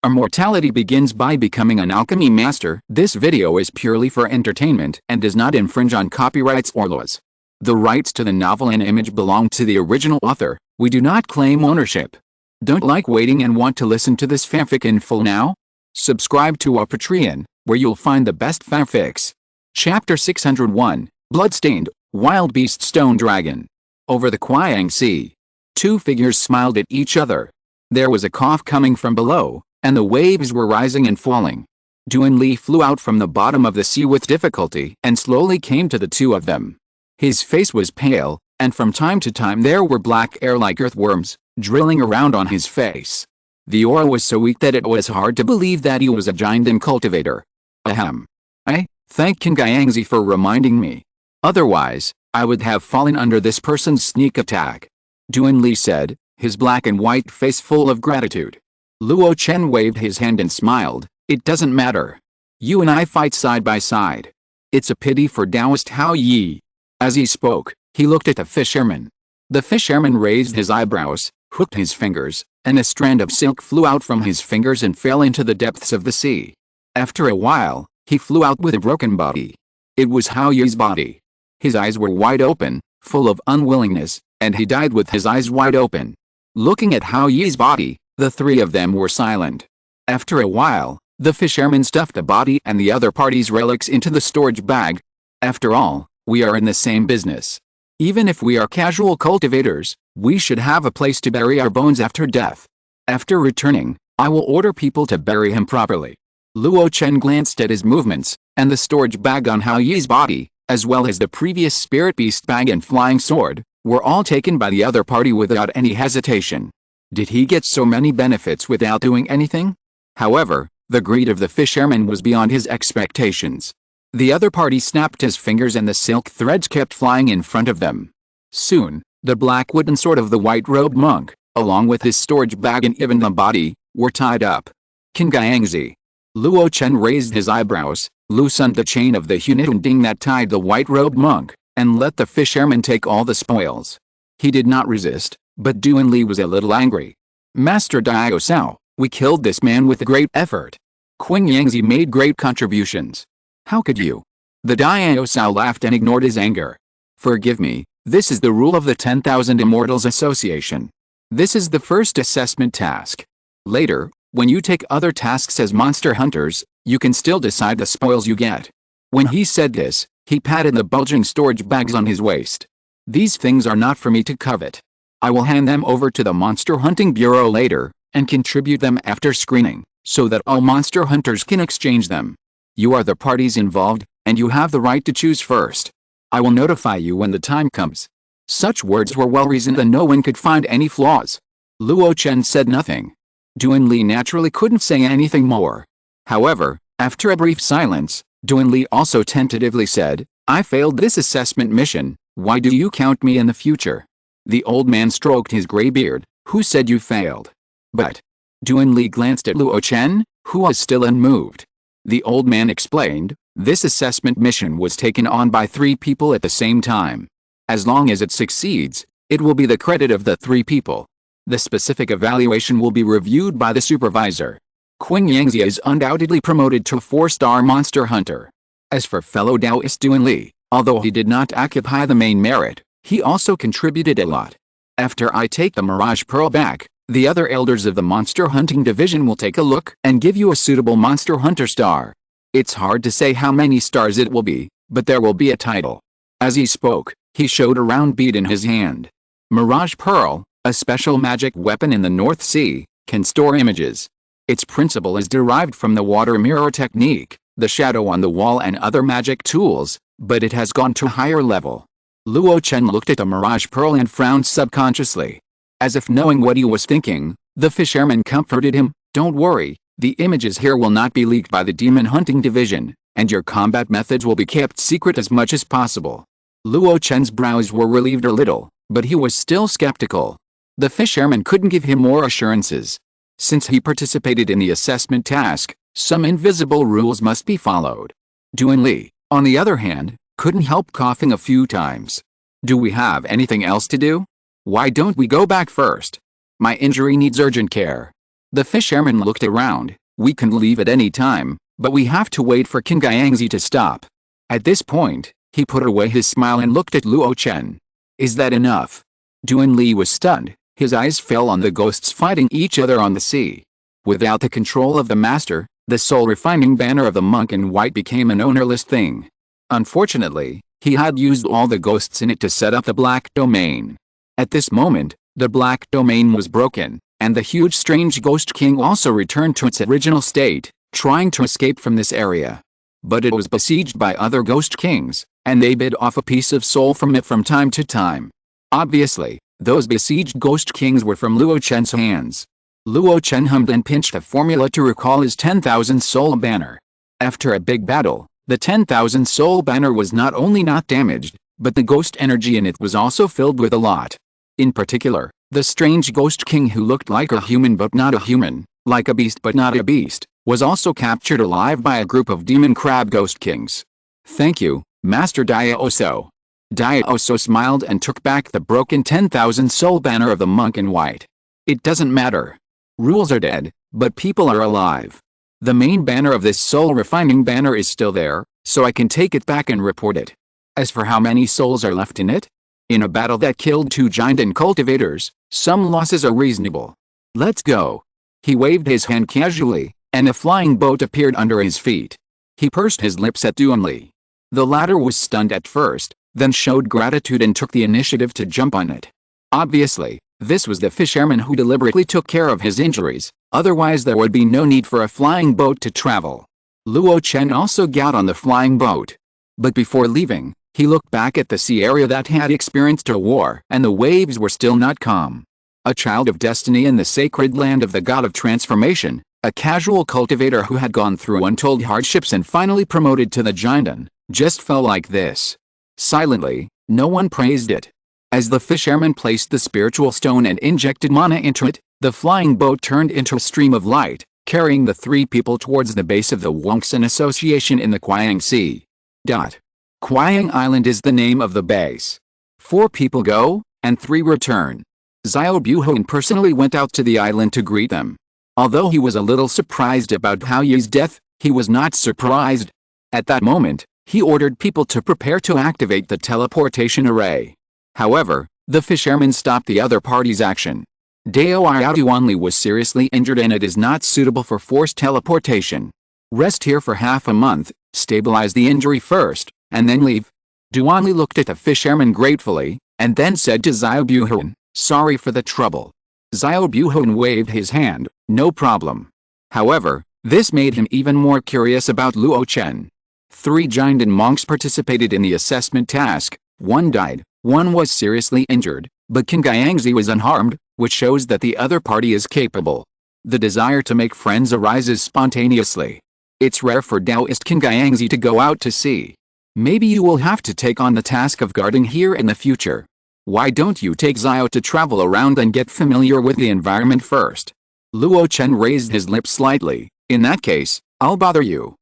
Immortality begins by becoming an alchemy master. This video is purely for entertainment and does not infringe on copyrights or laws. The rights to the novel and image belong to the original author. We do not claim ownership. Don't like waiting and want to listen to this fanfic in full now? Subscribe to our Patreon, where you'll find the best fanfics. Chapter 601, Bloodstained, Wild Beast Stone Dragon. Over the quiet sea, two figures smiled at each other. There was a cough coming from below, and the waves were rising and falling. Duanli flew out from the bottom of the sea with difficulty and slowly came to the two of them. His face was pale, and from time to time there were black air-like earthworms drilling around on his face. The aura was so weak that it was hard to believe that he was a giant and cultivator. Ahem. I thank King Gyangzi for reminding me. Otherwise, I would have fallen under this person's sneak attack. Duanli said, his black and white face full of gratitude. Luo Chen waved his hand and smiled. It doesn't matter. You and I fight side by side. It's a pity for Taoist Hao Yi. As he spoke, he looked at the fisherman. The fisherman raised his eyebrows, hooked his fingers, and a strand of silk flew out from his fingers and fell into the depths of the sea. After a while, he flew out with a broken body. It was Hao Yi's body. His eyes were wide open, full of unwillingness, and he died with his eyes wide open. Looking at Hao Yi's body, the three of them were silent. After a while, the fisherman stuffed the body and the other party's relics into the storage bag. After all, we are in the same business. Even if we are casual cultivators, we should have a place to bury our bones after death. After returning, I will order people to bury him properly. Luo Chen glanced at his movements, and the storage bag on Hao Yi's body, as well as the previous spirit beast bag and flying sword, were all taken by the other party without any hesitation. Did he get so many benefits without doing anything? However, the greed of the fisherman was beyond his expectations. The other party snapped his fingers and the silk threads kept flying in front of them. Soon, the black wooden sword of the white-robed monk, along with his storage bag and even the body, were tied up. King Gyangzi. Luo Chen raised his eyebrows, loosened the chain of the hunitunding that tied the white-robed monk, and let the fisherman take all the spoils. He did not resist, but Duanli was a little angry. Master Diao Sao, we killed this man with great effort. Qing Yangzi made great contributions. How could you? The Diao Sao laughed and ignored his anger. Forgive me, this is the rule of the 10,000 Immortals Association. This is the first assessment task. Later, when you take other tasks as monster hunters, you can still decide the spoils you get. When he said this, he patted the bulging storage bags on his waist. These things are not for me to covet. I will hand them over to the Monster Hunting Bureau later, and contribute them after screening, so that all monster hunters can exchange them. You are the parties involved, and you have the right to choose first. I will notify you when the time comes. Such words were well reasoned and no one could find any flaws. Luo Chen said nothing. Duanli naturally couldn't say anything more. However, after a brief silence, Duanli also tentatively said, I failed this assessment mission, why do you count me in the future? The old man stroked his gray beard. Who said you failed? But Duanli glanced at Luo Chen, who was still unmoved. The old man explained, this assessment mission was taken on by 3 people at the same time. As long as it succeeds, it will be the credit of the 3 people. The specific evaluation will be reviewed by the supervisor. Qing Yangzi is undoubtedly promoted to 4-star monster hunter. As for fellow Taoist Duanli, although he did not occupy the main merit, he also contributed a lot. After I take the Mirage Pearl back, the other elders of the Monster Hunting Division will take a look and give you a suitable Monster Hunter star. It's hard to say how many stars it will be, but there will be a title. As he spoke, he showed a round bead in his hand. Mirage Pearl, a special magic weapon in the North Sea, can store images. Its principle is derived from the water mirror technique, the shadow on the wall and other magic tools, but it has gone to a higher level. Luo Chen looked at the Mirage Pearl and frowned subconsciously. As if knowing what he was thinking, the fisherman comforted him, don't worry, the images here will not be leaked by the Demon Hunting Division, and your combat methods will be kept secret as much as possible. Luo Chen's brows were relieved a little, but he was still skeptical. The fisherman couldn't give him more assurances. Since he participated in the assessment task, some invisible rules must be followed. Duanli, on the other hand, couldn't help coughing a few times. Do we have anything else to do? Why don't we go back first? My injury needs urgent care. The fisherman looked around. We can leave at any time, but we have to wait for King Guangxi to stop. At this point, he put away his smile and looked at Luo Chen. Is that enough? Duan Li was stunned. His eyes fell on the ghosts fighting each other on the sea. Without the control of the master, the soul-refining banner of the monk in white became an ownerless thing. Unfortunately, he had used all the ghosts in it to set up the black domain. At this moment, the black domain was broken, and the huge strange ghost king also returned to its original state, trying to escape from this area. But it was besieged by other ghost kings, and they bit off a piece of soul from it from time to time. Obviously, those besieged ghost kings were from Luo Chen's hands. Luo Chen hummed and pinched a formula to recall his 10,000 soul banner. After a big battle, the 10,000 soul banner was not only not damaged, but the ghost energy in it was also filled with a lot. In particular, the strange ghost king who looked like a human but not a human, like a beast but not a beast, was also captured alive by a group of demon crab ghost kings. Thank you, Master Diaoso. Diaoso smiled and took back the broken 10,000 soul banner of the monk in white. It doesn't matter. Rules are dead, but people are alive. The main banner of this soul-refining banner is still there, so I can take it back and report it. As for how many souls are left in it? In a battle that killed 2 giant cultivators, some losses are reasonable. Let's go. He waved his hand casually, and a flying boat appeared under his feet. He pursed his lips at Duan Li. The latter was stunned at first, then showed gratitude and took the initiative to jump on it. Obviously, this was the fisherman who deliberately took care of his injuries, otherwise there would be no need for a flying boat to travel. Luo Chen also got on the flying boat. But before leaving, he looked back at the sea area that had experienced a war, and the waves were still not calm. A child of destiny in the sacred land of the god of transformation, a casual cultivator who had gone through untold hardships and finally promoted to the giant, just fell like this. Silently, no one praised it. As the fisherman placed the spiritual stone and injected mana into it, the flying boat turned into a stream of light, carrying the 3 people towards the base of the Wangsan Association in the Qiang Sea. Qiang Island is the name of the base. 4 people go, and 3 return. Xiao Buhun personally went out to the island to greet them. Although he was a little surprised about Hao Yi's death, he was not surprised. At that moment, he ordered people to prepare to activate the teleportation array. However, the fisherman stopped the other party's action. Dao Duanli was seriously injured and it is not suitable for forced teleportation. Rest here for half a month, stabilize the injury first, and then leave. Duanli looked at the fisherman gratefully, and then said to Xiao Buhun, sorry for the trouble. Xiao Buhun waved his hand, no problem. However, this made him even more curious about Luo Chen. 3 giant monks participated in the assessment task, 1 died, 1 was seriously injured, but King Guangxi was unharmed, which shows that the other party is capable. The desire to make friends arises spontaneously. It's rare for Taoist King Guangxi to go out to sea. Maybe you will have to take on the task of guarding here in the future. Why don't you take Xiao to travel around and get familiar with the environment first? Luo Chen raised his lips slightly. In that case, I'll bother you.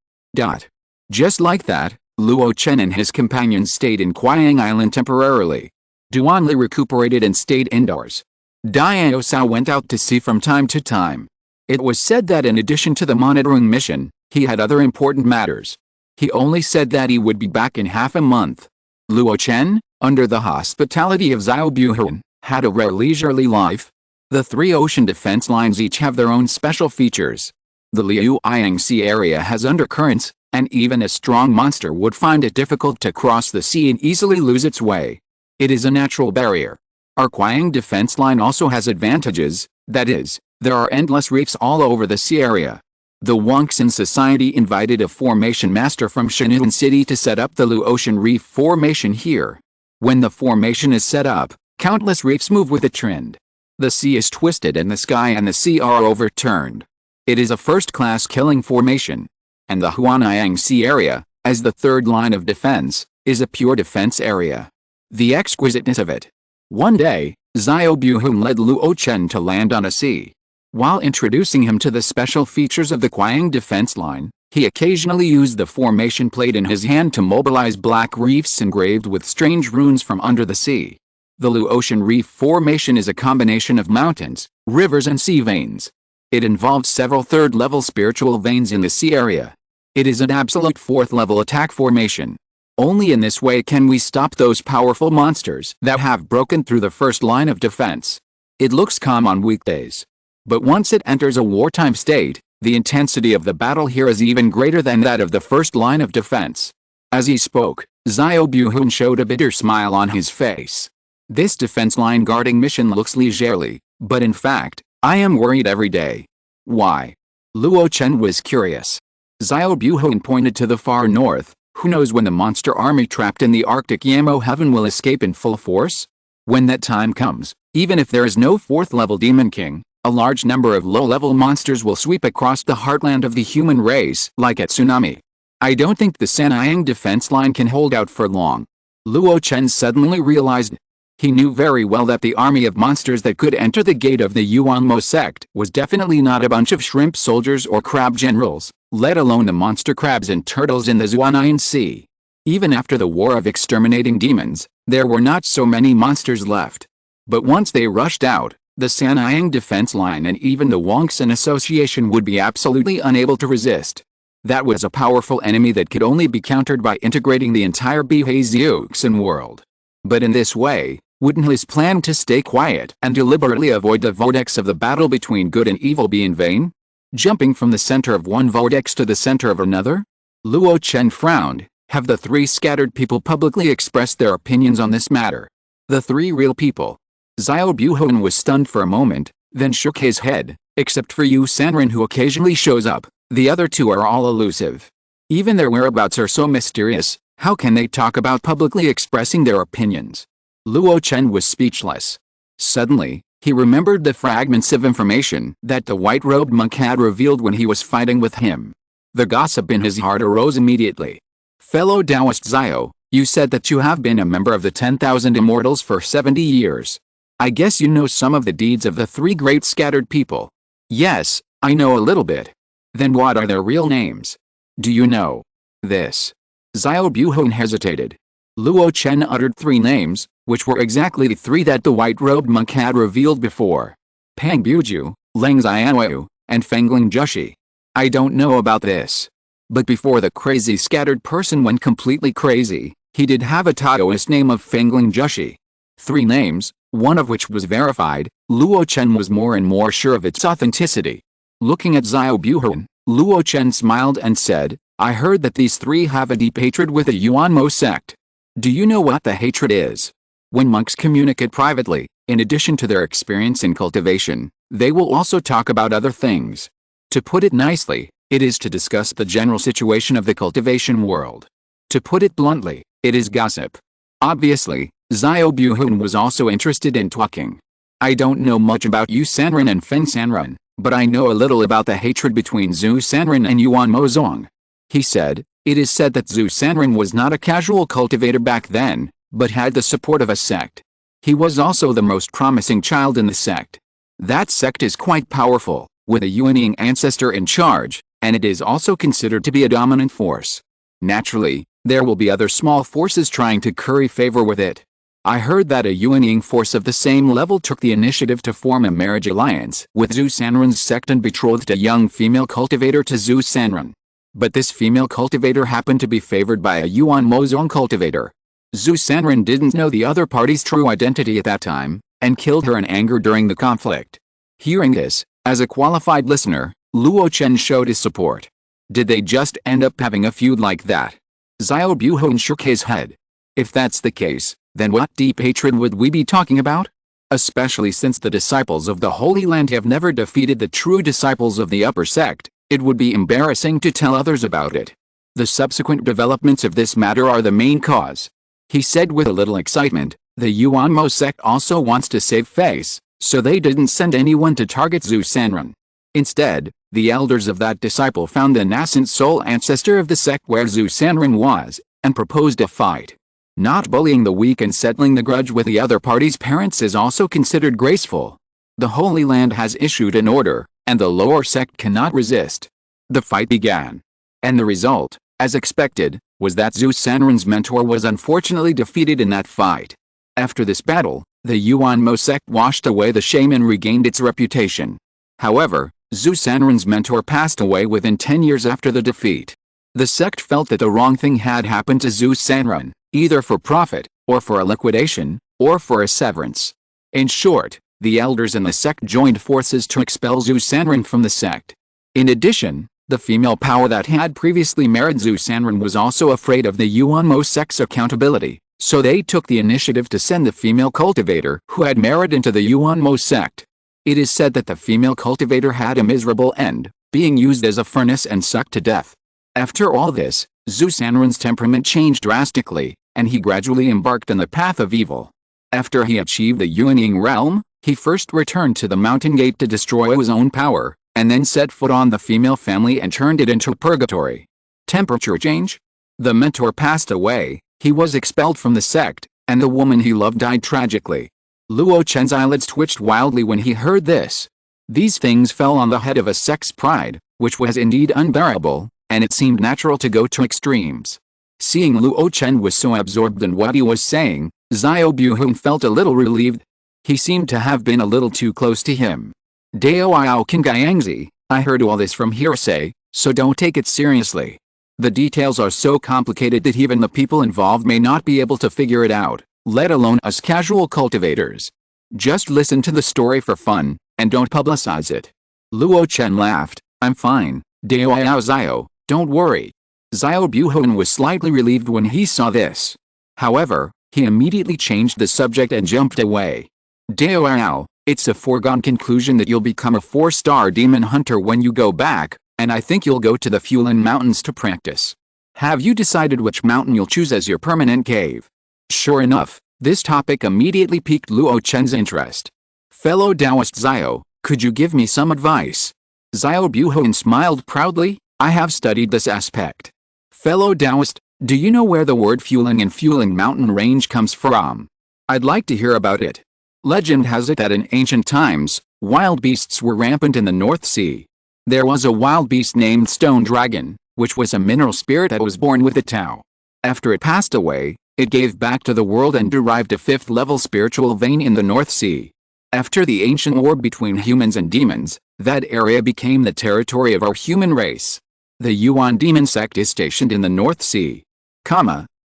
Just like that, Luo Chen and his companions stayed in Qiang Island temporarily. Duanli recuperated and stayed indoors. Diaosao went out to sea from time to time. It was said that in addition to the monitoring mission, he had other important matters. He only said that he would be back in half a month. Luo Chen, under the hospitality of Xiao Buhun, had a rare leisurely life. The 3 ocean defense lines each have their own special features. The Liu-Yang Sea area has undercurrents, and even a strong monster would find it difficult to cross the sea and easily lose its way. It is a natural barrier. Our Qiang defense line also has advantages, that is, there are endless reefs all over the sea area. The Wangsan Society invited a formation master from Shanun City to set up the Luotian Reef formation here. When the formation is set up, countless reefs move with the trend. The sea is twisted and the sky and the sea are overturned. It is a first-class killing formation. And the Huanyang Sea area, as the 3rd line of defense, is a pure defense area. The exquisiteness of it. One day, Xiao Buhun led Luo Chen to land on a sea. While introducing him to the special features of the Qiang defense line, he occasionally used the formation plate in his hand to mobilize black reefs engraved with strange runes from under the sea. The Luotian Reef formation is a combination of mountains, rivers and sea veins. It involves several third-level spiritual veins in the sea area. It is an absolute fourth-level attack formation. Only in this way can we stop those powerful monsters that have broken through the first line of defense. It looks calm on weekdays. But once it enters a wartime state, the intensity of the battle here is even greater than that of the first line of defense. As he spoke, Xiao Buhun showed a bitter smile on his face. This defense line guarding mission looks leisurely, but in fact, I am worried every day. Why? Luo Chen was curious. Xiao Buhun pointed to the far north. Who knows when the monster army trapped in the Arctic Yamo heaven will escape in full force? When that time comes, even if there is no fourth-level demon king, a large number of low-level monsters will sweep across the heartland of the human race like a tsunami. I don't think the San'yang defense line can hold out for long. Luo Chen suddenly realized. He knew very well that the army of monsters that could enter the gate of the Yuanmo sect was definitely not a bunch of shrimp soldiers or crab generals, let alone the monster crabs and turtles in the Xuanyan Sea. Even after the war of exterminating demons, there were not so many monsters left. But once they rushed out, the San'yang defense line and even the Wangsan Association would be absolutely unable to resist. That was a powerful enemy that could only be countered by integrating the entire Beihexiuxin world. But in this way, wouldn't his plan to stay quiet and deliberately avoid the vortex of the battle between good and evil be in vain? Jumping from the center of one vortex to the center of another? Luo Chen frowned. Have the three scattered people publicly expressed their opinions on this matter? The three real people. Xiao Buhun was stunned for a moment, then shook his head. Except for Yu Sanren who occasionally shows up, the other two are all elusive. Even their whereabouts are so mysterious, how can they talk about publicly expressing their opinions? Luo Chen was speechless. Suddenly, he remembered the fragments of information that the white-robed monk had revealed when he was fighting with him. The gossip in his heart arose immediately. Fellow Taoist Xiao, you said that you have been a member of the 10,000 immortals for 70 years. I guess you know some of the deeds of the three great scattered people. Yes, I know a little bit. Then what are their real names? Do you know this? Xiao Buhun hesitated. Luo Chen uttered three names, which were exactly the three that the white-robed monk had revealed before. Pang Buju, Leng Xianwei, and Fengling Jushi. I don't know about this. But before the crazy scattered person went completely crazy, he did have a Taoist name of Fengling Jushi. Three names, one of which was verified. Luo Chen was more and more sure of its authenticity. Looking at Xiao Buhun, Luo Chen smiled and said, I heard that these three have a deep hatred with the Yuanmo sect. Do you know what the hatred is? When monks communicate privately, in addition to their experience in cultivation, they will also talk about other things. To put it nicely, it is to discuss the general situation of the cultivation world. To put it bluntly, it is gossip. Obviously, Xiao Buhun was also interested in talking. I don't know much about Yu Sanren and Feng Sanren, but I know a little about the hatred between Zhu Sanren and Yuan Mozong. He said, it is said that Zhu Sanren was not a casual cultivator back then, but had the support of a sect. He was also the most promising child in the sect. That sect is quite powerful, with a Yuanying ancestor in charge, and it is also considered to be a dominant force. Naturally, there will be other small forces trying to curry favor with it. I heard that a Yuanying force of the same level took the initiative to form a marriage alliance with Zhu Sanren's sect and betrothed a young female cultivator to Zhu Sanren. But this female cultivator happened to be favored by a Yuan Mozong cultivator. Zhu Sanren didn't know the other party's true identity at that time, and killed her in anger during the conflict. Hearing this, as a qualified listener, Luo Chen showed his support. Did they just end up having a feud like that? Xiao Buhun shook his head. If that's the case, then what deep hatred would we be talking about? Especially since the disciples of the Holy Land have never defeated the true disciples of the upper sect, it would be embarrassing to tell others about it. The subsequent developments of this matter are the main cause. He said with a little excitement, the Yuanmo sect also wants to save face, so they didn't send anyone to target Zhu Sanren. Instead, the elders of that disciple found the nascent soul ancestor of the sect where Zhu Sanren was, and proposed a fight. Not bullying the weak and settling the grudge with the other party's parents is also considered graceful. The Holy Land has issued an order, and the lower sect cannot resist. The fight began. And the result, as expected, was that Zhu Sanren's mentor was unfortunately defeated in that fight. After this battle, the Yuanmo sect washed away the shame and regained its reputation. However, Zhu Sanren's mentor passed away within 10 years after the defeat. The sect felt that the wrong thing had happened to Zhu Sanren, either for profit, or for a liquidation, or for a severance. In short, the elders in the sect joined forces to expel Zhu Sanren from the sect. In addition, the female power that had previously married Zhu Sanren was also afraid of the Yuanmo sect's accountability, so they took the initiative to send the female cultivator who had married into the Yuanmo sect. It is said that the female cultivator had a miserable end, being used as a furnace and sucked to death. After all this, Zhu Sanren's temperament changed drastically, and he gradually embarked on the path of evil. After he achieved the Yuanying realm, he first returned to the mountain gate to destroy his own power, and then set foot on the female family and turned it into purgatory. Temperature change? The mentor passed away, he was expelled from the sect, and the woman he loved died tragically. Luo Chen's eyelids twitched wildly when he heard this. These things fell on the head of a sect's pride, which was indeed unbearable, and it seemed natural to go to extremes. Seeing Luo Chen was so absorbed in what he was saying, Xiao Buhun felt a little relieved. He seemed to have been a little too close to him. Dao Ao Kingayangzi, I heard all this from hearsay, so don't take it seriously. The details are so complicated that even the people involved may not be able to figure it out, let alone us casual cultivators. Just listen to the story for fun, and don't publicize it. Luo Chen laughed. I'm fine, Dao Ao Xiao, don't worry. Xiao Buhun was slightly relieved when he saw this. However, he immediately changed the subject and jumped away. Dao Ao, it's a foregone conclusion that you'll become a 4-star demon hunter when you go back, and I think you'll go to the Fulan Mountains to practice. Have you decided which mountain you'll choose as your permanent cave? Sure enough, this topic immediately piqued Luo Chen's interest. Fellow Taoist Xiao, could you give me some advice? Xiao Buhun smiled proudly. I have studied this aspect. Fellow Taoist, do you know where the word Fuling and Fuling mountain range comes from? I'd like to hear about it. Legend has it that in ancient times, wild beasts were rampant in the North Sea. There was a wild beast named Stone Dragon, which was a mineral spirit that was born with the Tao. After it passed away, it gave back to the world and derived a 5th-level spiritual vein in the North Sea. After the ancient war between humans and demons, that area became the territory of our human race. The Yuan demon sect is stationed in the North Sea,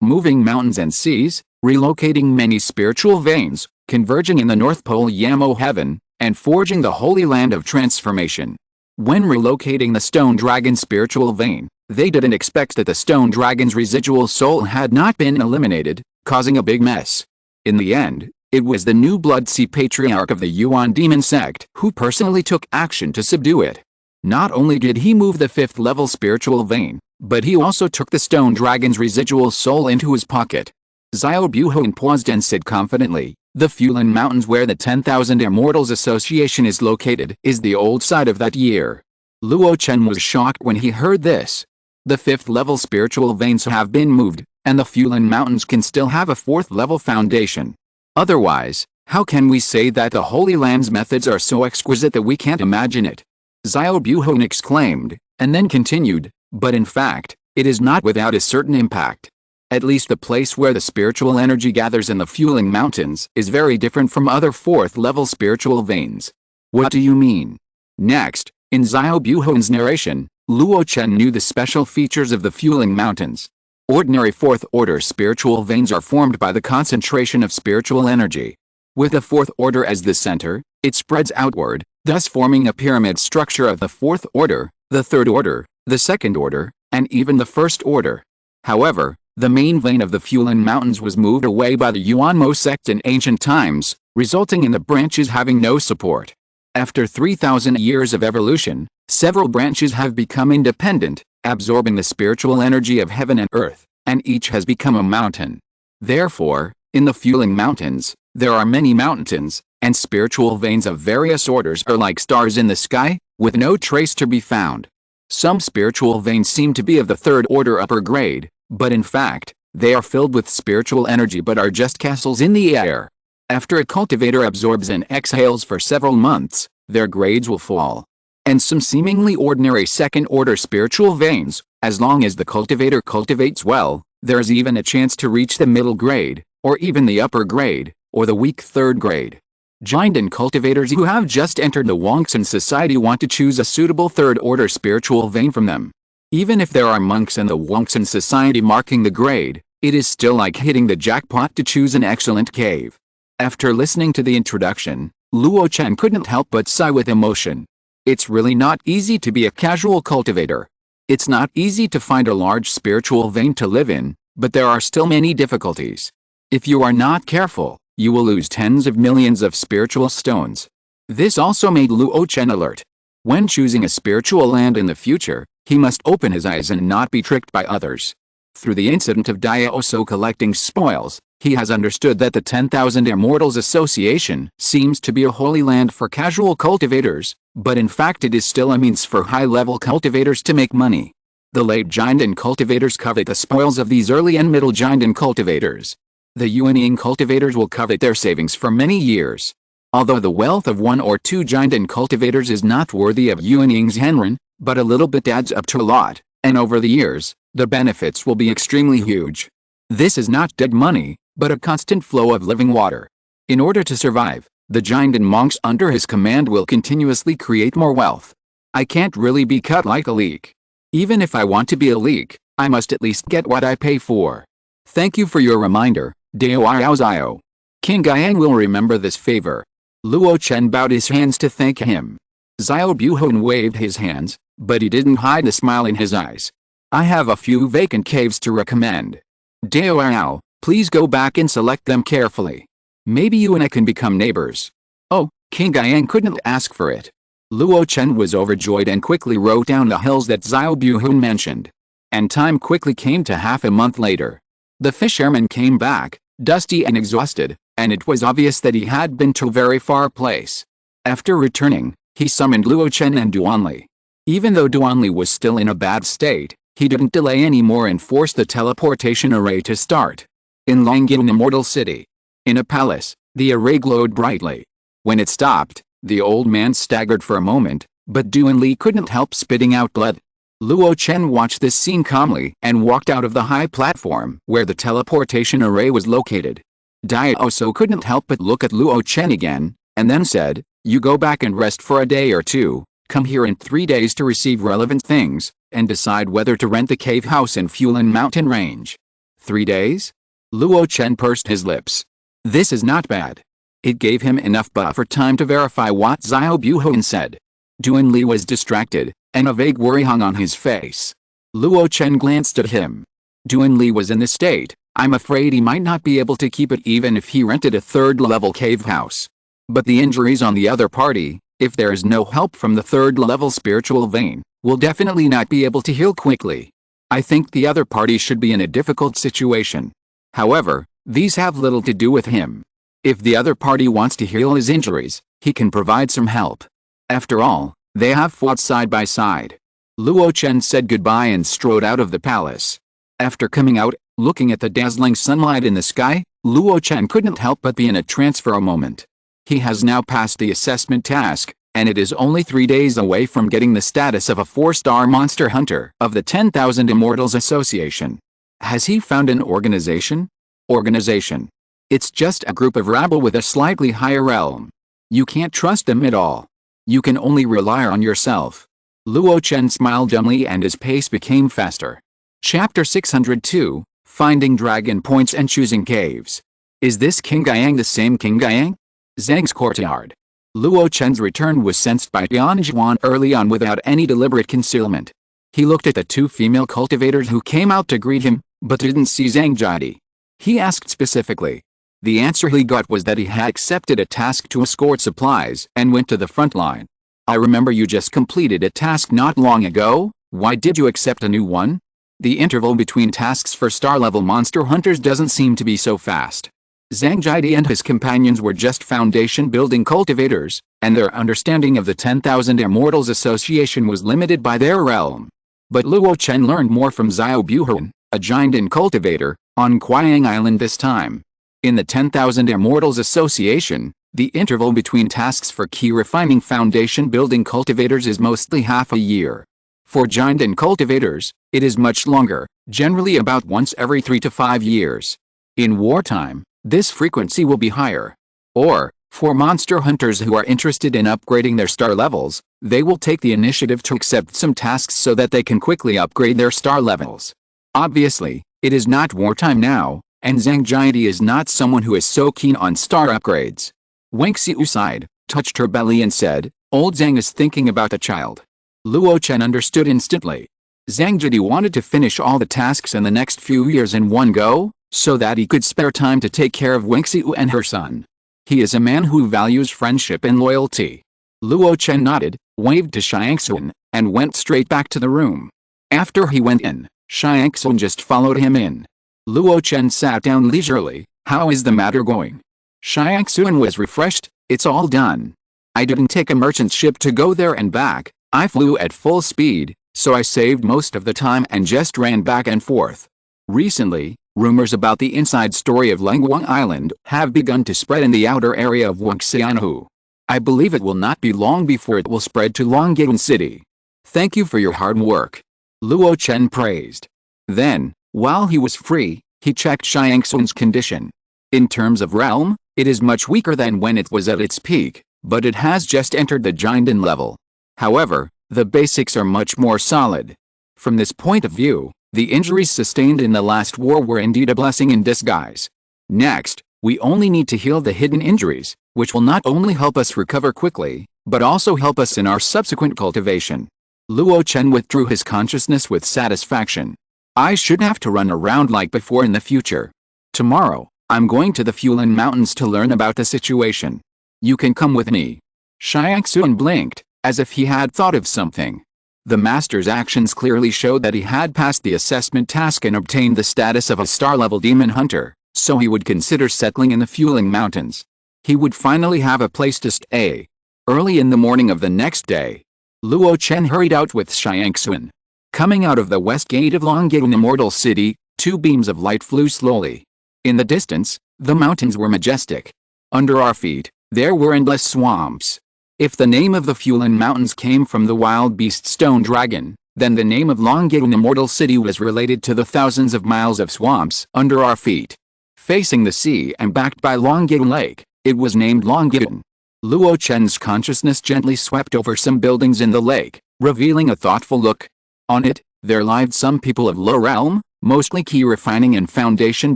moving mountains and seas, relocating many spiritual veins, converging in the North Pole Yamo heaven, and forging the holy land of transformation. When relocating the Stone Dragon spiritual vein, they didn't expect that the Stone Dragon's residual soul had not been eliminated, causing a big mess. In the end, it was the New Blood Sea Patriarch of the Yuan demon sect who personally took action to subdue it. Not only did he move the 5th-level spiritual vein, but he also took the Stone Dragon's residual soul into his pocket. Xiao Buhun paused and said confidently, the Fulan Mountains where the 10,000 Immortals Association is located is the old site of that year. Luo Chen was shocked when he heard this. The 5th-level spiritual veins have been moved, and the Fulan Mountains can still have a 4th-level foundation. Otherwise, how can we say that the Holy Land's methods are so exquisite that we can't imagine it? Xiao Buhun exclaimed, and then continued, but in fact, it is not without a certain impact. At least the place where the spiritual energy gathers in the Fuling Mountains is very different from other 4th-level spiritual veins. What do you mean? Next, in Xiao Buhun's narration, Luo Chen knew the special features of the Fuling Mountains. Ordinary 4th-order spiritual veins are formed by the concentration of spiritual energy. With the 4th order as the center, it spreads outward, thus forming a pyramid structure of the 4th order, the 3rd order, the 2nd order, and even the 1st order. However, the main vein of the Fulan Mountains was moved away by the Yuanmo sect in ancient times, resulting in the branches having no support. After 3,000 years of evolution, several branches have become independent, absorbing the spiritual energy of heaven and earth, and each has become a mountain. Therefore, in the Fuling Mountains, there are many mountains, and spiritual veins of various orders are like stars in the sky, with no trace to be found. Some spiritual veins seem to be of the 3rd order upper grade, but in fact, they are filled with spiritual energy but are just castles in the air. After a cultivator absorbs and exhales for several months, their grades will fall. And some seemingly ordinary 2nd order spiritual veins, as long as the cultivator cultivates well, there is even a chance to reach the middle grade, or even the upper grade, or the weak 3rd grade. Giant and cultivators who have just entered the Wangsun society want to choose a suitable third-order spiritual vein from them. Even if there are monks in the Wangsun society marking the grade, it is still like hitting the jackpot to choose an excellent cave. After listening to the introduction, Luo Chen couldn't help but sigh with emotion. It's really not easy to be a casual cultivator. It's not easy to find a large spiritual vein to live in, but there are still many difficulties. If you are not careful, you will lose tens of millions of spiritual stones. This also made Luo Chen alert. When choosing a spiritual land in the future, he must open his eyes and not be tricked by others. Through the incident of Diaoso collecting spoils, he has understood that the 10,000 Immortals Association seems to be a holy land for casual cultivators, but in fact it is still a means for high-level cultivators to make money. The late giant and cultivators covet the spoils of these early and middle giant and cultivators. The Yuanying cultivators will covet their savings for many years. Although the wealth of 1 or 2 giant and cultivators is not worthy of Yuanying's Henren, but a little bit adds up to a lot, and over the years, the benefits will be extremely huge. This is not dead money, but a constant flow of living water. In order to survive, the giant and monks under his command will continuously create more wealth. I can't really be cut like a leek. Even if I want to be a leek, I must at least get what I pay for. Thank you for your reminder, Dao Zio. King Guiyang will remember this favor. Luo Chen bowed his hands to thank him. Zio Buhon waved his hands, but he didn't hide the smile in his eyes. I have a few vacant caves to recommend. Dao, please go back and select them carefully. Maybe you and I can become neighbors. Oh, King Guiyang couldn't ask for it. Luo Chen was overjoyed and quickly wrote down the hills that Zio Buhun mentioned. And time quickly came to half a month later. The fisherman came back, dusty and exhausted, and it was obvious that he had been to a very far place. After returning, he summoned Luo Chen and Duanli. Even though Duanli was still in a bad state, he didn't delay anymore and forced the teleportation array to start. In Longjin Immortal City. In a palace, the array glowed brightly. When it stopped, the old man staggered for a moment, but Duanli couldn't help spitting out blood. Luo Chen watched this scene calmly and walked out of the high platform where the teleportation array was located. Diaoso couldn't help but look at Luo Chen again, and then said, "You go back and rest for a day or two, come here in 3 days to receive relevant things, and decide whether to rent the cave house in Fulan Mountain Range." 3 days? Luo Chen pursed his lips. This is not bad. It gave him enough buffer time to verify what Zio Buhon said. Duanli was distracted, and a vague worry hung on his face. Luo Chen glanced at him. Duanli was in this state, I'm afraid he might not be able to keep it even if he rented a third-level cave house. But the injuries on the other party, if there is no help from the third-level spiritual vein, will definitely not be able to heal quickly. I think the other party should be in a difficult situation. However, these have little to do with him. If the other party wants to heal his injuries, he can provide some help. After all, they have fought side by side. Luo Chen said goodbye and strode out of the palace. After coming out, looking at the dazzling sunlight in the sky, Luo Chen couldn't help but be in a trance for a moment. He has now passed the assessment task, and it is only 3 days away from getting the status of a 4-star monster hunter of the 10,000 Immortals Association. Has he found an organization? Organization. It's just a group of rabble with a slightly higher realm. You can't trust them at all. You can only rely on yourself. Luo Chen smiled dumbly and his pace became faster. Chapter 602, Finding Dragon Points and Choosing Caves. Is this King Guiyang the same King Guiyang? Zhang's courtyard. Luo Chen's return was sensed by Tianjuan early on without any deliberate concealment. He looked at the 2 female cultivators who came out to greet him, but didn't see Zhang Jidi. He asked specifically. The answer he got was that he had accepted a task to escort supplies and went to the front line. I remember you just completed a task not long ago, why did you accept a new one? The interval between tasks for star-level monster hunters doesn't seem to be so fast. Zhang Jidi and his companions were just foundation-building cultivators, and their understanding of the 10,000 Immortals Association was limited by their realm. But Luo Chen learned more from Zio Buhun, a giant and cultivator, on Guiyang Island this time. In the 10,000 Immortals Association, the interval between tasks for key refining foundation-building cultivators is mostly half a year. For giant and cultivators, it is much longer, generally about once every 3 to 5 years. In wartime, this frequency will be higher. Or, For monster hunters who are interested in upgrading their star levels, they will take the initiative to accept some tasks so that they can quickly upgrade their star levels. Obviously, it is not wartime now, and Zhang Jiadi is not someone who is so keen on star upgrades. Wang Xiu sighed, touched her belly and said, "Old Zhang is thinking about the child." Luo Chen understood instantly. Zhang Jiadi wanted to finish all the tasks in the next few years in one go, so that he could spare time to take care of Wang Xiu and her son. He is a man who values friendship and loyalty. Luo Chen nodded, waved to Xiangxun, and went straight back to the room. After he went in, Xiangxun just followed him in. Luo Chen sat down leisurely. "How is the matter going?" Xiangxun was refreshed. "It's all done. I didn't take a merchant ship to go there and back, I flew at full speed, so I saved most of the time and just ran back and forth." Recently, rumors about the inside story of Lengguang Island have begun to spread in the outer area of Wuxianhu. I believe it will not be long before it will spread to Longyuan City. Thank you for your hard work. Luo Chen praised. Then, while he was free, he checked Xiangxun's condition. In terms of realm, it is much weaker than when it was at its peak, but it has just entered the Jinden level. However, the basics are much more solid. From this point of view, the injuries sustained in the last war were indeed a blessing in disguise. Next, we only need to heal the hidden injuries, which will not only help us recover quickly, but also help us in our subsequent cultivation. Luo Chen withdrew his consciousness with satisfaction. I shouldn't have to run around like before in the future. Tomorrow, I'm going to the Fulan Mountains to learn about the situation. You can come with me. Xiangxun blinked, as if he had thought of something. The master's actions clearly showed that he had passed the assessment task and obtained the status of a star-level demon hunter, so he would consider settling in the Fuling Mountains. He would finally have a place to stay. Early in the morning of the next day, Luo Chen hurried out with Xiangxun. Coming out of the west gate of Longyuan Immortal City, two beams of light flew slowly. In the distance, the mountains were majestic. Under our feet, there were endless swamps. If the name of the Fulan Mountains came from the wild beast stone dragon, then the name of Longyuan Immortal City was related to the thousands of miles of swamps under our feet. Facing the sea and backed by Longyuan Lake, it was named Longyuan. Luo Chen's consciousness gently swept over some buildings in the lake, revealing a thoughtful look. On it, there lived some people of low realm, mostly key refining and foundation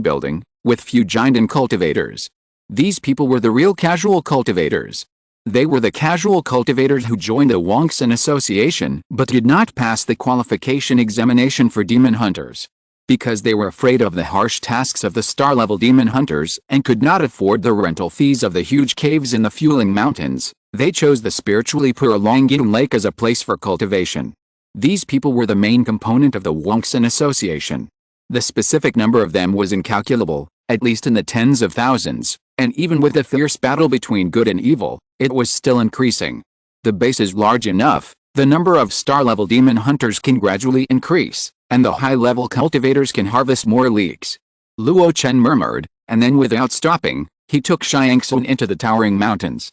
building, with few Jinden cultivators. These people were the real casual cultivators. They were the casual cultivators who joined the Wangxin Association but did not pass the qualification examination for demon hunters. Because they were afraid of the harsh tasks of the star-level demon hunters and could not afford the rental fees of the huge caves in the Fuling Mountains, they chose the spiritually pure Longyuan Lake as a place for cultivation. These people were the main component of the Wangxin Association. The specific number of them was incalculable, at least in the tens of thousands, and even with the fierce battle between good and evil, it was still increasing. The base is large enough, the number of star-level demon hunters can gradually increase, and the high-level cultivators can harvest more leeks. Luo Chen murmured, and then without stopping, he took Xiangxun into the towering mountains.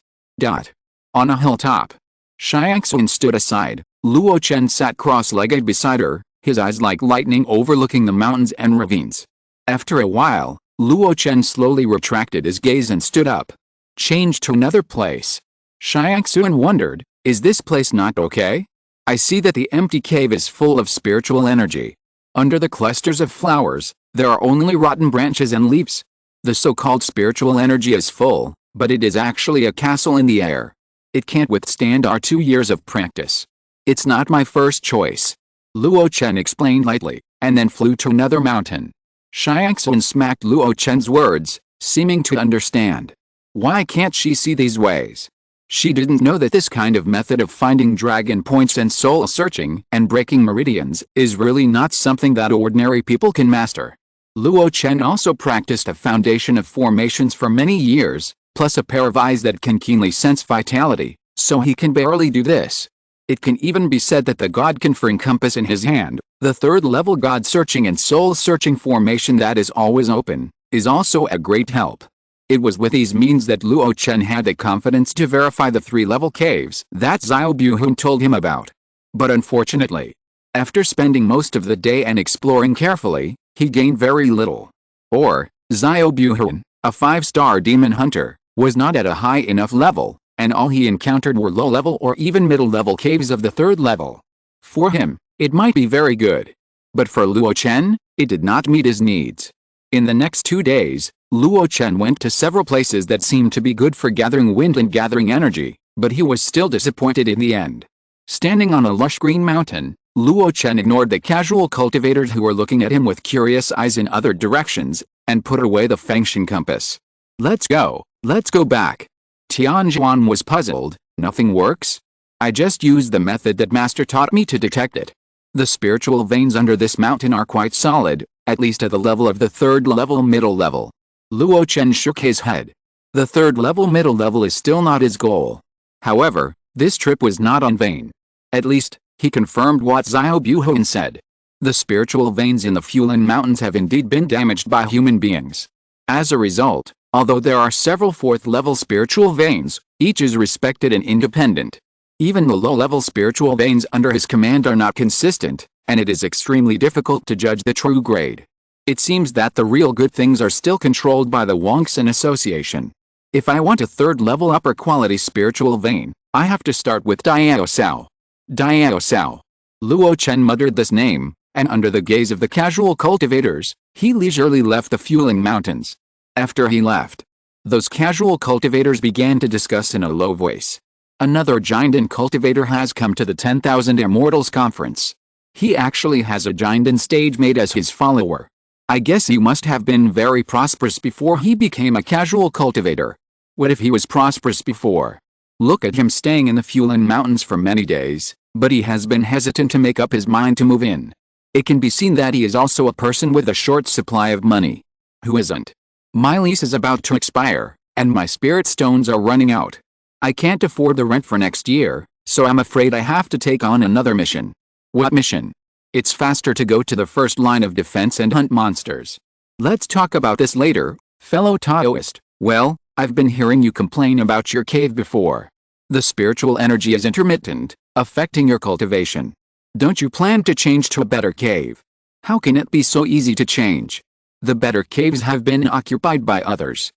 On a hilltop. Xiangxun stood aside. Luo Chen sat cross-legged beside her, his eyes like lightning overlooking the mountains and ravines. After a while, Luo Chen slowly retracted his gaze and stood up. Change to another place. Xiangxun wondered, is this place not okay? I see that the empty cave is full of spiritual energy. Under the clusters of flowers, there are only rotten branches and leaves. The so-called spiritual energy is full, but it is actually a castle in the air. It can't withstand our 2 years of practice. It's not my first choice. Luo Chen explained lightly, and then flew to another mountain. Xiangxun smacked Luo Chen's words, seeming to understand. Why can't she see these ways? She didn't know that this kind of method of finding dragon points and soul searching and breaking meridians is really not something that ordinary people can master. Luo Chen also practiced a foundation of formations for many years, plus a pair of eyes that can keenly sense vitality, so he can barely do this. It can even be said that the God-conferring compass in his hand, the third-level God-searching and soul-searching formation that is always open, is also a great help. It was with these means that Luo Chen had the confidence to verify the 3-level caves that Xiao Buhun told him about. But unfortunately, after spending most of the day and exploring carefully, he gained very little. Xiao Buhun, a 5-star demon hunter, was not at a high enough level, and all he encountered were low-level or even middle-level caves of the third level. For him, it might be very good. But for Luo Chen, it did not meet his needs. In the next 2 days, Luo Chen went to several places that seemed to be good for gathering wind and gathering energy, but he was still disappointed in the end. Standing on a lush green mountain, Luo Chen ignored the casual cultivators who were looking at him with curious eyes in other directions, and put away the Fengshen compass. Let's go back. Tianjuan was puzzled. Nothing works? I just used the method that Master taught me to detect it. The spiritual veins under this mountain are quite solid, at least at the level of the third level middle level. Luo Chen shook his head. The third level middle level is still not his goal. However, this trip was not in vain. At least, he confirmed what Xiao Buhuan said. The spiritual veins in the Fulan Mountains have indeed been damaged by human beings. As a result, although there are several fourth-level spiritual veins, each is respected and independent. Even the low-level spiritual veins under his command are not consistent, and it is extremely difficult to judge the true grade. It seems that the real good things are still controlled by the Wangsan Association. If I want a third-level upper-quality spiritual vein, I have to start with Diao Sao. Diao Sao. Luo Chen muttered this name, and under the gaze of the casual cultivators, he leisurely left the Fuling Mountains. After he left, those casual cultivators began to discuss in a low voice. Another Jindan cultivator has come to the 10,000 Immortals conference. He actually has a Jindan stage mate as his follower. I guess he must have been very prosperous before he became a casual cultivator. What if he was prosperous before? Look at him staying in the Fulan Mountains for many days, but he has been hesitant to make up his mind to move in. It can be seen that he is also a person with a short supply of money. Who isn't? My lease is about to expire, and my spirit stones are running out. I can't afford the rent for next year, so I'm afraid I have to take on another mission. What mission? It's faster to go to the first line of defense and hunt monsters. Let's talk about this later, fellow Taoist. Well, I've been hearing you complain about your cave before. The spiritual energy is intermittent, affecting your cultivation. Don't you plan to change to a better cave? How can it be so easy to change? The better caves have been occupied by others.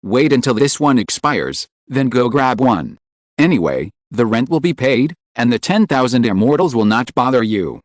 Wait until this one expires, then go grab one. Anyway, the rent will be paid, and the 10,000 immortals will not bother you.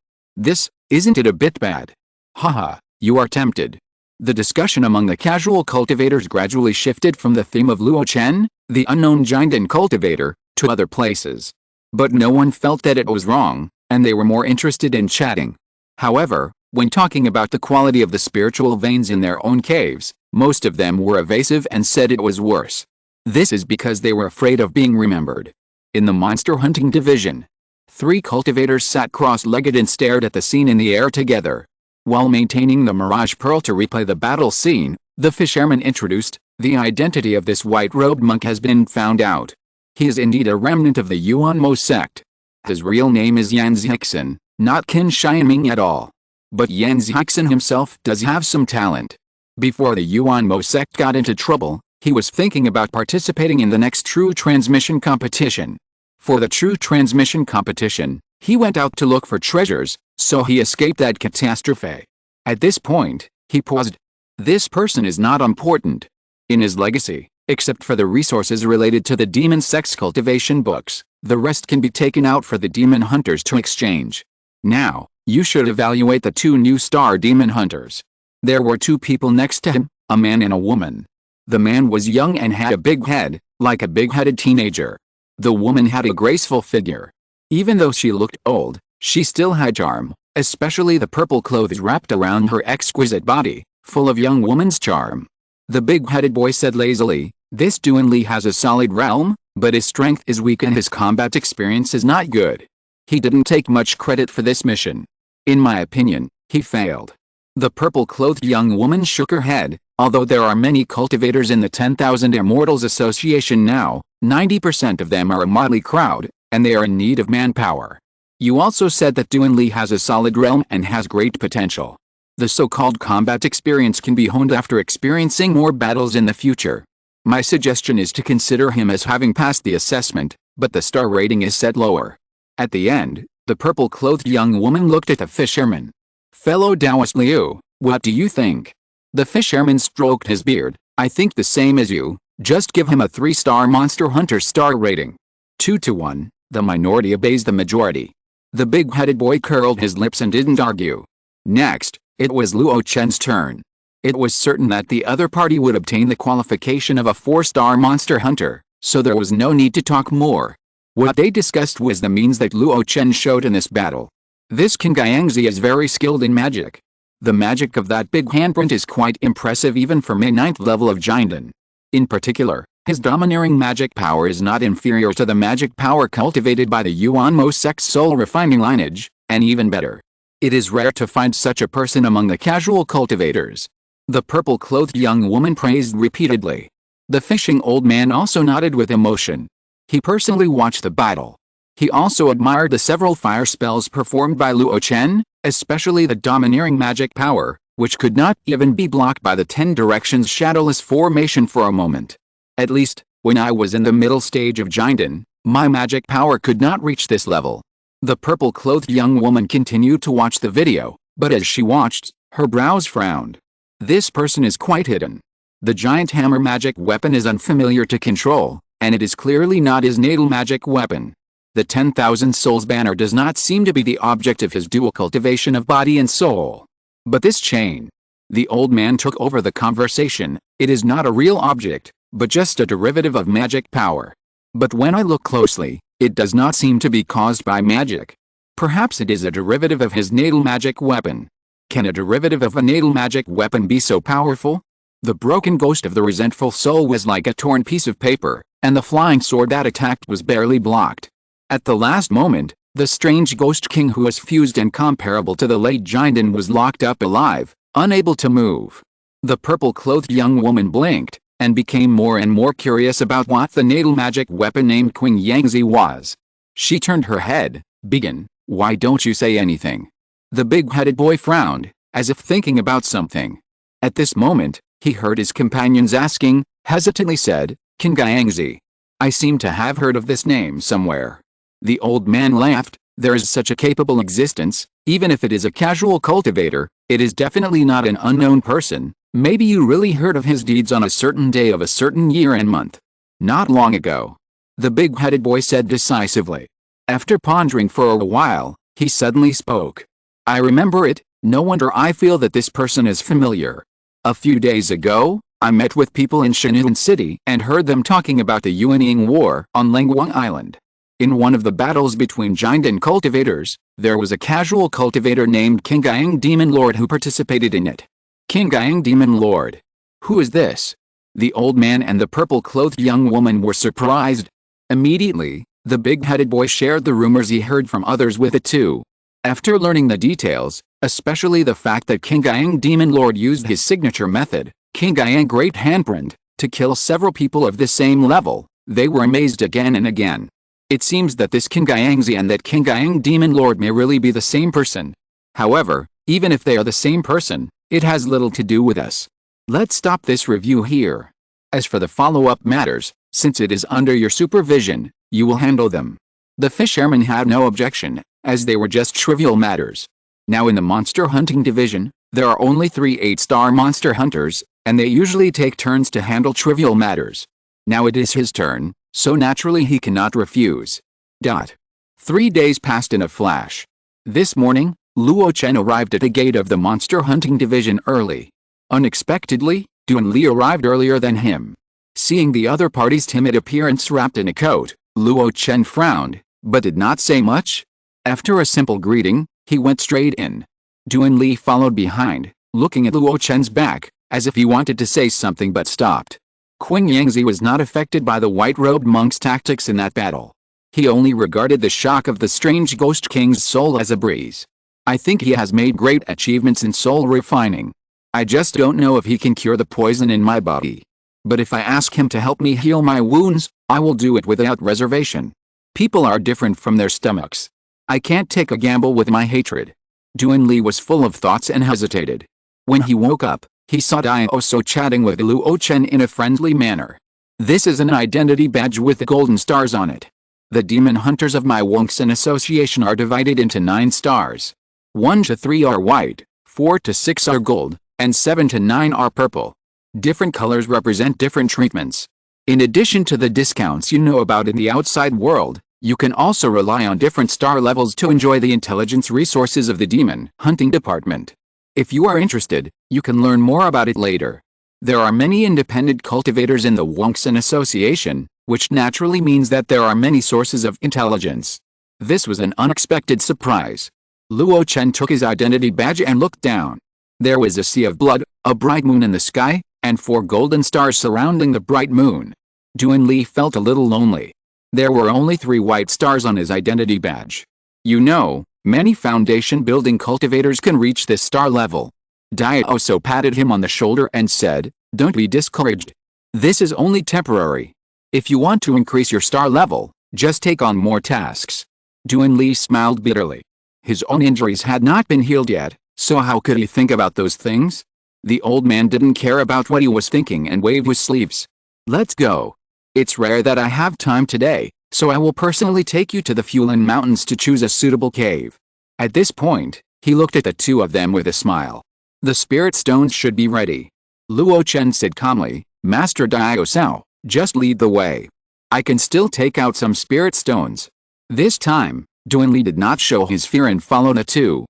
Isn't it a bit bad? Haha, you are tempted. The discussion among the casual cultivators gradually shifted from the theme of Luo Chen, the unknown Jindan cultivator, to other places. But no one felt that it was wrong, and they were more interested in chatting. However, when talking about the quality of the spiritual veins in their own caves, most of them were evasive and said it was worse. This is because they were afraid of being remembered. In the monster hunting division, 3 cultivators sat cross-legged and stared at the scene in the air together. While maintaining the Mirage Pearl to replay the battle scene, the fisherman introduced, the identity of this white-robed monk has been found out. He is indeed a remnant of the Yuanmo sect. His real name is Yan Zixin, not Qin Xianming at all. But Yan Zixin himself does have some talent. Before the Yuanmo sect got into trouble, he was thinking about participating in the next True Transmission competition. For the True Transmission competition, he went out to look for treasures, so he escaped that catastrophe. At this point, he paused. This person is not important in his legacy, except for the resources related to the demon sex cultivation books. The rest can be taken out for the demon hunters to exchange. Now, you should evaluate the 2 new star demon hunters. There were 2 people next to him, a man and a woman. The man was young and had a big head, like a big-headed teenager. The woman had a graceful figure. Even though she looked old, she still had charm, especially the purple clothes wrapped around her exquisite body, full of young woman's charm. The big-headed boy said lazily, "This Duanli has a solid realm, but his strength is weak and his combat experience is not good." He didn't take much credit for this mission. In my opinion, he failed. The purple-clothed young woman shook her head. Although there are many cultivators in the 10,000 Immortals Association now, 90% of them are a motley crowd, and they are in need of manpower. You also said that Duanli has a solid realm and has great potential. The so-called combat experience can be honed after experiencing more battles in the future. My suggestion is to consider him as having passed the assessment, but the star rating is set lower. At the end, the purple-clothed young woman looked at the fisherman. Fellow Taoist Liu, what do you think? The fisherman stroked his beard. I think the same as you, Just give him a 3-star Monster Hunter star rating. 2-1, the minority obeys the majority. The big-headed boy curled his lips and didn't argue. Next, it was Luo Chen's turn. It was certain that the other party would obtain the qualification of a 4-star Monster Hunter, so there was no need to talk more. What they discussed was the means that Luo Chen showed in this battle. This King Guangzi is very skilled in magic. The magic of that big handprint is quite impressive even for my 9th level of Jinden. In particular, his domineering magic power is not inferior to the magic power cultivated by the Yuanmo sect's soul refining lineage, and even better. It is rare to find such a person among the casual cultivators. The purple-clothed young woman praised repeatedly. The fishing old man also nodded with emotion. He personally watched the battle. He also admired the several fire spells performed by Luo Chen, especially the domineering magic power, which could not even be blocked by the 10 directions shadowless formation for a moment. At least, when I was in the middle stage of Jinden, my magic power could not reach this level. The purple-clothed young woman continued to watch the video, but as she watched, her brows frowned. This person is quite hidden. The giant hammer magic weapon is unfamiliar to control, and it is clearly not his natal magic weapon. The 10,000 souls banner does not seem to be the object of his dual cultivation of body and soul. But this chain. The old man took over the conversation. It is not a real object, but just a derivative of magic power. But when I look closely, it does not seem to be caused by magic. Perhaps it is a derivative of his natal magic weapon. Can a derivative of a natal magic weapon be so powerful? The broken ghost of the resentful soul was like a torn piece of paper, and the flying sword that attacked was barely blocked. At the last moment, the strange ghost king who was fused and comparable to the late Jinden was locked up alive, unable to move. The purple-clothed young woman blinked, and became more and more curious about what the natal magic weapon named Qing Yangzi was. She turned her head. Bigu, why don't you say anything? The big-headed boy frowned, as if thinking about something. At this moment, he heard his companions asking, hesitantly said, King Guangzi. I seem to have heard of this name somewhere. The old man laughed. There is such a capable existence, even if it is a casual cultivator, it is definitely not an unknown person. Maybe you really heard of his deeds on a certain day of a certain year and month. Not long ago. The big-headed boy said decisively. After pondering for a while, he suddenly spoke. I remember it. No wonder I feel that this person is familiar. A few days ago, I met with people in Shannon City and heard them talking about the Yuanying War on Lengguang Island. In one of the battles between Jinden cultivators, there was a casual cultivator named King Guang Demon Lord who participated in it. King Guang Demon Lord. Who is this? The old man and the purple-clothed young woman were surprised. Immediately, the big-headed boy shared the rumors he heard from others with it too. After learning the details, especially the fact that King Guang Demon Lord used his signature method, King Guang Great Handprint, to kill several people of the same level, they were amazed again and again. It seems that this King Guangzi and that King Guang Demon Lord may really be the same person. However, even if they are the same person, it has little to do with us. Let's stop this review here. As for the follow-up matters, since it is under your supervision, you will handle them. The fisherman had no objection, as they were just trivial matters. Now in the monster hunting division, there are only 3 8-star monster hunters, and they usually take turns to handle trivial matters. Now it is his turn, so naturally he cannot refuse. 3 days passed in a flash. This morning, Luo Chen arrived at the gate of the monster hunting division early. Unexpectedly, Duan Li arrived earlier than him. Seeing the other party's timid appearance wrapped in a coat, Luo Chen frowned, but did not say much. After a simple greeting, he went straight in. Duan Li followed behind, looking at Luo Chen's back, as if he wanted to say something but stopped. Qing Yangzi was not affected by the white-robed monk's tactics in that battle. He only regarded the shock of the strange ghost king's soul as a breeze. I think he has made great achievements in soul refining. I just don't know if he can cure the poison in my body. But if I ask him to help me heal my wounds, I will do it without reservation. People are different from their stomachs. I can't take a gamble with my hatred. Duan Li was full of thoughts and hesitated. When he woke up, he saw Dai Oso chatting with Luo Chen in a friendly manner. This is an identity badge with the golden stars on it. The demon hunters of my Wongsun association are divided into 9 stars. 1 to 3 are white, 4 to 6 are gold, and 7 to 9 are purple. Different colors represent different treatments. In addition to the discounts you know about in the outside world, you can also rely on different star levels to enjoy the intelligence resources of the demon hunting department. If you are interested, you can learn more about it later. There are many independent cultivators in the Awakens Association, which naturally means that there are many sources of intelligence. This was an unexpected surprise. Luo Chen took his identity badge and looked down. There was a sea of blood, a bright moon in the sky, and 4 golden stars surrounding the bright moon. Duan Li felt a little lonely. There were only 3 white stars on his identity badge. You know, many foundation building cultivators can reach this star level. Dai also patted him on the shoulder and said, "Don't be discouraged. This is only temporary. If you want to increase your star level, just take on more tasks." Duan Li smiled bitterly. His own injuries had not been healed yet, so how could he think about those things? The old man didn't care about what he was thinking and waved his sleeves. "Let's go. It's rare that I have time today, so I will personally take you to the Fulan Mountains to choose a suitable cave." At this point, he looked at the two of them with a smile. "The spirit stones should be ready." Luo Chen said calmly, "Master Dio Sao, just lead the way. I can still take out some spirit stones." This time, Duan Li did not show his fear and followed the two.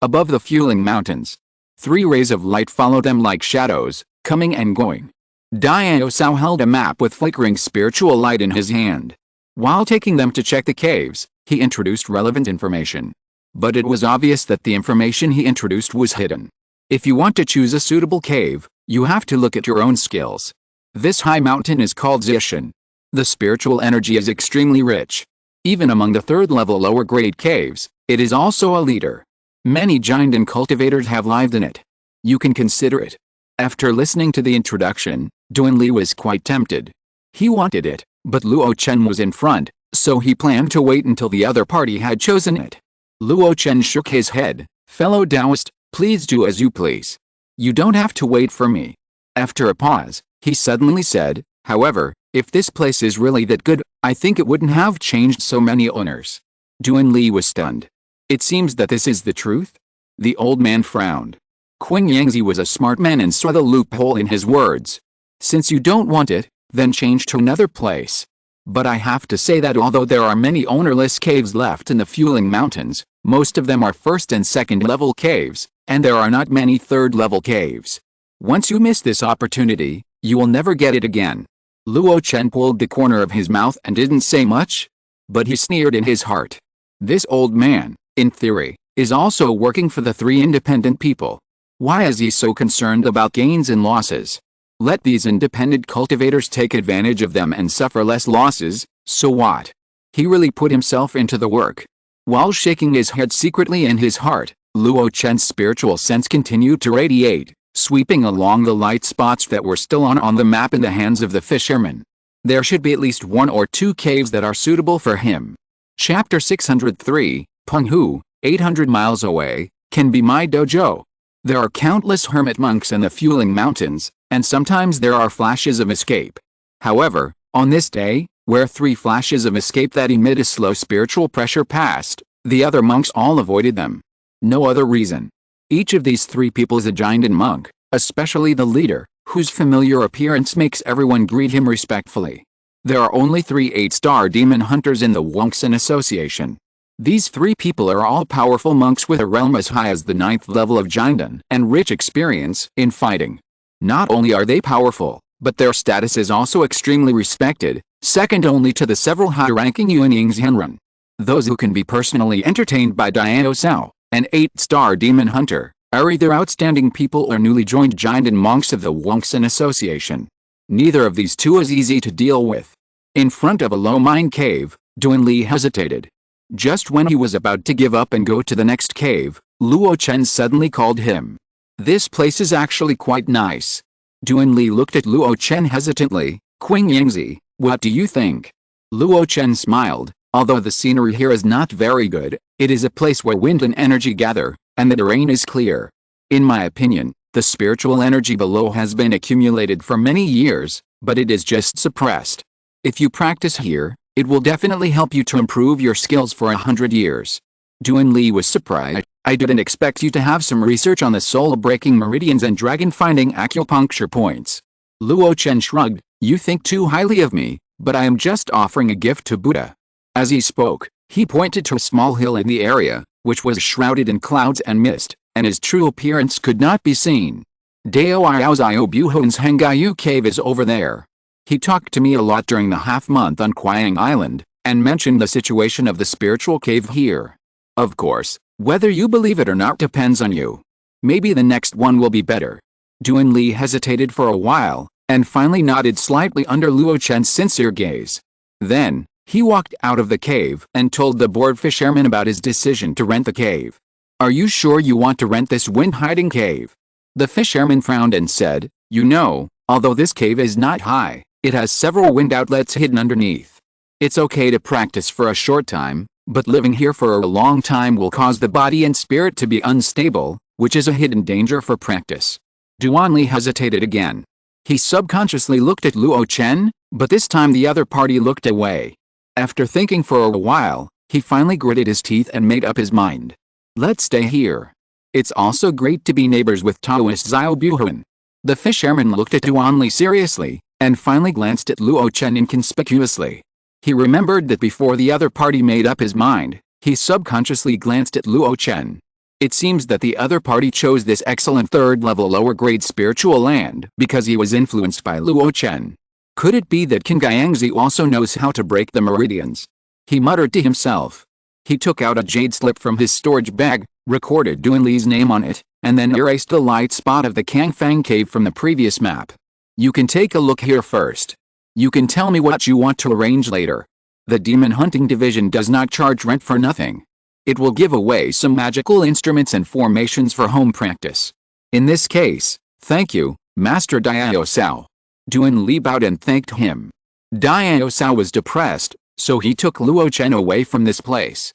Above the Fueling Mountains, 3 rays of light followed them like shadows, coming and going. Dio Sao held a map with flickering spiritual light in his hand. While taking them to check the caves, he introduced relevant information. But it was obvious that the information he introduced was hidden. If you want to choose a suitable cave, you have to look at your own skills. This high mountain is called Zishan. The spiritual energy is extremely rich. Even among the 3rd level lower grade caves, it is also a leader. Many giant and cultivators have lived in it. You can consider it. After listening to the introduction, Duan Li was quite tempted. He wanted it, but Luo Chen was in front, so he planned to wait until the other party had chosen it. Luo Chen shook his head. "Fellow Taoist, please do as you please. You don't have to wait for me." After a pause, he suddenly said, "However, if this place is really that good, I think it wouldn't have changed so many owners." Duan Li was stunned. "It seems that this is the truth?" The old man frowned. Qing Yangzi was a smart man and saw the loophole in his words. "Since you don't want it, then change to another place. But I have to say that although there are many ownerless caves left in the Fueling Mountains, most of them are 1st and 2nd level caves, and there are not many 3rd level caves. Once you miss this opportunity, you will never get it again." Luo Chen pulled the corner of his mouth and didn't say much. But he sneered in his heart. This old man, in theory, is also working for the 3 independent people. Why is he so concerned about gains and losses? Let these independent cultivators take advantage of them and suffer less losses, so what? He really put himself into the work. While shaking his head secretly in his heart, Luo Chen's spiritual sense continued to radiate, sweeping along the light spots that were still on the map in the hands of the fisherman. There should be at least 1 or 2 caves that are suitable for him. Chapter 603, Penghu, 800 miles away, can be my dojo. There are countless hermit monks in the Fueling Mountains, and sometimes there are flashes of escape. However, on this day, where 3 flashes of escape that emit a slow spiritual pressure passed, the other monks all avoided them. No other reason. Each of these 3 people is a giant and monk, especially the leader, whose familiar appearance makes everyone greet him respectfully. There are only 3 8-star demon hunters in the Awakens Association. These 3 people are all powerful monks with a realm as high as the 9th level of Jiandan and rich experience in fighting. Not only are they powerful, but their status is also extremely respected, second only to the several high-ranking Yuanying Xianren. Those who can be personally entertained by Dio Sao, an 8-star demon hunter, are either outstanding people or newly joined Jiandan monks of the Awakens Association. Neither of these 2 is easy to deal with. In front of a low mine cave, Duan Li hesitated. Just when he was about to give up and go to the next cave, Luo Chen suddenly called him. "This place is actually quite nice." Duan Li looked at Luo Chen hesitantly. "Qing Yangzi, what do you think?" Luo Chen smiled. "Although the scenery here is not very good, it is a place where wind and energy gather, and the terrain is clear. In my opinion, the spiritual energy below has been accumulated for many years, but it is just suppressed. If you practice here, it will definitely help you to improve your skills for 100 years." Duan Li was surprised. "I didn't expect you to have some research on the soul-breaking meridians and dragon-finding acupuncture points." Luo Chen shrugged. You think too highly of me, but I am just offering a gift to Buddha." As he spoke, he pointed to a small hill in the area, which was shrouded in clouds and mist, and his true appearance could not be seen. "Dao Iao Buhon's Hengayu cave is over there. He talked to me a lot during the half-month on Qiang Island, and mentioned the situation of the spiritual cave here. Of course, whether you believe it or not depends on you. Maybe the next one will be better." Duan Li hesitated for a while, and finally nodded slightly under Luo Chen's sincere gaze. Then, he walked out of the cave and told the bored fisherman about his decision to rent the cave. "Are you sure you want to rent this wind-hiding cave?" The fisherman frowned and said, "You know, although this cave is not high, it has several wind outlets hidden underneath. It's okay to practice for a short time, but living here for a long time will cause the body and spirit to be unstable, which is a hidden danger for practice." Duan Li hesitated again. He subconsciously looked at Luo Chen, but this time the other party looked away. After thinking for a while, he finally gritted his teeth and made up his mind. "Let's stay here. It's also great to be neighbors with Taoist Xiao Buhuan." The fisherman looked at Duan Li seriously, and finally glanced at Luo Chen inconspicuously. He remembered that before the other party made up his mind, he subconsciously glanced at Luo Chen. It seems that the other party chose this excellent third-level lower-grade spiritual land because he was influenced by Luo Chen. Could it be that Qin Gaiangzi also knows how to break the meridians? He muttered to himself. He took out a jade slip from his storage bag, recorded Duan Li's name on it, and then erased the light spot of the Kangfang cave from the previous map. "You can take a look here first. You can tell me what you want to arrange later. The Demon Hunting Division does not charge rent for nothing. It will give away some magical instruments and formations for home practice. In this case, thank you, Master Diao Sao." Duan Li bowed and thanked him. Diao Sao was depressed, so he took Luo Chen away from this place.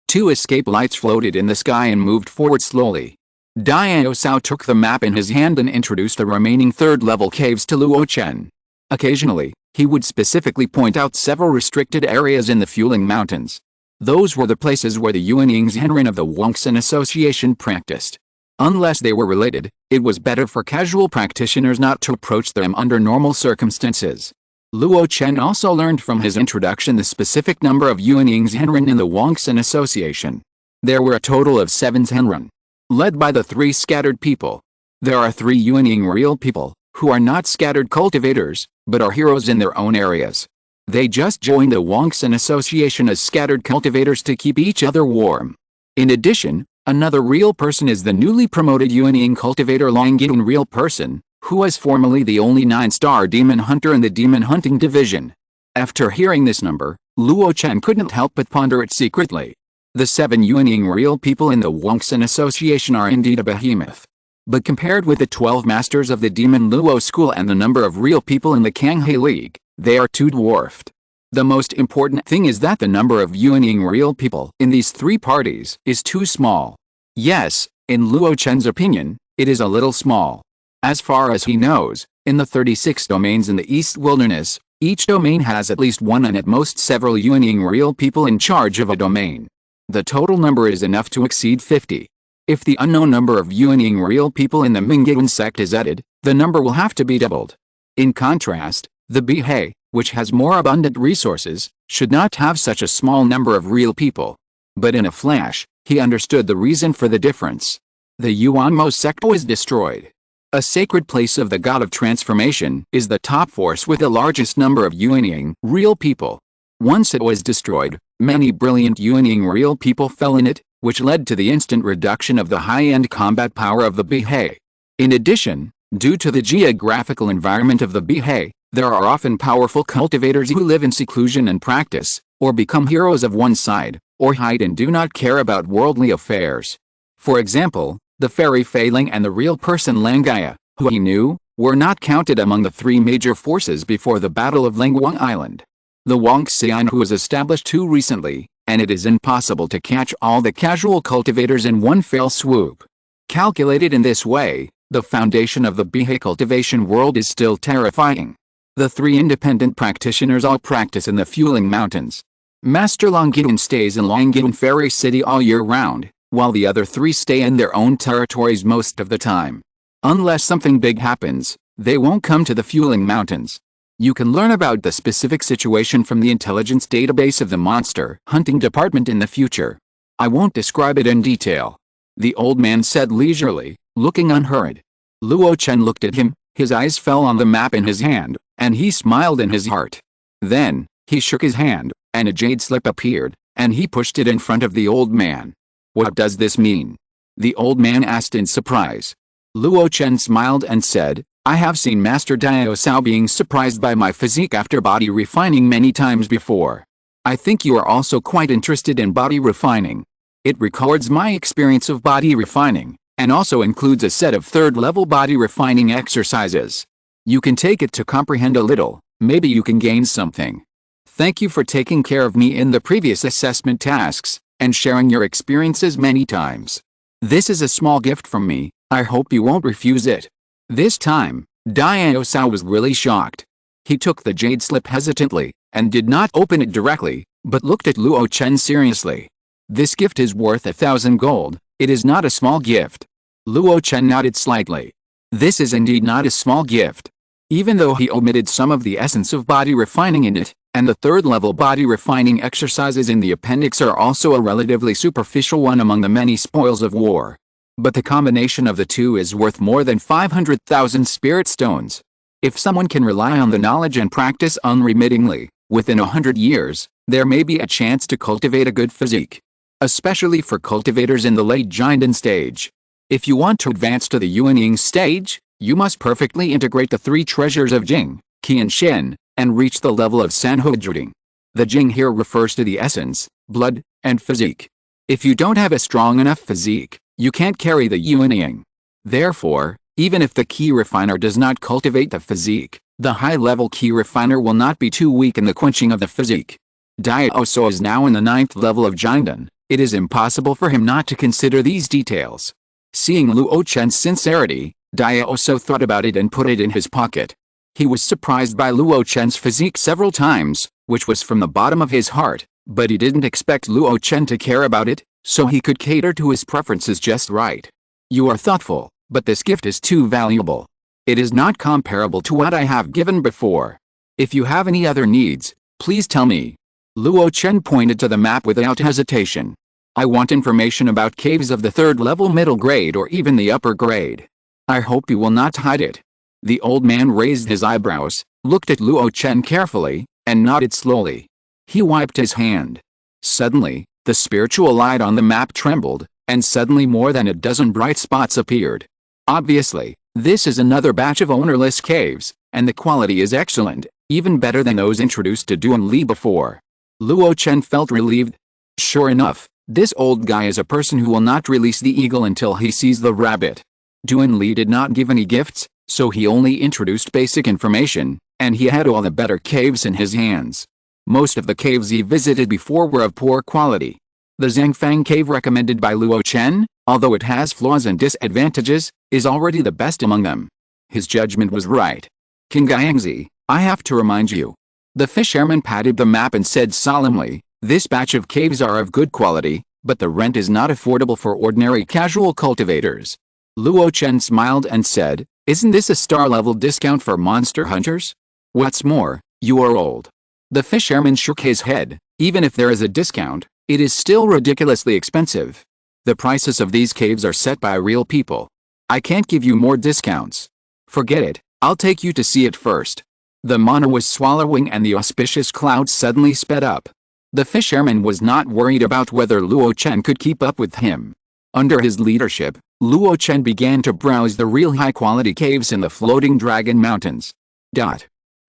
Two escape lights floated in the sky and moved forward slowly. Diao Sao took the map in his hand and introduced the remaining third-level caves to Luo Chen. Occasionally, he would specifically point out several restricted areas in the Fueling Mountains. Those were the places where the Yuanying Zhenren of the Wangsan Association practiced. Unless they were related, it was better for casual practitioners not to approach them under normal circumstances. Luo Chen also learned from his introduction the specific number of Yuanying Zhenren in the Wangsan Association. There were a total of 7 Zhenren, led by the 3 scattered people. There are 3 Yuanying real people, who are not scattered cultivators, but are heroes in their own areas. They just joined the Wangsan Association as scattered cultivators to keep each other warm. In addition, another real person is the newly promoted Yuanying cultivator Longyun real person, who was formerly the only 9-star demon hunter in the Demon Hunting Division. After hearing this number, Luo Chen couldn't help but ponder it secretly. The 7 Yuanying real people in the Wangsan Association are indeed a behemoth. But compared with the 12 masters of the Demon Luo School and the number of real people in the Kanghe League, they are too dwarfed. The most important thing is that the number of Yuanying real people in these 3 parties is too small. Yes, in Luo Chen's opinion, it is a little small. As far as he knows, in the 36 domains in the East Wilderness, each domain has at least 1 and at most several Yuanying real people in charge of a domain. The total number is enough to exceed 50. If the unknown number of Yuanying real people in the Mingyuan sect is added, the number will have to be doubled. In contrast, the Bihe, which has more abundant resources, should not have such a small number of real people. But in a flash, he understood the reason for the difference. The Yuanmo sect was destroyed. A sacred place of the god of transformation is the top force with the largest number of Yuanying real people. Once it was destroyed, many brilliant Yuanying real people fell in it, which led to the instant reduction of the high-end combat power of the Bihe. In addition, due to the geographical environment of the Bihe, there are often powerful cultivators who live in seclusion and practice, or become heroes of one side, or hide and do not care about worldly affairs. For example, the fairy Feiling and the real person Langaya, who he knew, were not counted among the 3 major forces before the Battle of Langguang Island. The Wangxian was established too recently, and it is impossible to catch all the casual cultivators in one fell swoop. Calculated in this way, the foundation of the Bihe cultivation world is still terrifying. The 3 independent practitioners all practice in the Fueling Mountains. Master Longyun stays in Longyun Fairy City all year round, while the other 3 stay in their own territories most of the time. Unless something big happens, They won't come to the fueling mountains. You can learn about the specific situation from the intelligence database of the monster hunting department in the future. I won't describe it in detail. The old man said leisurely, looking unhurried. Luo Chen looked at him, his eyes fell on the map in his hand, and he smiled in his heart. Then, he shook his hand, and a jade slip appeared, and he pushed it in front of the old man. What does this mean? The old man asked in surprise. Luo Chen smiled and said, I have seen Master Dao Sao being surprised by my physique after body refining many times before. I think you are also quite interested in body refining. It records my experience of body refining, and also includes a set of third-level body refining exercises. You can take it to comprehend a little, maybe you can gain something. Thank you for taking care of me in the previous assessment tasks, and sharing your experiences many times. This is a small gift from me, I hope you won't refuse it. This time, Dao Sao was really shocked. He took the jade slip hesitantly, and did not open it directly, but looked at Luo Chen seriously. This gift is worth 1,000 gold, it is not a small gift. Luo Chen nodded slightly. This is indeed not a small gift. Even though he omitted some of the essence of body refining in it, and the third-level body refining exercises in the appendix are also a relatively superficial one among the many spoils of war. But the combination of the two is worth more than 500,000 spirit stones. If someone can rely on the knowledge and practice unremittingly, within 100 years, there may be a chance to cultivate a good physique. Especially for cultivators in the late Jinden stage. If you want to advance to the Yuanying stage, you must perfectly integrate the three treasures of Jing, Qi and Shen, and reach the level of Sanhuidring. The Jing here refers to the essence, blood, and physique. If you don't have a strong enough physique, you can't carry the Yuanying. Therefore, even if the Qi refiner does not cultivate the physique, the high-level Qi refiner will not be too weak in the quenching of the physique. Dao Sao is now in the 9th level of Jinden. It is impossible for him not to consider these details. Seeing Luo Chen's sincerity, Dao Sao thought about it and put it in his pocket. He was surprised by Luo Chen's physique several times, which was from the bottom of his heart, but he didn't expect Luo Chen to care about it, so he could cater to his preferences just right. You are thoughtful, but this gift is too valuable. It is not comparable to what I have given before. If you have any other needs, please tell me. Luo Chen pointed to the map without hesitation. I want information about caves of the third level middle grade or even the upper grade. I hope you will not hide it. The old man raised his eyebrows, looked at Luo Chen carefully, and nodded slowly. He wiped his hand. Suddenly, the spiritual light on the map trembled, and suddenly more than a dozen bright spots appeared. Obviously, this is another batch of ownerless caves, and the quality is excellent, even better than those introduced to Duan Li before. Luo Chen felt relieved. Sure enough, this old guy is a person who will not release the eagle until he sees the rabbit. Duan Li did not give any gifts, so he only introduced basic information, and he had all the better caves in his hands. Most of the caves he visited before were of poor quality. The Zhangfang cave recommended by Luo Chen, although it has flaws and disadvantages, is already the best among them. His judgment was right. King Guangzi, I have to remind you. The fisherman patted the map and said solemnly, this batch of caves are of good quality, but the rent is not affordable for ordinary casual cultivators. Luo Chen smiled and said, isn't this a star-level discount for monster hunters? What's more, you are old. The fisherman shook his head, even if there is a discount, it is still ridiculously expensive. The prices of these caves are set by real people. I can't give you more discounts. Forget it, I'll take you to see it first. The mana was swallowing and the auspicious clouds suddenly sped up. The fisherman was not worried about whether Luo Chen could keep up with him. Under his leadership, Luo Chen began to browse the real high-quality caves in the floating dragon mountains.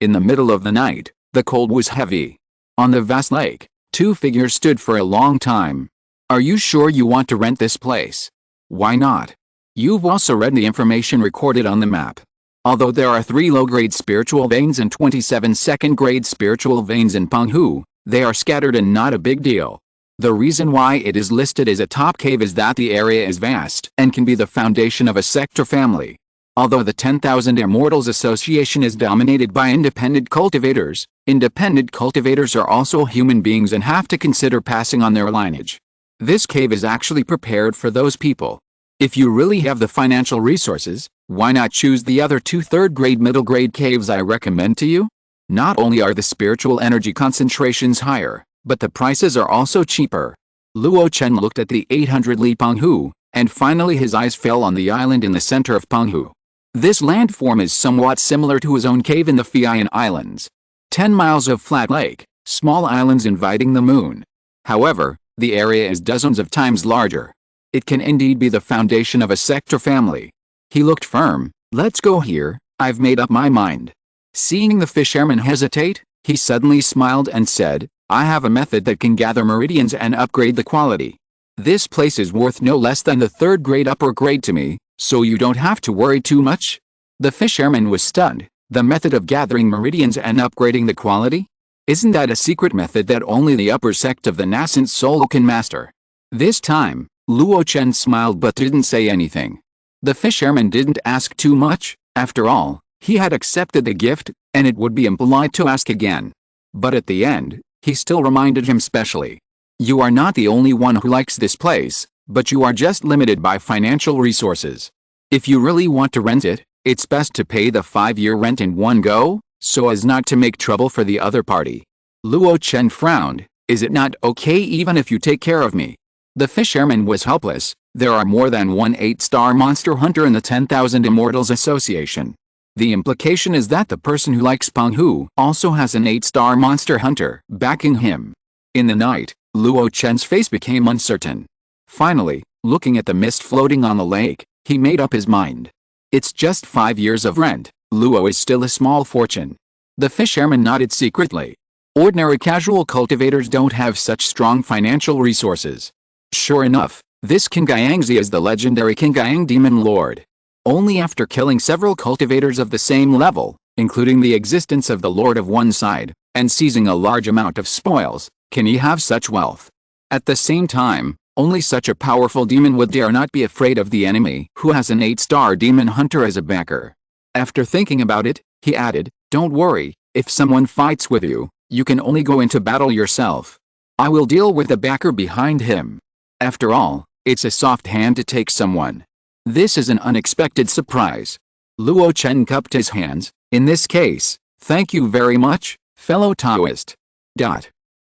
In the middle of the night, the cold was heavy. On the vast lake, two figures stood for a long time. Are you sure you want to rent this place? Why not? You've also read the information recorded on the map. Although there are 3 low-grade spiritual veins and 27 second-grade spiritual veins in Penghu, they are scattered and not a big deal. The reason why it is listed as a top cave is that the area is vast and can be the foundation of a sect or family. Although the 10,000 Immortals Association is dominated by independent cultivators are also human beings and have to consider passing on their lineage. This cave is actually prepared for those people. If you really have the financial resources, Why not choose the other two third-grade middle-grade caves I recommend to you? Not only are the spiritual energy concentrations higher, but the prices are also cheaper. Luo Chen looked at the 800 Li Penghu, and finally his eyes fell on the island in the center of Penghu. This landform is somewhat similar to his own cave in the Fian Islands. 10 miles of flat lake, small islands inviting the moon. However, the area is dozens of times larger. It can indeed be the foundation of a sect or family. He looked firm. Let's go here, I've made up my mind. Seeing the fisherman hesitate, he suddenly smiled and said, I have a method that can gather meridians and upgrade the quality. This place is worth no less than the third grade upper grade to me, so you don't have to worry too much. The fisherman was stunned. The method of gathering meridians and upgrading the quality? Isn't that a secret method that only the upper sect of the nascent soul can master? This time, Luo Chen smiled but didn't say anything. The fisherman didn't ask too much. After all, he had accepted the gift, and it would be impolite to ask again. But at the end, he still reminded him specially. You are not the only one who likes this place, but you are just limited by financial resources. If you really want to rent it, it's best to pay the 5-year rent in one go, so as not to make trouble for the other party. Luo Chen frowned. Is it not okay even if you take care of me? The fisherman was helpless. There are more than one 8-star monster hunter in the 10,000 Immortals Association. The implication is that the person who likes Penghu also has an 8-star monster hunter backing him. In the night, Luo Chen's face became uncertain. Finally, looking at the mist floating on the lake, he made up his mind. It's just 5 years of rent. Luo is still a small fortune. The fisherman nodded secretly. Ordinary casual cultivators don't have such strong financial resources. Sure enough, this King Gaiangzi is the legendary King Gaiang Demon Lord. Only after killing several cultivators of the same level, including the existence of the Lord of one side, and seizing a large amount of spoils, can he have such wealth. At the same time, only such a powerful demon would dare not be afraid of the enemy who has an 8-star demon hunter as a backer. After thinking about it, he added, don't worry, if someone fights with you, you can only go into battle yourself. I will deal with the backer behind him. After all, it's a soft hand to take someone. This is an unexpected surprise. Luo Chen cupped his hands. In this case, thank you very much, fellow Taoist.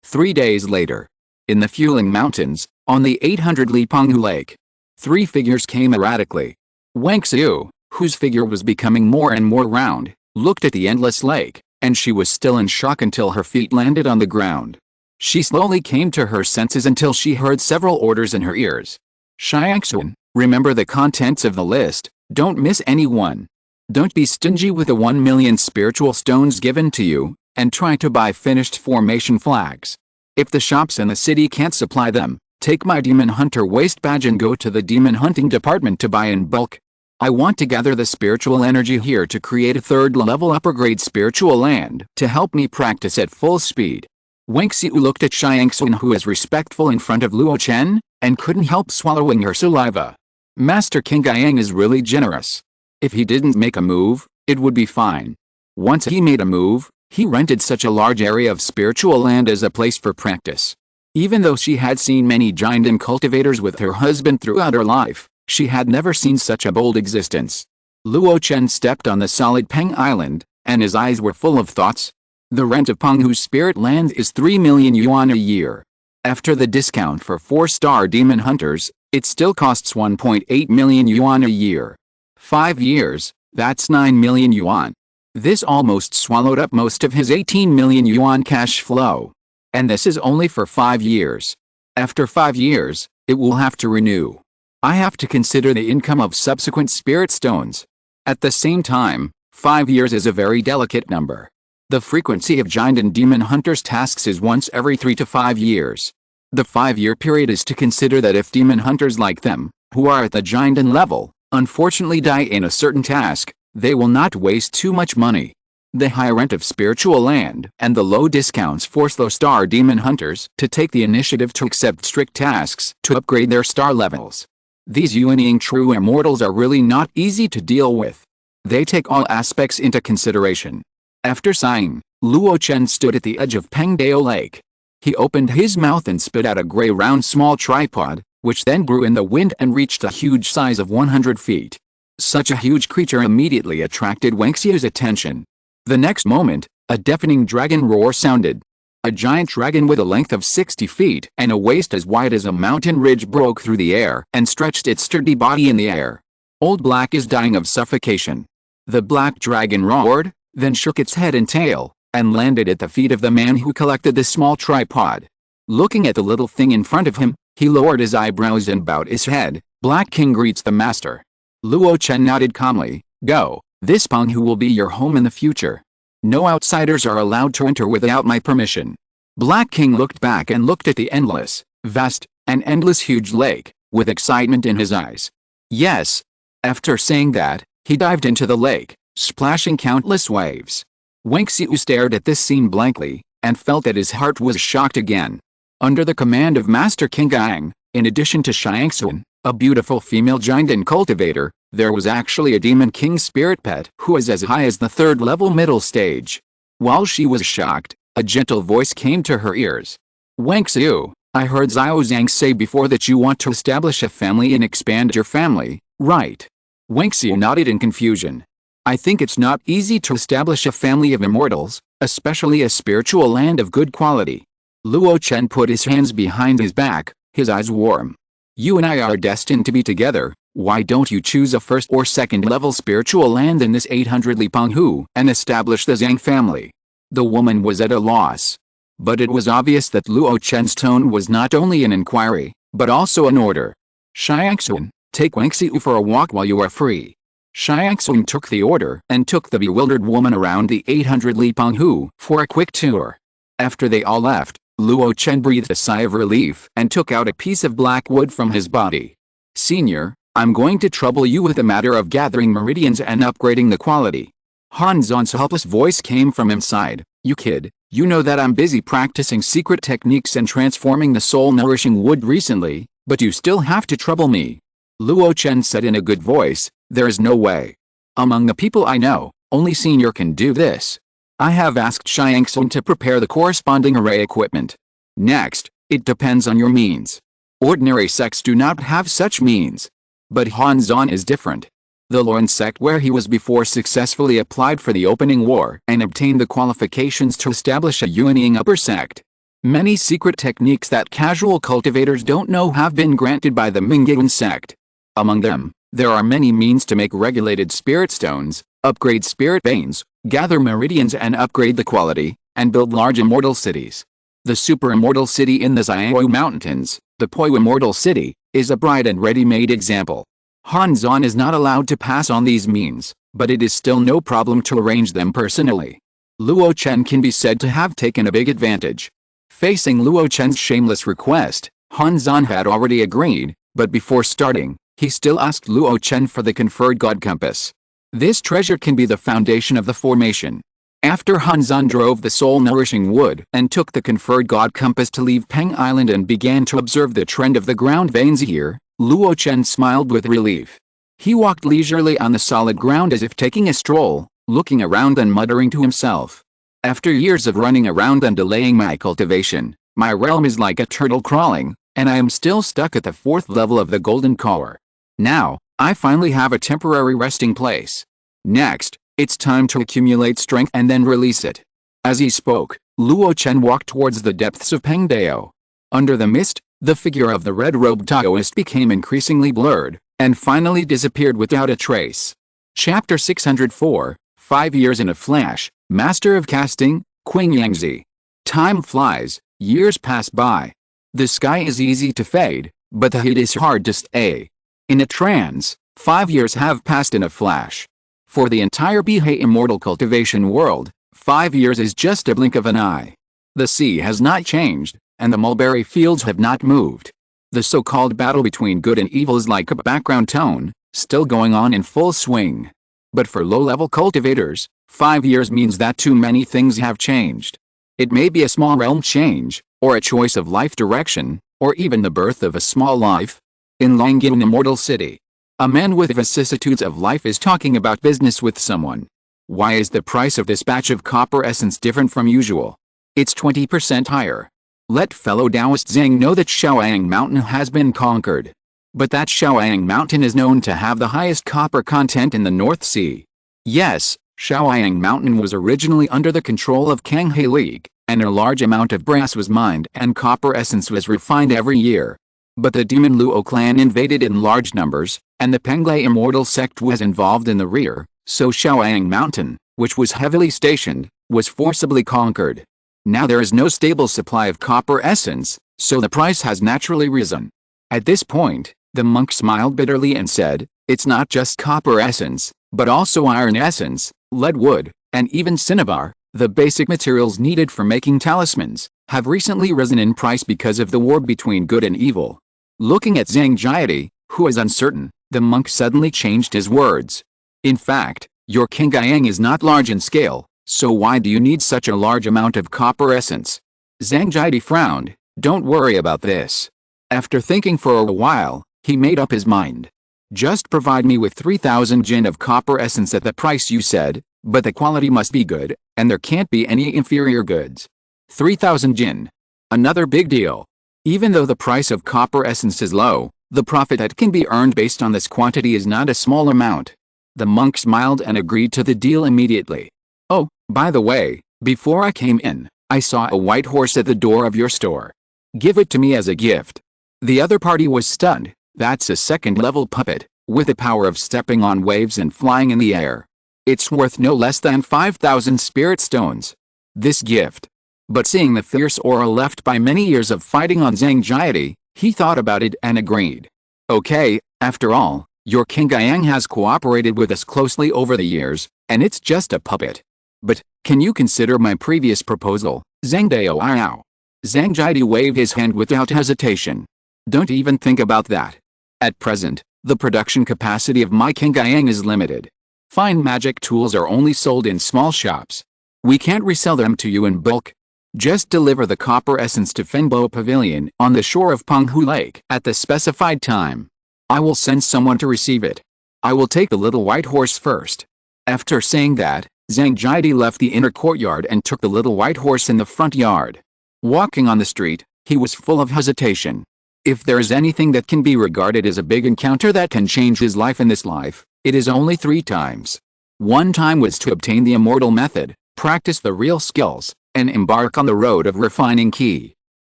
3 days later. In the Fuling Mountains, on the 800 Li Penghu Lake, 3 figures came erratically. Wang Xiu, whose figure was becoming more and more round, looked at the endless lake, and she was still in shock until her feet landed on the ground. She slowly came to her senses until she heard several orders in her ears. Xiangxuan, remember the contents of the list, don't miss anyone. Don't be stingy with the 1 million spiritual stones given to you, and try to buy finished formation flags. If the shops in the city can't supply them, take my Demon Hunter waist badge and go to the Demon Hunting Department to buy in bulk. I want to gather the spiritual energy here to create a third-level upper-grade spiritual land to help me practice at full speed. Wang Xiu looked at Xiangxuan, who was respectful in front of Luo Chen, and couldn't help swallowing her saliva. Master King Gaiang is really generous. If he didn't make a move, it would be fine. Once he made a move, he rented such a large area of spiritual land as a place for practice. Even though she had seen many giant and cultivators with her husband throughout her life, she had never seen such a bold existence. Luo Chen stepped on the solid Peng Island, and his eyes were full of thoughts. The rent of Penghu's spirit land is 3 million yuan a year. After the discount for 4-star demon hunters, it still costs 1.8 million yuan a year. 5 years, that's 9 million yuan. This almost swallowed up most of his 18 million yuan cash flow. And this is only for 5 years. After 5 years, it will have to renew. I have to consider the income of subsequent spirit stones. At the same time, 5 years is a very delicate number. The frequency of giant and demon hunters' tasks is once every 3 to 5 years. The 5-year period is to consider that if demon hunters like them, who are at the giant level, unfortunately die in a certain task, they will not waste too much money. The high rent of spiritual land and the low discounts force low-star demon hunters to take the initiative to accept strict tasks to upgrade their star levels. These Yuanying true immortals are really not easy to deal with. They take all aspects into consideration. After sighing, Luo Chen stood at the edge of Pengdao Lake. He opened his mouth and spit out a gray round small tripod, which then grew in the wind and reached a huge size of 100 feet. Such a huge creature immediately attracted Wang Xiu's attention. The next moment, a deafening dragon roar sounded. A giant dragon with a length of 60 feet and a waist as wide as a mountain ridge broke through the air and stretched its sturdy body in the air. Old Black is dying of suffocation. The black dragon roared, then shook its head and tail, and landed at the feet of the man who collected the small tripod. Looking at the little thing in front of him, he lowered his eyebrows and bowed his head. Black King greets the master. Luo Chen nodded calmly. Go, this Peng Hu will be your home in the future. No outsiders are allowed to enter without my permission. Black King looked back and looked at the endless, vast, and endless huge lake, with excitement in his eyes. Yes. After saying that, he dived into the lake, splashing countless waves. Wang Xiu stared at this scene blankly, and felt that his heart was shocked again. Under the command of Master King Gang, in addition to Xiangxun, a beautiful female giant and cultivator, there was actually a demon king spirit pet who was as high as the 3rd level middle stage. While she was shocked, a gentle voice came to her ears. Wang Xiu, I heard Xiao Zhang say before that you want to establish a family and expand your family, right? Wang Xiu nodded in confusion. I think it's not easy to establish a family of immortals, especially a spiritual land of good quality. Luo Chen put his hands behind his back, his eyes warm. You and I are destined to be together. Why don't you choose a 1st or 2nd level spiritual land in this 800 Li Peng Hu and establish the Zhang family? The woman was at a loss. But it was obvious that Luo Chen's tone was not only an inquiry, but also an order. Xiangxun, take Wang Xiu for a walk while you are free. Xiangxun took the order and took the bewildered woman around the 800 Li Peng Hu for a quick tour. After they all left, Luo Chen breathed a sigh of relief and took out a piece of black wood from his body. Senior, I'm going to trouble you with the matter of gathering meridians and upgrading the quality. Han Zan's helpless voice came from inside. You kid, you know that I'm busy practicing secret techniques and transforming the soul-nourishing wood recently, but you still have to trouble me. Luo Chen said in a good voice, there is no way. Among the people I know, only Senior can do this. I have asked Xiangxun to prepare the corresponding array equipment. Next, it depends on your means. Ordinary sects do not have such means. But Han Zan is different. The Luo sect where he was before successfully applied for the opening war and obtained the qualifications to establish a Yuanying upper sect. Many secret techniques that casual cultivators don't know have been granted by the Mingguan sect. Among them, there are many means to make regulated spirit stones, upgrade spirit veins, gather meridians and upgrade the quality, and build large immortal cities. The super immortal city in the Xiao Mountains, the Po Immortal City, is a bright and ready-made example. Han Zan is not allowed to pass on these means, but it is still no problem to arrange them personally. Luo Chen can be said to have taken a big advantage. Facing Luo Chen's shameless request, Han Zan had already agreed, but before starting, he still asked Luo Chen for the conferred God Compass. This treasure can be the foundation of the formation. After Han Zan drove the soul-nourishing wood and took the conferred God Compass to leave Peng Island and began to observe the trend of the ground veins here, Luo Chen smiled with relief. He walked leisurely on the solid ground as if taking a stroll, looking around and muttering to himself. After years of running around and delaying my cultivation, my realm is like a turtle crawling, and I am still stuck at the 4th level of the Golden Core. Now, I finally have a temporary resting place. Next, it's time to accumulate strength and then release it. As he spoke, Luo Chen walked towards the depths of Pengdao. Under the mist, the figure of the red-robed Taoist became increasingly blurred, and finally disappeared without a trace. Chapter 604, 5 years in a flash, Master of Casting, Qing Yangzi. Time flies, years pass by. The sky is easy to fade, but the heat is hard to stay. In a trance, 5 years have passed in a flash. For the entire Bihei immortal cultivation world, 5 years is just a blink of an eye. The sea has not changed, and the mulberry fields have not moved. The so-called battle between good and evil is like a background tone, still going on in full swing. But for low-level cultivators, 5 years means that too many things have changed. It may be a small realm change, or a choice of life direction, or even the birth of a small life. In Langyan Immortal City, a man with vicissitudes of life is talking about business with someone. Why is the price of this batch of copper essence different from usual? It's 20% higher. Let fellow Taoist Zhang know that Shaoyang Mountain has been conquered. But that Shaoyang Mountain is known to have the highest copper content in the North Sea. Yes, Shaoyang Mountain was originally under the control of Kanghe League, and a large amount of brass was mined and copper essence was refined every year. But the demon Luo clan invaded in large numbers, and the Penglai immortal sect was involved in the rear, so Shaoyang Mountain, which was heavily stationed, was forcibly conquered. Now there is no stable supply of copper essence, so the price has naturally risen. At this point, the monk smiled bitterly and said, "It's not just copper essence, but also iron essence, lead wood, and even cinnabar, the basic materials needed for making talismans, have recently risen in price because of the war between good and evil." Looking at Zhang Jiadi, who is uncertain, the monk suddenly changed his words. "In fact, your Qingyang is not large in scale, so why do you need such a large amount of copper essence?" Zhang Jiadi frowned. "Don't worry about this." After thinking for a while, he made up his mind. "Just provide me with 3,000 jin of copper essence at the price you said, but the quality must be good, and there can't be any inferior goods." 3,000 jin. Another big deal. Even though the price of copper essence is low, the profit that can be earned based on this quantity is not a small amount. The monk smiled and agreed to the deal immediately. "Oh, by the way, before I came in, I saw a white horse at the door of your store. Give it to me as a gift." The other party was stunned. "That's a second-level puppet, with the power of stepping on waves and flying in the air. It's worth no less than 5,000 spirit stones. This gift." But seeing the fierce aura left by many years of fighting on Zhang Jiadi, he thought about it and agreed. "Okay, after all, your Qingyang has cooperated with us closely over the years, and it's just a puppet. But, can you consider my previous proposal, Zhang Dao?" Zhang Jiadi waved his hand without hesitation. "Don't even think about that. At present, the production capacity of my Qingyang is limited. Fine magic tools are only sold in small shops. We can't resell them to you in bulk. Just deliver the copper essence to Fenbo Pavilion on the shore of Penghu Lake at the specified time. I will send someone to receive it. I will take the little white horse first." After saying that, Zhang Jiadi left the inner courtyard and took the little white horse in the front yard. Walking on the street, he was full of hesitation. If there is anything that can be regarded as a big encounter that can change his life in this life, it is only 3 times. One time was to obtain the immortal method, practice the real skills, and embark on the road of refining qi.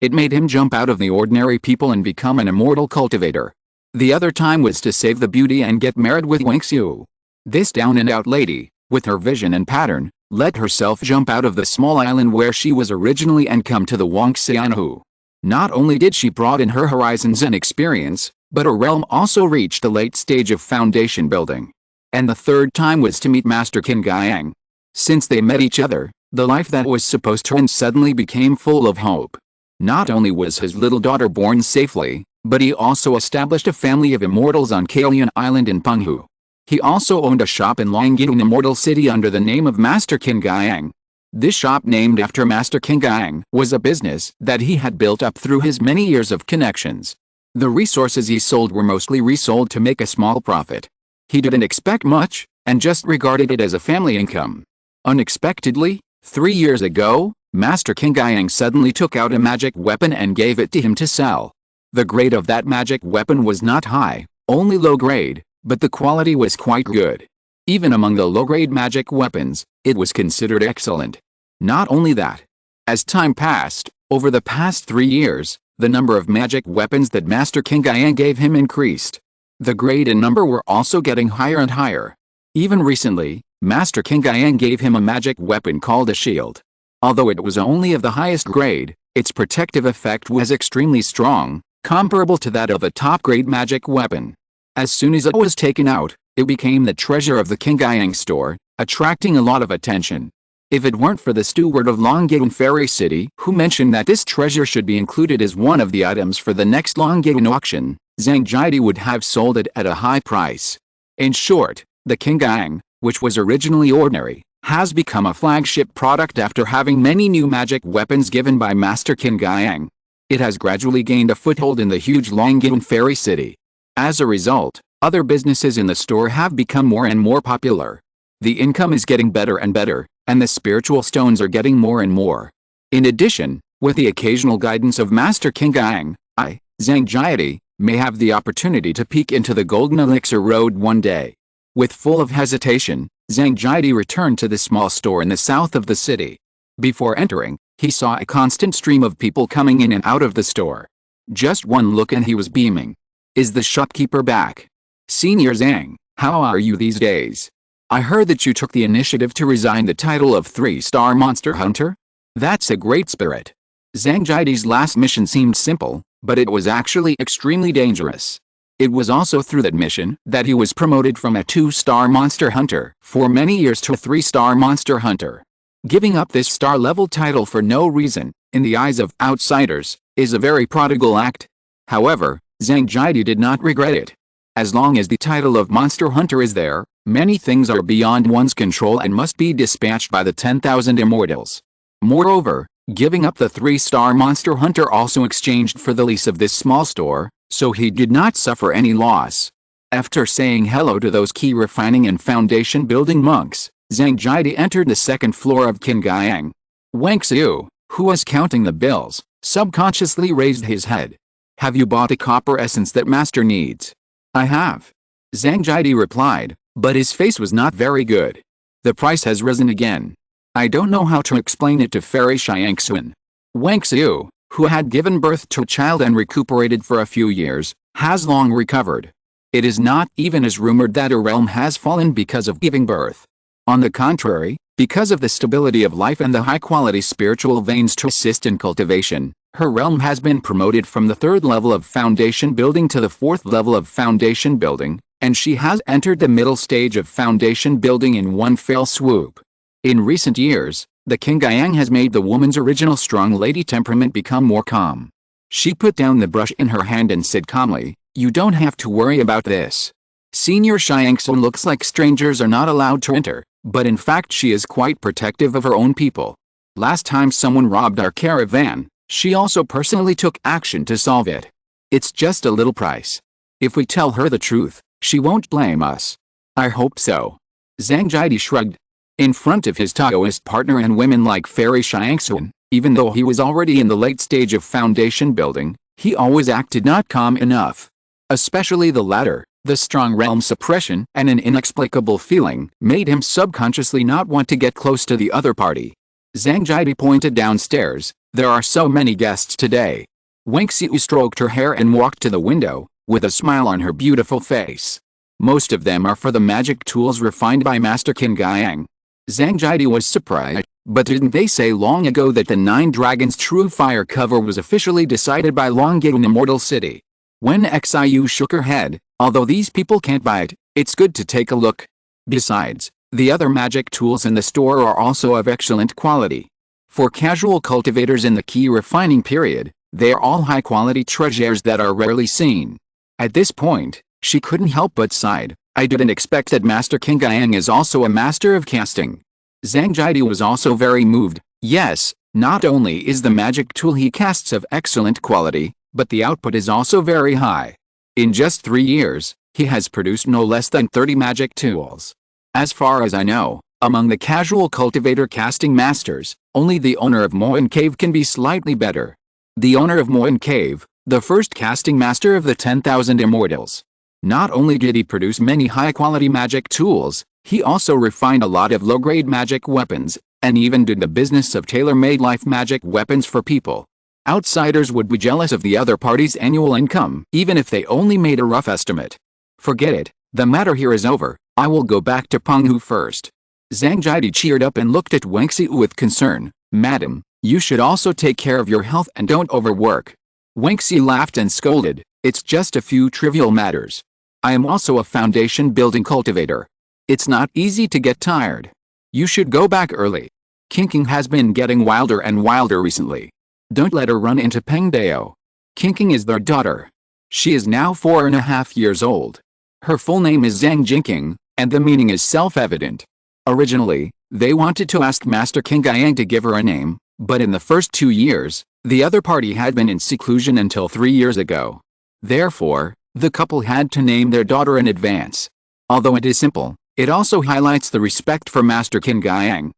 It made him jump out of the ordinary people and become an immortal cultivator. The other time was to save the beauty and get married with Wangxiu. This down-and-out lady, with her vision and pattern, let herself jump out of the small island where she was originally and come to the Wangxianhu. Not only did she broaden her horizons and experience, but her realm also reached the late stage of foundation building. And the third time was to meet Master Qingyang. Since they met each other, the life that was supposed to end suddenly became full of hope. Not only was his little daughter born safely, but he also established a family of immortals on Kalian Island in Penghu. He also owned a shop in Longyun Immortal City under the name of Master Qingyang. This shop, named after Master Qingyang, was a business that he had built up through his many years of connections. The resources he sold were mostly resold to make a small profit. He didn't expect much, and just regarded it as a family income. Unexpectedly, 3 years ago, Master Qingyang suddenly took out a magic weapon and gave it to him to sell. The grade of that magic weapon was not high, only low grade, but the quality was quite good. Even among the low-grade magic weapons, it was considered excellent. Not only that. As time passed, over the past 3 years, the number of magic weapons that Master Qingyang gave him increased. The grade and number were also getting higher and higher. Even recently, Master Qingyang gave him a magic weapon called a shield. Although it was only of the highest grade, its protective effect was extremely strong, comparable to that of a top-grade magic weapon. As soon as it was taken out, it became the treasure of the Qingyang store, attracting a lot of attention. If it weren't for the steward of Longyun Fairy City who mentioned that this treasure should be included as one of the items for the next Longyun auction, Zhang Jiadi would have sold it at a high price. In short, the Qingyang, which was originally ordinary, has become a flagship product after having many new magic weapons given by Master Qingyang. It has gradually gained a foothold in the huge Longyun Fairy City. As a result, other businesses in the store have become more and more popular. The income is getting better and better, and the spiritual stones are getting more and more. In addition, with the occasional guidance of Master Qingyang, I, Zhang Jiadi, may have the opportunity to peek into the Golden Elixir Road one day. With full of hesitation, Zhang Jidi returned to the small store in the south of the city. Before entering, he saw a constant stream of people coming in and out of the store. Just one look and he was beaming. Is the shopkeeper back? Senior Zhang, how are you these days? I heard that you took the initiative to resign the title of 3-star monster hunter? That's a great spirit. Zhang Jidi's last mission seemed simple, but it was actually extremely dangerous. It was also through that mission that he was promoted from a 2-star monster hunter for many years to a 3-star monster hunter. Giving up this star-level title for no reason, in the eyes of outsiders, is a very prodigal act. However, Zhang Jidi did not regret it. As long as the title of monster hunter is there, many things are beyond one's control and must be dispatched by the 10,000 immortals. Moreover, giving up the 3-star monster hunter also exchanged for the lease of this small store, so he did not suffer any loss. After saying hello to those key refining and foundation building monks, Zhang Jidi entered the second floor of Qingyang. Wang Xiu, who was counting the bills, subconsciously raised his head. Have you bought a copper essence that master needs? I have. Zhang Jidi replied, but his face was not very good. The price has risen again. I don't know how to explain it to Fairy Xiangxuan. Wang Xiu, who had given birth to a child and recuperated for a few years, has long recovered. It is not even as rumored that her realm has fallen because of giving birth. On the contrary, because of the stability of life and the high-quality spiritual veins to assist in cultivation, her realm has been promoted from the 3rd level of foundation building to the 4th level of foundation building, and she has entered the middle stage of foundation building in one fell swoop. In recent years, the Qingyang has made the woman's original strong lady temperament become more calm. She put down the brush in her hand and said calmly, you don't have to worry about this. Senior Xiangxuan looks like strangers are not allowed to enter, but in fact she is quite protective of her own people. Last time someone robbed our caravan, she also personally took action to solve it. It's just a little price. If we tell her the truth, she won't blame us. I hope so. Zhang Jidi shrugged. In front of his Taoist partner and women like Fairy Xiangxuan, even though he was already in the late stage of foundation building, he always acted not calm enough. Especially the latter, the strong realm suppression and an inexplicable feeling made him subconsciously not want to get close to the other party. Zhang Jidi pointed downstairs, there are so many guests today. Wang Xiu stroked her hair and walked to the window, with a smile on her beautiful face. Most of them are for the magic tools refined by Master Qingyang. Zhang Jidi was surprised, but didn't they say long ago that the 9 Dragons True Fire cover was officially decided by Longyao in Immortal City? When Xiu shook her head, although these people can't buy it, it's good to take a look. Besides, the other magic tools in the store are also of excellent quality. For casual cultivators in the key refining period, they are all high-quality treasures that are rarely seen. At this point, she couldn't help but sighed. I didn't expect that Master Qingyang is also a master of casting. Zhang Jidi was also very moved. Yes, not only is the magic tool he casts of excellent quality, but the output is also very high. In just 3 years, he has produced no less than 30 magic tools. As far as I know, among the casual cultivator casting masters, only the owner of Moen Cave can be slightly better. The owner of Moen Cave, the first casting master of the 10,000 immortals. Not only did he produce many high-quality magic tools, he also refined a lot of low-grade magic weapons, and even did the business of tailor-made life magic weapons for people. Outsiders would be jealous of the other party's annual income, even if they only made a rough estimate. Forget it, the matter here is over, I will go back to Penghu first. Zhang Jidi cheered up and looked at Wang Xiu with concern. Madam, you should also take care of your health and don't overwork. Wang Xiu laughed and scolded, it's just a few trivial matters. I am also a foundation building cultivator. It's not easy to get tired. You should go back early. Qingqing has been getting wilder and wilder recently. Don't let her run into Peng Dao. Qingqing is their daughter. She is now 4.5 years old. Her full name is Zhang Jingqing, and the meaning is self-evident. Originally, they wanted to ask Master Qingyang to give her a name, but in the first 2 years, the other party had been in seclusion until 3 years ago. Therefore, the couple had to name their daughter in advance. Although it is simple, it also highlights the respect for Master Qingyang.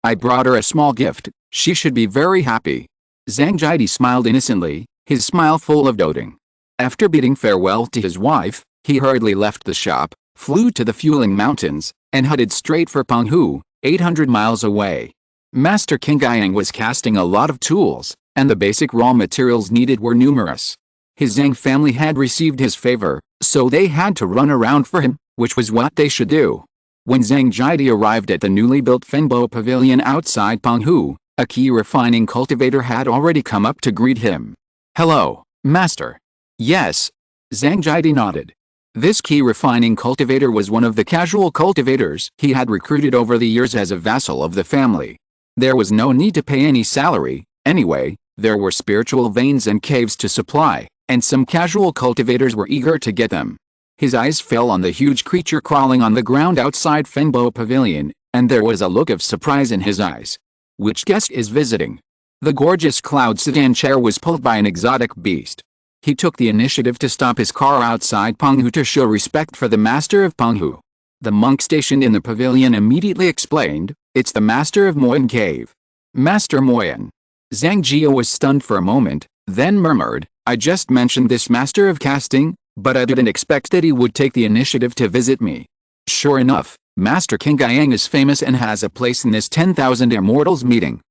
I brought her a small gift, she should be very happy. Zhang Jidi smiled innocently, his smile full of doting. After bidding farewell to his wife, he hurriedly left the shop, flew to the Fueling Mountains, and headed straight for Penghu, 800 miles away. Master King Yang was casting a lot of tools, and the basic raw materials needed were numerous. His Zhang family had received his favor, so they had to run around for him, which was what they should do. When Zhang Jiadi arrived at the newly built Fenbo Pavilion outside Penghu, a key refining cultivator had already come up to greet him. "Hello, Master." "Yes." Zhang Jiadi nodded. This key refining cultivator was one of the casual cultivators he had recruited over the years as a vassal of the family. There was no need to pay any salary, anyway. There were spiritual veins and caves to supply, and some casual cultivators were eager to get them. His eyes fell on the huge creature crawling on the ground outside Fenbo Pavilion, and there was a look of surprise in his eyes. "Which guest is visiting?" The gorgeous cloud sedan chair was pulled by an exotic beast. He took the initiative to stop his car outside Penghu to show respect for the master of Penghu. The monk stationed in the pavilion immediately explained, "It's the master of Moyan Cave." "Master Moyan." Zhang Jia was stunned for a moment, then murmured, "I just mentioned this master of casting, but I didn't expect that he would take the initiative to visit me." Sure enough, Master King Yang is famous and has a place in this 10,000 Immortals meeting.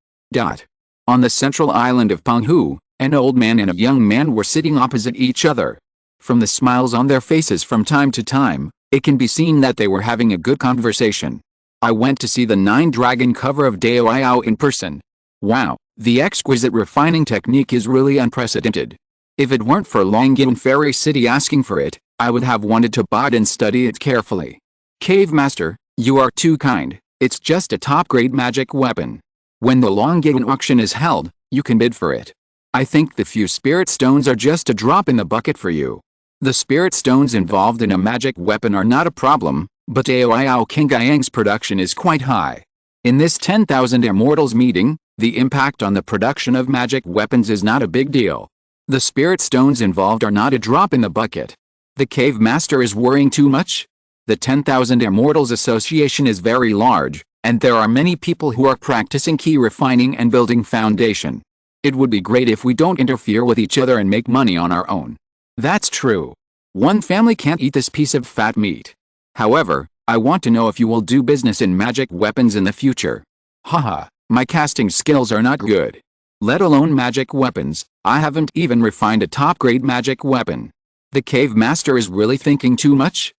On the central island of Penghu, an old man and a young man were sitting opposite each other. From the smiles on their faces from time to time, it can be seen that they were having a good conversation. "I went to see the 9-dragon cover of Dao Yao in person. Wow, the exquisite refining technique is really unprecedented. If it weren't for Longyan Fairy City asking for it, I would have wanted to buy it and study it carefully." "Cave Master, you are too kind. It's just a top-grade magic weapon. When the Longyan auction is held, you can bid for it. I think the few spirit stones are just a drop in the bucket for you." The spirit stones involved in a magic weapon are not a problem, but Dao Yao King Yang's production is quite high. In this 10,000 Immortals meeting, the impact on the production of magic weapons is not a big deal. The spirit stones involved are not a drop in the bucket. The Cave Master is worrying too much? The 10,000 Immortals Association is very large, and there are many people who are practicing key refining and building foundation. It would be great if we don't interfere with each other and make money on our own. That's true. One family can't eat this piece of fat meat. However, I want to know if you will do business in magic weapons in the future. Haha, my casting skills are not good. Let alone magic weapons, I haven't even refined a top-grade magic weapon. The Cave Master is really thinking too much?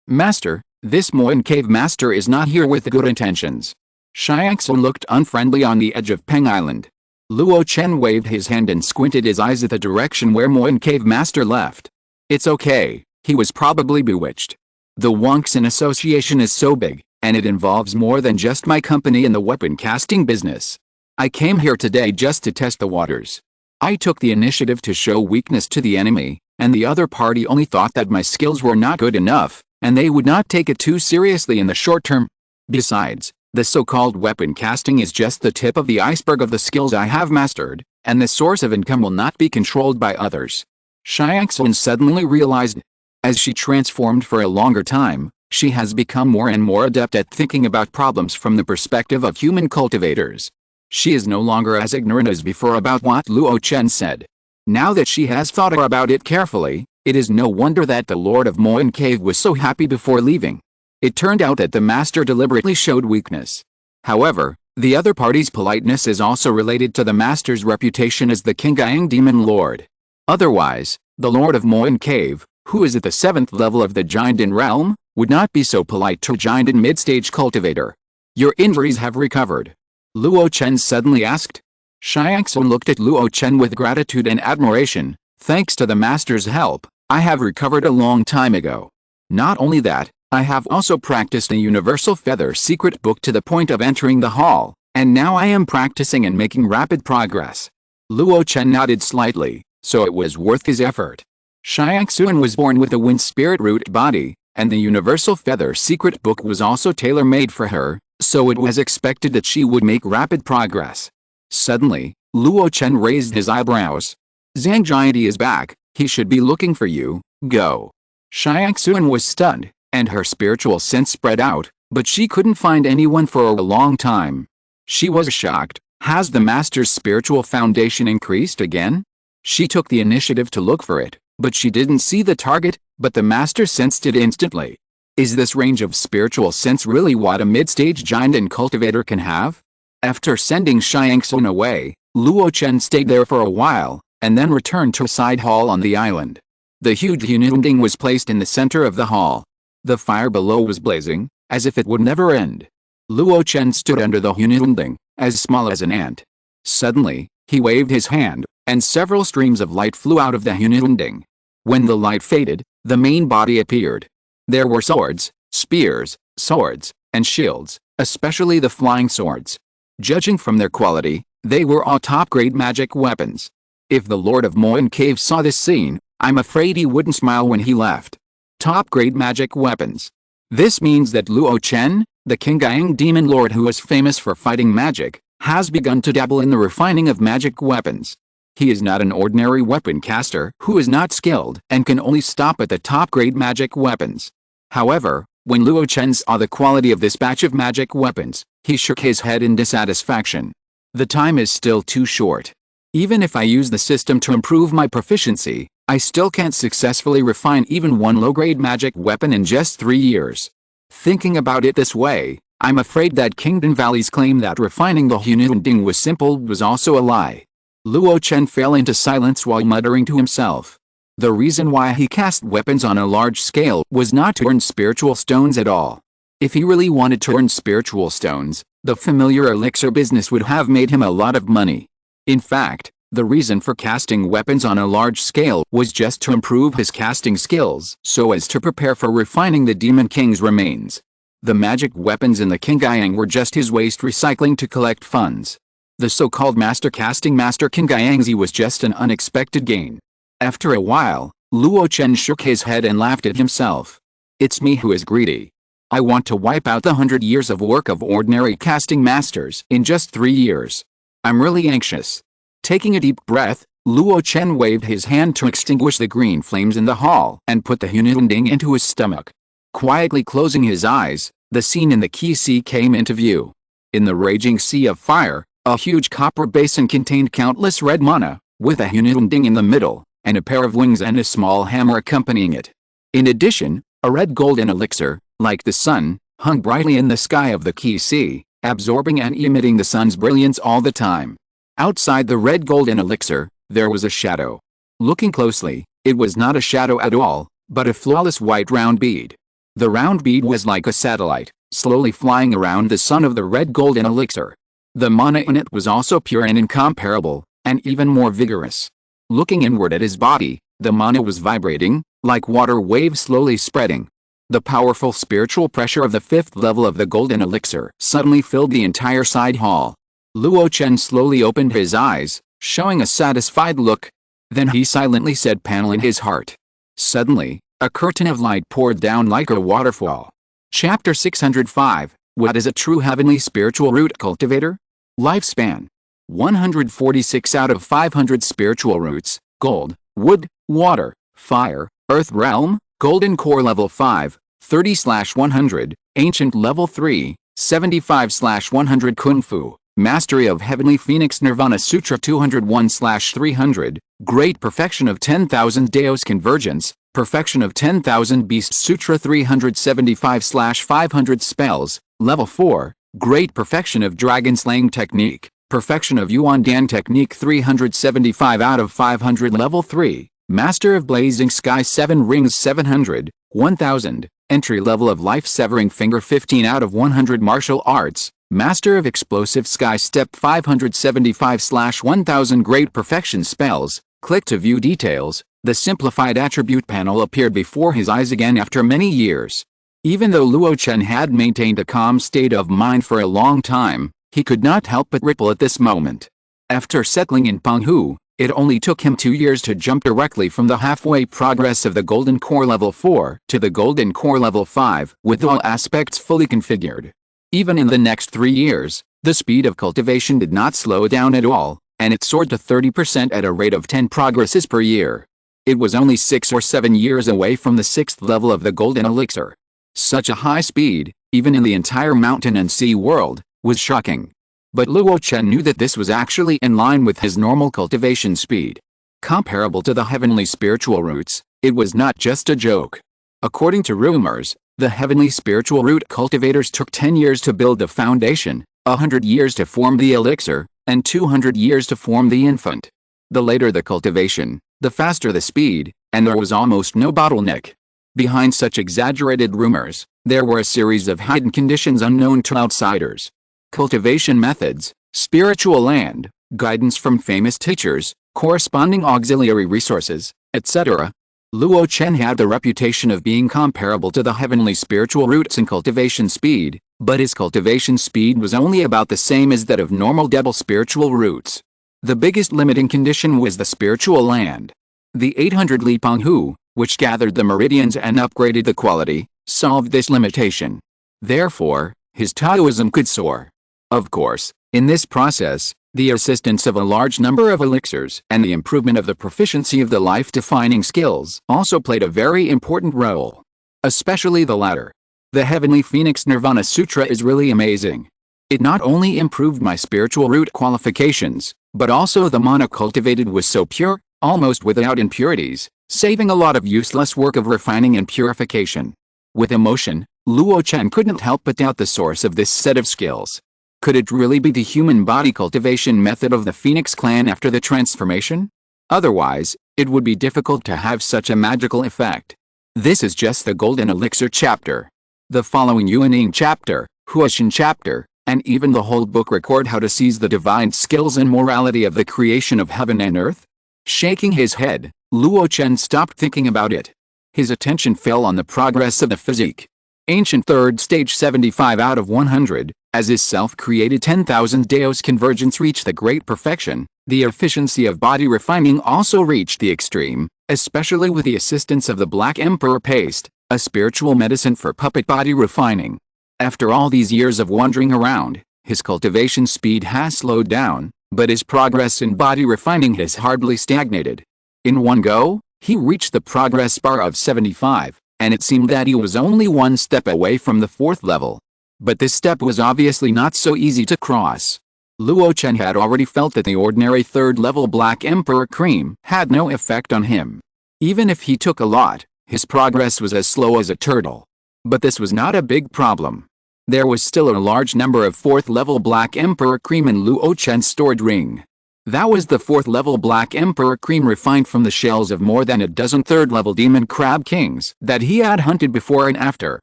Master, this Moyan Cave Master is not here with good intentions. Xiangxun looked unfriendly on the edge of Peng Island. Luo Chen waved his hand and squinted his eyes at the direction where Moyan Cave Master left. It's okay, he was probably bewitched. The Wongxin Association is so big, and it involves more than just my company in the weapon casting business. I came here today just to test the waters. I took the initiative to show weakness to the enemy, and the other party only thought that my skills were not good enough, and they would not take it too seriously in the short term. Besides, the so-called weapon casting is just the tip of the iceberg of the skills I have mastered, and the source of income will not be controlled by others. Xiangxun suddenly realized. As she transformed for a longer time, she has become more and more adept at thinking about problems from the perspective of human cultivators. She is no longer as ignorant as before about what Luo Chen said. Now that she has thought about it carefully, it is no wonder that the Lord of Moyan Cave was so happy before leaving. It turned out that the master deliberately showed weakness. However, the other party's politeness is also related to the master's reputation as the King Yang Demon Lord. Otherwise, the Lord of Moyan Cave, who is at the 7th level of the Jiandan realm, would not be so polite to a Jiandan mid-stage cultivator. Your injuries have recovered? Luo Chen suddenly asked. Xiangxun looked at Luo Chen with gratitude and admiration. Thanks to the master's help, I have recovered a long time ago. Not only that, I have also practiced a universal feather secret book to the point of entering the hall, and now I am practicing and making rapid progress. Luo Chen nodded slightly, so it was worth his effort. Xiangxun was born with a wind spirit root body, and the universal feather secret book was also tailor-made for her, so it was expected that she would make rapid progress. Suddenly, Luo Chen raised his eyebrows. Zhang Jiadi is back, he should be looking for you, go. Xiangxun was stunned, and her spiritual sense spread out, but she couldn't find anyone for a long time. She was shocked. Has the master's spiritual foundation increased again? She took the initiative to look for it, but she didn't see the target, but the master sensed it instantly. Is this range of spiritual sense really what a mid-stage giant and cultivator can have? After sending Xiangxun away, Luo Chen stayed there for a while, and then returned to a side hall on the island. The huge Hununding was placed in the center of the hall. The fire below was blazing, as if it would never end. Luo Chen stood under the Hununding, as small as an ant. Suddenly, he waved his hand, and several streams of light flew out of the Hununding. When the light faded, the main body appeared. There were swords, spears, swords, and shields, especially the flying swords. Judging from their quality, they were all top-grade magic weapons. If the Lord of Moin Cave saw this scene, I'm afraid he wouldn't smile when he left. Top-grade magic weapons. This means that Luo Chen, the Qingyang demon lord who is famous for fighting magic, has begun to dabble in the refining of magic weapons. He is not an ordinary weapon caster who is not skilled and can only stop at the top-grade magic weapons. However, when Luo Chen saw the quality of this batch of magic weapons, he shook his head in dissatisfaction. The time is still too short. Even if I use the system to improve my proficiency, I still can't successfully refine even one low-grade magic weapon in just 3 years. Thinking about it this way, I'm afraid that Kingdom Valley's claim that refining the Hununding was simple was also a lie. Luo Chen fell into silence while muttering to himself. The reason why he cast weapons on a large scale was not to earn spiritual stones at all. If he really wanted to earn spiritual stones, the familiar elixir business would have made him a lot of money. In fact, the reason for casting weapons on a large scale was just to improve his casting skills so as to prepare for refining the Demon King's remains. The magic weapons in the Qingyang were just his waste recycling to collect funds. The so-called master casting Master Qingyangzi was just an unexpected gain. After a while, Luo Chen shook his head and laughed at himself. It's me who is greedy. I want to wipe out the 100 years of work of ordinary casting masters in just 3 years. I'm really anxious. Taking a deep breath, Luo Chen waved his hand to extinguish the green flames in the hall and put the Hununding into his stomach. Quietly closing his eyes, the scene in the Qi Sea came into view. In the raging sea of fire, a huge copper basin contained countless red mana, with a Hununding in the middle, and a pair of wings and a small hammer accompanying it. In addition, a red golden elixir, like the sun, hung brightly in the sky of the Qi Sea, absorbing and emitting the sun's brilliance all the time. Outside the red golden elixir, there was a shadow. Looking closely, it was not a shadow at all, but a flawless white round bead. The round bead was like a satellite, slowly flying around the sun of the red golden elixir. The mana in it was also pure and incomparable, and even more vigorous. Looking inward at his body, the mana was vibrating, like water waves slowly spreading. The powerful spiritual pressure of the 5th level of the golden elixir suddenly filled the entire side hall. Luo Chen slowly opened his eyes, showing a satisfied look. Then he silently said, panel in his heart. Suddenly, a curtain of light poured down like a waterfall. Chapter 605, What is a true heavenly spiritual root cultivator? Lifespan. 146 out of 500 spiritual roots, gold, wood, water, fire, earth realm, golden core level 5, 30/100, ancient level 3, 75/100 kung fu, mastery of heavenly phoenix nirvana sutra 201/300, great perfection of 10,000 Daos convergence, perfection of 10,000 beast sutra 375/500 spells, level 4, great perfection of dragon slaying technique. Perfection of Yuan Dan Technique 375 out of 500 Level 3, Master of Blazing Sky 7 Rings 700, 1000, Entry Level of Life Severing Finger 15 out of 100 Martial Arts, Master of Explosive Sky Step 575/1000 Great Perfection Spells. Click to view details. The simplified attribute panel appeared before his eyes again after many years. Even though Luo Chen had maintained a calm state of mind for a long time, he could not help but ripple at this moment. After settling in Penghu, it only took him 2 years to jump directly from the halfway progress of the Golden Core Level 4 to the Golden Core Level 5 with all aspects fully configured. Even in the next 3 years, the speed of cultivation did not slow down at all, and it soared to 30% at a rate of 10 progresses per year. It was only 6 or 7 years away from the 6th level of the Golden Elixir. Such a high speed, even in the entire mountain and sea world, was shocking. But Luo Chen knew that this was actually in line with his normal cultivation speed. Comparable to the heavenly spiritual roots, it was not just a joke. According to rumors, the heavenly spiritual root cultivators took 10 years to build the foundation, 100 years to form the elixir, and 200 years to form the infant. The later the cultivation, the faster the speed, and there was almost no bottleneck. Behind such exaggerated rumors, there were a series of hidden conditions unknown to outsiders. Cultivation methods, spiritual land, guidance from famous teachers, corresponding auxiliary resources, etc. Luo Chen had the reputation of being comparable to the heavenly spiritual roots in cultivation speed, but his cultivation speed was only about the same as that of normal double spiritual roots. The biggest limiting condition was the spiritual land. The 800 Li Penghu, which gathered the meridians and upgraded the quality, solved this limitation. Therefore, his Taoism could soar. Of course, in this process, the assistance of a large number of elixirs and the improvement of the proficiency of the life-defining skills also played a very important role. Especially the latter. The Heavenly Phoenix Nirvana Sutra is really amazing. It not only improved my spiritual root qualifications, but also the mana cultivated was so pure, almost without impurities, saving a lot of useless work of refining and purification. With emotion, Luo Chen couldn't help but doubt the source of this set of skills. Could it really be the human body cultivation method of the Phoenix clan after the transformation? Otherwise, it would be difficult to have such a magical effect. This is just the Golden Elixir chapter. The following Yuaning chapter, Huashan chapter, and even the whole book record how to seize the divine skills and morality of the creation of heaven and earth. Shaking his head, Luo Chen stopped thinking about it. His attention fell on the progress of the physique. Ancient third stage 75 out of 100, as his self-created 10,000 Daos convergence reached the great perfection, the efficiency of body refining also reached the extreme, especially with the assistance of the Black Emperor paste, a spiritual medicine for puppet body refining. After all these years of wandering around, his cultivation speed has slowed down, but his progress in body refining has hardly stagnated. In one go, he reached the progress bar of 75, and it seemed that he was only one step away from the 4th level. But this step was obviously not so easy to cross. Luo Chen had already felt that the ordinary 3rd level Black Emperor cream had no effect on him. Even if he took a lot, his progress was as slow as a turtle. But this was not a big problem. There was still a large number of 4th level Black Emperor cream in Luo Chen's stored ring. That was the 4th level Black Emperor cream refined from the shells of more than a dozen 3rd level demon crab kings that he had hunted before and after.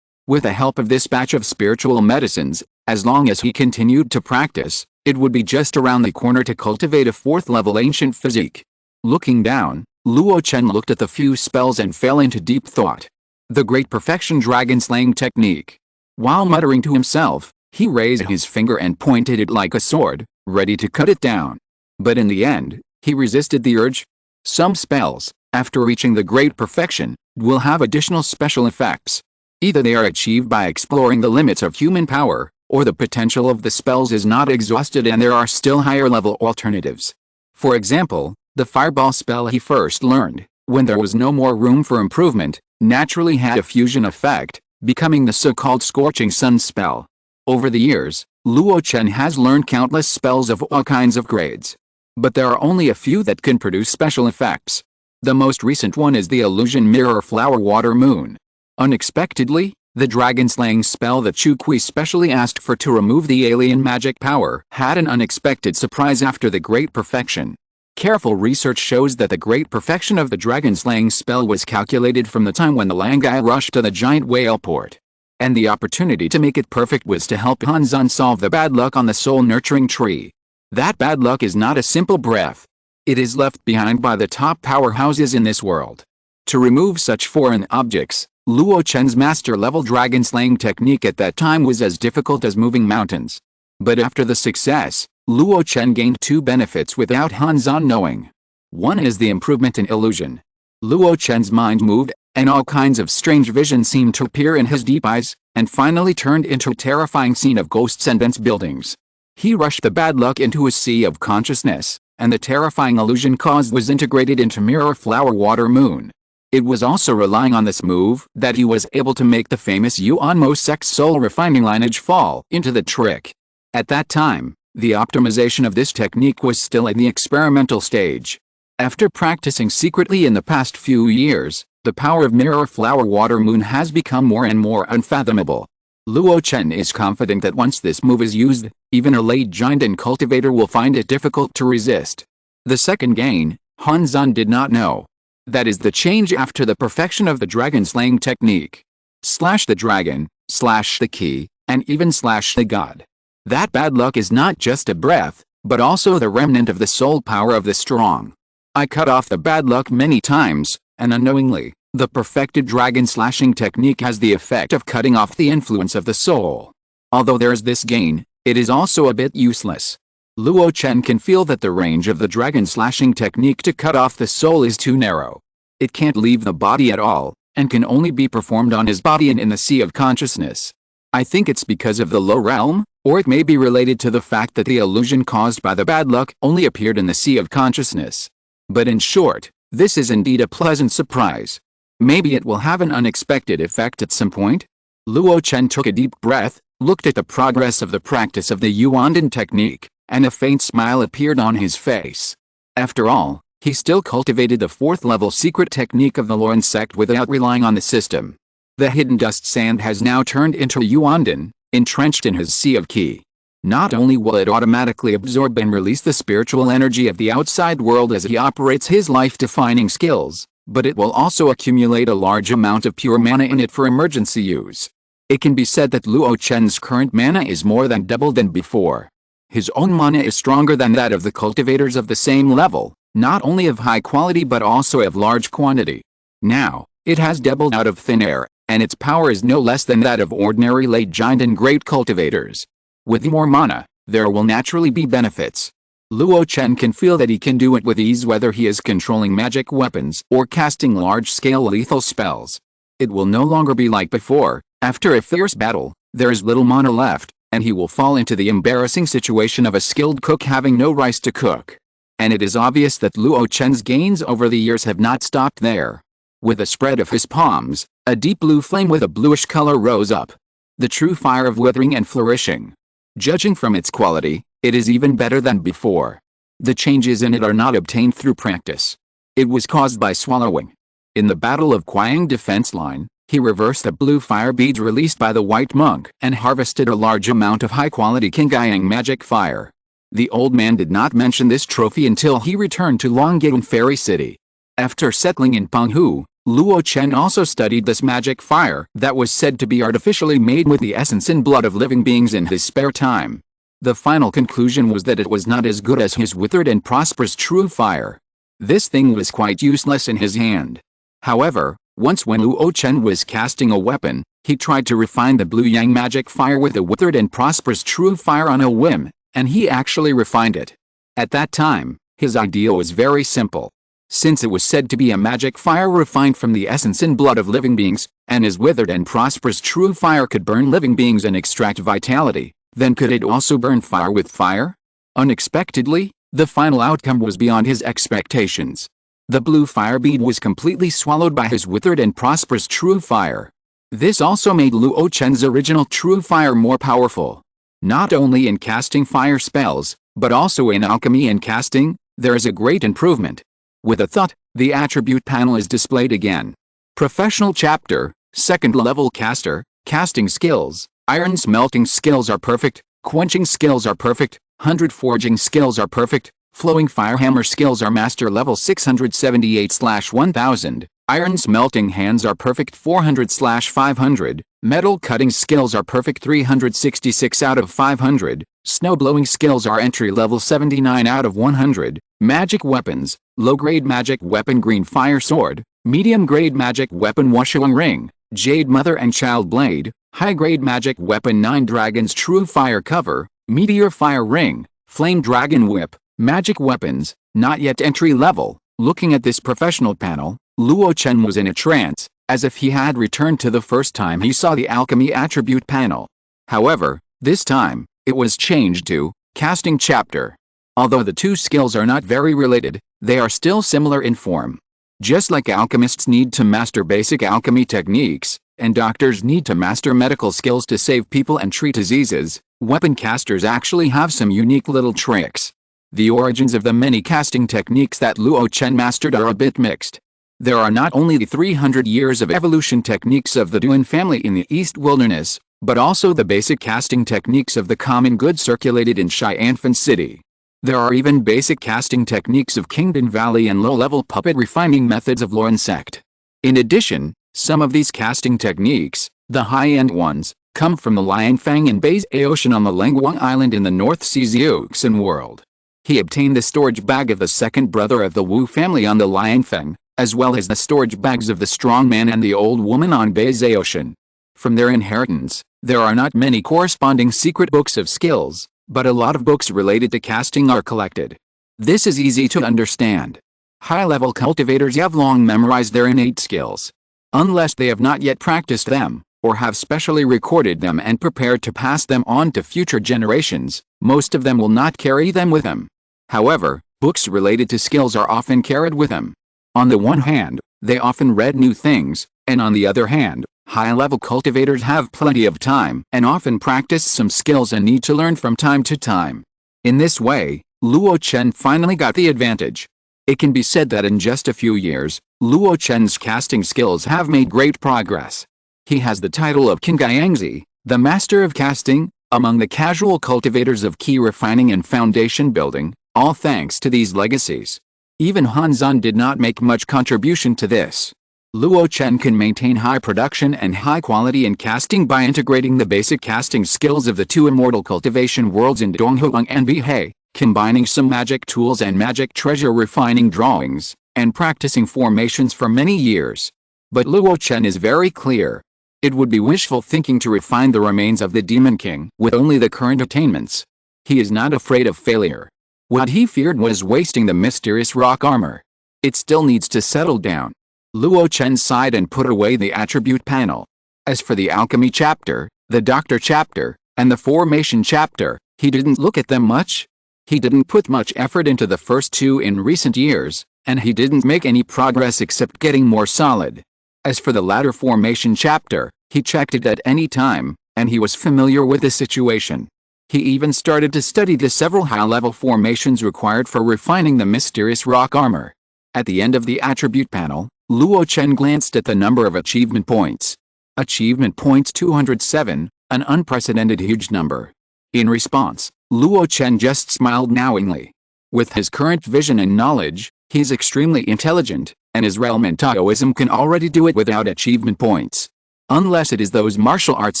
With the help of this batch of spiritual medicines, as long as he continued to practice, it would be just around the corner to cultivate a 4th level ancient physique. Looking down, Luo Chen looked at the few spells and fell into deep thought. The Great Perfection Dragon Slaying Technique. While muttering to himself, he raised his finger and pointed it like a sword, ready to cut it down. But in the end, he resisted the urge. Some spells, after reaching the Great Perfection, will have additional special effects. Either they are achieved by exploring the limits of human power, or the potential of the spells is not exhausted and there are still higher level alternatives. For example, the fireball spell he first learned, when there was no more room for improvement, naturally had a fusion effect, becoming the so-called Scorching Sun spell. Over the years, Luo Chen has learned countless spells of all kinds of grades. But there are only a few that can produce special effects. The most recent one is the Illusion Mirror Flower Water Moon. Unexpectedly, the dragon-slaying spell that Chu Kui specially asked for to remove the alien magic power had an unexpected surprise after the Great Perfection. Careful research shows that the Great Perfection of the dragon-slaying spell was calculated from the time when the Langai rushed to the giant whale port. And the opportunity to make it perfect was to help Hanzan solve the bad luck on the soul-nurturing tree. That bad luck is not a simple breath. It is left behind by the top powerhouses in this world. To remove such foreign objects, Luo Chen's master-level dragon-slaying technique at that time was as difficult as moving mountains. But after the success, Luo Chen gained 2 benefits without Hanzan knowing. One is the improvement in illusion. Luo Chen's mind moved, and all kinds of strange visions seemed to appear in his deep eyes, and finally turned into a terrifying scene of ghosts and dense buildings. He rushed the bad luck into a sea of consciousness, and the terrifying illusion caused was integrated into Mirror Flower Water Moon. It was also relying on this move that he was able to make the famous Yuanmo sect soul refining lineage fall into the trick. At that time, the optimization of this technique was still in the experimental stage. After practicing secretly in the past few years, the power of Mirror Flower Water Moon has become more and more unfathomable. Luo Chen is confident that once this move is used, even a late giant and cultivator will find it difficult to resist. The second gain, Han Zan did not know. That is the change after the perfection of the dragon slaying technique. Slash the dragon, slash the key, and even slash the god. That bad luck is not just a breath, but also the remnant of the soul power of the strong. I cut off the bad luck many times, and unknowingly, the perfected dragon slashing technique has the effect of cutting off the influence of the soul. Although there is this gain, it is also a bit useless. Luo Chen can feel that the range of the dragon slashing technique to cut off the soul is too narrow. It can't leave the body at all, and can only be performed on his body and in the sea of consciousness. I think it's because of the low realm, or it may be related to the fact that the illusion caused by the bad luck only appeared in the sea of consciousness. But in short, this is indeed a pleasant surprise. Maybe it will have an unexpected effect at some point? Luo Chen took a deep breath, looked at the progress of the practice of the Yuandan technique, and a faint smile appeared on his face. After all, he still cultivated the 4th level secret technique of the Luo sect without relying on the system. The hidden dust sand has now turned into Yuandan, entrenched in his sea of qi. Not only will it automatically absorb and release the spiritual energy of the outside world as he operates his life-defining skills, but it will also accumulate a large amount of pure mana in it for emergency use. It can be said that Luo Chen's current mana is more than double than before. His own mana is stronger than that of the cultivators of the same level, not only of high quality but also of large quantity. Now, it has doubled out of thin air, and its power is no less than that of ordinary late giant and great cultivators. With more mana, there will naturally be benefits. Luo Chen can feel that he can do it with ease whether he is controlling magic weapons or casting large-scale lethal spells. It will no longer be like before. After a fierce battle, there is little mana left, and he will fall into the embarrassing situation of a skilled cook having no rice to cook. And it is obvious that Luo Chen's gains over the years have not stopped there. With a spread of his palms, a deep blue flame with a bluish color rose up. The true fire of withering and flourishing. Judging from its quality, it is even better than before. The changes in it are not obtained through practice. It was caused by swallowing. In the Battle of Qiang defense line, he reversed the blue fire beads released by the white monk and harvested a large amount of high-quality Qingyang magic fire. The old man did not mention this trophy until he returned to Longyang Fairy City. After settling in Penghu, Luo Chen also studied this magic fire that was said to be artificially made with the essence and blood of living beings in his spare time. The final conclusion was that it was not as good as his withered and prosperous true fire. This thing was quite useless in his hand. However, once when Luo Chen was casting a weapon, he tried to refine the blue yang magic fire with the withered and prosperous true fire on a whim, and he actually refined it. At that time, his idea was very simple. Since it was said to be a magic fire refined from the essence and blood of living beings, and his withered and prosperous true fire could burn living beings and extract vitality, then could it also burn fire with fire? Unexpectedly, the final outcome was beyond his expectations. The blue fire bead was completely swallowed by his withered and prosperous true fire. This also made Luo Chen's original true fire more powerful. Not only in casting fire spells, but also in alchemy and casting, there is a great improvement. With a thought, the attribute panel is displayed again. Professional chapter, 2nd level caster, casting skills, iron smelting skills are perfect, quenching skills are perfect, 100 forging skills are perfect, flowing firehammer skills are master level 678/1000, iron smelting hands are perfect 400/500, metal cutting skills are perfect 366 out of 500, snow blowing skills are entry level 79 out of 100, magic weapons, low-grade magic weapon green fire sword, medium-grade magic weapon Washuang ring, jade mother and child blade, high-grade magic weapon 9 dragons true fire cover, meteor fire ring, flame dragon whip, magic weapons, not yet entry level. Looking at this professional panel, Luo Chen was in a trance, as if he had returned to the first time he saw the alchemy attribute panel. However, this time, it was changed to casting chapter. Although the two skills are not very related, they are still similar in form. Just like alchemists need to master basic alchemy techniques, and doctors need to master medical skills to save people and treat diseases, weapon casters actually have some unique little tricks. The origins of the many casting techniques that Luo Chen mastered are a bit mixed. There are not only the 300 years of evolution techniques of the Duan family in the East Wilderness, but also the basic casting techniques of the common good circulated in Xianfan City. There are even basic casting techniques of Kingdom Valley and low-level puppet refining methods of Luo sect. In addition, some of these casting techniques, the high-end ones, come from the Lianfang and Baize Ocean on the Lenguang Island in the North Sea Zioxin world. He obtained the storage bag of the second brother of the Wu family on the Lianfang, as well as the storage bags of the strong man and the old woman on Baize Ocean. From their inheritance, there are not many corresponding secret books of skills, but a lot of books related to casting are collected. This is easy to understand. High-level cultivators have long memorized their innate skills. Unless they have not yet practiced them, or have specially recorded them and prepared to pass them on to future generations, most of them will not carry them with them. However, books related to skills are often carried with them. On the one hand, they often read new things, and on the other hand, high-level cultivators have plenty of time and often practice some skills and need to learn from time to time. In this way, Luo Chen finally got the advantage. It can be said that in just a few years, Luo Chen's casting skills have made great progress. He has the title of Qingyangzi, the master of casting, among the casual cultivators of key refining and foundation building, all thanks to these legacies. Even Han Zan did not make much contribution to this. Luo Chen can maintain high production and high quality in casting by integrating the basic casting skills of the two immortal cultivation worlds in Donghuang and Bihei, combining some magic tools and magic treasure refining drawings, and practicing formations for many years. But Luo Chen is very clear. It would be wishful thinking to refine the remains of the Demon King with only the current attainments. He is not afraid of failure. What he feared was wasting the mysterious rock armor. It still needs to settle down. Luo Chen sighed and put away the attribute panel. As for the alchemy chapter, the doctor chapter, and the formation chapter, he didn't look at them much. He didn't put much effort into the first two in recent years, and he didn't make any progress except getting more solid. As for the latter formation chapter, he checked it at any time, and he was familiar with the situation. He even started to study the several high-level formations required for refining the mysterious rock armor. At the end of the attribute panel, Luo Chen glanced at the number of achievement points. Achievement points 207, an unprecedented huge number. In response, Luo Chen just smiled knowingly. With his current vision and knowledge, he's extremely intelligent, and his realm in Taoism can already do it without achievement points. Unless it is those martial arts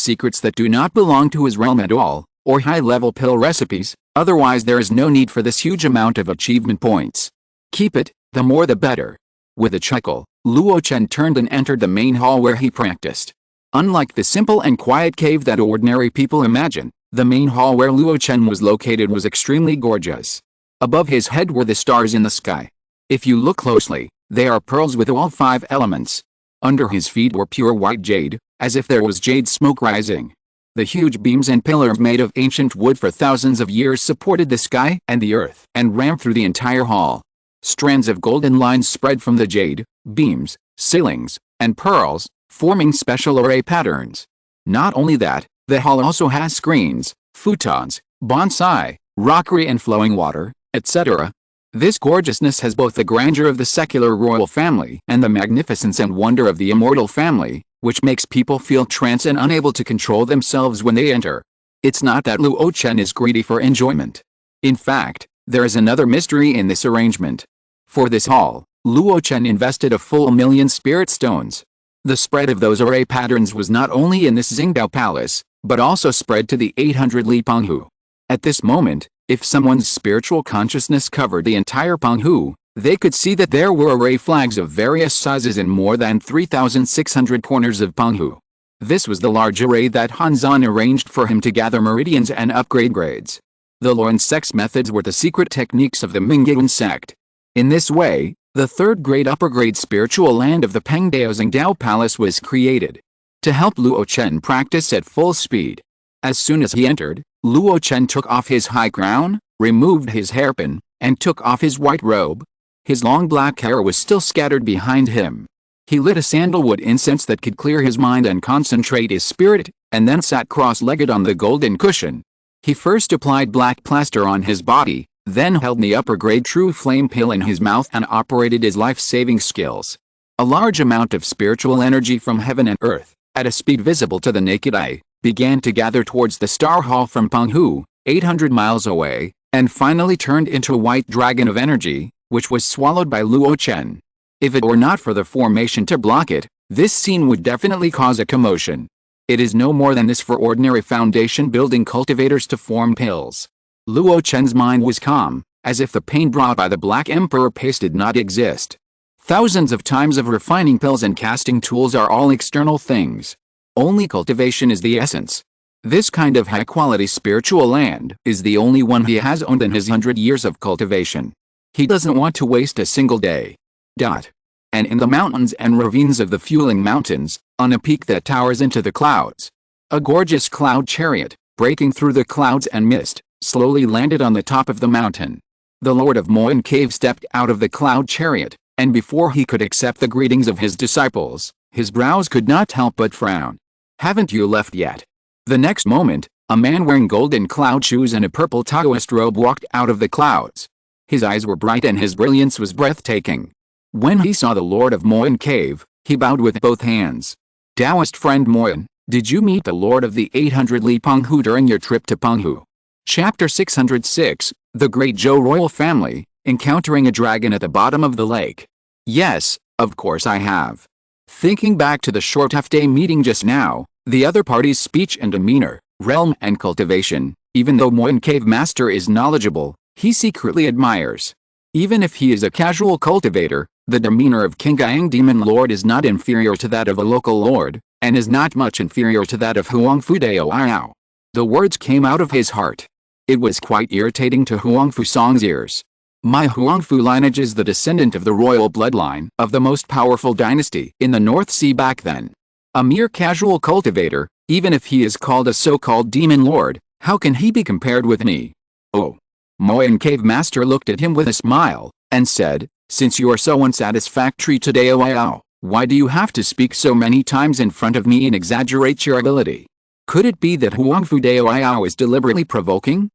secrets that do not belong to his realm at all, or high-level pill recipes, otherwise there is no need for this huge amount of achievement points. Keep it, the more the better. With a chuckle, Luo Chen turned and entered the main hall where he practiced. Unlike the simple and quiet cave that ordinary people imagine, the main hall where Luo Chen was located was extremely gorgeous. Above his head were the stars in the sky. If you look closely, they are pearls with all 5 elements. Under his feet were pure white jade, as if there was jade smoke rising. The huge beams and pillars made of ancient wood for thousands of years supported the sky and the earth and ran through the entire hall. Strands of golden lines spread from the jade, beams, ceilings, and pearls, forming special array patterns. Not only that, the hall also has screens, futons, bonsai, rockery and flowing water, etc. This gorgeousness has both the grandeur of the secular royal family and the magnificence and wonder of the immortal family, which makes people feel trance and unable to control themselves when they enter. It's not that Luo Chen is greedy for enjoyment. In fact, there is another mystery in this arrangement. For this hall, Luo Chen invested a full 1,000,000 spirit stones. The spread of those array patterns was not only in this Zongmiao Palace, but also spread to the 800 Li Penghu. At this moment, if someone's spiritual consciousness covered the entire Penghu, they could see that there were array flags of various sizes in more than 3,600 corners of Penghu. This was the large array that Han Zan arranged for him to gather meridians and upgrade grades. The Luo sect's methods were the secret techniques of the Mingyuan sect. In this way, the third grade upper grade spiritual land of the Pengdao Zongmiao Palace was created. To help Luo Chen practice at full speed. As soon as he entered, Luo Chen took off his high crown, removed his hairpin, and took off his white robe. His long black hair was still scattered behind him. He lit a sandalwood incense that could clear his mind and concentrate his spirit, and then sat cross-legged on the golden cushion. He first applied black plaster on his body, then held the upper-grade True Flame Pill in his mouth and operated his life-saving skills. A large amount of spiritual energy from heaven and earth, at a speed visible to the naked eye, began to gather towards the Star Hall from Penghu, 800 miles away, and finally turned into a white dragon of energy, which was swallowed by Luo Chen. If it were not for the formation to block it, this scene would definitely cause a commotion. It is no more than this for ordinary foundation-building cultivators to form pills. Luo Chen's mind was calm, as if the pain brought by the Black Emperor paste did not exist. Thousands of times of refining pills and casting tools are all external things. Only cultivation is the essence. This kind of high-quality spiritual land is the only one he has owned in his 100 years of cultivation. He doesn't want to waste a single day. And in the mountains and ravines of the Fueling Mountains, on a peak that towers into the clouds, a gorgeous cloud chariot, breaking through the clouds and mist, slowly landed on the top of the mountain. The Lord of Moyan Cave stepped out of the cloud chariot, and before he could accept the greetings of his disciples, his brows could not help but frown. "Haven't you left yet?" The next moment, a man wearing golden cloud shoes and a purple Taoist robe walked out of the clouds. His eyes were bright and his brilliance was breathtaking. When he saw the Lord of Moyan Cave, he bowed with both hands. "Taoist friend Moyan, did you meet the Lord of the 800 Li Penghu during your trip to Penghu?" Chapter 606, The Great Zhou Royal Family, Encountering a Dragon at the Bottom of the Lake. "Yes, of course I have." Thinking back to the short half-day meeting just now, the other party's speech and demeanor, realm and cultivation, even though Moyan Cave Master is knowledgeable, he secretly admires. Even if he is a casual cultivator, the demeanor of King Yang Demon Lord is not inferior to that of a local lord, and is not much inferior to that of Huangfu Daoyao. The words came out of his heart. It was quite irritating to Huangfu Song's ears. My Huangfu lineage is the descendant of the royal bloodline of the most powerful dynasty in the North Sea back then. A mere casual cultivator, even if he is called a so-called demon lord, how can he be compared with me? Oh. Moyan Cave Master looked at him with a smile, and said, "Since you are so unsatisfactory today, Ouyao, why do you have to speak so many times in front of me and exaggerate your ability? Could it be that Huangfu Daoyao is deliberately provoking?"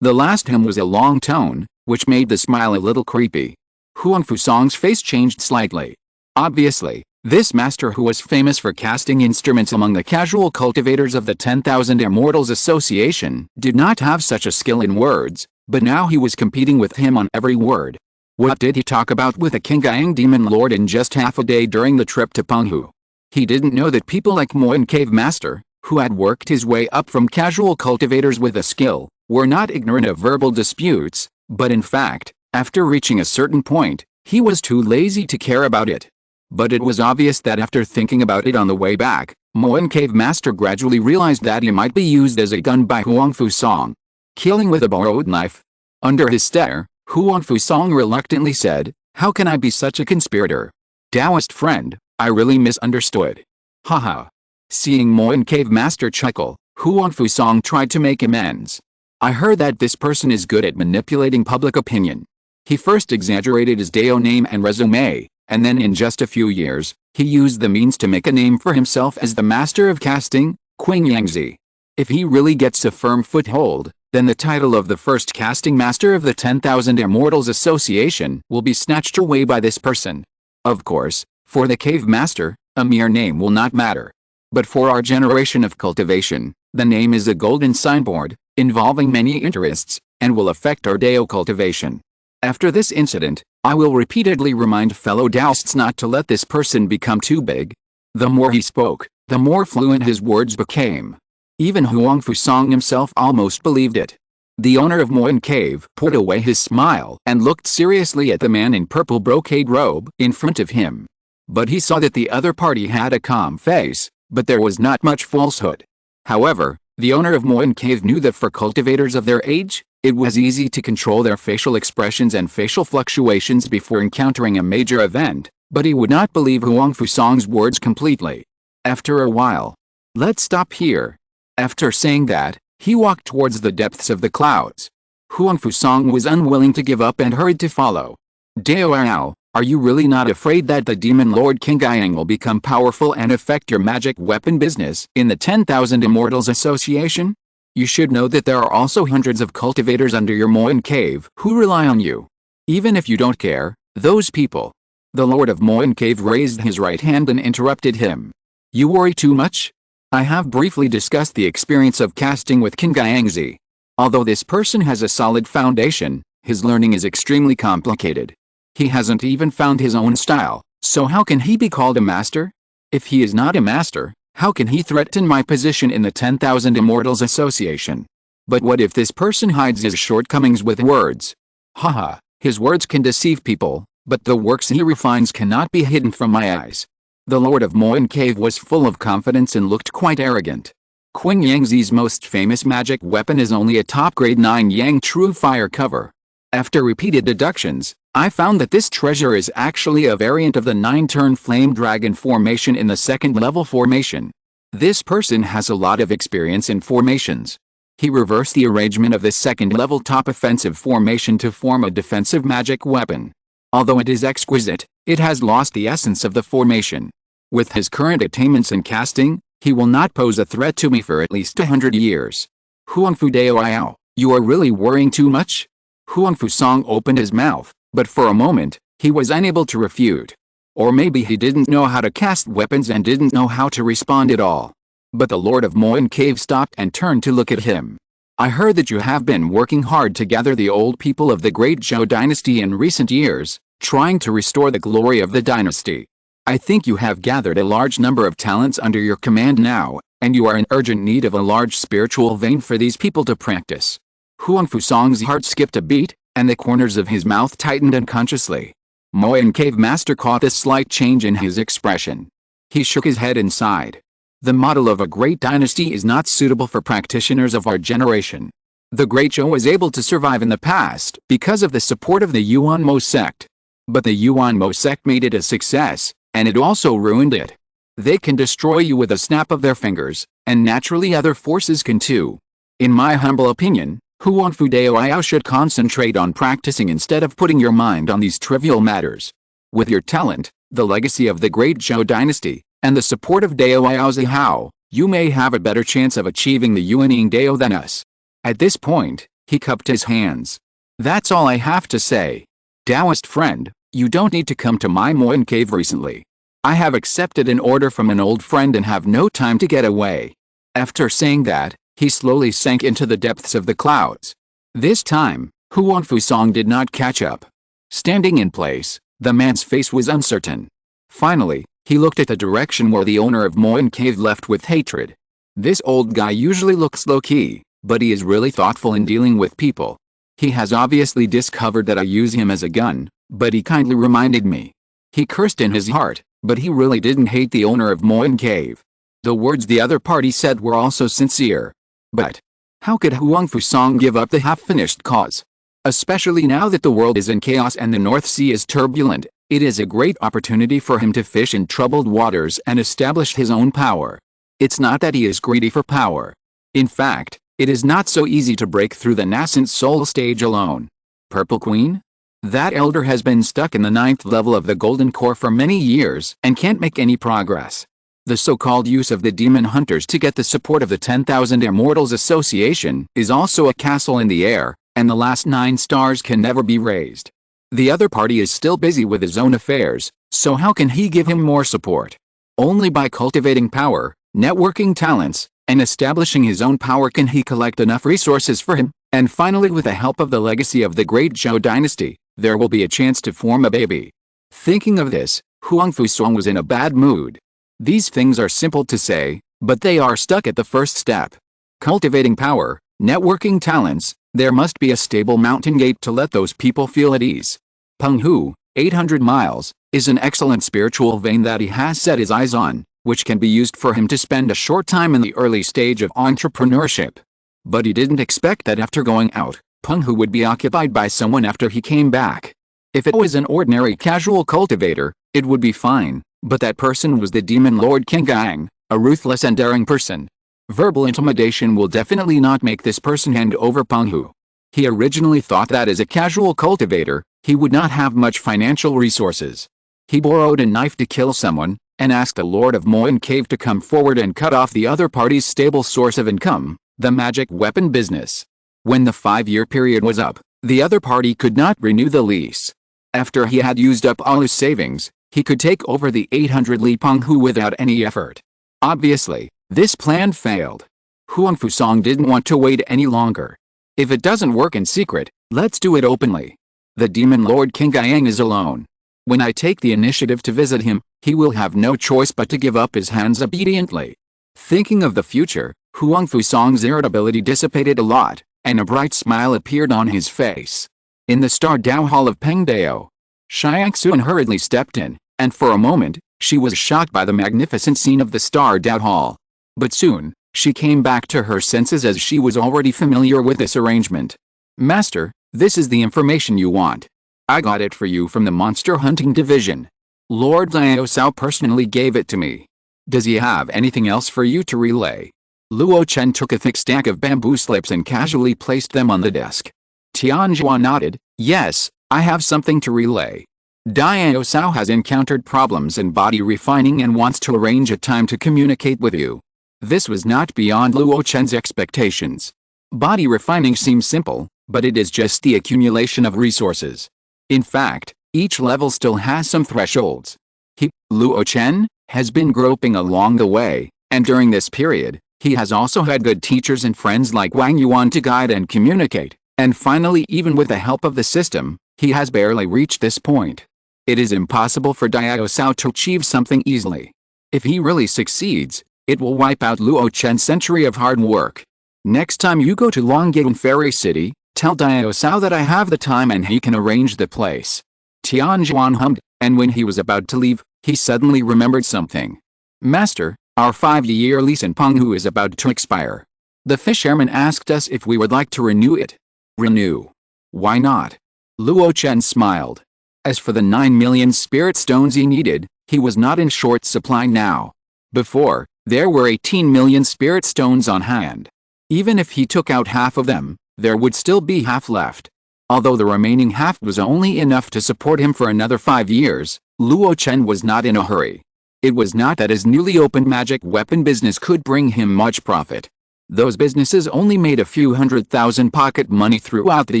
The last him was a long tone, which made the smile a little creepy. Huangfu Song's face changed slightly. Obviously, this master who was famous for casting instruments among the casual cultivators of the 10,000 Immortals Association did not have such a skill in words, but now he was competing with him on every word. What did he talk about with a King Yang Demon Lord in just half a day during the trip to Penghu? He didn't know that people like Moyan Cave Master, who had worked his way up from casual cultivators with a skill, were not ignorant of verbal disputes, but in fact, after reaching a certain point, he was too lazy to care about it. But it was obvious that after thinking about it on the way back, Moyan Cave Master gradually realized that he might be used as a gun by Huangfu Song. Killing with a borrowed knife. Under his stare, Huangfu Song reluctantly said, "How can I be such a conspirator? Taoist friend, I really misunderstood." Haha. Seeing Moyan Cave Master chuckle, Huangfu Song tried to make amends. "I heard that this person is good at manipulating public opinion. He first exaggerated his Dao name and resume, and then in just a few years, he used the means to make a name for himself as the master of casting, Qing Yangzi. If he really gets a firm foothold, then the title of the first casting master of the 10,000 Immortals Association will be snatched away by this person. Of course, for the cave master, a mere name will not matter. But for our generation of cultivation, the name is a golden signboard, involving many interests, and will affect our Dao cultivation. After this incident, I will repeatedly remind fellow Taoists not to let this person become too big." The more he spoke, the more fluent his words became. Even Huangfu Song himself almost believed it. The owner of Moyan Cave put away his smile and looked seriously at the man in purple brocade robe in front of him. But he saw that the other party had a calm face, but there was not much falsehood. However, the owner of Moyan Cave knew that for cultivators of their age, it was easy to control their facial expressions and facial fluctuations before encountering a major event, but he would not believe Huangfu Song's words completely. After a while, "Let's stop here." After saying that, he walked towards the depths of the clouds. Huangfu Song was unwilling to give up and hurried to follow. "Daoyao, are you really not afraid that the Demon Lord King Yang will become powerful and affect your magic weapon business in the 10,000 Immortals Association?" You should know that there are also hundreds of cultivators under your Moen Cave who rely on you. Even if you don't care, those people. The Lord of Moen Cave raised his right hand and interrupted him. You worry too much? I have briefly discussed the experience of casting with King Gangzi. Although this person has a solid foundation, his learning is extremely complicated. He hasn't even found his own style, so how can he be called a master? If he is not a master, how can he threaten my position in the 10,000 Immortals Association? But what if this person hides his shortcomings with words? Haha, his words can deceive people, but the works he refines cannot be hidden from my eyes. The Lord of Moen Cave was full of confidence and looked quite arrogant. Qing Yangzi's most famous magic weapon is only a top grade 9 Yang True Fire cover. After repeated deductions, I found that this treasure is actually a variant of the 9-turn Flame Dragon formation in the second level formation. This person has a lot of experience in formations. He reversed the arrangement of the second level top offensive formation to form a defensive magic weapon. Although it is exquisite, it has lost the essence of the formation. With his current attainments in casting, he will not pose a threat to me for at least 100 years. Huangfu Daoyao, you are really worrying too much? Huangfu Song opened his mouth, but for a moment, he was unable to refute. Or maybe he didn't know how to cast weapons and didn't know how to respond at all. But the Lord of Moen Cave stopped and turned to look at him. I heard that you have been working hard to gather the old people of the Great Zhou dynasty in recent years, trying to restore the glory of the dynasty. I think you have gathered a large number of talents under your command now, and you are in urgent need of a large spiritual vein for these people to practice. Huangfu Song's heart skipped a beat, and the corners of his mouth tightened unconsciously. Moen Cave Master caught this slight change in his expression. He shook his head and sighed. The model of a great dynasty is not suitable for practitioners of our generation. The Great Zhou was able to survive in the past because of the support of the Yuan Mo sect. But the Yuan Mo sect made it a success, and it also ruined it. They can destroy you with a snap of their fingers, and naturally other forces can too. In my humble opinion, Huangfu Daoyao should concentrate on practicing instead of putting your mind on these trivial matters. With your talent, the legacy of the Great Zhou dynasty, and the support of Daoyao Zihao, you may have a better chance of achieving the Yuaning Dao than us. At this point, he cupped his hands. That's all I have to say. Taoist friend, you don't need to come to my Moen Cave recently. I have accepted an order from an old friend and have no time to get away. After saying that, he slowly sank into the depths of the clouds. This time, Huangfu Song did not catch up. Standing in place, the man's face was uncertain. Finally, he looked at the direction where the owner of Moen Cave left with hatred. This old guy usually looks low-key, but he is really thoughtful in dealing with people. He has obviously discovered that I use him as a gun, but he kindly reminded me. He cursed in his heart, but he really didn't hate the owner of Moen Cave. The words the other party said were also sincere. But how could Huangfu Song give up the half-finished cause? Especially now that the world is in chaos and the North Sea is turbulent, it is a great opportunity for him to fish in troubled waters and establish his own power. It's not that he is greedy for power. In fact, it is not so easy to break through the nascent soul stage alone. Purple Queen? That elder has been stuck in the 9th level of the Golden Core for many years and can't make any progress. The so-called use of the demon hunters to get the support of the 10,000 Immortals Association is also a castle in the air, and the last 9 stars can never be raised. The other party is still busy with his own affairs, so how can he give him more support? Only by cultivating power, networking talents, and establishing his own power can he collect enough resources for him, and finally with the help of the legacy of the Great Zhou dynasty, there will be a chance to form a baby. Thinking of this, Huangfu Song was in a bad mood. These things are simple to say, but they are stuck at the first step. Cultivating power, networking talents, there must be a stable mountain gate to let those people feel at ease. Penghu, 800 miles, is an excellent spiritual vein that he has set his eyes on, which can be used for him to spend a short time in the early stage of entrepreneurship. But he didn't expect that after going out, Penghu would be occupied by someone after he came back. If it was an ordinary casual cultivator, it would be fine, but that person was the demon lord King Gang, a ruthless and daring person. Verbal intimidation will definitely not make this person hand over Penghu. He originally thought that as a casual cultivator, he would not have much financial resources. He borrowed a knife to kill someone, and asked the Lord of Moen Cave to come forward and cut off the other party's stable source of income, The magic weapon business. When the 5-year period was up, the other party could not renew the lease. After he had used up all his savings, he could take over the 800 Li Penghu without any effort. Obviously, this plan failed. Huang Fusong didn't want to wait any longer. If it doesn't work in secret, let's do it openly. The demon lord King Guiyang is alone. When I take the initiative to visit him, he will have no choice but to give up his hands obediently. Thinking of the future, Huang Fusong's irritability dissipated a lot, and a bright smile appeared on his face. In the Star Dao Hall of Pengdao, Xiangxuan hurriedly stepped in, and for a moment, she was shocked by the magnificent scene of the Star Dao Hall. But soon, she came back to her senses as she was already familiar with this arrangement. Master, this is the information you want. I got it for you from the Monster Hunting Division. Lord Luo Chen personally gave it to me. Does he have anything else for you to relay? Luo Chen took a thick stack of bamboo slips and casually placed them on the desk. Tianzhuan nodded. Yes, I have something to relay. Diao Cao has encountered problems in body refining and wants to arrange a time to communicate with you. This was not beyond Luo Chen's expectations. Body refining seems simple, but it is just the accumulation of resources. In fact, each level still has some thresholds. He, Luo Chen, has been groping along the way, and during this period, he has also had good teachers and friends like Wang Yuan to guide and communicate, and finally, even with the help of the system, he has barely reached this point. It is impossible for Diao Cao to achieve something easily. If he really succeeds, it will wipe out Luo Chen's century of hard work. Next time you go to Longyang Fairy City, tell Diao Cao that I have the time and he can arrange the place. Tianzhuan hummed, and when he was about to leave, he suddenly remembered something. Master, our 5-year lease in Penghu is about to expire. The fisherman asked us if we would like to renew it. Renew? Why not? Luo Chen smiled. As for the 9 million spirit stones he needed, he was not in short supply now. Before, there were 18 million spirit stones on hand. Even if he took out half of them, there would still be half left. Although the remaining half was only enough to support him for another 5 years, Luo Chen was not in a hurry. It was not that his newly opened magic weapon business could bring him much profit. Those businesses only made a few 100,000 pocket money throughout the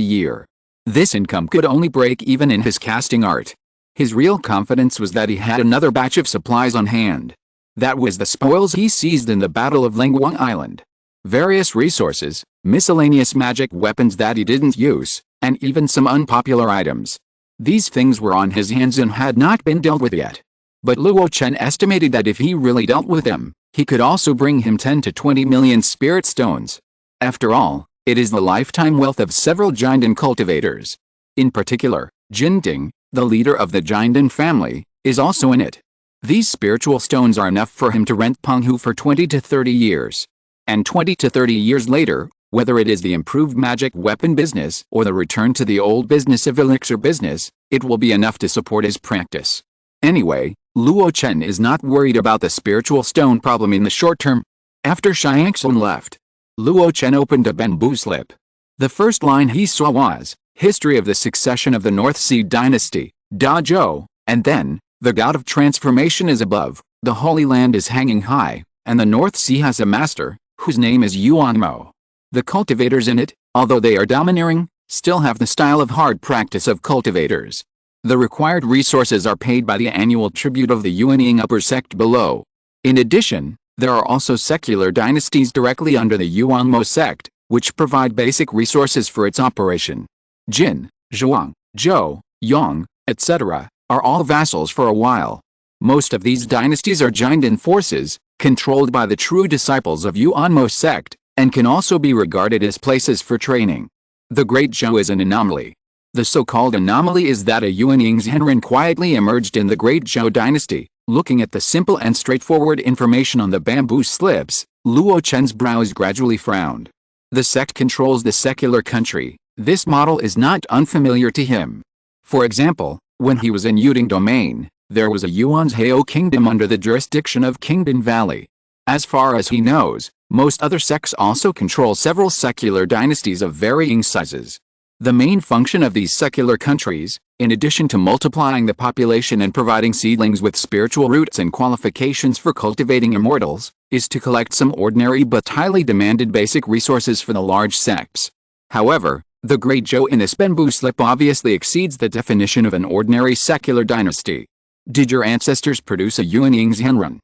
year. This income could only break even in his casting art. His real confidence was that he had another batch of supplies on hand. That was the spoils he seized in the Battle of Lengguang Island. Various resources, miscellaneous magic weapons that he didn't use, and even some unpopular items. These things were on his hands and had not been dealt with yet. But Luo Chen estimated that if he really dealt with them, he could also bring him 10 to 20 million spirit stones. After all, it is the lifetime wealth of several Jinden cultivators. In particular, Jinding, the leader of the Jinden family, is also in it. These spiritual stones are enough for him to rent Penghu for 20 to 30 years. And 20 to 30 years later, whether it is the improved magic weapon business or the return to the old business of elixir business, it will be enough to support his practice. Anyway, Luo Chen is not worried about the spiritual stone problem in the short term. After Xiangxuan left, Luo Chen opened a bamboo slip. The first line he saw was, History of the Succession of the North Sea Dynasty, Da Zhou, and then, the God of Transformation is above, the Holy Land is hanging high, and the North Sea has a master, whose name is Yuanmo. The cultivators in it, although they are domineering, still have the style of hard practice of cultivators. The required resources are paid by the annual tribute of the Yuanying upper sect below. In addition, there are also secular dynasties directly under the Yuanmo sect, which provide basic resources for its operation. Jin, Zhuang, Zhou, Yang, etc., are all vassals for a while. Most of these dynasties are Jinden forces, controlled by the true disciples of Yuanmo sect, and can also be regarded as places for training. The Great Zhou is an anomaly. The so-called anomaly is that a Yuanying Zhenren quietly emerged in the Great Zhou dynasty. Looking at the simple and straightforward information on the bamboo slips, Luo Chen's brows gradually frowned. The sect controls the secular country. This model is not unfamiliar to him. For example, when he was in Yuding Domain, there was a Yuan's Hao kingdom under the jurisdiction of Qingdan Valley. As far as he knows, most other sects also control several secular dynasties of varying sizes. The main function of these secular countries, in addition to multiplying the population and providing seedlings with spiritual roots and qualifications for cultivating immortals, is to collect some ordinary but highly demanded basic resources for the large sects. However, the Great Zhou in this bamboo slip obviously exceeds the definition of an ordinary secular dynasty. Did your ancestors produce a Yuan Ying Xianrun?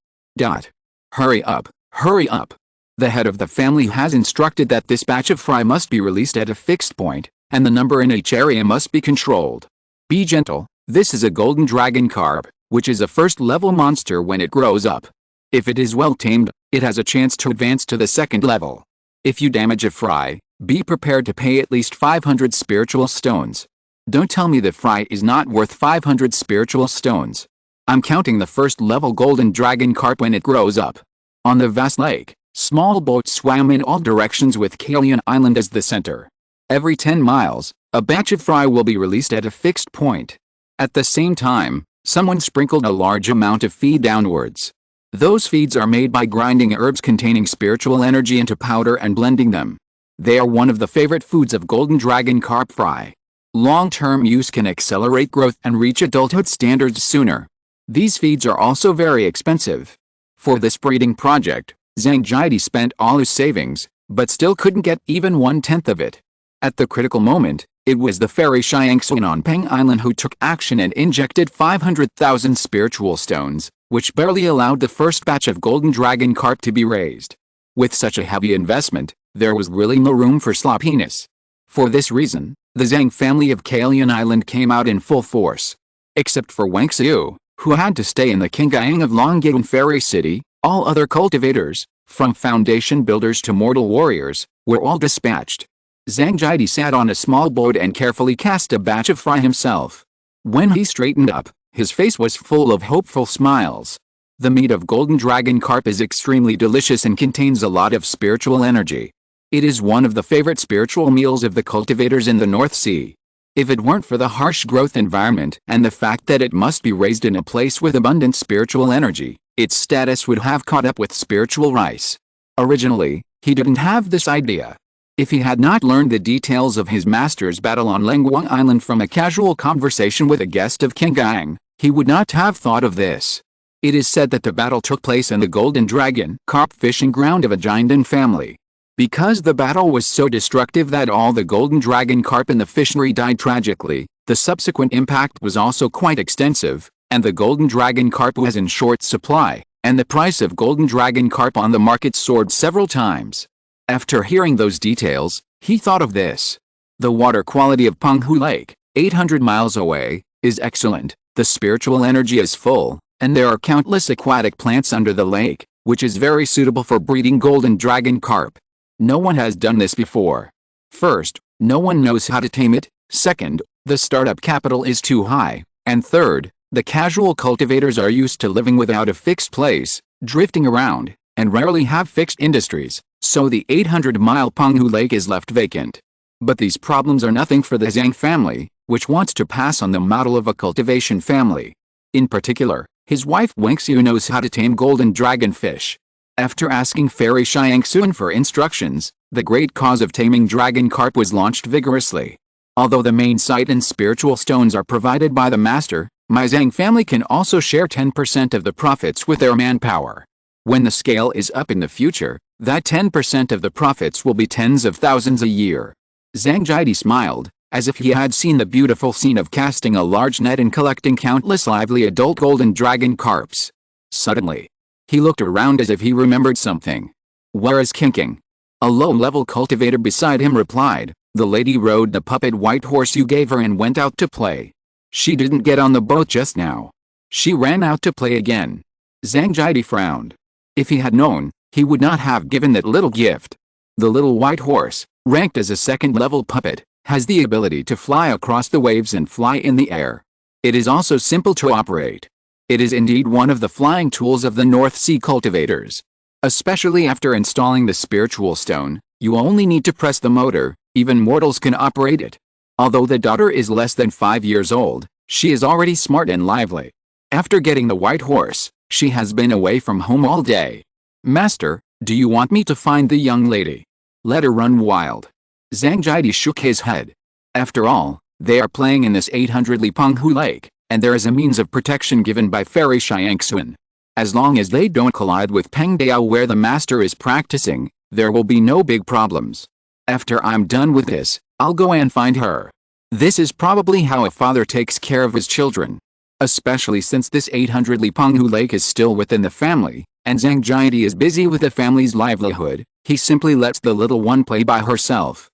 Hurry up, hurry up. The head of the family has instructed that this batch of fry must be released at a fixed point, and the number in each area must be controlled. Be gentle, this is a golden dragon carp, which is a first-level monster when it grows up. If it is well tamed, it has a chance to advance to the second level. If you damage a fry, be prepared to pay at least 500 spiritual stones. Don't tell me the fry is not worth 500 spiritual stones. I'm counting the first-level golden dragon carp when it grows up. On the vast lake, small boats swam in all directions with Kalian Island as the center. Every 10 miles, a batch of fry will be released at a fixed point. At the same time, someone sprinkled a large amount of feed downwards. Those feeds are made by grinding herbs containing spiritual energy into powder and blending them. They are one of the favorite foods of golden dragon carp fry. Long-term use can accelerate growth and reach adulthood standards sooner. These feeds are also very expensive. For this breeding project, Zhang Jiadi spent all his savings, but still couldn't get even 1/10 of it. At the critical moment, it was the fairy Xiangxuan on Peng Island who took action and injected 500,000 spiritual stones, which barely allowed the first batch of golden dragon carp to be raised. With such a heavy investment, there was really no room for sloppiness. For this reason, the Zhang family of Kalian Island came out in full force. Except for Wang Xiu, who had to stay in the Qingyang of Longyang Fairy City, all other cultivators, from foundation builders to mortal warriors, were all dispatched. Zhang Jiadi sat on a small boat and carefully cast a batch of fry himself. When he straightened up, his face was full of hopeful smiles. The meat of golden dragon carp is extremely delicious and contains a lot of spiritual energy. It is one of the favorite spiritual meals of the cultivators in the North Sea. If it weren't for the harsh growth environment and the fact that it must be raised in a place with abundant spiritual energy, its status would have caught up with spiritual rice. Originally, he didn't have this idea. If he had not learned the details of his master's battle on Lenguang Island from a casual conversation with a guest of Qingyang, he would not have thought of this. It is said that the battle took place in the golden dragon carp fishing ground of a Jindan family. Because the battle was so destructive that all the golden dragon carp in the fishery died tragically, the subsequent impact was also quite extensive, and the golden dragon carp was in short supply, and the price of golden dragon carp on the market soared several times. After hearing those details, he thought of this. The water quality of Penghu Lake, 800 miles away, is excellent, the spiritual energy is full, and there are countless aquatic plants under the lake, which is very suitable for breeding golden dragon carp. No one has done this before. First, no one knows how to tame it. Second, the startup capital is too high. And third, the casual cultivators are used to living without a fixed place, drifting around, and rarely have fixed industries, so the 800-mile Penghu Lake is left vacant. But these problems are nothing for the Zhang family, which wants to pass on the model of a cultivation family. In particular, his wife Wang Xiu knows how to tame golden dragon fish. After asking Fairy Xiangxuan for instructions, the great cause of taming dragon carp was launched vigorously. Although the main site and spiritual stones are provided by the master, my Zhang family can also share 10% of the profits with their manpower. When the scale is up in the future, that 10% of the profits will be tens of thousands a year. Zhang Jiadi smiled, as if he had seen the beautiful scene of casting a large net and collecting countless lively adult golden dragon carps. Suddenly, he looked around as if he remembered something. "Where is Kinking?" A low-level cultivator beside him replied, "The lady rode the puppet white horse you gave her and went out to play. She didn't get on the boat just now. She ran out to play again." Zhang Jiadi frowned. If he had known, he would not have given that little gift. The little white horse, ranked as a second-level puppet, has the ability to fly across the waves and fly in the air. It is also simple to operate. It is indeed one of the flying tools of the North Sea cultivators. Especially after installing the spiritual stone, you only need to press the motor, even mortals can operate it. Although the daughter is less than 5 years old, she is already smart and lively. After getting the white horse, she has been away from home all day. "Master, do you want me to find the young lady? Let her run wild." Zhang Jiadi shook his head. After all, they are playing in this 800 Li Penghu lake, and there is a means of protection given by Fairy Xiangxun. As long as they don't collide with Pengdao where the master is practicing, there will be no big problems. After I'm done with this, I'll go and find her. This is probably how a father takes care of his children. Especially since this 800 Li Penghu lake is still within the family, and Zhang Jiadi is busy with the family's livelihood, he simply lets the little one play by herself.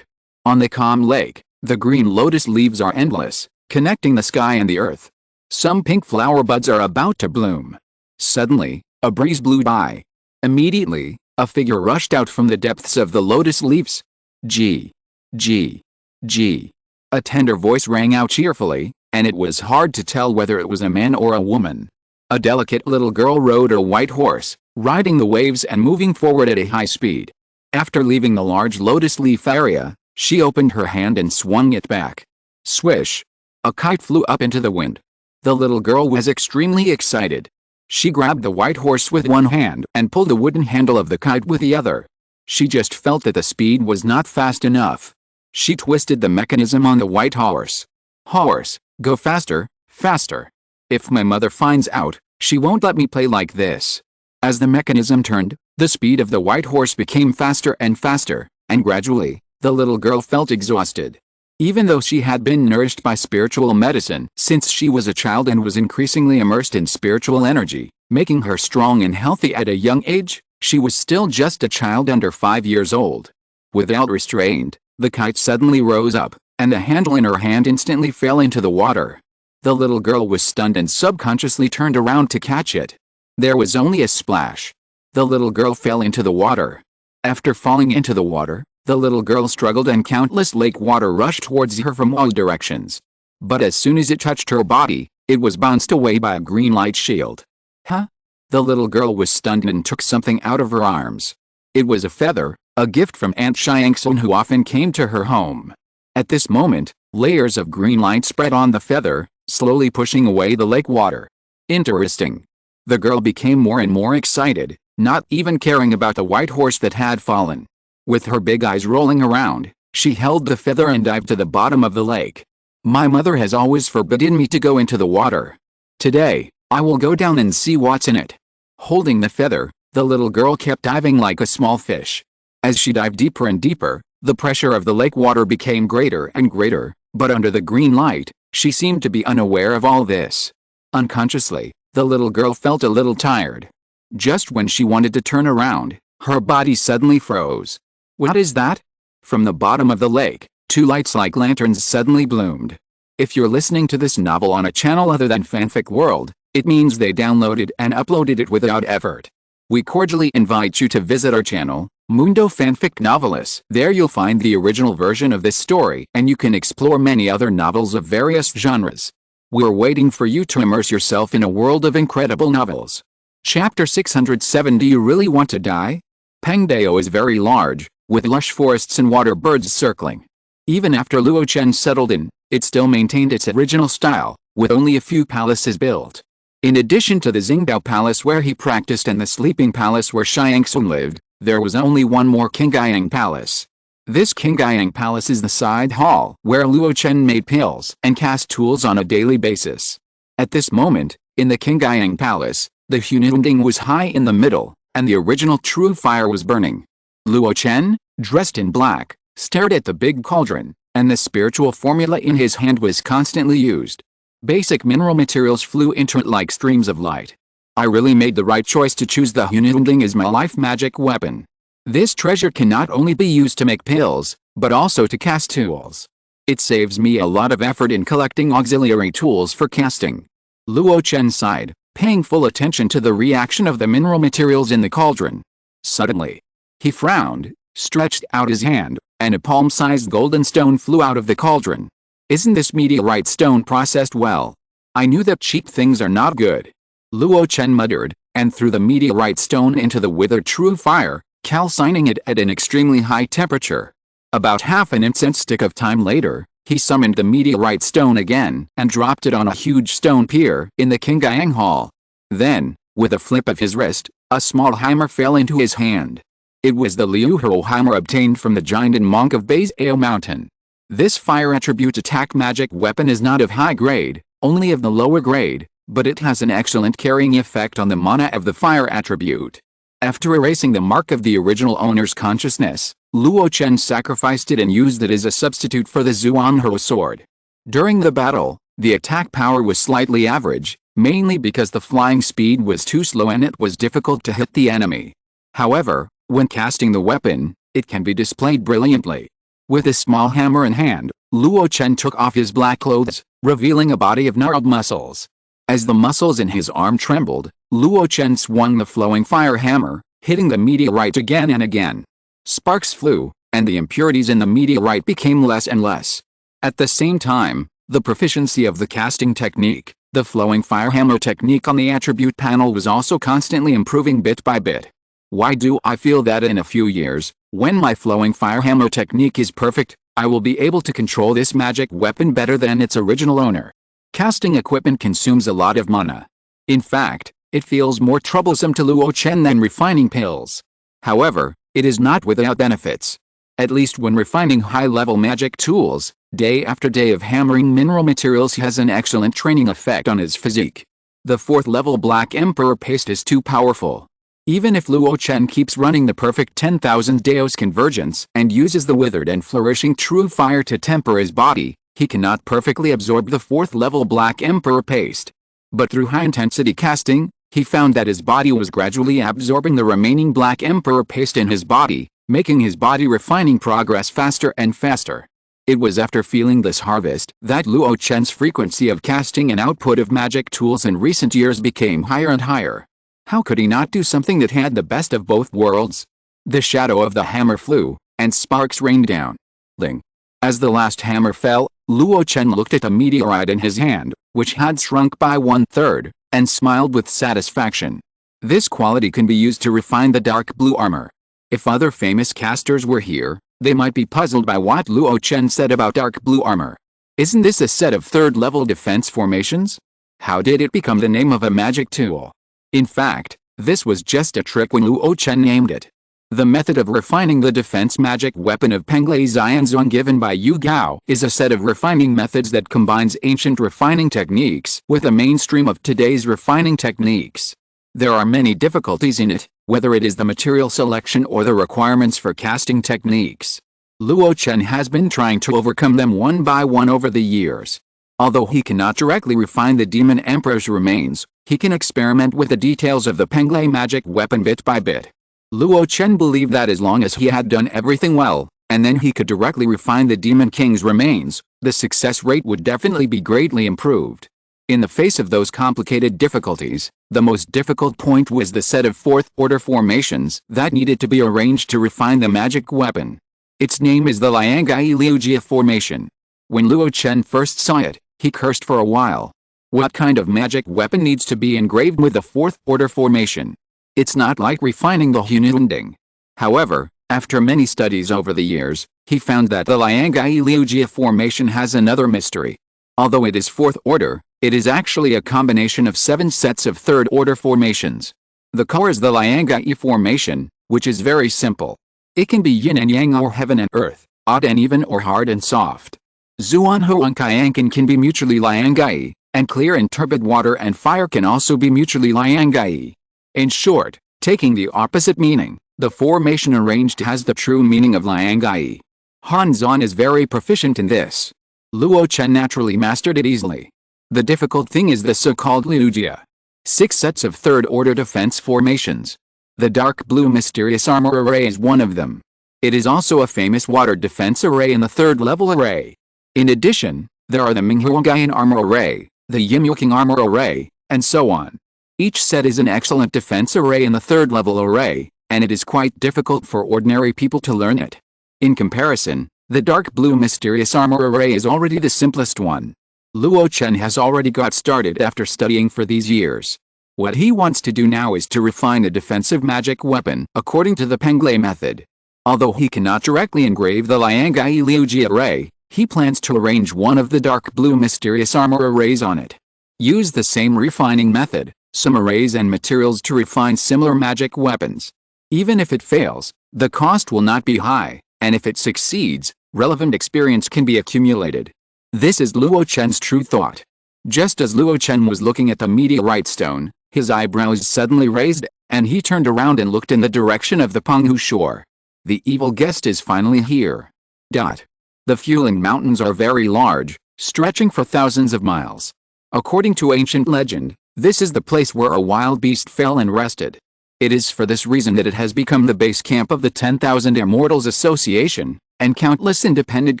On the calm lake, the green lotus leaves are endless, connecting the sky and the earth. Some pink flower buds are about to bloom. Suddenly, a breeze blew by. Immediately, a figure rushed out from the depths of the lotus leaves. G. G. G. A tender voice rang out cheerfully, and it was hard to tell whether it was a man or a woman. A delicate little girl rode a white horse, riding the waves and moving forward at a high speed. After leaving the large lotus leaf area, she opened her hand and swung it back. Swish! A kite flew up into the wind. The little girl was extremely excited. She grabbed the white horse with one hand and pulled the wooden handle of the kite with the other. She just felt that the speed was not fast enough. She twisted the mechanism on the white horse. Horse, go faster, faster. If my mother finds out, she won't let me play like this. As the mechanism turned, the speed of the white horse became faster, and gradually, the little girl felt exhausted. Even though she had been nourished by spiritual medicine since she was a child and was increasingly immersed in spiritual energy, making her strong and healthy at a young age, she was still just a child under 5 years old. Without restraint, the kite suddenly rose up, and the handle in her hand instantly fell into the water. The little girl was stunned and subconsciously turned around to catch it. There was only a splash. The little girl fell into the water. After falling into the water, the little girl struggled and countless lake water rushed towards her from all directions. But as soon as it touched her body, it was bounced away by a green light shield. Huh? The little girl was stunned and took something out of her arms. It was a feather, a gift from Aunt Xiangxun who often came to her home. At this moment, layers of green light spread on the feather, slowly pushing away the lake water. Interesting. The girl became more and more excited, not even caring about the white horse that had fallen. With her big eyes rolling around, she held the feather and dived to the bottom of the lake. My mother has always forbidden me to go into the water. Today, I will go down and see what's in it. Holding the feather, the little girl kept diving like a small fish. As she dived deeper and deeper, the pressure of the lake water became greater and greater, but under the green light, she seemed to be unaware of all this. Unconsciously, the little girl felt a little tired. Just when she wanted to turn around, her body suddenly froze. What is that? From the bottom of the lake, two lights like lanterns suddenly bloomed. If you're listening to this novel on a channel other than Fanfic World, it means they downloaded and uploaded it without effort. We cordially invite you to visit our channel, Mundo Fanfic Novelis. There you'll find the original version of this story, and you can explore many other novels of various genres. We're waiting for you to immerse yourself in a world of incredible novels. Chapter 607. Do you really want to die? Pengdao is very large, with lush forests and water birds circling. Even after Luo Chen settled in, it still maintained its original style, with only a few palaces built. In addition to the Zongmiao Palace where he practiced and the Sleeping Palace where Xiangxun lived, there was only one more Qingyang Palace. This Qingyang Palace is the side hall where Luo Chen made pills and cast tools on a daily basis. At this moment, in the Qingyang Palace, the Hununding was high in the middle, and the original true fire was burning. Luo Chen, dressed in black, stared at the big cauldron, and the spiritual formula in his hand was constantly used. Basic mineral materials flew into it like streams of light. I really made the right choice to choose the Hununding as my life magic weapon. This treasure can not only be used to make pills, but also to cast tools. It saves me a lot of effort in collecting auxiliary tools for casting. Luo Chen sighed, paying full attention to the reaction of the mineral materials in the cauldron. Suddenly, he frowned, stretched out his hand, and a palm-sized golden stone flew out of the cauldron. Isn't this meteorite stone processed well? I knew that cheap things are not good. Luo Chen muttered, and threw the meteorite stone into the withered true fire, calcining it at an extremely high temperature. About half an incense stick of time later, he summoned the meteorite stone again and dropped it on a huge stone pier in the Qingyang Hall. Then, with a flip of his wrist, a small hammer fell into his hand. It was the Liu Hero hammer obtained from the giant monk of Baizao Mountain. This fire attribute attack magic weapon is not of high grade, only of the lower grade, but it has an excellent carrying effect on the mana of the fire attribute. After erasing the mark of the original owner's consciousness, Luo Chen sacrificed it and used it as a substitute for the Zhuanghe sword. During the battle, the attack power was slightly average, mainly because the flying speed was too slow and it was difficult to hit the enemy. However, when casting the weapon, it can be displayed brilliantly. With a small hammer in hand, Luo Chen took off his black clothes, revealing a body of gnarled muscles. As the muscles in his arm trembled, Luo Chen swung the flowing fire hammer, hitting the meteorite again and again. Sparks flew, and the impurities in the meteorite became less and less. At the same time, the proficiency of the casting technique, the flowing fire hammer technique on the attribute panel was also constantly improving bit by bit. Why do I feel that in a few years, when my flowing fire hammer technique is perfect, I will be able to control this magic weapon better than its original owner? Casting equipment consumes a lot of mana. In fact, it feels more troublesome to Luo Chen than refining pills. However, it is not without benefits. At least when refining high-level magic tools, day after day of hammering mineral materials has an excellent training effect on his physique. The 4th level Black Emperor paste is too powerful. Even if Luo Chen keeps running the perfect 10,000 Daos convergence and uses the withered and flourishing true fire to temper his body, he cannot perfectly absorb the 4th level Black Emperor paste. But through high-intensity casting, he found that his body was gradually absorbing the remaining Black Emperor paste in his body, making his body refining progress faster and faster. It was after feeling this harvest that Luo Chen's frequency of casting and output of magic tools in recent years became higher and higher. How could he not do something that had the best of both worlds? The shadow of the hammer flew, and sparks rained down. Ling. As the last hammer fell, Luo Chen looked at the meteorite in his hand, which had shrunk by 1/3, and smiled with satisfaction. This quality can be used to refine the dark blue armor. If other famous casters were here, they might be puzzled by what Luo Chen said about dark blue armor. Isn't this a set of 3rd-level defense formations? How did it become the name of a magic tool? In fact, this was just a trick when Luo Chen named it. The method of refining the defense magic weapon of Penglai Xianzong given by Yu Gao is a set of refining methods that combines ancient refining techniques with the mainstream of today's refining techniques. There are many difficulties in it, whether it is the material selection or the requirements for casting techniques. Luo Chen has been trying to overcome them one by one over the years. Although he cannot directly refine the Demon Emperor's remains, he can experiment with the details of the Penglai magic weapon bit by bit. Luo Chen believed that as long as he had done everything well, and then he could directly refine the Demon King's remains, the success rate would definitely be greatly improved. In the face of those complicated difficulties, the most difficult point was the set of 4th-order formations that needed to be arranged to refine the magic weapon. Its name is the Liangai Liujia formation. When Luo Chen first saw it, he cursed for a while. What kind of magic weapon needs to be engraved with the 4th-order formation? It's not like refining the Hununding. However, after many studies over the years, he found that the Liangai Liujia formation has another mystery. Although it is 4th order, it is actually a combination of 7 sets of 3rd-order formations. The core is the Liangai formation, which is very simple. It can be yin and yang or heaven and earth, odd and even or hard and soft. Zuanho and Kyankan can be mutually Liangai, and clear and turbid water and fire can also be mutually Liangai. In short, taking the opposite meaning, the formation arranged has the true meaning of Liangai. Han Zhan is very proficient in this. Luo Chen naturally mastered it easily. The difficult thing is the so-called Liujia. 6 sets of 3rd-order defense formations. The dark blue mysterious armor array is one of them. It is also a famous water defense array in the 3rd-level array. In addition, there are the Minghuangayan armor array, the Yimuking armor array, and so on. Each set is an excellent defense array in the 3rd-level array, and it is quite difficult for ordinary people to learn it. In comparison, the dark blue mysterious armor array is already the simplest one. Luo Chen has already got started after studying for these years. What he wants to do now is to refine a defensive magic weapon according to the Penglai method. Although he cannot directly engrave the Liangai Liujia array, he plans to arrange one of the dark blue mysterious armor arrays on it. Use the same refining method, some arrays and materials to refine similar magic weapons. Even if it fails, the cost will not be high, and if it succeeds, relevant experience can be accumulated. This is Luo Chen's true thought. Just as Luo Chen was looking at the meteorite stone, his eyebrows suddenly raised, and he turned around and looked in the direction of the Penghu shore. The evil guest is finally here. The Fueling Mountains are very large, stretching for thousands of miles. According to ancient legend, this is the place where a wild beast fell and rested. It is for this reason that it has become the base camp of the 10,000 Immortals Association, and countless independent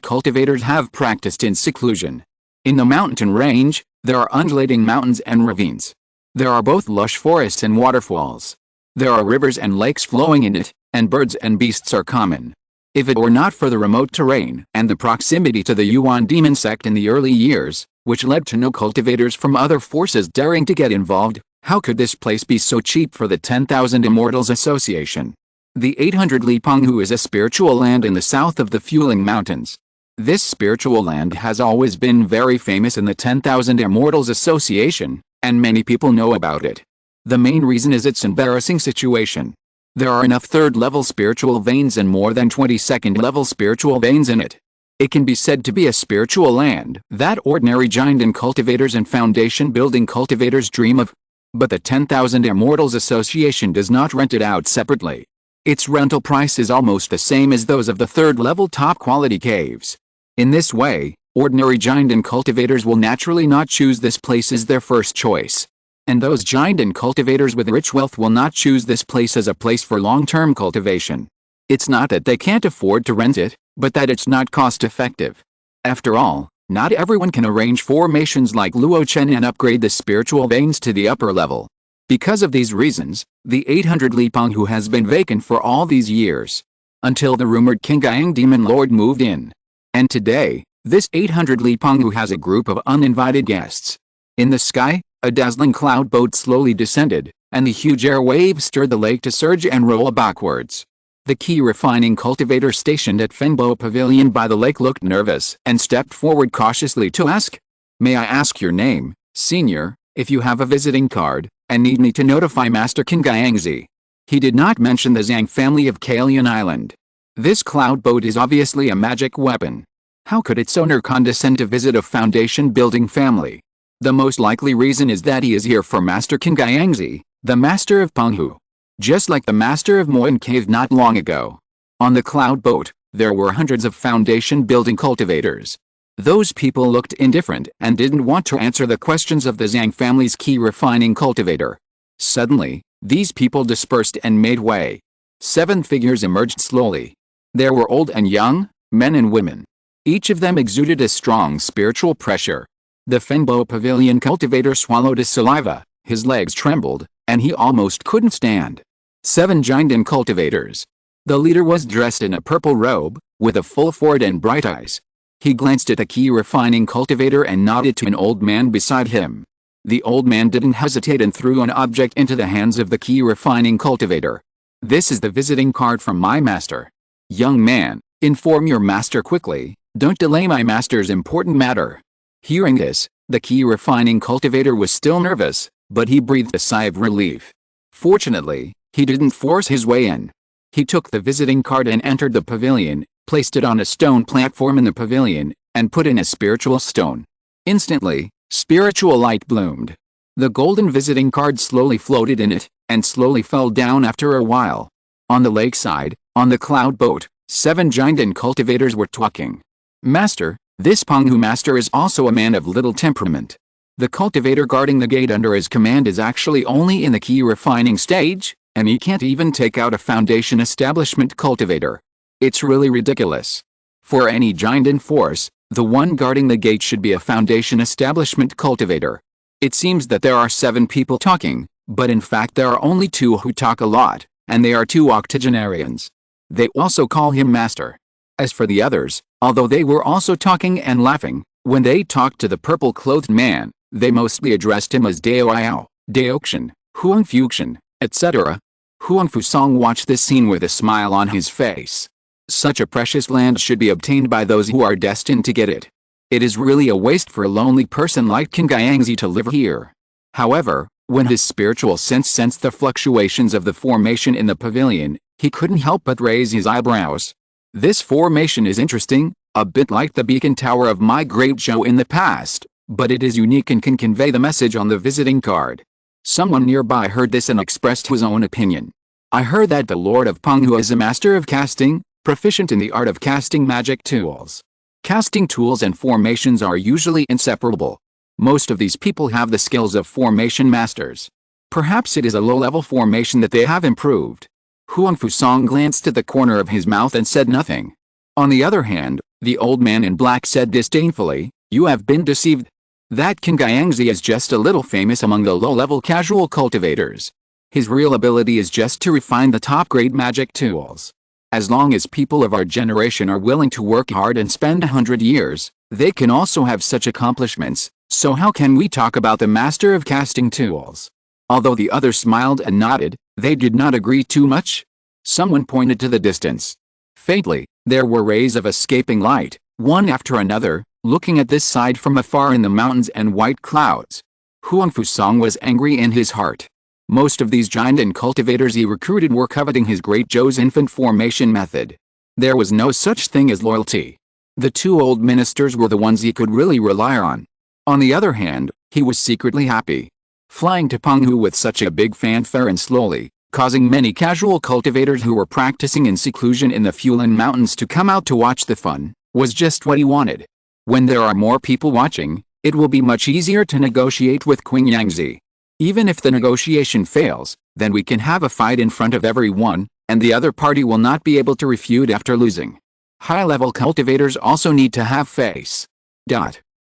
cultivators have practiced in seclusion. In the mountain range, there are undulating mountains and ravines. There are both lush forests and waterfalls. There are rivers and lakes flowing in it, and birds and beasts are common. If it were not for the remote terrain and the proximity to the Yuan demon sect in the early years, which led to no cultivators from other forces daring to get involved, how could this place be so cheap for the 10,000 Immortals Association? The 800 Li Penghu is a spiritual land in the south of the Fueling Mountains. This spiritual land has always been very famous in the 10,000 Immortals Association, and many people know about it. The main reason is its embarrassing situation. There are enough third-level spiritual veins and more than 20 second-level spiritual veins in it. It can be said to be a spiritual land that ordinary giant and cultivators and foundation-building cultivators dream of. But the 10,000 Immortals Association does not rent it out separately. Its rental price is almost the same as those of the third-level top-quality caves. In this way, ordinary giant and cultivators will naturally not choose this place as their first choice. And those giant and cultivators with rich wealth will not choose this place as a place for long-term cultivation. It's not that they can't afford to rent it, but that it's not cost-effective. After all, not everyone can arrange formations like Luo Chen and upgrade the spiritual veins to the upper level. Because of these reasons, the 800 Li Penghu has been vacant for all these years. Until the rumored Qingyang demon lord moved in. And today, this 800 Li Penghu has a group of uninvited guests. In the sky, a dazzling cloud boat slowly descended, and the huge air waves stirred the lake to surge and roll backwards. The key refining cultivator stationed at Fenbo Pavilion by the lake looked nervous and stepped forward cautiously to ask, "May I ask your name, senior, if you have a visiting card, and need me to notify Master Qingyangzi?" He did not mention the Zhang family of Kalian Island. This cloud boat is obviously a magic weapon. How could its owner condescend to visit a foundation-building family? The most likely reason is that he is here for Master Qingyangzi, the master of Penghu. Just like the master of Moyan Cave not long ago. On the cloud boat, there were hundreds of foundation-building cultivators. Those people looked indifferent and didn't want to answer the questions of the Zhang family's key refining cultivator. Suddenly, these people dispersed and made way. 7 figures emerged slowly. There were old and young, men and women. Each of them exuded a strong spiritual pressure. The Fenbo Pavilion cultivator swallowed his saliva, his legs trembled, and he almost couldn't stand. 7 giant and cultivators. The leader was dressed in a purple robe, with a full forehead and bright eyes. He glanced at the key refining cultivator and nodded to an old man beside him. The old man didn't hesitate and threw an object into the hands of the key refining cultivator. "This is the visiting card from my master. Young man, inform your master quickly, don't delay my master's important matter." Hearing this, the key refining cultivator was still nervous, but he breathed a sigh of relief. Fortunately, he didn't force his way in. He took the visiting card and entered the pavilion, placed it on a stone platform in the pavilion, and put in a spiritual stone. Instantly, spiritual light bloomed. The golden visiting card slowly floated in it, and slowly fell down after a while. On the lakeside, on the cloud boat, 7 giant and cultivators were talking. "Master, this Penghu master is also a man of little temperament. The cultivator guarding the gate under his command is actually only in the key refining stage, and he can't even take out a foundation establishment cultivator. It's really ridiculous. For any giant in force, the one guarding the gate should be a foundation establishment cultivator. It seems that there are 7 people talking, but in fact there are only 2 who talk a lot, and they are 2 octogenarians. They also call him master. As for the others, although they were also talking and laughing, when they talked to the purple-clothed man, they mostly addressed him as Dao Ao, Daoxian, Huangfuxian, etc. Huang Fusong watched this scene with a smile on his face. Such a precious land should be obtained by those who are destined to get it. It is really a waste for a lonely person like Qingyangzi to live here. However, when his spiritual sense sensed the fluctuations of the formation in the pavilion, he couldn't help but raise his eyebrows. "This formation is interesting, A bit like the beacon tower of my great Zhou in the past, but it is unique and can convey the message on the visiting card. Someone nearby heard this and expressed his own opinion. I heard that the Lord of Penghu is a master of casting, proficient in the art of casting magic tools. Casting tools and formations are usually inseparable. Most of these people have the skills of formation masters. Perhaps it is a low-level formation that they have improved. Huang Fusang glanced at the corner of his mouth and said nothing. On the other hand, the old man in black said disdainfully, "You have been deceived. That King Gaiangzi is just a little famous among the low-level casual cultivators. His real ability is just to refine the top-grade magic tools. As long as people of our generation are willing to work hard and spend 100 years, they can also have such accomplishments, so how can we talk about the master of casting tools?" Although the others smiled and nodded, they did not agree too much. Someone pointed to the distance. Faintly, there were rays of escaping light, one after another, looking at this side from afar in the mountains and white clouds. Huang Fusang was angry in his heart. Most of these giant and cultivators he recruited were coveting his great Zhou's infant formation method. There was no such thing as loyalty. The two old ministers were the ones he could really rely on. On the other hand, he was secretly happy. Flying to Penghu with such a big fanfare and slowly, causing many casual cultivators who were practicing in seclusion in the Fulan Mountains to come out to watch the fun, was just what he wanted. When there are more people watching, it will be much easier to negotiate with Queen Yangzi. Even if the negotiation fails, then we can have a fight in front of everyone, and the other party will not be able to refute after losing. High-level cultivators also need to have face.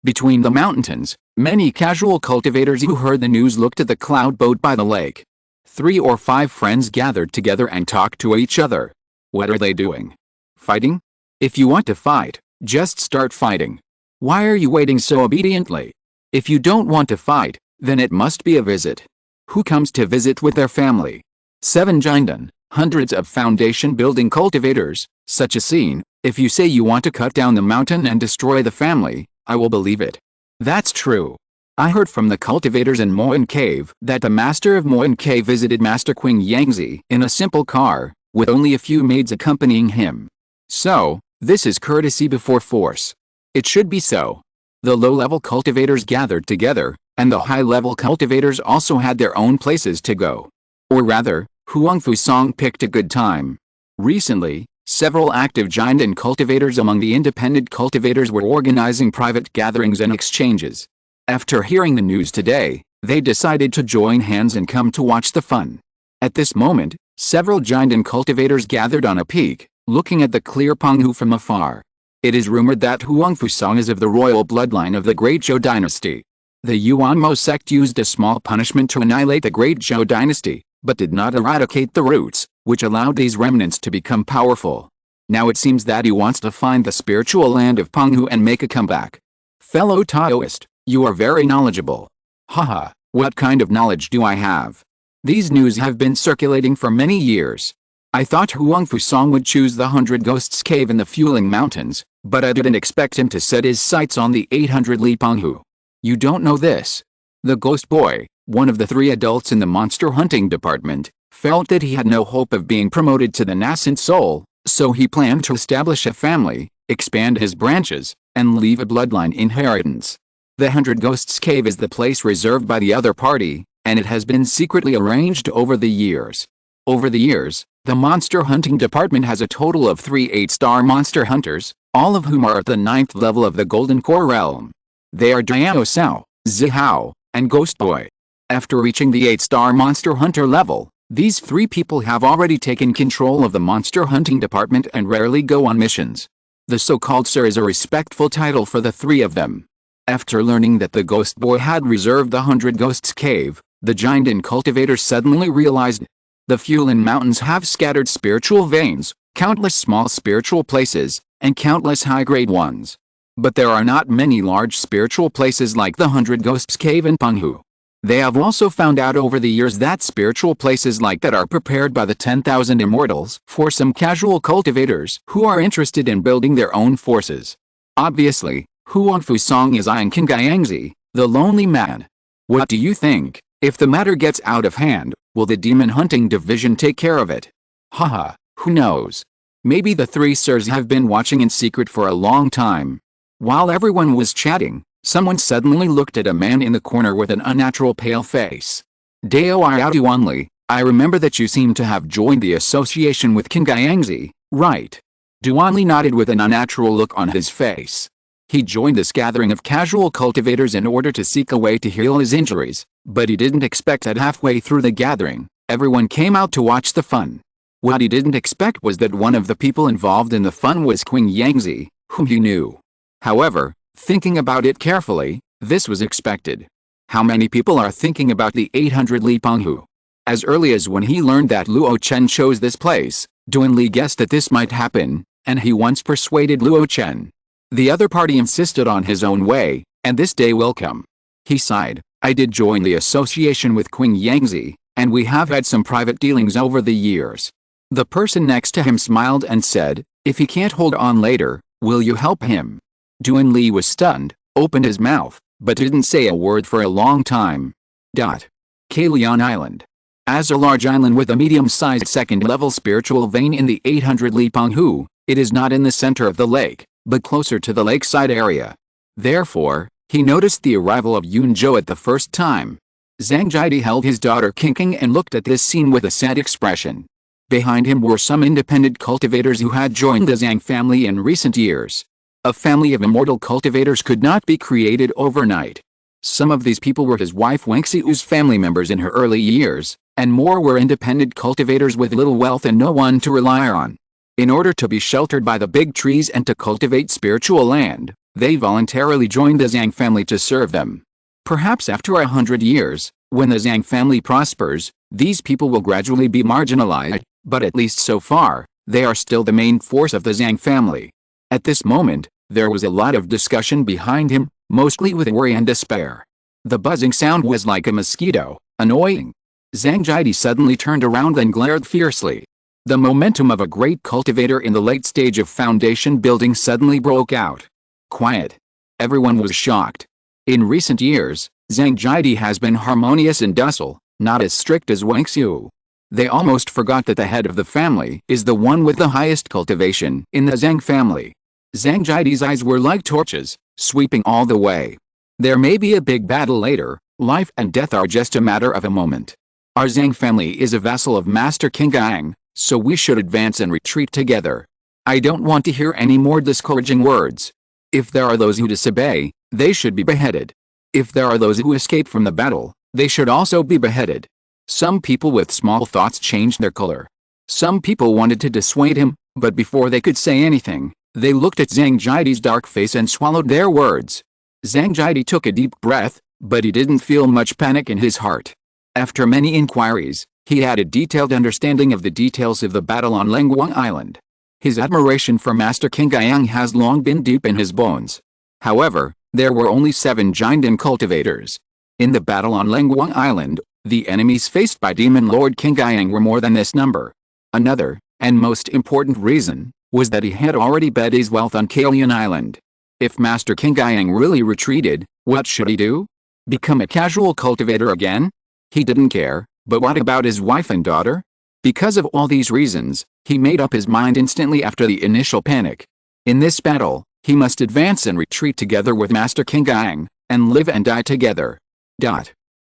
Between the mountains, many casual cultivators who heard the news looked at the cloud boat by the lake. 3 or 5 friends gathered together and talked to each other. What are they doing? Fighting? If you want to fight, just start fighting. Why are you waiting so obediently? If you don't want to fight, then it must be a visit. Who comes to visit with their family? 7 Jindan, hundreds of foundation building cultivators, such a scene. If you say you want to cut down the mountain and destroy the family, I will believe it. That's true. I heard from the cultivators in Moen Cave that the master of Moen Cave visited Master Queen Yangzi in a simple car, with only a few maids accompanying him. So, this is courtesy before force. It should be so. The low-level cultivators gathered together, and the high-level cultivators also had their own places to go. Or rather, Huang Fusang picked a good time. Recently, several active giant and cultivators among the independent cultivators were organizing private gatherings and exchanges. After hearing the news today, they decided to join hands and come to watch the fun. At this moment, several giant and cultivators gathered on a peak, looking at the clear Penghu from afar. It is rumored that Huang Fusang is of the royal bloodline of the Great Zhou dynasty. The Yuanmo sect used a small punishment to annihilate the Great Zhou dynasty, but did not eradicate the roots, which allowed these remnants to become powerful. Now it seems that he wants to find the spiritual land of Penghu and make a comeback. Fellow Taoist, you are very knowledgeable. Haha, what kind of knowledge do I have? These news have been circulating for many years. I thought Huang Fusang would choose the 100 Ghosts Cave in the Fuling Mountains, but I didn't expect him to set his sights on the 800 Li Penghu. You don't know this. The Ghost Boy, one of the 3 adults in the monster hunting department, felt that he had no hope of being promoted to the nascent soul, so he planned to establish a family, expand his branches, and leave a bloodline inheritance. The 100 Ghosts Cave is the place reserved by the other party, and it has been secretly arranged over the years. Over the years, the monster hunting department has a total of 3 8-star monster hunters, all of whom are at the 9th level of the Golden Core realm. They are Diano Sao, Zihao, and Ghost Boy. After reaching the 8-star monster hunter level, these 3 people have already taken control of the monster hunting department and rarely go on missions. The so-called Sir is a respectful title for the 3 of them. After learning that the Ghost Boy had reserved the 100 Ghosts Cave, the giant and cultivator suddenly realized the Fulan Mountains have scattered spiritual veins, countless small spiritual places, and countless high-grade ones. But there are not many large spiritual places like the 100 Ghosts Cave in Penghu. They have also found out over the years that spiritual places like that are prepared by the 10,000 immortals for some casual cultivators who are interested in building their own forces. Obviously, Huang Fusang is eyeing King Gaiangzi, the lonely man. What do you think? If the matter gets out of hand, will the demon hunting division take care of it? Haha, who knows? Maybe the three sirs have been watching in secret for a long time. While everyone was chatting, someone suddenly looked at a man in the corner with an unnatural pale face. Dao Duanli, I remember that you seem to have joined the association with King Gaiangzi, right? Duanli nodded with an unnatural look on his face. He joined this gathering of casual cultivators in order to seek a way to heal his injuries, but he didn't expect that halfway through the gathering, everyone came out to watch the fun. What he didn't expect was that one of the people involved in the fun was Qing Yangzi, whom he knew. However, thinking about it carefully, this was expected. How many people are thinking about the 800 Li Penghu? As early as when he learned that Luo Chen chose this place, Duanli guessed that this might happen, and he once persuaded Luo Chen. The other party insisted on his own way, and this day will come. He sighed, I did join the association with Qing Yangzi, and we have had some private dealings over the years. The person next to him smiled and said, if he can't hold on later, will you help him? Duanli was stunned, opened his mouth, but didn't say a word for a long time. Kalian Island. As a large island with a medium-sized second-level spiritual vein in the 800 Li Penghu, it is not in the center of the lake, but closer to the lakeside area. Therefore, he noticed the arrival of Yunzhou at the first time. Zhang Jidi held his daughter Qingqing and looked at this scene with a sad expression. Behind him were some independent cultivators who had joined the Zhang family in recent years. A family of immortal cultivators could not be created overnight. Some of these people were his wife Wang Xiu's family members in her early years, and more were independent cultivators with little wealth and no one to rely on. In order to be sheltered by the big trees and to cultivate spiritual land, they voluntarily joined the Zhang family to serve them. Perhaps after 100 years, when the Zhang family prospers, these people will gradually be marginalized, but at least so far, they are still the main force of the Zhang family. At this moment, there was a lot of discussion behind him, mostly with worry and despair. The buzzing sound was like a mosquito, annoying. Zhang Jidi suddenly turned around and glared fiercely. The momentum of a great cultivator in the late stage of foundation building suddenly broke out. Quiet. Everyone was shocked. In recent years, Zhang Jidi has been harmonious and docile, not as strict as Wang Xiu. They almost forgot that the head of the family is the one with the highest cultivation in the Zhang family. Zhang Jidi's eyes were like torches, sweeping all the way. There may be a big battle later, life and death are just a matter of a moment. Our Zhang family is a vassal of Master King Gang, so we should advance and retreat together. I don't want to hear any more discouraging words. If there are those who disobey, they should be beheaded. If there are those who escape from the battle, they should also be beheaded. Some people with small thoughts changed their color. Some people wanted to dissuade him, but before they could say anything, they looked at Zhang Jidi's dark face and swallowed their words. Zhang Jidi took a deep breath, but he didn't feel much panic in his heart. After many inquiries, he had a detailed understanding of the details of the battle on Lenguang Island. His admiration for Master King Gaiang has long been deep in his bones. However, there were only 7 Jinden cultivators. In the battle on Lenguang Island, the enemies faced by Demon Lord King Gaiang were more than this number. Another, and most important reason, was that he had already bet his wealth on Kalian Island. If Master King Gaiang really retreated, what should he do? Become a casual cultivator again? He didn't care, but what about his wife and daughter? Because of all these reasons, he made up his mind instantly after the initial panic. In this battle, he must advance and retreat together with Master King Gaiang, and live and die together.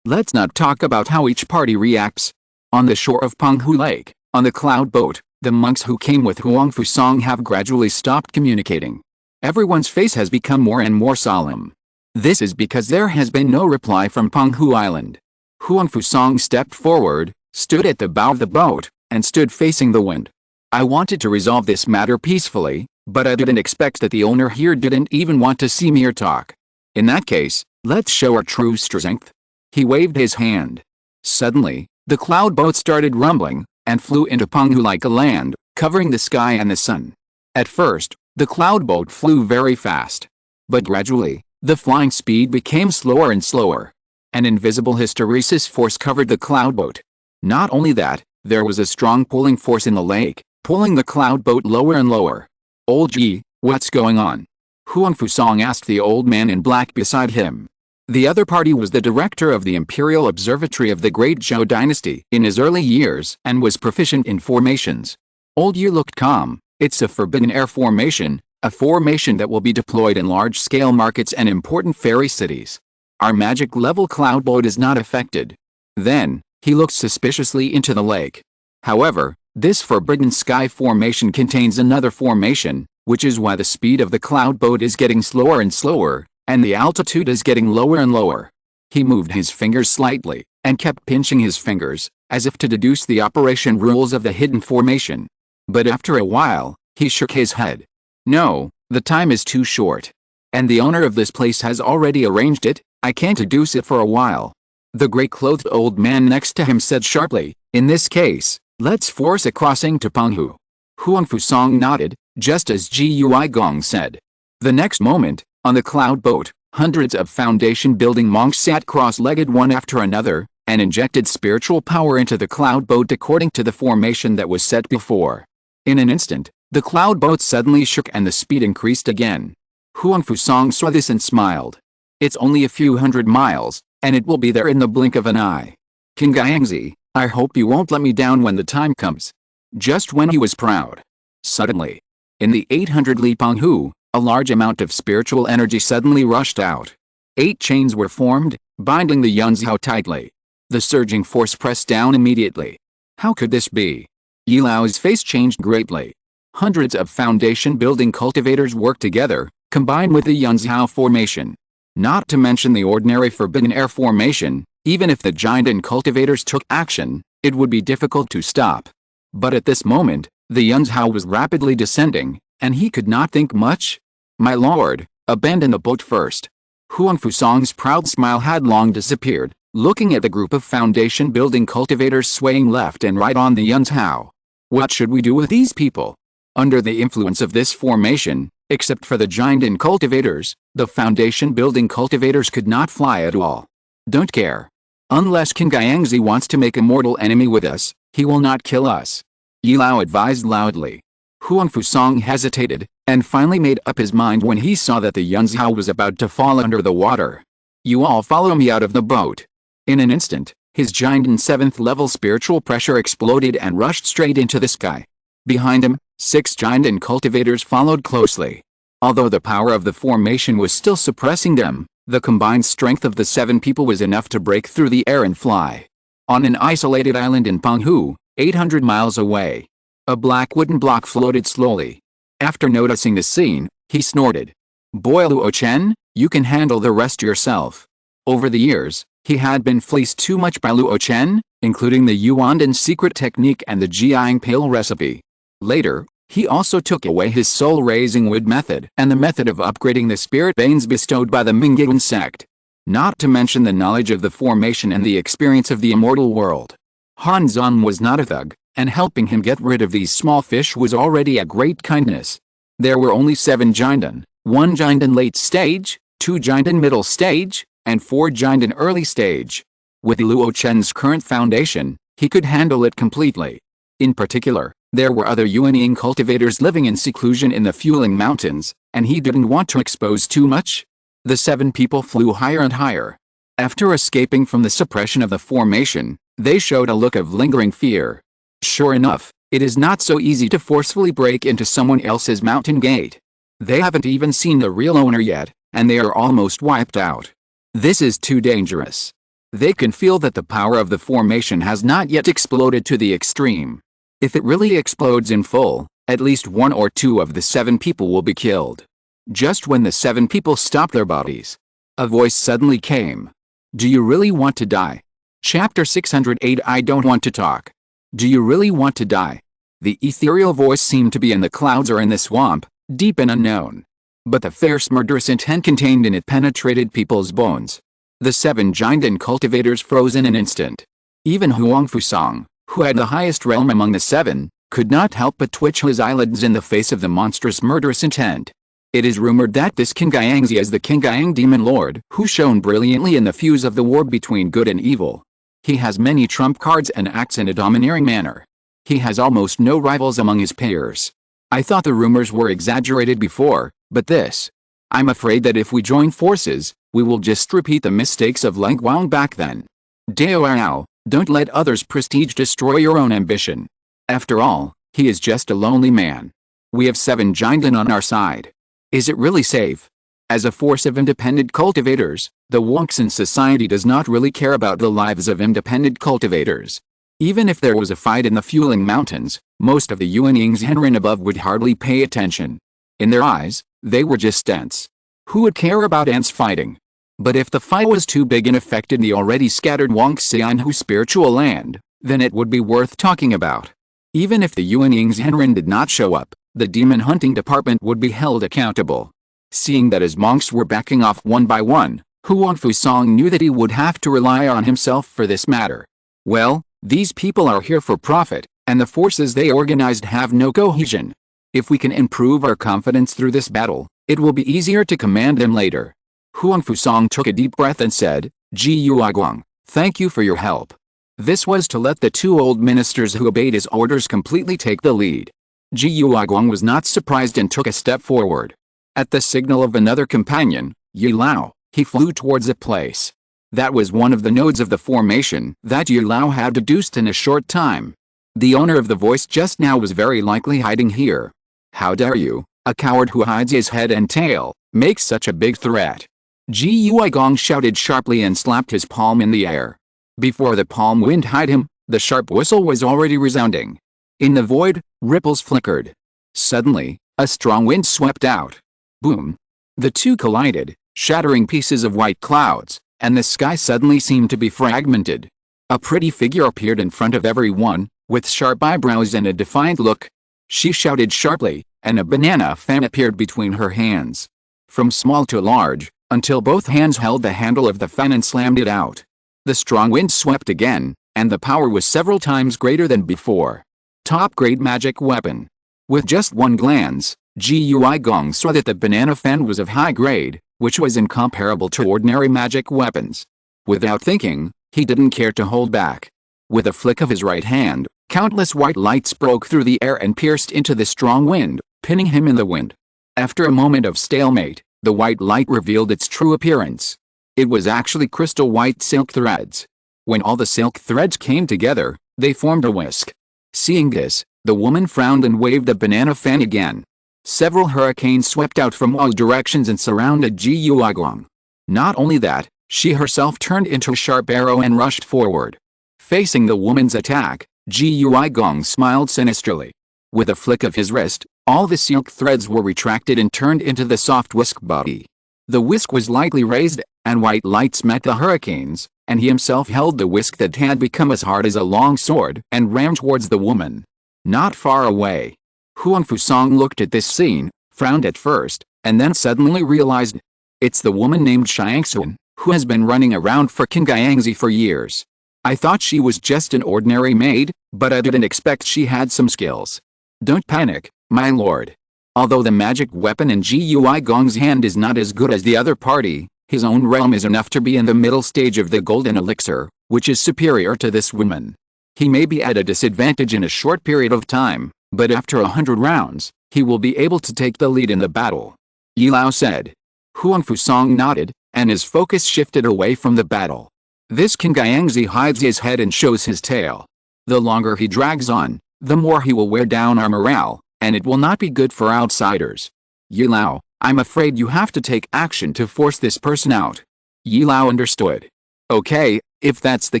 Let's not talk about how each party reacts. On the shore of Penghu Lake, on the cloud boat, the monks who came with Huang Fusang have gradually stopped communicating. Everyone's face has become more and more solemn. This is because there has been no reply from Penghu Island. Huang Fusang stepped forward, stood at the bow of the boat, and stood facing the wind. I wanted to resolve this matter peacefully, but I didn't expect that the owner here didn't even want to see me or talk. In that case, let's show our true strength. He waved his hand. Suddenly, the cloud boat started rumbling, and flew into Penghu like a land, covering the sky and the sun. At first, the cloud boat flew very fast. But gradually, the flying speed became slower and slower. An invisible hysteresis force covered the cloud boat. Not only that, there was a strong pulling force in the lake, pulling the cloud boat lower and lower. Old Ji, what's going on? Huang Fusang asked the old man in black beside him. The other party was the director of the Imperial Observatory of the Great Zhou Dynasty in his early years and was proficient in formations. Old Yi looked calm, It's a forbidden air formation, a formation that will be deployed in large-scale markets and important fairy cities. Our magic level cloud boat is not affected. Then, he looked suspiciously into the lake. However, this forbidden sky formation contains another formation, which is why the speed of the cloud boat is getting slower and slower, and the altitude is getting lower and lower. He moved his fingers slightly, and kept pinching his fingers, as if to deduce the operation rules of the hidden formation. But after a while, he shook his head. No, the time is too short. And the owner of this place has already arranged it, I can't deduce it for a while. The gray-clothed old man next to him said sharply, in this case, let's force a crossing to Penghu. Huang Fusong nodded, just as Gui Gong said. The next moment, on the cloud boat, hundreds of foundation-building monks sat cross-legged one after another, and injected spiritual power into the cloud boat according to the formation that was set before. In an instant, the cloud boat suddenly shook and the speed increased again. Huang Fusong saw this and smiled. It's only a few hundred miles, and it will be there in the blink of an eye. King Gaiangzi, I hope you won't let me down when the time comes. Just when he was proud. Suddenly, in the 800 Li Penghu, a large amount of spiritual energy suddenly rushed out. 8 chains were formed, binding the Yunzhao tightly. The surging force pressed down immediately. How could this be? Yi Lao's face changed greatly. Hundreds of foundation-building cultivators worked together, combined with the Yunzhao formation. Not to mention the ordinary forbidden air formation, even if the giant and cultivators took action, it would be difficult to stop. But at this moment, the Yunzhao was rapidly descending, and he could not think much. My lord, abandon the boat first. Huang Fusong's proud smile had long disappeared, looking at the group of foundation-building cultivators swaying left and right on the Yunzhao. What should we do with these people? Under the influence of this formation, except for the giant and cultivators, the foundation-building cultivators could not fly at all. Don't care. Unless King Gaiangzi wants to make a mortal enemy with us, he will not kill us. Yi Lao advised loudly. Huang Fusong hesitated, and finally made up his mind when he saw that the Yunzhao was about to fall under the water. You all follow me out of the boat. In an instant, his giant and 7th level spiritual pressure exploded and rushed straight into the sky. Behind him, 6 giant and cultivators followed closely. Although the power of the formation was still suppressing them, the combined strength of the 7 people was enough to break through the air and fly. On an isolated island in Penghu, 800 miles away, a black wooden block floated slowly. After noticing the scene, he snorted. Boy Luo Chen, you can handle the rest yourself. Over the years, he had been fleeced too much by Luo Chen, including the Yuandan secret technique and the Zongmiao Pill recipe. Later, he also took away his soul-raising wood method and the method of upgrading the spirit veins bestowed by the Bigu sect. Not to mention the knowledge of the formation and the experience of the immortal world. Han Zan was not a thug, and helping him get rid of these small fish was already a great kindness. There were only 7 Jindan, 1 Jindan late stage, 2 Jindan middle stage, and 4 Jindan early stage. With Luo Chen's current foundation, he could handle it completely. In particular, there were other Yuanying cultivators living in seclusion in the Fueling Mountains, and he didn't want to expose too much. The 7 people flew higher and higher. After escaping from the suppression of the formation, they showed a look of lingering fear. Sure enough, it is not so easy to forcefully break into someone else's mountain gate. They haven't even seen the real owner yet, and they are almost wiped out. This is too dangerous. They can feel that the power of the formation has not yet exploded to the extreme. If it really explodes in full, at least 1 or 2 of the 7 people will be killed. Just when the 7 people stopped their bodies, a voice suddenly came. Do you really want to die? Chapter 608 I don't want to talk. Do you really want to die? The ethereal voice seemed to be in the clouds or in the swamp, deep and unknown. But the fierce murderous intent contained in it penetrated people's bones. The 7 giant and cultivators froze in an instant. Even Huang Fusong, who had the highest realm among the 7, could not help but twitch his eyelids in the face of the monstrous murderous intent. It is rumored that this King Gaiangzi is the King Gaiang Demon Lord who shone brilliantly in the fuse of the war between good and evil. He has many trump cards and acts in a domineering manner. He has almost no rivals among his peers. I thought the rumors were exaggerated before, but this. I'm afraid that if we join forces, we will just repeat the mistakes of Lang Wang back then. Dao, don't let others' prestige destroy your own ambition. After all, he is just a lonely man. We have 7 giants on our side. Is it really safe? As a force of independent cultivators, the Wonxin society does not really care about the lives of independent cultivators. Even if there was a fight in the Fueling Mountains, most of the Yuanying's Henrin above would hardly pay attention. In their eyes, they were just ants. Who would care about ants fighting? But if the fight was too big and affected the already scattered Wangxianhu spiritual land, then it would be worth talking about. Even if the Yuanying's Henrin did not show up, the demon hunting department would be held accountable. Seeing that his monks were backing off one by one, Huang Fusang knew that he would have to rely on himself for this matter. Well, these people are here for profit, and the forces they organized have no cohesion. If we can improve our confidence through this battle, it will be easier to command them later. Huang Fusang took a deep breath and said, Ji Yuaguang, thank you for your help. This was to let the 2 old ministers who obeyed his orders completely take the lead. Ji Yuaguang was not surprised and took a step forward. At the signal of another companion, Yi Lao, he flew towards a place. That was one of the nodes of the formation that Yi Lao had deduced in a short time. The owner of the voice just now was very likely hiding here. How dare you, a coward who hides his head and tail, make such a big threat? Ji Yuaguang shouted sharply and slapped his palm in the air. Before the palm wind hid him, the sharp whistle was already resounding. In the void, ripples flickered. Suddenly, a strong wind swept out. Boom! The two collided, shattering pieces of white clouds, and the sky suddenly seemed to be fragmented. A pretty figure appeared in front of everyone, with sharp eyebrows and a defiant look. She shouted sharply, and a banana fan appeared between her hands. From small to large, until both hands held the handle of the fan and slammed it out. The strong wind swept again, and the power was several times greater than before. Top-grade magic weapon. With just one glance, Ji Yuaguang saw that the banana fan was of high grade, which was incomparable to ordinary magic weapons. Without thinking, he didn't care to hold back. With a flick of his right hand, countless white lights broke through the air and pierced into the strong wind, pinning him in the wind. After a moment of stalemate, the white light revealed its true appearance. It was actually crystal white silk threads. When all the silk threads came together, they formed a whisk. Seeing this, the woman frowned and waved the banana fan again. Several hurricanes swept out from all directions and surrounded Ji Yuaguang. Not only that, she herself turned into a sharp arrow and rushed forward. Facing the woman's attack, Ji Yuaguang smiled sinisterly. With a flick of his wrist, all the silk threads were retracted and turned into the soft whisk body. The whisk was lightly raised, and white lights met the hurricanes, and he himself held the whisk that had become as hard as a long sword and ran towards the woman. Not far away. Huang Fusang looked at this scene, frowned at first, and then suddenly realized. It's the woman named Xiangxuan, who has been running around for King Gaiangzi for years. I thought she was just an ordinary maid, but I didn't expect she had some skills. Don't panic, my lord. Although the magic weapon in Ji Yuaguang's hand is not as good as the other party, his own realm is enough to be in the middle stage of the golden elixir, which is superior to this woman. He may be at a disadvantage in a short period of time, but after 100 rounds, he will be able to take the lead in the battle. Yi Lao said. Huang Fusang nodded, and his focus shifted away from the battle. This King Gaiangzi hides his head and shows his tail. The longer he drags on, the more he will wear down our morale, and it will not be good for outsiders. Yi Lao, I'm afraid you have to take action to force this person out. Yi Lao understood. Okay, if that's the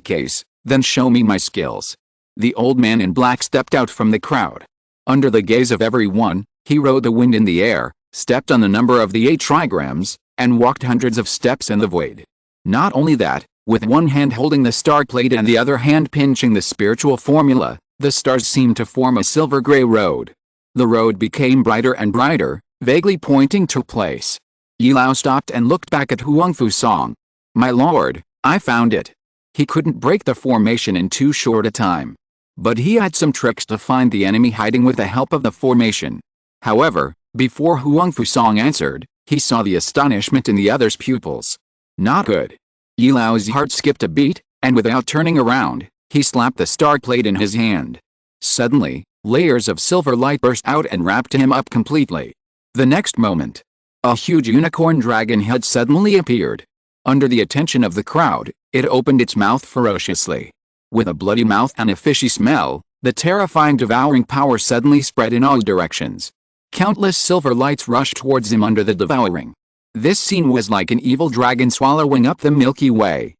case, then show me my skills. The old man in black stepped out from the crowd. Under the gaze of everyone, he rode the wind in the air, stepped on the number of the 8 trigrams, and walked hundreds of steps in the void. Not only that, with one hand holding the star plate and the other hand pinching the spiritual formula, the stars seemed to form a silver-gray road. The road became brighter and brighter, vaguely pointing to a place. Yi Lao stopped and looked back at Huang Fusang. My lord, I found it. He couldn't break the formation in too short a time. But he had some tricks to find the enemy hiding with the help of the formation. However, before Huang Fusang answered, he saw the astonishment in the other's pupils. Not good. Yi Lao's heart skipped a beat, and without turning around, he slapped the star plate in his hand. Suddenly, layers of silver light burst out and wrapped him up completely. The next moment, a huge unicorn dragon head suddenly appeared. Under the attention of the crowd, it opened its mouth ferociously. With a bloody mouth and a fishy smell, the terrifying devouring power suddenly spread in all directions. Countless silver lights rushed towards him under the devouring. This scene was like an evil dragon swallowing up the Milky Way.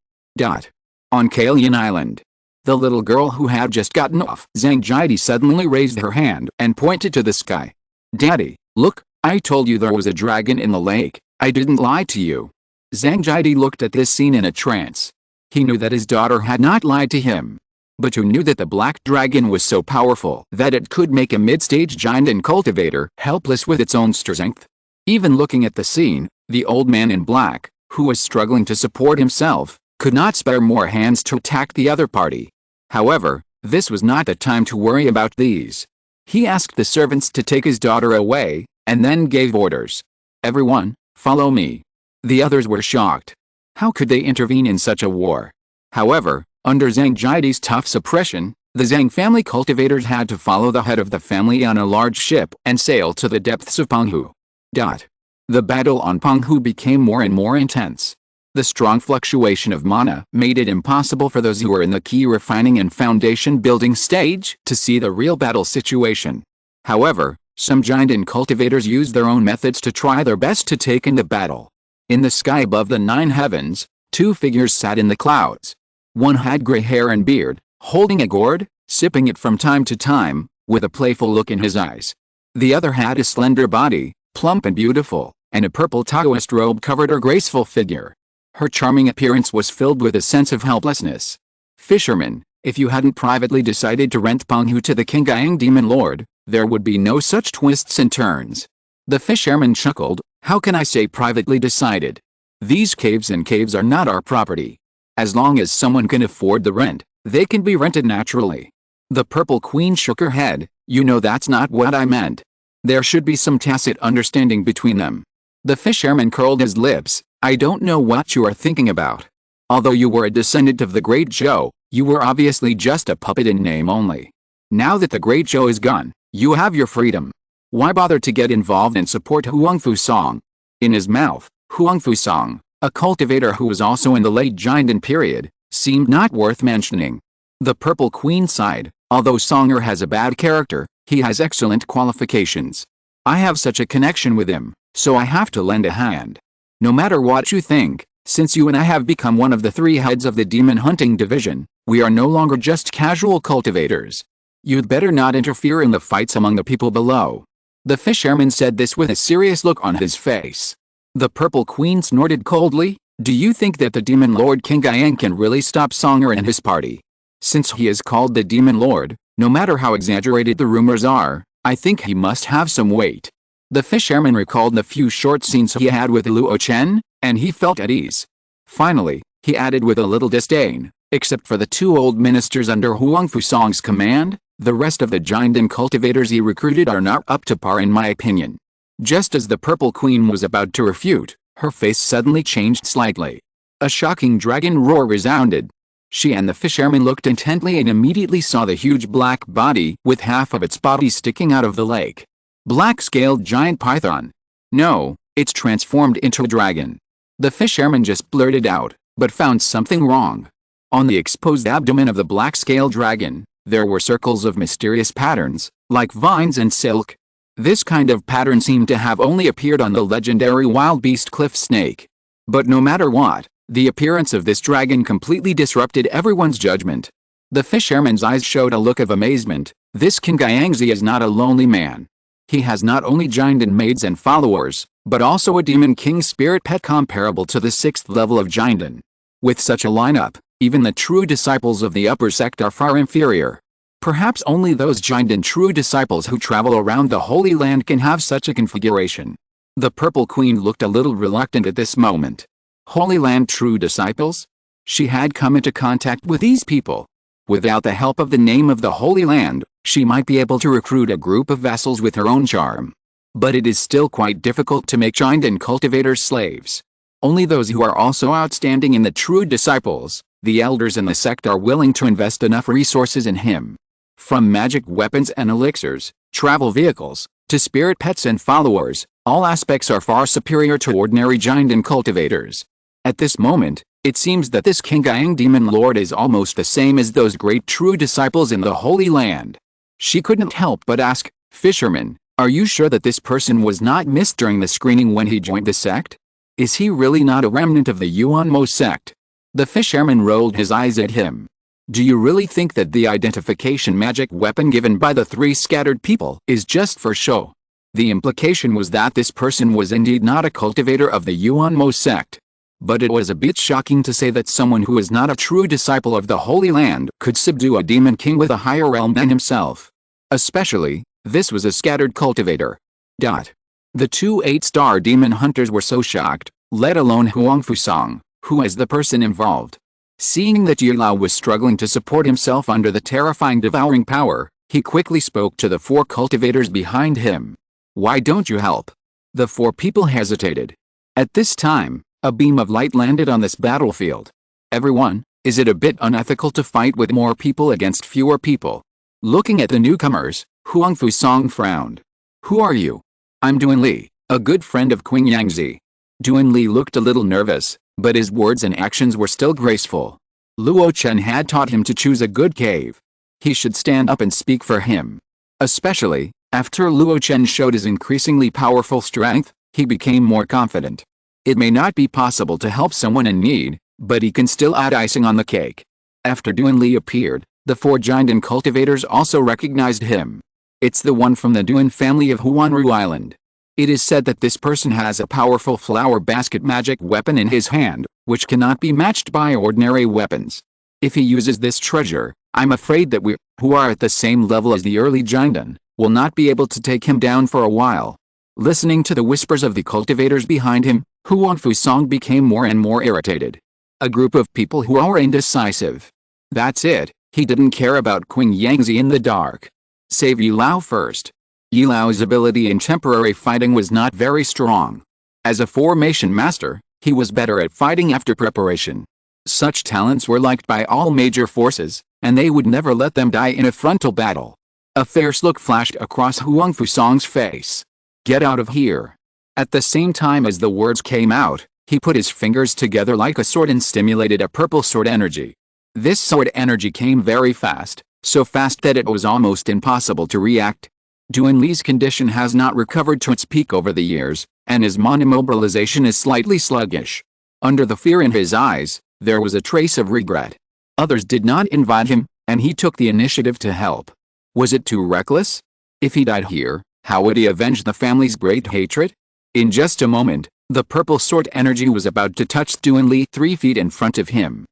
On Kalian Island. The little girl who had just gotten off Zongmiao suddenly raised her hand and pointed to the sky. Daddy, look, I told you there was a dragon in the lake, I didn't lie to you. Zongmiao looked at this scene in a trance. He knew that his daughter had not lied to him. But who knew that the black dragon was so powerful that it could make a mid-stage giant and cultivator helpless with its own strength? Even looking at the scene, the old man in black, who was struggling to support himself, could not spare more hands to attack the other party. However, this was not the time to worry about these. He asked the servants to take his daughter away, and then gave orders. Everyone, follow me. The others were shocked. How could they intervene in such a war? However, under Zongmiao's tough suppression, the Zhang family cultivators had to follow the head of the family on a large ship and sail to the depths of Penghu. The battle on Penghu became more and more intense. The strong fluctuation of mana made it impossible for those who were in the key refining and foundation building stage to see the real battle situation. However, some giant and cultivators used their own methods to try their best to take in the battle. In the sky above the 9 heavens, 2 figures sat in the clouds. One had gray hair and beard, holding a gourd, sipping it from time to time, with a playful look in his eyes. The other had a slender body, plump and beautiful, and a purple Taoist robe covered her graceful figure. Her charming appearance was filled with a sense of helplessness. Fisherman, if you hadn't privately decided to rent Penghu to the Qingyang Demon Lord, there would be no such twists and turns. The fisherman chuckled, how can I say privately decided? These caves are not our property. As long as someone can afford the rent, they can be rented naturally. The Purple Queen shook her head, you know that's not what I meant. There should be some tacit understanding between them. The fisherman curled his lips, I don't know what you are thinking about. Although you were a descendant of the Great Zhou, you were obviously just a puppet in name only. Now that the Great Zhou is gone, you have your freedom. Why bother to get involved and support Huangfu Song? In his mouth, Huangfu Song, a cultivator who was also in the late Jiandan period, seemed not worth mentioning. The Purple Queen sighed, although Songer has a bad character, he has excellent qualifications. I have such a connection with him, so I have to lend a hand. No matter what you think, since you and I have become one of the 3 heads of the demon hunting division, we are no longer just casual cultivators. You'd better not interfere in the fights among the people below. The fisherman said this with a serious look on his face. The Purple Queen snorted coldly, do you think that the Demon Lord Qingyang can really stop Songer and his party? Since he is called the Demon Lord, no matter how exaggerated the rumors are, I think he must have some weight. The fisherman recalled the few short scenes he had with Luo Chen, and he felt at ease. Finally, he added with a little disdain, except for the 2 old ministers under Huangfu Song's command, the rest of the Jiandan cultivators he recruited are not up to par in my opinion. Just as the Purple Queen was about to refute, her face suddenly changed slightly. A shocking dragon roar resounded. She and the fisherman looked intently and immediately saw the huge black body with half of its body sticking out of the lake. Black-scaled giant python. No, it's transformed into a dragon. The fisherman just blurted out, but found something wrong. On the exposed abdomen of the black-scaled dragon, there were circles of mysterious patterns, like vines and silk. This kind of pattern seemed to have only appeared on the legendary wild beast cliff snake. But no matter what, the appearance of this dragon completely disrupted everyone's judgment. The fisherman's eyes showed a look of amazement. This Qingyangzi is not a lonely man. He has not only Jiandan maids and followers, but also a demon king spirit pet comparable to the 6th level of Jiandan. With such a lineup, even the true disciples of the upper sect are far inferior. Perhaps only those Jiandan true disciples who travel around the Holy Land can have such a configuration. The Purple Queen looked a little reluctant at this moment. Holy Land true disciples? She had come into contact with these people. Without the help of the name of the Holy Land, she might be able to recruit a group of vassals with her own charm. But it is still quite difficult to make Jiandan cultivators slaves. Only those who are also outstanding in the true disciples, the elders in the sect, are willing to invest enough resources in him. From magic weapons and elixirs, travel vehicles, to spirit pets and followers, all aspects are far superior to ordinary Jiandan cultivators. At this moment, it seems that this Qingyang Demon Lord is almost the same as those great true disciples in the Holy Land. She couldn't help but ask, Fisherman, Are you sure that this person was not missed during the screening when he joined the sect? Is he really not a remnant of the Yuanmo sect? The fisherman rolled his eyes at him. Do you really think that the identification magic weapon given by the 3 scattered people is just for show? The implication was that this person was indeed not a cultivator of the Yuanmo sect. But it was a bit shocking to say that someone who is not a true disciple of the Holy Land could subdue a demon king with a higher realm than himself. Especially, this was a scattered cultivator. The 2 8-star demon hunters were so shocked, let alone Huang Fusang, who was the person involved. Seeing that Yilao was struggling to support himself under the terrifying devouring power, he quickly spoke to the 4 cultivators behind him. Why don't you help? The 4 people hesitated. At this time, a beam of light landed on this battlefield. Everyone, is it a bit unethical to fight with more people against fewer people? Looking at the newcomers, Huang Fusang frowned. Who are you? I'm Duan Li, a good friend of Qing Yangzi. Duan Li looked a little nervous, but his words and actions were still graceful. Luo Chen had taught him to choose a good cave. He should stand up and speak for him. Especially, after Luo Chen showed his increasingly powerful strength, he became more confident. It may not be possible to help someone in need, but he can still add icing on the cake. After Duan Li appeared, the 4 giant cultivators also recognized him. It's the one from the Duan family of Huanru Island. It is said that this person has a powerful flower basket magic weapon in his hand, which cannot be matched by ordinary weapons. If he uses this treasure, I'm afraid that we, who are at the same level as the early Jinden, will not be able to take him down for a while. Listening to the whispers of the cultivators behind him, Huang Fusang became more and more irritated. A group of people who are indecisive. That's it, he didn't care about Qing Yangzi in the dark. Save Yilao first. Yilao's ability in temporary fighting was not very strong. As a formation master, he was better at fighting after preparation. Such talents were liked by all major forces, and they would never let them die in a frontal battle. A fierce look flashed across Huang Fusang's face. Get out of here. At the same time as the words came out, he put his fingers together like a sword and stimulated a purple sword energy. This sword energy came very fast, so fast that it was almost impossible to react. Duan Li's condition has not recovered to its peak over the years, and his immobilization is slightly sluggish. Under the fear in his eyes, there was a trace of regret. Others did not invite him, and he took the initiative to help. Was it too reckless? If he died here, how would he avenge the family's great hatred? In just a moment, the purple sword energy was about to touch Duan Li 3 feet in front of him.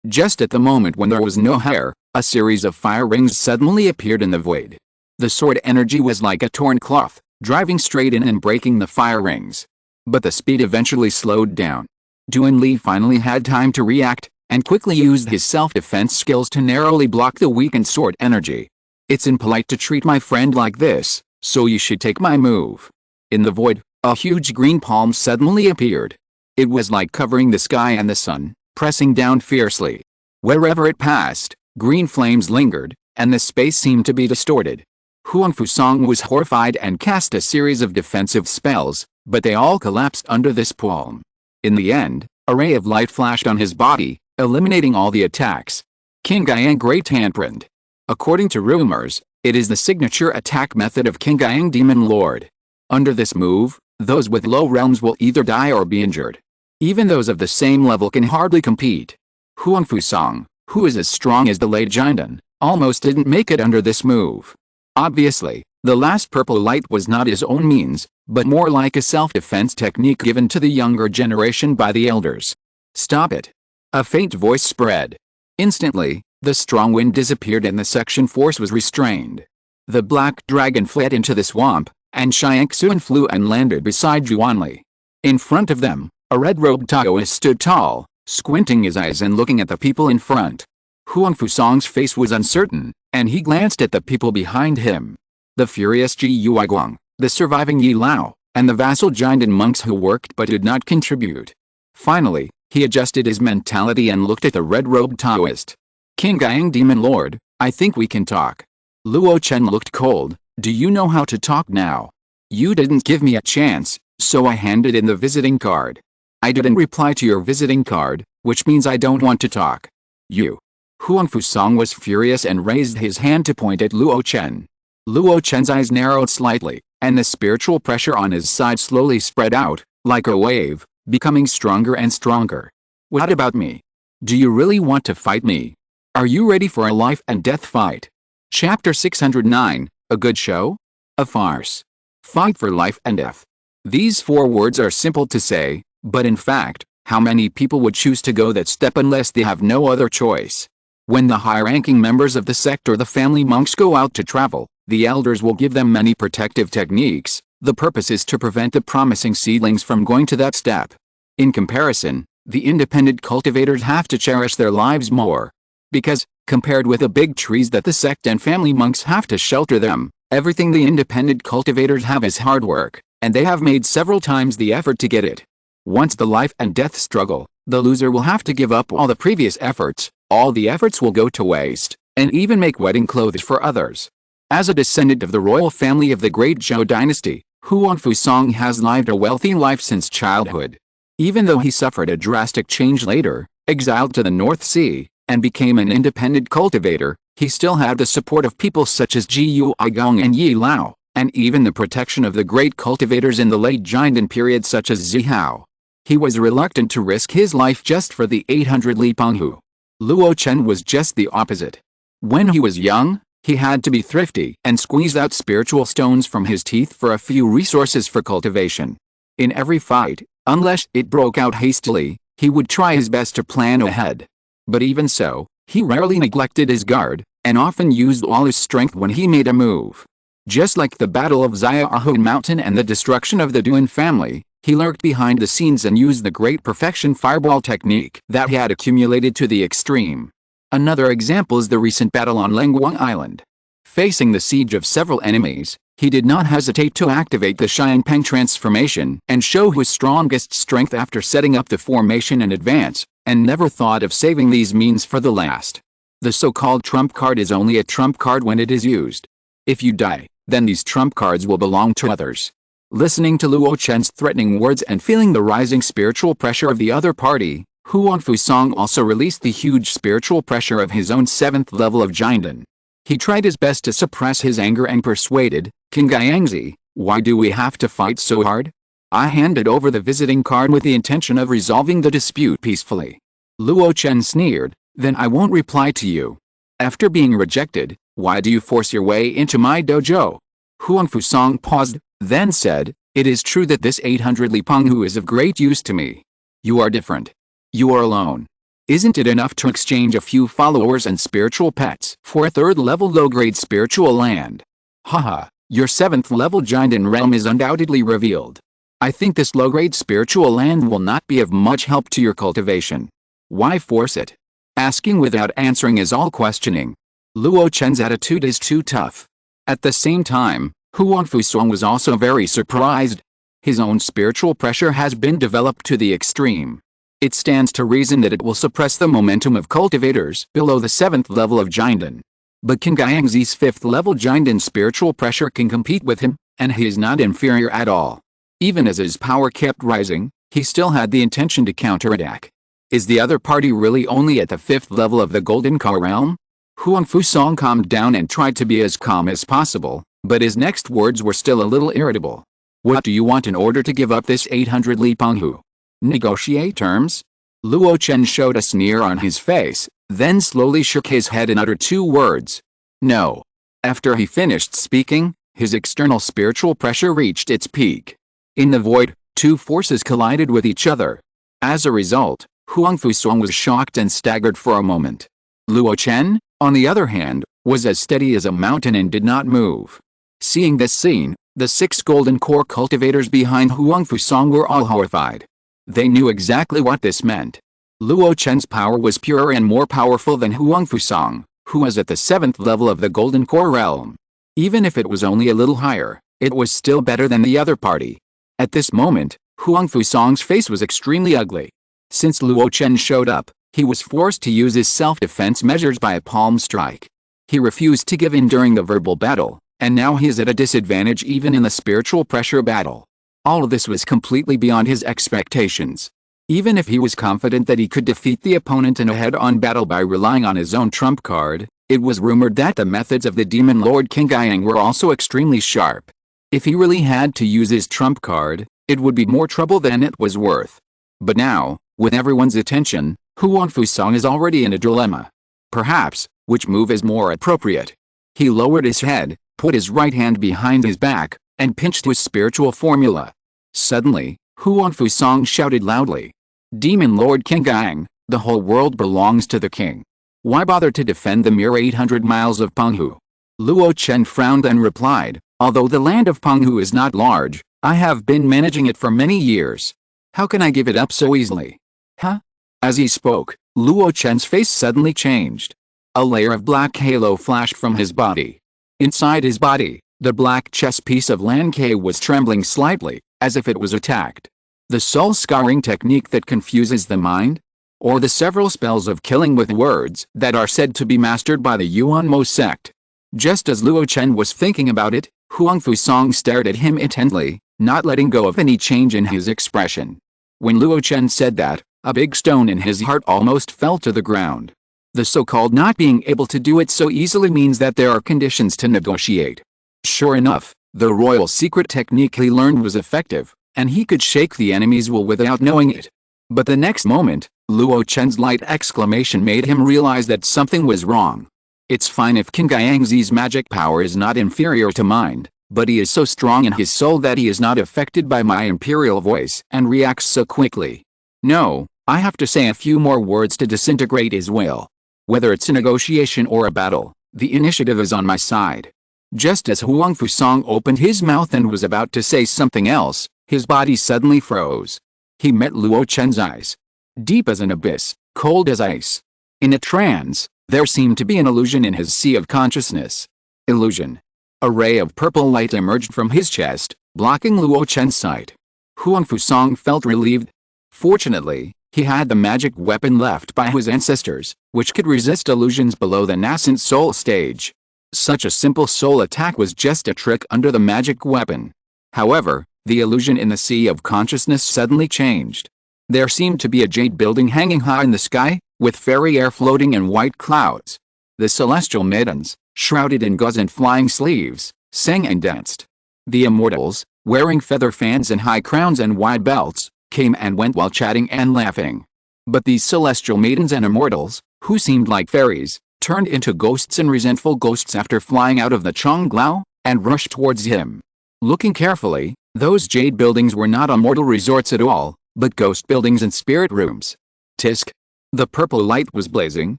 Just at the moment when there was no hair, a series of fire rings suddenly appeared in the void. The sword energy was like a torn cloth, driving straight in and breaking the fire rings. But the speed eventually slowed down. Duan Li finally had time to react, and quickly used his self-defense skills to narrowly block the weakened sword energy. It's impolite to treat my friend like this, so you should take my move. In the void, a huge green palm suddenly appeared. It was like covering the sky and the sun, pressing down fiercely. Wherever it passed, green flames lingered, and the space seemed to be distorted. Huang Fusang was horrified and cast a series of defensive spells, but they all collapsed under this palm. In the end, a ray of light flashed on his body, eliminating all the attacks. King Guiyang Great Handprint. According to rumors, it is the signature attack method of King Guiyang Demon Lord. Under this move, those with low realms will either die or be injured. Even those of the same level can hardly compete. Huang Fusang, who is as strong as the late Jinden, almost didn't make it under this move. Obviously, the last purple light was not his own means, but more like a self-defense technique given to the younger generation by the elders. Stop it. A faint voice spread. Instantly, the strong wind disappeared and the section force was restrained. The black dragon fled into the swamp, and Xiangxuan flew and landed beside Juanli. In front of them, a red-robed Taoist stood tall, squinting his eyes and looking at the people in front. Huang Fusang's face was uncertain, and he glanced at the people behind him. The furious Ji Yuiguang, the surviving Yi Lao, and the vassal Jinden monks who worked but did not contribute. Finally, he adjusted his mentality and looked at the red-robed Taoist. King Guiyang Demon Lord, I think we can talk. Luo Chen looked cold. Do you know how to talk now? You didn't give me a chance, so I handed in the visiting card. I didn't reply to your visiting card, which means I don't want to talk. You. Huang Fusang was furious and raised his hand to point at Luo Chen. Luo Chen's eyes narrowed slightly, and the spiritual pressure on his side slowly spread out, like a wave, becoming stronger and stronger. What about me? Do you really want to fight me? Are you ready for a life and death fight? Chapter 609, a good show? A farce. Fight for life and death. These 4 words are simple to say, but in fact, how many people would choose to go that step unless they have no other choice? When the high-ranking members of the sect or the family monks go out to travel, the elders will give them many protective techniques. The purpose is to prevent the promising seedlings from going to that step. In comparison, the independent cultivators have to cherish their lives more. Because, compared with the big trees that the sect and family monks have to shelter them, everything the independent cultivators have is hard work, and they have made several times the effort to get it. Once the life and death struggle, the loser will have to give up all the previous efforts. All the efforts will go to waste, and even make wedding clothes for others. As a descendant of the royal family of the great Zhou dynasty, Huang Fusong has lived a wealthy life since childhood. Even though he suffered a drastic change later, exiled to the North Sea, and became an independent cultivator, he still had the support of people such as Ji Yuigong and Yi Lao, and even the protection of the great cultivators in the late Jiandan period such as Zihao. He was reluctant to risk his life just for the 800 Li Penghu. Luo Chen was just the opposite. When he was young, he had to be thrifty and squeeze out spiritual stones from his teeth for a few resources for cultivation. In every fight, unless it broke out hastily, he would try his best to plan ahead. But even so, he rarely neglected his guard, and often used all his strength when he made a move. Just like the Battle of Xiaohun Mountain and the destruction of the Duan family, he lurked behind the scenes and used the great perfection fireball technique that he had accumulated to the extreme. Another example is the recent battle on Lenguang Island. Facing the siege of several enemies, he did not hesitate to activate the Xianpeng transformation and show his strongest strength after setting up the formation in advance, and never thought of saving these means for the last. The so-called trump card is only a trump card when it is used. If you die, then these trump cards will belong to others. Listening to Luo Chen's threatening words and feeling the rising spiritual pressure of the other party, Huang Fusong also released the huge spiritual pressure of his own 7th level of Jiandan. He tried his best to suppress his anger and persuaded, King Guiyangzi, why do we have to fight so hard? I handed over the visiting card with the intention of resolving the dispute peacefully. Luo Chen sneered, then I won't reply to you. After being rejected, why do you force your way into my dojo? Huang Fusong paused, then said, it is true that this 800 Li Penghu is of great use to me. You are different. You are alone. Isn't it enough to exchange a few followers and spiritual pets for a 3rd level low-grade spiritual land? Haha, your 7th level Jiandan realm is undoubtedly revealed. I think this low-grade spiritual land will not be of much help to your cultivation. Why force it? Asking without answering is all questioning. Luo Chen's attitude is too tough. At the same time, Huang Fusong was also very surprised. His own spiritual pressure has been developed to the extreme. It stands to reason that it will suppress the momentum of cultivators below the 7th level of Jiandan. But King Guiyangzi's 5th level Jiandan spiritual pressure can compete with him, and he is not inferior at all. Even as his power kept rising, he still had the intention to counterattack. Is the other party really only at the 5th level of the Golden Car realm? Huang Fusong calmed down and tried to be as calm as possible, but his next words were still a little irritable. What do you want in order to give up this 800 Li Penghu? Negotiate terms? Luo Chen showed a sneer on his face, then slowly shook his head and uttered 2 words. No. After he finished speaking, his external spiritual pressure reached its peak. In the void, 2 forces collided with each other. As a result, Huang Fusong was shocked and staggered for a moment. Luo Chen, on the other hand, was as steady as a mountain and did not move. Seeing this scene, the 6 golden core cultivators behind Huang Fusong were all horrified. They knew exactly what this meant. Luo Chen's power was purer and more powerful than Huang Fusong, who was at the 7th level of the golden core realm. Even if it was only a little higher, it was still better than the other party. At this moment, Huang Fusong's face was extremely ugly. Since Luo Chen showed up, he was forced to use his self-defense measures by a palm strike. He refused to give in during the verbal battle, and now he is at a disadvantage even in the spiritual pressure battle. All of this was completely beyond his expectations. Even if he was confident that he could defeat the opponent in a head-on battle by relying on his own trump card, It was rumored that the methods of the demon lord Qingyang were also extremely sharp. If he really had to use his trump card, it would be more trouble than it was worth. But now, with everyone's attention, Huang Fusang is already in a dilemma. Perhaps, which move is more appropriate? He lowered his head, put his right hand behind his back, and pinched his spiritual formula. Suddenly, Huang Fusang shouted loudly. Demon Lord Qingyang, the whole world belongs to the king. Why bother to defend the mere 800 miles of Penghu? Luo Chen frowned and replied, although the land of Penghu is not large, I have been managing it for many years. How can I give it up so easily? Huh? As he spoke, Luo Chen's face suddenly changed. A layer of black halo flashed from his body. Inside his body, the black chess piece of Lan Ke was trembling slightly, as if it was attacked. The soul-scarring technique that confuses the mind? Or the several spells of killing with words that are said to be mastered by the Yuanmo sect? Just as Luo Chen was thinking about it, Huang Fusang stared at him intently, not letting go of any change in his expression. When Luo Chen said that, a big stone in his heart almost fell to the ground. The so-called not being able to do it so easily means that there are conditions to negotiate. Sure enough, the royal secret technique he learned was effective, and he could shake the enemy's will without knowing it. But the next moment, Luo Chen's light exclamation made him realize that something was wrong. It's fine if Qingyang's magic power is not inferior to mine, but he is so strong in his soul that he is not affected by my imperial voice and reacts so quickly. No, I have to say a few more words to disintegrate his will. Whether it's a negotiation or a battle, the initiative is on my side. Just as Huang Fusang opened his mouth and was about to say something else, his body suddenly froze. He met Luo Chen's eyes. Deep as an abyss, cold as ice. In a trance, there seemed to be an illusion in his sea of consciousness. Illusion. A ray of purple light emerged from his chest, blocking Luo Chen's sight. Huang Fusang felt relieved. Fortunately, he had the magic weapon left by his ancestors, which could resist illusions below the nascent soul stage. Such a simple soul attack was just a trick under the magic weapon. However, the illusion in the sea of consciousness suddenly changed. There seemed to be a jade building hanging high in the sky, with fairy air floating in white clouds. The celestial maidens, shrouded in gauze and flying sleeves, sang and danced. The immortals, wearing feather fans and high crowns and wide belts, came and went while chatting and laughing. But these celestial maidens and immortals, who seemed like fairies, turned into ghosts and resentful ghosts after flying out of the Chonglao, and rushed towards him. Looking carefully, those jade buildings were not immortal resorts at all, but ghost buildings and spirit rooms. Tisk. The purple light was blazing,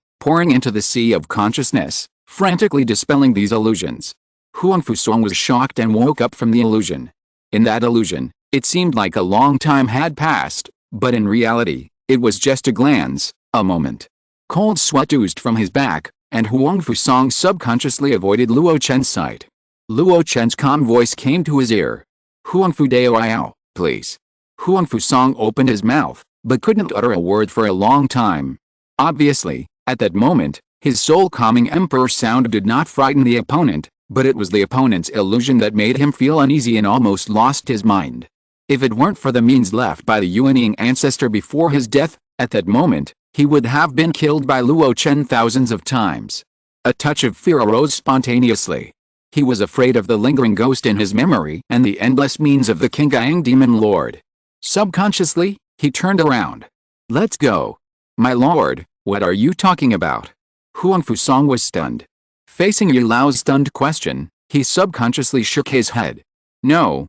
pouring into the sea of consciousness, frantically dispelling these illusions. Huang Fusang was shocked and woke up from the illusion. In that illusion, it seemed like a long time had passed, but in reality, it was just a glance, a moment. Cold sweat oozed from his back, and Huang Fusang subconsciously avoided Luo Chen's sight. Luo Chen's calm voice came to his ear. Huang Fu Dao, please. Huang Fusang opened his mouth, but couldn't utter a word for a long time. Obviously, at that moment, his soul-calming emperor sound did not frighten the opponent, but it was the opponent's illusion that made him feel uneasy and almost lost his mind. If it weren't for the means left by the Yuanying ancestor before his death, at that moment, he would have been killed by Luo Chen thousands of times. A touch of fear arose spontaneously. He was afraid of the lingering ghost in his memory and the endless means of the Qingyang demon lord. Subconsciously, he turned around. Let's go. My lord, what are you talking about? Huang Fusang was stunned. Facing Yu Lao's stunned question, he subconsciously shook his head. No,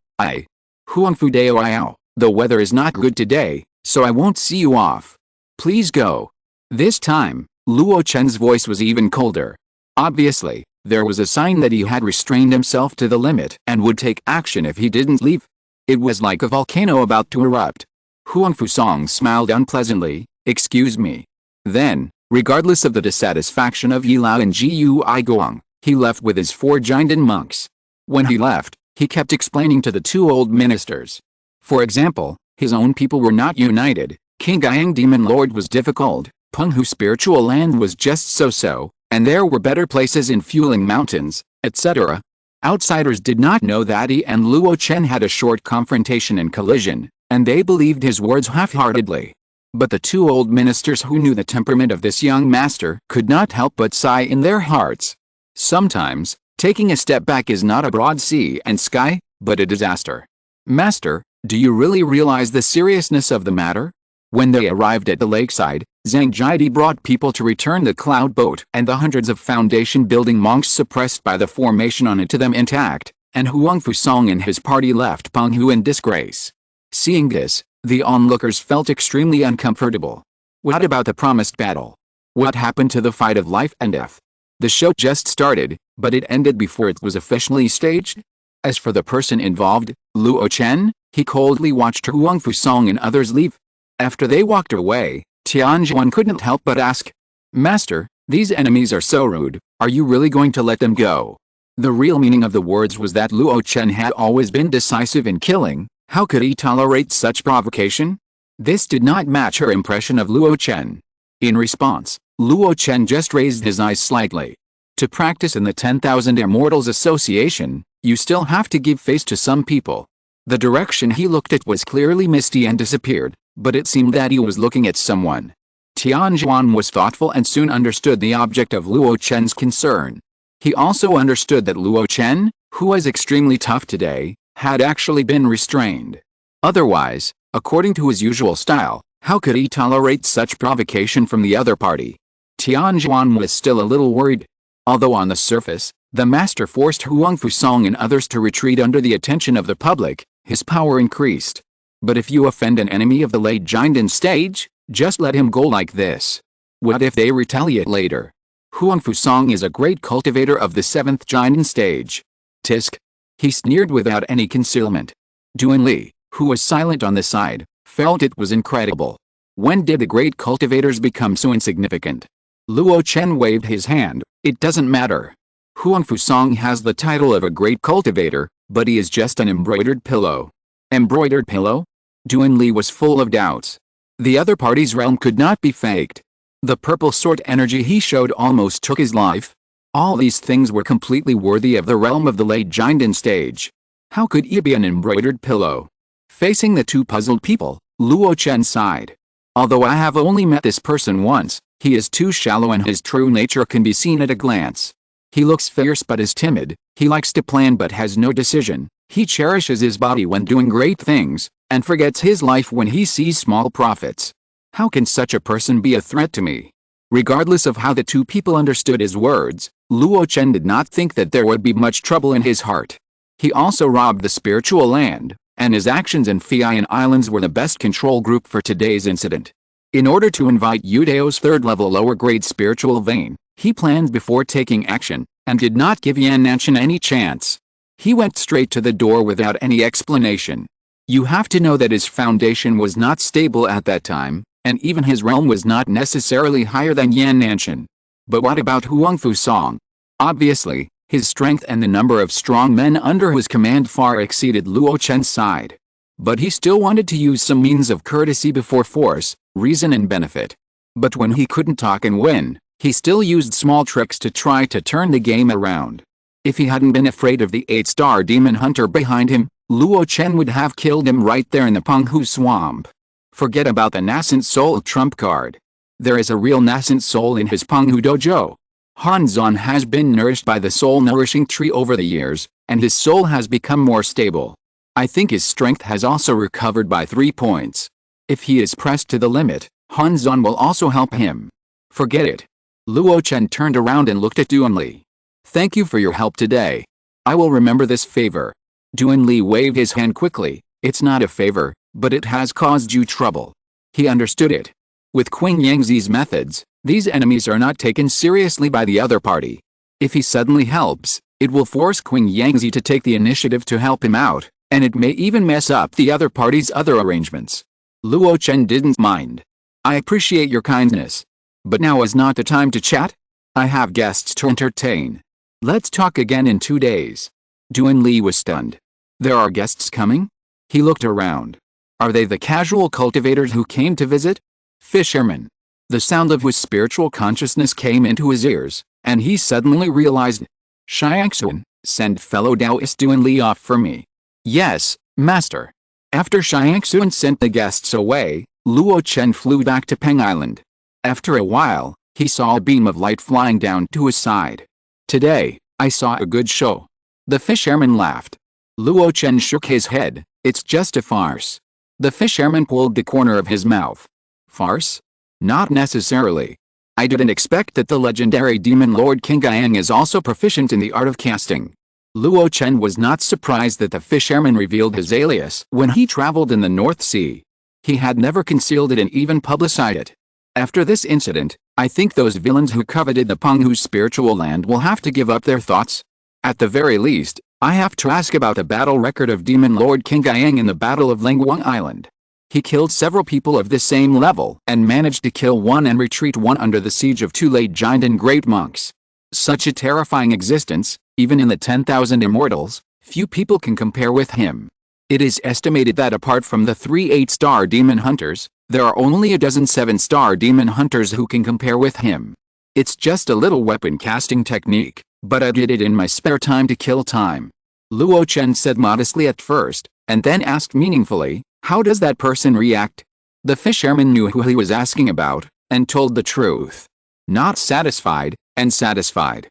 Huang Fu Dao, the weather is not good today, so I won't see you off. Please go. This time, Luo Chen's voice was even colder. Obviously, there was a sign that he had restrained himself to the limit and would take action if he didn't leave. It was like a volcano about to erupt. Huang Fusang smiled unpleasantly. Excuse me. Then, regardless of the dissatisfaction of Yi Lao and Jiu Igong, he left with his 4 Jinden monks. When he left, he kept explaining to the 2 old ministers. For example, his own people were not united, Qingyang Demon Lord was difficult, Penghu spiritual land was just so-so, and there were better places in Fueling Mountains, etc. Outsiders did not know that he and Luo Chen had a short confrontation and collision, and they believed his words half-heartedly. But the two old ministers who knew the temperament of this young master could not help but sigh in their hearts. Sometimes, taking a step back is not a broad sea and sky, but a disaster. Master, do you really realize the seriousness of the matter? When they arrived at the lakeside, Zhang Jidi brought people to return the cloud boat and the hundreds of foundation-building monks suppressed by the formation on it to them intact, and Huang Fusong and his party left Penghu in disgrace. Seeing this, the onlookers felt extremely uncomfortable. What about the promised battle? What happened to the fight of life and death? The show just started, but it ended before it was officially staged. As for the person involved, Luo Chen, he coldly watched Huang Fusong and others leave. After they walked away, Tianjuan couldn't help but ask, Master, these enemies are so rude, are you really going to let them go? The real meaning of the words was that Luo Chen had always been decisive in killing. How could he tolerate such provocation? This did not match her impression of Luo Chen. In response, Luo Chen just raised his eyes slightly. To practice in the 10,000 Immortals Association, you still have to give face to some people. The direction he looked at was clearly misty and disappeared, but it seemed that he was looking at someone. Tianjuan was thoughtful and soon understood the object of Luo Chen's concern. He also understood that Luo Chen, who was extremely tough today, had actually been restrained. Otherwise, according to his usual style, how could he tolerate such provocation from the other party? Tianjuan was still a little worried. Although on the surface, the master forced Huang Fusong and others to retreat under the attention of the public, his power increased. But if you offend an enemy of the late Jinden stage, just let him go like this. What if they retaliate later? Huang Fusong is a great cultivator of the 7th Jinden stage. Tisk. He sneered without any concealment. Duan Li, who was silent on the side, felt it was incredible. When did the great cultivators become so insignificant? Luo Chen waved his hand. It doesn't matter. Huang Fusong has the title of a great cultivator, but he is just an embroidered pillow. Embroidered pillow? Duan Li was full of doubts. The other party's realm could not be faked. The purple sword energy he showed almost took his life. All these things were completely worthy of the realm of the late Jinden stage. How could he be an embroidered pillow? Facing the two puzzled people, Luo Chen sighed. Although I have only met this person once, he is too shallow and his true nature can be seen at a glance. He looks fierce but is timid, he likes to plan but has no decision, he cherishes his body when doing great things, and forgets his life when he sees small profits. How can such a person be a threat to me? Regardless of how the two people understood his words, Luo Chen did not think that there would be much trouble in his heart. He also robbed the spiritual land, and his actions in Fian Islands were the best control group for today's incident. In order to invite Yudeo's third-level lower-grade spiritual vein, he planned before taking action, and did not give Yan Nanshan any chance. He went straight to the door without any explanation. You have to know that his foundation was not stable at that time, and even his realm was not necessarily higher than Yan Nanshan. But what about Huang Fusong? Obviously, his strength and the number of strong men under his command far exceeded Luo Chen's side. But he still wanted to use some means of courtesy before force, reason and benefit. But when he couldn't talk and win, he still used small tricks to try to turn the game around. If he hadn't been afraid of the 8-star demon hunter behind him, Luo Chen would have killed him right there in the Penghu swamp. Forget about the nascent soul trump card. There is a real nascent soul in his Penghu dojo. Han Zhan has been nourished by the soul-nourishing tree over the years, and his soul has become more stable. I think his strength has also recovered by 3 points. If he is pressed to the limit, Han Zhan will also help him. Forget it. Luo Chen turned around and looked at Duan Li. Thank you for your help today. I will remember this favor. Duan Li waved his hand quickly. It's not a favor, but it has caused you trouble. He understood it. With Qing Yangzi's methods, these enemies are not taken seriously by the other party. If he suddenly helps, it will force Qing Yangzi to take the initiative to help him out, and it may even mess up the other party's other arrangements. Luo Chen didn't mind. I appreciate your kindness. But now is not the time to chat. I have guests to entertain. Let's talk again in 2 days. Duan Li was stunned. There are guests coming? He looked around. Are they the casual cultivators who came to visit? Fisherman. The sound of his spiritual consciousness came into his ears, and he suddenly realized. Xiangxuan, send fellow Taoist Duan Li off for me. Yes, master. After Xiangxuan sent the guests away, Luo Chen flew back to Peng Island. After a while, he saw a beam of light flying down to his side. "Today, I saw a good show." The fisherman laughed. Luo Chen shook his head. "It's just a farce." The fisherman pulled the corner of his mouth. "Farce? Not necessarily. I didn't expect that the legendary demon lord King Yang is also proficient in the art of casting." Luo Chen was not surprised that the fisherman revealed his alias when he traveled in the North Sea. He had never concealed it and even publicized it. After this incident, I think those villains who coveted the Penghu's spiritual land will have to give up their thoughts. At the very least, I have to ask about the battle record of Demon Lord King Yang in the Battle of Lengguang Island. He killed several people of the same level and managed to kill one and retreat one under the siege of two late giant and great monks. Such a terrifying existence, even in the 10,000 immortals, few people can compare with him. It is estimated that apart from the 3 8-star demon hunters, there are only a dozen 7-star demon hunters who can compare with him. It's just a little weapon casting technique, but I did it in my spare time to kill time. Luo Chen said modestly at first, and then asked meaningfully, "How does that person react?" The fisherman knew who he was asking about, and told the truth. "Not satisfied, and satisfied."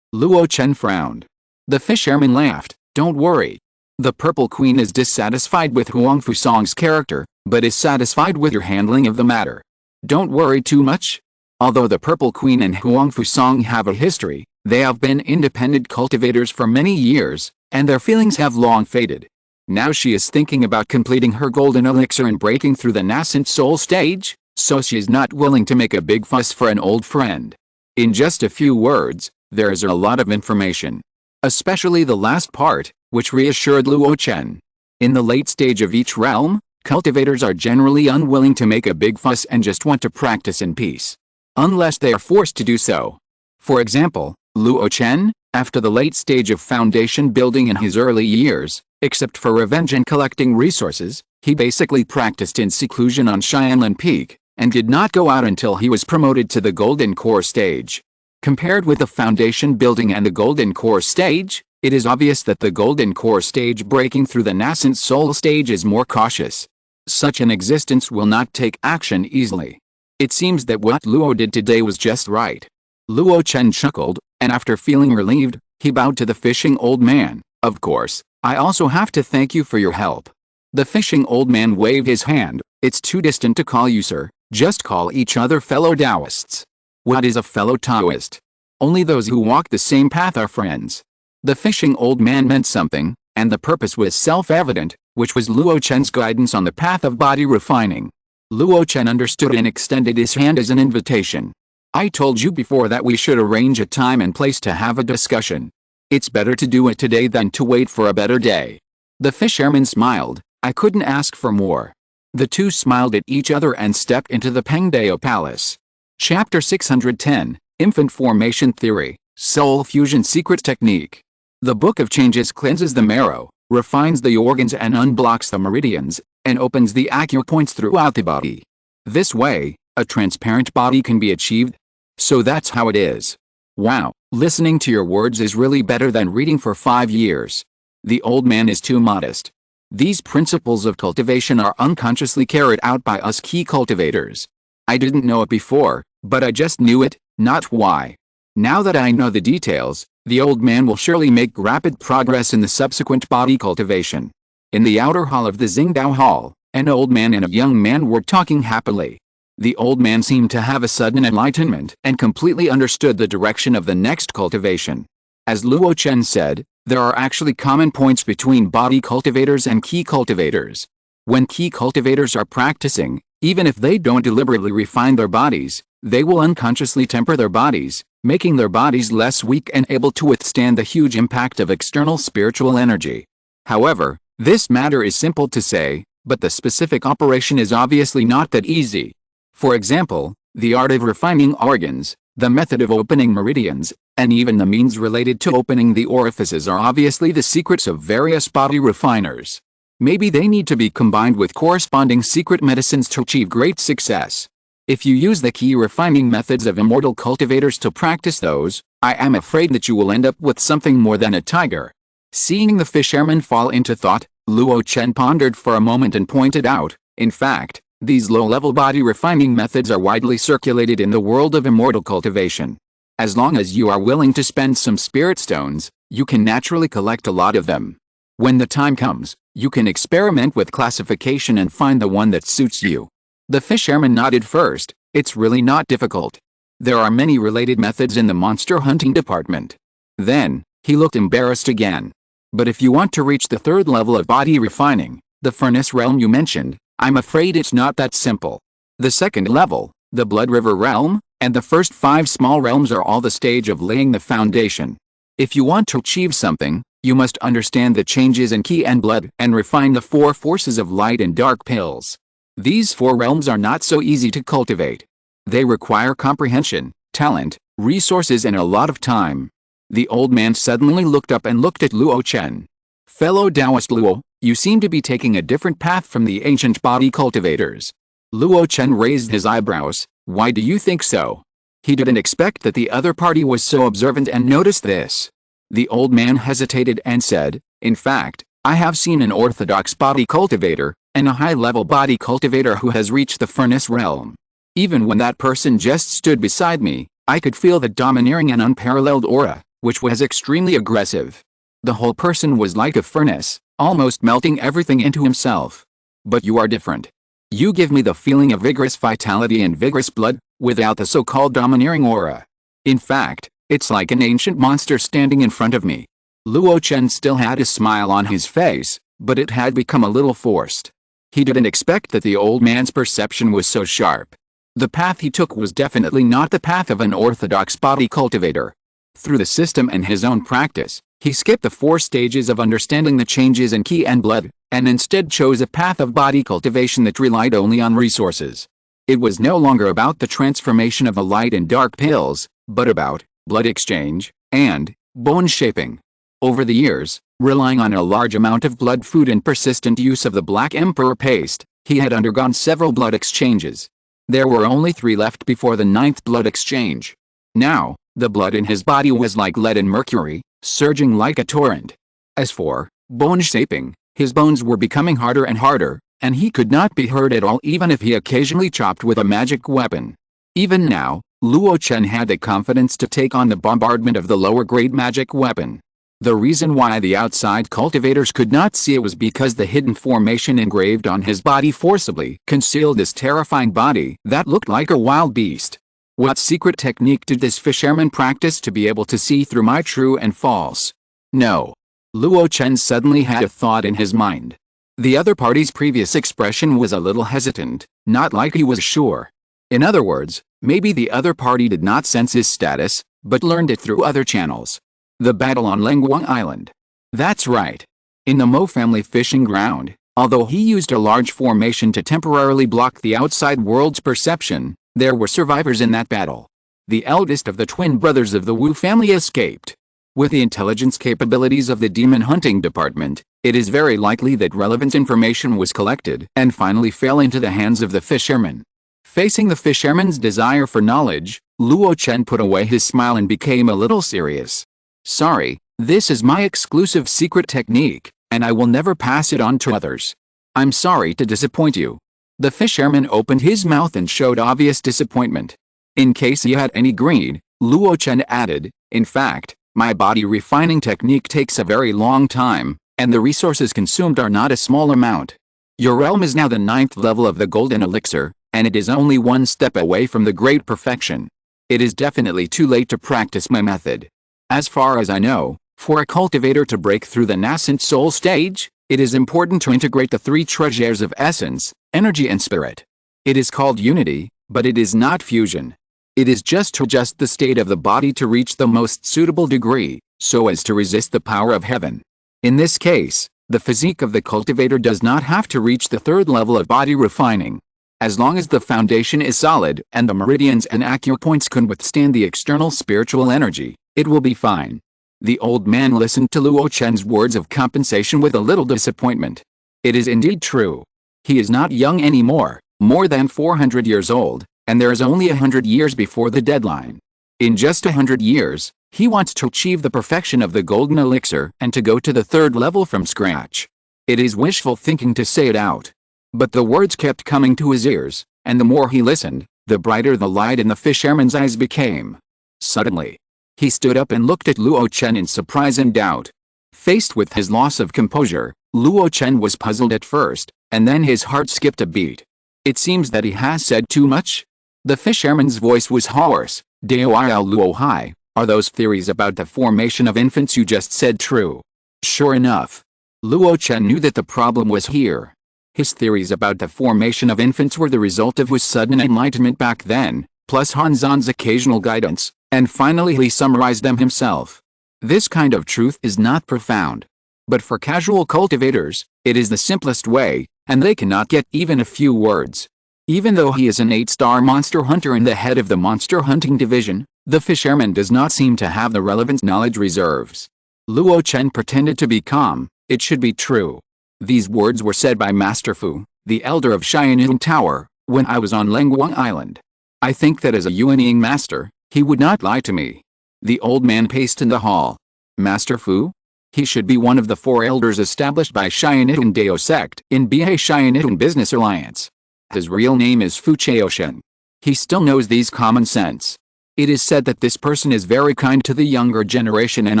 Luo Chen frowned. The fisherman laughed. "Don't worry. The Purple Queen is dissatisfied with Huang Fusong's character, but is satisfied with your handling of the matter. Don't worry too much." Although the Purple Queen and Huang Fusong have a history, they have been independent cultivators for many years, and their feelings have long faded. Now she is thinking about completing her golden elixir and breaking through the nascent soul stage, so she is not willing to make a big fuss for an old friend. In just a few words, there is a lot of information. Especially the last part, which reassured Luo Chen. In the late stage of each realm, cultivators are generally unwilling to make a big fuss and just want to practice in peace. Unless they are forced to do so. For example, Luo Chen, after the late stage of foundation building in his early years, except for revenge and collecting resources, he basically practiced in seclusion on Xianlan Peak, and did not go out until he was promoted to the Golden Core stage. Compared with the foundation building and the Golden Core stage, it is obvious that the Golden Core stage breaking through the nascent soul stage is more cautious. Such an existence will not take action easily. It seems that what Luo did today was just right. Luo Chen chuckled, and after feeling relieved, he bowed to the fishing old man. "Of course, I also have to thank you for your help." The fishing old man waved his hand. "It's too distant to call you sir, just call each other fellow Taoists." What is a fellow Taoist? Only those who walk the same path are friends. The fishing old man meant something, and the purpose was self-evident, which was Luo Chen's guidance on the path of body refining. Luo Chen understood and extended his hand as an invitation. "I told you before that we should arrange a time and place to have a discussion. It's better to do it today than to wait for a better day." The fisherman smiled. "I couldn't ask for more." The two smiled at each other and stepped into the Pengdao Palace. Chapter 610, Infant Formation Theory, Soul Fusion Secret Technique. The Book of Changes cleanses the marrow, refines the organs and unblocks the meridians, and opens the acupoints throughout the body. This way, a transparent body can be achieved. So that's how it is. Wow, listening to your words is really better than reading for 5 years. The old man is too modest. These principles of cultivation are unconsciously carried out by us key cultivators. I didn't know it before, but I just knew it, not why. Now that I know the details, the old man will surely make rapid progress in the subsequent body cultivation. In the outer hall of the Xingdao Hall, an old man and a young man were talking happily. The old man seemed to have a sudden enlightenment and completely understood the direction of the next cultivation. As Luo Chen said, there are actually common points between body cultivators and key cultivators. When key cultivators are practicing, even if they don't deliberately refine their bodies, they will unconsciously temper their bodies, making their bodies less weak and able to withstand the huge impact of external spiritual energy. However, this matter is simple to say, but the specific operation is obviously not that easy. For example, the art of refining organs, the method of opening meridians, and even the means related to opening the orifices are obviously the secrets of various body refiners. Maybe they need to be combined with corresponding secret medicines to achieve great success. If you use the key refining methods of immortal cultivators to practice those, I am afraid that you will end up with something more than a tiger. Seeing the fisherman fall into thought, Luo Chen pondered for a moment and pointed out, in fact, These low-level body refining methods are widely circulated in the world of immortal cultivation. As long as you are willing to spend some spirit stones, you can naturally collect a lot of them. When the time comes, you can experiment with classification and find the one that suits you. The fisherman nodded first. It's really not difficult. There are many related methods in the monster hunting department. Then, he looked embarrassed again. But if you want to reach the third level of body refining, the furnace realm you mentioned, I'm afraid it's not that simple. The second level, the Blood River realm, and the first 5 small realms are all the stage of laying the foundation. If you want to achieve something, you must understand the changes in ki and blood and refine the 4 forces of light and dark pills. These 4 realms are not so easy to cultivate. They require comprehension, talent, resources and a lot of time. The old man suddenly looked up and looked at Luo Chen. Fellow Taoist Luo, you seem to be taking a different path from the ancient body cultivators. Luo Chen raised his eyebrows. Why do you think so? He didn't expect that the other party was so observant and noticed this. The old man hesitated and said, in fact, I have seen an orthodox body cultivator, and a high-level body cultivator who has reached the furnace realm. Even when that person just stood beside me, I could feel the domineering and unparalleled aura, which was extremely aggressive. The whole person was like a furnace, almost melting everything into himself. But you are different. You give me the feeling of vigorous vitality and vigorous blood, without the so-called domineering aura. In fact, it's like an ancient monster standing in front of me. Luo Chen still had a smile on his face, but it had become a little forced. He didn't expect that the old man's perception was so sharp. The path he took was definitely not the path of an orthodox body cultivator. Through the system and his own practice, he skipped the 4 stages of understanding the changes in ki and blood, and instead chose a path of body cultivation that relied only on resources. It was no longer about the transformation of the light and dark pills, but about blood exchange and bone shaping. Over the years, relying on a large amount of blood food and persistent use of the Black Emperor paste, he had undergone several blood exchanges. There were only 3 left before the 9th blood exchange. Now, the blood in his body was like lead and mercury, surging like a torrent. As for bone shaping, his bones were becoming harder and harder, and he could not be hurt at all even if he occasionally chopped with a magic weapon. Even now, Luo Chen had the confidence to take on the bombardment of the lower-grade magic weapon. The reason why the outside cultivators could not see it was because the hidden formation engraved on his body forcibly concealed this terrifying body that looked like a wild beast. What secret technique did this fisherman practice to be able to see through my true and false? No. Luo Chen suddenly had a thought in his mind. The other party's previous expression was a little hesitant, not like he was sure. In other words, maybe the other party did not sense his status, but learned it through other channels. The battle on Lenguang Island. That's right. In the Mo family fishing ground, although he used a large formation to temporarily block the outside world's perception, there were survivors in that battle. The eldest of the twin brothers of the Wu family escaped. With the intelligence capabilities of the demon hunting department, it is very likely that relevant information was collected and finally fell into the hands of the fisherman. Facing the fisherman's desire for knowledge, Luo Chen put away his smile and became a little serious. Sorry, this is my exclusive secret technique, and I will never pass it on to others. I'm sorry to disappoint you. The fisherman opened his mouth and showed obvious disappointment. In case he had any greed, Luo Chen added, in fact, my body refining technique takes a very long time, and the resources consumed are not a small amount. Your realm is now the 9th level of the golden elixir, and it is only 1 step away from the great perfection. It is definitely too late to practice my method. As far as I know, for a cultivator to break through the nascent soul stage, it is important to integrate the 3 treasures of essence, energy and spirit. It is called unity, but it is not fusion. It is just to adjust the state of the body to reach the most suitable degree, so as to resist the power of heaven. In this case, the physique of the cultivator does not have to reach the 3rd level of body refining. As long as the foundation is solid and the meridians and acupoints can withstand the external spiritual energy, it will be fine. The old man listened to Luo Chen's words of compensation with a little disappointment. It is indeed true. He is not young anymore, more than 400 years old, and there is only 100 years before the deadline. In just 100 years, he wants to achieve the perfection of the golden elixir and to go to the 3rd level from scratch. It is wishful thinking to say it out. But the words kept coming to his ears, and the more he listened, the brighter the light in the fisherman's eyes became. Suddenly, he stood up and looked at Luo Chen in surprise and doubt. Faced with his loss of composure, Luo Chen was puzzled at first, and then his heart skipped a beat. It seems that he has said too much? The fisherman's voice was hoarse. Dao Luo Hai, are those theories about the formation of infants you just said true? Sure enough, Luo Chen knew that the problem was here. His theories about the formation of infants were the result of his sudden enlightenment back then, plus Hanzan's occasional guidance, and finally he summarized them himself. This kind of truth is not profound. But for casual cultivators, it is the simplest way, and they cannot get even a few words. Even though he is an 8-star monster hunter and the head of the monster hunting division, the fisherman does not seem to have the relevant knowledge reserves. Luo Chen pretended to be calm. It should be true. These words were said by Master Fu, the elder of Xianyun Tower, when I was on Lengguang Island. I think that as a Yuanying master, he would not lie to me. The old man paced in the hall. Master Fu? He should be one of the 4 elders established by Xianyun Dao sect in Bihai Xianyun Business Alliance. His real name is Fu Chaoshen. He still knows these common sense. It is said that this person is very kind to the younger generation and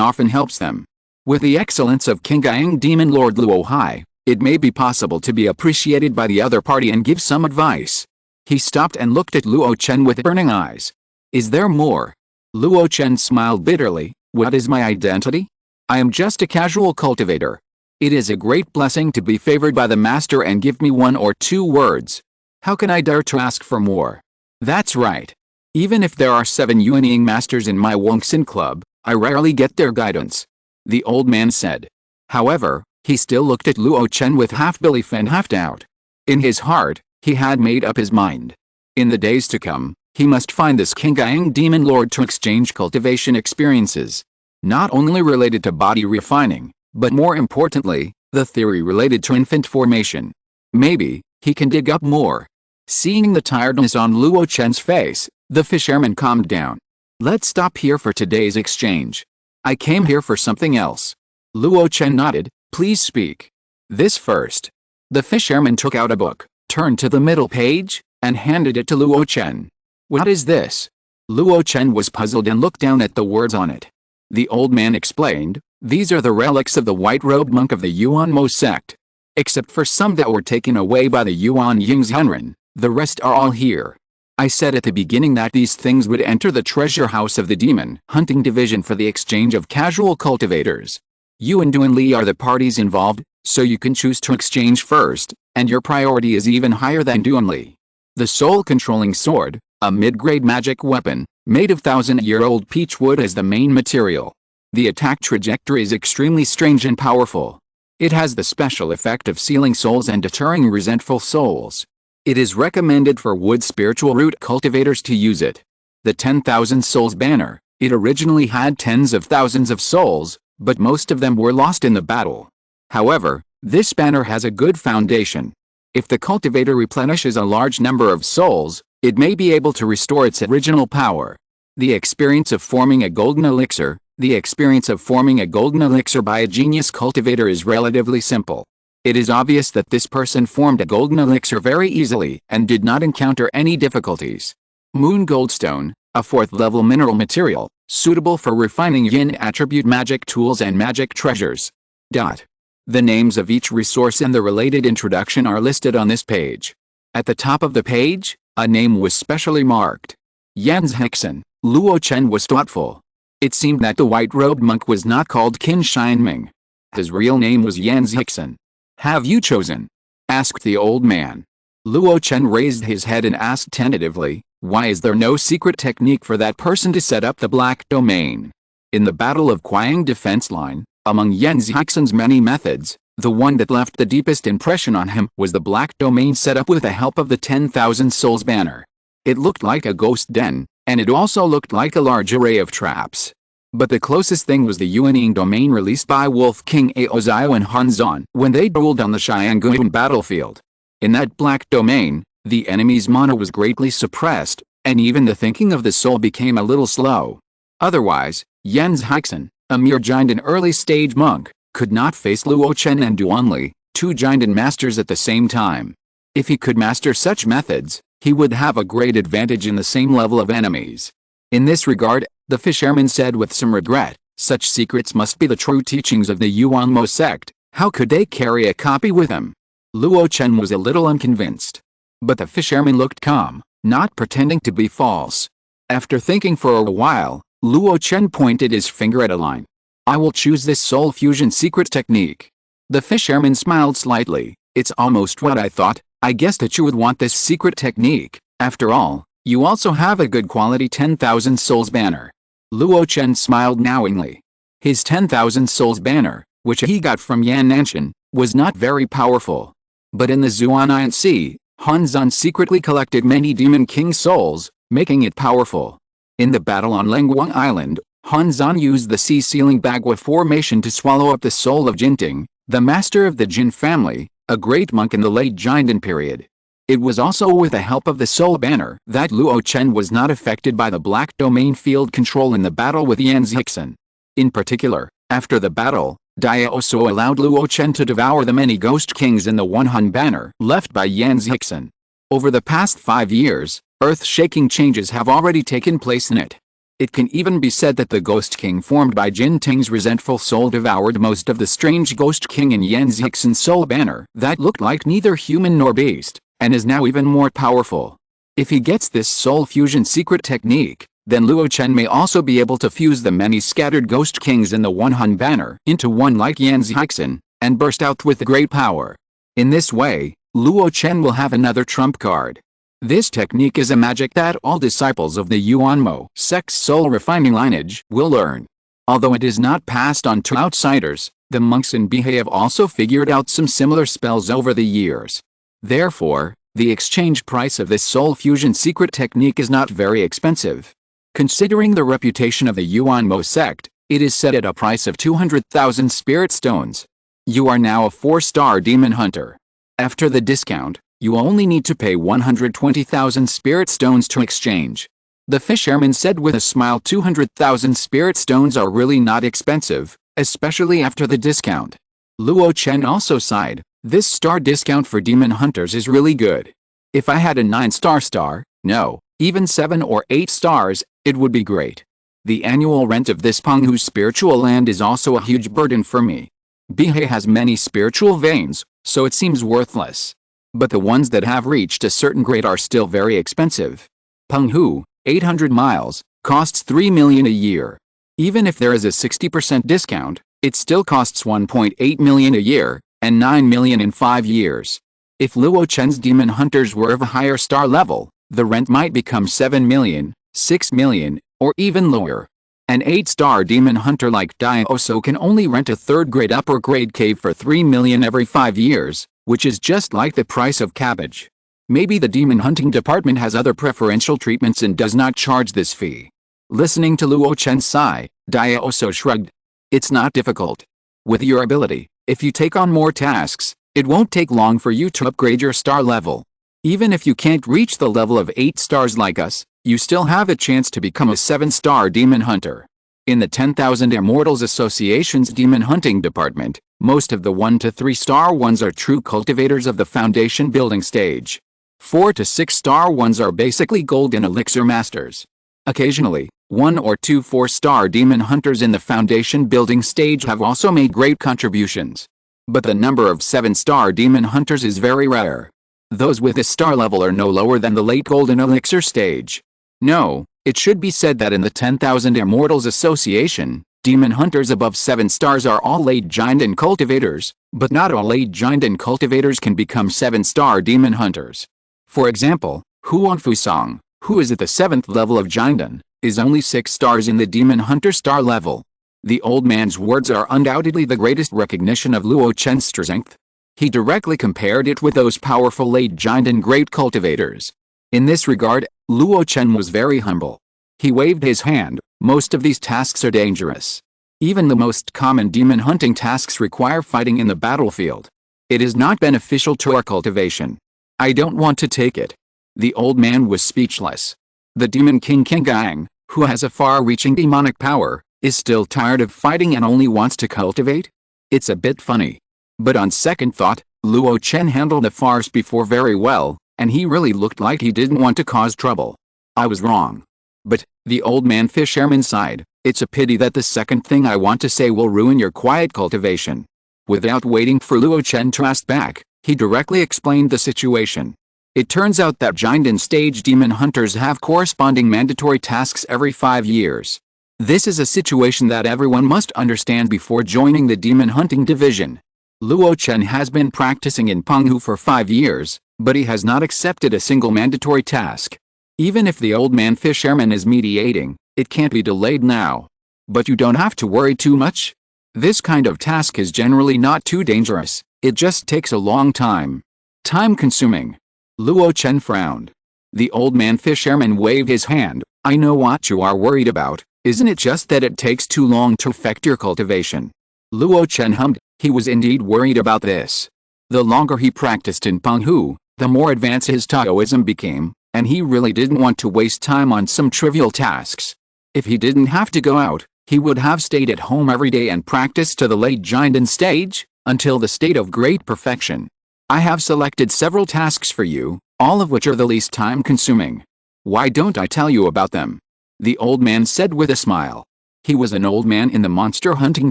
often helps them. With the excellence of King Gang Demon Lord Luo Hai, it may be possible to be appreciated by the other party and give some advice. He stopped and looked at Luo Chen with burning eyes. Is there more? Luo Chen smiled bitterly. What is my identity? I am just a casual cultivator. It is a great blessing to be favored by the master and give me 1 or 2 words. How can I dare to ask for more? That's right. Even if there are 7 Yuanying masters in my Wongxin club, I rarely get their guidance. The old man said. However, he still looked at Luo Chen with half belief and half doubt. In his heart, he had made up his mind. In the days to come, he must find this King Gang Demon Lord to exchange cultivation experiences. Not only related to body refining, but more importantly, the theory related to infant formation. Maybe, he can dig up more. Seeing the tiredness on Luo Chen's face, the fisherman calmed down. Let's stop here for today's exchange. I came here for something else. Luo Chen nodded. Please speak. This first. The fisherman took out a book, turned to the middle page, and handed it to Luo Chen. What is this? Luo Chen was puzzled and looked down at the words on it. The old man explained, these are the relics of the white-robed monk of the Yuan Mo sect. Except for some that were taken away by the Yuan Yingzhenren, the rest are all here. I said at the beginning that these things would enter the treasure house of the demon hunting division for the exchange of casual cultivators. You and Duan Li are the parties involved, so you can choose to exchange first, and your priority is even higher than Duan Li. The soul-controlling sword, a mid-grade magic weapon, made of 1,000-year-old peach wood as the main material. The attack trajectory is extremely strange and powerful. It has the special effect of sealing souls and deterring resentful souls. It is recommended for wood spiritual root cultivators to use it. The 10,000 souls banner, it originally had tens of thousands of souls, but most of them were lost in the battle. However, this banner has a good foundation. If the cultivator replenishes a large number of souls, it may be able to restore its original power. The experience of forming a golden elixir by a genius cultivator is relatively simple. It is obvious that this person formed a golden elixir very easily and did not encounter any difficulties. Moon Goldstone, a 4th-level mineral material, suitable for refining yin attribute magic tools and magic treasures. The names of each resource and the related introduction are listed on this page. At the top of the page, a name was specially marked. Jens Hickson. Luo Chen was thoughtful. It seemed that the white-robed monk was not called Qin Shinming. His real name was Jens Hickson. Have you chosen? Asked the old man. Luo Chen raised his head and asked tentatively, why is there no secret technique for that person to set up the black domain? In the Battle of Qiang defense line, among Jens Hickson's many methods, the one that left the deepest impression on him was the black domain set up with the help of the 10,000 souls banner. It looked like a ghost den, and it also looked like a large array of traps. But the closest thing was the Yuanying domain released by Wolf King Aozio and Hanzan when they dueled on the Xiangun battlefield. In that black domain, the enemy's mana was greatly suppressed, and even the thinking of the soul became a little slow. Otherwise, Jens Hickson, a mere giant and early-stage monk, could not face Luo Chen and Duan Li, 2 giant masters at the same time. If he could master such methods, he would have a great advantage in the same level of enemies. In this regard, the fisherman said with some regret, such secrets must be the true teachings of the Yuanmo sect. How could they carry a copy with them? Luo Chen was a little unconvinced. But the fisherman looked calm, not pretending to be false. After thinking for a while, Luo Chen pointed his finger at a line. I will choose this soul fusion secret technique. The fisherman smiled slightly. It's almost what I thought. I guessed that you would want this secret technique. After all, you also have a good quality 10,000 souls banner. Luo Chen smiled knowingly. His 10,000 souls banner, which he got from Yan Nanshan, was not very powerful. But in the Zuanian Sea, Han Zan secretly collected many Demon King souls, making it powerful. In the battle on Lengguang Island, Han Zan used the sea-sealing Bagua formation to swallow up the soul of Jinting, the master of the Jin family, a great monk in the late Jiandan period. It was also with the help of the soul banner that Luo Chen was not affected by the black domain field control in the battle with Yan Zixin. In particular, after the battle, Dia also allowed Luo Chen to devour the many ghost kings in the One Han banner left by Yan Zixin. Over the past 5 years, earth-shaking changes have already taken place in it. It can even be said that the Ghost King formed by Jin Ting's resentful soul devoured most of the strange Ghost King in Yan Zixin's soul banner that looked like neither human nor beast, and is now even more powerful. If he gets this soul fusion secret technique, then Luo Chen may also be able to fuse the many scattered Ghost Kings in the One Han banner into one like Yan Zixin, and burst out with great power. In this way, Luo Chen will have another trump card. This technique is a magic that all disciples of the Yuanmo sect's soul refining lineage will learn. Although it is not passed on to outsiders, the monks in Bihe have also figured out some similar spells over the years. Therefore, the exchange price of this soul fusion secret technique is not very expensive. Considering the reputation of the Yuanmo sect, it is set at a price of 200,000 spirit stones. You are now a 4-star demon hunter. After the discount, you only need to pay 120,000 spirit stones to exchange. The fisherman said with a smile 200,000 spirit stones are really not expensive, especially after the discount. Luo Chen also sighed. This star discount for demon hunters is really good. If I had a 9-star, no, even 7 or 8 stars, it would be great. The annual rent of this Penghu spiritual land is also a huge burden for me. Bihe has many spiritual veins, so it seems worthless. But the ones that have reached a certain grade are still very expensive. Penghu, 800 miles, costs 3 million a year. Even if there is a 60% discount, it still costs 1.8 million a year, and 9 million in 5 years. If Luo Chen's demon hunters were of a higher star level, the rent might become 7 million, 6 million, or even lower. An 8-star demon hunter like Dia Oso can only rent a 3rd-grade upper-grade cave for 3 million every 5 years, which is just like the price of cabbage. Maybe the demon hunting department has other preferential treatments and does not charge this fee. Listening to Luo Chen sigh, Dia Oso shrugged. It's not difficult. With your ability, if you take on more tasks, it won't take long for you to upgrade your star level. Even if you can't reach the level of 8 stars like us, you still have a chance to become a 7-star demon hunter. In the 10,000 Immortals Association's demon hunting department, most of the 1 to 3-star ones are true cultivators of the foundation building stage. 4 to 6-star ones are basically golden elixir masters. Occasionally, 1 or 2 4-star demon hunters in the foundation building stage have also made great contributions. But the number of 7-star demon hunters is very rare. Those with a star level are no lower than the late golden elixir stage. No, it should be said that in the 10,000 Immortals Association, demon hunters above 7 stars are all late Jiandan cultivators, but not all late Jiandan cultivators can become 7-star demon hunters. For example, Huang Fusang, who is at the 7th level of Jiandan, is only 6 stars in the demon hunter star level. The old man's words are undoubtedly the greatest recognition of Luo Chen's strength. He directly compared it with those powerful late Jiandan great cultivators. In this regard, Luo Chen was very humble. He waved his hand. Most of these tasks are dangerous. Even the most common demon hunting tasks require fighting in the battlefield. It is not beneficial to our cultivation. I don't want to take it. The old man was speechless. The demon king Gang, who has a far-reaching demonic power, is still tired of fighting and only wants to cultivate? It's a bit funny. But on second thought, Luo Chen handled the farce before very well, and he really looked like he didn't want to cause trouble. I was wrong. But, the old man fisherman sighed, it's a pity that the second thing I want to say will ruin your quiet cultivation. Without waiting for Luo Chen to ask back, he directly explained the situation. It turns out that giant and stage demon hunters have corresponding mandatory tasks every 5 years. This is a situation that everyone must understand before joining the demon hunting division. Luo Chen has been practicing in Penghu for 5 years, but he has not accepted a single mandatory task. Even if the old man fisherman is mediating, it can't be delayed now. But you don't have to worry too much. This kind of task is generally not too dangerous, it just takes a long time. Time-consuming. Luo Chen frowned. The old man fisherman waved his hand, I know what you are worried about, isn't it just that it takes too long to affect your cultivation? Luo Chen hummed. He was indeed worried about this. The longer he practiced in Penghu, the more advanced his Taoism became, and he really didn't want to waste time on some trivial tasks. If he didn't have to go out, he would have stayed at home every day and practiced to the late giant stage, until the state of great perfection. I have selected several tasks for you, all of which are the least time-consuming. Why don't I tell you about them? The old man said with a smile. He was an old man in the monster hunting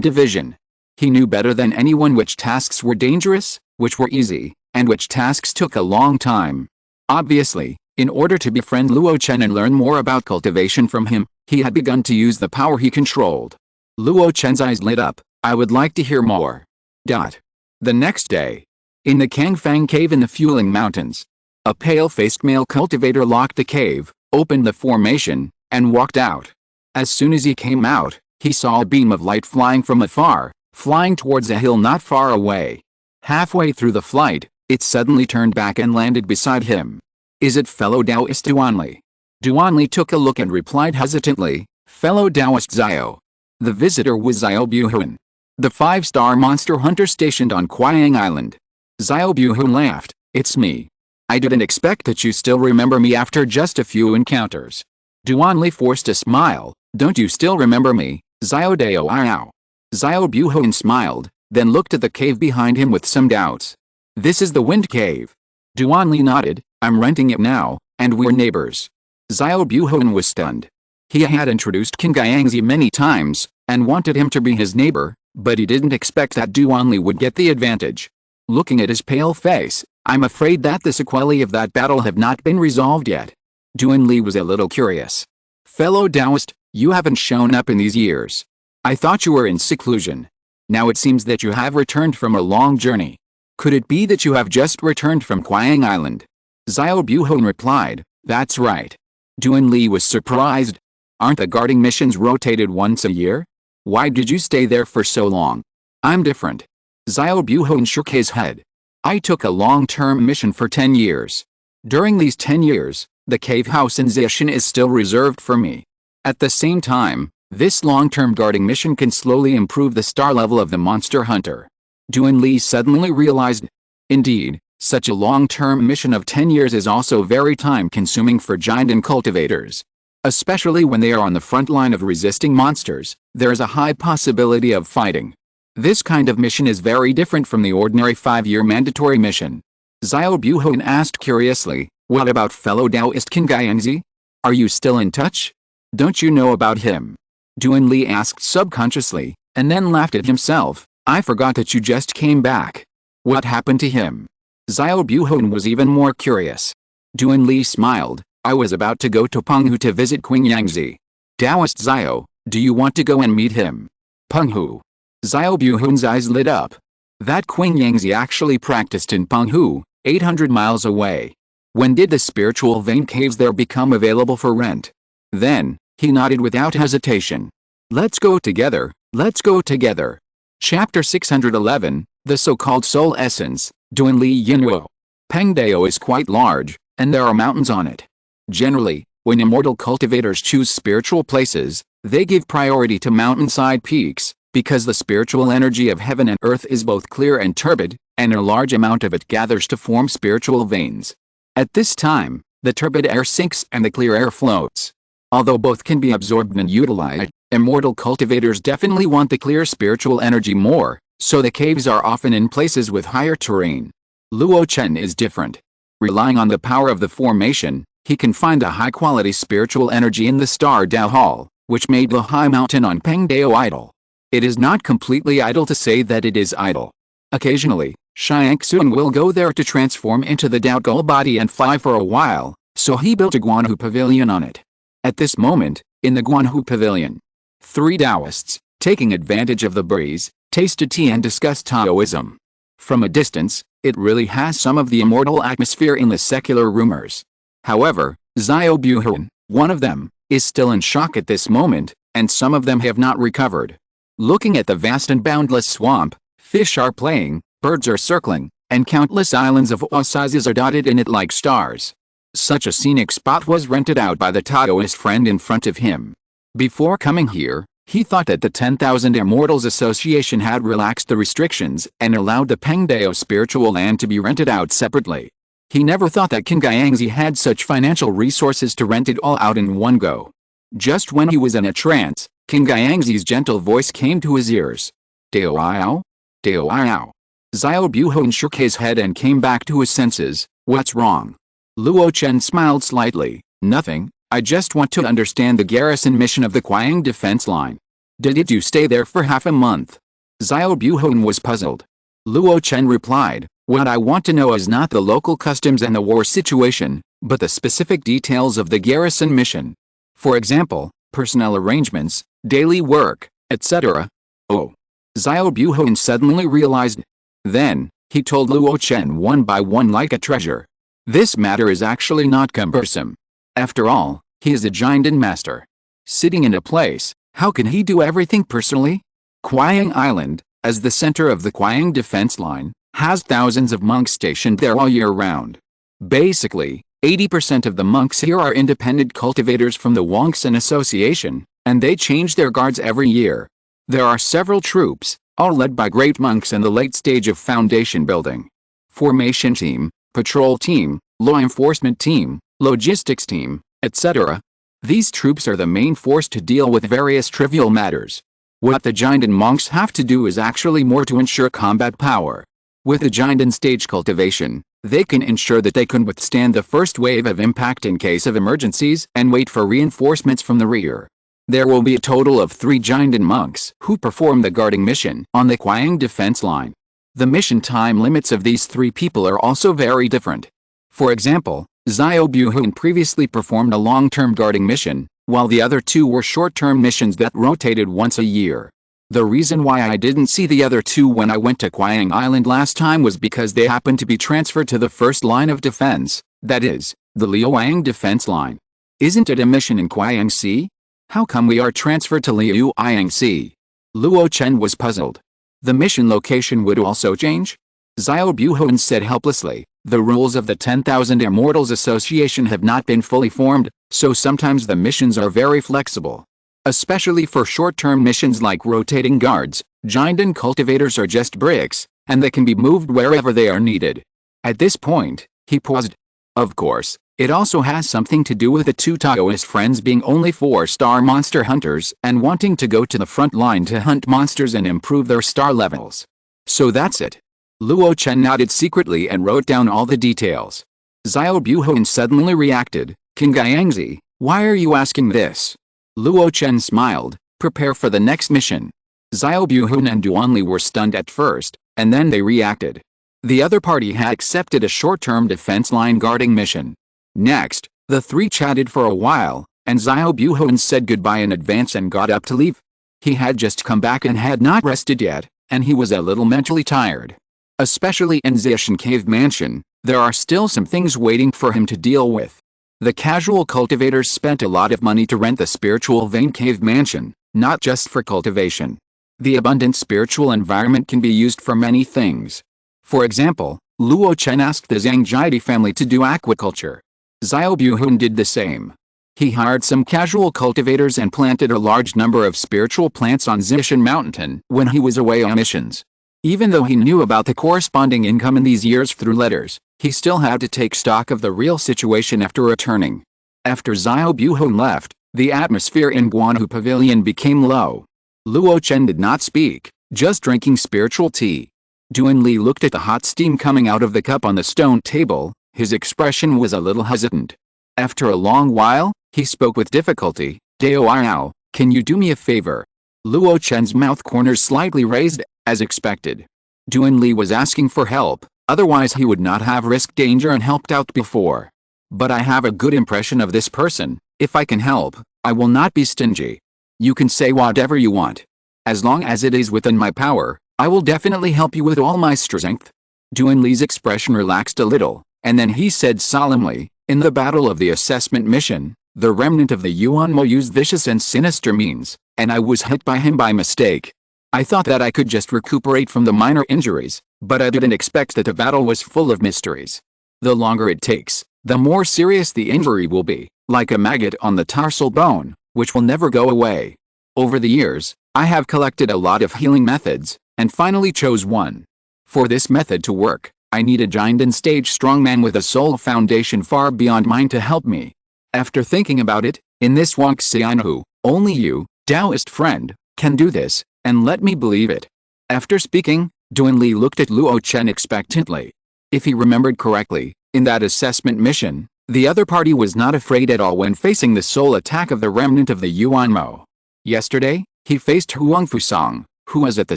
division. He knew better than anyone which tasks were dangerous, which were easy, and which tasks took a long time. Obviously, in order to befriend Luo Chen and learn more about cultivation from him, he had begun to use the power he controlled. Luo Chen's eyes lit up. I would like to hear more. The next day, in the Kangfang cave in the Fueling Mountains, a pale-faced male cultivator locked the cave, opened the formation, and walked out. As soon as he came out, he saw a beam of light flying from afar, flying towards a hill not far away. Halfway through the flight, it suddenly turned back and landed beside him. Is it fellow Taoist Duanli? Duanli took a look and replied hesitantly, fellow Taoist Xiao. The visitor was Xiao Buhun, the 5-star monster hunter stationed on Qiang Island. Xiao Buhun laughed, it's me. I didn't expect that you still remember me after just a few encounters. Duanli forced a smile, don't you still remember me, Xiao Dao Iao? Xiao Buhun smiled, then looked at the cave behind him with some doubts. This is the Wind Cave. Duanli nodded, I'm renting it now, and we're neighbors. Xiao Buhun was stunned. He had introduced King Guangzi many times, and wanted him to be his neighbor, but he didn't expect that Duanli would get the advantage. Looking at his pale face, I'm afraid that the sequelae of that battle have not been resolved yet. Duanli was a little curious. Fellow Taoist, you haven't shown up in these years. I thought you were in seclusion. Now it seems that you have returned from a long journey. Could it be that you have just returned from Qiang Island? Xiao Buhun replied, that's right. Duanli was surprised. Aren't the guarding missions rotated once a year? Why did you stay there for so long? I'm different. Xiao Buhun shook his head. I took a long-term mission for 10 years. During these 10 years, the cave house in Zishan is still reserved for me. At the same time, this long-term guarding mission can slowly improve the star level of the monster hunter. Duanli suddenly realized. Indeed, such a long-term mission of 10 years is also very time-consuming for giant and cultivators. Especially when they are on the front line of resisting monsters, there is a high possibility of fighting. This kind of mission is very different from the ordinary 5-year mandatory mission. Xiao Buhun asked curiously, what about fellow Taoist King Guangzi? Are you still in touch? Don't you know about him? Duanli asked subconsciously, and then laughed at himself, I forgot that you just came back. What happened to him? Xiao Buhun was even more curious. Duanli smiled, I was about to go to Penghu to visit Queen Yangzi. Taoist Xiao, do you want to go and meet him? Penghu. Xiao Buhun's eyes lit up. That Queen Yangzi actually practiced in Penghu, 800 miles away. When did the spiritual vein caves there become available for rent? Then, he nodded without hesitation. Let's go together, let's go together. Chapter 611, The So-Called Soul Essence, Duanli Yinwo. Pengdao is quite large, and there are mountains on it. Generally, when immortal cultivators choose spiritual places, they give priority to mountainside peaks, because the spiritual energy of heaven and earth is both clear and turbid, and a large amount of it gathers to form spiritual veins. At this time, the turbid air sinks and the clear air floats. Although both can be absorbed and utilized, immortal cultivators definitely want the clear spiritual energy more, so the caves are often in places with higher terrain. Luo Chen is different. Relying on the power of the formation, he can find a high-quality spiritual energy in the Star Dao Hall, which made the high mountain on Pengdao idle. It is not completely idle to say that it is idle. Occasionally, Xiangxuan will go there to transform into the Dao Gull body and fly for a while, so he built a Guanhu pavilion on it. At this moment, in the Guanhu pavilion, 3 Taoists, taking advantage of the breeze, tasted tea and discussed Taoism. From a distance, it really has some of the immortal atmosphere in the secular rumors. However, Xiao Buhun, one of them, is still in shock at this moment, and some of them have not recovered. Looking at the vast and boundless swamp, fish are playing, birds are circling, and countless islands of all sizes are dotted in it like stars. Such a scenic spot was rented out by the Taoist friend in front of him. Before coming here, he thought that the 10,000 Immortals Association had relaxed the restrictions and allowed the Pengdao spiritual land to be rented out separately. He never thought that King Guangxi had such financial resources to rent it all out in one go. Just when he was in a trance, King Guangxi's gentle voice came to his ears. Dao Ao? Dao Ao. Xiao Buhun shook his head and came back to his senses. What's wrong? Luo Chen smiled slightly. Nothing, I just want to understand the garrison mission of the Qiang defense line. Did you stay there for half a month? Xiao Buhun was puzzled. Luo Chen replied, what I want to know is not the local customs and the war situation, but the specific details of the garrison mission. For example, personnel arrangements, daily work, etc. Oh. Xiao Buhun suddenly realized. Then, he told Luo Chen one by one like a treasure. This matter is actually not cumbersome. After all, he is a Jinden master. Sitting in a place, how can he do everything personally? Qiang Island, as the center of the Qiang defense line, has thousands of monks stationed there all year round. Basically, 80% of the monks here are independent cultivators from the Wangsan Association, and they change their guards every year. There are several troops, all led by great monks in the late stage of foundation building. Formation team, patrol team, law enforcement team, logistics team, etc. These troops are the main force to deal with various trivial matters. What the Jinden monks have to do is actually more to ensure combat power. With the Jinden stage cultivation, they can ensure that they can withstand the first wave of impact in case of emergencies and wait for reinforcements from the rear. There will be a total of 3 Jinden monks who perform the guarding mission on the Qiang defense line. The mission time limits of these 3 people are also very different. For example, Xiao Buhun previously performed a long-term guarding mission, while the other 2 were short-term missions that rotated once a year. The reason why I didn't see the other 2 when I went to Qiang Island last time was because they happened to be transferred to the first line of defense, that is, the Liuang defense line. Isn't it a mission in Qiang Sea? How come we are transferred to Liuang Sea? Luo Chen was puzzled. The mission location would also change? Xiao Buhun said helplessly, the rules of the 10,000 Immortals Association have not been fully formed, so sometimes the missions are very flexible. Especially for short-term missions like rotating guards, Jinden cultivators are just bricks, and they can be moved wherever they are needed. At this point, he paused. Of course, it also has something to do with the 2 Taoist friends being only 4-star monster hunters and wanting to go to the front line to hunt monsters and improve their star levels. So that's it. Luo Chen nodded secretly and wrote down all the details. Xiao Buhun suddenly reacted, King Guangxi, why are you asking this? Luo Chen smiled, prepare for the next mission. Xiao Buhun and Duanli were stunned at first, and then they reacted. The other party had accepted a short-term defense line guarding mission. Next, the 3 chatted for a while, and Xiao Buhun said goodbye in advance and got up to leave. He had just come back and had not rested yet, and he was a little mentally tired. Especially in Zishan Cave Mansion, there are still some things waiting for him to deal with. The casual cultivators spent a lot of money to rent the spiritual vein cave mansion, not just for cultivation. The abundant spiritual environment can be used for many things. For example, Luo Chen asked the Zhangjiadi family to do aquaculture. Xiao Buhun did the same. He hired some casual cultivators and planted a large number of spiritual plants on Zishan Mountain when he was away on missions. Even though he knew about the corresponding income in these years through letters, he still had to take stock of the real situation after returning. After Xiao Buhun left, the atmosphere in Guanhu Pavilion became low. Luo Chen did not speak, just drinking spiritual tea. Duanli looked at the hot steam coming out of the cup on the stone table. His expression was a little hesitant. After a long while, he spoke with difficulty. Dao, can you do me a favor? Luo Chen's mouth corners slightly raised, as expected. Duanli was asking for help, otherwise he would not have risked danger and helped out before. But I have a good impression of this person. If I can help, I will not be stingy. You can say whatever you want. As long as it is within my power, I will definitely help you with all my strength. Duanli's expression relaxed a little, and then he said solemnly, in the battle of the assessment mission, the remnant of the Yuanmo used vicious and sinister means, and I was hit by him by mistake. I thought that I could just recuperate from the minor injuries, but I didn't expect that the battle was full of mysteries. The longer it takes, the more serious the injury will be, like a maggot on the tarsal bone, which will never go away. Over the years, I have collected a lot of healing methods, and finally chose one. For this method to work, I need a giant and stage strong man with a soul foundation far beyond mine to help me. After thinking about it, in this Wang Xianhu, only you, Taoist friend, can do this, and let me believe it. After speaking, Duanli looked at Luo Chen expectantly. If he remembered correctly, in that assessment mission, the other party was not afraid at all when facing the soul attack of the remnant of the Yuanmo. Yesterday, he faced Huang Fusang, who was at the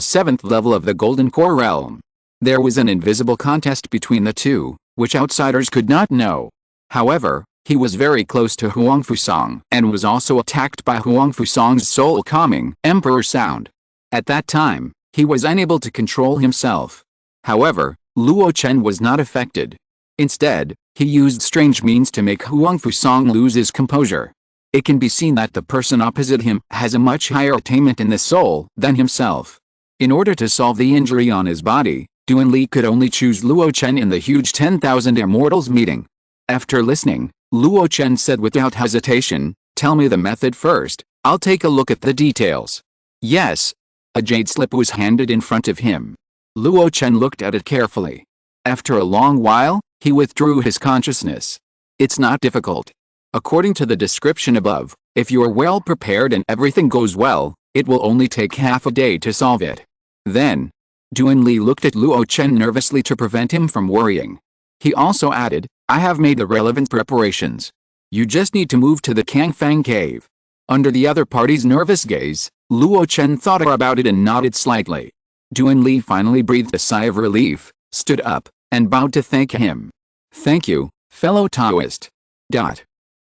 7th level of the Golden Core realm. There was an invisible contest between the two, which outsiders could not know. However, he was very close to Huang Fusang and was also attacked by Huang Fusang's soul calming Emperor sound. At that time, he was unable to control himself. However, Luo Chen was not affected. Instead, he used strange means to make Huang Fusang lose his composure. It can be seen that the person opposite him has a much higher attainment in the soul than himself. In order to solve the injury on his body, Duanli could only choose Luo Chen in the huge 10,000 immortals meeting. After listening, Luo Chen said without hesitation, "Tell me the method first, I'll take a look at the details." Yes. A jade slip was handed in front of him. Luo Chen looked at it carefully. After a long while, he withdrew his consciousness. It's not difficult. According to the description above, if you are well prepared and everything goes well, it will only take half a day to solve it. Then, Duanli looked at Luo Chen nervously to prevent him from worrying. He also added, "I have made the relevant preparations. You just need to move to the Kangfang cave." Under the other party's nervous gaze, Luo Chen thought about it and nodded slightly. Duanli finally breathed a sigh of relief, stood up, and bowed to thank him. "Thank you, fellow Taoist."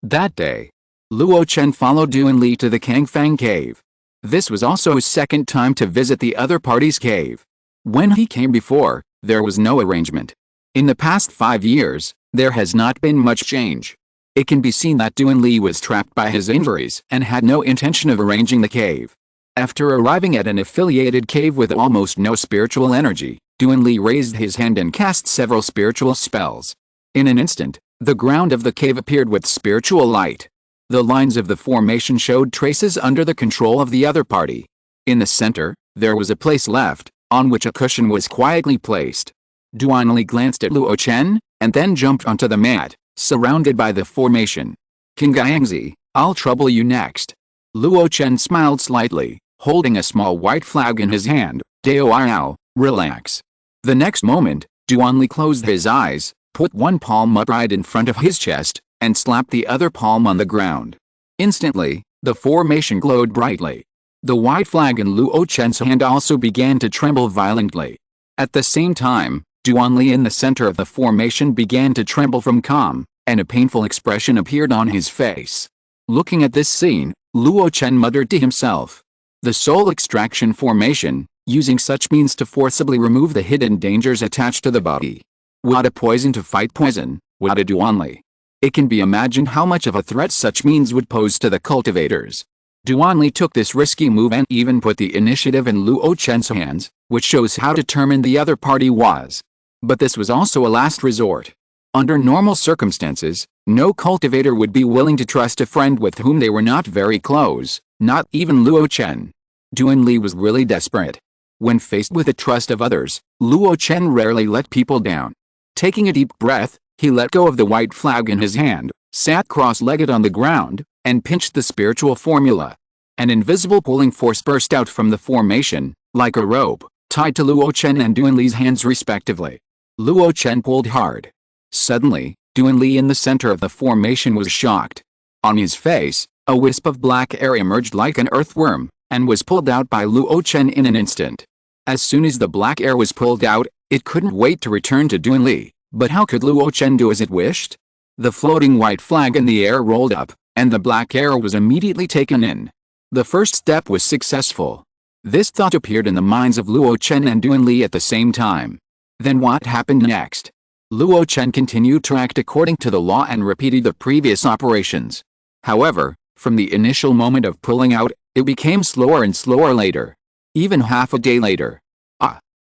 That day, Luo Chen followed Duanli to the Kangfang cave. This was also his second time to visit the other party's cave. When he came before, there was no arrangement. In the past 5 years, there has not been much change. It can be seen that Duanli was trapped by his injuries and had no intention of arranging the cave. After arriving at an affiliated cave with almost no spiritual energy, Duanli raised his hand and cast several spiritual spells. In an instant, the ground of the cave appeared with spiritual light. The lines of the formation showed traces under the control of the other party. In the center, there was a place left, on which a cushion was quietly placed. Duanli glanced at Luo Chen, and then jumped onto the mat, surrounded by the formation. "King Gangzi, I'll trouble you next." Luo Chen smiled slightly, holding a small white flag in his hand. "Dao, relax." The next moment, Duanli closed his eyes, put one palm upright in front of his chest, and slapped the other palm on the ground. Instantly, the formation glowed brightly. The white flag in Luo Chen's hand also began to tremble violently. At the same time, Duanli in the center of the formation began to tremble from calm, and a painful expression appeared on his face. Looking at this scene, Luo Chen muttered to himself. The soul extraction formation, using such means to forcibly remove the hidden dangers attached to the body. What a poison to fight poison, what a Duanli. It can be imagined how much of a threat such means would pose to the cultivators. Duanli took this risky move and even put the initiative in Luo Chen's hands, which shows how determined the other party was. But this was also a last resort. Under normal circumstances, no cultivator would be willing to trust a friend with whom they were not very close, not even Luo Chen. Duanli was really desperate. When faced with the trust of others, Luo Chen rarely let people down. Taking a deep breath, he let go of the white flag in his hand, sat cross-legged on the ground, and pinched the spiritual formula. An invisible pulling force burst out from the formation, like a rope, tied to Luo Chen and Duan Li's hands respectively. Luo Chen pulled hard. Suddenly, Duan Li in the center of the formation was shocked. On his face, a wisp of black air emerged like an earthworm, and was pulled out by Luo Chen in an instant. As soon as the black air was pulled out, it couldn't wait to return to Duan Li, but how could Luo Chen do as it wished? The floating white flag in the air rolled up, and the black air was immediately taken in. The first step was successful. This thought appeared in the minds of Luo Chen and Duan Li at the same time. Then what happened next? Luo Chen continued to act according to the law and repeated the previous operations. However, from the initial moment of pulling out, it became slower and slower later. Even half a day later.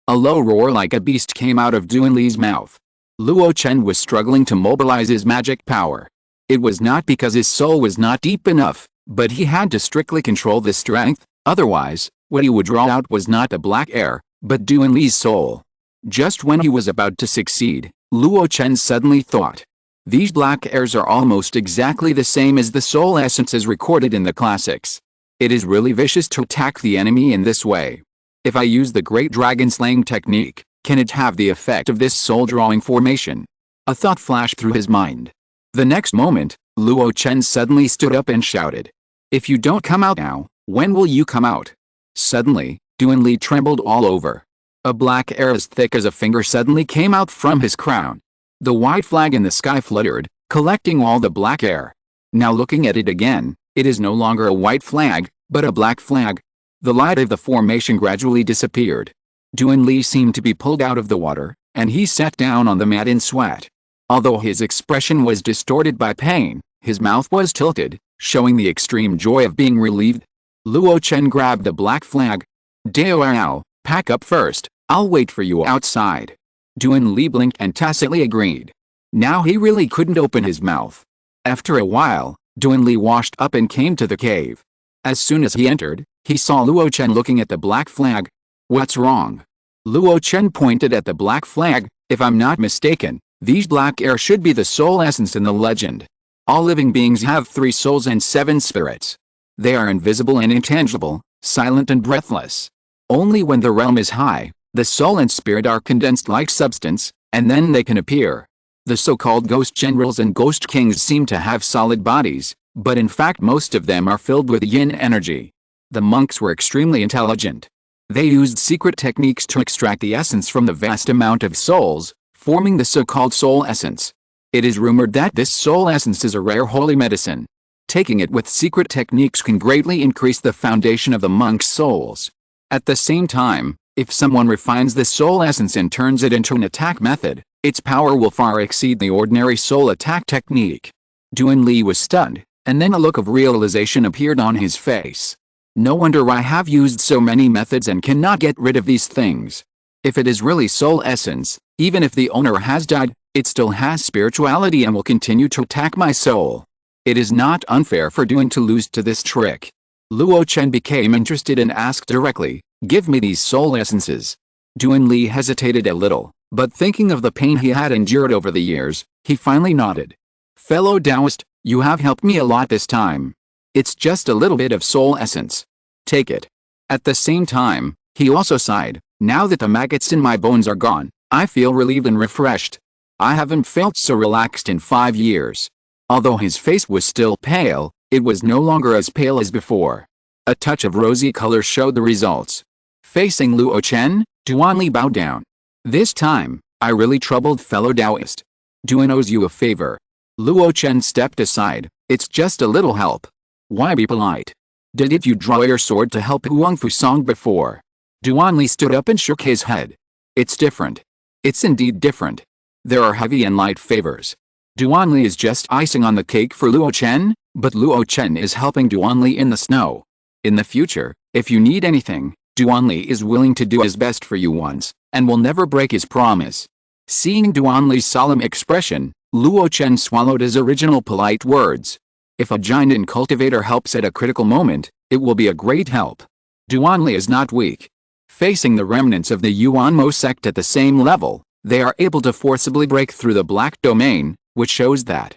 A low roar like a beast came out of Duan Li's mouth. Luo Chen was struggling to mobilize his magic power. It was not because his soul was not deep enough, but he had to strictly control the strength, otherwise, what he would draw out was not the black air, but Duan Li's soul. Just when he was about to succeed, Luo Chen suddenly thought. These black airs are almost exactly the same as the soul essences recorded in the classics. It is really vicious to attack the enemy in this way. If I use the great dragon slaying technique, can it have the effect of this soul drawing formation? A thought flashed through his mind. The next moment, Luo Chen suddenly stood up and shouted. If you don't come out now, when will you come out? Suddenly, Duan Li trembled all over. A black air as thick as a finger suddenly came out from his crown. The white flag in the sky fluttered, collecting all the black air. Now looking at it again, it is no longer a white flag, but a black flag. The light of the formation gradually disappeared. Duan Li seemed to be pulled out of the water, and he sat down on the mat in sweat. Although his expression was distorted by pain, his mouth was tilted, showing the extreme joy of being relieved. Luo Chen grabbed the black flag. Dao, pack up first, I'll wait for you outside. Duan Li blinked and tacitly agreed. Now he really couldn't open his mouth. After a while, Duan Li washed up and came to the cave. As soon as he entered, he saw Luo Chen looking at the black flag. What's wrong? Luo Chen pointed at the black flag. If I'm not mistaken, these black air should be the soul essence in the legend. All living beings have 3 souls and 7 spirits. They are invisible and intangible, silent and breathless. Only when the realm is high, the soul and spirit are condensed like substance, and then they can appear. The so-called ghost generals and ghost kings seem to have solid bodies, but in fact most of them are filled with yin energy. The monks were extremely intelligent. They used secret techniques to extract the essence from the vast amount of souls, forming the so-called soul essence. It is rumored that this soul essence is a rare holy medicine. Taking it with secret techniques can greatly increase the foundation of the monks' souls. At the same time, if someone refines this soul essence and turns it into an attack method, its power will far exceed the ordinary soul attack technique. Duan Li was stunned, and then a look of realization appeared on his face. No wonder I have used so many methods and cannot get rid of these things. If it is really soul essence, even if the owner has died, it still has spirituality and will continue to attack my soul. It is not unfair for Duan to lose to this trick. Luo Chen became interested and asked directly, give me these soul essences. Duan Li hesitated a little, but thinking of the pain he had endured over the years, he finally nodded. Fellow Taoist, you have helped me a lot this time. It's just a little bit of soul essence. Take it. At the same time, he also sighed. Now that the maggots in my bones are gone, I feel relieved and refreshed. I haven't felt so relaxed in 5 years. Although his face was still pale, it was no longer as pale as before. A touch of rosy color showed the results. Facing Luo Chen, Duan Li bowed down. This time, I really troubled fellow Taoist. Duan owes you a favor. Luo Chen stepped aside. It's just a little help. Why be polite? Did you draw your sword to help Huang Fusong before? Duan Li stood up and shook his head. It's different. It's indeed different. There are heavy and light favors. Duan Li is just icing on the cake for Luo Chen, but Luo Chen is helping Duan Li in the snow. In the future, if you need anything, Duan Li is willing to do his best for you once, and will never break his promise. Seeing Duan Li's solemn expression, Luo Chen swallowed his original polite words. If a giant cultivator helps at a critical moment, it will be a great help. Duan Li is not weak. Facing the remnants of the Yuanmo sect at the same level, they are able to forcibly break through the black domain, which shows that.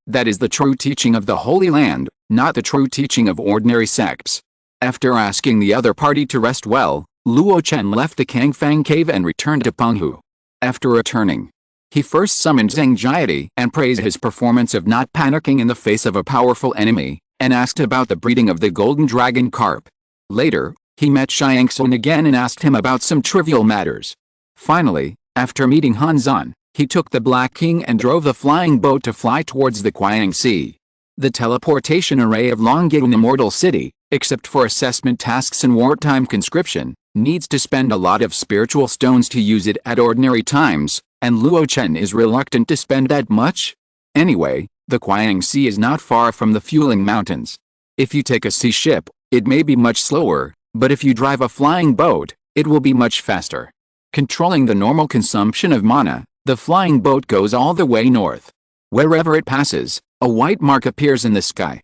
That is the true teaching of the Holy Land, not the true teaching of ordinary sects. After asking the other party to rest well, Luo Chen left the Kangfang cave and returned to Penghu. After returning, he first summoned anxiety and praised his performance of not panicking in the face of a powerful enemy, and asked about the breeding of the golden dragon carp. Later, he met Xiangsun again and asked him about some trivial matters. Finally, after meeting Han Zan, he took the Black King and drove the flying boat to fly towards the Qiang Sea. The teleportation array of Longyun Immortal City, except for assessment tasks and wartime conscription, needs to spend a lot of spiritual stones to use it at ordinary times, and Luo Chen is reluctant to spend that much. Anyway, the Qiang Sea is not far from the Fueling Mountains. If you take a sea ship, it may be much slower, but if you drive a flying boat, it will be much faster. Controlling the normal consumption of mana, the flying boat goes all the way north. Wherever it passes, a white mark appears in the sky.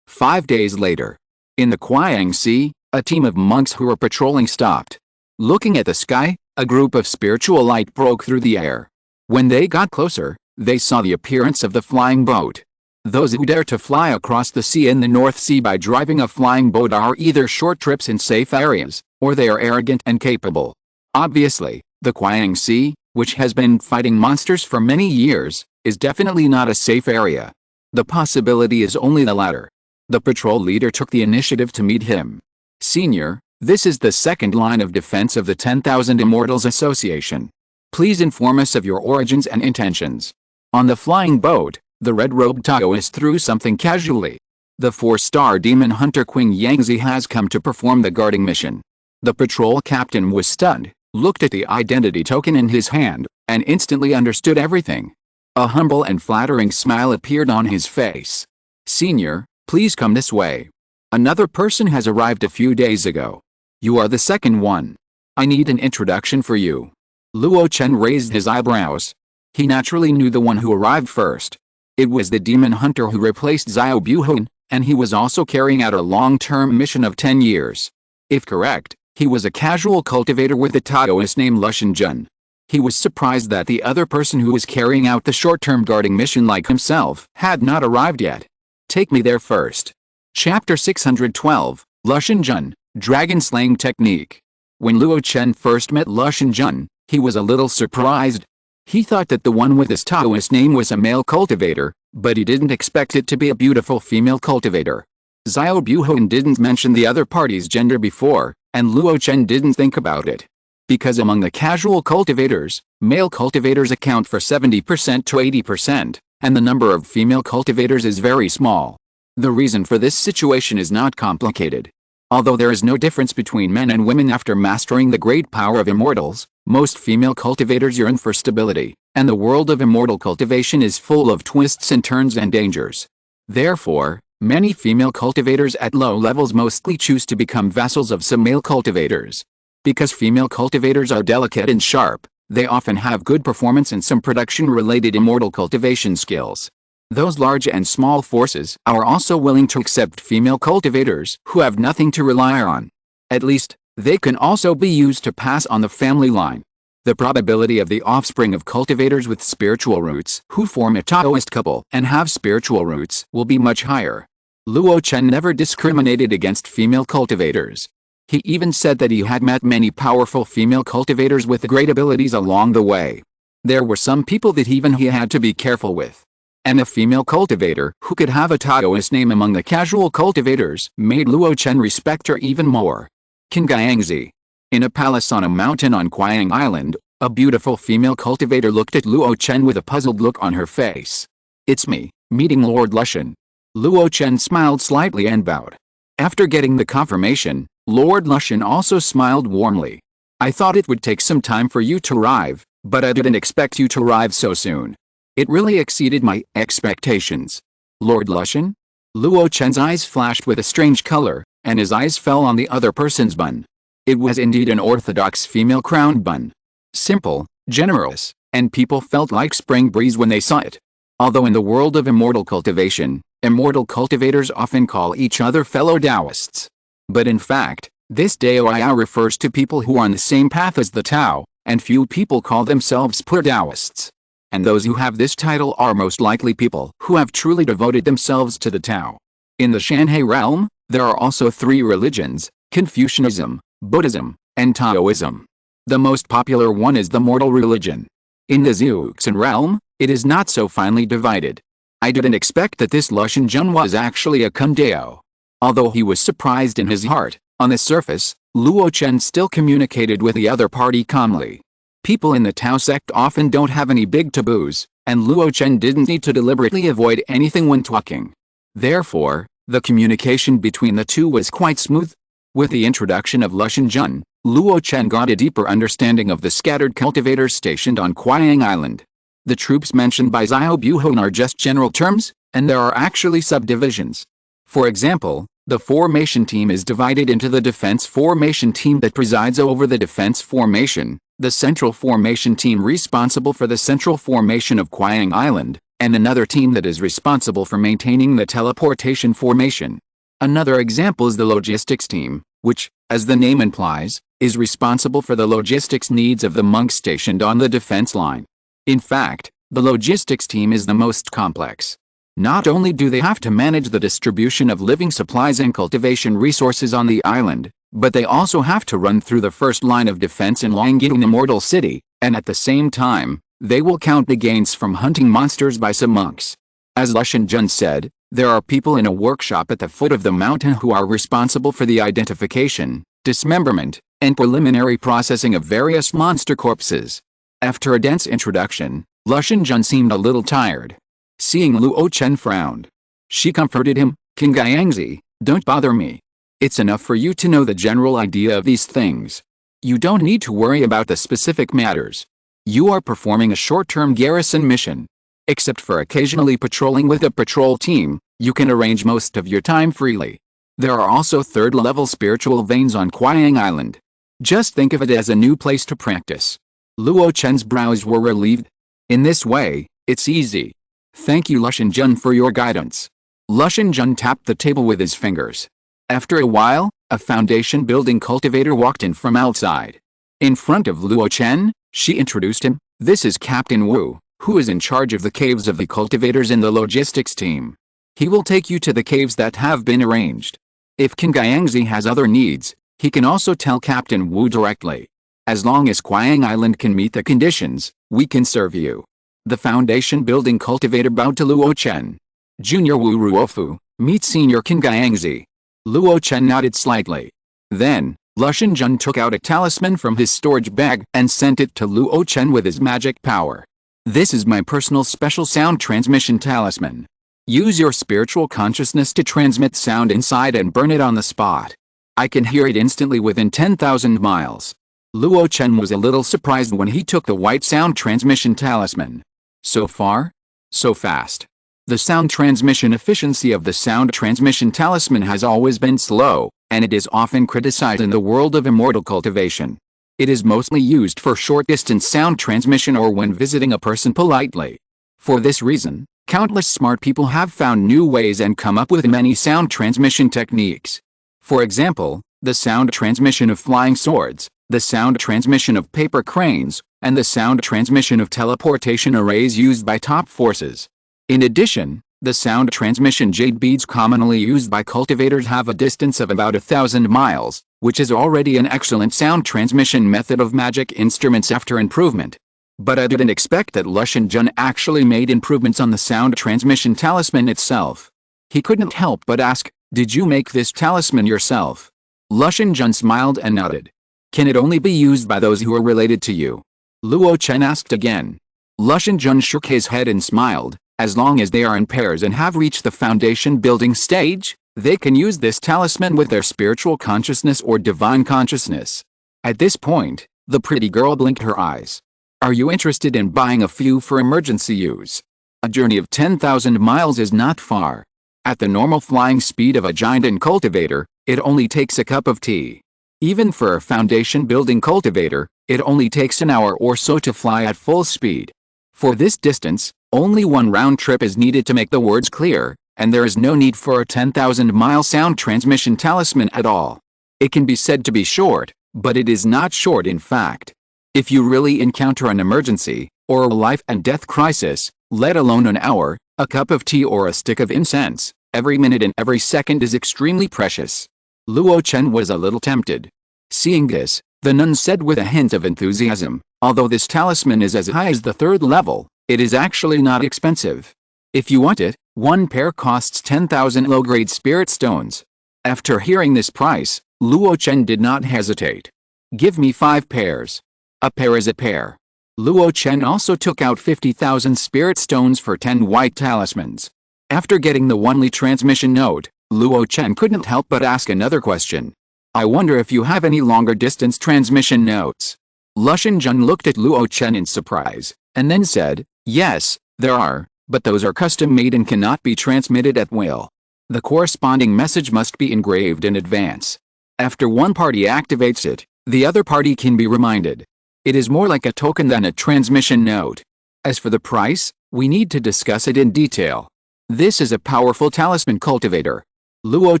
5 days later, in the Qiang Sea, a team of monks who were patrolling stopped. Looking at the sky, a group of spiritual light broke through the air. When they got closer, they saw the appearance of the flying boat. Those who dare to fly across the sea in the North Sea by driving a flying boat are either short trips in safe areas, or they are arrogant and capable. Obviously, the Qiang Sea, which has been fighting monsters for many years, is definitely not a safe area. The possibility is only the latter. The patrol leader took the initiative to meet him. Senior, this is the second line of defense of the 10,000 Immortals Association. Please inform us of your origins and intentions. On the flying boat, the red-robed Taoist threw something casually. The 4-star demon hunter Qing Yangzi has come to perform the guarding mission. The patrol captain was stunned, looked at the identity token in his hand, and instantly understood everything. A humble and flattering smile appeared on his face. Senior, please come this way. Another person has arrived a few days ago. You are the second one. I need an introduction for you. Luo Chen raised his eyebrows. He naturally knew the one who arrived first. It was the demon hunter who replaced Xiao Buhun, and he was also carrying out a long-term mission of 10 years. If correct, he was a casual cultivator with a Taoist named Luo Chen. He was surprised that the other person who was carrying out the short-term guarding mission like himself had not arrived yet. Take me there first. Chapter 612, Luo Chen, Dragon Slaying Technique. When Luo Chen first met Luo Chen, he was a little surprised. He thought that the one with this Taoist name was a male cultivator, but he didn't expect it to be a beautiful female cultivator. Xiao Buhun didn't mention the other party's gender before, and Luo Chen didn't think about it. Because among the casual cultivators, male cultivators account for 70% to 80%, and the number of female cultivators is very small. The reason for this situation is not complicated. Although there is no difference between men and women after mastering the great power of immortals, most female cultivators yearn for stability, and the world of immortal cultivation is full of twists and turns and dangers. Therefore, many female cultivators at low levels mostly choose to become vassals of some male cultivators. Because female cultivators are delicate and sharp, they often have good performance and some production-related immortal cultivation skills. Those large and small forces are also willing to accept female cultivators who have nothing to rely on. At least, they can also be used to pass on the family line. The probability of the offspring of cultivators with spiritual roots who form a Taoist couple and have spiritual roots will be much higher. Luo Chen never discriminated against female cultivators. He even said that he had met many powerful female cultivators with great abilities along the way. There were some people that even he had to be careful with. And a female cultivator who could have a Taoist name among the casual cultivators made Luo Chen respect her even more. Qing Yangzi. In a palace on a mountain on Qiang Island, a beautiful female cultivator looked at Luo Chen with a puzzled look on her face. It's me, meeting Lord Luo Chen. Luo Chen smiled slightly and bowed. After getting the confirmation, Lord Luo Chen also smiled warmly. I thought it would take some time for you to arrive, but I didn't expect you to arrive so soon. It really exceeded my expectations. Lord Luo Chen? Luo Chen's eyes flashed with a strange color, and his eyes fell on the other person's bun. It was indeed an orthodox female crowned bun. Simple, generous, and people felt like spring breeze when they saw it. Although in the world of immortal cultivation, immortal cultivators often call each other fellow Taoists. But in fact, this Daoiao refers to people who are on the same path as the Tao, and few people call themselves pure Taoists. And those who have this title are most likely people who have truly devoted themselves to the Tao. In the Shanhai realm, there are also 3 religions: Confucianism, Buddhism, and Taoism. The most popular one is the mortal religion. In the Zongmiao realm, it is not so finely divided. I didn't expect that this Luo Chen was actually a Kundao. Although he was surprised in his heart, on the surface, Luo Chen still communicated with the other party calmly. People in the Tao sect often don't have any big taboos, and Luo Chen didn't need to deliberately avoid anything when talking. Therefore, the communication between the two was quite smooth. With the introduction of Luo Chen, Luo Chen got a deeper understanding of the scattered cultivators stationed on Qiang Island. The troops mentioned by Xiao Buhon are just general terms, and there are actually subdivisions. For example, the formation team is divided into the defense formation team that presides over the defense formation, the central formation team responsible for the central formation of Qiang Island, and another team that is responsible for maintaining the teleportation formation. Another example is the logistics team, which, as the name implies, is responsible for the logistics needs of the monks stationed on the defense line. In fact, the logistics team is the most complex. Not only do they have to manage the distribution of living supplies and cultivation resources on the island, but they also have to run through the first line of defense in Longyang Immortal City, and at the same time, they will count the gains from hunting monsters by some monks. As Luo Chen said, there are people in a workshop at the foot of the mountain who are responsible for the identification, dismemberment, and preliminary processing of various monster corpses. After a dense introduction, Luo Chen seemed a little tired. Seeing Luo Chen frowned. She comforted him, "King Guangzi, don't bother me. It's enough for you to know the general idea of these things. You don't need to worry about the specific matters. You are performing a short-term garrison mission. Except for occasionally patrolling with a patrol team, you can arrange most of your time freely. There are also third-level spiritual veins on Qiang Island. Just think of it as a new place to practice." Luo Chen's brows were relieved. "In this way, it's easy. Thank you Luo Chen for your guidance." Luo Chen tapped the table with his fingers. After a while, a foundation building cultivator walked in from outside. In front of Luo Chen, she introduced him. "This is Captain Wu, who is in charge of the caves of the cultivators in the logistics team. He will take you to the caves that have been arranged. If King Guangzi has other needs, he can also tell Captain Wu directly. As long as Qiang Island can meet the conditions, we can serve you." The foundation building cultivator bowed to Luo Chen. "Junior Wu Ruofu, meet Senior King Guangzi." Luo Chen nodded slightly. Then, Luo Chen took out a talisman from his storage bag and sent it to Luo Chen with his magic power. "This is my personal special sound transmission talisman. Use your spiritual consciousness to transmit sound inside and burn it on the spot. I can hear it instantly within 10,000 miles." Luo Chen was a little surprised when he took the white sound transmission talisman. So far? So fast. The sound transmission efficiency of the sound transmission talisman has always been slow, and it is often criticized in the world of immortal cultivation. It is mostly used for short-distance sound transmission or when visiting a person politely. For this reason, countless smart people have found new ways and come up with many sound transmission techniques. For example, the sound transmission of flying swords, the sound transmission of paper cranes, and the sound transmission of teleportation arrays used by top forces. In addition, the sound transmission jade beads commonly used by cultivators have a distance of about 1,000 miles, which is already an excellent sound transmission method of magic instruments after improvement. But I didn't expect that Luo Chen actually made improvements on the sound transmission talisman itself. He couldn't help but ask, "Did you make this talisman yourself?" Luo Chen smiled and nodded. "Can it only be used by those who are related to you?" Luo Chen asked again. Luo Chen shook his head and smiled. "As long as they are in pairs and have reached the foundation building stage, they can use this talisman with their spiritual consciousness or divine consciousness." At this point, the pretty girl blinked her eyes. "Are you interested in buying a few for emergency use? A journey of 10,000 miles is not far. At the normal flying speed of a giant and cultivator, it only takes a cup of tea. Even for a foundation building cultivator, it only takes an hour or so to fly at full speed. For this distance, only one round trip is needed to make the words clear, and there is no need for a 10,000-mile sound transmission talisman at all. It can be said to be short, but it is not short in fact. If you really encounter an emergency, or a life and death crisis, let alone an hour, a cup of tea or a stick of incense, every minute and every second is extremely precious." Luo Chen was a little tempted. Seeing this, the nun said with a hint of enthusiasm, although this talisman is as high as the 3rd level, it is actually not expensive. If you want it, one pair costs 10,000 low-grade spirit stones. After hearing this price, Luo Chen did not hesitate. Give me 5 pairs. A pair is a pair. Luo Chen also took out 50,000 spirit stones for 10 white talismans. After getting the one-li transmission note, Luo Chen couldn't help but ask another question. I wonder if you have any longer distance transmission notes. Luo Chen looked at Luo Chen in surprise, and then said, yes, there are, but those are custom-made and cannot be transmitted at will. The corresponding message must be engraved in advance. After one party activates it, the other party can be reminded. It is more like a token than a transmission note. As for the price, we need to discuss it in detail. This is a powerful talisman cultivator. Luo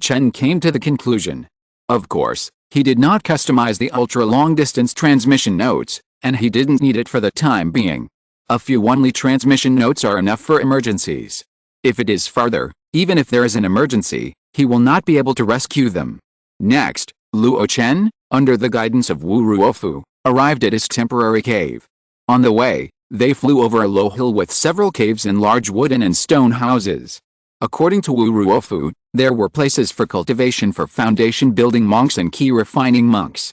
Chen came to the conclusion. Of course, he did not customize the ultra-long-distance transmission notes, and he didn't need it for the time being. A few one-li transmission notes are enough for emergencies. If it is farther, even if there is an emergency, he will not be able to rescue them. Next, Luo Chen, under the guidance of Wu Ruofu, arrived at his temporary cave. On the way, they flew over a low hill with several caves and large wooden and stone houses. According to Wu Ruofu, there were places for cultivation for foundation building monks and key refining monks.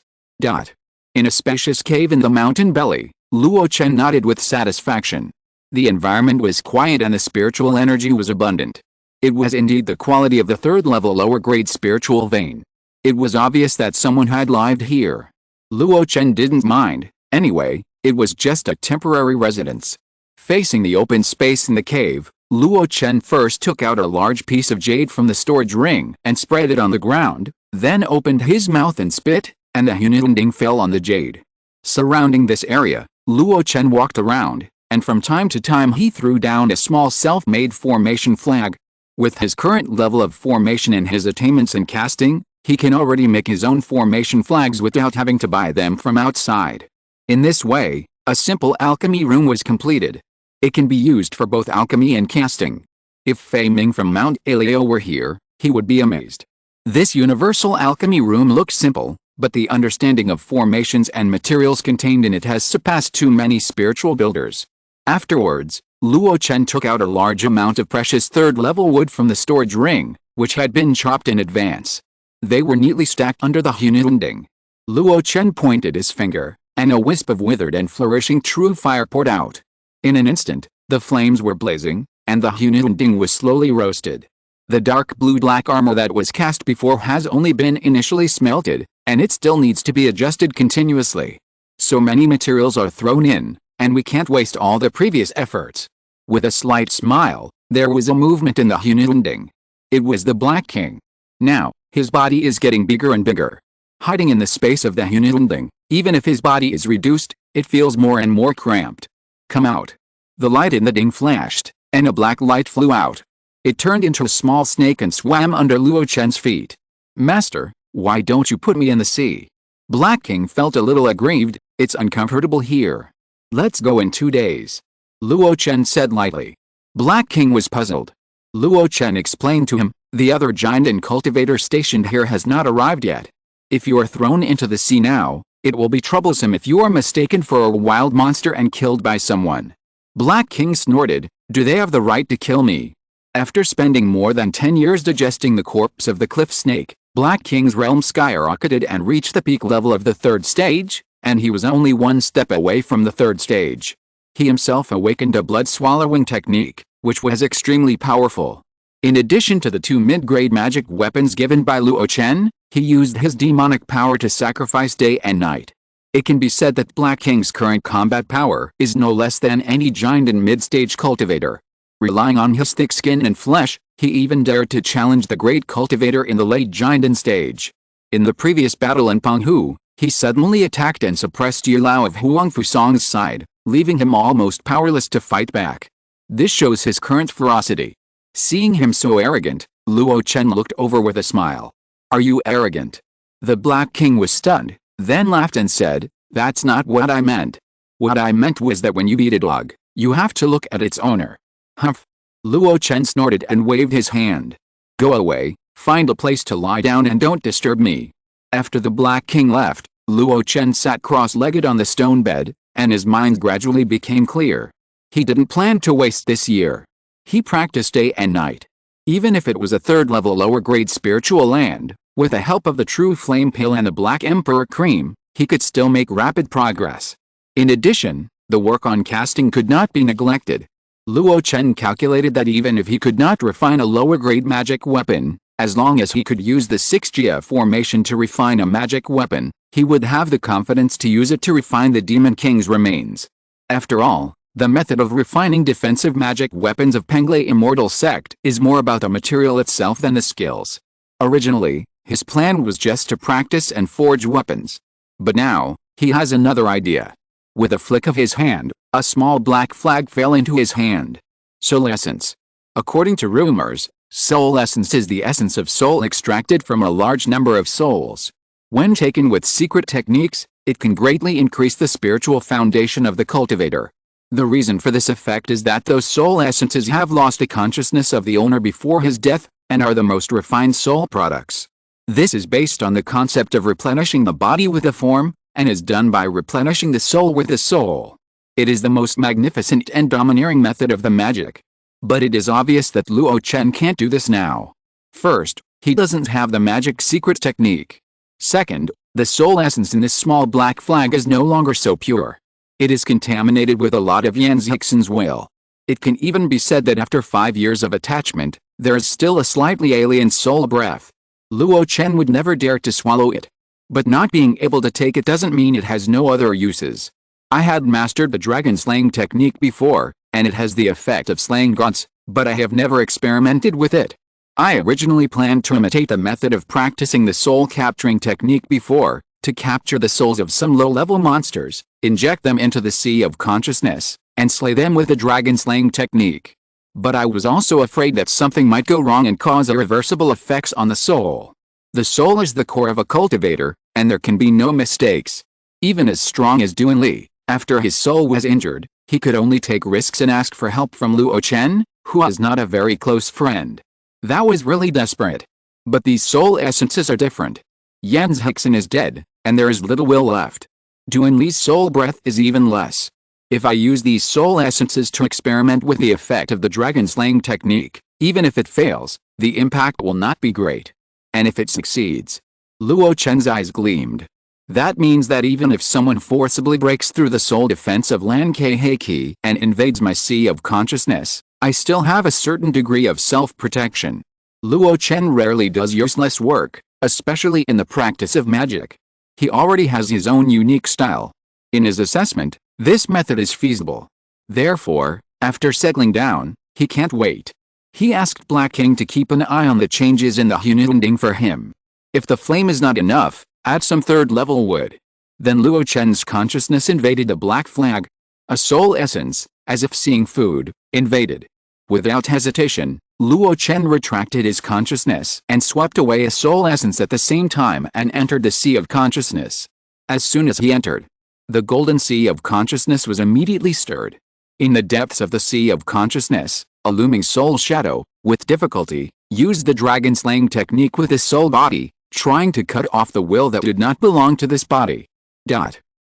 In a spacious cave in the mountain belly, Luo Chen nodded with satisfaction. The environment was quiet and the spiritual energy was abundant. It was indeed the quality of the 3rd level lower grade spiritual vein. It was obvious that someone had lived here. Luo Chen didn't mind, anyway, it was just a temporary residence. Facing the open space in the cave, Luo Chen first took out a large piece of jade from the storage ring and spread it on the ground, then opened his mouth and spit, and the hununding fell on the jade. Surrounding this area, Luo Chen walked around, and from time to time he threw down a small self-made formation flag. With his current level of formation and his attainments in casting, he can already make his own formation flags without having to buy them from outside. In this way, a simple alchemy room was completed. It can be used for both alchemy and casting. If Fei Ming from Mount Aleo were here, he would be amazed. This universal alchemy room looks simple, but the understanding of formations and materials contained in it has surpassed too many spiritual builders. Afterwards, Luo Chen took out a large amount of precious 3rd level wood from the storage ring, which had been chopped in advance. They were neatly stacked under the hununding. Luo Chen pointed his finger, and a wisp of withered and flourishing true fire poured out. In an instant, the flames were blazing, and the hununding was slowly roasted. The dark blue-black armor that was cast before has only been initially smelted, and it still needs to be adjusted continuously. So many materials are thrown in, and we can't waste all the previous efforts. With a slight smile, there was a movement in the hununding. It was the Black King. Now, his body is getting bigger and bigger. Hiding in the space of the hununding, even if his body is reduced, it feels more and more cramped. Come out. The light in the ding flashed, and a black light flew out. It turned into a small snake and swam under Luo Chen's feet. Master, why don't you put me in the sea? Black King felt a little aggrieved. It's uncomfortable here. Let's go in 2 days. Luo Chen said lightly. Black King was puzzled. Luo Chen explained to him, the other giant and cultivator stationed here has not arrived yet. If you are thrown into the sea now, it will be troublesome if you are mistaken for a wild monster and killed by someone. Black King snorted, do they have the right to kill me? After spending more than 10 years digesting the corpse of the cliff snake, Black King's realm skyrocketed and reached the peak level of the 3rd stage, and he was only 1 step away from the 3rd stage. He himself awakened a blood-swallowing technique, which was extremely powerful. In addition to the 2 mid-grade magic weapons given by Luo Chen, he used his demonic power to sacrifice day and night. It can be said that Black King's current combat power is no less than any giant and mid-stage cultivator. Relying on his thick skin and flesh, he even dared to challenge the great cultivator in the late giant stage. In the previous battle in Penghu, he suddenly attacked and suppressed Yulao of Huang Fusong's side, leaving him almost powerless to fight back. This shows his current ferocity. Seeing him so arrogant, Luo Chen looked over with a smile. Are you arrogant? The Black King was stunned, then laughed and said, that's not what I meant. What I meant was that when you beat a dog, you have to look at its owner. Humph. Luo Chen snorted and waved his hand. Go away, find a place to lie down and don't disturb me. After the Black King left, Luo Chen sat cross-legged on the stone bed, and his mind gradually became clear. He didn't plan to waste this year. He practiced day and night. Even if it was a third-level lower-grade spiritual land, with the help of the True Flame Pill and the Black Emperor Cream, he could still make rapid progress. In addition, the work on casting could not be neglected. Luo Chen calculated that even if he could not refine a lower-grade magic weapon, as long as he could use the 6Jia formation to refine a magic weapon, he would have the confidence to use it to refine the Demon King's remains. After all, the method of refining defensive magic weapons of Penglai Immortal Sect is more about the material itself than the skills. Originally, his plan was just to practice and forge weapons. But now, he has another idea. With a flick of his hand, a small black flag fell into his hand. Soul Essence. According to rumors, Soul Essence is the essence of soul extracted from a large number of souls. When taken with secret techniques, it can greatly increase the spiritual foundation of the cultivator. The reason for this effect is that those soul essences have lost the consciousness of the owner before his death, and are the most refined soul products. This is based on the concept of replenishing the body with a form, and is done by replenishing the soul with the soul. It is the most magnificent and domineering method of the magic. But it is obvious that Luo Chen can't do this now. First, he doesn't have the magic secret technique. Second, the soul essence in this small black flag is no longer so pure. It is contaminated with a lot of Yan Zixin's will. It can even be said that after 5 years of attachment, there is still a slightly alien soul breath. Luo Chen would never dare to swallow it. But not being able to take it doesn't mean it has no other uses. I had mastered the dragon slaying technique before, and it has the effect of slaying gods, but I have never experimented with it. I originally planned to imitate the method of practicing the soul capturing technique before, to capture the souls of some low-level monsters, inject them into the sea of consciousness, and slay them with the dragon slaying technique. But I was also afraid that something might go wrong and cause irreversible effects on the soul. The soul is the core of a cultivator, and there can be no mistakes. Even as strong as Duan Li, after his soul was injured, he could only take risks and ask for help from Luo Chen, who was not a very close friend. That was really desperate. But these soul essences are different. Yan Zixin is dead, and there is little will left. Duan Li's soul breath is even less. If I use these soul essences to experiment with the effect of the dragon slaying technique, even if it fails, the impact will not be great. And if it succeeds, Luo Chen's eyes gleamed. That means that even if someone forcibly breaks through the soul defense of Lan Ke Heiki and invades my sea of consciousness, I still have a certain degree of self-protection. Luo Chen rarely does useless work, especially in the practice of magic. He already has his own unique style. In his assessment, this method is feasible. Therefore, after settling down, he can't wait. He asked Black King to keep an eye on the changes in the Hununding for him. If the flame is not enough, add some third-level wood. Then Luo Chen's consciousness invaded the black flag. A soul essence, as if seeing food, invaded. Without hesitation, Luo Chen retracted his consciousness and swept away a soul essence at the same time and entered the sea of consciousness. As soon as he entered, the golden sea of consciousness was immediately stirred. In the depths of the sea of consciousness, a looming soul shadow, with difficulty, used the dragon slaying technique with his soul body, trying to cut off the will that did not belong to this body.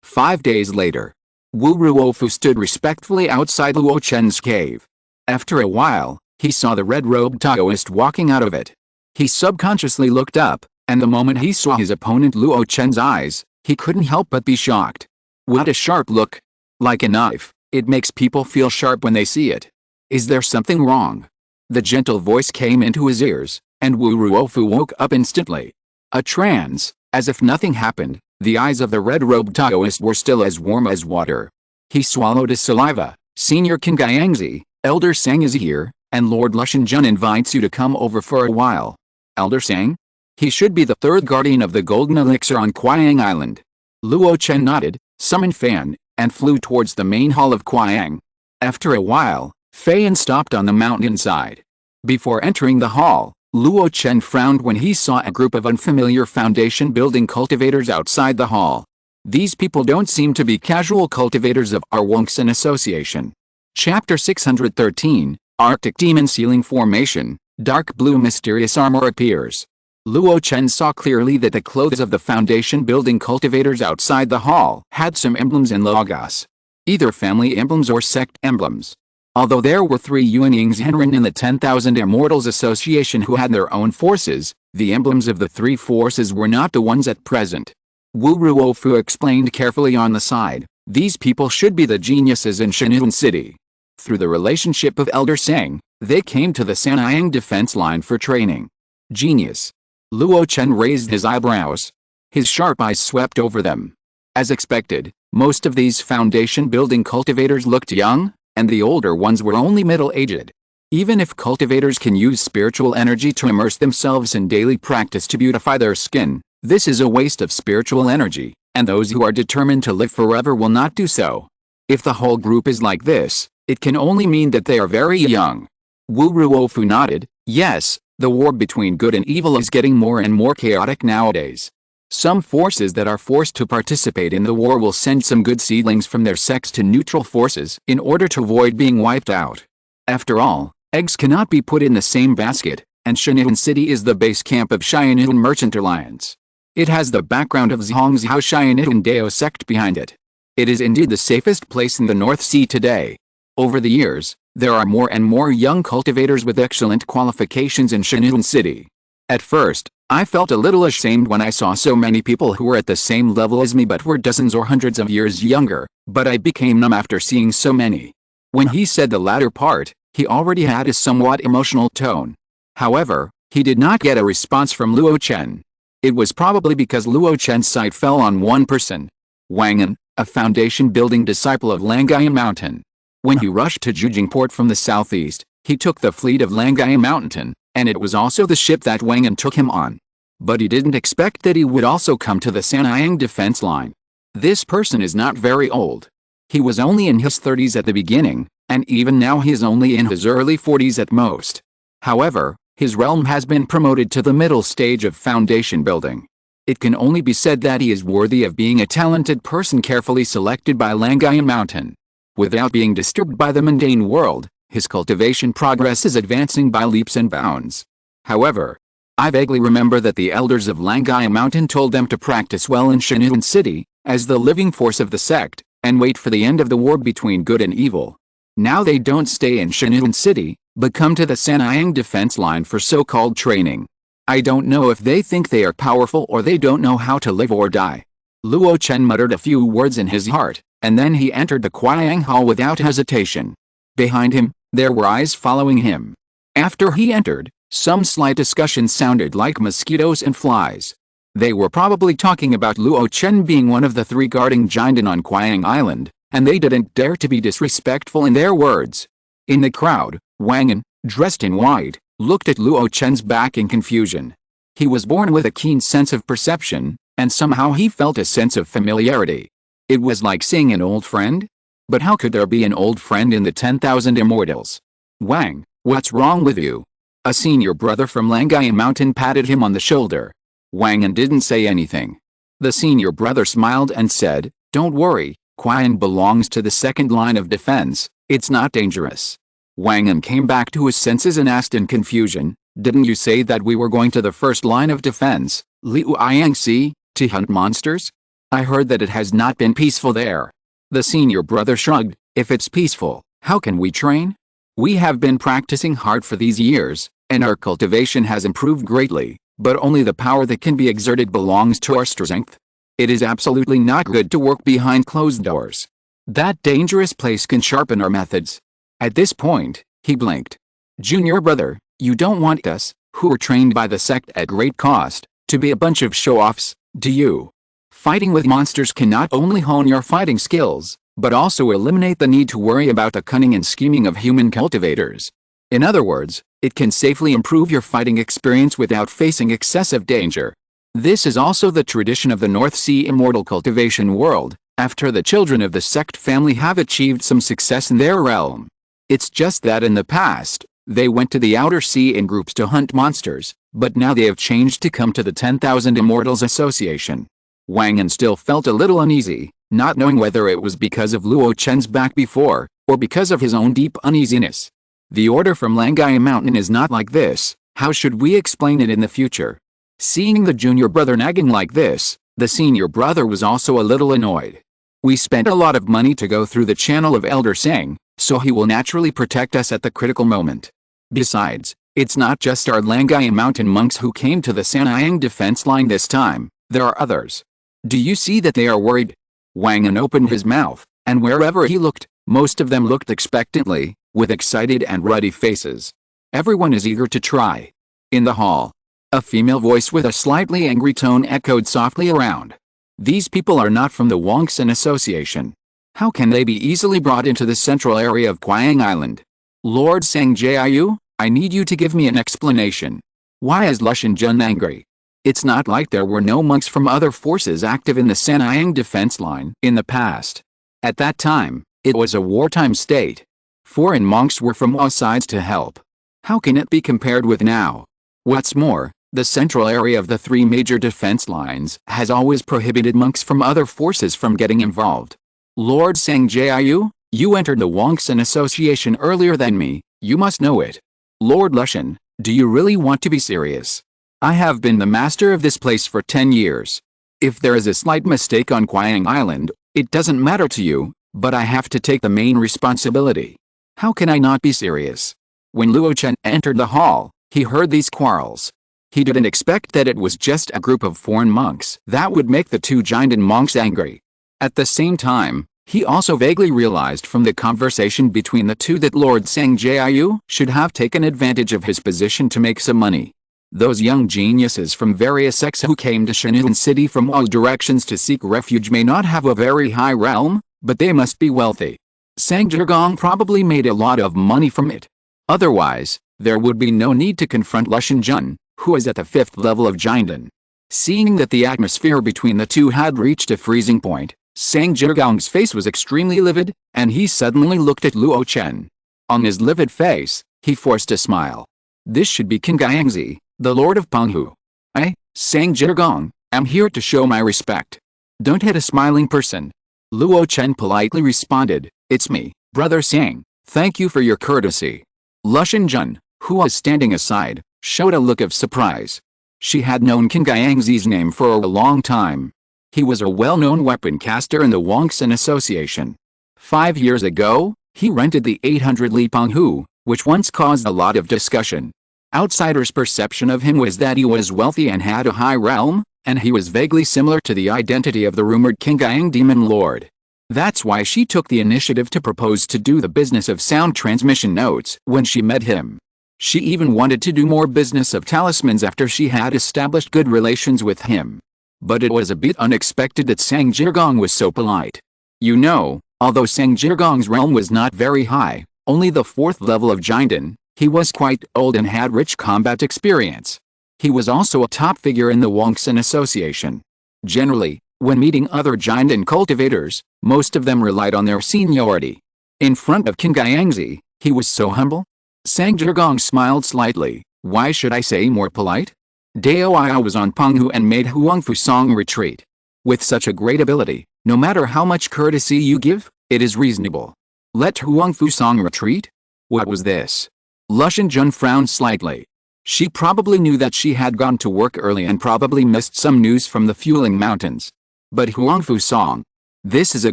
5 days later, Wu Ruofu stood respectfully outside Luo Chen's cave. After a while, he saw the red-robed Taoist walking out of it. He subconsciously looked up, and the moment he saw his opponent Luo Chen's eyes, he couldn't help but be shocked. What a sharp look! Like a knife, it makes people feel sharp when they see it. Is there something wrong? The gentle voice came into his ears, and Wu Ruofu woke up instantly. A trance, as if nothing happened, the eyes of the red-robed Taoist were still as warm as water. He swallowed his saliva. Senior King Gaiangzi, Elder Sang is here, and Lord Lushanjun invites you to come over for a while. Elder Sang? He should be the third guardian of the golden elixir on Qiang Island. Luo Chen nodded, summoned Fan, and flew towards the main hall of Qiang. After a while, Fan stopped on the mountainside. Before entering the hall, Luo Chen frowned when he saw a group of unfamiliar foundation-building cultivators outside the hall. These people don't seem to be casual cultivators of Arwongson Association. Chapter 613, Arctic Demon Sealing Formation, Dark blue mysterious armor appears. Luo Chen saw clearly that the clothes of the foundation-building cultivators outside the hall had some emblems and logos. Either family emblems or sect emblems. Although there were 3 Yuanyings handwritten in the 10,000 Immortals Association who had their own forces, the emblems of the 3 forces were not the ones at present. Wu Ruofu explained carefully on the side, these people should be the geniuses in Shanun City. Through the relationship of Elder Sang, they came to the San'yang defense line for training. Genius. Luo Chen raised his eyebrows. His sharp eyes swept over them. As expected, most of these foundation-building cultivators looked young, and the older ones were only middle-aged. Even if cultivators can use spiritual energy to immerse themselves in daily practice to beautify their skin, this is a waste of spiritual energy, and those who are determined to live forever will not do so. If the whole group is like this, it can only mean that they are very young. Wu Ruofu nodded, yes, the war between good and evil is getting more and more chaotic nowadays. Some forces that are forced to participate in the war will send some good seedlings from their sects to neutral forces in order to avoid being wiped out. After all, eggs cannot be put in the same basket, and Shanun City is the base camp of Shanun Merchant Alliance. It has the background of Zongmiao Shanun Dao sect behind it. It is indeed the safest place in the North Sea today. Over the years, there are more and more young cultivators with excellent qualifications in Shanun City. At first, I felt a little ashamed when I saw so many people who were at the same level as me but were dozens or hundreds of years younger, but I became numb after seeing so many. When he said the latter part, he already had a somewhat emotional tone. However, he did not get a response from Luo Chen. It was probably because Luo Chen's sight fell on one person. Wang An, a foundation-building disciple of Langai Mountain. When he rushed to Jujing Port from the southeast, he took the fleet of Langai Mountain, and it was also the ship that Wang An took him on. But he didn't expect that he would also come to the San'yang defense line. This person is not very old. He was only in his 30s at the beginning, and even now he is only in his early 40s at most. However, his realm has been promoted to the middle stage of foundation building. It can only be said that he is worthy of being a talented person carefully selected by Langai Mountain. Without being disturbed by the mundane world, his cultivation progress is advancing by leaps and bounds. However, I vaguely remember that the elders of Langai Mountain told them to practice well in Shanun City, as the living force of the sect, and wait for the end of the war between good and evil. Now they don't stay in Shanun City, but come to the San'yang defense line for so-called training. I don't know if they think they are powerful or they don't know how to live or die. Luo Chen muttered a few words in his heart, and then he entered the Qiang Hall without hesitation. Behind him, there were eyes following him. After he entered, some slight discussion sounded like mosquitoes and flies. They were probably talking about Luo Chen being one of the 3 guarding Jinden on Qiang Island, and they didn't dare to be disrespectful in their words. In the crowd, Wang An, dressed in white, looked at Luo Chen's back in confusion. He was born with a keen sense of perception, and somehow he felt a sense of familiarity. It was like seeing an old friend? But how could there be an old friend in the 10,000 Immortals? Wang, what's wrong with you? A senior brother from Langai Mountain patted him on the shoulder. Wang An didn't say anything. The senior brother smiled and said, don't worry, Qian belongs to the second line of defense, it's not dangerous. Wang An came back to his senses and asked in confusion, didn't you say that we were going to the first line of defense, Liu Yangxi, to hunt monsters? I heard that it has not been peaceful there. The senior brother shrugged, if it's peaceful, how can we train? We have been practicing hard for these years, and our cultivation has improved greatly, but only the power that can be exerted belongs to our strength. It is absolutely not good to work behind closed doors. That dangerous place can sharpen our methods. At this point, he blinked. Junior brother, you don't want us, who were trained by the sect at great cost, to be a bunch of show-offs, do you? Fighting with monsters can not only hone your fighting skills, but also eliminate the need to worry about the cunning and scheming of human cultivators. In other words, it can safely improve your fighting experience without facing excessive danger. This is also the tradition of the North Sea immortal cultivation world, after the children of the sect family have achieved some success in their realm. It's just that in the past, they went to the outer sea in groups to hunt monsters, but now they have changed to come to the 10,000 Immortals Association. Wang An still felt a little uneasy, not knowing whether it was because of Luo Chen's back before, or because of his own deep uneasiness. The order from Langai Mountain is not like this, how should we explain it in the future? Seeing the junior brother nagging like this, the senior brother was also a little annoyed. We spent a lot of money to go through the channel of Elder Sang, so he will naturally protect us at the critical moment. Besides, it's not just our Langai mountain monks who came to the Sanayang defense line this time, there are others. Do you see that they are worried? Wang An opened his mouth, and wherever he looked, most of them looked expectantly, with excited and ruddy faces. Everyone is eager to try. In the hall, a female voice with a slightly angry tone echoed softly around. These people are not from the Wangsan Association. How can they be easily brought into the central area of Qiang Island? Lord Sang Jiu, I need you to give me an explanation. Why is Lushan Jun angry? It's not like there were no monks from other forces active in the Sanayang defense line in the past. At that time, it was a wartime state. Foreign monks were from all sides to help. How can it be compared with now? What's more, the central area of the three major defense lines has always prohibited monks from other forces from getting involved. Lord Sang Jiu, you entered the Wangsan Association earlier than me, you must know it. Lord Lushan, do you really want to be serious? I have been the master of this place for 10 years. If there is a slight mistake on Qiang Island, it doesn't matter to you, but I have to take the main responsibility. How can I not be serious? When Luo Chen entered the hall, he heard these quarrels. He didn't expect that it was just a group of foreign monks that would make the two Jinden monks angry. At the same time, he also vaguely realized from the conversation between the two that Lord Sang Jiu should have taken advantage of his position to make some money. Those young geniuses from various sects who came to Shanun City from all directions to seek refuge may not have a very high realm, but they must be wealthy. Sang Zhigong probably made a lot of money from it. Otherwise, there would be no need to confront Lushan Jun, who is at the 5th level of Jinden. Seeing that the atmosphere between the two had reached a freezing point, Sang Zhigong's face was extremely livid, and he suddenly looked at Luo Chen. On his livid face, he forced a smile. This should be King Gaiangzi, the Lord of Penghu. I, Sang Zhigong, am here to show my respect. Don't hit a smiling person. Luo Chen politely responded, it's me, Brother Sang, thank you for your courtesy. Lushan Jun, who was standing aside, showed a look of surprise. She had known King Gaiangzi's name for a long time. He was a well-known weapon caster in the Wangsan Association. 5 years ago, he rented the 800 Li Penghu, which once caused a lot of discussion. Outsiders' perception of him was that he was wealthy and had a high realm, and he was vaguely similar to the identity of the rumored King Gaiang Demon Lord. That's why she took the initiative to propose to do the business of sound transmission notes when she met him. She even wanted to do more business of talismans after she had established good relations with him. But it was a bit unexpected that Sang Zhigong was so polite. You know, although Sang Zhigong's realm was not very high, only the 4th level of Jinden, he was quite old and had rich combat experience. He was also a top figure in the Wangsan Association. Generally, when meeting other Jinden cultivators, most of them relied on their seniority. In front of King Gaiangzi, he was so humble. Sang Zhigong smiled slightly. Why should I say more polite? Daoia was on Penghu and made Huangfu Song retreat. With such a great ability, no matter how much courtesy you give, it is reasonable. Let Huangfu Song retreat? What was this? Lushan Jun frowned slightly. She probably knew that she had gone to work early and probably missed some news from the Fueling Mountains. But Huangfu Song. This is a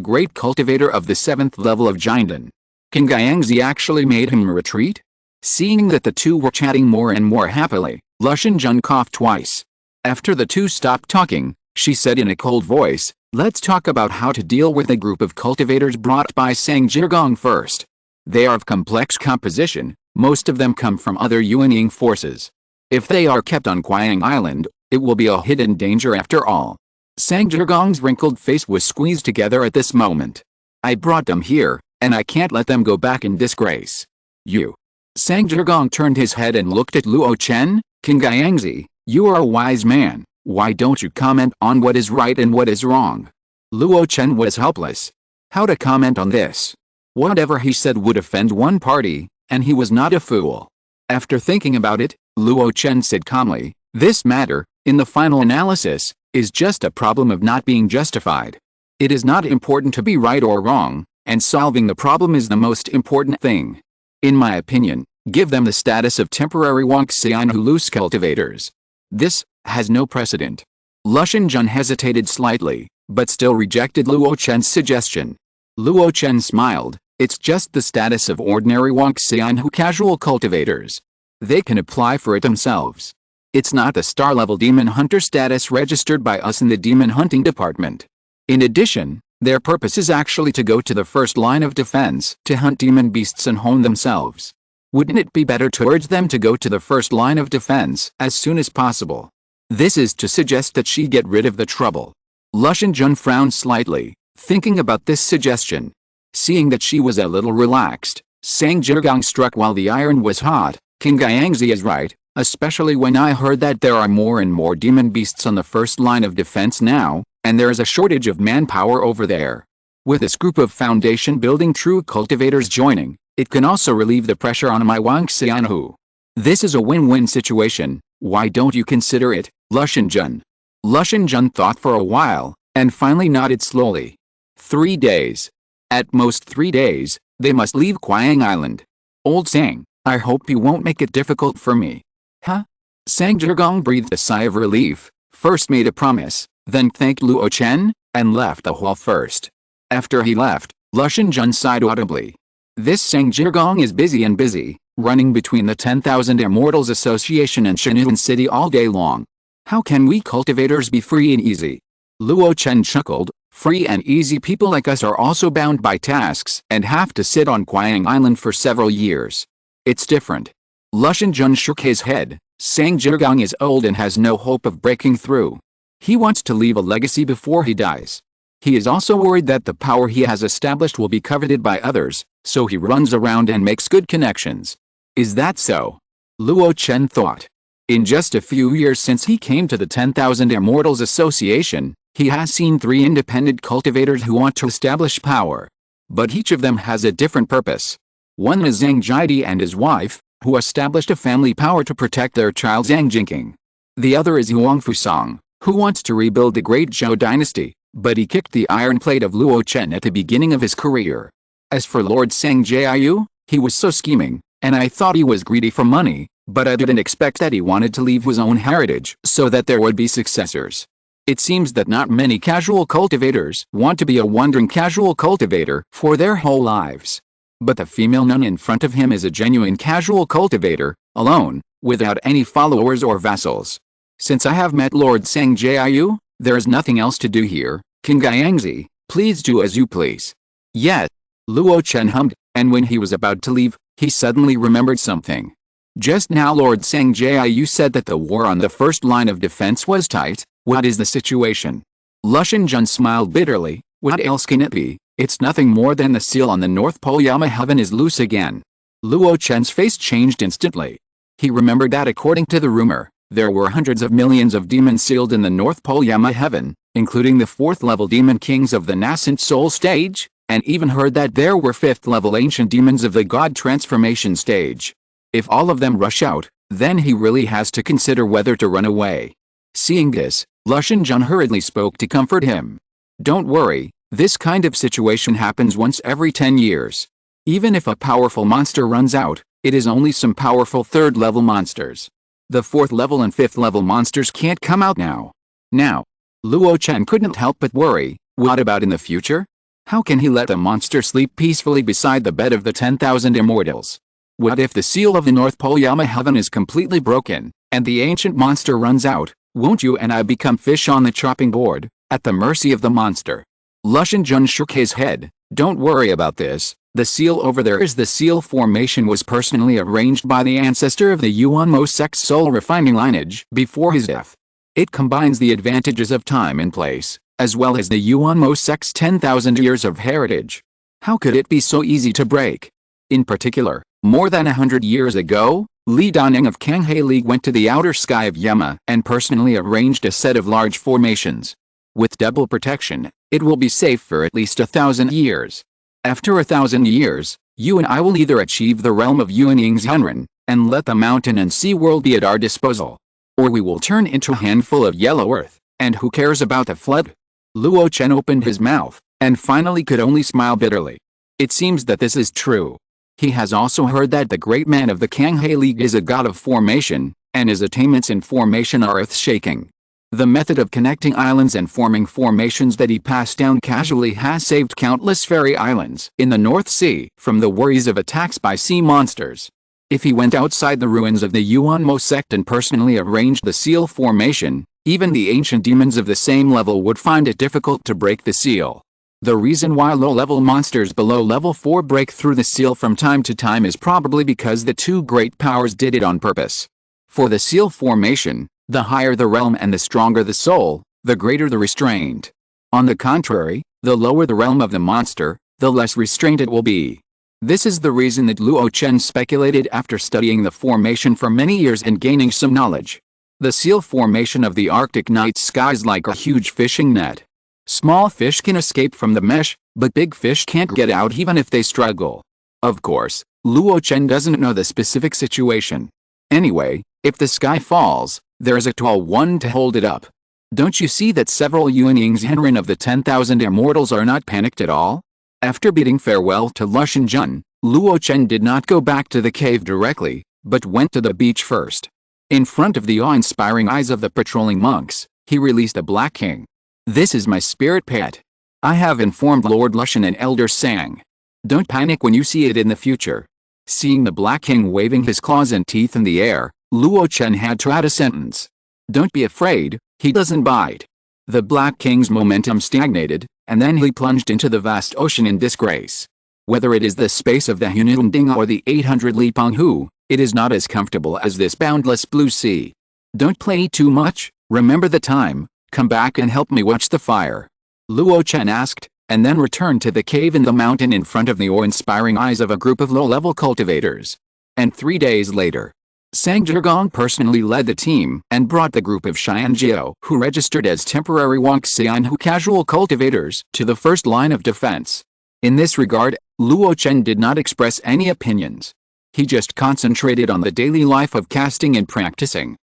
great cultivator of the 7th level of Jinden. King Gaiangzi actually made him retreat? Seeing that the two were chatting more and more happily, Lushan Jun coughed twice. After the two stopped talking, she said in a cold voice, let's talk about how to deal with a group of cultivators brought by Sang Zhigong first. They are of complex composition, most of them come from other Yuanying forces. If they are kept on Qiang Island, it will be a hidden danger after all. Sang Zhigong's wrinkled face was squeezed together at this moment. I brought them here, and I can't let them go back in disgrace. You. Sang Zhigong turned his head and looked at Luo Chen. King Gaiangzi, you are a wise man, why don't you comment on what is right and what is wrong? Luo Chen was helpless. How to comment on this? Whatever he said would offend one party, and he was not a fool. After thinking about it, Luo Chen said calmly, this matter, in the final analysis, is just a problem of not being justified. It is not important to be right or wrong, and solving the problem is the most important thing. In my opinion, give them the status of temporary Wangxian Hulus cultivators. This, has no precedent. Luo Chen hesitated slightly, but still rejected Luo Chen's suggestion. Luo Chen smiled. It's just the status of ordinary Wangxianhu casual cultivators. They can apply for it themselves. It's not the star-level demon hunter status registered by us in the demon hunting department. In addition, their purpose is actually to go to the first line of defense to hunt demon beasts and hone themselves. Wouldn't it be better to urge them to go to the first line of defense as soon as possible? This is to suggest that she get rid of the trouble. Luo Chen frowned slightly, thinking about this suggestion. Seeing that she was a little relaxed, Sang Zhigang struck while the iron was hot. King Guangxi is right, especially when I heard that there are more and more demon beasts on the first line of defense now, and there is a shortage of manpower over there. With this group of foundation building true cultivators joining, it can also relieve the pressure on my Wangxianhu. This is a win-win situation. Why don't you consider it, Luo Chen? Luo Chen thought for a while, and finally nodded slowly. 3 days. At most 3 days, they must leave Qiang Island. Old Sang, I hope you won't make it difficult for me. Huh? Sang Zhigang breathed a sigh of relief, first made a promise, then thanked Luo Chen, and left the hall first. After he left, Luo Chen sighed audibly. This Sang Zhigang is busy, running between the 10,000 Immortals Association and Shenhuan City all day long. How can we cultivators be free and easy? Luo Chen chuckled. Free and easy people like us are also bound by tasks and have to sit on Qiang Island for several years. It's different. Luo Chen shook his head. Sang Zhigang is old and has no hope of breaking through. He wants to leave a legacy before he dies. He is also worried that the power he has established will be coveted by others, so he runs around and makes good connections. Is that so? Luo Chen thought. In just a few years since he came to the 10,000 Immortals Association, he has seen 3 independent cultivators who want to establish power. But each of them has a different purpose. One is Zhang Jidi and his wife, who established a family power to protect their child Zhang Jinking. The other is Huang Fusang, who wants to rebuild the great Zhou dynasty, but he kicked the iron plate of Luo Chen at the beginning of his career. As for Lord Sang Jiayu, he was so scheming, and I thought he was greedy for money, but I didn't expect that he wanted to leave his own heritage so that there would be successors. It seems that not many casual cultivators want to be a wandering casual cultivator for their whole lives. But the female nun in front of him is a genuine casual cultivator, alone, without any followers or vassals. Since I have met Lord Sang Jiayu, there is nothing else to do here. King Guangxi, please do as you please. Yet, Luo Chen hummed, and when he was about to leave, he suddenly remembered something. Just now Lord Sang Jiayu said that the war on the first line of defense was tight. What is the situation? Luo Chen smiled bitterly. What else can it be? It's nothing more than the seal on the North Pole Yama heaven is loose again. Luo Chen's face changed instantly. He remembered that according to the rumor, there were hundreds of millions of demons sealed in the North Pole Yama heaven, including the 4th level demon kings of the nascent soul stage, and even heard that there were 5th level ancient demons of the god transformation stage. If all of them rush out, then he really has to consider whether to run away. Seeing this, Luo Chen hurriedly spoke to comfort him. Don't worry, this kind of situation happens once every 10 years. Even if a powerful monster runs out, it is only some powerful 3rd level monsters. The 4th level and 5th level monsters can't come out now. Now, Luo Chen couldn't help but worry, what about in the future? How can he let the monster sleep peacefully beside the bed of the 10,000 immortals? What if the seal of the North Pole Yama heaven is completely broken, and the ancient monster runs out? Won't you and I become fish on the chopping board, at the mercy of the monster? Luo Chen shook his head. Don't worry about this. The seal over there is the seal formation was personally arranged by the ancestor of the Yuanmo sect's soul refining lineage before his death. It combines the advantages of time and place, as well as the Yuanmo sect's 10,000 years of heritage. How could it be so easy to break? In particular, more than 100 years ago, Li Daning of Kanghe League went to the outer sky of Yama and personally arranged a set of large formations. With double protection, it will be safe for at least 1,000 years. After 1,000 years, you and I will either achieve the realm of Yuanying's Hunren, and let the mountain and sea world be at our disposal. Or we will turn into a handful of yellow earth, and who cares about the flood? Luo Chen opened his mouth, and finally could only smile bitterly. It seems that this is true. He has also heard that the great man of the Kanghe League is a god of formation, and his attainments in formation are earth-shaking. The method of connecting islands and forming formations that he passed down casually has saved countless fairy islands in the North Sea from the worries of attacks by sea monsters. If he went outside the ruins of the Yuanmo sect and personally arranged the seal formation, even the ancient demons of the same level would find it difficult to break the seal. The reason why low-level monsters below level 4 break through the seal from time to time is probably because the two great powers did it on purpose. For the seal formation, the higher the realm and the stronger the soul, the greater the restraint. On the contrary, the lower the realm of the monster, the less restraint it will be. This is the reason that Luo Chen speculated after studying the formation for many years and gaining some knowledge. The seal formation of the Arctic night sky is like a huge fishing net. Small fish can escape from the mesh, but big fish can't get out even if they struggle. Of course, Luo Chen doesn't know the specific situation. Anyway, if the sky falls, there is a tall one to hold it up. Don't you see that several Yuanying's Henrin of the 10,000 immortals are not panicked at all? After bidding farewell to Lushan Jun, Luo Chen did not go back to the cave directly, but went to the beach first. In front of the awe-inspiring eyes of the patrolling monks, he released a Black King. "This is my spirit pet. I have informed Lord Lushan and Elder Sang. Don't panic when you see it in the future." Seeing the Black King waving his claws and teeth in the air, Luo Chen had to add a sentence. "Don't be afraid, he doesn't bite." The Black King's momentum stagnated, and then he plunged into the vast ocean in disgrace. Whether it is the space of the Hununding or the 800 Li Penghu, it is not as comfortable as this boundless blue sea. "Don't play too much, remember the time, come back and help me watch the fire," Luo Chen asked, and then returned to the cave in the mountain in front of the awe-inspiring eyes of a group of low-level cultivators. And 3 days later, Sang Zhigong personally led the team and brought the group of Xianjiao who registered as temporary Wangxianhu casual cultivators to the first line of defense. In this regard, Luo Chen did not express any opinions. He just concentrated on the daily life of casting and practicing.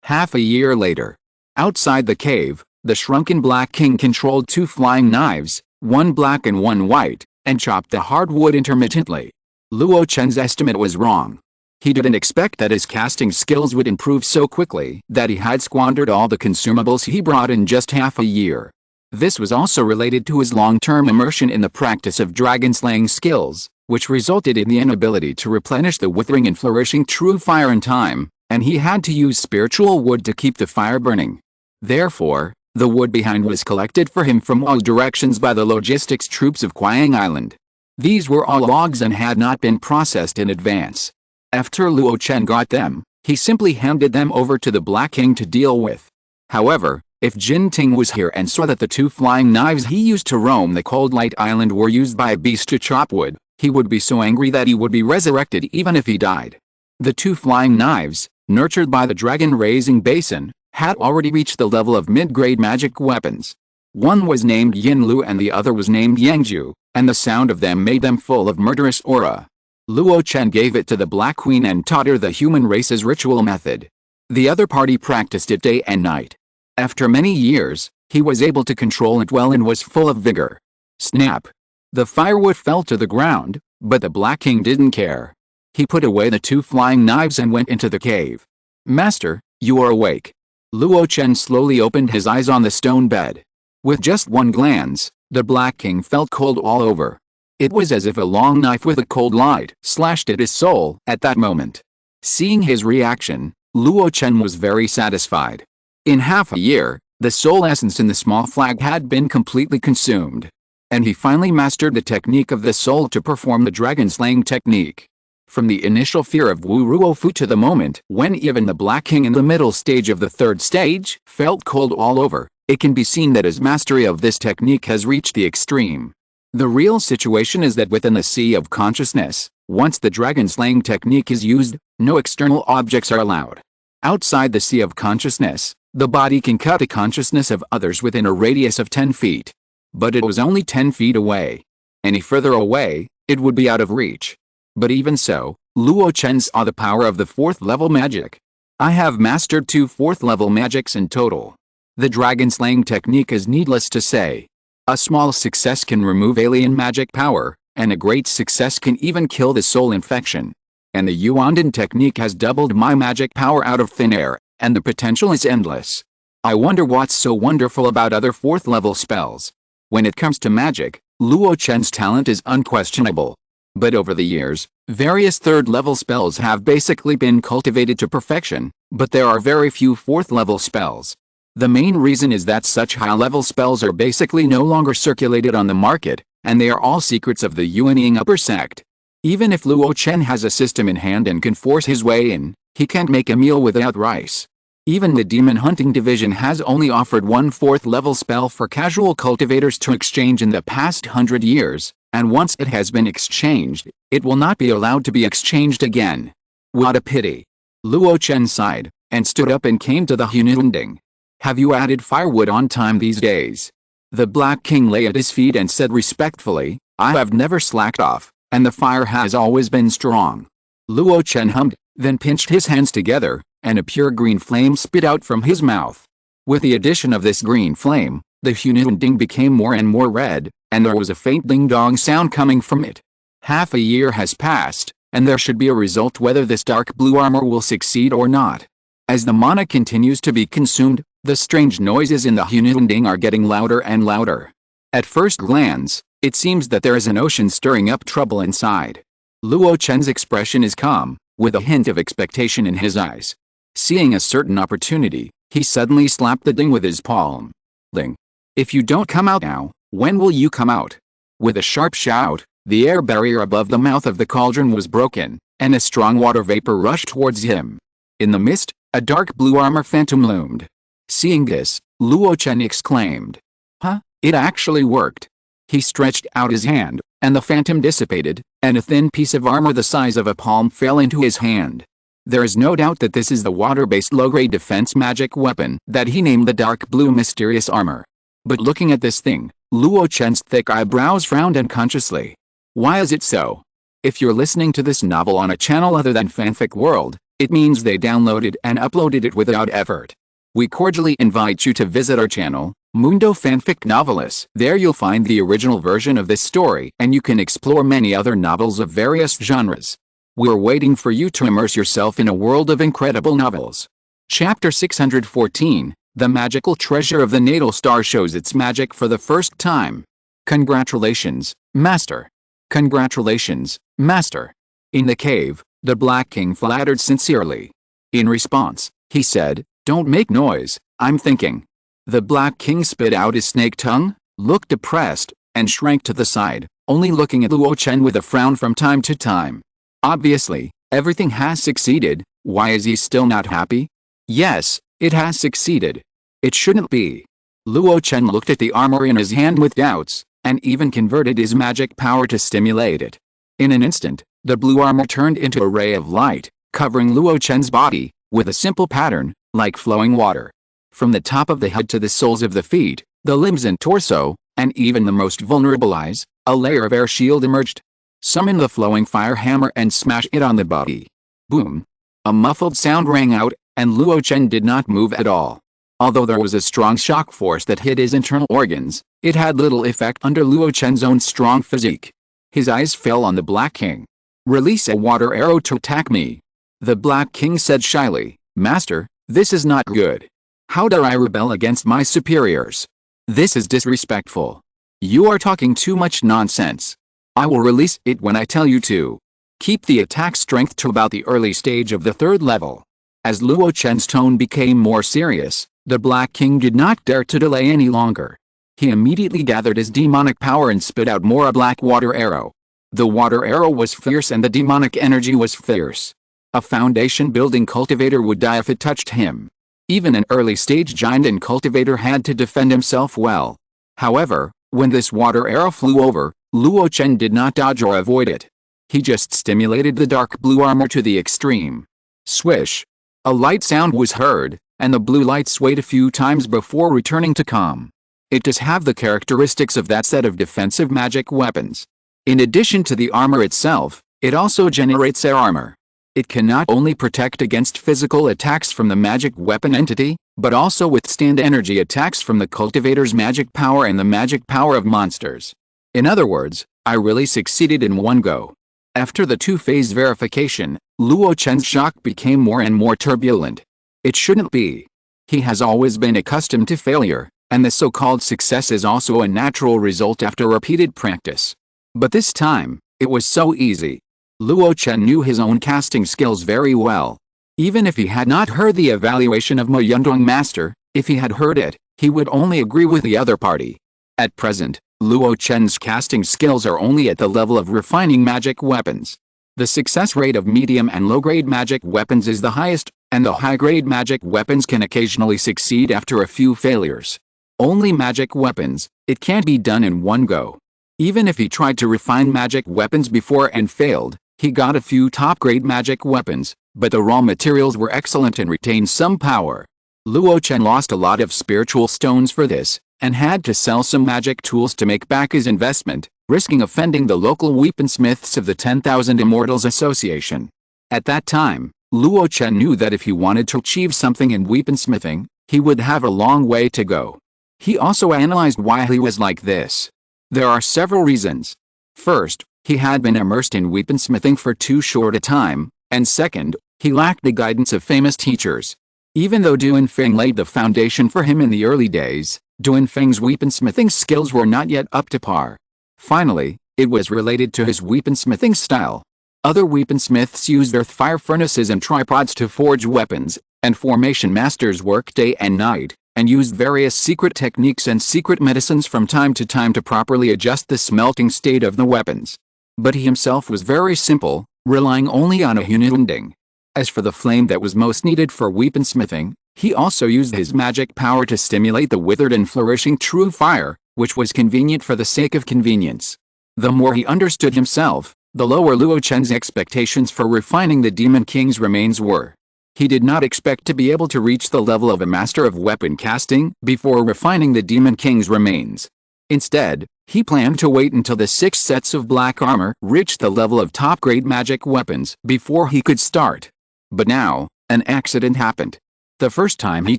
Half a year later, outside the cave, the shrunken Black King controlled 2 flying knives, one black and one white, and chopped the hardwood intermittently. Luo Chen's estimate was wrong. He didn't expect that his casting skills would improve so quickly that he had squandered all the consumables he brought in just half a year. This was also related to his long-term immersion in the practice of dragon-slaying skills, which resulted in the inability to replenish the withering and flourishing true fire in time, and he had to use spiritual wood to keep the fire burning. Therefore, the wood behind was collected for him from all directions by the logistics troops of Qiang Island. These were all logs and had not been processed in advance. After Luo Chen got them, he simply handed them over to the Black King to deal with. However, if Jin Ting was here and saw that the 2 flying knives he used to roam the Cold Light Island were used by a beast to chop wood, he would be so angry that he would be resurrected even if he died. The 2 flying knives, nurtured by the dragon-raising basin, had already reached the level of mid-grade magic weapons. One was named Yin Lu and the other was named Yangju, and the sound of them made them full of murderous aura. Luo Chen gave it to the Black Queen and taught her the human race's ritual method. The other party practiced it day and night. After many years, he was able to control it well and was full of vigor. Snap! The firewood fell to the ground, but the Black King didn't care. He put away the 2 flying knives and went into the cave. "Master, you are awake." Luo Chen slowly opened his eyes on the stone bed. With just one glance, the Black King felt cold all over. It was as if a long knife with a cold light slashed at his soul at that moment. Seeing his reaction, Luo Chen was very satisfied. In half a year, the soul essence in the small flag had been completely consumed. And he finally mastered the technique of the soul to perform the dragon-slaying technique. From the initial fear of Wu Ruofu to the moment when even the Black King in the middle stage of the 3rd stage felt cold all over, it can be seen that his mastery of this technique has reached the extreme. The real situation is that within the sea of consciousness, once the dragon-slaying technique is used, no external objects are allowed. Outside the sea of consciousness, the body can cut the consciousness of others within a radius of 10 feet. But it was only 10 feet away. Any further away, it would be out of reach. But even so, Luo Chen saw the power of the 4th level magic. "I have mastered 2 4th level magics in total. The dragon-slaying technique is needless to say. A small success can remove alien magic power, and a great success can even kill the soul infection. And the Yuandan technique has doubled my magic power out of thin air, and the potential is endless. I wonder what's so wonderful about other 4th level spells. When it comes to magic, Luo Chen's talent is unquestionable. But over the years, various 3rd level spells have basically been cultivated to perfection, but there are very few 4th level spells. The main reason is that such high-level spells are basically no longer circulated on the market, and they are all secrets of the Yuanying upper sect. Even if Luo Chen has a system in hand and can force his way in, he can't make a meal without rice. Even the demon hunting division has only offered one 4th level spell for casual cultivators to exchange in the past 100 years, and once it has been exchanged, it will not be allowed to be exchanged again. What a pity. Luo Chen sighed, and stood up and came to the Hununding. Have you added firewood on time these days? The Black King lay at his feet and said respectfully, I have never slacked off, and the fire has always been strong. Luo Chen hummed, then pinched his hands together, and a pure green flame spit out from his mouth. With the addition of this green flame, the Hununding became more and more red, and there was a faint ding-dong sound coming from it. Half a year has passed, and there should be a result whether this dark blue armor will succeed or not. As the mana continues to be consumed, the strange noises in the Hununding are getting louder and louder. At first glance, it seems that there is an ocean stirring up trouble inside. Luo Chen's expression is calm, with a hint of expectation in his eyes. Seeing a certain opportunity, he suddenly slapped the ding with his palm. Ding. If you don't come out now, when will you come out? With a sharp shout, the air barrier above the mouth of the cauldron was broken, and a strong water vapor rushed towards him. In the mist, a dark blue armor phantom loomed. Seeing this, Luo Chen exclaimed. Huh, it actually worked. He stretched out his hand, and the phantom dissipated, and a thin piece of armor the size of a palm fell into his hand. There is no doubt that this is the water-based low-grade defense magic weapon that he named the dark blue mysterious armor. But looking at this thing, Luo Chen's thick eyebrows frowned unconsciously. Why is it so? If you're listening to this novel on a channel other than Fanfic World, it means they downloaded and uploaded it without effort. We cordially invite you to visit our channel, Mundo Fanfic Novelis. There you'll find the original version of this story and you can explore many other novels of various genres. We're waiting for you to immerse yourself in a world of incredible novels. Chapter 614, The Magical Treasure of the Natal Star shows its magic for the first time. Congratulations, Master. Congratulations, Master. In the cave, the Black King flattered sincerely. In response, he said, Don't make noise, I'm thinking. The Black King spit out his snake tongue, looked depressed, and shrank to the side, only looking at Luo Chen with a frown from time to time. Obviously, everything has succeeded. Why is he still not happy? Yes, it has succeeded. It shouldn't be. Luo Chen looked at the armor in his hand with doubts, and even converted his magic power to stimulate it. In an instant, the blue armor turned into a ray of light, covering Luo Chen's body, with a simple pattern, like flowing water. From the top of the head to the soles of the feet, the limbs and torso, and even the most vulnerable eyes, a layer of air shield emerged. Summon the flowing fire hammer and smash it on the body. Boom. A muffled sound rang out, and Luo Chen did not move at all. Although there was a strong shock force that hit his internal organs, it had little effect under Luo Chen's own strong physique. His eyes fell on the Black King. Release a water arrow to attack me. The Black King said shyly, Master, this is not good. How dare I rebel against my superiors? This is disrespectful. You are talking too much nonsense. I will release it when I tell you to. Keep the attack strength to about the early stage of the 3rd level. As Luo Chen's tone became more serious, the Black King did not dare to delay any longer. He immediately gathered his demonic power and spit out more a black water arrow. The water arrow was fierce and the demonic energy was fierce. A foundation-building cultivator would die if it touched him. Even an early-stage giant and cultivator had to defend himself well. However, when this water arrow flew over, Luo Chen did not dodge or avoid it. He just stimulated the dark blue armor to the extreme. Swish! A light sound was heard, and the blue light swayed a few times before returning to calm. It does have the characteristics of that set of defensive magic weapons. In addition to the armor itself, it also generates air armor. It can not only protect against physical attacks from the magic weapon entity, but also withstand energy attacks from the cultivator's magic power and the magic power of monsters. In other words, I really succeeded in one go. After the two-phase verification, Luo Chen's shock became more and more turbulent. It shouldn't be. He has always been accustomed to failure, and the so-called success is also a natural result after repeated practice. But this time, it was so easy. Luo Chen knew his own casting skills very well. Even if he had not heard the evaluation of Mo Yundong Master, if he had heard it, he would only agree with the other party. At present, Luo Chen's casting skills are only at the level of refining magic weapons. The success rate of medium and low-grade magic weapons is the highest, and the high-grade magic weapons can occasionally succeed after a few failures. Only magic weapons, it can't be done in one go. Even if he tried to refine magic weapons before and failed, he got a few top-grade magic weapons, but the raw materials were excellent and retained some power. Luo Chen lost a lot of spiritual stones for this, and had to sell some magic tools to make back his investment, risking offending the local weaponsmiths of the 10,000 Immortals Association. At that time, Luo Chen knew that if he wanted to achieve something in weaponsmithing, he would have a long way to go. He also analyzed why he was like this. There are several reasons. First, he had been immersed in weaponsmithing for too short a time, and second, he lacked the guidance of famous teachers. Even though Duanfeng laid the foundation for him in the early days, Duanfeng's weaponsmithing skills were not yet up to par. Finally, it was related to his weaponsmithing style. Other weaponsmiths used earth fire furnaces and tripods to forge weapons, and formation masters worked day and night, and used various secret techniques and secret medicines from time to time to properly adjust the smelting state of the weapons. But he himself was very simple, relying only on a hunirunding. As for the flame that was most needed for weaponsmithing, he also used his magic power to stimulate the withered and flourishing true fire, which was convenient for the sake of convenience. The more he understood himself, the lower Luo Chen's expectations for refining the Demon King's remains were. He did not expect to be able to reach the level of a master of weapon casting before refining the Demon King's remains. Instead, he planned to wait until the 6 sets of black armor reached the level of top-grade magic weapons before he could start. But now, an accident happened. The first time he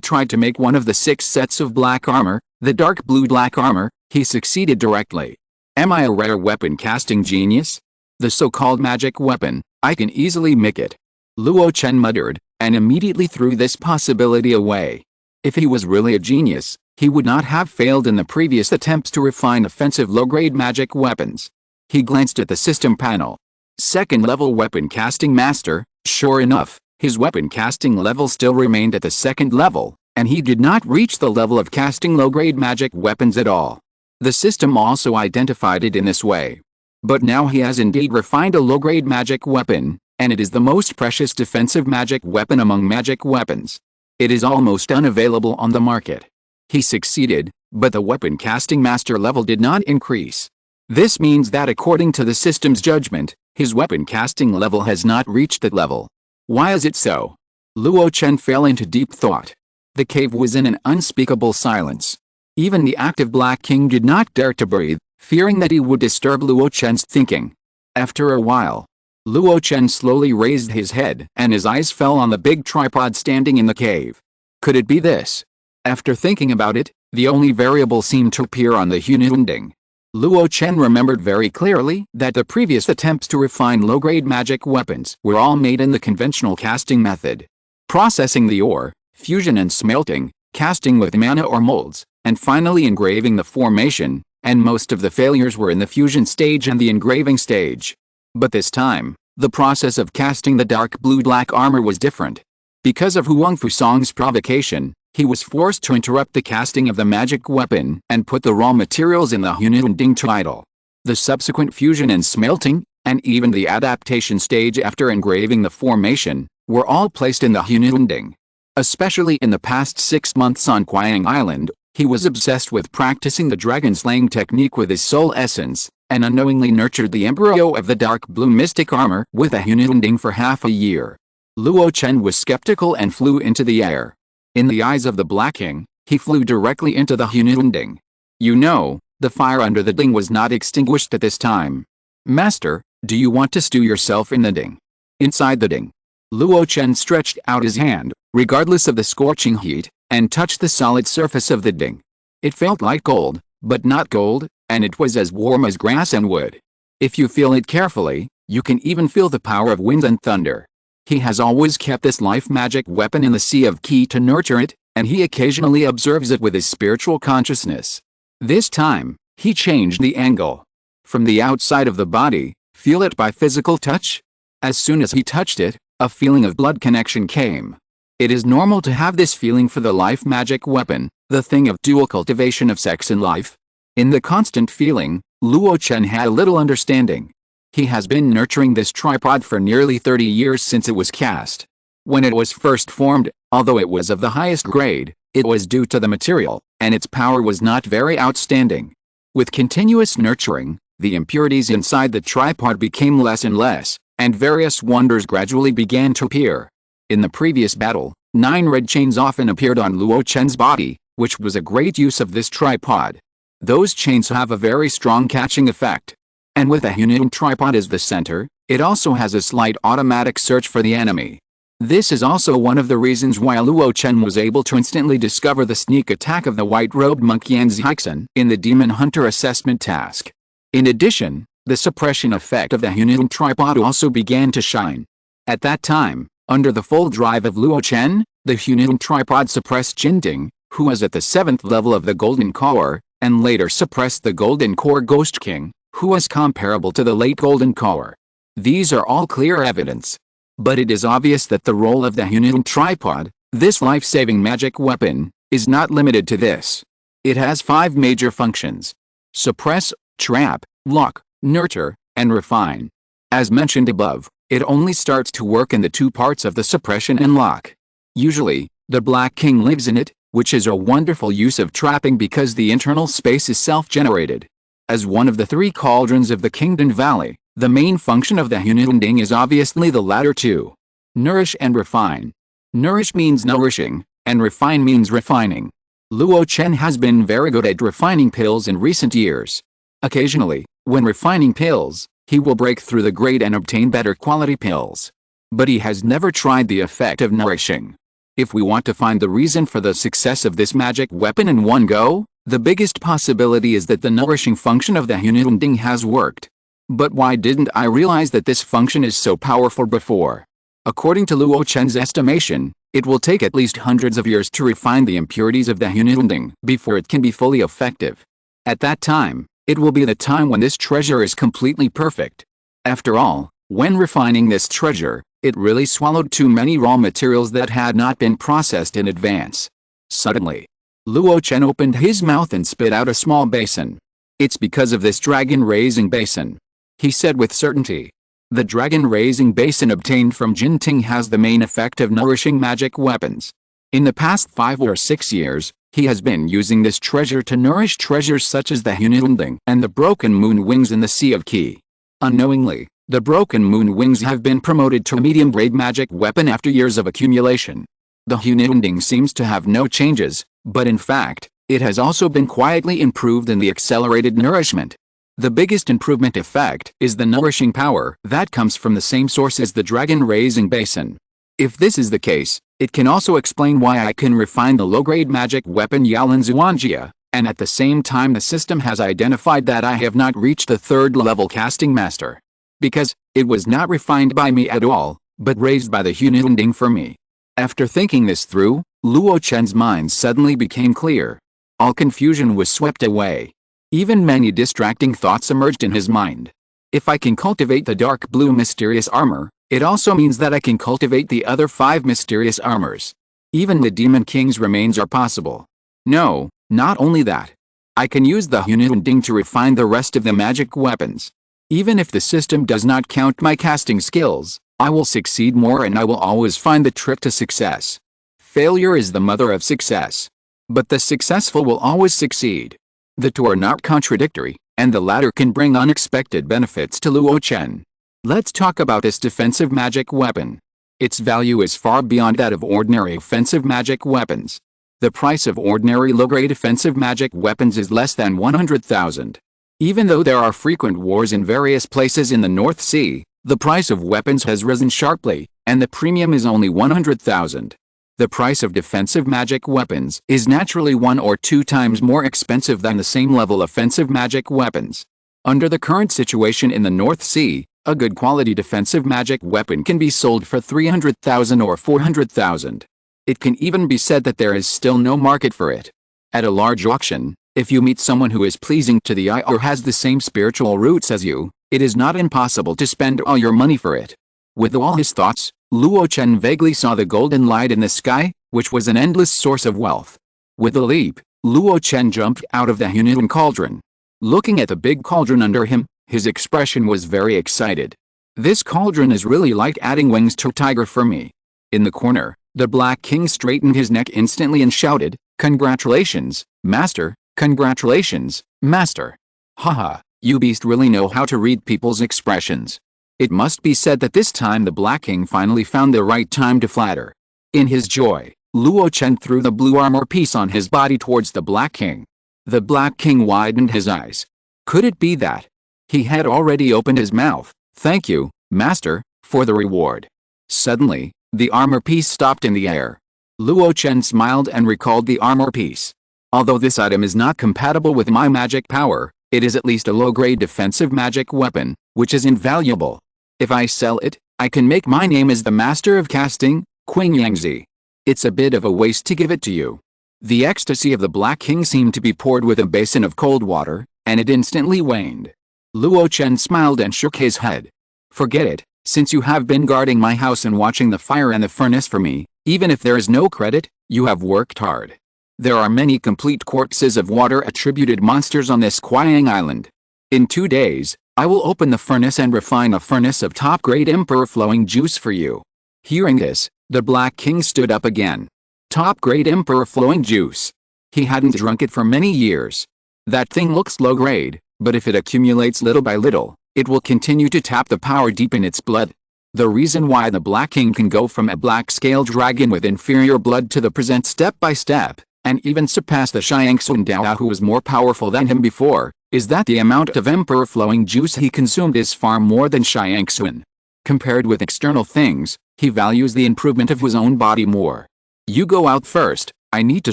tried to make one of the 6 sets of black armor, the dark blue black armor, he succeeded directly. Am I a rare weapon casting genius? The so-called magic weapon, I can easily make it. Luo Chen muttered, and immediately threw this possibility away. If he was really a genius, he would not have failed in the previous attempts to refine offensive low-grade magic weapons. He glanced at the system panel. Second-level weapon casting master, sure enough, his weapon casting level still remained at the 2nd level, and he did not reach the level of casting low-grade magic weapons at all. The system also identified it in this way. But now he has indeed refined a low-grade magic weapon, and it is the most precious defensive magic weapon among magic weapons. It is almost unavailable on the market. He succeeded, but the weapon casting master level did not increase. This means that according to the system's judgment, his weapon casting level has not reached that level. Why is it so? Luo Chen fell into deep thought. The cave was in an unspeakable silence. Even the active Black King did not dare to breathe, fearing that he would disturb Luo Chen's thinking. After a while, Luo Chen slowly raised his head and his eyes fell on the big tripod standing in the cave. Could it be this? After thinking about it, the only variable seemed to appear on the hunirunding. Luo Chen remembered very clearly that the previous attempts to refine low-grade magic weapons were all made in the conventional casting method. Processing the ore, fusion and smelting, casting with mana or molds, and finally engraving the formation, and most of the failures were in the fusion stage and the engraving stage. But this time, the process of casting the dark blue-black armor was different. Because of Huang Fusong's provocation, he was forced to interrupt the casting of the magic weapon and put the raw materials in the hunirunding to idle. The subsequent fusion and smelting, and even the adaptation stage after engraving the formation, were all placed in the hunirunding. Especially in the past 6 months on Qiang Island, he was obsessed with practicing the dragon-slaying technique with his soul essence, and unknowingly nurtured the embryo of the dark blue mystic armor with a hunirunding for half a year. Luo Chen was skeptical and flew into the air. In the eyes of the Black King, he flew directly into the hunirunding. You know, the fire under the ding was not extinguished at this time. Master, do you want to stew yourself in the ding? Inside the ding. Luo Chen stretched out his hand, regardless of the scorching heat, and touched the solid surface of the ding. It felt like gold, but not gold, and it was as warm as grass and wood. If you feel it carefully, You can even feel the power of wind and thunder. He has always kept this life magic weapon in the sea of Qi to nurture it, and he occasionally observes it with his spiritual consciousness. This time, he changed the angle. From the outside of the body, feel it by physical touch? As soon as he touched it, a feeling of blood connection came. It is normal to have this feeling for the life magic weapon, the thing of dual cultivation of sex and life. In the constant feeling, Luo Chen had a little understanding. He has been nurturing this tripod for nearly 30 years since it was cast. When it was first formed, although it was of the highest grade, it was due to the material, and its power was not very outstanding. With continuous nurturing, the impurities inside the tripod became less and less, and various wonders gradually began to appear. In the previous battle, 9 red chains often appeared on Luo Chen's body, which was a great use of this tripod. Those chains have a very strong catching effect. And with a Hunan tripod as the center, it also has a slight automatic search for the enemy. This is also one of the reasons why Luo Chen was able to instantly discover the sneak attack of the white-robed monk Yan Zixin in the Demon Hunter assessment task. In addition, the suppression effect of the Hunan tripod also began to shine. At that time, under the full drive of Luo Chen, the Hunan tripod suppressed Jinding, who was at the 7th level of the Golden Core, and later suppressed the Golden Core Ghost King, who was comparable to the late Golden Core. These are all clear evidence. But it is obvious that the role of the Hunan tripod, this life-saving magic weapon, is not limited to this. It has 5 major functions: suppress, trap, lock, nurture, and refine. As mentioned above, it only starts to work in the 2 parts of the suppression and lock. Usually, the Black King lives in it, which is a wonderful use of trapping because the internal space is self-generated. As one of the 3 cauldrons of the Kingdom Valley, the main function of the Hunanding is obviously the latter 2. Nourish and refine. Nourish means nourishing, and refine means refining. Luo Chen has been very good at refining pills in recent years. Occasionally, when refining pills, he will break through the grade and obtain better quality pills. But he has never tried the effect of nourishing. If we want to find the reason for the success of this magic weapon in one go, the biggest possibility is that the nourishing function of the Hunanding has worked. But why didn't I realize that this function is so powerful before? According to Luo Chen's estimation, it will take at least hundreds of years to refine the impurities of the Hunanding before it can be fully effective. At that time, it will be the time when this treasure is completely perfect. After all, when refining this treasure, it really swallowed too many raw materials that had not been processed in advance. Suddenly, Luo Chen opened his mouth and spit out a small basin. It's because of this dragon-raising basin, he said with certainty. The dragon-raising basin obtained from Jinting has the main effect of nourishing magic weapons. In the past 5 or 6 years, he has been using this treasure to nourish treasures such as the Hunanding and the Broken Moon Wings in the Sea of Qi. Unknowingly, the Broken Moon Wings have been promoted to a medium-grade magic weapon after years of accumulation. The Hunanding seems to have no changes, but in fact, it has also been quietly improved in the accelerated nourishment. The biggest improvement effect is the nourishing power that comes from the same source as the dragon-raising basin. If this is the case, it can also explain why I can refine the low-grade magic weapon Yalan Zuanjia, and at the same time the system has identified that I have not reached the 3rd level casting master. Because, it was not refined by me at all, but raised by the Hunanding for me. After thinking this through, Luo Chen's mind suddenly became clear. All confusion was swept away. Even many distracting thoughts emerged in his mind. If I can cultivate the dark blue mysterious armor, it also means that I can cultivate the other 5 mysterious armors. Even the Demon King's remains are possible. No, not only that. I can use the Hunanding to refine the rest of the magic weapons. Even if the system does not count my casting skills, I will succeed more and I will always find the trick to success. Failure is the mother of success. But the successful will always succeed. The 2 are not contradictory, and the latter can bring unexpected benefits to Luo Chen. Let's talk about this defensive magic weapon. Its value is far beyond that of ordinary offensive magic weapons. The price of ordinary low-grade offensive magic weapons is less than 100,000. Even though there are frequent wars in various places in the North Sea, the price of weapons has risen sharply, and the premium is only 100,000. The price of defensive magic weapons is naturally 1 or 2 times more expensive than the same level offensive magic weapons. Under the current situation in the North Sea, A good quality defensive magic weapon can be sold for 300,000 or 400,000. It can even be said that there is still no market for it. At a large auction, if you meet someone who is pleasing to the eye or has the same spiritual roots as you, it is not impossible to spend all your money for it. With all his thoughts, Luo Chen vaguely saw the golden light in the sky, which was an endless source of wealth. With a leap, Luo Chen jumped out of the Hunan cauldron. Looking at the big cauldron under him, his expression was very excited. This cauldron is really like adding wings to a tiger for me. In the corner, the Black King straightened his neck instantly and shouted, "Congratulations, Master! Congratulations, Master!" Haha, you beast really know how to read people's expressions. It must be said that this time the Black King finally found the right time to flatter. In his joy, Luo Chen threw the blue armor piece on his body towards the Black King. The Black King widened his eyes. Could it be that? He had already opened his mouth. "Thank you, Master, for the reward." Suddenly, the armor piece stopped in the air. Luo Chen smiled and recalled the armor piece. Although this item is not compatible with my magic power, it is at least a low-grade defensive magic weapon, which is invaluable. If I sell it, I can make my name as the Master of Casting, Qing Yangzi. It's a bit of a waste to give it to you. The ecstasy of the Black King seemed to be poured with a basin of cold water, and it instantly waned. Luo Chen smiled and shook his head. "Forget it, since you have been guarding my house and watching the fire and the furnace for me, even if there is no credit, you have worked hard. There are many complete corpses of water-attributed monsters on this Qiang Island. In 2 days, I will open the furnace and refine a furnace of top-grade emperor flowing juice for you." Hearing this, the Black King stood up again. Top-grade emperor flowing juice. He hadn't drunk it for many years. That thing looks low-grade, but if it accumulates little by little, it will continue to tap the power deep in its blood. The reason why the Black King can go from a black-scale dragon with inferior blood to the present step by step, and even surpass the Xiangsun Dao who was more powerful than him before, is that the amount of emperor flowing juice he consumed is far more than Xiangsun. Compared with external things, he values the improvement of his own body more. "You go out first, I need to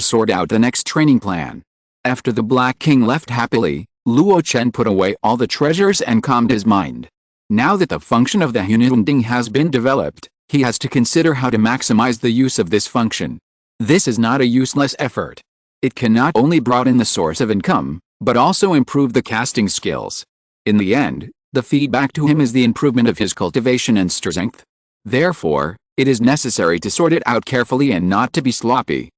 sort out the next training plan." After the Black King left happily, Luo Chen put away all the treasures and calmed his mind. Now that the function of the Hununding has been developed, he has to consider how to maximize the use of this function. This is not a useless effort. It can not only broaden the source of income, but also improve the casting skills. In the end, the feedback to him is the improvement of his cultivation and strength. Therefore, it is necessary to sort it out carefully and not to be sloppy.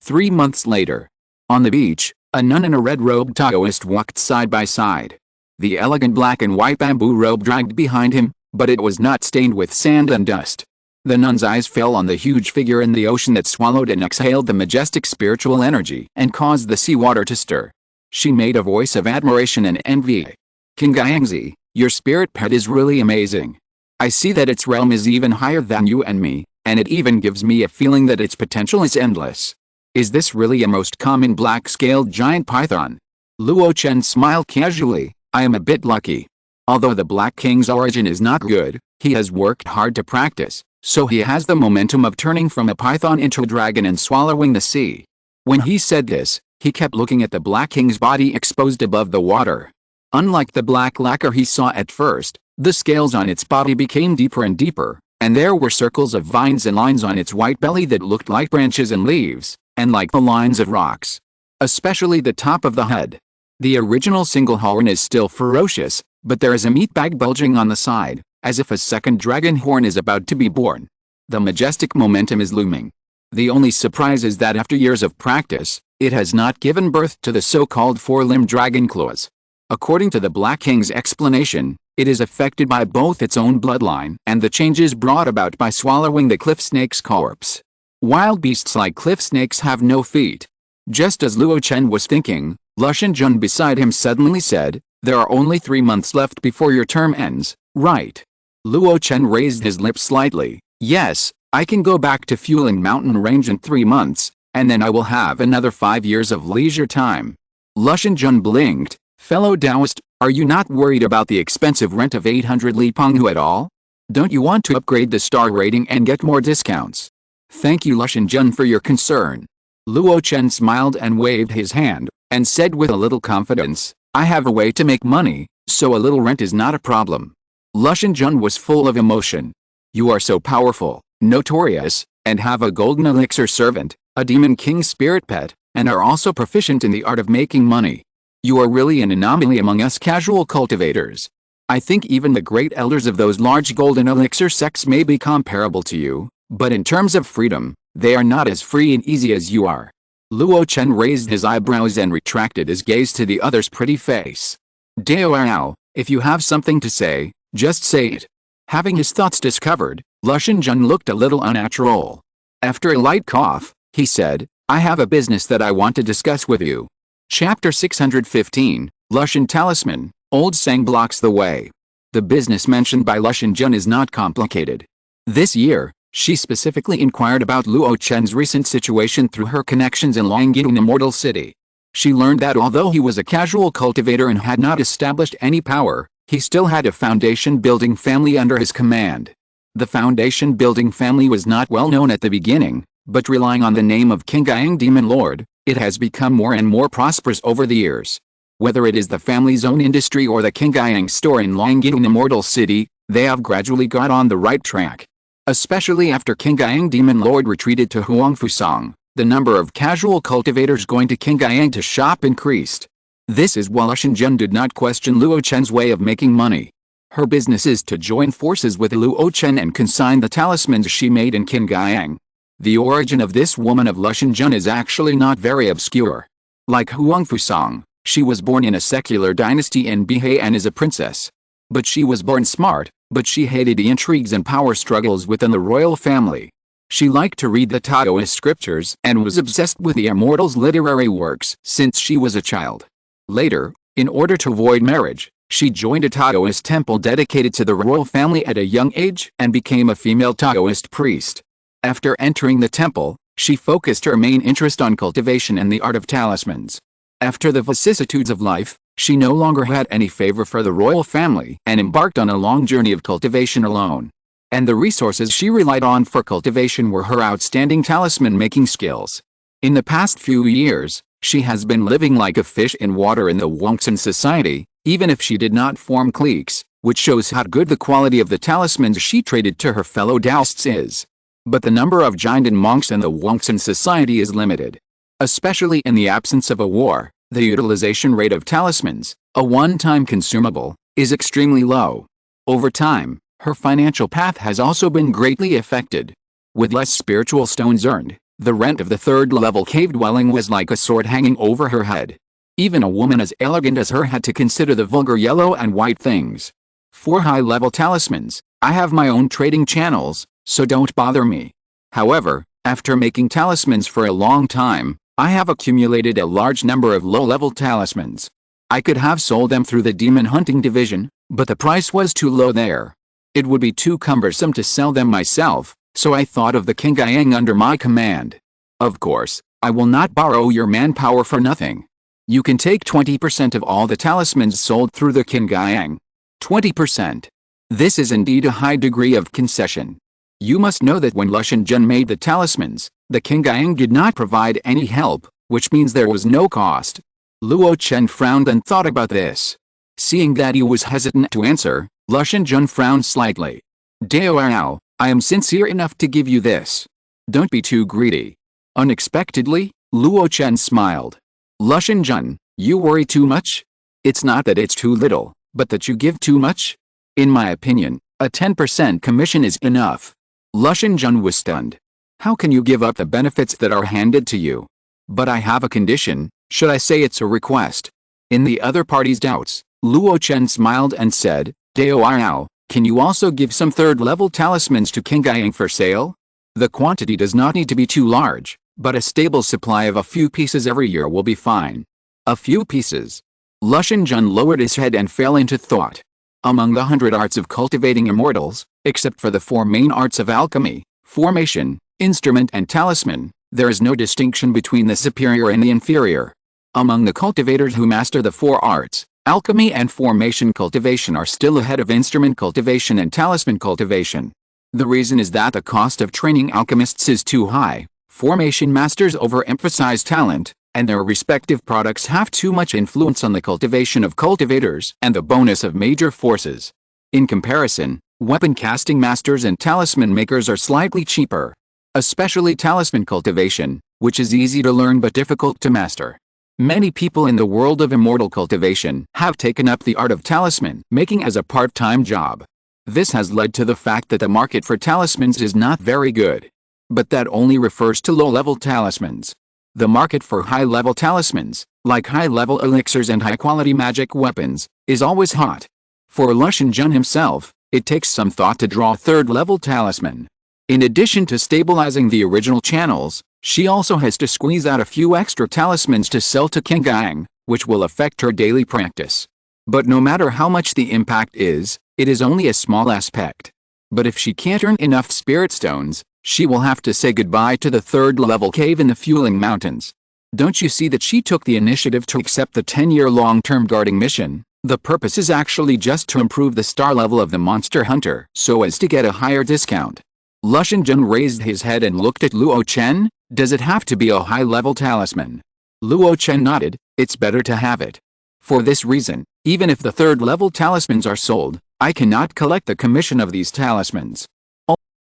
3 months later. On the beach, a nun and a red-robed Taoist walked side by side. The elegant black and white bamboo robe dragged behind him, but it was not stained with sand and dust. The nun's eyes fell on the huge figure in the ocean that swallowed and exhaled the majestic spiritual energy and caused the seawater to stir. She made a voice of admiration and envy. "King Yangzi, your spirit pet is really amazing. I see that its realm is even higher than you and me, and it even gives me a feeling that its potential is endless. Is this really a most common black-scaled giant python?" Luo Chen smiled casually. "I am a bit lucky. Although the Black King's origin is not good, he has worked hard to practice, so he has the momentum of turning from a python into a dragon and swallowing the sea." When he said this, he kept looking at the Black King's body exposed above the water. Unlike the black lacquer he saw at first, the scales on its body became deeper and deeper, and there were circles of vines and lines on its white belly that looked like branches and leaves, and like the lines of rocks. Especially the top of the head. The original single horn is still ferocious, but there is a meat bag bulging on the side, as if a second dragon horn is about to be born. The majestic momentum is looming. The only surprise is that after years of practice, it has not given birth to the so-called four-limbed dragon claws. According to the Black King's explanation, it is affected by both its own bloodline and the changes brought about by swallowing the cliff snake's corpse. Wild beasts like cliff snakes have no feet. Just as Luo Chen was thinking, Luo Chen beside him suddenly said, "There are only 3 months left before your term ends, right?" Luo Chen raised his lips slightly. "Yes, I can go back to Fueling Mountain Range in 3 months, and then I will have another 5 years of leisure time." Luo Chen blinked. "Fellow Taoist, are you not worried about the expensive rent of 800 Li Penghu at all? Don't you want to upgrade the star rating and get more discounts?" "Thank you Luo Chen for your concern." Luo Chen smiled and waved his hand, and said with a little confidence, "I have a way to make money, so a little rent is not a problem." Luo Chen was full of emotion. You are so powerful, notorious, and have a golden elixir servant, a demon king spirit pet, and are also proficient in the art of making money. You are really an anomaly among us casual cultivators. I think even the great elders of those large golden elixir sects may be comparable to you, but in terms of freedom, they are not as free and easy as you are. Luo Chen raised his eyebrows and retracted his gaze to the other's pretty face. Dao, if you have something to say, just say it. Having his thoughts discovered, Luo Chen looked a little unnatural. After a light cough, he said, I have a business that I want to discuss with you. Chapter 615, Luo Chen Talisman, Old Sang blocks the way. The business mentioned by Luo Chen is not complicated. This year, she specifically inquired about Luo Chen's recent situation through her connections in Longying Immortal City. She learned that although he was a casual cultivator and had not established any power, he still had a foundation-building family under his command. The foundation-building family was not well known at the beginning, but relying on the name of Qingyang Demon Lord, it has become more and more prosperous over the years. Whether it is the family's own industry or the Qingyang store in Longying Immortal City, they have gradually got on the right track. Especially after Qingyang Demon Lord retreated to Huangfusang, the number of casual cultivators going to Qingyang to shop increased. This is why Luo Chen did not question Luo Chen's way of making money. Her business is to join forces with Luo Chen and consign the talismans she made in Qingyang. The origin of this woman of Luo Chen is actually not very obscure. Like Huangfusang, she was born in a secular dynasty in Bihai and is a princess. But she was born smart, but she hated the intrigues and power struggles within the royal family. She liked to read the Taoist scriptures and was obsessed with the immortals' literary works since she was a child. Later, in order to avoid marriage, she joined a Taoist temple dedicated to the royal family at a young age and became a female Taoist priest. After entering the temple, she focused her main interest on cultivation and the art of talismans. After the vicissitudes of life, she no longer had any favor for the royal family and embarked on a long journey of cultivation alone. And the resources she relied on for cultivation were her outstanding talisman-making skills. In the past few years, she has been living like a fish in water in the Wangxin society, even if she did not form cliques, which shows how good the quality of the talismans she traded to her fellow Taoists is. But the number of giant monks in the Wangxin society is limited. Especially in the absence of a war, the utilization rate of talismans, a one-time consumable, is extremely low. Over time, her financial path has also been greatly affected. With less spiritual stones earned, the rent of the third-level cave dwelling was like a sword hanging over her head. Even a woman as elegant as her had to consider the vulgar yellow and white things. For high-level talismans, I have my own trading channels, so don't bother me. However, after making talismans for a long time, I have accumulated a large number of low-level talismans. I could have sold them through the demon hunting division, but the price was too low there. It would be too cumbersome to sell them myself, so I thought of the Qingyang under my command. Of course, I will not borrow your manpower for nothing. You can take 20% of all the talismans sold through the Qingyang. 20%. This is indeed a high degree of concession. You must know that when Luo Chen made the talismans, the Qingyang did not provide any help, which means there was no cost. Luo Chen frowned and thought about this. Seeing that he was hesitant to answer, Luo Chen frowned slightly. Dao, I am sincere enough to give you this. Don't be too greedy. Unexpectedly, Luo Chen smiled. Luo Chen, you worry too much? It's not that it's too little, but that you give too much? In my opinion, a 10% commission is enough. Luo Chen was stunned. How can you give up the benefits that are handed to you? But I have a condition, should I say it's a request? In the other party's doubts, Luo Chen smiled and said, Dao, can you also give some third-level talismans to Qingyang for sale? The quantity does not need to be too large, but a stable supply of a few pieces every year will be fine. A few pieces. Luo Chen lowered his head and fell into thought. Among the 100 arts of cultivating immortals, except for the 4 main arts of alchemy, formation, instrument and talisman, there is no distinction between the superior and the inferior. Among the cultivators who master the 4 arts, alchemy and formation cultivation are still ahead of instrument cultivation and talisman cultivation. The reason is that the cost of training alchemists is too high, formation masters overemphasize talent, and their respective products have too much influence on the cultivation of cultivators and the bonus of major forces. In comparison, weapon casting masters and talisman makers are slightly cheaper. Especially talisman cultivation, which is easy to learn but difficult to master. Many people in the world of immortal cultivation have taken up the art of talisman making as a part-time job. This has led to the fact that the market for talismans is not very good. But that only refers to low-level talismans. The market for high-level talismans, like high-level elixirs and high-quality magic weapons, is always hot. For Luo Chen himself, it takes some thought to draw third-level talisman. In addition to stabilizing the original channels, she also has to squeeze out a few extra talismans to sell to Qinggang, which will affect her daily practice. But no matter how much the impact is, it is only a small aspect. But if she can't earn enough spirit stones, she will have to say goodbye to the third-level cave in the Fueling Mountains. Don't you see that she took the initiative to accept the 10-year long-term guarding mission? The purpose is actually just to improve the star level of the monster hunter so as to get a higher discount. Luo Chen raised his head and looked at Luo Chen. Does it have to be a high-level talisman? Luo Chen nodded. It's better to have it. For this reason, even if the third-level talismans are sold, I cannot collect the commission of these talismans.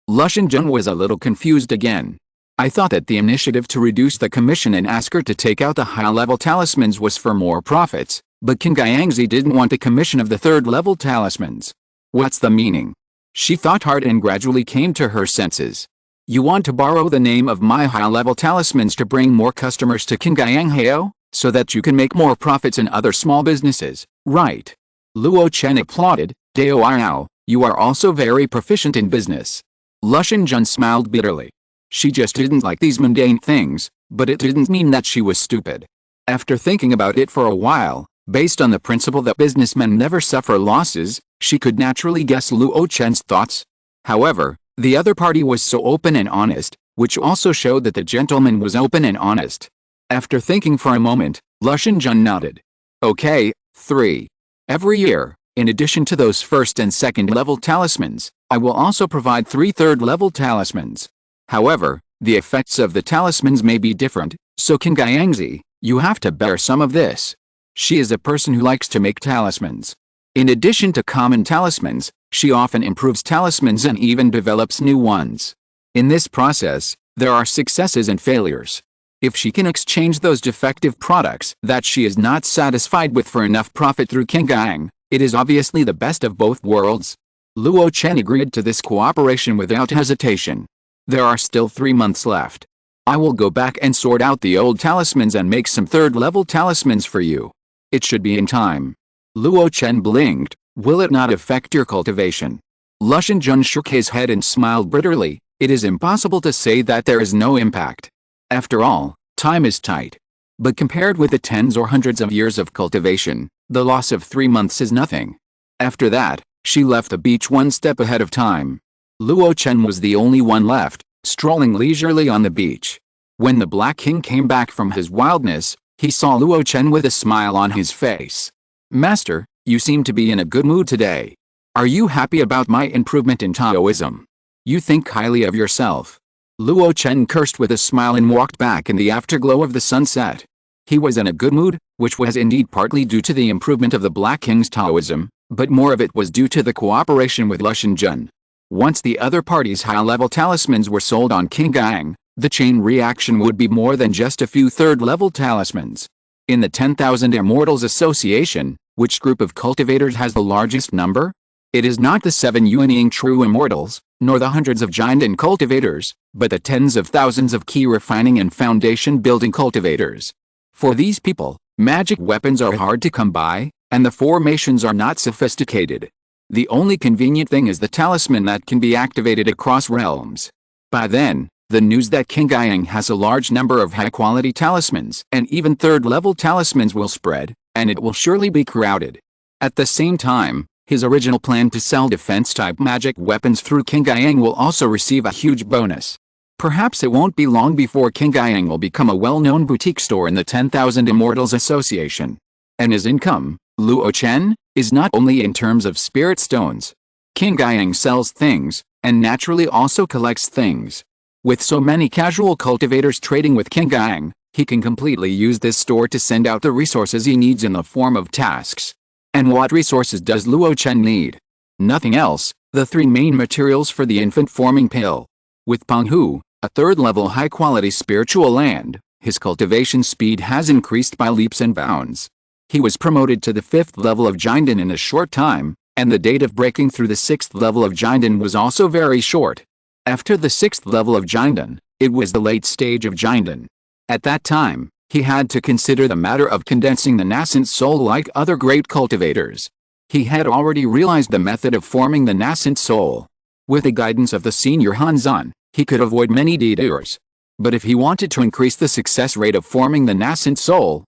Luo Chen was a little confused again. I thought that the initiative to reduce the commission and ask her to take out the high-level talismans was for more profits, but Qinggang didn't want the commission of the third-level talismans. What's the meaning? She thought hard and gradually came to her senses. You want to borrow the name of my high-level talismans to bring more customers to Qinggang so that you can make more profits in other small businesses, right? Luo Chen applauded. Dao, you are also very proficient in business. Luo Chen smiled bitterly. She just didn't like these mundane things, but it didn't mean that she was stupid. After thinking about it for a while, based on the principle that businessmen never suffer losses, she could naturally guess Luo Chen's thoughts. However, the other party was so open and honest, which also showed that the gentleman was open and honest. After thinking for a moment, Luo Chen nodded. Okay, 3. Every year, in addition to those first and second level talismans, I will also provide 3 third-level talismans. However, the effects of the talismans may be different, so Qinggang, you have to bear some of this. She is a person who likes to make talismans. In addition to common talismans, she often improves talismans and even develops new ones. In this process, there are successes and failures. If she can exchange those defective products that she is not satisfied with for enough profit through Qinggang, it is obviously the best of both worlds. Luo Chen agreed to this cooperation without hesitation. There are still 3 months left. I will go back and sort out the old talismans and make some third-level talismans for you. It should be in time. Luo Chen blinked. Will it not affect your cultivation? Luo Chen shook his head and smiled bitterly. It is impossible to say that there is no impact. After all, time is tight. But compared with the tens or hundreds of years of cultivation, the loss of 3 months is nothing. After that, she left the beach one step ahead of time. Luo Chen was the only one left, strolling leisurely on the beach. When the Black King came back from his wildness, he saw Luo Chen with a smile on his face. Master, you seem to be in a good mood today. Are you happy about my improvement in Taoism? You think highly of yourself. Luo Chen cursed with a smile and walked back in the afterglow of the sunset. He was in a good mood, which was indeed partly due to the improvement of the Black King's Taoism, but more of it was due to the cooperation with Luo Chen. Once the other party's high-level talismans were sold on Qinggang, the chain reaction would be more than just a few third-level talismans. In the 10,000 Immortals Association, which group of cultivators has the largest number? It is not the 7 Yuanying true immortals, nor the hundreds of giant cultivators, but the tens of thousands of key refining and foundation building cultivators. For these people, magic weapons are hard to come by, and the formations are not sophisticated. The only convenient thing is the talisman that can be activated across realms. By then, the news that Qinggang has a large number of high-quality talismans and even third-level talismans will spread, and it will surely be crowded. At the same time, his original plan to sell defense-type magic weapons through Qinggang will also receive a huge bonus. Perhaps it won't be long before Qinggang will become a well-known boutique store in the 10,000 Immortals Association. And his income, Luo Chen, is not only in terms of spirit stones. Qinggang sells things, and naturally also collects things. With so many casual cultivators trading with Qinggang, he can completely use this store to send out the resources he needs in the form of tasks. And what resources does Luo Chen need? Nothing else, the three main materials for the infant-forming pill. With Penghu, a third-level high-quality spiritual land, his cultivation speed has increased by leaps and bounds. He was promoted to the 5th level of Jinden in a short time, and the date of breaking through the 6th level of Jinden was also very short. After the 6th level of Jinden, it was the late stage of Jinden. At that time, he had to consider the matter of condensing the nascent soul like other great cultivators. He had already realized the method of forming the nascent soul. With the guidance of the senior Hanzan, he could avoid many detours. But if he wanted to increase the success rate of forming the nascent soul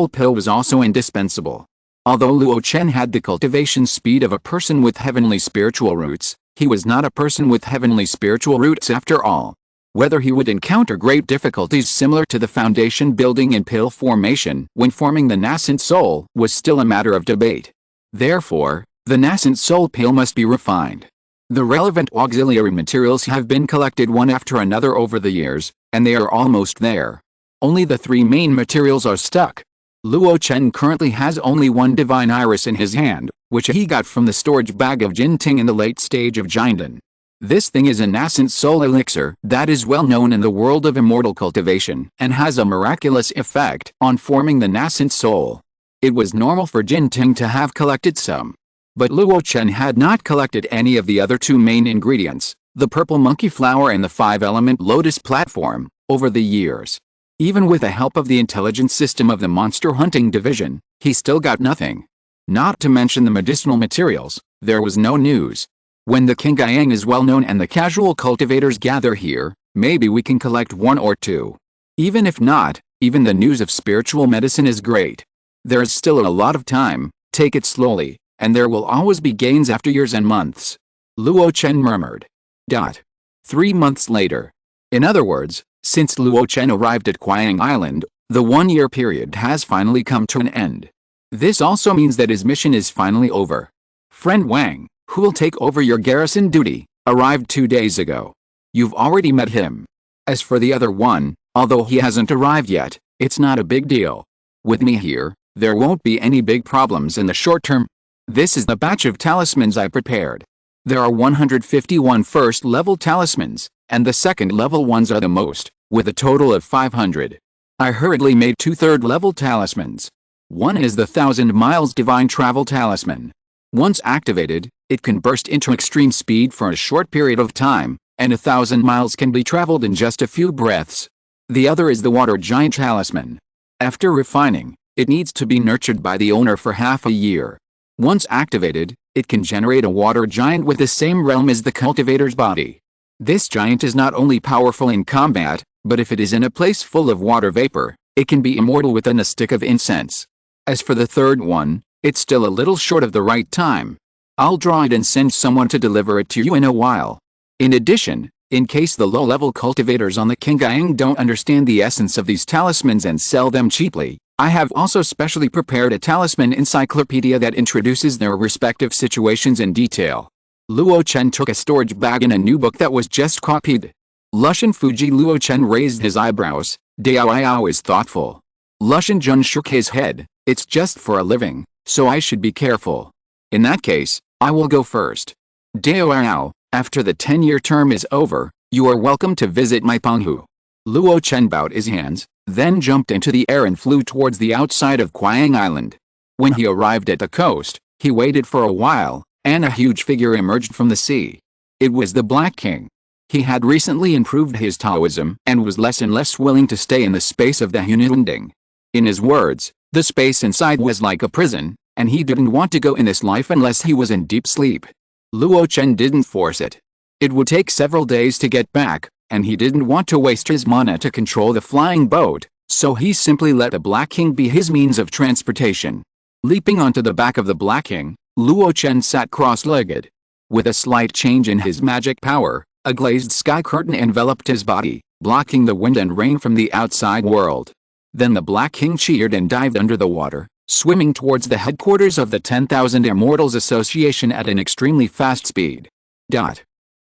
pill was also indispensable. Although Luo Chen had the cultivation speed of a person with heavenly spiritual roots, he was not a person with heavenly spiritual roots after all. Whether he would encounter great difficulties similar to the foundation building and pill formation when forming the nascent soul was still a matter of debate. Therefore, the nascent soul pill must be refined. The relevant auxiliary materials have been collected one after another over the years, and they are almost there. Only the three main materials are stuck. Luo Chen currently has only one divine iris in his hand, which he got from the storage bag of Jinting in the late stage of Jinden. This thing is a nascent soul elixir that is well known in the world of immortal cultivation and has a miraculous effect on forming the nascent soul. It was normal for Jinting to have collected some. But Luo Chen had not collected any of the other two main ingredients, the purple monkey flower and the 5-element lotus platform, over the years. Even with the help of the intelligence system of the monster hunting division, he still got nothing. Not to mention the medicinal materials, there was no news. When the Qingyang is well known and the casual cultivators gather here, maybe we can collect one or two. Even if not, even the news of spiritual medicine is great. There is still a lot of time, take it slowly. And there will always be gains after years and months. Luo Chen murmured. 3 months later. In other words, since Luo Chen arrived at Qiang Island, the 1-year period has finally come to an end. This also means that his mission is finally over. Friend Wang, who will take over your garrison duty, arrived 2 days ago. You've already met him. As for the other one, although he hasn't arrived yet, it's not a big deal. With me here, there won't be any big problems in the short term. This is the batch of talismans I prepared. There are 151 first-level talismans, and the second-level ones are the most, with a total of 500. I hurriedly made 2 third-level talismans. One is the 1,000 miles divine travel talisman. Once activated, it can burst into extreme speed for a short period of time, and 1,000 miles can be traveled in just a few breaths. The other is the water giant talisman. After refining, it needs to be nurtured by the owner for half a year. Once activated, it can generate a water giant with the same realm as the cultivator's body. This giant is not only powerful in combat, but if it is in a place full of water vapor, it can be immortal within a stick of incense. As for the third one, it's still a little short of the right time. I'll draw it and send someone to deliver it to you in a while. In addition, in case the low-level cultivators on the Qingyang don't understand the essence of these talismans and sell them cheaply, I have also specially prepared a talisman encyclopedia that introduces their respective situations in detail. Luo Chen took a storage bag and a new book that was just copied. Lushan Fuji. Luo Chen raised his eyebrows. Dao is thoughtful. Lushan Jun shook his head. It's just for a living, so I should be careful. In that case, I will go first. Dao, after the 10-year term is over, you are welcome to visit my Penghu. Luo Chen bowed his hands, then jumped into the air and flew towards the outside of Qiang Island. When he arrived at the coast, he waited for a while, and a huge figure emerged from the sea. It was the Black King. He had recently improved his Taoism and was less and less willing to stay in the space of the Hununding. In his words, the space inside was like a prison, and he didn't want to go in this life unless he was in deep sleep. Luo Chen didn't force it. It would take several days to get back, and he didn't want to waste his mana to control the flying boat, so he simply let the Black King be his means of transportation. Leaping onto the back of the Black King, Luo Chen sat cross-legged. With a slight change in his magic power, a glazed sky curtain enveloped his body, blocking the wind and rain from the outside world. Then the Black King cheered and dived under the water, swimming towards the headquarters of the 10,000 Immortals Association at an extremely fast speed.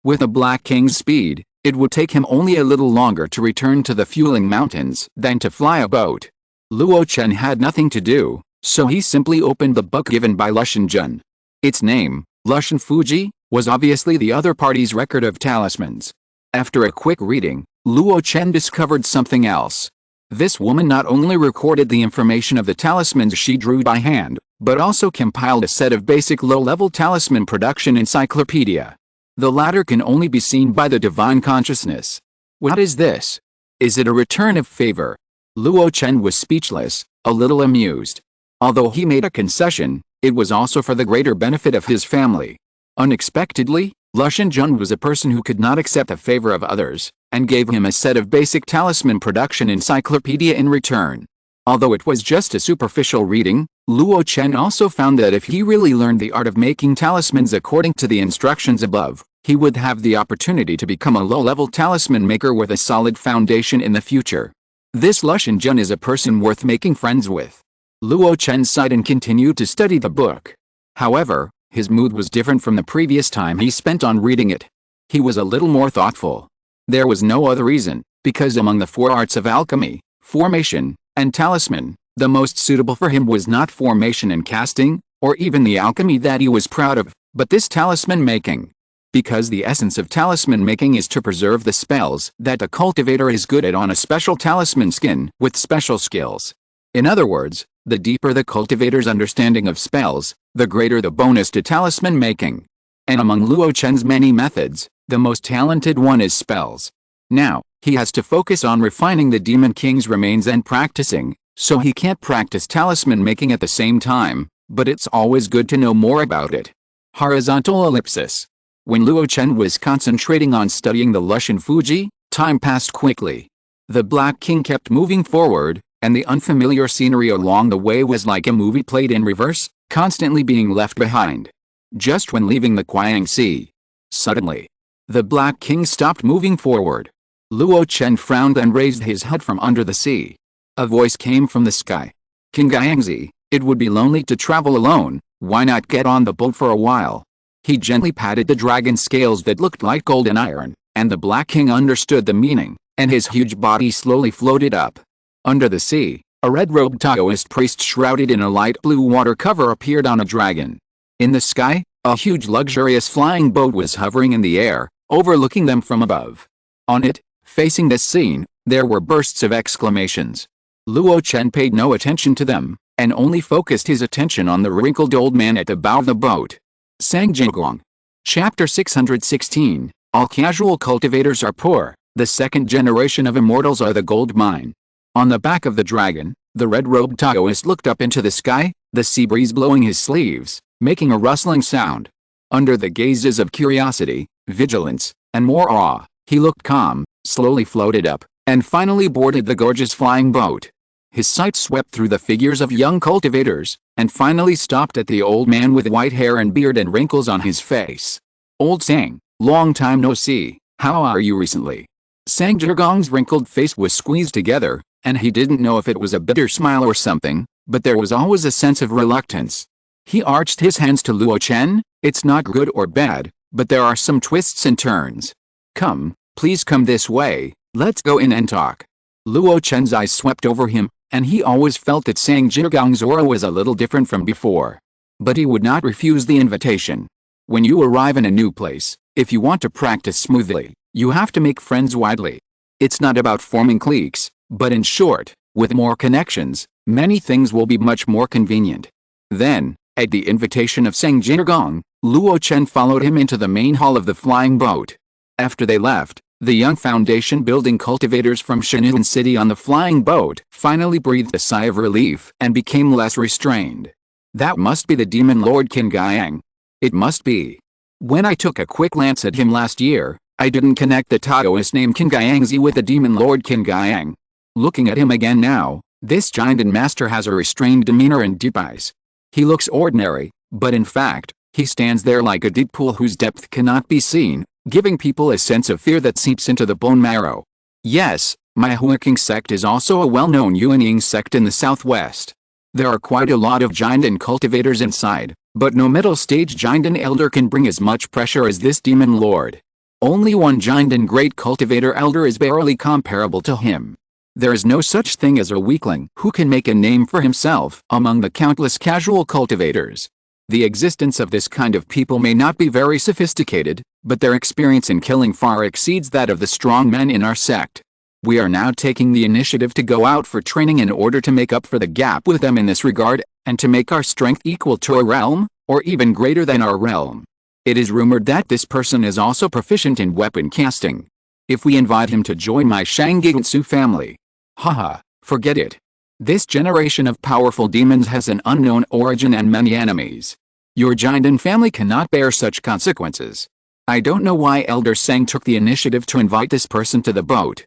With the Black King's speed, it would take him only a little longer to return to the Fueling Mountains than to fly a boat. Luo Chen had nothing to do, so he simply opened the book given by Lushan Jun. Its name, Lushan Fuji was obviously the other party's record of talismans. After a quick reading, Luo Chen discovered something else. This woman not only recorded the information of the talismans she drew by hand, but also compiled a set of basic low-level talisman production encyclopedia. The latter can only be seen by the divine consciousness. What is this? Is it a return of favor? Luo Chen was speechless, a little amused. Although he made a concession, it was also for the greater benefit of his family. Unexpectedly, Lushan Jun was a person who could not accept the favor of others, and gave him a set of basic talisman production encyclopedia in return. Although it was just a superficial reading, Luo Chen also found that if he really learned the art of making talismans according to the instructions above, he would have the opportunity to become a low-level talisman maker with a solid foundation in the future. This Lushan Jun is a person worth making friends with. Luo Chen sighed and continued to study the book. However, his mood was different from the previous time he spent on reading it. He was a little more thoughtful. There was no other reason, because among the 4 arts of alchemy, formation, and talisman, the most suitable for him was not formation and casting, or even the alchemy that he was proud of, but this talisman making. Because the essence of talisman making is to preserve the spells that the cultivator is good at on a special talisman skin with special skills. In other words, the deeper the cultivator's understanding of spells, the greater the bonus to talisman making. And among Luo Chen's many methods, the most talented one is spells. Now, he has to focus on refining the Demon King's remains and practicing, so he can't practice talisman making at the same time, but it's always good to know more about it. Horizontal ellipsis. When Luo Chen was concentrating on studying the Lushan Fuji, time passed quickly. The Black King kept moving forward, and the unfamiliar scenery along the way was like a movie played in reverse, constantly being left behind. Just when leaving the Qiang Sea, suddenly, the Black King stopped moving forward. Luo Chen frowned and raised his head from under the sea. A voice came from the sky. King Guangzi, it would be lonely to travel alone, why not get on the boat for a while? He gently patted the dragon scales that looked like gold and iron, and the Black King understood the meaning, and his huge body slowly floated up. Under the sea, a red-robed Taoist priest shrouded in a light blue water cover appeared on a dragon. In the sky, a huge luxurious flying boat was hovering in the air, overlooking them from above. On it, facing this scene, there were bursts of exclamations. Luo Chen paid no attention to them, and only focused his attention on the wrinkled old man at the bow of the boat. Sang Jingguang. Chapter 616, All casual cultivators are poor, the second generation of immortals are the gold mine. On the back of the dragon, the red-robed Taoist looked up into the sky, the sea breeze blowing his sleeves, making a rustling sound. Under the gazes of curiosity, vigilance, and more awe, he looked calm, slowly floated up, and finally boarded the gorgeous flying boat. His sight swept through the figures of young cultivators, and finally stopped at the old man with white hair and beard and wrinkles on his face. Old Sang, long time no see, how are you recently? Sang Zhigong's wrinkled face was squeezed together, and he didn't know if it was a bitter smile or something, but there was always a sense of reluctance. He arched his hands to Luo Chen, it's not good or bad, but there are some twists and turns. Come, please come this way, let's go in and talk. Luo Chen's eyes swept over him, and he always felt that Sang Zhigong's aura was a little different from before. But he would not refuse the invitation. When you arrive in a new place, if you want to practice smoothly, you have to make friends widely. It's not about forming cliques, but in short, with more connections, many things will be much more convenient. Then, at the invitation of Sang Zhigong, Luo Chen followed him into the main hall of the flying boat. After they left, the young foundation-building cultivators from Shenhuan City on the flying boat finally breathed a sigh of relief and became less restrained. That must be the demon lord Qin Guang. It must be. When I took a quick glance at him last year, I didn't connect the Taoist name Qin Guangzi with the demon lord Qin Guang. Looking at him again now, this giant and master has a restrained demeanor and deep eyes. He looks ordinary, but in fact, he stands there like a deep pool whose depth cannot be seen, giving people a sense of fear that seeps into the bone marrow. Yes, my Huaking sect is also a well-known Yuanying sect in the southwest. There are quite a lot of giant and cultivators inside, but no middle-stage giant and elder can bring as much pressure as this demon lord. Only one giant and great cultivator elder is barely comparable to him. There is no such thing as a weakling who can make a name for himself among the countless casual cultivators. The existence of this kind of people may not be very sophisticated, but their experience in killing far exceeds that of the strong men in our sect. We are now taking the initiative to go out for training in order to make up for the gap with them in this regard, and to make our strength equal to a realm, or even greater than our realm. It is rumored that this person is also proficient in weapon casting. If we invite him to join my Shangigantsu family. Haha, forget it. This generation of powerful demons has an unknown origin and many enemies. Your Jinden family cannot bear such consequences. I don't know why Elder Sang took the initiative to invite this person to the boat.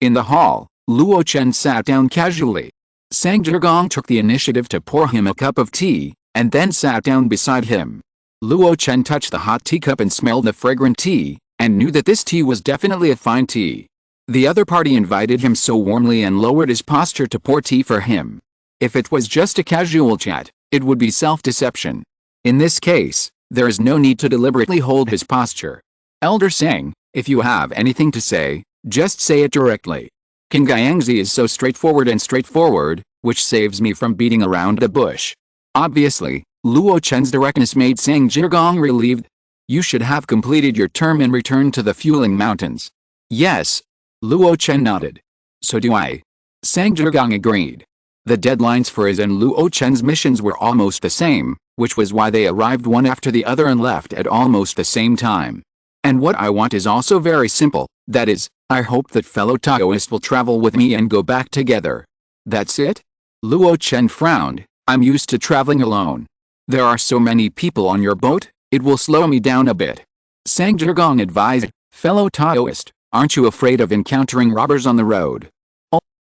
In the hall, Luo Chen sat down casually. Sang Zhigong took the initiative to pour him a cup of tea, and then sat down beside him. Luo Chen touched the hot teacup and smelled the fragrant tea, and knew that this tea was definitely a fine tea. The other party invited him so warmly and lowered his posture to pour tea for him. If it was just a casual chat, it would be self-deception. In this case, there is no need to deliberately hold his posture. Elder Sang, if you have anything to say, just say it directly. King Gyangzi is so straightforward, which saves me from beating around the bush. Obviously, Luo Chen's directness made Sang Zhigong relieved. You should have completed your term and returned to the Fueling Mountains. Yes. Luo Chen nodded. So do I. Sang Zhigong agreed. The deadlines for his and Luo Chen's missions were almost the same, which was why they arrived one after the other and left at almost the same time. And what I want is also very simple, that is, I hope that fellow Taoists will travel with me and go back together. That's it? Luo Chen frowned. I'm used to traveling alone. There are so many people on your boat, it will slow me down a bit. Sang Zhigong advised, fellow Taoist, aren't you afraid of encountering robbers on the road?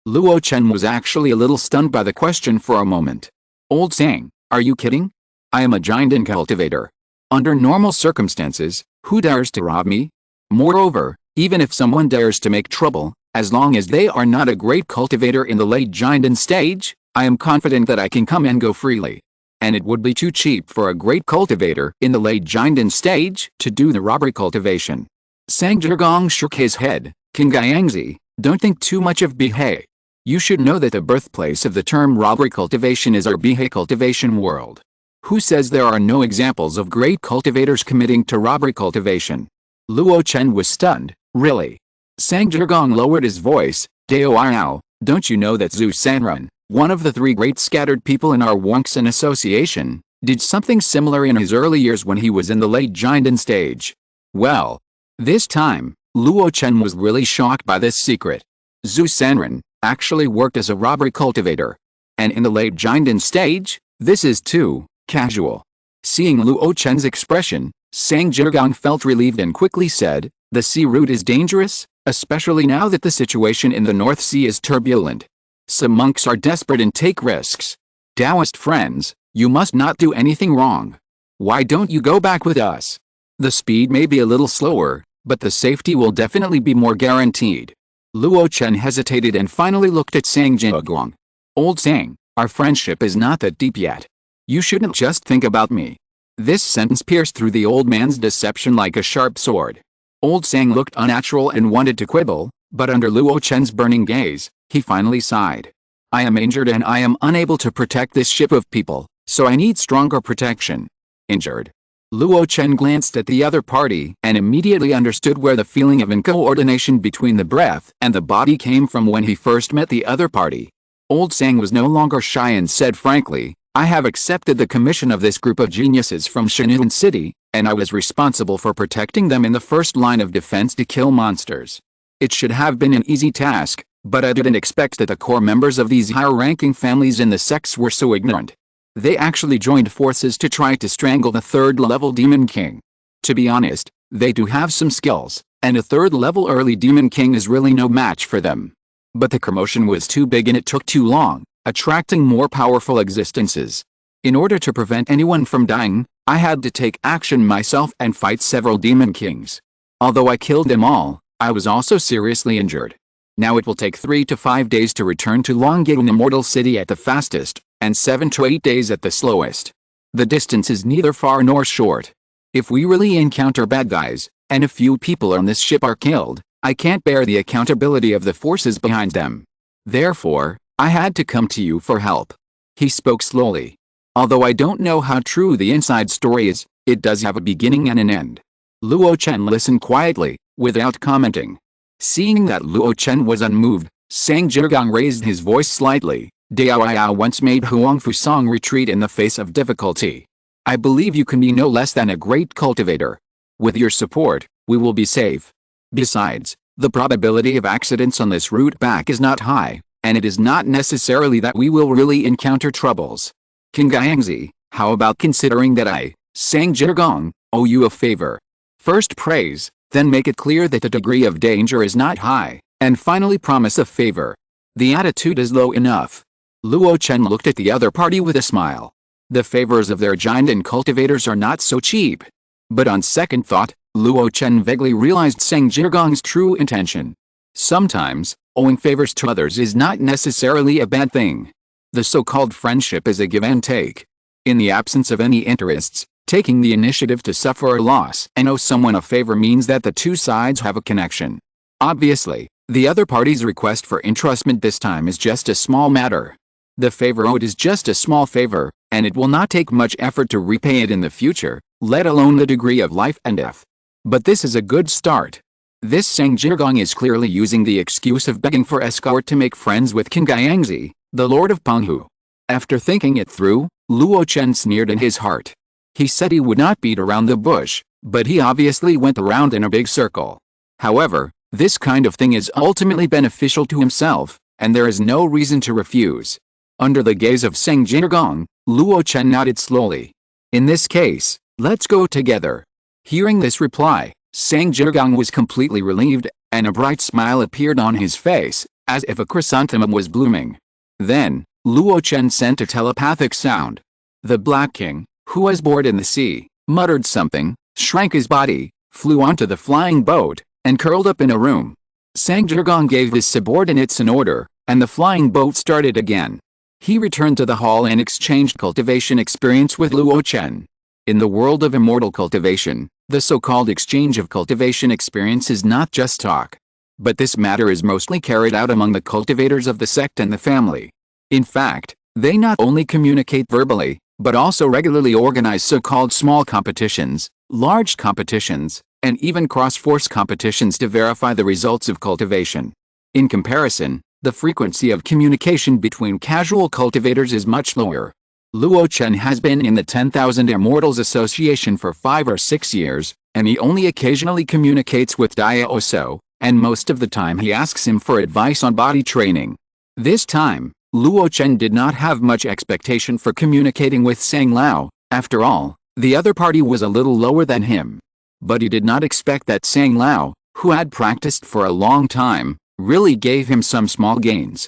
Luo Chen was actually a little stunned by the question for a moment. Old Sang, are you kidding? I am a Jinden cultivator. Under normal circumstances, who dares to rob me? Moreover, even if someone dares to make trouble, as long as they are not a great cultivator in the late Jinden stage, I am confident that I can come and go freely. And it would be too cheap for a great cultivator in the late Jinden stage to do the robbery cultivation. Sang Zhigong shook his head. King Gyangzi, don't think too much of Bihei. You should know that the birthplace of the term robbery cultivation is our Bihei cultivation world. Who says there are no examples of great cultivators committing to robbery cultivation? Luo Chen was stunned. Really? Sang Zhigong lowered his voice. Dao, don't you know that Zhu Sanrun, one of the three great scattered people in our Wangsan association, did something similar in his early years when he was in the late Jinden stage? Well, this time, Luo Chen was really shocked by this secret. Zhu Sanrun actually worked as a robbery cultivator. And in the late Jinden stage, this is too casual. Seeing Luo Chen's expression, Sang Zhigong felt relieved and quickly said, the sea route is dangerous, especially now that the situation in the North Sea is turbulent. Some monks are desperate and take risks. Taoist friends, you must not do anything wrong. Why don't you go back with us? The speed may be a little slower, but the safety will definitely be more guaranteed. Luo Chen hesitated and finally looked at Sang Zhigong. Old Sang, our friendship is not that deep yet. You shouldn't just think about me. This sentence pierced through the old man's deception like a sharp sword. Old Sang looked unnatural and wanted to quibble, but under Luo Chen's burning gaze, he finally sighed. I am injured and I am unable to protect this ship of people, so I need stronger protection. Injured. Luo Chen glanced at the other party and immediately understood where the feeling of incoordination between the breath and the body came from when he first met the other party. Old Sang was no longer shy and said frankly, I have accepted the commission of this group of geniuses from Shanun City, and I was responsible for protecting them in the first line of defense to kill monsters. It should have been an easy task, but I didn't expect that the core members of these higher-ranking families in the sects were so ignorant. They actually joined forces to try to strangle the third-level Demon King. To be honest, they do have some skills, and a third-level early Demon King is really no match for them. But the commotion was too big and it took too long, attracting more powerful existences. In order to prevent anyone from dying, I had to take action myself and fight several Demon Kings. Although I killed them all, I was also seriously injured. Now it will take 3 to 5 days to return to Longyang Immortal City at the fastest, and 7 to 8 days at the slowest. The distance is neither far nor short. If we really encounter bad guys, and a few people on this ship are killed, I can't bear the accountability of the forces behind them. Therefore, I had to come to you for help. He spoke slowly. Although I don't know how true the inside story is, it does have a beginning and an end. Luo Chen listened quietly, without commenting. Seeing that Luo Chen was unmoved, Sang Zhigong raised his voice slightly. Dao once made Huang Fusang retreat in the face of difficulty. I believe you can be no less than a great cultivator. With your support, we will be safe. Besides, the probability of accidents on this route back is not high, and it is not necessarily that we will really encounter troubles. King Gaiangzi, how about considering that I, Sang Zhigong, owe you a favor? First praise, then make it clear that the degree of danger is not high, and finally promise a favor. The attitude is low enough. Luo Chen looked at the other party with a smile. The favors of their giant and cultivators are not so cheap. But on second thought, Luo Chen vaguely realized Sang Zhigong's true intention. Sometimes, owing favors to others is not necessarily a bad thing. The so-called friendship is a give and take. In the absence of any interests, taking the initiative to suffer a loss and owe someone a favor means that the two sides have a connection. Obviously, the other party's request for entrustment this time is just a small matter. The favor owed is just a small favor, and it will not take much effort to repay it in the future, let alone the degree of life and death. But this is a good start. This Sang Zhigong is clearly using the excuse of begging for escort to make friends with King Gaiangzi, the Lord of Penghu. After thinking it through, Luo Chen sneered in his heart. He said he would not beat around the bush, but he obviously went around in a big circle. However, this kind of thing is ultimately beneficial to himself, and there is no reason to refuse. Under the gaze of Sang Zhigong, Luo Chen nodded slowly. In this case, let's go together. Hearing this reply, Sang Zhigong was completely relieved, and a bright smile appeared on his face, as if a chrysanthemum was blooming. Then, Luo Chen sent a telepathic sound. The Black King, who was bored in the sea, muttered something, shrank his body, flew onto the flying boat, and curled up in a room. Sang Zhigong gave his subordinates an order, and the flying boat started again. He returned to the hall and exchanged cultivation experience with Luo Chen. In the world of immortal cultivation, the so-called exchange of cultivation experience is not just talk. But this matter is mostly carried out among the cultivators of the sect and the family. In fact, they not only communicate verbally, but also regularly organize so-called small competitions, large competitions, and even cross-force competitions to verify the results of cultivation. In comparison, the frequency of communication between casual cultivators is much lower. Luo Chen has been in the 10,000 Immortals Association for 5 or 6 years, and he only occasionally communicates with Dao So, and most of the time he asks him for advice on body training. This time, Luo Chen did not have much expectation for communicating with Sang Lao. After all, the other party was a little lower than him. But he did not expect that Sang Lao, who had practiced for a long time, really gave him some small gains.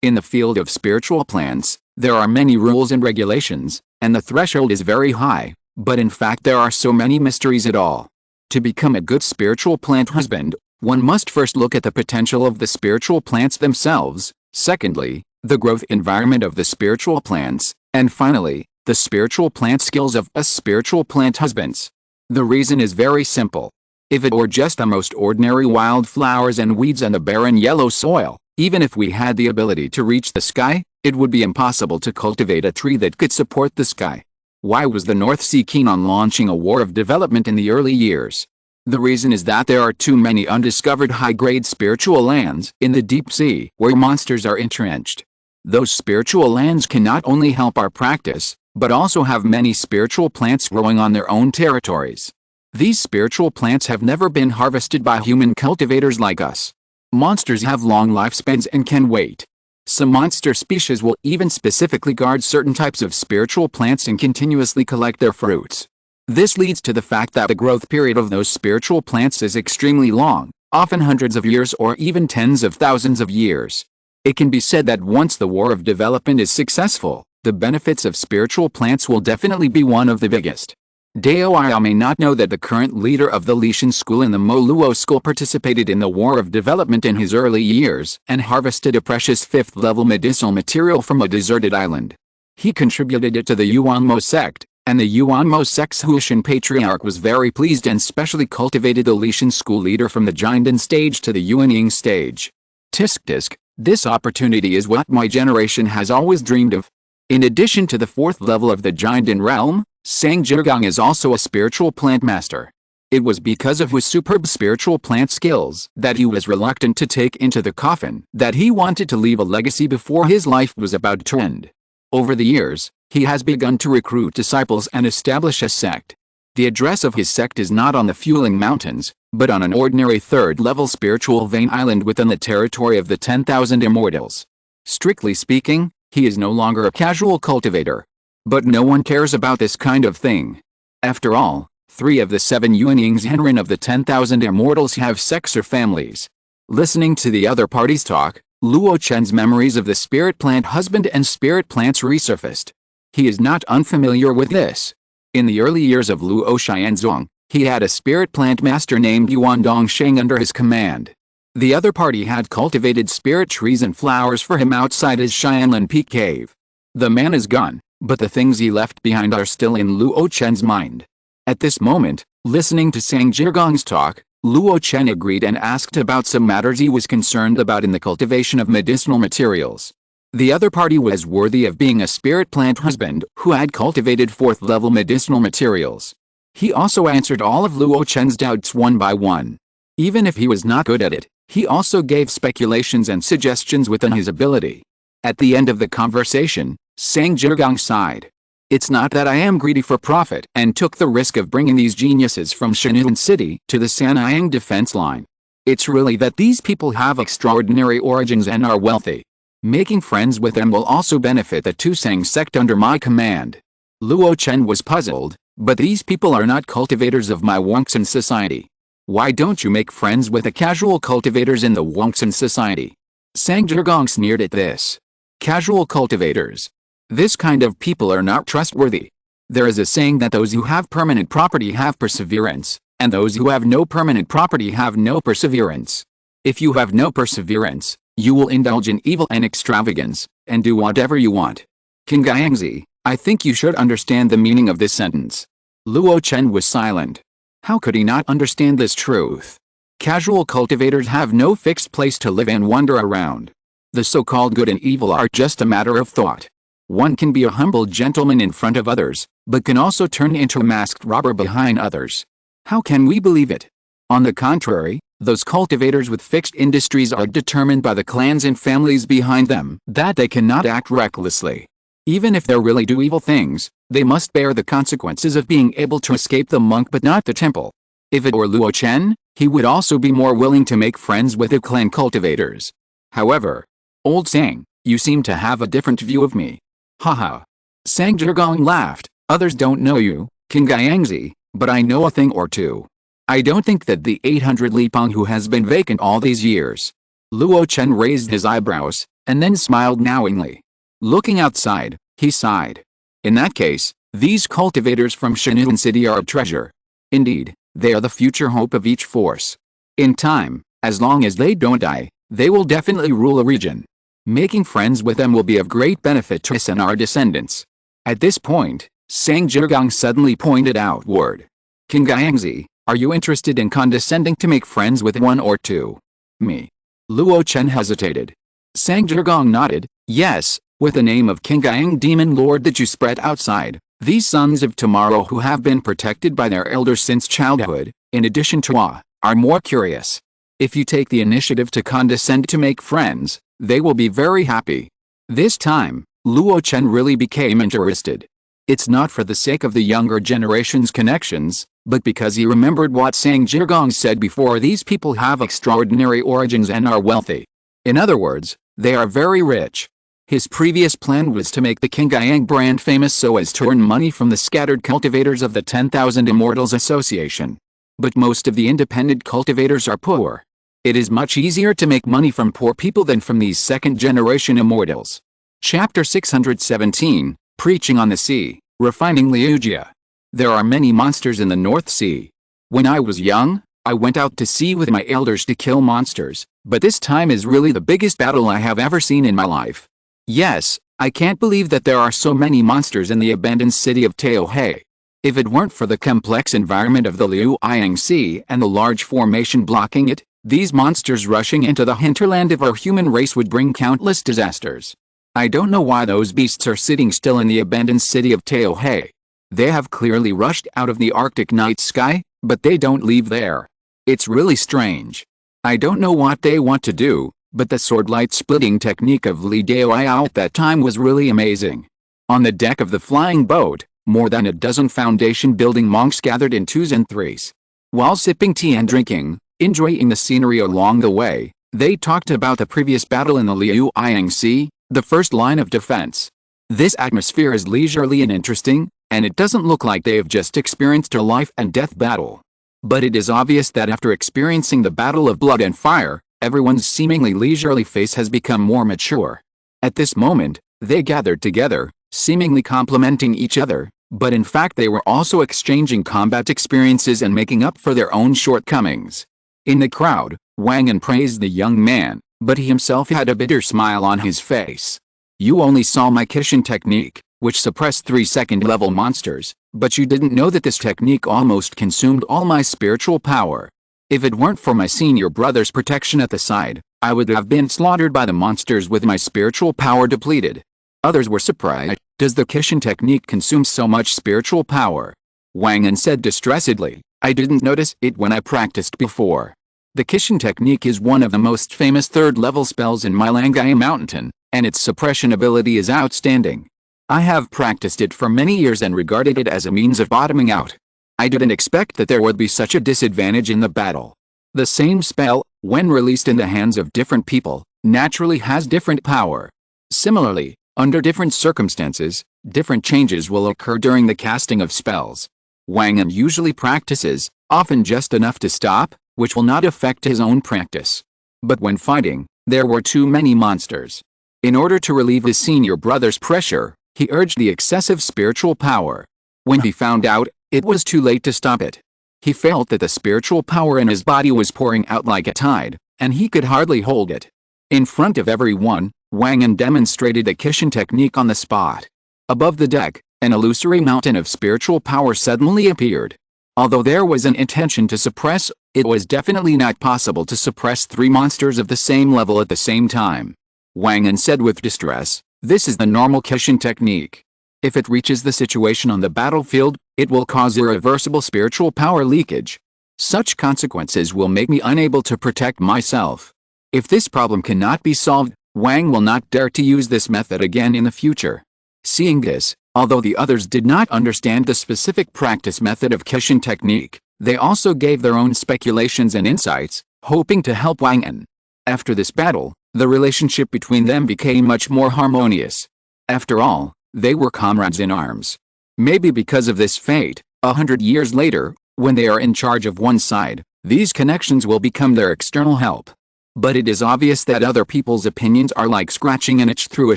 In the field of spiritual plants, there are many rules and regulations, and the threshold is very high, but in fact there are so many mysteries at all. To become a good spiritual plant husband, one must first look at the potential of the spiritual plants themselves, secondly, the growth environment of the spiritual plants, and finally, the spiritual plant skills of us spiritual plant husbands. The reason is very simple. If it were just the most ordinary wild flowers and weeds and a barren yellow soil, even if we had the ability to reach the sky, it would be impossible to cultivate a tree that could support the sky. Why was the North Sea keen on launching a war of development in the early years? The reason is that there are too many undiscovered high-grade spiritual lands in the deep sea where monsters are entrenched. Those spiritual lands can not only help our practice, but also have many spiritual plants growing on their own territories. These spiritual plants have never been harvested by human cultivators like us. Monsters have long lifespans and can wait. Some monster species will even specifically guard certain types of spiritual plants and continuously collect their fruits. This leads to the fact that the growth period of those spiritual plants is extremely long, often hundreds of years or even tens of thousands of years. It can be said that once the war of development is successful, the benefits of spiritual plants will definitely be one of the biggest. Dao may not know that the current leader of the Lishan school in the Mo Luo school participated in the war of development in his early years and harvested a precious 5th-level medicinal material from a deserted island. He contributed it to the Yuanmo sect, and the Yuanmo sect's Hushan patriarch was very pleased and specially cultivated the Lishan school leader from the Jinden stage to the Yuanying stage. Tisk tisk, this opportunity is what my generation has always dreamed of. In addition to the 4th level of the Jiandan realm, Sang Zhigang is also a spiritual plant master. It was because of his superb spiritual plant skills that he was reluctant to take into the coffin, that he wanted to leave a legacy before his life was about to end. Over the years, he has begun to recruit disciples and establish a sect. The address of his sect is not on the Fueling Mountains, but on an ordinary 3rd-level spiritual vein island within the territory of the 10,000 immortals. Strictly speaking, he is no longer a casual cultivator. But no one cares about this kind of thing. After all, 3 of the 7 Yuanying Zhenren of the 10,000 immortals have sects or families. Listening to the other parties talk, Luo Chen's memories of the spirit plant husband and spirit plants resurfaced. He is not unfamiliar with this. In the early years of Luo Xianzong, he had a spirit plant master named Yuan Dongsheng under his command. The other party had cultivated spirit trees and flowers for him outside his Xianlan Peak cave. The man is gone, but the things he left behind are still in Luo Chen's mind. At this moment, listening to Sang Zhigang's talk, Luo Chen agreed and asked about some matters he was concerned about in the cultivation of medicinal materials. The other party was worthy of being a spirit plant husband who had cultivated 4th-level medicinal materials. He also answered all of Luo Chen's doubts one by one. Even if he was not good at it, he also gave speculations and suggestions within his ability. At the end of the conversation, Sang Zhigang sighed. It's not that I am greedy for profit and took the risk of bringing these geniuses from Shanyan City to the Sanyang defense line. It's really that these people have extraordinary origins and are wealthy. Making friends with them will also benefit the Tusang sect under my command. Luo Chen was puzzled, but these people are not cultivators of my Wangsan society. Why don't you make friends with the casual cultivators in the Wangsan society? Sang Zhigang sneered at this. Casual cultivators. This kind of people are not trustworthy. There is a saying that those who have permanent property have perseverance, and those who have no permanent property have no perseverance. If you have no perseverance, you will indulge in evil and extravagance, and do whatever you want. King Gaiangzi, I think you should understand the meaning of this sentence. Luo Chen was silent. How could he not understand this truth? Casual cultivators have no fixed place to live and wander around. The so-called good and evil are just a matter of thought. One can be a humble gentleman in front of others, but can also turn into a masked robber behind others. How can we believe it? On the contrary, those cultivators with fixed industries are determined by the clans and families behind them that they cannot act recklessly. Even if they really do evil things, they must bear the consequences of being able to escape the monk but not the temple. If it were Luo Chen, he would also be more willing to make friends with the clan cultivators. However, old Sang, you seem to have a different view of me. Haha. Sang Zhigang laughed. Others don't know you, King Gaiangzi, but I know a thing or two. I don't think that the 800 Lipang who has been vacant all these years. Luo Chen raised his eyebrows, and then smiled knowingly. Looking outside, he sighed. In that case, these cultivators from Shanyan City are a treasure. Indeed, they are the future hope of each force. In time, as long as they don't die, they will definitely rule a region. Making friends with them will be of great benefit to us and our descendants. At this point, Sang Zhigang suddenly pointed outward. King Gaiangzi, are you interested in condescending to make friends with one or two? Me. Luo Chen hesitated. Sang Zhigang nodded. Yes, with the name of King Gaiang Demon Lord that you spread outside, these sons of tomorrow who have been protected by their elders since childhood, in addition to are more curious. If you take the initiative to condescend to make friends, they will be very happy. This time, Luo Chen really became interested. It's not for the sake of the younger generation's connections, but because he remembered what Sang Zhigang said before. These people have extraordinary origins and are wealthy. In other words, they are very rich. His previous plan was to make the King Gaiang brand famous so as to earn money from the scattered cultivators of the 10,000 Immortals Association. But most of the independent cultivators are poor. It is much easier to make money from poor people than from these second-generation immortals. Chapter 617, Preaching on the Sea, Refining Liujia. There are many monsters in the North Sea. When I was young, I went out to sea with my elders to kill monsters, but this time is really the biggest battle I have ever seen in my life. Yes, I can't believe that there are so many monsters in the abandoned city of Taohei. If it weren't for the complex environment of the Liuyang Sea and the large formation blocking it, these monsters rushing into the hinterland of our human race would bring countless disasters. I don't know why those beasts are sitting still in the abandoned city of Teohe. They have clearly rushed out of the Arctic night sky, but they don't leave there. It's really strange. I don't know what they want to do, but the sword-light splitting technique of Li Daoyao at that time was really amazing. On the deck of the flying boat, more than a dozen foundation-building monks gathered in twos and threes. While sipping tea and drinking, enjoying the scenery along the way, they talked about the previous battle in the Liujiang Sea, the first line of defense. This atmosphere is leisurely and interesting, and it doesn't look like they have just experienced a life-and-death battle. But it is obvious that after experiencing the battle of blood and fire, everyone's seemingly leisurely face has become more mature. At this moment, they gathered together, seemingly complementing each other, but in fact they were also exchanging combat experiences and making up for their own shortcomings. In the crowd, Wang Yan praised the young man, but he himself had a bitter smile on his face. You only saw my Kishin technique, which suppressed 3 second-level monsters, but you didn't know that this technique almost consumed all my spiritual power. If it weren't for my senior brother's protection at the side, I would have been slaughtered by the monsters with my spiritual power depleted. Others were surprised. Does the Kishin technique consume so much spiritual power? Wang Yan said distressedly, I didn't notice it when I practiced before. The Kishin technique is one of the most famous third-level spells in Mylangai Mountain, and its suppression ability is outstanding. I have practiced it for many years and regarded it as a means of bottoming out. I didn't expect that there would be such a disadvantage in the battle. The same spell, when released in the hands of different people, naturally has different power. Similarly, under different circumstances, different changes will occur during the casting of spells. Wang Yan usually practices, often just enough to stop, which will not affect his own practice. But when fighting, there were too many monsters. In order to relieve his senior brother's pressure, he urged the excessive spiritual power. When he found out, it was too late to stop it. He felt that the spiritual power in his body was pouring out like a tide, and he could hardly hold it. In front of everyone, Wang Yan demonstrated the Kishin technique on the spot. Above the deck, an illusory mountain of spiritual power suddenly appeared. Although there was an intention to suppress, it was definitely not possible to suppress 3 monsters of the same level at the same time. Wang Yan said with distress, this is the normal Kishin technique. If it reaches the situation on the battlefield, it will cause irreversible spiritual power leakage. Such consequences will make me unable to protect myself. If this problem cannot be solved, Wang will not dare to use this method again in the future. Seeing this, although the others did not understand the specific practice method of Kishin technique, they also gave their own speculations and insights, hoping to help Wang Yan. After this battle, the relationship between them became much more harmonious. After all, they were comrades in arms. Maybe because of this fate, 100 years later, when they are in charge of one side, these connections will become their external help. But it is obvious that other people's opinions are like scratching an itch through a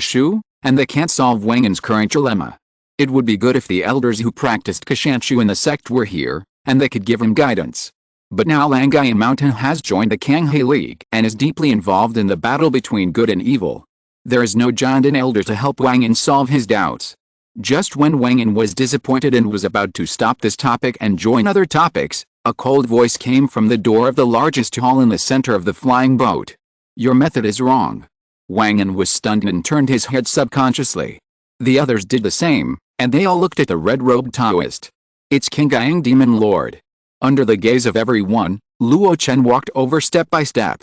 shoe, and they can't solve Wang Yan's current dilemma. It would be good if the elders who practiced Kishanshu in the sect were here, and they could give him guidance. But now Langai Mountain has joined the Kanghe League and is deeply involved in the battle between good and evil. There is no Jondan elder to help Wang Yan solve his doubts. Just when Wang Yan was disappointed and was about to stop this topic and join other topics, a cold voice came from the door of the largest hall in the center of the flying boat. Your method is wrong. Wang Yan was stunned and turned his head subconsciously. The others did the same, and they all looked at the red-robed Taoist. It's King Gang Demon Lord. Under the gaze of everyone, Luo Chen walked over step by step.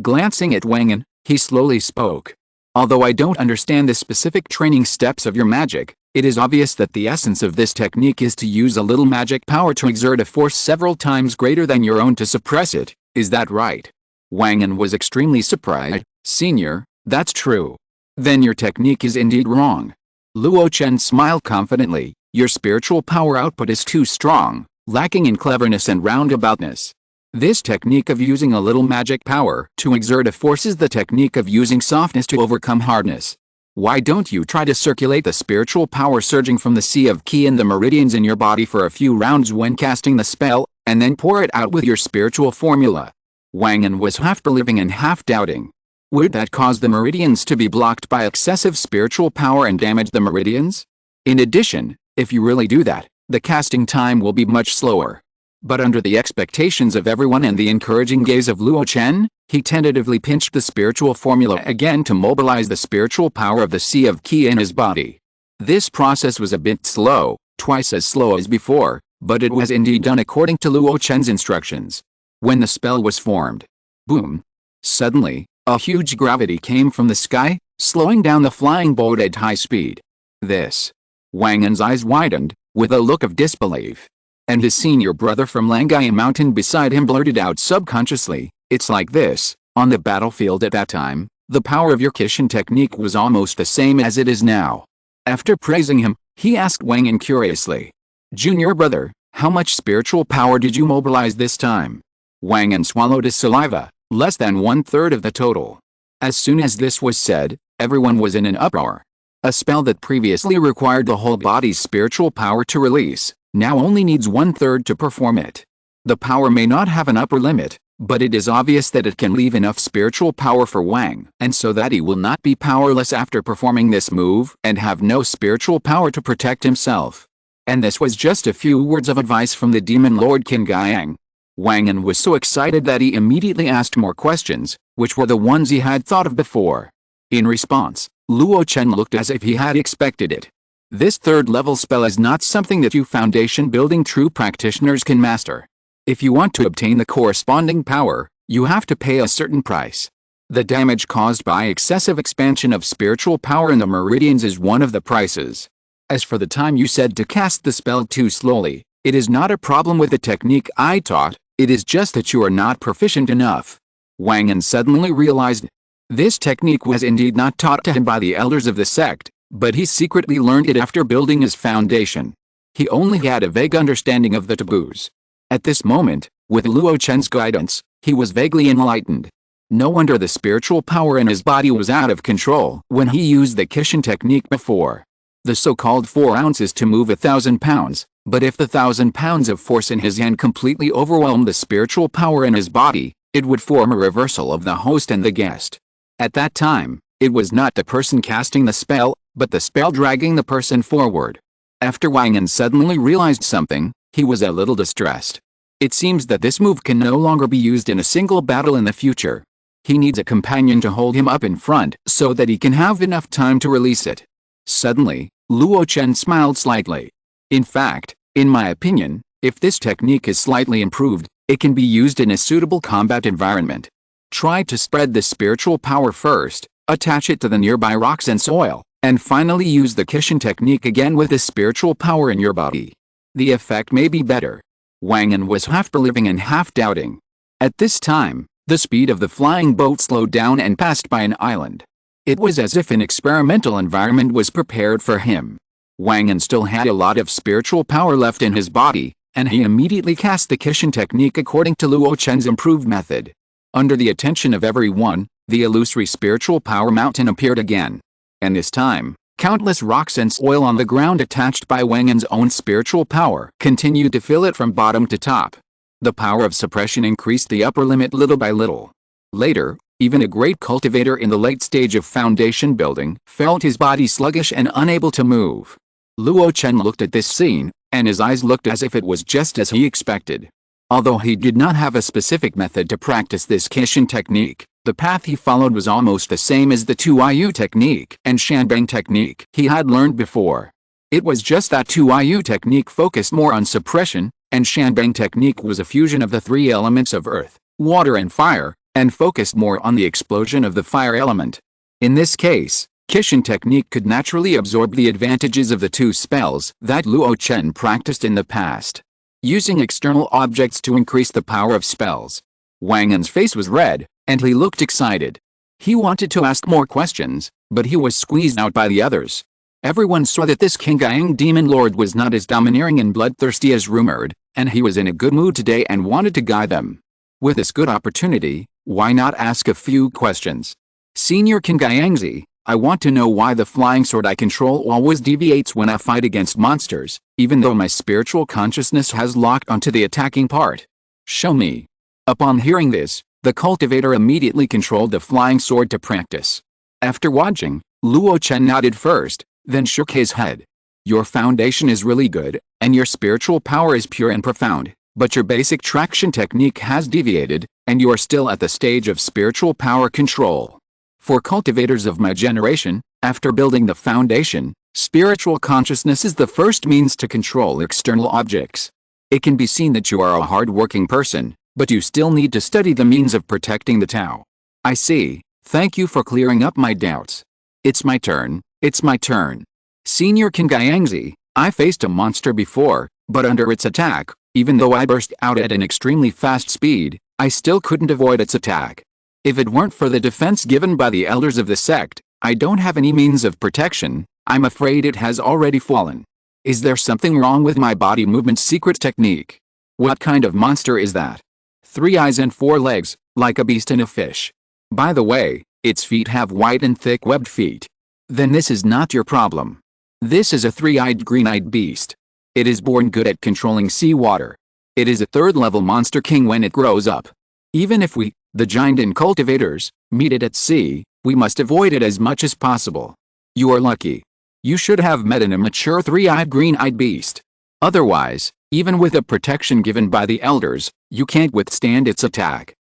Glancing at Wang Yan, he slowly spoke. Although I don't understand the specific training steps of your magic, it is obvious that the essence of this technique is to use a little magic power to exert a force several times greater than your own to suppress it, is that right? Wang Yan was extremely surprised. Senior, that's true. Then your technique is indeed wrong. Luo Chen smiled confidently. Your spiritual power output is too strong, lacking in cleverness and roundaboutness. This technique of using a little magic power to exert a force is the technique of using softness to overcome hardness. Why don't you try to circulate the spiritual power surging from the sea of ki in the meridians in your body for a few rounds when casting the spell, and then pour it out with your spiritual formula? Wang Yan was half believing and half doubting. Would that cause the meridians to be blocked by excessive spiritual power and damage the meridians? In addition, if you really do that, the casting time will be much slower. But under the expectations of everyone and the encouraging gaze of Luo Chen, he tentatively pinched the spiritual formula again to mobilize the spiritual power of the sea of qi in his body. This process was a bit slow, twice as slow as before, but it was indeed done according to Luo Chen's instructions. When the spell was formed, boom! Suddenly, a huge gravity came from the sky, slowing down the flying boat at high speed. This. Wang Yin's eyes widened, with a look of disbelief. And his senior brother from Langai Mountain beside him blurted out subconsciously, "It's like this, on the battlefield at that time, the power of your Kishin technique was almost the same as it is now." After praising him, he asked Wang Yin curiously, "Junior brother, how much spiritual power did you mobilize this time?" Wang Yin swallowed his saliva, less than 1/3 of the total. As soon as this was said, everyone was in an uproar. A spell that previously required the whole body's spiritual power to release, now only needs 1/3 to perform it. The power may not have an upper limit, but it is obvious that it can leave enough spiritual power for Wang, and so that he will not be powerless after performing this move and have no spiritual power to protect himself. And this was just a few words of advice from the demon lord Qin Gaiang. Wang Yin was so excited that he immediately asked more questions, which were the ones he had thought of before. In response, Luo Chen looked as if he had expected it. This third-level spell is not something that you foundation-building true practitioners can master. If you want to obtain the corresponding power, you have to pay a certain price. The damage caused by excessive expansion of spiritual power in the meridians is one of the prices. As for the time you said to cast the spell too slowly, it is not a problem with the technique I taught, it is just that you are not proficient enough. Wang Yin suddenly realized. This technique was indeed not taught to him by the elders of the sect, but he secretly learned it after building his foundation. He only had a vague understanding of the taboos. At this moment, with Luo Chen's guidance, he was vaguely enlightened. No wonder the spiritual power in his body was out of control when he used the Kishin technique before. The so-called 4 ounces to move 1,000 pounds, but if the 1,000 pounds of force in his hand completely overwhelmed the spiritual power in his body, it would form a reversal of the host and the guest. At that time, it was not the person casting the spell, but the spell dragging the person forward. After Wang Yin suddenly realized something, he was a little distressed. It seems that this move can no longer be used in a single battle in the future. He needs a companion to hold him up in front so that he can have enough time to release it. Suddenly, Luo Chen smiled slightly. In fact, in my opinion, if this technique is slightly improved, it can be used in a suitable combat environment. Try to spread the spiritual power first, attach it to the nearby rocks and soil, and finally use the Kishin technique again with the spiritual power in your body. The effect may be better. Wang Yin was half believing and half doubting. At this time, the speed of the flying boat slowed down and passed by an island. It was as if an experimental environment was prepared for him. Wang Yin still had a lot of spiritual power left in his body, and he immediately cast the Kishin technique according to Luo Chen's improved method. Under the attention of everyone, the illusory spiritual power mountain appeared again. And this time, countless rocks and soil on the ground attached by Wang Yin's own spiritual power continued to fill it from bottom to top. The power of suppression increased the upper limit little by little. Later, even a great cultivator in the late stage of foundation building felt his body sluggish and unable to move. Luo Chen looked at this scene, and his eyes looked as if it was just as he expected. Although he did not have a specific method to practice this Kishin technique, the path he followed was almost the same as the 2IU technique and Shanbang technique he had learned before. It was just that 2IU technique focused more on suppression, and Shanbang technique was a fusion of the 3 elements of earth, water and fire, and focused more on the explosion of the fire element. In this case, Kishin technique could naturally absorb the advantages of the 2 spells that Luo Chen practiced in the past, using external objects to increase the power of spells. Wang Yin's face was red, and he looked excited. He wanted to ask more questions, but he was squeezed out by the others. Everyone saw that this Qin Gaiang demon lord was not as domineering and bloodthirsty as rumored, and he was in a good mood today and wanted to guide them. With this good opportunity, why not ask a few questions? Senior Qin Gaiangzi, I want to know why the flying sword I control always deviates when I fight against monsters, even though my spiritual consciousness has locked onto the attacking part. Show me. Upon hearing this, the cultivator immediately controlled the flying sword to practice. After watching, Luo Chen nodded first, then shook his head. Your foundation is really good, and your spiritual power is pure and profound. But your basic traction technique has deviated, and you are still at the stage of spiritual power control. For cultivators of my generation, after building the foundation, spiritual consciousness is the first means to control external objects. It can be seen that you are a hard-working person, but you still need to study the means of protecting the Tao. I see. Thank you for clearing up my doubts. It's my turn. It's my turn. Senior Kingayangzi, I faced a monster before, but under its attack, even though I burst out at an extremely fast speed, I still couldn't avoid its attack. If it weren't for the defense given by the elders of the sect, I don't have any means of protection. I'm afraid it has already fallen. Is there something wrong with my body movement secret technique? What kind of monster is that? 3 eyes and 4 legs, like a beast and a fish. By the way, its feet have white and thick webbed feet. Then this is not your problem. This is a 3-eyed green-eyed beast. It is born good at controlling seawater. It is a 3rd-level monster king when it grows up. Even if we, the giant and cultivators, meet it at sea, we must avoid it as much as possible. You are lucky. You should have met an immature 3-eyed green-eyed beast. Otherwise, even with the protection given by the elders, you can't withstand its attack.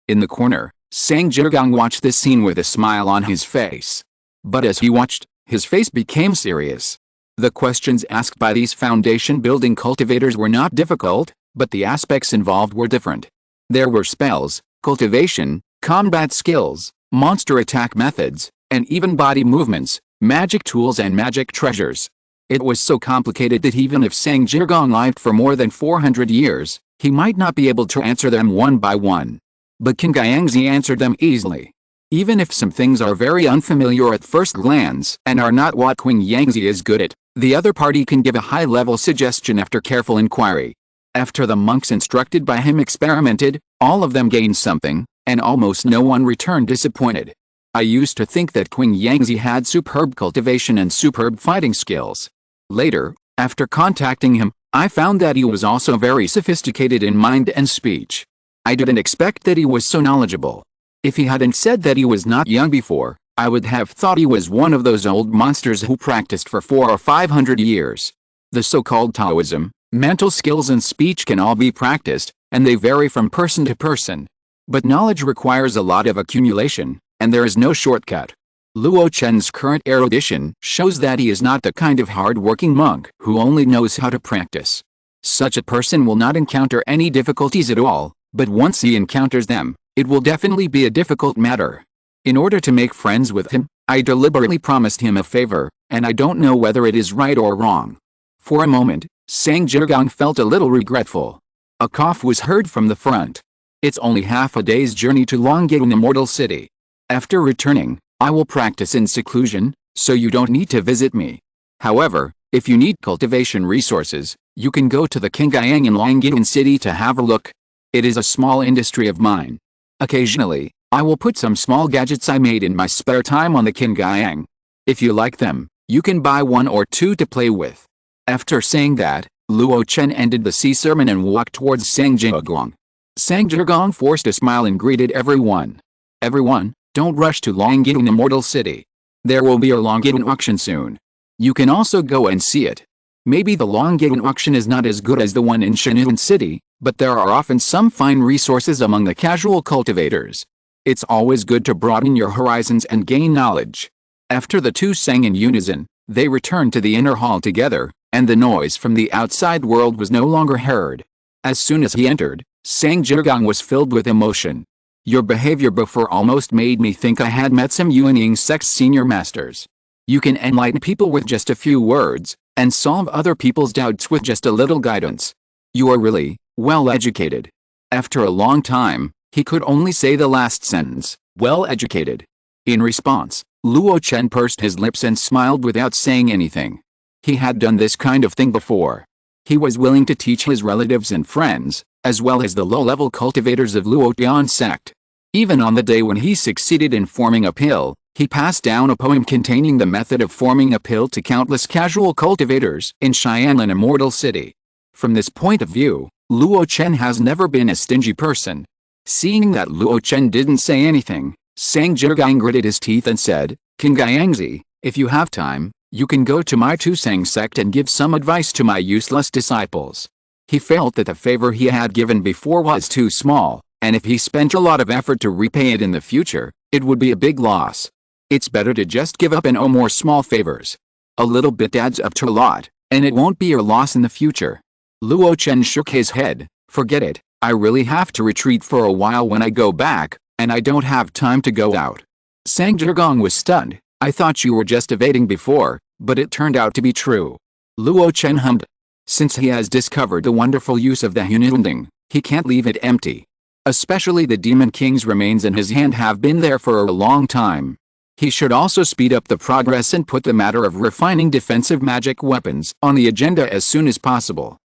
In the corner, Sang Zhigang watched this scene with a smile on his face. But as he watched, his face became serious. The questions asked by these foundation-building cultivators were not difficult, but the aspects involved were different. There were spells, cultivation, combat skills, monster attack methods, and even body movements, magic tools and magic treasures. It was so complicated that even if Sang Zhigang lived for more than 400 years, he might not be able to answer them one by one. But Kingayangzi answered them easily. Even if some things are very unfamiliar at first glance and are not what Kingayangzi is good at, the other party can give a high-level suggestion after careful inquiry. After the monks instructed by him experimented, all of them gained something, and almost no one returned disappointed. I used to think that Kingayangzi had superb cultivation and superb fighting skills. Later, after contacting him, I found that he was also very sophisticated in mind and speech. I didn't expect that he was so knowledgeable. If he hadn't said that he was not young before, I would have thought he was one of those old monsters who practiced for 400 or 500 years. The so-called Taoism, mental skills and speech can all be practiced, and they vary from person to person. But knowledge requires a lot of accumulation, and there is no shortcut. Luo Chen's current erudition shows that he is not the kind of hard-working monk who only knows how to practice. Such a person will not encounter any difficulties at all, but once he encounters them, it will definitely be a difficult matter. In order to make friends with him, I deliberately promised him a favor, and I don't know whether it is right or wrong. For a moment, Sang Zhigang felt a little regretful. A cough was heard from the front. It's only half a day's journey to Longying Immortal City. After returning, I will practice in seclusion, so you don't need to visit me. However, if you need cultivation resources, you can go to the Qingyang in Longying City to have a look. It is a small industry of mine. Occasionally, I will put some small gadgets I made in my spare time on the Qingyang. If you like them, you can buy 1 or 2 to play with. After saying that, Luo Chen ended the sea sermon and walked towards Sang Zhigang. Sang Zhigang forced a smile and greeted everyone. Everyone, don't rush to Longying Immortal City. There will be a Longying auction soon. You can also go and see it. Maybe the Longying auction is not as good as the one in Shenyan City, but there are often some fine resources among the casual cultivators. It's always good to broaden your horizons and gain knowledge. After the two sang in unison, they returned to the inner hall together, and the noise from the outside world was no longer heard. As soon as he entered, Sang Zhigang was filled with emotion. Your behavior before almost made me think I had met some Yuanying sect's senior masters. You can enlighten people with just a few words, and solve other people's doubts with just a little guidance. You are really well educated. After a long time, he could only say the last sentence, well educated. In response, Luo Chen pursed his lips and smiled without saying anything. He had done this kind of thing before. He was willing to teach his relatives and friends, as well as the low-level cultivators of Luo Tian sect. Even on the day when he succeeded in forming a pill, he passed down a poem containing the method of forming a pill to countless casual cultivators in Xianlan Immortal City. From this point of view, Luo Chen has never been a stingy person. Seeing that Luo Chen didn't say anything, Sang Zhigang gritted his teeth and said, Qingyangzi, if you have time, you can go to my Tusang sect and give some advice to my useless disciples. He felt that the favor he had given before was too small, and if he spent a lot of effort to repay it in the future, it would be a big loss. It's better to just give up and owe more small favors. A little bit adds up to a lot, and it won't be your loss in the future. Luo Chen shook his head. Forget it, I really have to retreat for a while when I go back, and I don't have time to go out. Sang Zhigong was stunned. I thought you were just evading before, but it turned out to be true. Luo Chen hummed. Since he has discovered the wonderful use of the Hununding, he can't leave it empty. Especially the Demon King's remains in his hand have been there for a long time. He should also speed up the progress and put the matter of refining defensive magic weapons on the agenda as soon as possible.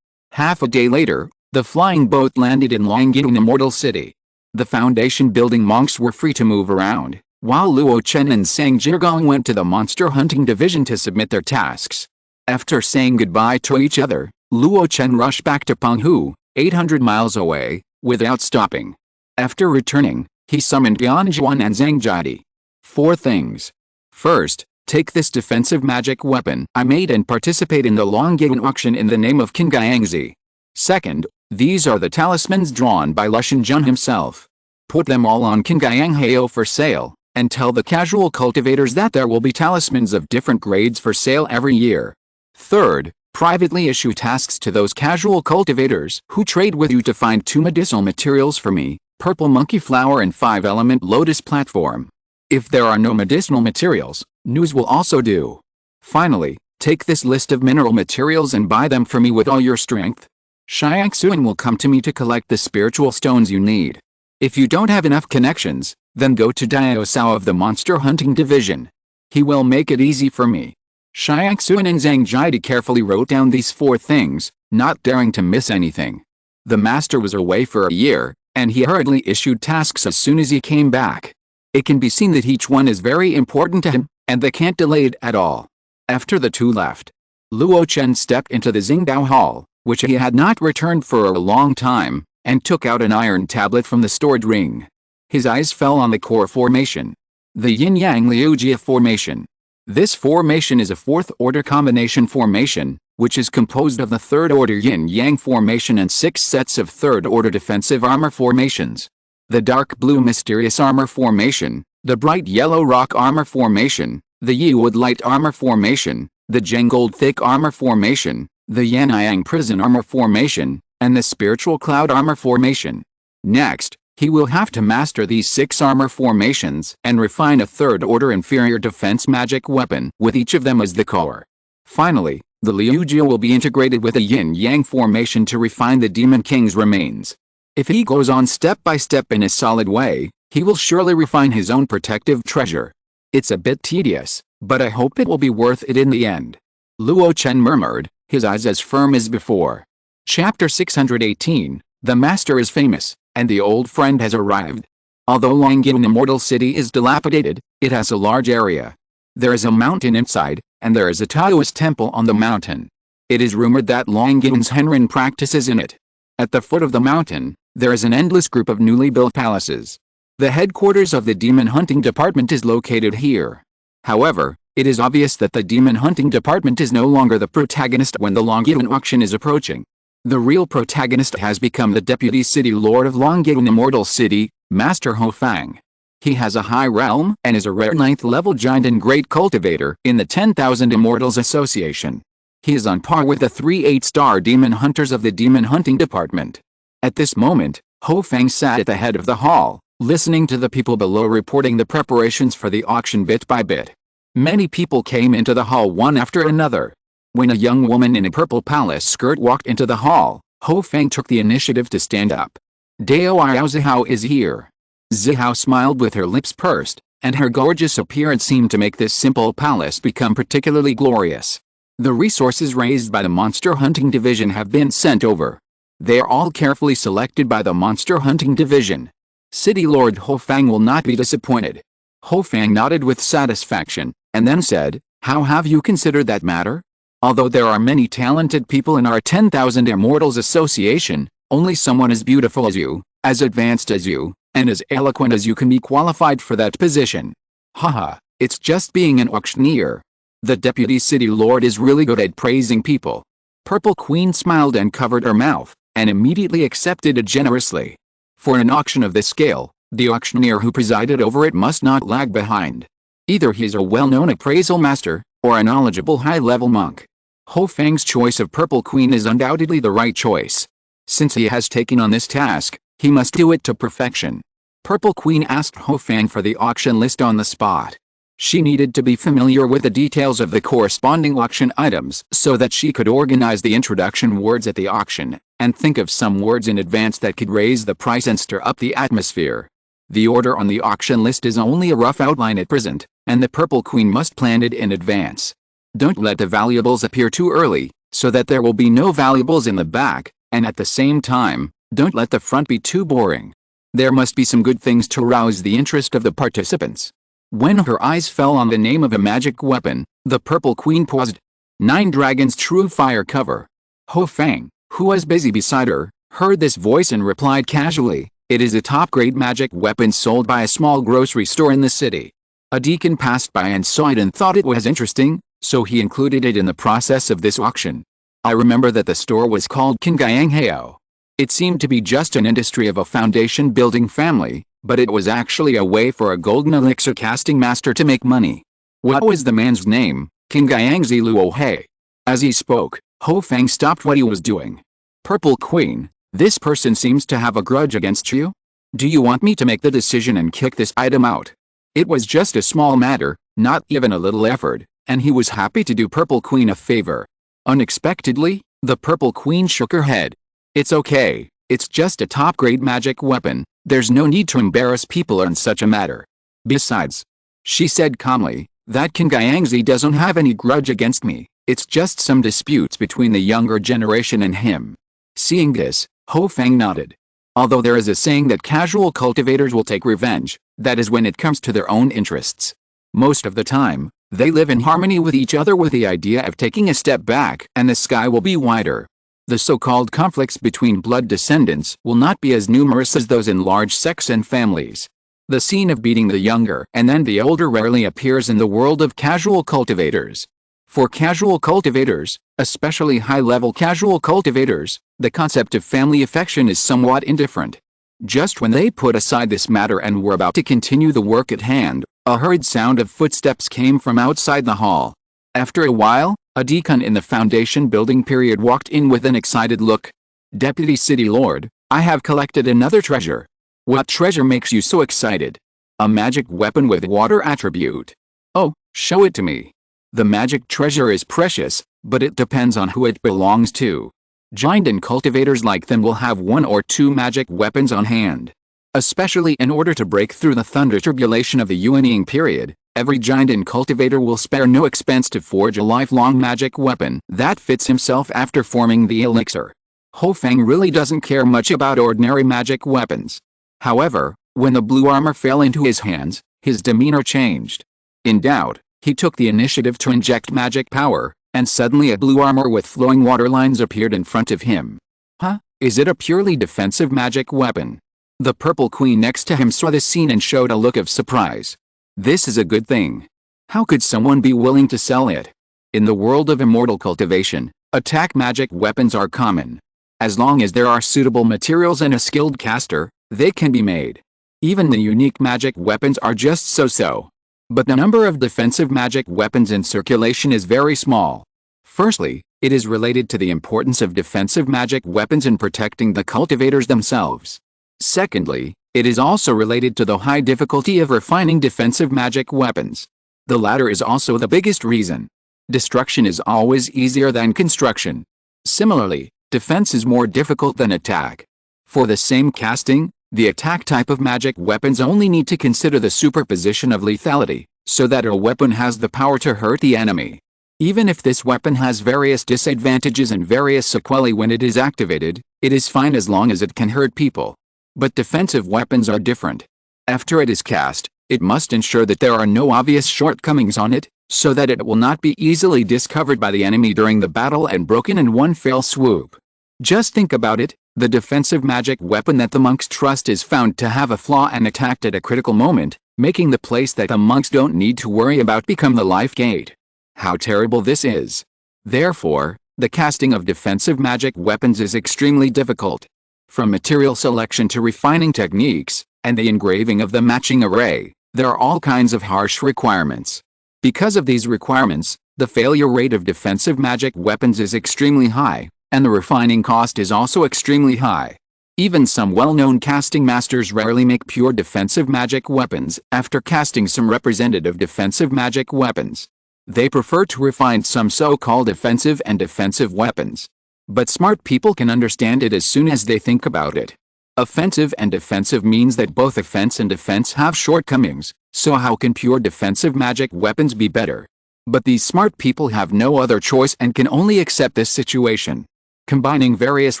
Half a day later, the flying boat landed in Longying Immortal City. The foundation building monks were free to move around, while Luo Chen and Sang Zhigong went to the monster hunting division to submit their tasks. After saying goodbye to each other, Luo Chen rushed back to Penghu, 800 miles away, without stopping. After returning, he summoned Yanzhuan and Zhang Jidi. 4 things. First, take this defensive magic weapon I made and participate in the Longying auction in the name of King Gaiangzi. Second, these are the talismans drawn by Lushan Jun himself. Put them all on King Gaianghao for sale, and tell the casual cultivators that there will be talismans of different grades for sale every year. Third, privately issue tasks to those casual cultivators who trade with you to find 2 medicinal materials for me, purple monkey flower and 5-element lotus platform. If there are no medicinal materials, news will also do. Finally, take this list of mineral materials and buy them for me with all your strength. Xiangxuan will come to me to collect the spiritual stones you need. If you don't have enough connections, then go to Diao Sao of the monster hunting division. He will make it easy for me. Xiangxuan and Zhang Jidi carefully wrote down these 4 things, not daring to miss anything. The master was away for a year, and he hurriedly issued tasks as soon as he came back. It can be seen that each one is very important to him, and they can't delay it at all. After the 2 left, Luo Chen stepped into the Xingdao Hall, which he had not returned for a long time, and took out an iron tablet from the stored ring. His eyes fell on the core formation. The Yin-Yang Liujia formation. This formation is a 4th-order combination formation, which is composed of the 3rd-order Yin-Yang formation and 6 sets of 3rd-order defensive armor formations. The dark blue mysterious armor formation, the bright yellow rock armor formation, the Yi-wood light armor formation, the Zheng-gold thick armor formation, the Yan-Yang prison armor formation, and the spiritual cloud armor formation. Next, he will have to master these 6 armor formations and refine a 3rd-order inferior defense magic weapon with each of them as the core. Finally, the Liujia will be integrated with a Yin-Yang formation to refine the Demon King's remains. If he goes on step by step in a solid way, he will surely refine his own protective treasure. It's a bit tedious, but I hope it will be worth it in the end. Luo Chen murmured, his eyes as firm as before. Chapter 618, The Master is famous, and the old friend has arrived. Although Longying Immortal City is dilapidated, it has a large area. There is a mountain inside, and there is a Taoist temple on the mountain. It is rumored that Longying's Henrin practices in it. At the foot of the mountain, there is an endless group of newly built palaces. The headquarters of the Demon Hunting Department is located here. However, it is obvious that the Demon Hunting Department is no longer the protagonist when the Longying auction is approaching. The real protagonist has become the Deputy City Lord of Longying Immortal City, Master Ho Fang. He has a high realm and is a rare 9th-level giant and great cultivator in the 10,000 Immortals Association. He is on par with the 3 8-star demon hunters of the Demon Hunting Department. At this moment, Ho Fang sat at the head of the hall, listening to the people below reporting the preparations for the auction bit by bit. Many people came into the hall one after another. When a young woman in a purple palace skirt walked into the hall, Ho Fang took the initiative to stand up. Dao Zihao is here. Zihao smiled with her lips pursed, and her gorgeous appearance seemed to make this simple palace become particularly glorious. The resources raised by the Monster Hunting Division have been sent over. They are all carefully selected by the Monster Hunting Division. City Lord Ho Fang will not be disappointed. Ho Fang nodded with satisfaction, and then said, "How have you considered that matter? Although there are many talented people in our 10,000 Immortals Association, only someone as beautiful as you, as advanced as you, and as eloquent as you can be qualified for that position. Haha, it's just being an auctioneer. The Deputy City Lord is really good at praising people." Purple Queen smiled and covered her mouth, and immediately accepted it generously. For an auction of this scale, the auctioneer who presided over it must not lag behind. Either he is a well-known appraisal master, or a knowledgeable high-level monk. Ho Fang's choice of Purple Queen is undoubtedly the right choice. Since he has taken on this task, he must do it to perfection. Purple Queen asked Ho Fang for the auction list on the spot. She needed to be familiar with the details of the corresponding auction items so that she could organize the introduction words at the auction, and think of some words in advance that could raise the price and stir up the atmosphere. The order on the auction list is only a rough outline at present, and the Purple Queen must plan it in advance. Don't let the valuables appear too early, so that there will be no valuables in the back, and at the same time, don't let the front be too boring. There must be some good things to rouse the interest of the participants. When her eyes fell on the name of a magic weapon, the Purple Queen paused. 9 Dragons True Fire Cover. Ho Fang, who was busy beside her, heard this voice and replied casually, "It is a top-grade magic weapon sold by a small grocery store in the city." A deacon passed by and saw it and thought it was interesting, so he included it in the process of this auction. I remember that the store was called Kingayang Heo. It seemed to be just an industry of a foundation-building family, but it was actually a way for a golden elixir casting master to make money. What was the man's name? Kingayangzi Luo He. As he spoke, Ho Fang stopped what he was doing. Purple Queen, this person seems to have a grudge against you? Do you want me to make the decision and kick this item out? It was just a small matter, not even a little effort, and he was happy to do Purple Queen a favor. Unexpectedly, the Purple Queen shook her head. It's okay, it's just a top-grade magic weapon, there's no need to embarrass people on such a matter. Besides, she said calmly, that Kingayangzi doesn't have any grudge against me, it's just some disputes between the younger generation and him. Seeing this, Ho Fang nodded. Although there is a saying that casual cultivators will take revenge, that is when it comes to their own interests. Most of the time, they live in harmony with each other with the idea of taking a step back and the sky will be wider. The so-called conflicts between blood descendants will not be as numerous as those in large sects and families. The scene of beating the younger and then the older rarely appears in the world of casual cultivators. For casual cultivators, especially high-level casual cultivators, the concept of family affection is somewhat indifferent. Just when they put aside this matter and were about to continue the work at hand, a hurried sound of footsteps came from outside the hall. After a while, a deacon in the foundation building period walked in with an excited look. "Deputy City Lord, I have collected another treasure." "What treasure makes you so excited?" "A magic weapon with water attribute." "Oh, show it to me." "The magic treasure is precious, but it depends on who it belongs to. Giant and cultivators like them will have 1 or 2 magic weapons on hand. Especially in order to break through the thunder tribulation of the Yuanying period, every giant and cultivator will spare no expense to forge a lifelong magic weapon that fits himself after forming the elixir. Ho Fang really doesn't care much about ordinary magic weapons. However, when the blue armor fell into his hands, his demeanor changed. In doubt, he took the initiative to inject magic power, and suddenly a blue armor with flowing water lines appeared in front of him. Huh? Is it a purely defensive magic weapon? The Purple Queen next to him saw this scene and showed a look of surprise. This is a good thing. How could someone be willing to sell it? In the world of immortal cultivation, attack magic weapons are common. As long as there are suitable materials and a skilled caster, they can be made. Even the unique magic weapons are just so-so. But the number of defensive magic weapons in circulation is very small. Firstly, it is related to the importance of defensive magic weapons in protecting the cultivators themselves. Secondly, it is also related to the high difficulty of refining defensive magic weapons. The latter is also the biggest reason. Destruction is always easier than construction. Similarly, defense is more difficult than attack. For the same casting, the attack type of magic weapons only need to consider the superposition of lethality, so that a weapon has the power to hurt the enemy. Even if this weapon has various disadvantages and various sequelae when it is activated, it is fine as long as it can hurt people. But defensive weapons are different. After it is cast, it must ensure that there are no obvious shortcomings on it, so that it will not be easily discovered by the enemy during the battle and broken in one fell swoop. Just think about it, the defensive magic weapon that the monks trust is found to have a flaw and attacked at a critical moment, making the place that the monks don't need to worry about become the life gate. How terrible this is. Therefore, The casting of defensive magic weapons is extremely difficult. From material selection to refining techniques, and the engraving of the matching array, there are all kinds of harsh requirements. Because of these requirements, the failure rate of defensive magic weapons is extremely high, and the refining cost is also extremely high. Even some well-known casting masters rarely make pure defensive magic weapons after casting some representative defensive magic weapons. They prefer to refine some so-called offensive and defensive weapons. But smart people can understand it as soon as they think about it. Offensive and defensive means that both offense and defense have shortcomings, so how can pure defensive magic weapons be better? But these smart people have no other choice and can only accept this situation. Combining various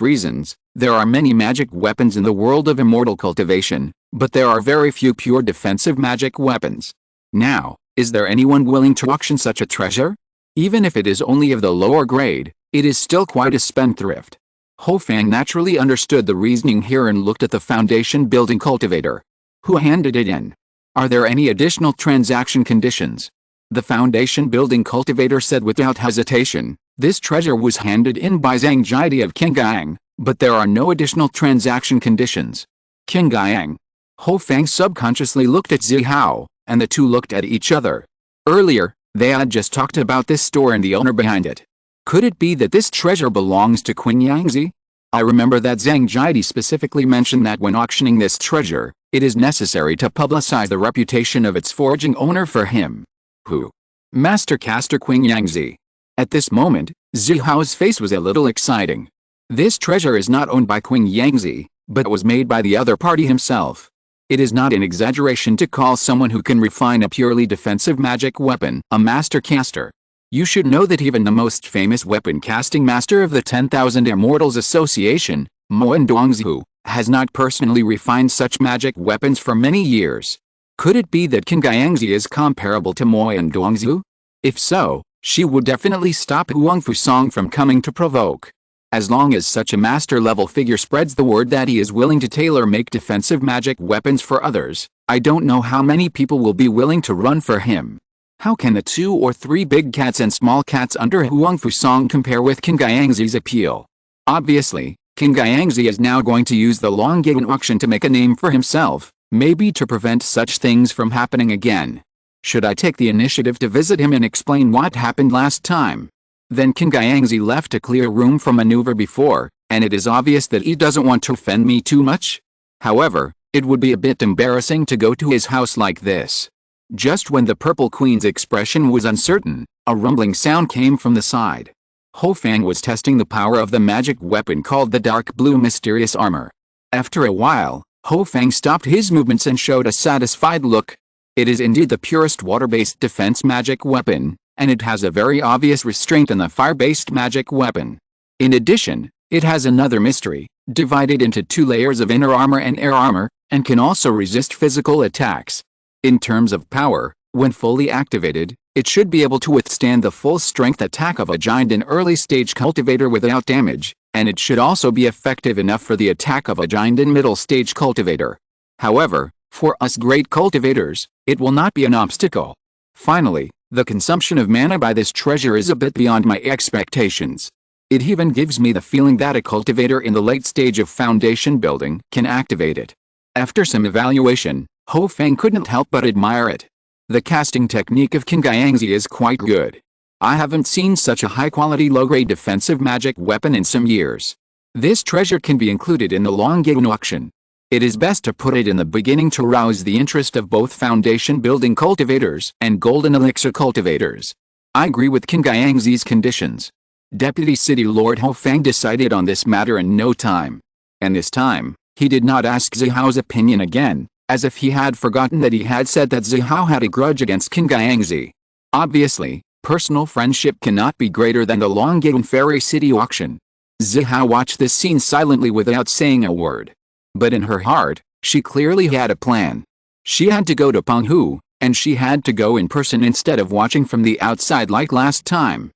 reasons, there are many magic weapons in the world of immortal cultivation, but there are very few pure defensive magic weapons. Now, is there anyone willing to auction such a treasure? Even if it is only of the lower grade, it is still quite a spendthrift. Ho Fang naturally understood the reasoning here and looked at the foundation building cultivator. Who handed it in? Are there any additional transaction conditions? The foundation building cultivator said without hesitation, this treasure was handed in by Zhang Jidi of Qingyang, but there are no additional transaction conditions. Qingyang. Ho Fang subconsciously looked at Zihao, and the two looked at each other. Earlier, they had just talked about this store and the owner behind it. Could it be that this treasure belongs to Qingyangzi? I remember that Zhang Jidi specifically mentioned that when auctioning this treasure, it is necessary to publicize the reputation of its forging owner for him. Who? Master Caster Qingyangzi. At this moment, Zihao's face was a little exciting. This treasure is not owned by Qingyangzi, but was made by the other party himself. It is not an exaggeration to call someone who can refine a purely defensive magic weapon a master caster. You should know that even the most famous weapon casting master of the 10,000 Immortals Association, Mo Dongzhu, has not personally refined such magic weapons for many years. Could it be that Qingyangzi is comparable to Mo Dongzhu? If so, she would definitely stop Huang Fusong from coming to provoke. As long as such a master-level figure spreads the word that he is willing to tailor-make defensive magic weapons for others, I don't know how many people will be willing to run for him. How can the 2 or 3 big cats and small cats under Huang Fusong compare with Qingyangzi's appeal? Obviously, Qingyangzi is now going to use the Longyuan auction to make a name for himself, maybe to prevent such things from happening again. Should I take the initiative to visit him and explain what happened last time? Then Qingyangzi left to clear room for maneuver before, and it is obvious that he doesn't want to offend me too much. However, it would be a bit embarrassing to go to his house like this. Just when the Purple Queen's expression was uncertain, a rumbling sound came from the side. Ho Fang was testing the power of the magic weapon called the Dark Blue Mysterious Armor. After a while, Ho Fang stopped his movements and showed a satisfied look. It is indeed the purest water-based defense magic weapon, and it has a very obvious restraint on the fire-based magic weapon. In addition, it has another mystery, divided into 2 layers of inner armor and air armor, and can also resist physical attacks. In terms of power, when fully activated, it should be able to withstand the full-strength attack of a giant in early-stage cultivator without damage, and it should also be effective enough for the attack of a giant in middle-stage cultivator. However, for us great cultivators, it will not be an obstacle. Finally, the consumption of mana by this treasure is a bit beyond my expectations. It even gives me the feeling that a cultivator in the late stage of foundation building can activate it. After some evaluation, Ho Fang couldn't help but admire it. The casting technique of Qingyangzi is quite good. I haven't seen such a high-quality low-grade defensive magic weapon in some years. This treasure can be included in the Longyuan auction. It is best to put it in the beginning to rouse the interest of both foundation building cultivators and golden elixir cultivators. I agree with Qingyangzi's conditions. Deputy City Lord Ho Fang decided on this matter in no time. And this time, he did not ask Zihao's opinion again, as if he had forgotten that he had said that Zihao had a grudge against Qingyangzi. Obviously, personal friendship cannot be greater than the Longyuan Fairy City auction. Zihao watched this scene silently without saying a word. But in her heart, she clearly had a plan. She had to go to Penghu, and she had to go in person instead of watching from the outside like last time.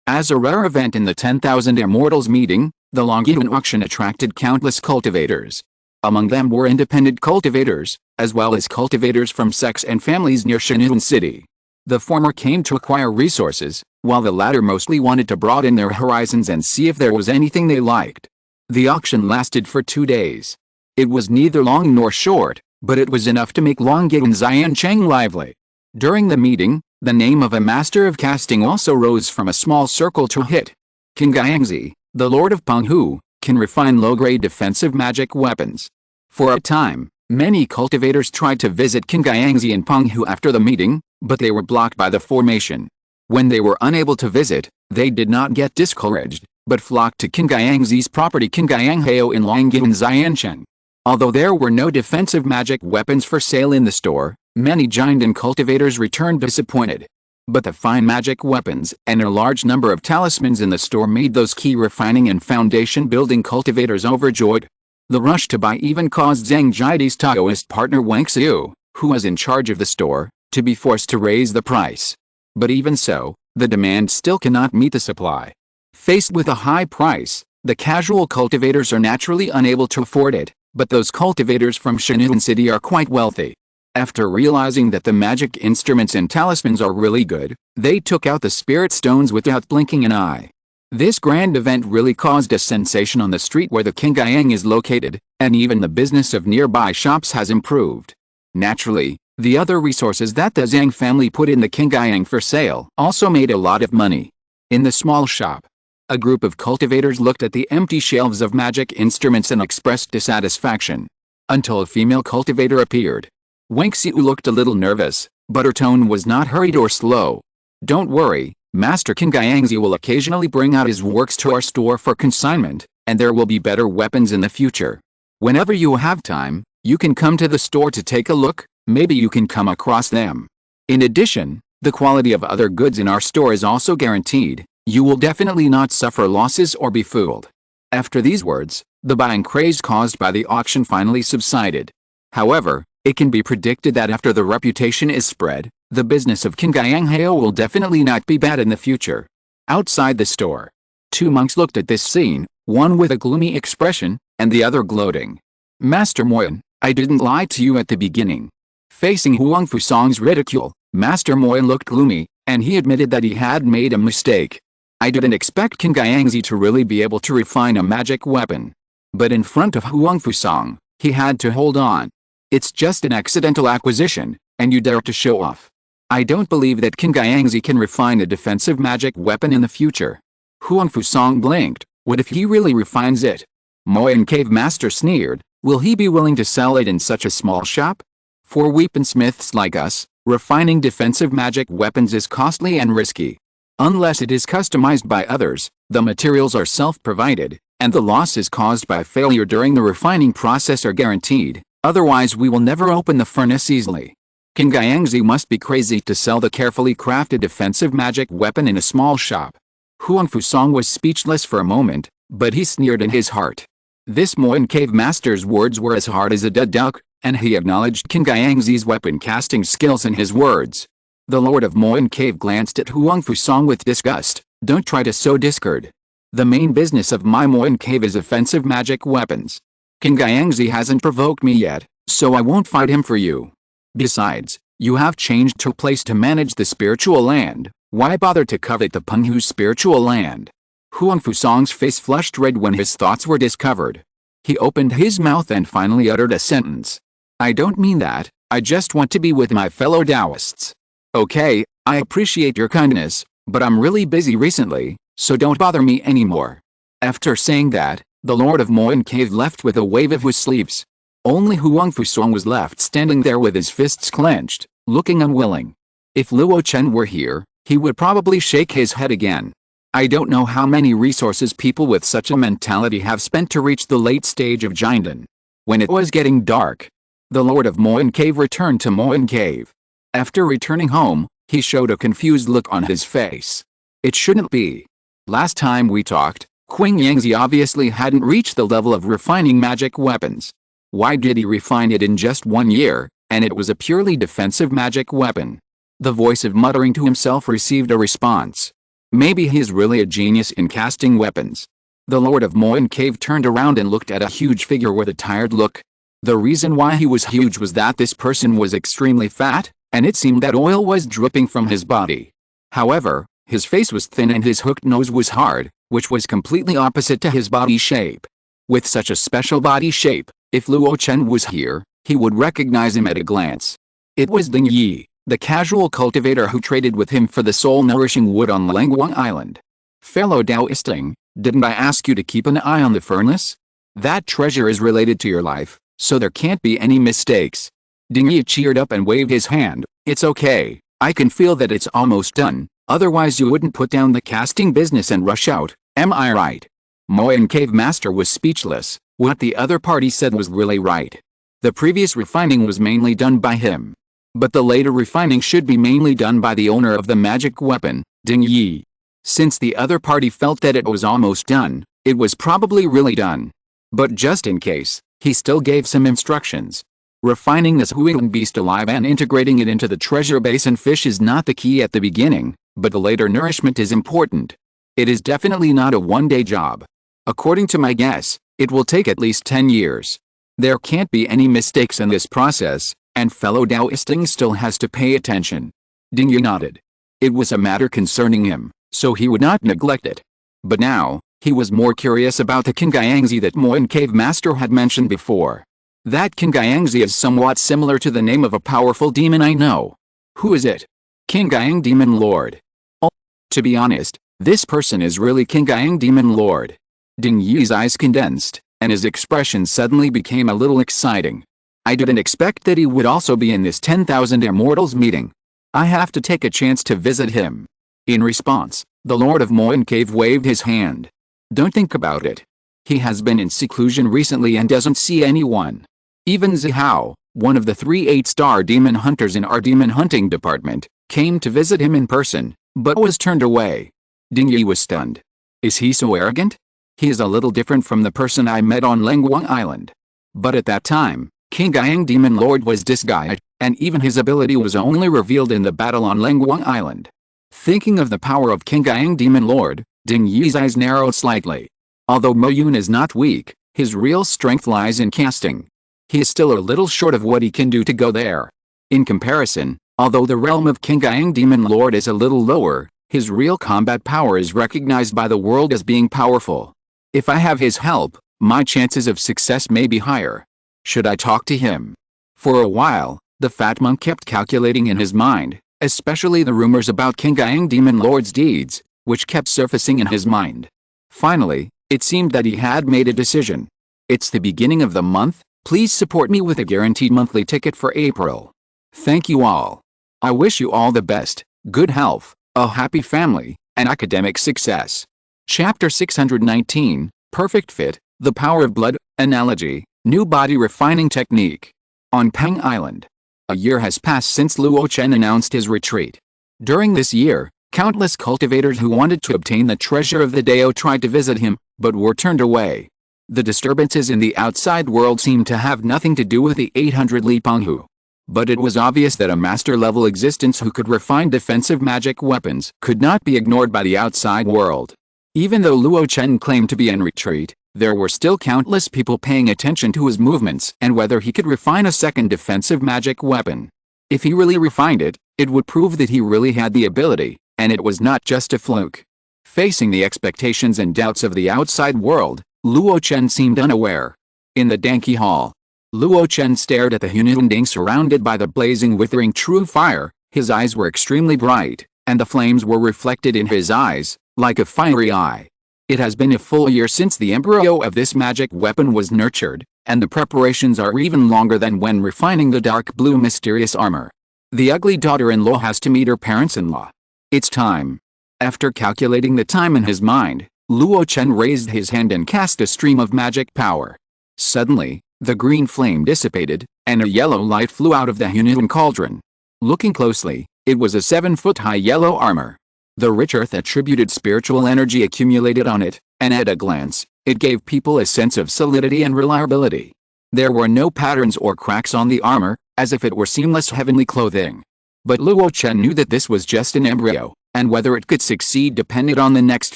As a rare event in the 10,000 Immortals meeting, the Longyuan auction attracted countless cultivators. Among them were independent cultivators, as well as cultivators from sects and families near Shanun City. The former came to acquire resources, while the latter mostly wanted to broaden their horizons and see if there was anything they liked. The auction lasted for 2 days. It was neither long nor short, but it was enough to make Long Ge and Xian Cheng lively. During the meeting, the name of a master of casting also rose from a small circle to a hit. King Guangzi, the Lord of Penghu, can refine low-grade defensive magic weapons. For a time, many cultivators tried to visit King Guangzi in Penghu after the meeting, but they were blocked by the formation. When they were unable to visit, they did not get discouraged, but flocked to King Guangzi's property King Guanghao in Longjing and Xiancheng. Although there were no defensive magic weapons for sale in the store, many Jinden cultivators returned disappointed. But the fine magic weapons and a large number of talismans in the store made those key refining and foundation building cultivators overjoyed. The rush to buy even caused Zhang Jidi's Taoist partner Wang Xiu, who was in charge of the store, to be forced to raise the price. But even so, the demand still cannot meet the supply. Faced with a high price, the casual cultivators are naturally unable to afford it, but those cultivators from Shanun City are quite wealthy. After realizing that the magic instruments and talismans are really good, they took out the spirit stones without blinking an eye. This grand event really caused a sensation on the street where the Qingyang is located, and even the business of nearby shops has improved. Naturally, the other resources that the Zhang family put in the Qingyang for sale also made a lot of money. In the small shop, a group of cultivators looked at the empty shelves of magic instruments and expressed dissatisfaction. Until a female cultivator appeared. Wang Xiu looked a little nervous, but her tone was not hurried or slow. Don't worry, Master King Guangzi will occasionally bring out his works to our store for consignment, and there will be better weapons in the future. Whenever you have time, you can come to the store to take a look, maybe you can come across them. In addition, the quality of other goods in our store is also guaranteed, you will definitely not suffer losses or be fooled. After these words, the buying craze caused by the auction finally subsided. However, it can be predicted that after the reputation is spread, the business of Qingyang will definitely not be bad in the future. Outside the store, 2 monks looked at this scene, one with a gloomy expression, and the other gloating. Master Moyan, I didn't lie to you at the beginning. Facing Huang Fusong's ridicule, Master Moyan looked gloomy, and he admitted that he had made a mistake. I didn't expect King Guangzi to really be able to refine a magic weapon. But in front of Huang Fusong, he had to hold on. It's just an accidental acquisition, and you dare to show off. I don't believe that King Guangzi can refine a defensive magic weapon in the future. Huang Fusong blinked. What if he really refines it? Moyan Cave Master sneered. Will he be willing to sell it in such a small shop? For weaponsmiths like us, refining defensive magic weapons is costly and risky. Unless it is customized by others, the materials are self-provided, and the losses caused by failure during the refining process are guaranteed. Otherwise we will never open the furnace easily. King Guangzi must be crazy to sell the carefully crafted defensive magic weapon in a small shop. Huang Fusong was speechless for a moment, but he sneered in his heart. This Moyan Cave Master's words were as hard as a dead duck, and he acknowledged King Guangzi's weapon casting skills in his words. The Lord of Moyan Cave glanced at Huang Fusong with disgust. Don't try to sow discord. The main business of my Moyan Cave is offensive magic weapons. King Guangzi hasn't provoked me yet, so I won't fight him for you. Besides, you have changed to a place to manage the spiritual land, why bother to covet the Penghu spiritual land? Huang Fusong's face flushed red when his thoughts were discovered. He opened his mouth and finally uttered a sentence. I don't mean that, I just want to be with my fellow Taoists. Okay, I appreciate your kindness, but I'm really busy recently, so don't bother me anymore. After saying that, the Lord of Moyan Cave left with a wave of his sleeves. Only Huang Fusong was left standing there with his fists clenched, looking unwilling. If Luo Chen were here, he would probably shake his head again. I don't know how many resources people with such a mentality have spent to reach the late stage of Jinden. When it was getting dark, the Lord of Moyan Cave returned to Moyan Cave. After returning home, he showed a confused look on his face. It shouldn't be. Last time we talked, Qing Yangzi obviously hadn't reached the level of refining magic weapons. Why did he refine it in just 1 year, and it was a purely defensive magic weapon? The voice of muttering to himself received a response. Maybe he is really a genius in casting weapons. The Lord of Moyan Cave turned around and looked at a huge figure with a tired look. The reason why he was huge was that this person was extremely fat, and it seemed that oil was dripping from his body. However, his face was thin and his hooked nose was hard, which was completely opposite to his body shape. With such a special body shape, if Luo Chen was here, he would recognize him at a glance. It was Ding Yi, the casual cultivator who traded with him for the soul-nourishing wood on Langguang Island. Fellow Taoisting, didn't I ask you to keep an eye on the furnace? That treasure is related to your life, so there can't be any mistakes. Ding Yi cheered up and waved his hand. It's okay, I can feel that it's almost done, otherwise you wouldn't put down the casting business and rush out, am I right? Moyan Cave Master was speechless. What the other party said was really right. The previous refining was mainly done by him. But the later refining should be mainly done by the owner of the magic weapon, Ding Yi. Since the other party felt that it was almost done, it was probably really done. But just in case, he still gave some instructions. Refining this Huilan beast alive and integrating it into the treasure basin fish is not the key at the beginning, but the later nourishment is important. It is definitely not a one-day job. According to my guess, it will take at least 10 years. There can't be any mistakes in this process, and fellow Taoisting still has to pay attention. Ding Yi nodded. It was a matter concerning him, so he would not neglect it. But now, he was more curious about the Qingyangzi that Moyan Cave Master had mentioned before. That Qingyangzi is somewhat similar to the name of a powerful demon I know. Who is it? Qingyang Demon Lord. Oh, to be honest, this person is really Qingyang Demon Lord. Ding Yi's eyes condensed, and his expression suddenly became a little exciting. I didn't expect that he would also be in this 10,000 Immortals meeting. I have to take a chance to visit him. In response, the Lord of Moyan Cave waved his hand. Don't think about it. He has been in seclusion recently and doesn't see anyone. Even Zihao, one of the 3 8-star demon hunters in our demon hunting department, came to visit him in person, but was turned away. Ding Yi was stunned. Is he so arrogant? He is a little different from the person I met on Langguang Island. But at that time, Qingyang Demon Lord was disguised, and even his ability was only revealed in the battle on Langguang Island. Thinking of the power of Qingyang Demon Lord, Ding Yi's eyes narrowed slightly. Although Mo Yun is not weak, his real strength lies in casting. He is still a little short of what he can do to go there. In comparison, although the realm of Qingyang Demon Lord is a little lower, his real combat power is recognized by the world as being powerful. If I have his help, my chances of success may be higher. Should I talk to him? For a while, the fat monk kept calculating in his mind, especially the rumors about Qingyang Demon Lord's deeds, which kept surfacing in his mind. Finally, it seemed that he had made a decision. It's the beginning of the month, please support me with a guaranteed monthly ticket for April. Thank you all. I wish you all the best, good health, a happy family, and academic success. Chapter 619, Perfect Fit, The Power of Blood, Analogy, New Body Refining Technique. On Peng Island. A year has passed since Luo Chen announced his retreat. During this year, countless cultivators who wanted to obtain the treasure of the Dao tried to visit him, but were turned away. The disturbances in the outside world seemed to have nothing to do with the 800 Li Penghu. But it was obvious that a master-level existence who could refine defensive magic weapons could not be ignored by the outside world. Even though Luo Chen claimed to be in retreat, there were still countless people paying attention to his movements and whether he could refine a second defensive magic weapon. If he really refined it, it would prove that he really had the ability, and it was not just a fluke. Facing the expectations and doubts of the outside world, Luo Chen seemed unaware. In the Danqi Hall, Luo Chen stared at the Hununding surrounded by the blazing withering true fire. His eyes were extremely bright, and the flames were reflected in his eyes, like a fiery eye. It has been a full year since the embryo of this magic weapon was nurtured, and the preparations are even longer than when refining the dark blue mysterious armor. The ugly daughter-in-law has to meet her parents-in-law. It's time. After calculating the time in his mind, Luo Chen raised his hand and cast a stream of magic power. Suddenly, the green flame dissipated, and a yellow light flew out of the Hunun cauldron. Looking closely, it was a 7-foot-high yellow armor. The rich earth attributed spiritual energy accumulated on it, and at a glance, it gave people a sense of solidity and reliability. There were no patterns or cracks on the armor, as if it were seamless heavenly clothing. But Luo Chen knew that this was just an embryo, and whether it could succeed depended on the next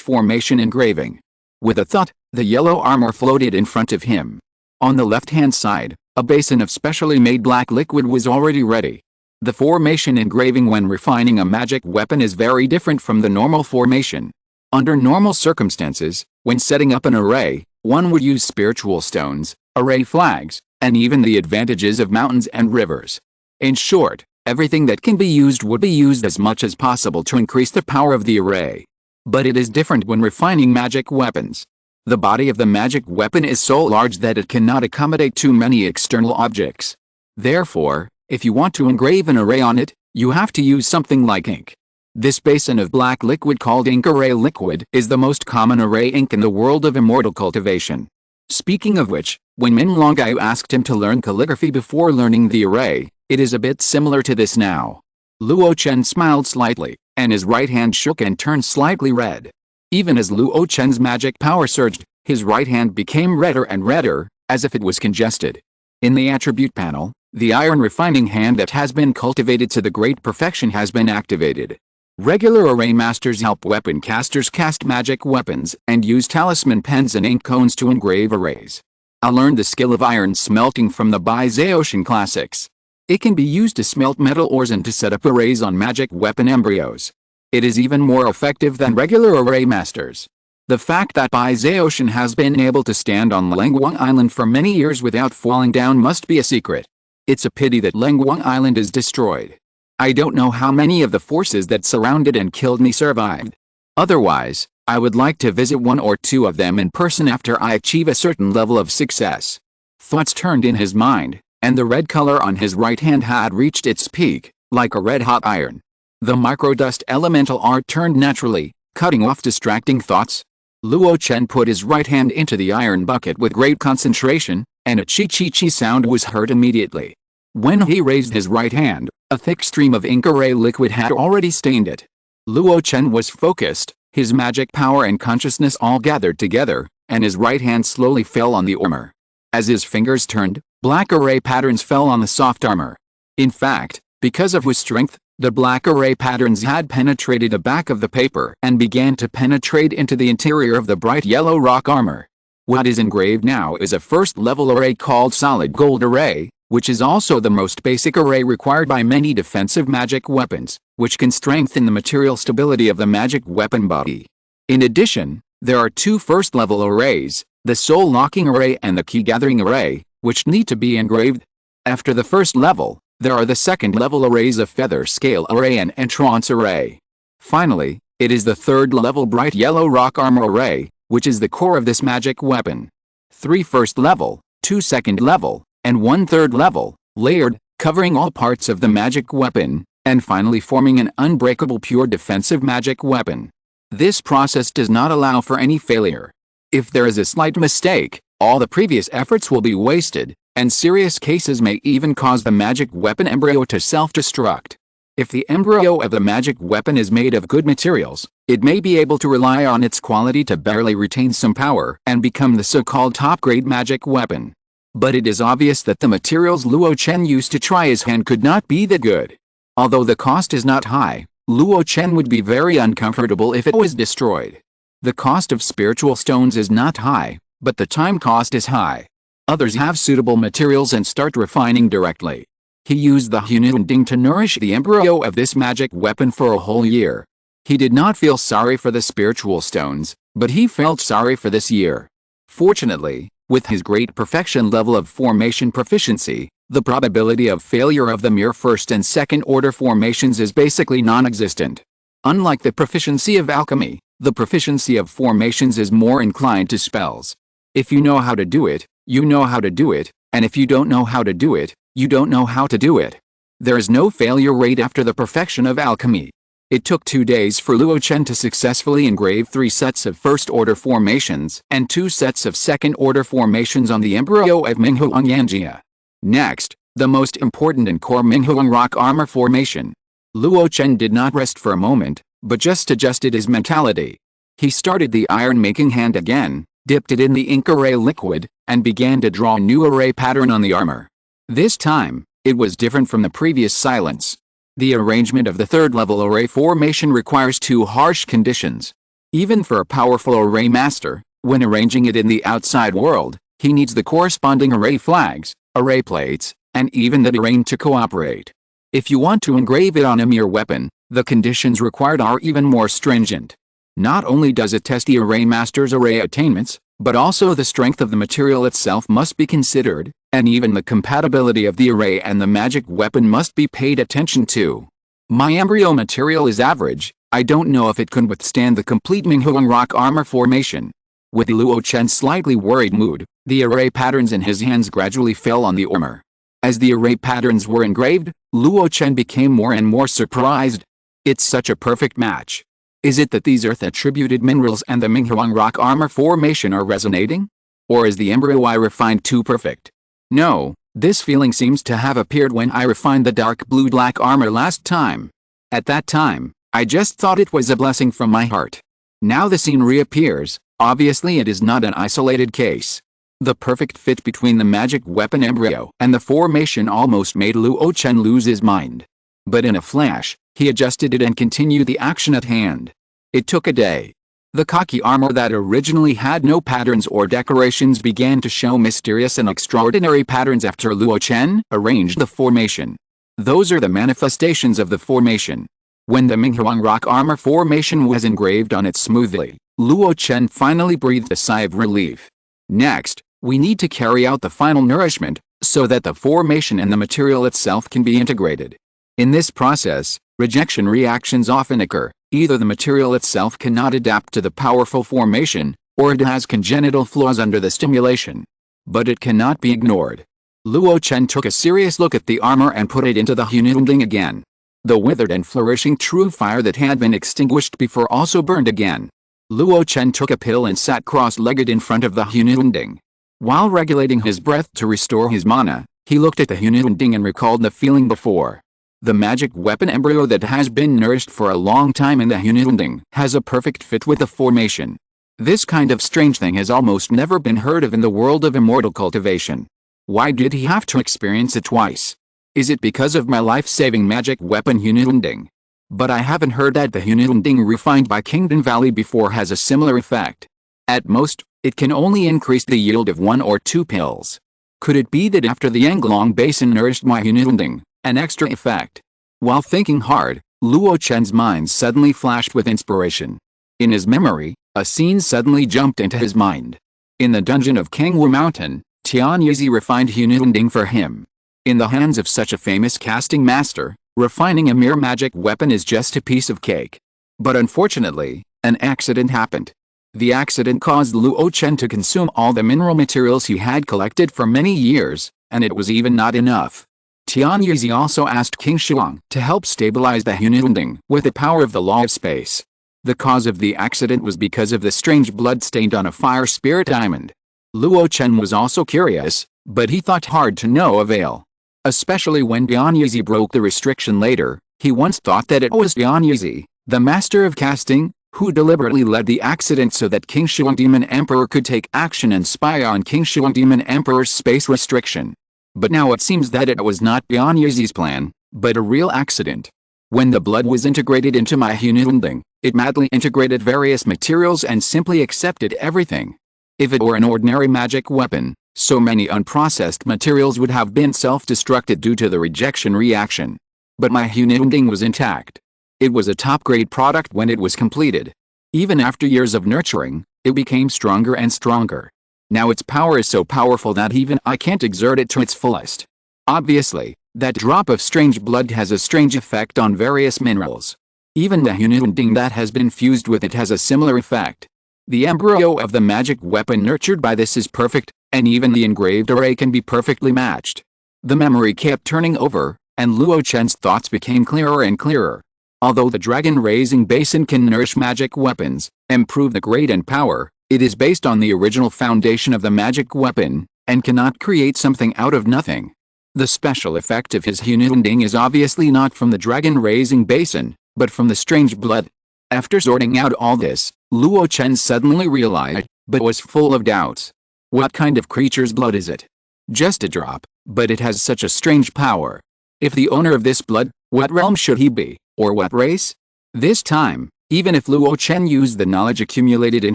formation engraving. With a thought, the yellow armor floated in front of him. On the left-hand side, a basin of specially made black liquid was already ready. The formation engraving when refining a magic weapon is very different from the normal formation. Under normal circumstances, when setting up an array, one would use spiritual stones, array flags, and even the advantages of mountains and rivers. In short, everything that can be used would be used as much as possible to increase the power of the array. But it is different when refining magic weapons. The body of the magic weapon is so large that it cannot accommodate too many external objects. Therefore, if you want to engrave an array on it, you have to use something like ink. This basin of black liquid called ink array liquid is the most common array ink in the world of immortal cultivation. Speaking of which, when Min Longai asked him to learn calligraphy before learning the array, it is a bit similar to this now. Luo Chen smiled slightly, and his right hand shook and turned slightly red. Even as Luo Chen's magic power surged, his right hand became redder and redder, as if it was congested. In the attribute panel, the iron refining hand that has been cultivated to the great perfection has been activated. Regular array masters help weapon casters cast magic weapons and use talisman pens and ink cones to engrave arrays. I learned the skill of iron smelting from the Bai Zaoshan classics. It can be used to smelt metal ores and to set up arrays on magic weapon embryos. It is even more effective than regular array masters. The fact that Bai Zaoshan has been able to stand on Lengguang Island for many years without falling down must be a secret. It's a pity that Lengguang Island is destroyed. I don't know how many of the forces that surrounded and killed me survived. Otherwise, I would like to visit one or two of them in person after I achieve a certain level of success. Thoughts turned in his mind, and the red color on his right hand had reached its peak, like a red-hot iron. The microdust elemental art turned naturally, cutting off distracting thoughts. Luo Chen put his right hand into the iron bucket with great concentration, and a chi-chi-chi sound was heard immediately. When he raised his right hand, a thick stream of ink array liquid had already stained it. Luo Chen was focused, his magic power and consciousness all gathered together, and his right hand slowly fell on the armor. As his fingers turned, black array patterns fell on the soft armor. In fact, because of his strength, the black array patterns had penetrated the back of the paper and began to penetrate into the interior of the bright yellow rock armor. What is engraved now is a first-level array called solid gold array, which is also the most basic array required by many defensive magic weapons, which can strengthen the material stability of the magic weapon body. In addition, there are two first-level arrays, the soul-locking array and the key-gathering array, which need to be engraved. After the first level, there are the second-level arrays of feather scale array and entrance array. Finally, it is the third-level bright yellow rock armor array, which is the core of this magic weapon. 3 first-level, 2 second-level, and 1 third-level, layered, covering all parts of the magic weapon, and finally forming an unbreakable pure defensive magic weapon. This process does not allow for any failure. If there is a slight mistake, all the previous efforts will be wasted, and serious cases may even cause the magic weapon embryo to self-destruct. If the embryo of the magic weapon is made of good materials, it may be able to rely on its quality to barely retain some power and become the so-called top-grade magic weapon. But it is obvious that the materials Luo Chen used to try his hand could not be that good. Although the cost is not high, Luo Chen would be very uncomfortable if it was destroyed. The cost of spiritual stones is not high, but the time cost is high. Others have suitable materials and start refining directly. He used the Hununding to nourish the embryo of this magic weapon for a whole year. He did not feel sorry for the spiritual stones, but he felt sorry for this year. Fortunately, with his great perfection level of formation proficiency, the probability of failure of the mere first and second order formations is basically non-existent. Unlike the proficiency of alchemy, the proficiency of formations is more inclined to spells. If you know how to do it, you know how to do it, and if you don't know how to do it, you don't know how to do it. There is no failure rate after the perfection of alchemy. It took 2 days for Luo Chen to successfully engrave 3 sets of first-order formations and 2 sets of second-order formations on the embryo of Minghuang Yanjia. Next, the most important and core Minghuang rock armor formation. Luo Chen did not rest for a moment, but just adjusted his mentality. He started the iron-making hand again, dipped it in the ink array liquid, and began to draw a new array pattern on the armor. This time, it was different from the previous silence. The arrangement of the third-level array formation requires 2 harsh conditions. Even for a powerful array master, when arranging it in the outside world, he needs the corresponding array flags, array plates, and even the terrain to cooperate. If you want to engrave it on a mere weapon, the conditions required are even more stringent. Not only does it test the array master's array attainments, but also the strength of the material itself must be considered, and even the compatibility of the array and the magic weapon must be paid attention to. My embryo material is average. I don't know if it can withstand the complete Minghuang rock armor formation. With Luo Chen's slightly worried mood, the array patterns in his hands gradually fell on the armor. As the array patterns were engraved, Luo Chen became more and more surprised. It's such a perfect match. Is it that these earth-attributed minerals and the Minghuang rock armor formation are resonating? Or is the embryo I refined too perfect? No, this feeling seems to have appeared when I refined the dark blue-black armor last time. At that time, I just thought it was a blessing from my heart. Now the scene reappears. Obviously it is not an isolated case. The perfect fit between the magic weapon embryo and the formation almost made Luo Chen lose his mind. But in a flash, he adjusted it and continued the action at hand. It took a day. The khaki armor that originally had no patterns or decorations began to show mysterious and extraordinary patterns after Luo Chen arranged the formation. Those are the manifestations of the formation. When the Minghuang rock armor formation was engraved on it smoothly, Luo Chen finally breathed a sigh of relief. Next, we need to carry out the final nourishment, so that the formation and the material itself can be integrated. In this process, rejection reactions often occur. Either the material itself cannot adapt to the powerful formation, or it has congenital flaws under the stimulation. But it cannot be ignored. Luo Chen took a serious look at the armor and put it into the Hununding again. The withered and flourishing true fire that had been extinguished before also burned again. Luo Chen took a pill and sat cross-legged in front of the Hununding. While regulating his breath to restore his mana, he looked at the Hununding and recalled the feeling before. The magic weapon embryo that has been nourished for a long time in the Hununding has a perfect fit with the formation. This kind of strange thing has almost never been heard of in the world of immortal cultivation. Why did he have to experience it twice? Is it because of my life-saving magic weapon Hununding? But I haven't heard that the Hununding refined by Kingdom Valley before has a similar effect. At most, it can only increase the yield of 1 or 2 pills. Could it be that after the Yanglong Basin nourished my Hununding, an extra effect? While thinking hard, Luo Chen's mind suddenly flashed with inspiration. In his memory, a scene suddenly jumped into his mind. In the dungeon of Kangwu Mountain, Tian Yizi refined Hununding for him. In the hands of such a famous casting master, refining a mere magic weapon is just a piece of cake. But unfortunately, an accident happened. The accident caused Luo Chen to consume all the mineral materials he had collected for many years, and it was even not enough. Tian Yizi also asked King Shuang to help stabilize the Hununding with the power of the law of space. The cause of the accident was because of the strange blood stained on a fire spirit diamond. Luo Chen was also curious, but he thought hard to no avail. Especially when Tian Yizi broke the restriction later, he once thought that it was Tian Yizi, the master of casting, who deliberately led the accident so that King Shuang Demon Emperor could take action and spy on King Shuang Demon Emperor's space restriction. But now it seems that it was not Tian Yizi's plan, but a real accident. When the blood was integrated into my Hununding, it madly integrated various materials and simply accepted everything. If it were an ordinary magic weapon, so many unprocessed materials would have been self-destructed due to the rejection reaction. But my Hununding was intact. It was a top-grade product when it was completed. Even after years of nurturing, it became stronger and stronger. Now its power is so powerful that even I can't exert it to its fullest. Obviously, that drop of strange blood has a strange effect on various minerals. Even the Hununding that has been fused with it has a similar effect. The embryo of the magic weapon nurtured by this is perfect, and even the engraved array can be perfectly matched. The memory kept turning over, and Luo Chen's thoughts became clearer and clearer. Although the dragon-raising basin can nourish magic weapons, improve the grade and power, it is based on the original foundation of the magic weapon, and cannot create something out of nothing. The special effect of his Hununding is obviously not from the dragon-raising basin, but from the strange blood. After sorting out all this, Luo Chen suddenly realized, but was full of doubts. What kind of creature's blood is it? Just a drop, but it has such a strange power. If the owner of this blood, what realm should he be, or what race? This time, even if Luo Chen used the knowledge accumulated in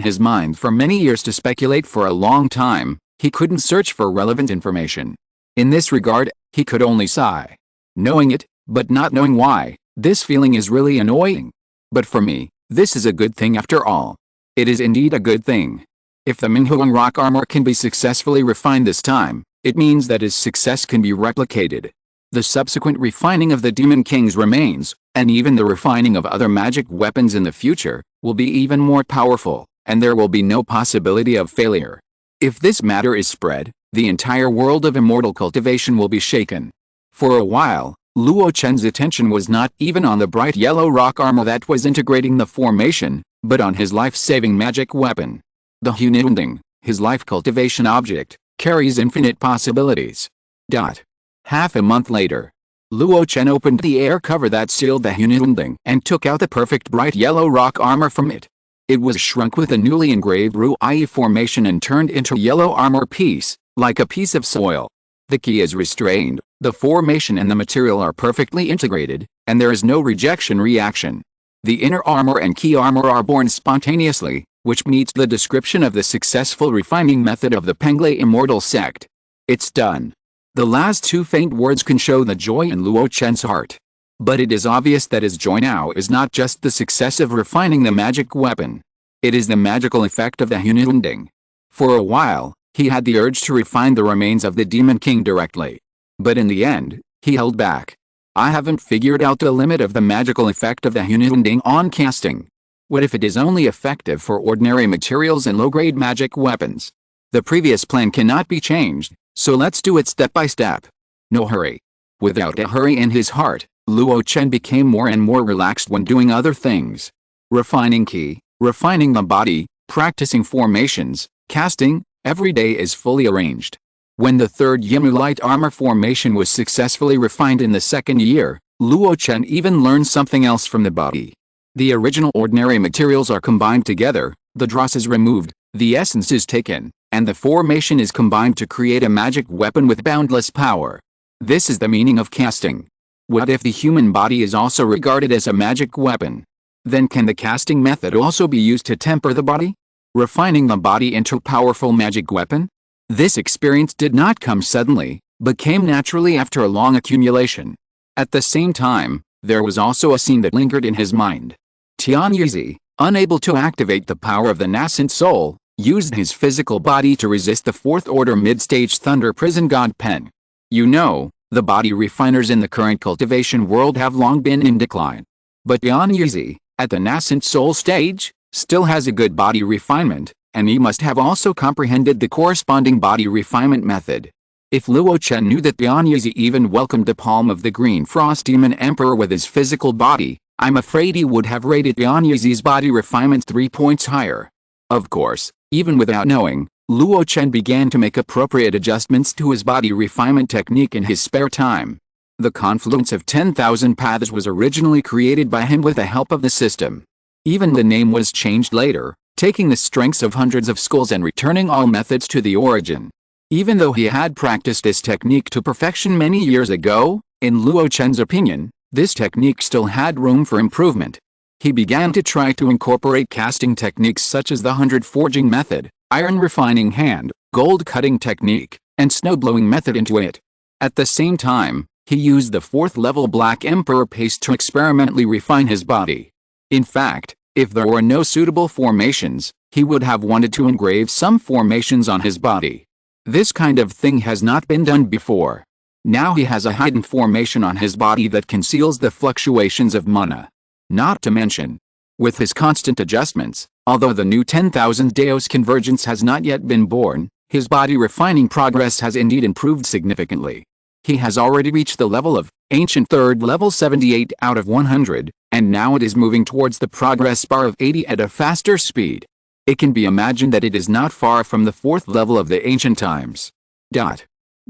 his mind for many years to speculate for a long time, he couldn't search for relevant information. In this regard, he could only sigh. Knowing it, But not knowing why, this feeling is really annoying. But for me, this is a good thing after all. It is indeed a good thing. If the Minhuang rock armor can be successfully refined this time, it means that his success can be replicated. The subsequent refining of the Demon King's remains, and even the refining of other magic weapons in the future, will be even more powerful, and there will be no possibility of failure. If this matter is spread, the entire world of immortal cultivation will be shaken. For a while, Luo Chen's attention was not even on the bright yellow rock armor that was integrating the formation, but on his life-saving magic weapon. The Hununding, his life cultivation object, carries infinite possibilities. Half a month later, Luo Chen opened the air cover that sealed the Hununding and took out the perfect bright yellow rock armor from it. It was shrunk with a newly engraved Ruai formation and turned into yellow armor piece, like a piece of soil. The key is restrained, the formation and the material are perfectly integrated, and there is no rejection reaction. The inner armor and key armor are born spontaneously, which meets the description of the successful refining method of the Pengle Immortal sect. It's done. The last two faint words can show the joy in Luo Chen's heart. But it is obvious that his joy now is not just the success of refining the magic weapon. It is the magical effect of the Hununding. For a while, he had the urge to refine the remains of the Demon King directly. But in the end, he held back. I haven't figured out the limit of the magical effect of the Hununding on casting. What if it is only effective for ordinary materials and low-grade magic weapons? The previous plan cannot be changed, so let's do it step by step. No hurry. Without a hurry in his heart, Luo Chen became more and more relaxed when doing other things. Refining ki, refining the body, practicing formations, casting, every day is fully arranged. When the third Yimu light armor formation was successfully refined in the second year, Luo Chen even learned something else from the body. The original ordinary materials are combined together, the dross is removed, the essence is taken, and the formation is combined to create a magic weapon with boundless power. This is the meaning of casting. What if the human body is also regarded as a magic weapon? Then can the casting method also be used to temper the body? Refining the body into a powerful magic weapon? This experience did not come suddenly, but came naturally after a long accumulation. At the same time, there was also a scene that lingered in his mind. Tianyuzi, unable to activate the power of the nascent soul, used his physical body to resist the fourth order mid-stage thunder prison god Pen. You know, the body refiners in the current cultivation world have long been in decline. But Tianyuzi, at the nascent soul stage, still has a good body refinement, and he must have also comprehended the corresponding body refinement method. If Luo Chen knew that Tianyuzi even welcomed the palm of the Green Frost Demon Emperor with his physical body, I'm afraid he would have rated Tianyuzi's body refinement 3 points higher. Of course, even without knowing, Luo Chen began to make appropriate adjustments to his body refinement technique in his spare time. The confluence of 10,000 paths was originally created by him with the help of the system. Even the name was changed later, taking the strengths of hundreds of skulls and returning all methods to the origin. Even though he had practiced this technique to perfection many years ago, in Luo Chen's opinion, this technique still had room for improvement. He began to try to incorporate casting techniques such as the 100 forging method, iron refining hand, gold cutting technique, and snow blowing method into it. At the same time, he used the 4th level Black Emperor paste to experimentally refine his body. In fact, if there were no suitable formations, he would have wanted to engrave some formations on his body. This kind of thing has not been done before. Now he has a hidden formation on his body that conceals the fluctuations of mana. Not to mention, with his constant adjustments, although the new 10,000 Deos convergence has not yet been born, his body refining progress has indeed improved significantly. He has already reached the level of Ancient Third level 78 out of 100, and now it is moving towards the progress bar of 80 at a faster speed. It can be imagined that it is not far from the 4th level of the ancient times.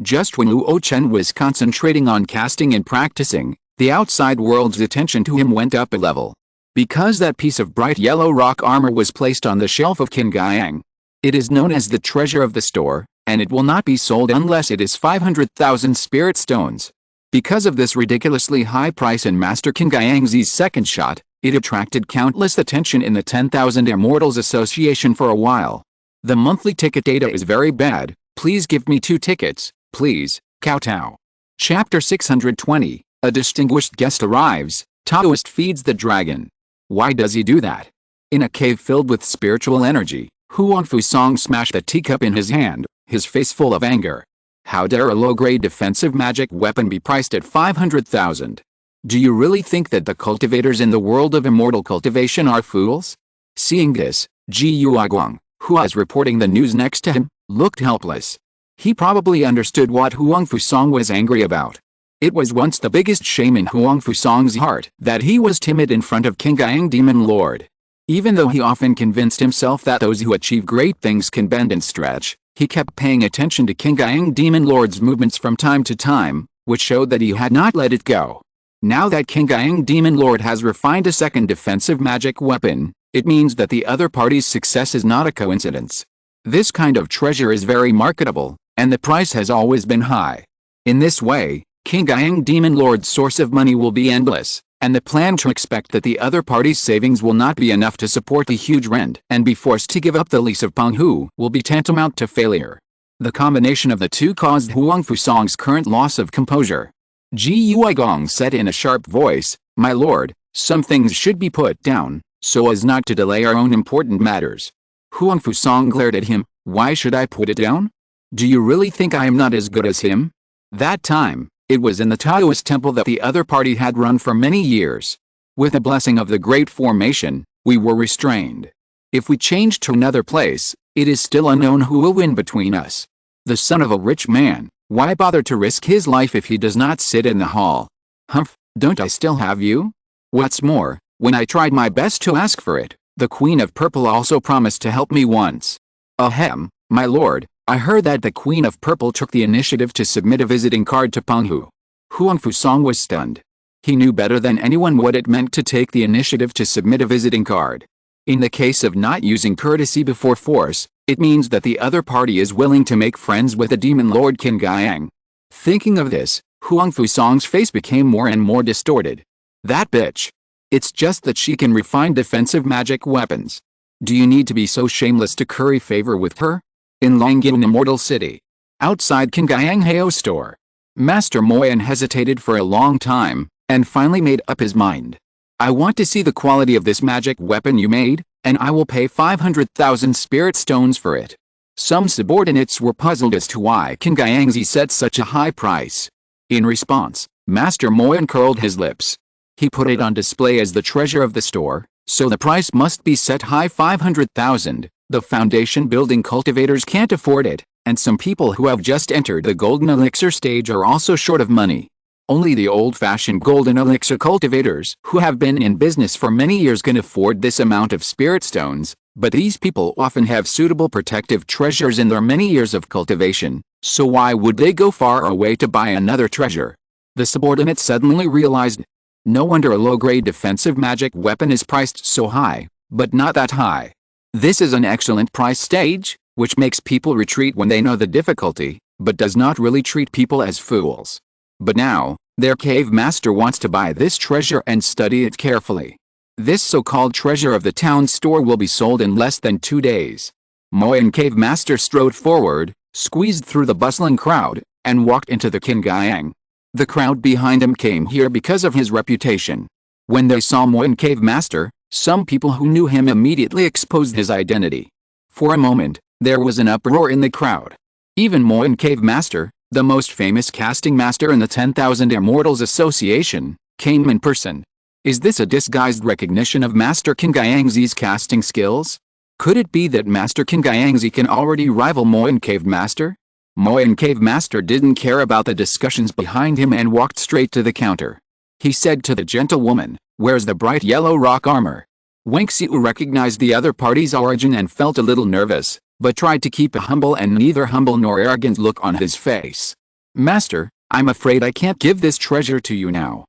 Just when Luo Chen was concentrating on casting and practicing, the outside world's attention to him went up a level. Because that piece of bright yellow rock armor was placed on the shelf of Qingyang. It is known as the treasure of the store, and it will not be sold unless it is 500,000 spirit stones. Because of this ridiculously high price and Master Qingyang's second shot, it attracted countless attention in the 10,000 Immortals Association for a while. The monthly ticket data is very bad, please give me 2 tickets, please, kowtow. Chapter 620, A distinguished guest arrives, Taoist feeds the dragon. Why does he do that? In a cave filled with spiritual energy, Huang Fusong smashed the teacup in his hand, his face full of anger. How dare a low-grade defensive magic weapon be priced at 500,000? Do you really think that the cultivators in the world of immortal cultivation are fools? Seeing this, Ji Yuaguang, who was reporting the news next to him, looked helpless. He probably understood what Huang Fusong was angry about. It was once the biggest shame in Huang Fusong's heart that he was timid in front of King Gang Demon Lord. Even though he often convinced himself that those who achieve great things can bend and stretch, he kept paying attention to King Gang Demon Lord's movements from time to time, which showed that he had not let it go. Now that King Gang Demon Lord has refined a second defensive magic weapon, it means that the other party's success is not a coincidence. This kind of treasure is very marketable, and the price has always been high. In this way, King Gang Demon Lord's source of money will be endless, and the plan to expect that the other party's savings will not be enough to support the huge rent and be forced to give up the lease of Penghu will be tantamount to failure. The combination of the two caused Huang Fusong's current loss of composure. Ji Yuaigong said in a sharp voice, "My lord, some things should be put down, so as not to delay our own important matters." Huang Fusong glared at him. "Why should I put it down? Do you really think I am not as good as him?" That time, it was in the Taoist temple that the other party had run for many years. With the blessing of the Great Formation, we were restrained. If we change to another place, it is still unknown who will win between us. The son of a rich man, why bother to risk his life if he does not sit in the hall? Humph, don't I still have you? What's more, when I tried my best to ask for it, the Queen of Purple also promised to help me once. Ahem, my lord, I heard that the Queen of Purple took the initiative to submit a visiting card to Penghu. Huang Fusong was stunned. He knew better than anyone what it meant to take the initiative to submit a visiting card. In the case of not using courtesy before force, it means that the other party is willing to make friends with the Demon Lord Qin Gang. Thinking of this, Huang Fusong's face became more and more distorted. That bitch. It's just that she can refine defensive magic weapons. Do you need to be so shameless to curry favor with her? In Langyun Immortal City. Outside King Gang Hao's store. Master Moyan hesitated for a long time, and finally made up his mind. I want to see the quality of this magic weapon you made, and I will pay 500,000 spirit stones for it. Some subordinates were puzzled as to why King Gangzi set such a high price. In response, Master Moyan curled his lips. He put it on display as the treasure of the store, so the price must be set high 500,000. The foundation building cultivators can't afford it, and some people who have just entered the golden elixir stage are also short of money. Only the old-fashioned golden elixir cultivators who have been in business for many years can afford this amount of spirit stones, but these people often have suitable protective treasures in their many years of cultivation, so why would they go far away to buy another treasure? The subordinate suddenly realized. No wonder a low-grade defensive magic weapon is priced so high, but not that high. This is an excellent price stage, which makes people retreat when they know the difficulty, but does not really treat people as fools. But now, their cave master wants to buy this treasure and study it carefully. This so-called treasure of the town store will be sold in less than 2 days. Moyan cave master strode forward, squeezed through the bustling crowd, and walked into the King Gang. The crowd behind him came here because of his reputation. When they saw Moyan cave master, some people who knew him immediately exposed his identity. For a moment, there was an uproar in the crowd. Even Moyan Cave Master, the most famous casting master in the 10,000 Immortals Association, came in person. Is this a disguised recognition of Master King Gangzi's casting skills? Could it be that Master King Gangzi can already rival Moyan Cave Master? Moyan Cave Master didn't care about the discussions behind him and walked straight to the counter. He said to the gentlewoman, "Where's the bright yellow rock armor?" Wang Xiu recognized the other party's origin and felt a little nervous, but tried to keep a humble and neither humble nor arrogant look on his face. "Master, I'm afraid I can't give this treasure to you now."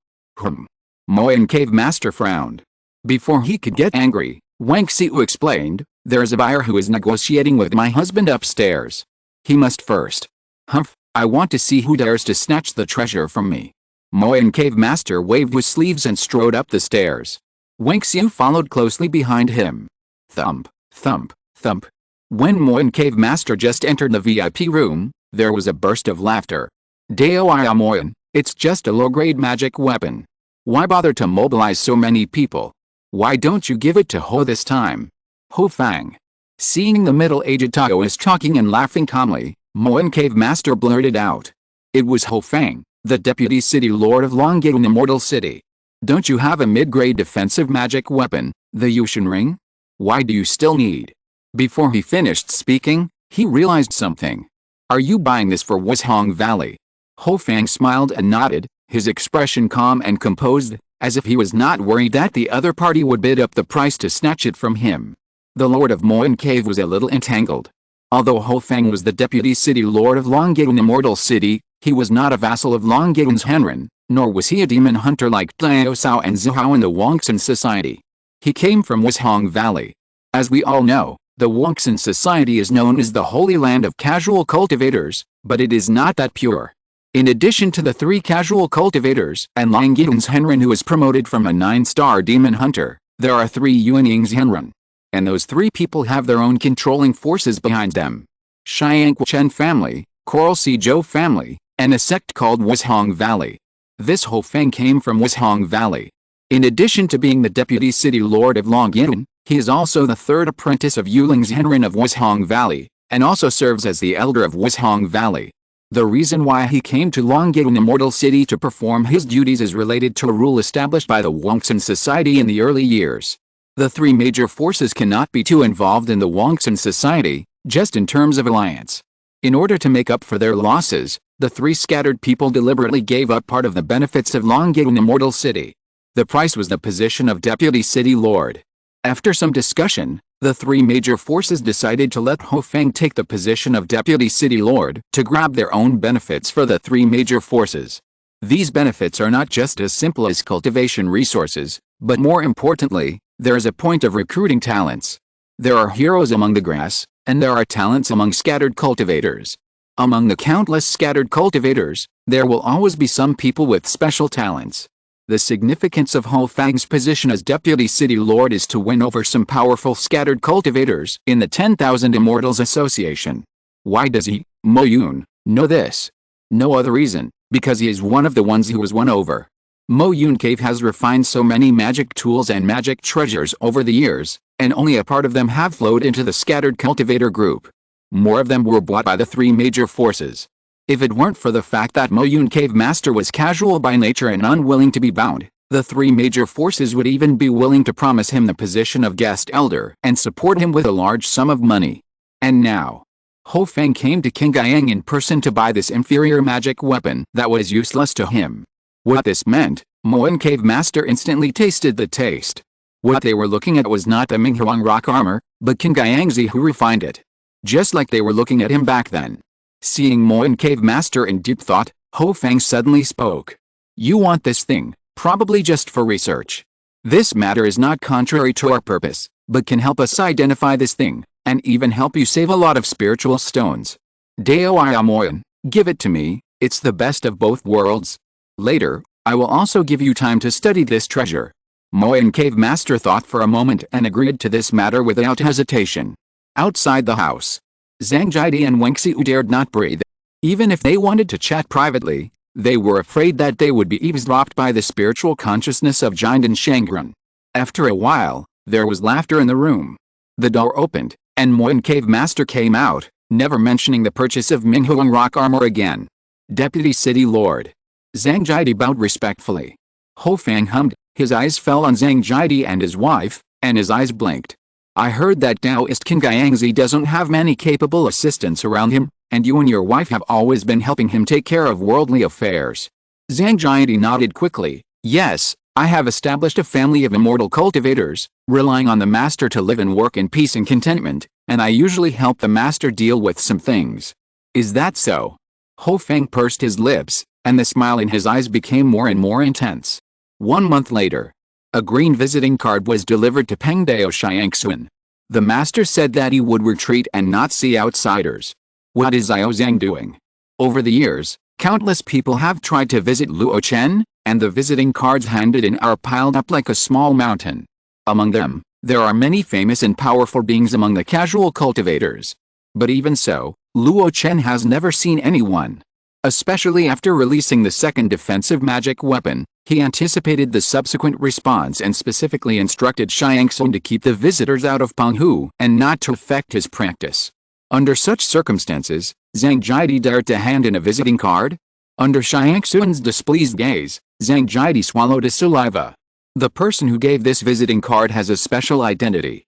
Moyan Cave Master frowned. Before he could get angry, Wang Xiu explained, "There's a buyer who is negotiating with my husband upstairs. He must first. Humph, I want to see who dares to snatch the treasure from me." Moyan Cave Master waved his sleeves and strode up the stairs. Wang Xiu followed closely behind him. Thump, thump, thump. When Moyan Cave Master just entered the VIP room, there was a burst of laughter. "Dao Moyan, It's just a low-grade magic weapon. Why bother to mobilize so many people? Why don't you give it to Ho this time? Ho Fang. Seeing the middle-aged Taoist talking and laughing calmly, Moen Cave Master blurted out. It was Ho Fang, the deputy city lord of Longyun Immortal City. Don't you have a mid-grade defensive magic weapon, the Yushin Ring? Why do you still need? Before he finished speaking, he realized something. Are you buying this for Wushong Valley? Ho Fang smiled and nodded, his expression calm and composed, as if he was not worried that the other party would bid up the price to snatch it from him. The lord of Moen Cave was a little entangled. Although Ho Fang was the deputy city lord of Longyun Immortal City, he was not a vassal of Longyun's Henren, nor was he a demon hunter like Dao Sao and Zhao in the Wongsun Society. He came from Wushong Valley. As we all know, the Wongsun Society is known as the Holy Land of Casual Cultivators, but it is not that pure. In addition to the 3 casual cultivators and Longyun's Henren who is promoted from a 9-star demon hunter, there are 3 Yuanying's Henren. And those 3 people have their own controlling forces behind them. Xiang Chen family, Coral Sea Zhou family, and a sect called Wushong Valley. This Ho Fang came from Wushong Valley. In addition to being the deputy city lord of Longyun, he is also the 3rd apprentice of Yuling's Henren of Wushong Valley, and also serves as the elder of Wushong Valley. The reason why he came to Longyun Immortal City to perform his duties is related to a rule established by the Wongsun Society in the early years. The 3 major forces cannot be too involved in the Wongsun Society, just in terms of alliance. In order to make up for their losses, the 3 scattered people deliberately gave up part of the benefits of Longyun Immortal City. The price was the position of deputy city lord. After some discussion, the 3 major forces decided to let Ho Fang take the position of deputy city lord to grab their own benefits for the 3 major forces. These benefits are not just as simple as cultivation resources, but more importantly, there is a point of recruiting talents. There are heroes among the grass, and there are talents among scattered cultivators. Among the countless scattered cultivators, there will always be some people with special talents. The significance of Ho Fang's position as deputy city lord is to win over some powerful scattered cultivators in the 10,000 Immortals Association. Why does he, Mo Yun, know this? No other reason, because he is one of the ones who was won over. Mo Yun Cave has refined so many magic tools and magic treasures over the years, and only a part of them have flowed into the scattered cultivator group. More of them were bought by the 3 major forces. If it weren't for the fact that Mo Yun Cave Master was casual by nature and unwilling to be bound, the 3 major forces would even be willing to promise him the position of guest elder and support him with a large sum of money. And now, Ho Fang came to Qingyang in person to buy this inferior magic weapon that was useless to him. What this meant, Moen Cave Master instantly tasted the taste. What they were looking at was not the Minghuang rock armor, but Qingyangzi who refined it. Just like they were looking at him back then. Seeing Moen Cave Master in deep thought, Ho Fang suddenly spoke. You want this thing, probably just for research. This matter is not contrary to our purpose, but can help us identify this thing, and even help you save a lot of spiritual stones. Dao Moen, give it to me, it's the best of both worlds. Later, I will also give you time to study this treasure. Moen Cave Master thought for a moment and agreed to this matter without hesitation. Outside the house, Zhang Jidi and Wang Xiu dared not breathe. Even if they wanted to chat privately, they were afraid that they would be eavesdropped by the spiritual consciousness of Jind and Shangren. After a while, there was laughter in the room. The door opened, and Moen Cave Master came out, never mentioning the purchase of Minghuang rock armor again. Deputy City Lord. Zhang Jidi bowed respectfully. Ho Fang hummed, his eyes fell on Zhang Jidi and his wife, and his eyes blinked. I heard that Taoist Qingyangzi doesn't have many capable assistants around him, and you and your wife have always been helping him take care of worldly affairs. Zhang Jidi nodded quickly. Yes, I have established a family of immortal cultivators, relying on the master to live and work in peace and contentment, and I usually help the master deal with some things. Is that so? Ho Fang pursed his lips, and the smile in his eyes became more and more intense. 1 month later, a green visiting card was delivered to Pengdao Xiangxuan. The master said that he would retreat and not see outsiders. What is Xiao Zhang doing? Over the years, countless people have tried to visit Luo Chen, and the visiting cards handed in are piled up like a small mountain. Among them, there are many famous and powerful beings among the casual cultivators. But even so, Luo Chen has never seen anyone. Especially after releasing the second defensive magic weapon, he anticipated the subsequent response and specifically instructed Xiangsun to keep the visitors out of Penghu and not to affect his practice. Under such circumstances, Zhang Jiadi dared to hand in a visiting card? Under Xiangsun's displeased gaze, Zhang Jiadi swallowed his saliva. The person who gave this visiting card has a special identity.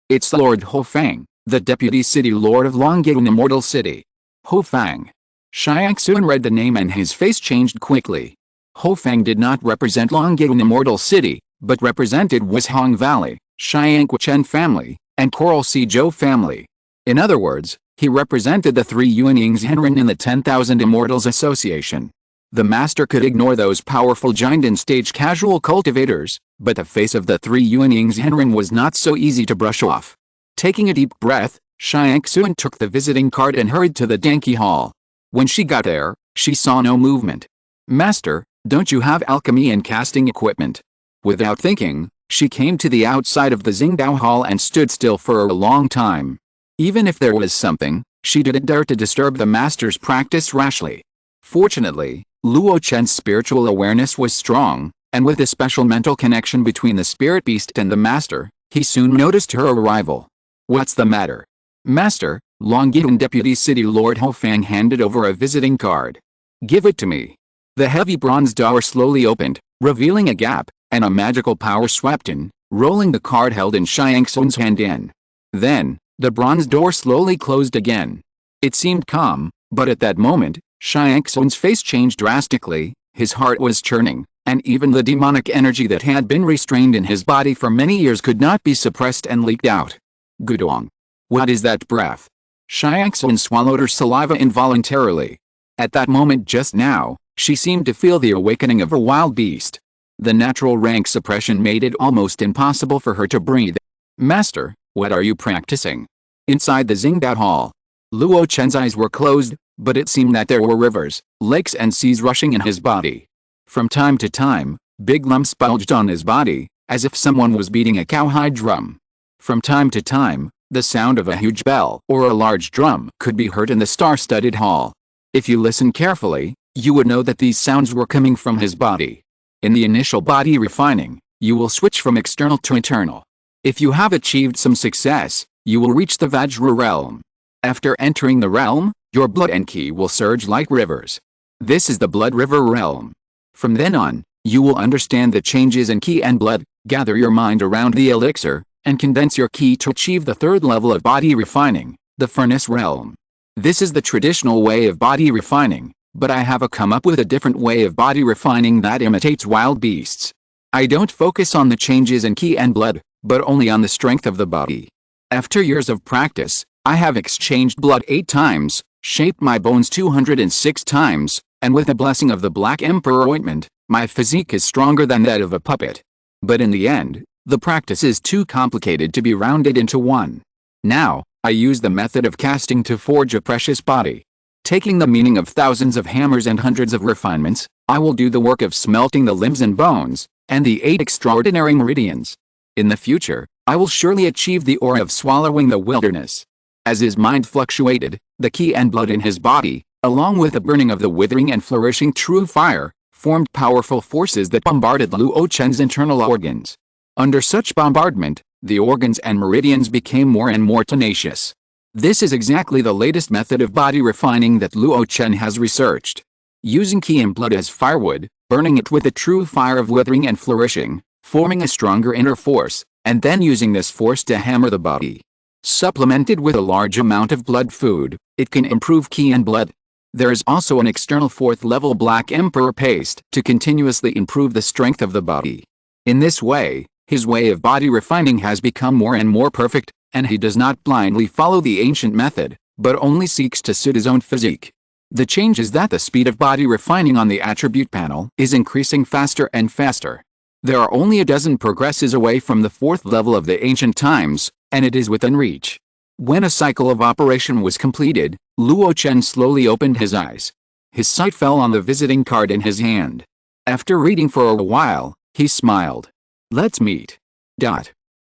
It's Lord Ho Fang, the Deputy City Lord of Longyun Immortal City. Ho Fang. Xiangsun read the name and his face changed quickly. Ho Fang did not represent Longyun Immortal City, but represented Wishong Valley, Xiangwu Chen family, and Coral Sea Zhou family. In other words, he represented the 3 Yuanyings Henren in the 10,000 Immortals Association. The master could ignore those powerful giant and stage casual cultivators, but the face of the 3 Yuanyings Henren was not so easy to brush off. Taking a deep breath, Xiangsun took the visiting card and hurried to the Danqi Hall. When she got there, she saw no movement. "Master, don't you have alchemy and casting equipment?" Without thinking, she came to the outside of the Xingdao Hall and stood still for a long time. Even if there was something, she didn't dare to disturb the master's practice rashly. Fortunately, Luo Chen's spiritual awareness was strong, and with a special mental connection between the spirit beast and the master, he soon noticed her arrival. "What's the matter?" "Master," Longyun Deputy City Lord Ho Fang handed over a visiting card. "Give it to me." The heavy bronze door slowly opened, revealing a gap, and a magical power swept in, rolling the card held in Xiangsun's hand in. Then, the bronze door slowly closed again. It seemed calm, but at that moment, Xiangsun's face changed drastically, his heart was churning, and even the demonic energy that had been restrained in his body for many years could not be suppressed and leaked out. "Gudong. What is that breath?" Xiangsun swallowed her saliva involuntarily. At that moment just now, she seemed to feel the awakening of a wild beast. The natural rank suppression made it almost impossible for her to breathe. "Master, what are you practicing?" Inside the Xingdao Hall, Luo Chen's eyes were closed, but it seemed that there were rivers, lakes and seas rushing in his body. From time to time, big lumps bulged on his body, as if someone was beating a cowhide drum. From time to time, the sound of a huge bell or a large drum could be heard in the star-studded hall. If you listen carefully, you would know that these sounds were coming from his body. In the initial body refining, you will switch from external to internal. If you have achieved some success, you will reach the Vajra realm. After entering the realm, your blood and ki will surge like rivers. This is the blood river realm. From then on, you will understand the changes in ki and blood, gather your mind around the elixir, and condense your ki to achieve the 3rd level of body refining, the furnace realm. This is the traditional way of body refining, but I have come up with a different way of body refining that imitates wild beasts. I don't focus on the changes in ki and blood, but only on the strength of the body. After years of practice, I have exchanged blood 8 times, shaped my bones 206 times, and with the blessing of the Black Emperor ointment, my physique is stronger than that of a puppet. But in the end, the practice is too complicated to be rounded into one. Now, I use the method of casting to forge a precious body. Taking the meaning of thousands of hammers and hundreds of refinements, I will do the work of smelting the limbs and bones, and the 8 extraordinary meridians. In the future, I will surely achieve the aura of swallowing the wilderness. As his mind fluctuated, the ki and blood in his body, along with the burning of the withering and flourishing true fire, formed powerful forces that bombarded Luo Chen's internal organs. Under such bombardment, the organs and meridians became more and more tenacious. This is exactly the latest method of body refining that Luo Chen has researched. Using ki and blood as firewood, burning it with the true fire of withering and flourishing, forming a stronger inner force, and then using this force to hammer the body. Supplemented with a large amount of blood food, it can improve ki and blood. There is also an external 4th level Black Emperor paste to continuously improve the strength of the body. In this way, his way of body refining has become more and more perfect, and he does not blindly follow the ancient method, but only seeks to suit his own physique. The change is that the speed of body refining on the attribute panel is increasing faster and faster. There are only a dozen progresses away from the 4th level of the ancient times, and it is within reach. When a cycle of operation was completed, Luo Chen slowly opened his eyes. His sight fell on the visiting card in his hand. After reading for a while, he smiled. "Let's meet."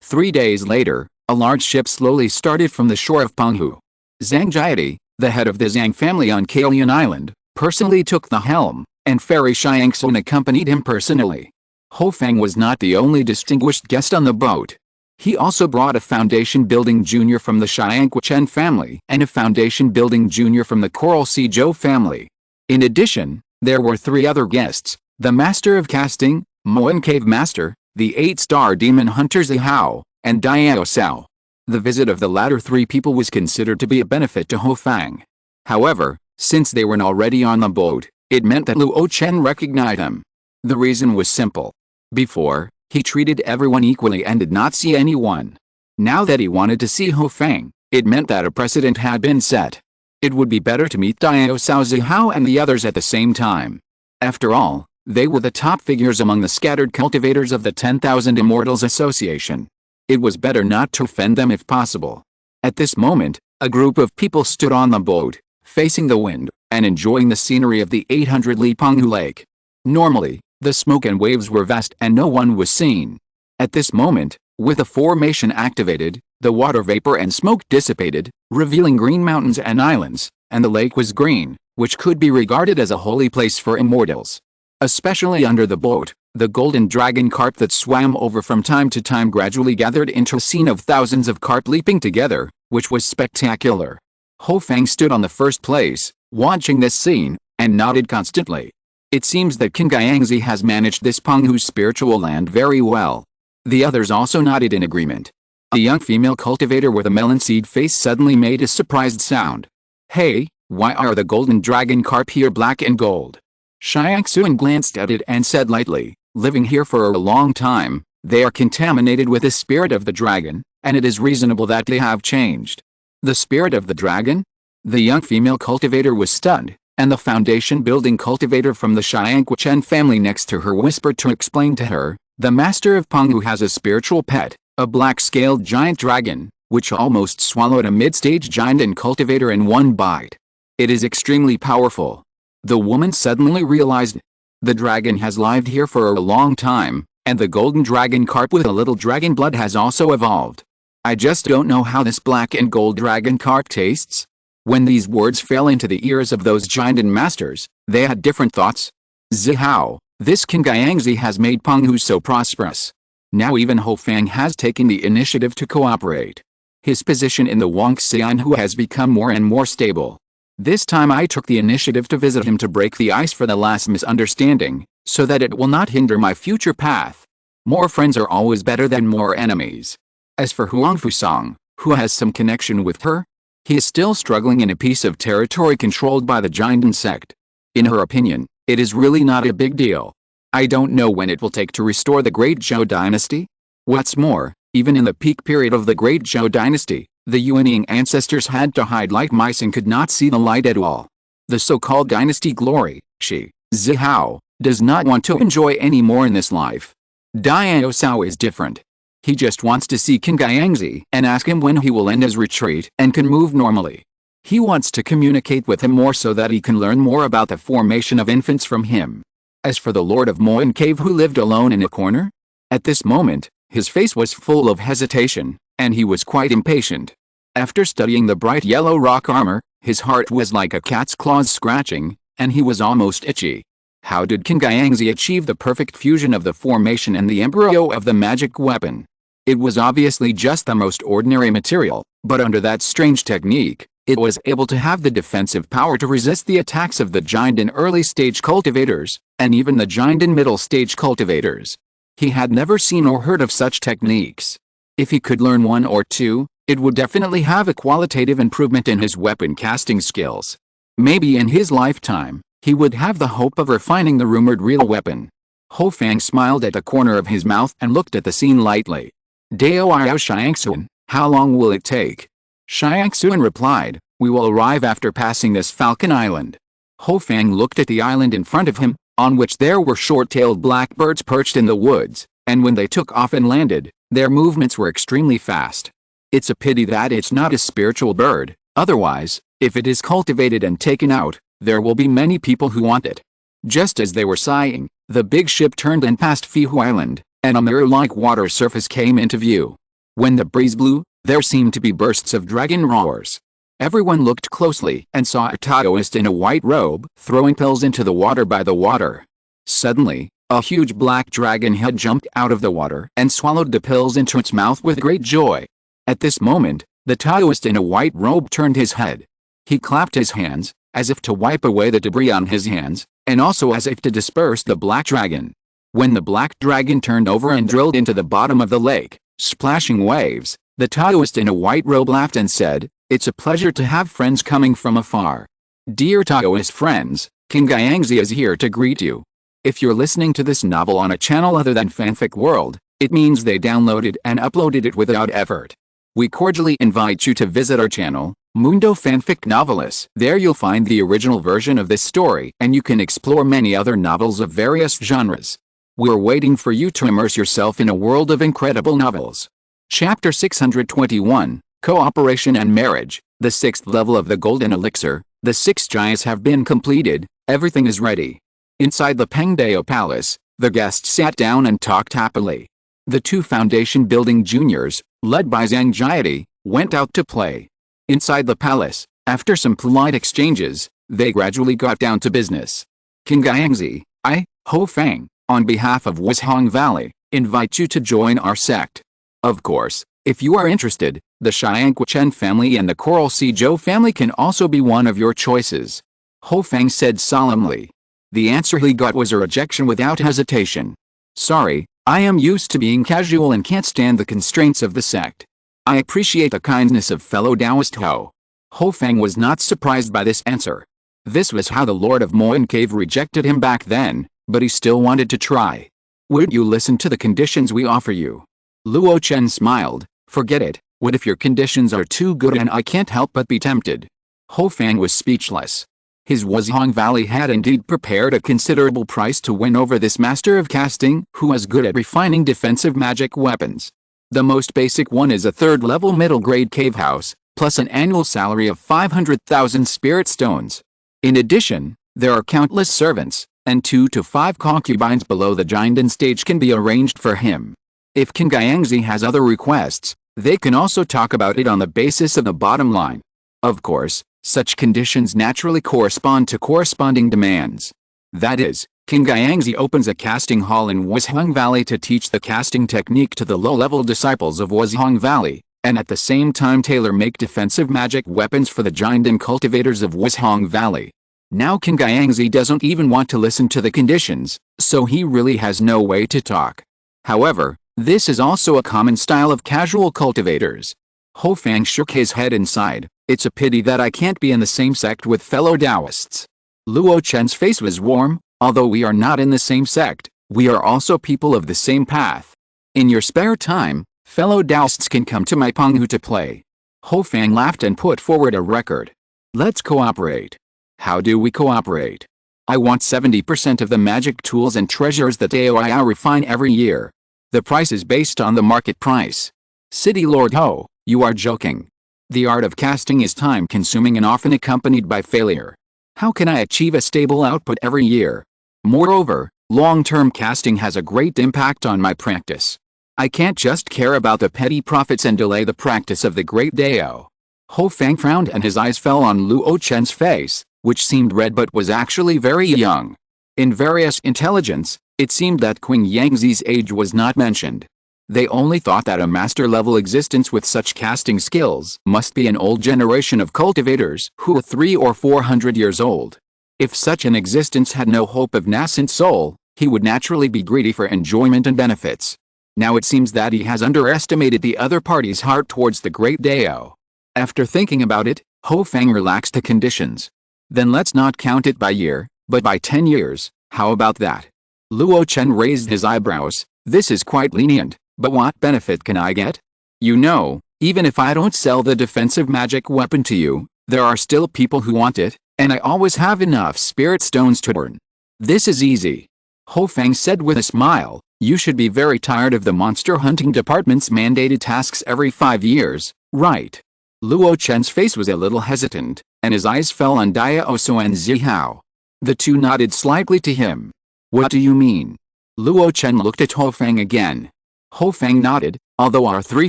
3 days later, a large ship slowly started from the shore of Penghu. Zhang Jiadi, the head of the Zhang family on Kalian Island, personally took the helm, and Fairy Xiangxun accompanied him personally. Ho Fang was not the only distinguished guest on the boat. He also brought a foundation building junior from the Xiangqu Chen family and a foundation building junior from the Coral Sea Zhou family. In addition, there were 3 other guests, the Master of Casting, Moen Cave Master, the 8-star Demon Hunter Zihao, and Diao Sao. The visit of the latter 3 people was considered to be a benefit to Ho Fang. However, since they were already on the boat, it meant that Luo Chen recognized them. The reason was simple. Before, he treated everyone equally and did not see anyone. Now that he wanted to see Ho Fang, it meant that a precedent had been set. It would be better to meet Diao Sao Zihao and the others at the same time. After all, they were the top figures among the scattered cultivators of the 10,000 Immortals Association. It was better not to offend them if possible. At this moment, a group of people stood on the boat, facing the wind, and enjoying the scenery of the 800-li Penghu Lake. Normally, the smoke and waves were vast and no one was seen. At this moment, with the formation activated, the water vapor and smoke dissipated, revealing green mountains and islands, and the lake was green, which could be regarded as a holy place for immortals. Especially under the boat, the golden dragon carp that swam over from time to time gradually gathered into a scene of thousands of carp leaping together, which was spectacular. Ho Fang stood on the first place, watching this scene, and nodded constantly. It seems that King Guiyangzi has managed this Penghu spiritual land very well. The others also nodded in agreement. A young female cultivator with a melon seed face suddenly made a surprised sound. Hey, why are the golden dragon carp here black and gold? Xiangxun glanced at it and said lightly, living here for a long time, they are contaminated with the spirit of the dragon, and it is reasonable that they have changed. The spirit of the dragon? The young female cultivator was stunned, and the foundation building cultivator from the Xiangqu Chen family next to her whispered to explain to her, the master of Penghu has a spiritual pet, a black-scaled giant dragon, which almost swallowed a mid-stage giant and cultivator in one bite. It is extremely powerful. The woman suddenly realized, the dragon has lived here for a long time, and the golden dragon carp with a little dragon blood has also evolved. I just don't know how this black and gold dragon carp tastes. When these words fell into the ears of those giant masters, they had different thoughts. Zihao, this King Guiyangzi has made Penghu so prosperous. Now even Ho Fang has taken the initiative to cooperate. His position in the Wangxianhu has become more and more stable. This time I took the initiative to visit him to break the ice for the last misunderstanding, so that it will not hinder my future path. More friends are always better than more enemies. As for Huang Fusang, who has some connection with her, he is still struggling in a piece of territory controlled by the Jinden sect. In her opinion, it is really not a big deal. I don't know when it will take to restore the Great Zhou dynasty. What's more, even in the peak period of the Great Zhou dynasty, the Yuanying ancestors had to hide like mice and could not see the light at all. The so-called dynasty glory, Zihao, does not want to enjoy any more in this life. Diao Sao is different. He just wants to see King Guiyangzi and ask him when he will end his retreat and can move normally. He wants to communicate with him more so that he can learn more about the formation of infants from him. As for the Lord of Moen Cave who lived alone in a corner, at this moment, his face was full of hesitation, and he was quite impatient. After studying the bright yellow rock armor, his heart was like a cat's claws scratching, and he was almost itchy. How did King Guiyangzi achieve the perfect fusion of the formation and the embryo of the magic weapon? It was obviously just the most ordinary material, but under that strange technique, it was able to have the defensive power to resist the attacks of the giant and early-stage cultivators, and even the giant and middle-stage cultivators. He had never seen or heard of such techniques. If he could learn one or two, it would definitely have a qualitative improvement in his weapon casting skills. Maybe in his lifetime, he would have the hope of refining the rumored real weapon. Ho Fang smiled at the corner of his mouth and looked at the scene lightly. Dao Xiangxun, how long will it take? Xiangxun replied, we will arrive after passing this Falcon Island. Ho Fang looked at the island in front of him, on which there were short-tailed blackbirds perched in the woods, and when they took off and landed, their movements were extremely fast. It's a pity that it's not a spiritual bird, otherwise, if it is cultivated and taken out, there will be many people who want it. Just as they were sighing, the big ship turned and passed Fihu Island, and a mirror-like water surface came into view. When the breeze blew, there seemed to be bursts of dragon roars. Everyone looked closely and saw a Taoist in a white robe throwing pills into the water by the water. Suddenly, a huge black dragon head jumped out of the water and swallowed the pills into its mouth with great joy. At this moment, the Taoist in a white robe turned his head. He clapped his hands, as if to wipe away the debris on his hands, and also as if to disperse the black dragon. When the black dragon turned over and drilled into the bottom of the lake, splashing waves, the Taoist in a white robe laughed and said, "It's a pleasure to have friends coming from afar. Dear Taoist friends, King Guangxi is here to greet you. If you're listening to this novel on a channel other than Fanfic World, it means they downloaded and uploaded it without effort. We cordially invite you to visit our channel, Mundo Fanfic Novelis. There you'll find the original version of this story and you can explore many other novels of various genres. We're waiting for you to immerse yourself in a world of incredible novels." Chapter 621, Cooperation and Marriage, the 6th level of the Golden Elixir. The 6 giants have been completed, everything is ready. Inside the Pengdao Palace, the guests sat down and talked happily. The 2 foundation building juniors, led by Zhang Jiadi, went out to play. Inside the palace, after some polite exchanges, they gradually got down to business. "King Guangxi, I, Ho Fang, on behalf of Wushang Valley, invite you to join our sect. Of course, if you are interested, the Xiangqu Chen family and the Coral Sea Zhou family can also be one of your choices," Ho Fang said solemnly. The answer he got was a rejection without hesitation. "Sorry, I am used to being casual and can't stand the constraints of the sect. I appreciate the kindness of fellow Taoist Ho." Ho Fang was not surprised by this answer. This was how the Lord of Moin Cave rejected him back then, but he still wanted to try. "Would you listen to the conditions we offer you?" Luo Chen smiled. "Forget it, what if your conditions are too good and I can't help but be tempted?" Ho Fang was speechless. His Wushang Valley had indeed prepared a considerable price to win over this master of casting who was good at refining defensive magic weapons. The most basic one is a 3rd-level middle-grade cave house, plus an annual salary of 500,000 spirit stones. In addition, there are countless servants, and 2 to 5 concubines below the Jinden stage can be arranged for him. If King Guangxi has other requests, they can also talk about it on the basis of the bottom line. Of course, such conditions naturally correspond to corresponding demands. That is, King Guangxi opens a casting hall in Wushang Valley to teach the casting technique to the low-level disciples of Wushang Valley, and at the same time tailor-make defensive magic weapons for the Jinden cultivators of Wushang Valley. Now King Guangxi doesn't even want to listen to the conditions, so he really has no way to talk. However, this is also a common style of casual cultivators. Ho Fang shook his head and sighed. "It's a pity that I can't be in the same sect with fellow Taoists." Luo Chen's face was warm. "Although we are not in the same sect, we are also people of the same path. In your spare time, fellow Taoists can come to my Penghu to play." Ho Fang laughed and put forward a record. "Let's cooperate." "How do we cooperate?" "I want 70% of the magic tools and treasures that AOIA refine every year. The price is based on the market price." "City Lord Ho, you are joking. The art of casting is time-consuming and often accompanied by failure. How can I achieve a stable output every year? Moreover, long-term casting has a great impact on my practice. I can't just care about the petty profits and delay the practice of the great Dao." Ho Fang frowned and his eyes fell on Luo Chen's face, which seemed red but was actually very young. In various intelligence, it seemed that King Guangxi's age was not mentioned. They only thought that a master-level existence with such casting skills must be an old generation of cultivators who were 300 or 400 years old. If such an existence had no hope of nascent soul, he would naturally be greedy for enjoyment and benefits. Now it seems that he has underestimated the other party's heart towards the great Dao. After thinking about it, Ho Fang relaxed the conditions. "Then let's not count it by year, but by 10 years, how about that?" Luo Chen raised his eyebrows. "This is quite lenient, but what benefit can I get?" "You know, even if I don't sell the defensive magic weapon to you, there are still people who want it, and I always have enough spirit stones to earn. This is easy." Ho Fang said with a smile. "You should be very tired of the monster hunting department's mandated tasks every 5 years, right?" Luo Chen's face was a little hesitant, and his eyes fell on Dia Oso and Zihao. The two nodded slightly to him. "What do you mean?" Luo Chen looked at Ho Fang again. Ho Fang nodded. Although our three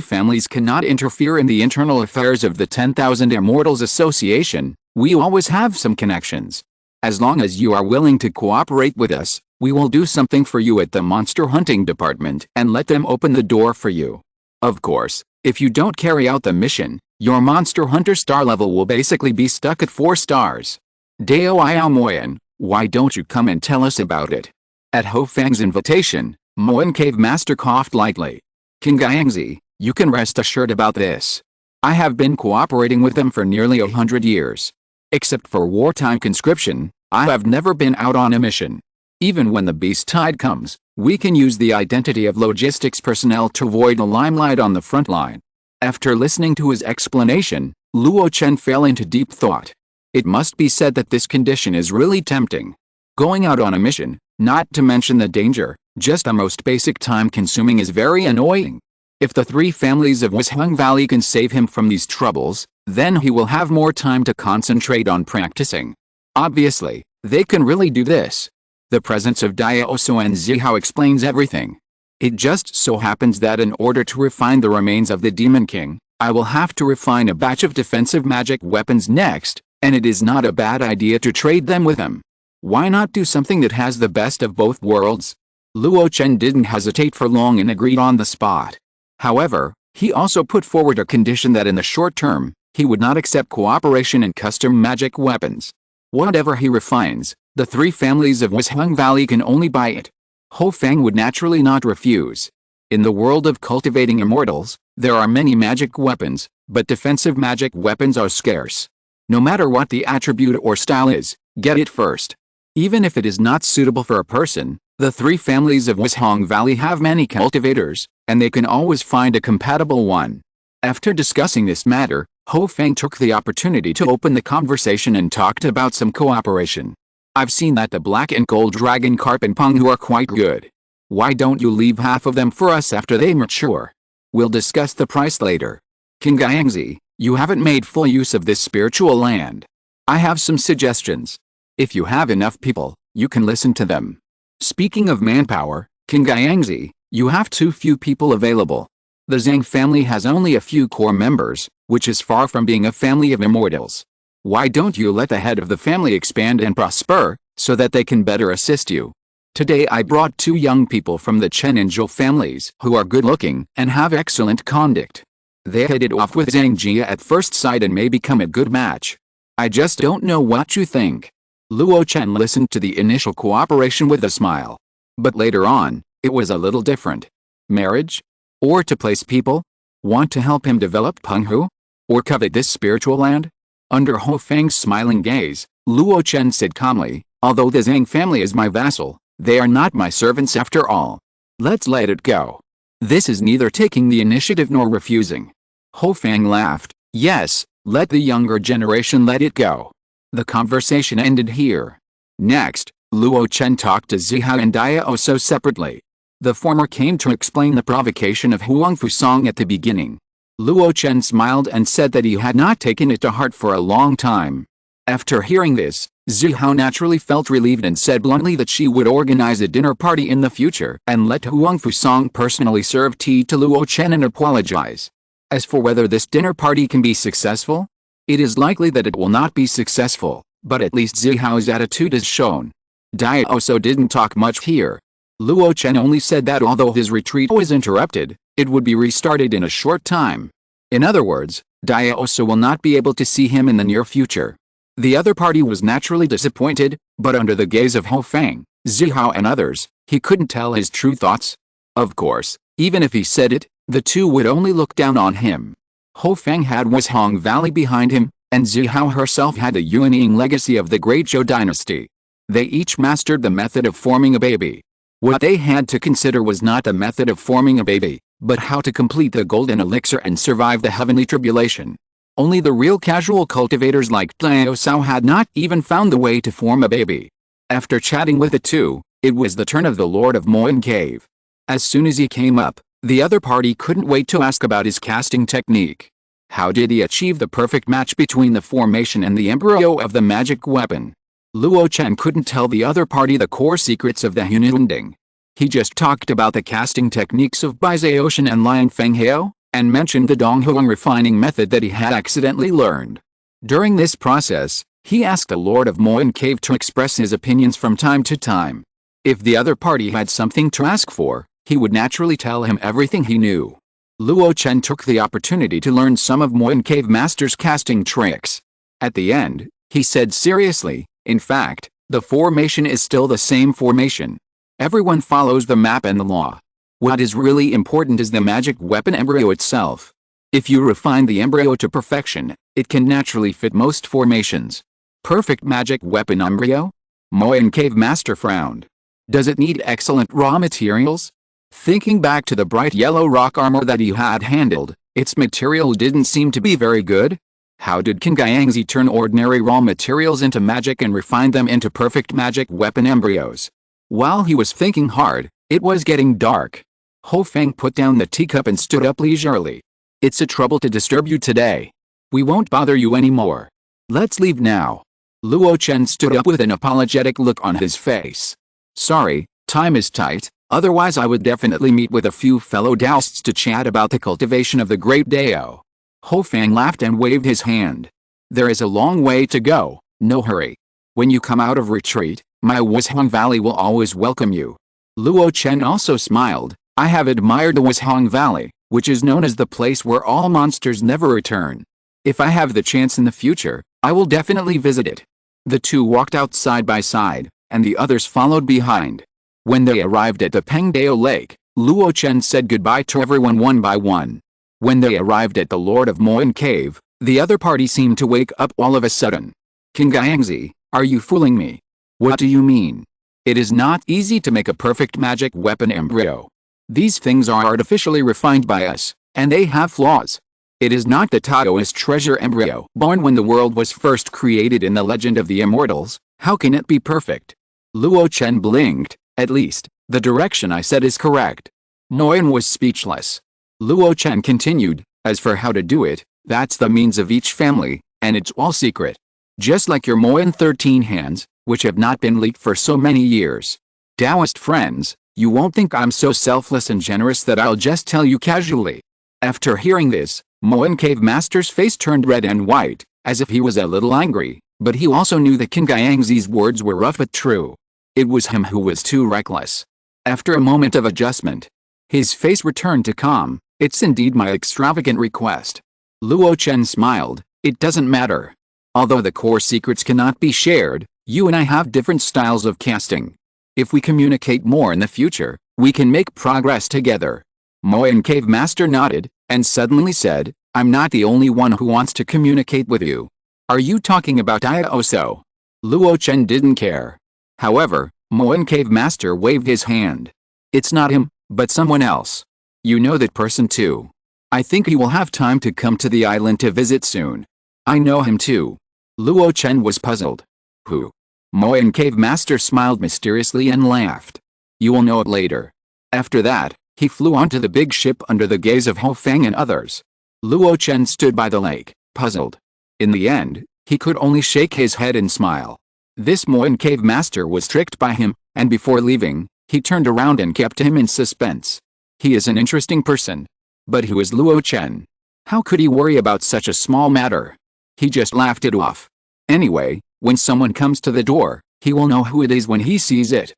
families cannot interfere in the internal affairs of the 10,000 Immortals Association, we always have some connections. As long as you are willing to cooperate with us, we will do something for you at the monster hunting department and let them open the door for you. Of course, if you don't carry out the mission, your monster hunter star level will basically be stuck at 4 stars. Dao Moyen, why don't you come and tell us about it? At Ho Fang's invitation, Moen Cave Master coughed lightly. King Gaiangzi, you can rest assured about this. I have been cooperating with them for nearly 100 years. Except for wartime conscription, I have never been out on a mission. Even when the beast tide comes, we can use the identity of logistics personnel to avoid the limelight on the front line. After listening to his explanation, Luo Chen fell into deep thought. It must be said that this condition is really tempting. Going out on a mission, not to mention the danger, just the most basic time-consuming, is very annoying. If the three families of Wisheng Valley can save him from these troubles, then he will have more time to concentrate on practicing. Obviously, they can really do this. The presence of Daoso and Zihao explains everything. It just so happens that in order to refine the remains of the Demon King, I will have to refine a batch of defensive magic weapons next, and it is not a bad idea to trade them with him. Why not do something that has the best of both worlds? Luo Chen didn't hesitate for long and agreed on the spot. However, he also put forward a condition that in the short term, he would not accept cooperation in custom magic weapons. Whatever he refines, the three families of Wisheng Valley can only buy it. Ho Fang would naturally not refuse. In the world of cultivating immortals, there are many magic weapons, but defensive magic weapons are scarce. No matter what the attribute or style is, get it first. Even if it is not suitable for a person, the three families of Wisheng Valley have many cultivators, and they can always find a compatible one. After discussing this matter, Ho Fang took the opportunity to open the conversation and talked about some cooperation. I've seen that the black and gold dragon carp and Penghu are quite good. Why don't you leave half of them for us after they mature? We'll discuss the price later. King Gaiangzi, you haven't made full use of this spiritual land. I have some suggestions. If you have enough people, you can listen to them. Speaking of manpower, King Gaiangzi, you have too few people available. The Zhang family has only a few core members, which is far from being a family of immortals. Why don't you let the head of the family expand and prosper, so that they can better assist you? Today I brought 2 young people from the Chen and Zhou families who are good-looking and have excellent conduct. They hit it off with Zhang Jia at first sight and may become a good match. I just don't know what you think. Luo Chen listened to the initial cooperation with a smile. But later on, it was a little different. Marriage? Or to place people? Want to help him develop Penghu? Or covet this spiritual land? Under Ho Fang's smiling gaze, Luo Chen said calmly, although the Zhang family is my vassal, they are not my servants after all. Let's let it go. This is neither taking the initiative nor refusing. Ho Fang laughed. Yes, let the younger generation let it go. The conversation ended here. Next, Luo Chen talked to Zihao and Daoso separately. The former came to explain the provocation of Huang Fusang at the beginning. Luo Chen smiled and said that he had not taken it to heart for a long time. After hearing this, Zihao naturally felt relieved and said bluntly that she would organize a dinner party in the future and let Huang Fusang personally serve tea to Luo Chen and apologize. As for whether this dinner party can be successful, it is likely that it will not be successful, but at least Zihao's attitude is shown. Daoso didn't talk much here. Luo Chen only said that although his retreat was interrupted, it would be restarted in a short time. In other words, Daoso will not be able to see him in the near future. The other party was naturally disappointed, but under the gaze of Ho Fang, Zihao and others, he couldn't tell his true thoughts. Of course, even if he said it, the two would only look down on him. Ho Fang had Wisheng Valley behind him, and Zihao herself had the Yuanying legacy of the Great Zhou dynasty. They each mastered the method of forming a baby. What they had to consider was not the method of forming a baby, but how to complete the golden elixir and survive the heavenly tribulation. Only the real casual cultivators like Daosao had not even found the way to form a baby. After chatting with the two, it was the turn of the Lord of Moen Cave. As soon as he came up, the other party couldn't wait to ask about his casting technique. How did he achieve the perfect match between the formation and the embryo of the magic weapon? Luo Chen couldn't tell the other party the core secrets of the Hununding. He just talked about the casting techniques of Bai Zhaoshan and Liang Fenghao, and mentioned the Donghuang refining method that he had accidentally learned. During this process, he asked the Lord of Moyan Cave to express his opinions from time to time. If the other party had something to ask for, he would naturally tell him everything he knew. Luo Chen took the opportunity to learn some of Moyan Cave Master's casting tricks. At the end, he said seriously, in fact, the formation is still the same formation. Everyone follows the map and the law. What is really important is the magic weapon embryo itself. If you refine the embryo to perfection, it can naturally fit most formations. Perfect magic weapon embryo? Moyan Cave Master frowned. Does it need excellent raw materials? Thinking back to the bright yellow rock armor that he had handled, its material didn't seem to be very good. How did King Guiyangzi turn ordinary raw materials into magic and refine them into perfect magic weapon embryos? While he was thinking hard, it was getting dark. Ho Feng put down the teacup and stood up leisurely. It's a trouble to disturb you today. We won't bother you anymore. Let's leave now. Luo Chen stood up with an apologetic look on his face. Sorry, time is tight, otherwise I would definitely meet with a few fellow Taoists to chat about the cultivation of the great Dao. Ho Feng laughed and waved his hand. There is a long way to go, no hurry. When you come out of retreat, my Wushang Valley will always welcome you. Luo Chen also smiled. I have admired the Wushang Valley, which is known as the place where all monsters never return. If I have the chance in the future, I will definitely visit it. The two walked out side by side, and the others followed behind. When they arrived at the Pengdao Lake, Luo Chen said goodbye to everyone one by one. When they arrived at the Lord of Moyan Cave, the other party seemed to wake up all of a sudden. King Guiyangzi, are you fooling me? What do you mean? It is not easy to make a perfect magic weapon embryo. These things are artificially refined by us, and they have flaws. It is not the Taoist treasure embryo born when the world was first created in the legend of the immortals. How can it be perfect? Luo Chen blinked. At least, the direction I said is correct. Moyan was speechless. Luo Chen continued, as for how to do it, that's the means of each family, and it's all secret. Just like your Moyan 13 hands, which have not been leaked for so many years. Taoist friends, you won't think I'm so selfless and generous that I'll just tell you casually. After hearing this, Moyan Cave Master's face turned red and white, as if he was a little angry, but he also knew that King Guiyangzi's words were rough but true. It was him who was too reckless. After a moment of adjustment, his face returned to calm. It's indeed my extravagant request. Luo Chen smiled. It doesn't matter. Although the core secrets cannot be shared, you and I have different styles of casting. If we communicate more in the future, we can make progress together. Moyan Cave Master nodded, and suddenly said, I'm not the only one who wants to communicate with you. Are you talking about I also? Luo Chen didn't care. However, Moyan Cave Master waved his hand. It's not him, but someone else. You know that person too. I think he will have time to come to the island to visit soon. I know him too. Luo Chen was puzzled. Who? Moyan Cave Master smiled mysteriously and laughed. You will know it later. After that, he flew onto the big ship under the gaze of Ho Feng and others. Luo Chen stood by the lake, puzzled. In the end, he could only shake his head and smile. This Moyan Cave Master was tricked by him, and before leaving, he turned around and kept him in suspense. He is an interesting person. But who is Luo Chen? How could he worry about such a small matter? He just laughed it off. Anyway, when someone comes to the door, he will know who it is when he sees it.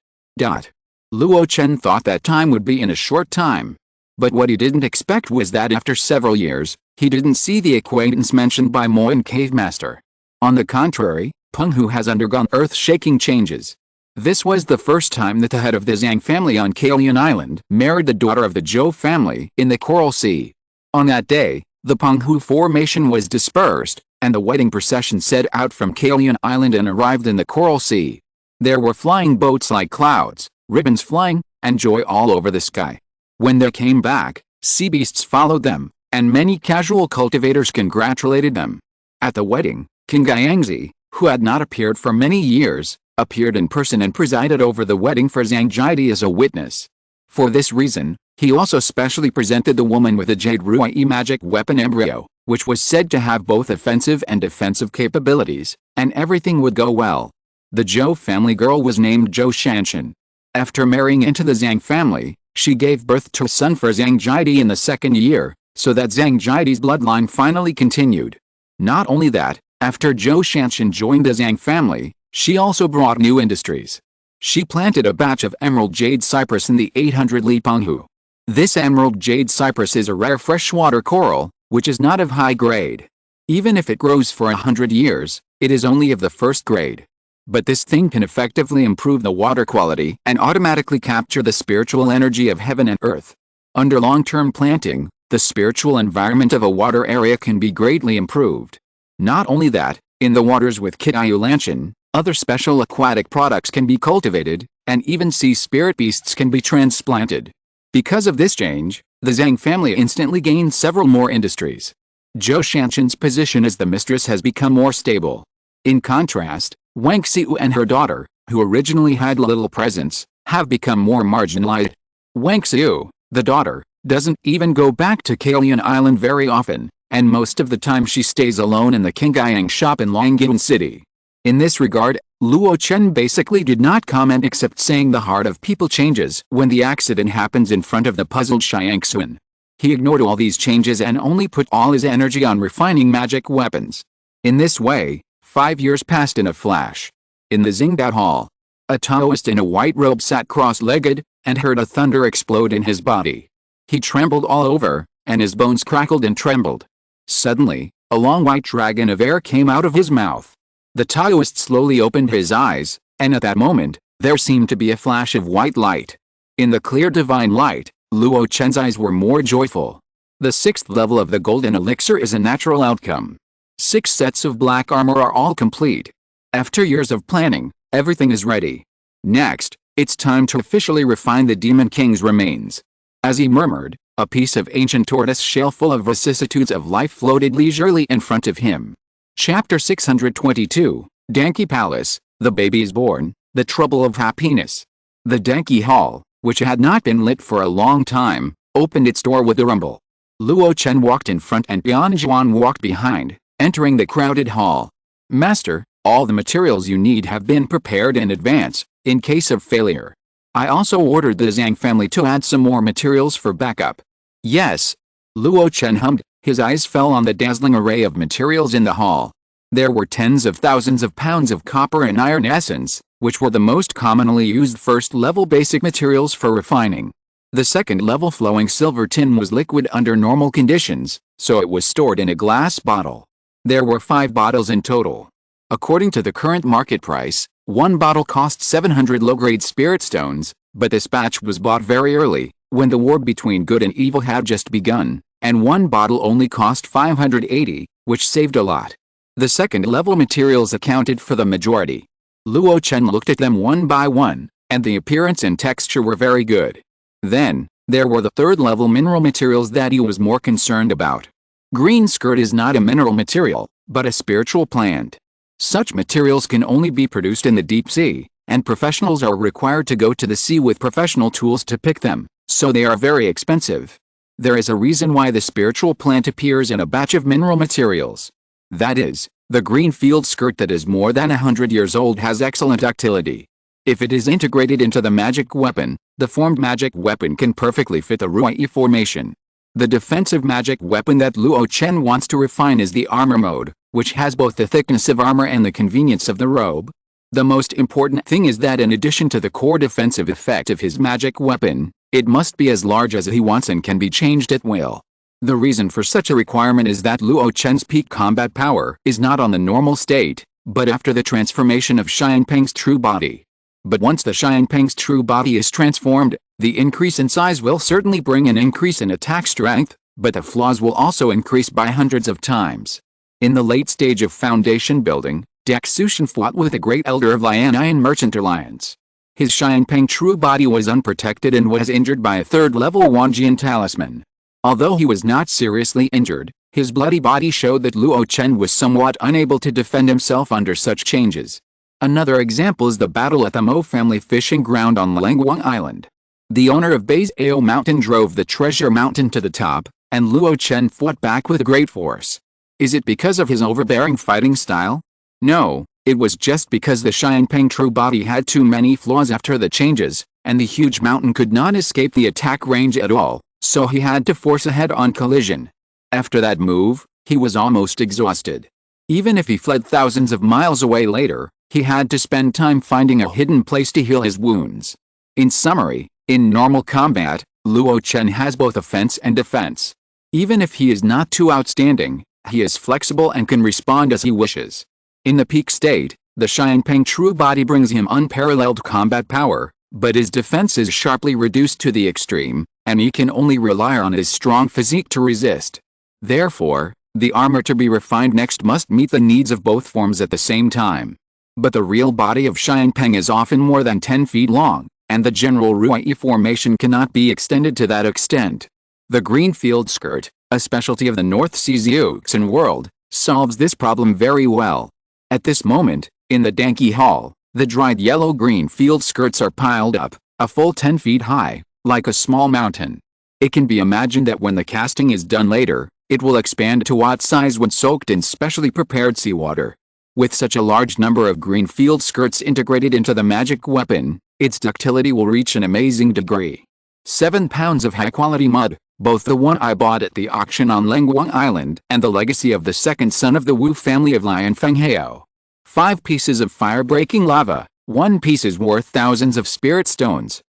Luo Chen thought that time would be in a short time. But what he didn't expect was that after several years, he didn't see the acquaintance mentioned by Moyan Cave Master. On the contrary, Peng Hu has undergone earth-shaking changes. This was the first time that the head of the Zhang family on Kalian Island married the daughter of the Zhou family in the Coral Sea. On that day, the Peng Hu formation was dispersed, and the wedding procession set out from Kalian Island and arrived in the Coral Sea. There were flying boats like clouds, ribbons flying, and joy all over the sky. When they came back, sea beasts followed them, and many casual cultivators congratulated them. At the wedding, King Guiyangzi, who had not appeared for many years, appeared in person and presided over the wedding for Zhang Jidi as a witness. For this reason, he also specially presented the woman with a Jade Ruai magic weapon embryo, which was said to have both offensive and defensive capabilities, and everything would go well. The Zhou family girl was named Zhou Shanshan. After marrying into the Zhang family, she gave birth to a son for Zhang Jidi in the second year, so that Zhang Jidi's bloodline finally continued. Not only that, after Zhou Shanshan joined the Zhang family, she also brought new industries. She planted a batch of emerald jade cypress in the 800 Li Penghu. This emerald jade cypress is a rare freshwater coral, which is not of high grade. Even if it grows for 100 years, it is only of the first grade. But this thing can effectively improve the water quality and automatically capture the spiritual energy of heaven and earth. Under long-term planting, the spiritual environment of a water area can be greatly improved. Not only that, in the waters with Kitayu other special aquatic products can be cultivated, and even sea spirit beasts can be transplanted. Because of this change, the Zhang family instantly gained several more industries. Zhou Shanshan's position as the mistress has become more stable. In contrast, Wang Xiu and her daughter, who originally had little presence, have become more marginalized. Wang Xiu, the daughter, doesn't even go back to Kailian Island very often, and most of the time she stays alone in the Qingyang shop in Langyun City. In this regard, Luo Chen basically did not comment except saying the heart of people changes when the accident happens in front of the puzzled Xiangxuan. He ignored all these changes and only put all his energy on refining magic weapons. In this way, 5 years passed in a flash. In the Xingdao Hall, a Taoist in a white robe sat cross-legged, and heard a thunder explode in his body. He trembled all over, and his bones crackled and trembled. Suddenly, a long white dragon of air came out of his mouth. The Taoist slowly opened his eyes, and at that moment, there seemed to be a flash of white light. In the clear divine light, Luo Chen's eyes were more joyful. The 6th level of the golden elixir is a natural outcome. 6 sets of black armor are all complete. After years of planning, everything is ready. Next, it's time to officially refine the Demon King's remains. As he murmured, a piece of ancient tortoise shell full of vicissitudes of life floated leisurely in front of him. Chapter 622, Danki Palace, the baby is born, the trouble of happiness. The Danki Hall, which had not been lit for a long time, opened its door with a rumble. Luo Chen walked in front and Bian Zhuan walked behind, entering the crowded hall. Master, all the materials you need have been prepared in advance, in case of failure. I also ordered the Zhang family to add some more materials for backup. Yes. Luo Chen hummed, his eyes fell on the dazzling array of materials in the hall. There were tens of thousands of pounds of copper and iron essence, which were the most commonly used first-level basic materials for refining. The second-level flowing silver tin was liquid under normal conditions, so it was stored in a glass bottle. There were 5 bottles in total. According to the current market price, 1 bottle cost 700 low-grade spirit stones, but this batch was bought very early, when the war between good and evil had just begun, and 1 bottle only cost 580, which saved a lot. The second-level materials accounted for the majority. Luo Chen looked at them one by one, and the appearance and texture were very good. Then, there were the third-level mineral materials that he was more concerned about. Green skirt is not a mineral material, but a spiritual plant. Such materials can only be produced in the deep sea, and professionals are required to go to the sea with professional tools to pick them, so they are very expensive. There is a reason why the spiritual plant appears in a batch of mineral materials. That is, the green field skirt that is more than 100 years old has excellent ductility. If it is integrated into the magic weapon, the formed magic weapon can perfectly fit the Ruai formation. The defensive magic weapon that Luo Chen wants to refine is the armor mode, which has both the thickness of armor and the convenience of the robe. The most important thing is that in addition to the core defensive effect of his magic weapon, it must be as large as he wants and can be changed at will. The reason for such a requirement is that Luo Chen's peak combat power is not on the normal state, but after the transformation of Xiangpeng's true body. But once the Xiangpeng's true body is transformed, the increase in size will certainly bring an increase in attack strength, but the flaws will also increase by hundreds of times. In the late stage of foundation building, Dak Sushan fought with the great elder of Lianian Merchant Alliance. His Xiangpeng true body was unprotected and was injured by a third-level Wanjian talisman. Although he was not seriously injured, his bloody body showed that Luo Chen was somewhat unable to defend himself under such changes. Another example is the battle at the Mo family fishing ground on Langguang Island. The owner of Bai's Ao Mountain drove the treasure mountain to the top, and Luo Chen fought back with great force. Is it because of his overbearing fighting style? No, it was just because the Xiangpeng true body had too many flaws after the changes, and the huge mountain could not escape the attack range at all, so he had to force a head-on collision. After that move, he was almost exhausted. Even if he fled thousands of miles away later, he had to spend time finding a hidden place to heal his wounds. In summary, in normal combat, Luo Chen has both offense and defense. Even if he is not too outstanding, he is flexible and can respond as he wishes. In the peak state, the Xiangpeng true body brings him unparalleled combat power, but his defense is sharply reduced to the extreme, and he can only rely on his strong physique to resist. Therefore, the armor to be refined next must meet the needs of both forms at the same time. But the real body of Xiangpeng is often more than 10 feet long, and the general Ruyi formation cannot be extended to that extent. The green field skirt, a specialty of the North Sea's Yuxin world, solves this problem very well. At this moment, in the Danqi Hall, the dried yellow-green field skirts are piled up, a full 10 feet high, like a small mountain. It can be imagined that when the casting is done later, it will expand to what size when soaked in specially prepared seawater. With such a large number of green field skirts integrated into the magic weapon, its ductility will reach an amazing degree. 7 pounds of high-quality mud, both the one I bought at the auction on Lengguang Island and the legacy of the second son of the Wu family of Lian Fenghao. 5 pieces of fire-breaking lava, 1 piece is worth thousands of spirit stones.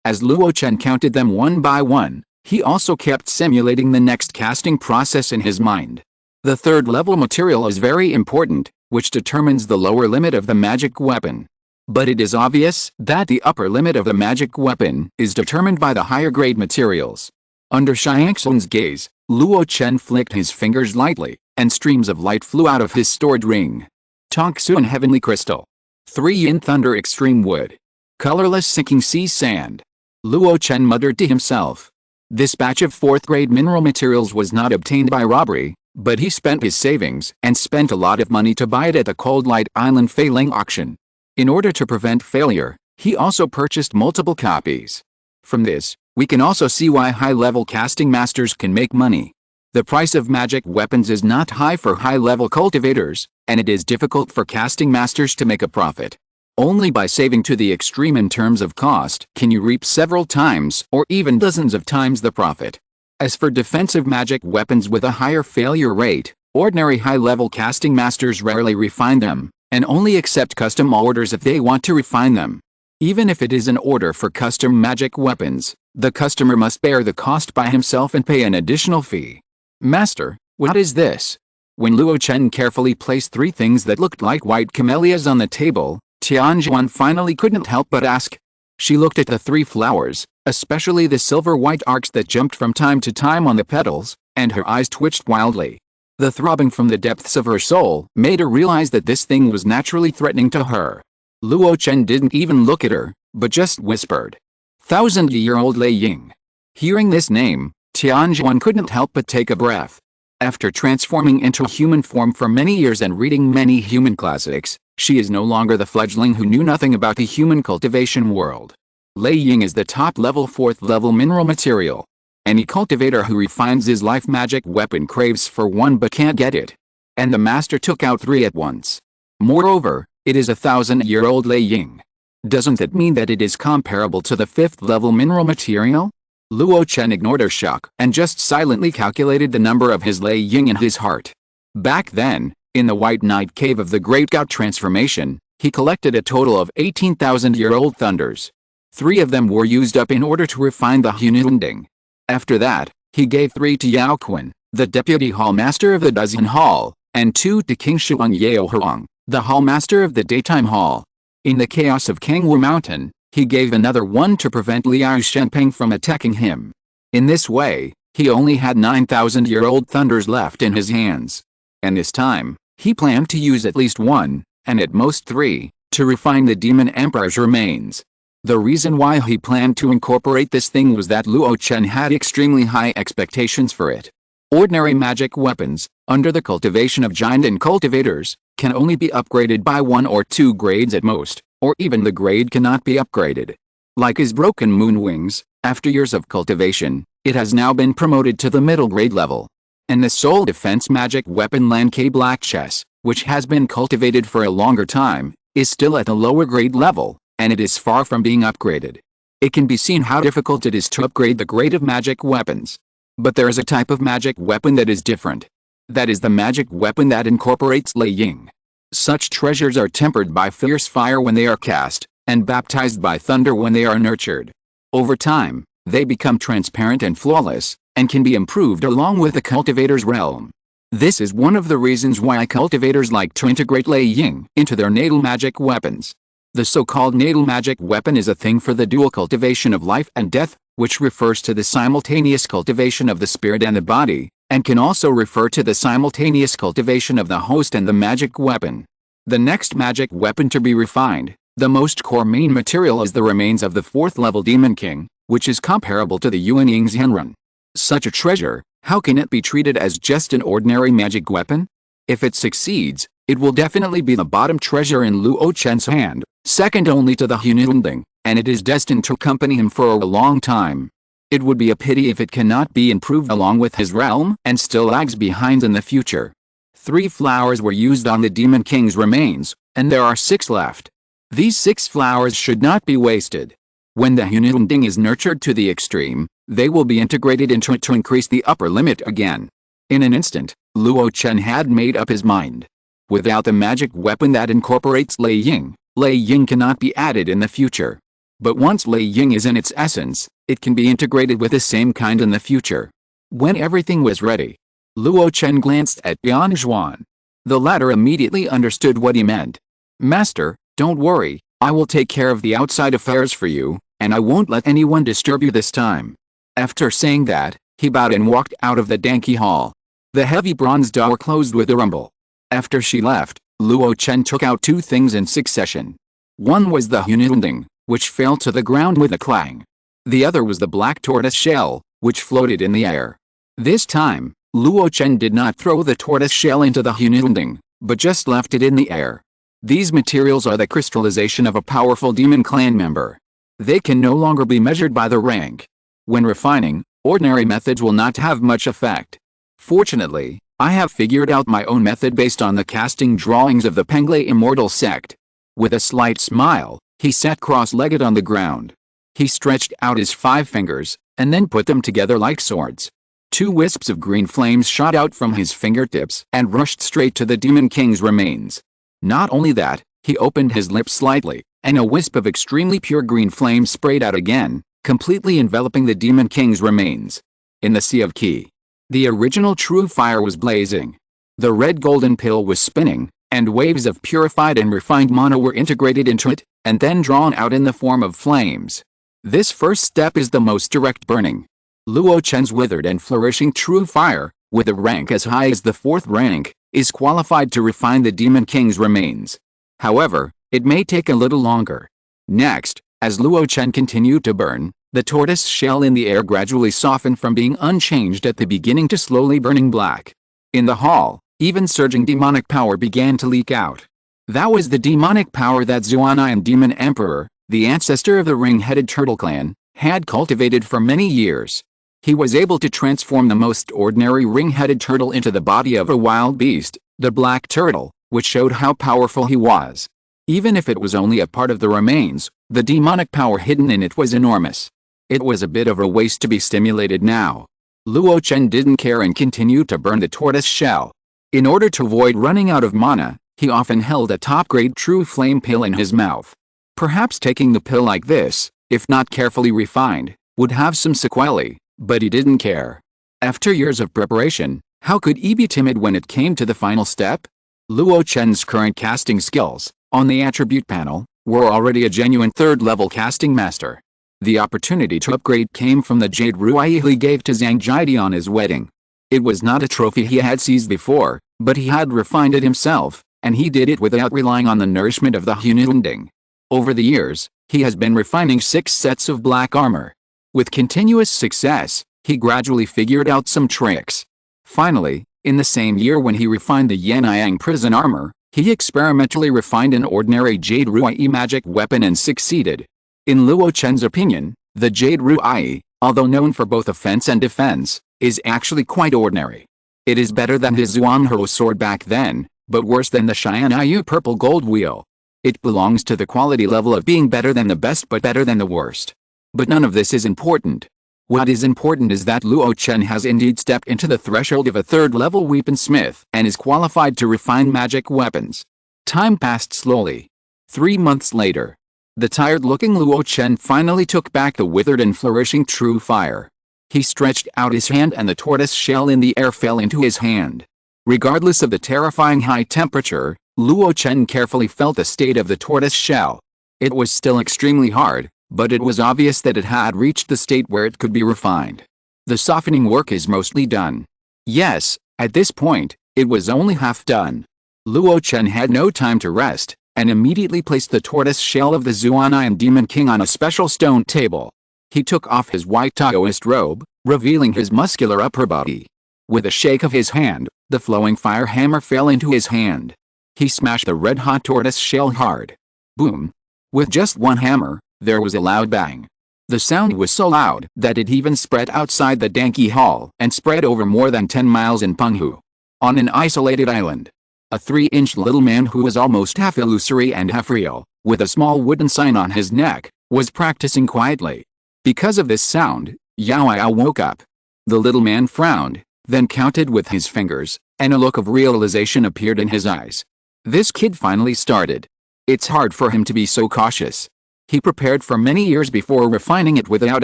As Luo Chen counted them one by one, he also kept simulating the next casting process in his mind. The third-level material is very important, which determines the lower limit of the magic weapon. But it is obvious that the upper limit of the magic weapon is determined by the higher-grade materials. Under Xiangxun's gaze, Luo Chen flicked his fingers lightly, and streams of light flew out of his stored ring. Tongsun Heavenly Crystal. 3 Yin Thunder Extreme Wood. Colorless Sinking Sea Sand. Luo Chen muttered to himself. This batch of 4th-grade mineral materials was not obtained by robbery, but he spent his savings and spent a lot of money to buy it at the Cold Light Island Feiling auction. In order to prevent failure, he also purchased multiple copies. From this, we can also see why high-level casting masters can make money. The price of magic weapons is not high for high-level cultivators, and it is difficult for casting masters to make a profit. Only by saving to the extreme in terms of cost can you reap several times or even dozens of times the profit. As for defensive magic weapons with a higher failure rate, ordinary high-level casting masters rarely refine them, and only accept custom orders if they want to refine them. Even if it is an order for custom magic weapons, the customer must bear the cost by himself and pay an additional fee. Master, what is this? When Luo Chen carefully placed 3 things that looked like white camellias on the table, Tianjuan finally couldn't help but ask. She looked at the 3 flowers, especially the silver-white arcs that jumped from time to time on the petals, and her eyes twitched wildly. The throbbing from the depths of her soul made her realize that this thing was naturally threatening to her. Luo Chen didn't even look at her, but just whispered. 1,000-year-old Lei Ying. Hearing this name, Tianjuan couldn't help but take a breath. After transforming into human form for many years and reading many human classics, she is no longer the fledgling who knew nothing about the human cultivation world. Lei Ying is the top-level 4th-level mineral material. Any cultivator who refines his life magic weapon craves for one but can't get it. And the master took out 3 at once. Moreover, it is 1,000-year-old Lei Ying. Doesn't that mean that it is comparable to the 5th-level mineral material? Luo Chen ignored her shock and just silently calculated the number of his Lei Ying in his heart. Back then, in the White Night Cave of the Great Gout Transformation, he collected a total of 18,000-year-old thunders. 3 of them were used up in order to refine the Hununding. After that, he gave 3 to Yao Quan, the deputy hallmaster of the Dozen Hall, and 2 to King Shuang Yao Huang, the hallmaster of the Daytime Hall. In the chaos of Kangwu Mountain, he gave another 1 to prevent Liao Shenpeng from attacking him. In this way, he only had 9,000-year-old thunders left in his hands. And this time, he planned to use at least 1, and at most 3, to refine the Demon Emperor's remains. The reason why he planned to incorporate this thing was that Luo Chen had extremely high expectations for it. Ordinary magic weapons, under the cultivation of giant cultivators, can only be upgraded by 1 or 2 grades at most, or even the grade cannot be upgraded. Like his broken moon wings, after years of cultivation, it has now been promoted to the middle grade level. And the sole defense magic weapon Lankei Black Chess, which has been cultivated for a longer time, is still at the lower grade level, and it is far from being upgraded. It can be seen how difficult it is to upgrade the grade of magic weapons. But there is a type of magic weapon that is different. That is the magic weapon that incorporates Lei Ying. Such treasures are tempered by fierce fire when they are cast, and baptized by thunder when they are nurtured. Over time, they become transparent and flawless, and can be improved along with the cultivator's realm. This is one of the reasons why cultivators like to integrate Lei Ying into their natal magic weapons. The so-called natal magic weapon is a thing for the dual cultivation of life and death, which refers to the simultaneous cultivation of the spirit and the body, and can also refer to the simultaneous cultivation of the host and the magic weapon. The next magic weapon to be refined, the most core main material, is the remains of the 4th level Demon King, which is comparable to the Yuan Ying's Yanrun. Such a treasure, how can it be treated as just an ordinary magic weapon? If it succeeds, it will definitely be the bottom treasure in Luo Chen's hand, second only to the Hununding, and it is destined to accompany him for a long time. It would be a pity if it cannot be improved along with his realm and still lags behind in the future. 3 flowers were used on the Demon King's remains, and there are 6 left. These 6 flowers should not be wasted. When the Hununding is nurtured to the extreme, they will be integrated into it to increase the upper limit again. In an instant, Luo Chen had made up his mind. Without the magic weapon that incorporates Lei Ying cannot be added in the future. But once Lei Ying is in its essence, it can be integrated with the same kind in the future. When everything was ready, Luo Chen glanced at Yan Zhuan. The latter immediately understood what he meant. "Master, don't worry, I will take care of the outside affairs for you, and I won't let anyone disturb you this time." After saying that, he bowed and walked out of the Danqi Hall. The heavy bronze door closed with a rumble. After she left, Luo Chen took out 2 things in succession. One was the Hununding, which fell to the ground with a clang. The other was the black tortoise shell, which floated in the air. This time, Luo Chen did not throw the tortoise shell into the Hununding, but just left it in the air. These materials are the crystallization of a powerful demon clan member. They can no longer be measured by the rank. When refining, ordinary methods will not have much effect. Fortunately, I have figured out my own method based on the casting drawings of the Penglai Immortal sect. With a slight smile, he sat cross-legged on the ground. He stretched out his 5 fingers, and then put them together like swords. 2 wisps of green flames shot out from his fingertips and rushed straight to the Demon King's remains. Not only that, he opened his lips slightly, and a wisp of extremely pure green flame sprayed out again, completely enveloping the Demon King's remains. In the sea of Qi, the original true fire was blazing. The red golden pill was spinning, and waves of purified and refined mana were integrated into it, and then drawn out in the form of flames. This first step is the most direct burning. Luo Chen's withered and flourishing true fire, with a rank as high as the 4th rank, is qualified to refine the Demon King's remains. However, it may take a little longer. Next, as Luo Chen continued to burn, the tortoise shell in the air gradually softened from being unchanged at the beginning to slowly burning black. In the hall, even surging demonic power began to leak out. That was the demonic power that Xuanian Demon Emperor, the ancestor of the ring-headed turtle clan, had cultivated for many years. He was able to transform the most ordinary ring-headed turtle into the body of a wild beast, the black turtle, which showed how powerful he was. Even if it was only a part of the remains, the demonic power hidden in it was enormous. It was a bit of a waste to be stimulated now. Luo Chen didn't care and continued to burn the tortoise shell. In order to avoid running out of mana, he often held a top-grade true flame pill in his mouth. Perhaps taking the pill like this, if not carefully refined, would have some sequelae, but he didn't care. After years of preparation, how could he be timid when it came to the final step? Luo Chen's current casting skills, on the attribute panel, were already a genuine 3rd-level casting master. The opportunity to upgrade came from the jade ruai he gave to Zhang Jidi on his wedding. It was not a trophy he had seized before, but he had refined it himself, and he did it without relying on the nourishment of the Hununding. Over the years, he has been refining 6 sets of black armor. With continuous success, he gradually figured out some tricks. Finally, in the same year when he refined the Yan'ang prison armor, he experimentally refined an ordinary jade ruai magic weapon and succeeded. In Luo Chen's opinion, the jade ruai, although known for both offense and defense, is actually quite ordinary. It is better than his Zhuanghe sword back then, but worse than the Xianyu purple gold wheel. It belongs to the quality level of being better than the best but better than the worst. But none of this is important. What is important is that Luo Chen has indeed stepped into the threshold of a third-level weaponsmith and is qualified to refine magic weapons. Time passed slowly. 3 months later, the tired-looking Luo Chen finally took back the withered and flourishing true fire. He stretched out his hand and the tortoise shell in the air fell into his hand. Regardless of the terrifying high temperature, Luo Chen carefully felt the state of the tortoise shell. It was still extremely hard, but it was obvious that it had reached the state where it could be refined. The softening work is mostly done. Yes, at this point, it was only half done. Luo Chen had no time to rest, and immediately placed the tortoise shell of the Zuanian Demon King on a special stone table. He took off his white Taoist robe, revealing his muscular upper body. With a shake of his hand, the flowing fire hammer fell into his hand. He smashed the red-hot tortoise shell hard. Boom! With just one hammer, there was a loud bang. The sound was so loud that it even spread outside the Danki Hall and spread over more than 10 miles in Penghu. On an isolated island, a 3-inch little man who was almost half illusory and half real, with a small wooden sign on his neck, was practicing quietly. Because of this sound, Yao Yao woke up. The little man frowned, then counted with his fingers, and a look of realization appeared in his eyes. This kid finally started. It's hard for him to be so cautious. He prepared for many years before refining it without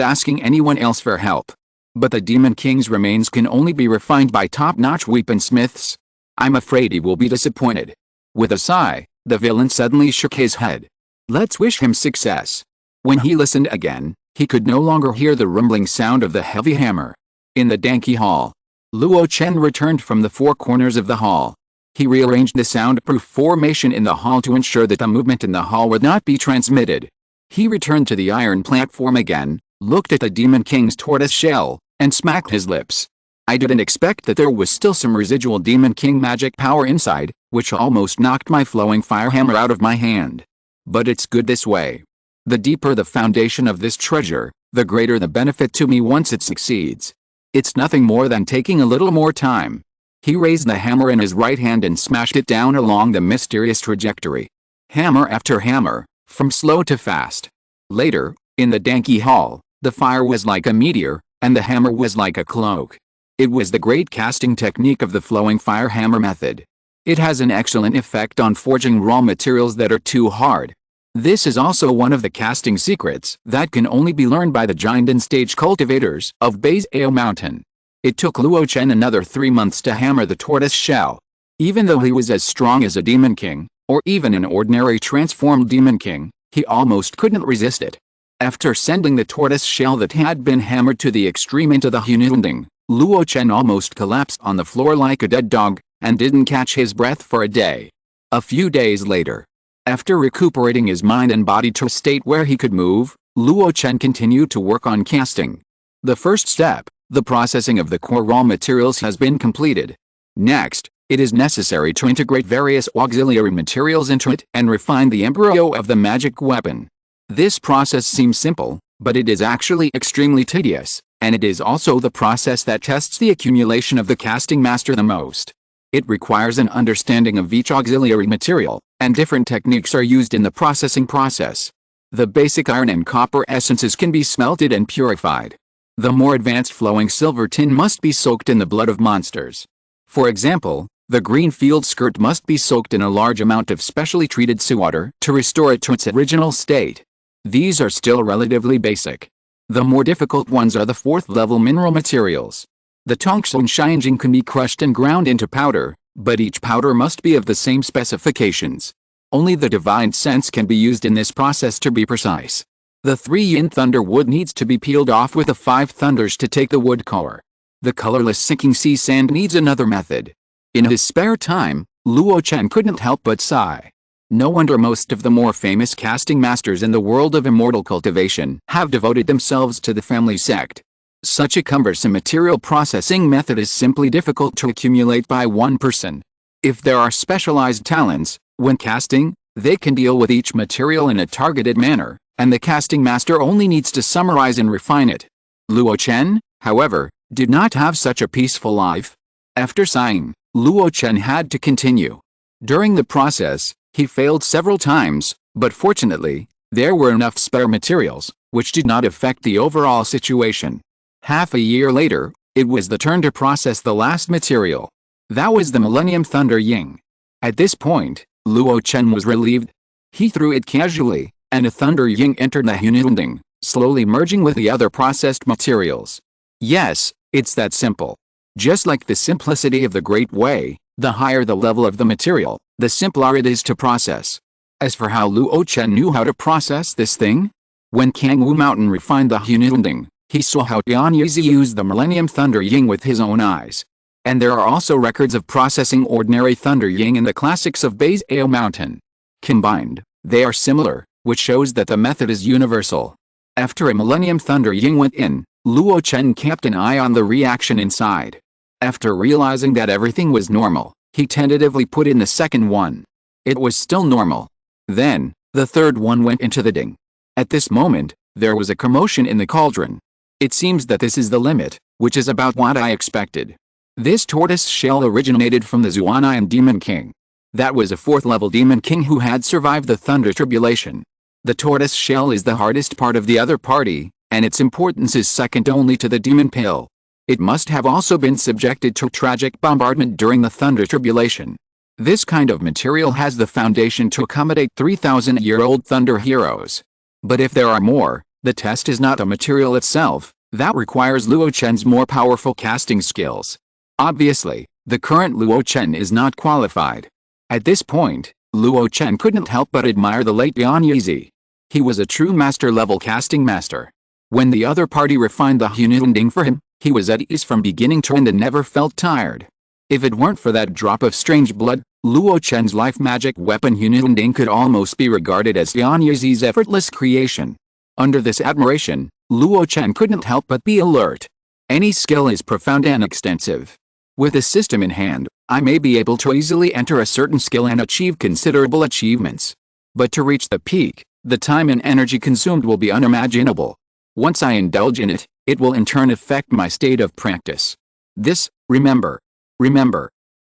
asking anyone else for help. But the Demon King's remains can only be refined by top-notch weaponsmiths. I'm afraid he will be disappointed. With a sigh, the villain suddenly shook his head. Let's wish him success. When he listened again, he could no longer hear the rumbling sound of the heavy hammer. In the Danki Hall, Luo Chen returned from the 4 corners of the hall. He rearranged the soundproof formation in the hall to ensure that the movement in the hall would not be transmitted. He returned to the iron platform again, looked at the Demon King's tortoise shell, and smacked his lips. I didn't expect that there was still some residual Demon King magic power inside, which almost knocked my flowing fire hammer out of my hand. But it's good this way. The deeper the foundation of this treasure, the greater the benefit to me once it succeeds. It's nothing more than taking a little more time. He raised the hammer in his right hand and smashed it down along the mysterious trajectory. Hammer after hammer, from slow to fast. Later, in the Danki Hall, the fire was like a meteor, and the hammer was like a cloak. It was the great casting technique of the flowing fire hammer method. It has an excellent effect on forging raw materials that are too hard. This is also one of the casting secrets that can only be learned by the Jinden stage cultivators of Baizao Mountain. It took Luo Chen another 3 months to hammer the tortoise shell. Even though he was as strong as a Demon King, or even an ordinary transformed Demon King, he almost couldn't resist it. After sending the tortoise shell that had been hammered to the extreme into the Hununding, Luo Chen almost collapsed on the floor like a dead dog, and didn't catch his breath for a day. A few days later, after recuperating his mind and body to a state where he could move, Luo Chen continued to work on casting. The first step, the processing of the core raw materials, has been completed. Next, it is necessary to integrate various auxiliary materials into it and refine the embryo of the magic weapon. This process seems simple, but it is actually extremely tedious, and it is also the process that tests the accumulation of the casting master the most. It requires an understanding of each auxiliary material, and different techniques are used in the processing process. The basic iron and copper essences can be smelted and purified. The more advanced flowing silver tin must be soaked in the blood of monsters. For example, the green field skirt must be soaked in a large amount of specially treated seawater to restore it to its original state. These are still relatively basic. The more difficult ones are the 4th-level mineral materials. The tongsun shinjing can be crushed and ground into powder, but each powder must be of the same specifications. Only the divine sense can be used in this process to be precise. The 3-yin thunder wood needs to be peeled off with the 5 thunders to take the wood color. The colorless sinking sea sand needs another method. In his spare time, Luo Chen couldn't help but sigh. No wonder most of the more famous casting masters in the world of immortal cultivation have devoted themselves to the family sect. Such a cumbersome material processing method is simply difficult to accumulate by one person. If there are specialized talents, when casting, they can deal with each material in a targeted manner, and the casting master only needs to summarize and refine it. Luo Chen, however, did not have such a peaceful life. After sighing, Luo Chen had to continue. During the process, He failed several times, but fortunately, there were enough spare materials, which did not affect the overall situation. Half a year later, it was the turn to process the last material. That was the Millennium Thunder Ying. At this point, Luo Chen was relieved. He threw it casually, and a Thunder Ying entered the Hununding, slowly merging with the other processed materials. Yes, it's that simple. Just like the simplicity of the Great Way, the higher the level of the material, the simpler it is to process. As for how Luo Chen knew how to process this thing? When Kangwu Mountain refined the Hununding, he saw how Tianyizi used the Millennium Thunder Ying with his own eyes. And there are also records of processing ordinary Thunder Ying in the classics of Baizao Mountain. Combined, they are similar, which shows that the method is universal. After a Millennium Thunder Ying went in, Luo Chen kept an eye on the reaction inside. After realizing that everything was normal, he tentatively put in the second one. It was still normal. Then, the third one went into the ding. At this moment, there was a commotion in the cauldron. It seems that this is the limit, which is about what I expected. This tortoise shell originated from the Zuanayan Demon King. That was a 4th-level Demon King who had survived the Thunder Tribulation. The tortoise shell is the hardest part of the other party, and its importance is second only to the Demon Pill. It must have also been subjected to tragic bombardment during the Thunder Tribulation. This kind of material has the foundation to accommodate 3,000-year-old Thunder heroes. But if there are more, the test is not the material itself, that requires Luo Chen's more powerful casting skills. Obviously, the current Luo Chen is not qualified. At this point, Luo Chen couldn't help but admire the late Yanyizi. He was a true master-level casting master. When the other party refined the Hununding for him, he was at ease from beginning to end and never felt tired. If it weren't for that drop of strange blood, Luo Chen's life magic weapon Hununding could almost be regarded as Yanyizi's effortless creation. Under this admiration, Luo Chen couldn't help but be alert. Any skill is profound and extensive. With a system in hand, I may be able to easily enter a certain skill and achieve considerable achievements. But to reach the peak, the time and energy consumed will be unimaginable. Once I indulge in it, it will in turn affect my state of practice. This, remember.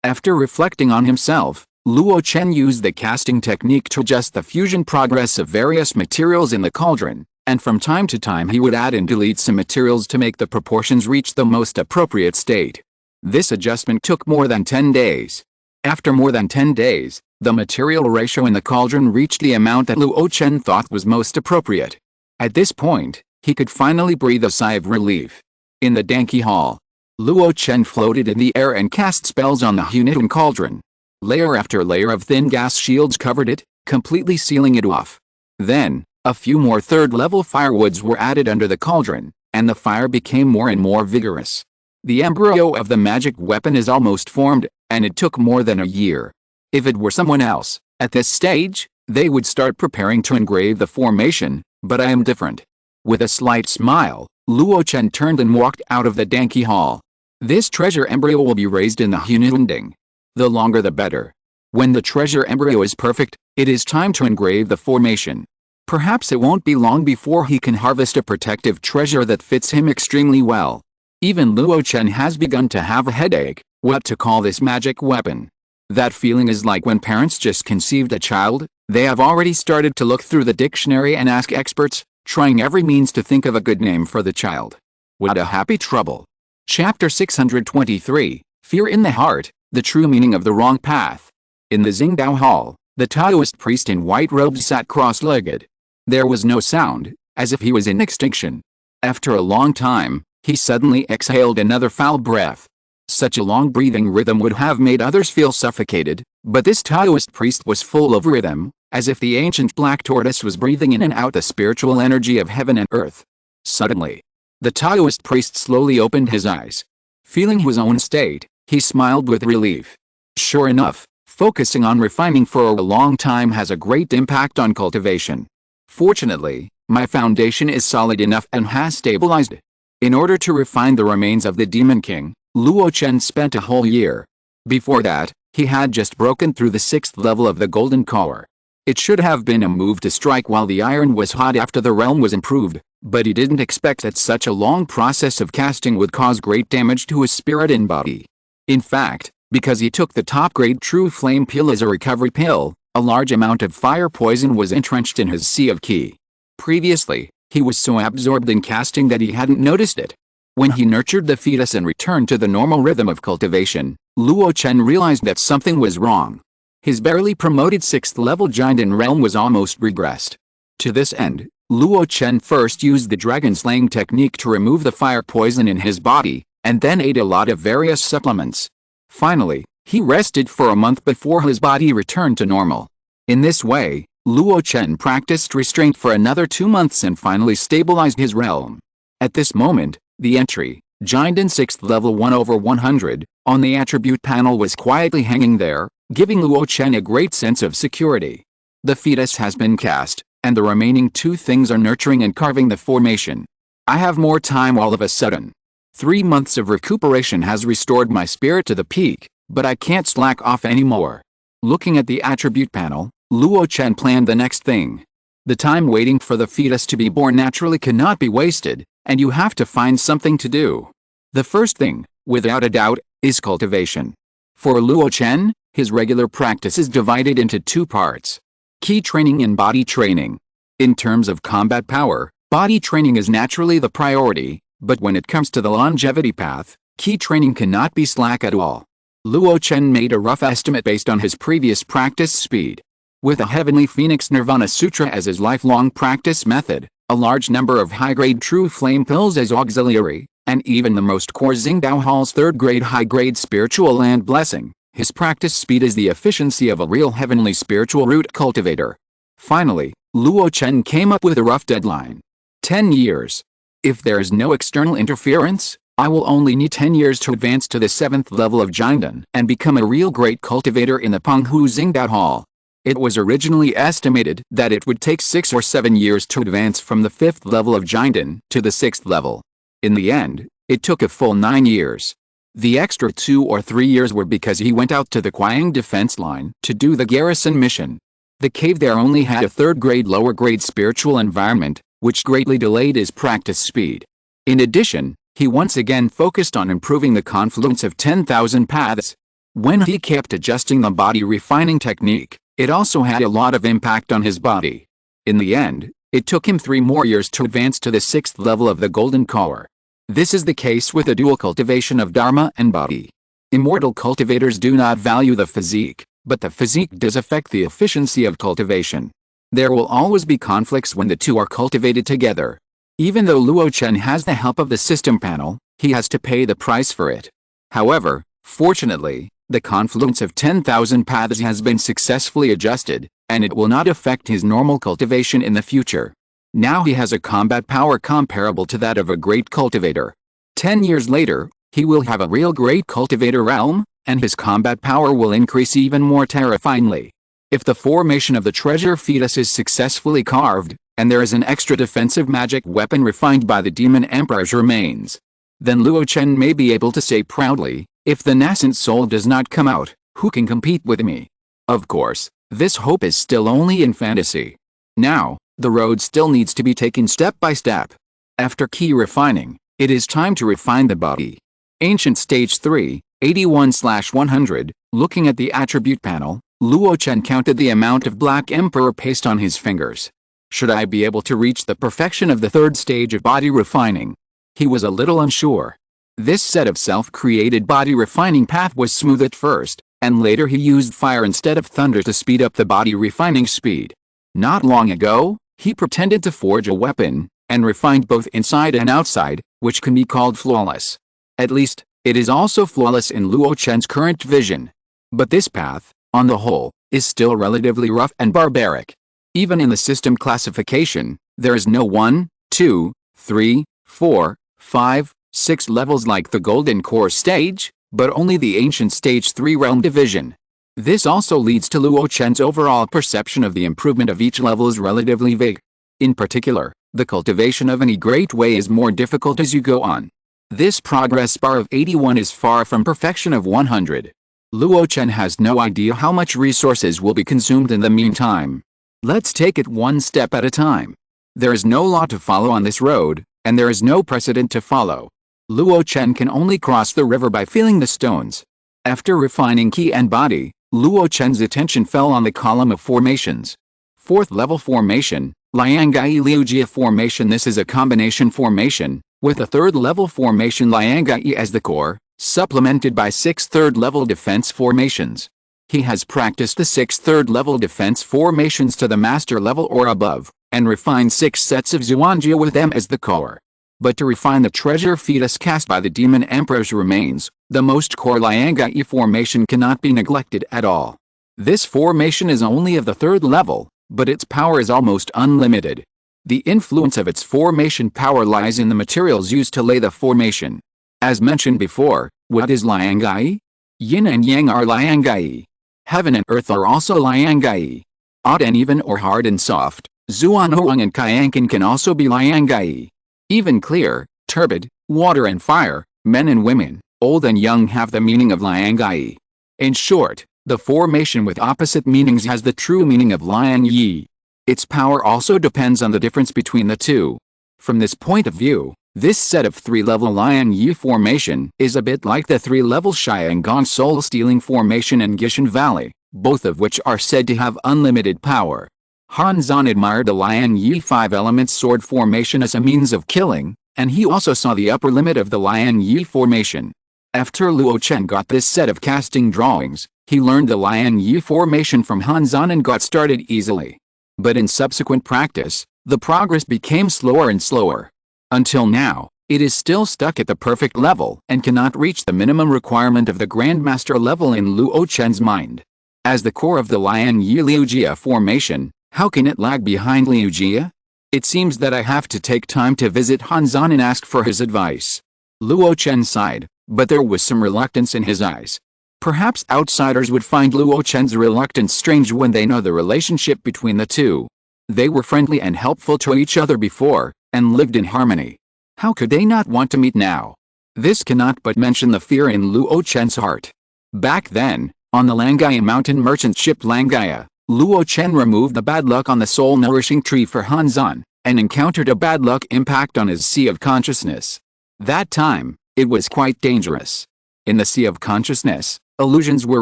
After reflecting on himself, Luo Chen used the casting technique to adjust the fusion progress of various materials in the cauldron, and from time to time he would add and delete some materials to make the proportions reach the most appropriate state. This adjustment took more than 10 days. After more than 10 days, the material ratio in the cauldron reached the amount that Luo Chen thought was most appropriate. At this point, he could finally breathe a sigh of relief. In the Danki Hall, Luo Chen floated in the air and cast spells on the Hununding cauldron. Layer after layer of thin gas shields covered it, completely sealing it off. Then, a few more third-level firewoods were added under the cauldron, and the fire became more and more vigorous. The embryo of the magic weapon is almost formed, and it took more than a year. If it were someone else, at this stage, they would start preparing to engrave the formation, but I am different. With a slight smile, Luo Chen turned and walked out of the Danki Hall. This treasure embryo will be raised in the Hununding. The longer the better. When the treasure embryo is perfect, it is time to engrave the formation. Perhaps it won't be long before he can harvest a protective treasure that fits him extremely well. Even Luo Chen has begun to have a headache, what to call this magic weapon. That feeling is like when parents just conceived a child, they have already started to look through the dictionary and ask experts, trying every means to think of a good name for the child. What a happy trouble. Chapter 623, Fear in the Heart, the True Meaning of the Wrong Path. In the Xingdao Hall, the Taoist priest in white robes sat cross-legged. There was no sound, as if he was in extinction. After a long time, he suddenly exhaled another foul breath. Such a long breathing rhythm would have made others feel suffocated, but this Taoist priest was full of rhythm, as if the ancient black tortoise was breathing in and out the spiritual energy of heaven and earth. Suddenly, the Taoist priest slowly opened his eyes. Feeling his own state, he smiled with relief. Sure enough, focusing on refining for a long time has a great impact on cultivation. Fortunately, my foundation is solid enough and has stabilized. In order to refine the remains of the Demon King, Luo Chen spent a whole year. Before that, he had just broken through the 6th level of the Golden Core. It should have been a move to strike while the iron was hot after the realm was improved, but he didn't expect that such a long process of casting would cause great damage to his spirit and body. In fact, because he took the top-grade True Flame Pill as a recovery pill, A large amount of fire poison was entrenched in his sea of qi. Previously, he was so absorbed in casting that he hadn't noticed it. When he nurtured the fetus and returned to the normal rhythm of cultivation, Luo Chen realized that something was wrong. His barely promoted 6th level giant in realm was almost regressed. To this end, Luo Chen first used the dragon slaying technique to remove the fire poison in his body, and then ate a lot of various supplements. Finally, he rested for a month before his body returned to normal. In this way, Luo Chen practiced restraint for another 2 months and finally stabilized his realm. At this moment, the entry, Giant in 6th level 1/100, on the attribute panel was quietly hanging there, giving Luo Chen a great sense of security. The fetus has been cast, and the remaining 2 things are nurturing and carving the formation. I have more time all of a sudden. 3 months of recuperation has restored my spirit to the peak, but I can't slack off anymore. Looking at the attribute panel, Luo Chen planned the next thing. The time waiting for the fetus to be born naturally cannot be wasted, and you have to find something to do. The first thing, without a doubt, is cultivation. For Luo Chen, his regular practice is divided into 2 parts: qi training and body training. In terms of combat power, body training is naturally the priority, but when it comes to the longevity path, qi training cannot be slack at all. Luo Chen made a rough estimate based on his previous practice speed. With a Heavenly Phoenix Nirvana Sutra as his lifelong practice method, a large number of high-grade True Flame pills as auxiliary, and even the most core Zongmiao Hall's 3rd-grade high-grade spiritual land blessing, his practice speed is the efficiency of a real heavenly spiritual root cultivator. Finally, Luo Chen came up with a rough deadline. 10 years. If there is no external interference, I will only need 10 years to advance to the 7th level of Jiandan and become a real great cultivator in the Penghu Zongmiao Hall. It was originally estimated that it would take 6 or 7 years to advance from the 5th level of Jiandan to the 6th level. In the end, it took a full 9 years. The extra 2 or 3 years were because he went out to the Qiang defense line to do the garrison mission. The cave there only had a 3rd-grade lower-grade spiritual environment, which greatly delayed his practice speed. In addition, he once again focused on improving the confluence of 10,000 paths. When he kept adjusting the body refining technique, it also had a lot of impact on his body. In the end, it took him 3 more years to advance to the 6th level of the Golden Core. This is the case with the dual cultivation of Dharma and body. Immortal cultivators do not value the physique, but the physique does affect the efficiency of cultivation. There will always be conflicts when the 2 are cultivated together. Even though Luo Chen has the help of the system panel, he has to pay the price for it. However, fortunately, the confluence of 10,000 paths has been successfully adjusted, and it will not affect his normal cultivation in the future. Now he has a combat power comparable to that of a great cultivator. 10 years later, he will have a real great cultivator realm, and his combat power will increase even more terrifyingly. If the formation of the treasure fetus is successfully carved, and there is an extra defensive magic weapon refined by the Demon Emperor's remains, then Luo Chen may be able to say proudly, "If the nascent soul does not come out, who can compete with me?" Of course, this hope is still only in fantasy. Now, the road still needs to be taken step by step. After key refining, it is time to refine the body. Ancient Stage 3, 81/100, looking at the attribute panel, Luo Chen counted the amount of Black Emperor paste on his fingers. Should I be able to reach the perfection of the 3rd stage of body refining? He was a little unsure. This set of self-created body refining path was smooth at first, and later he used fire instead of thunder to speed up the body refining speed. Not long ago, he pretended to forge a weapon, and refined both inside and outside, which can be called flawless. At least, it is also flawless in Luo Chen's current vision. But this path, on the whole, is still relatively rough and barbaric. Even in the system classification, there is no 1, 2, 3, 4, 5, 6 levels like the Golden Core stage, but only the Ancient Stage 3 realm division. This also leads to Luo Chen's overall perception of the improvement of each level is relatively vague. In particular, the cultivation of any great way is more difficult as you go on. This progress bar of 81 is far from perfection of 100. Luo Chen has no idea how much resources will be consumed in the meantime. Let's take it one step at a time. There is no law to follow on this road, and there is no precedent to follow. Luo Chen can only cross the river by feeling the stones. After refining ki and body, Luo Chen's attention fell on the column of formations. 4th level formation, Liangai Liujia formation. This is a combination formation, with a 3rd level formation Liangai as the core, supplemented by 6 3rd level defense formations. He has practiced the 6 3rd level defense formations to the master level or above, and refined 6 sets of Zhuangjia with them as the core. But to refine the treasure fetus cast by the demon emperor's remains, the most core Liangai formation cannot be neglected at all. This formation is only of the 3rd level, but its power is almost unlimited. The influence of its formation power lies in the materials used to lay the formation. As mentioned before, what is Liangai? Yin and Yang are Liangai. Heaven and earth are also Liangai. Odd and even or hard and soft, Zhuanhuang and Kaiankin can also be Liangai. Even clear, turbid, water and fire, men and women, old and young have the meaning of Liangai. In short, the formation with opposite meanings has the true meaning of Lian Yi. Its power also depends on the difference between the two. From this point of view, this set of 3-level Lian Yi formation is a bit like the 3-level Xiangong soul-stealing formation in Gishan Valley, both of which are said to have unlimited power. Han Zan admired the Lian Yi 5-element sword formation as a means of killing, and he also saw the upper limit of the Lian Yi formation. After Luo Chen got this set of casting drawings, he learned the Lian Yi formation from Han Zan and got started easily. But in subsequent practice, the progress became slower and slower. Until now, it is still stuck at the perfect level and cannot reach the minimum requirement of the Grandmaster level in Luo Chen's mind. As the core of the Lian Yi Liujia formation, how can it lag behind Liujia? It seems that I have to take time to visit Han Zan and ask for his advice. Luo Chen sighed, but there was some reluctance in his eyes. Perhaps outsiders would find Luo Chen's reluctance strange when they know the relationship between the two. They were friendly and helpful to each other before, and lived in harmony. How could they not want to meet now? This cannot but mention the fear in Luo Chen's heart. Back then, on the Langaya mountain merchant ship Langaya, Luo Chen removed the bad luck on the soul-nourishing tree for Han Zan, and encountered a bad luck impact on his sea of consciousness. That time, it was quite dangerous. In the sea of consciousness, illusions were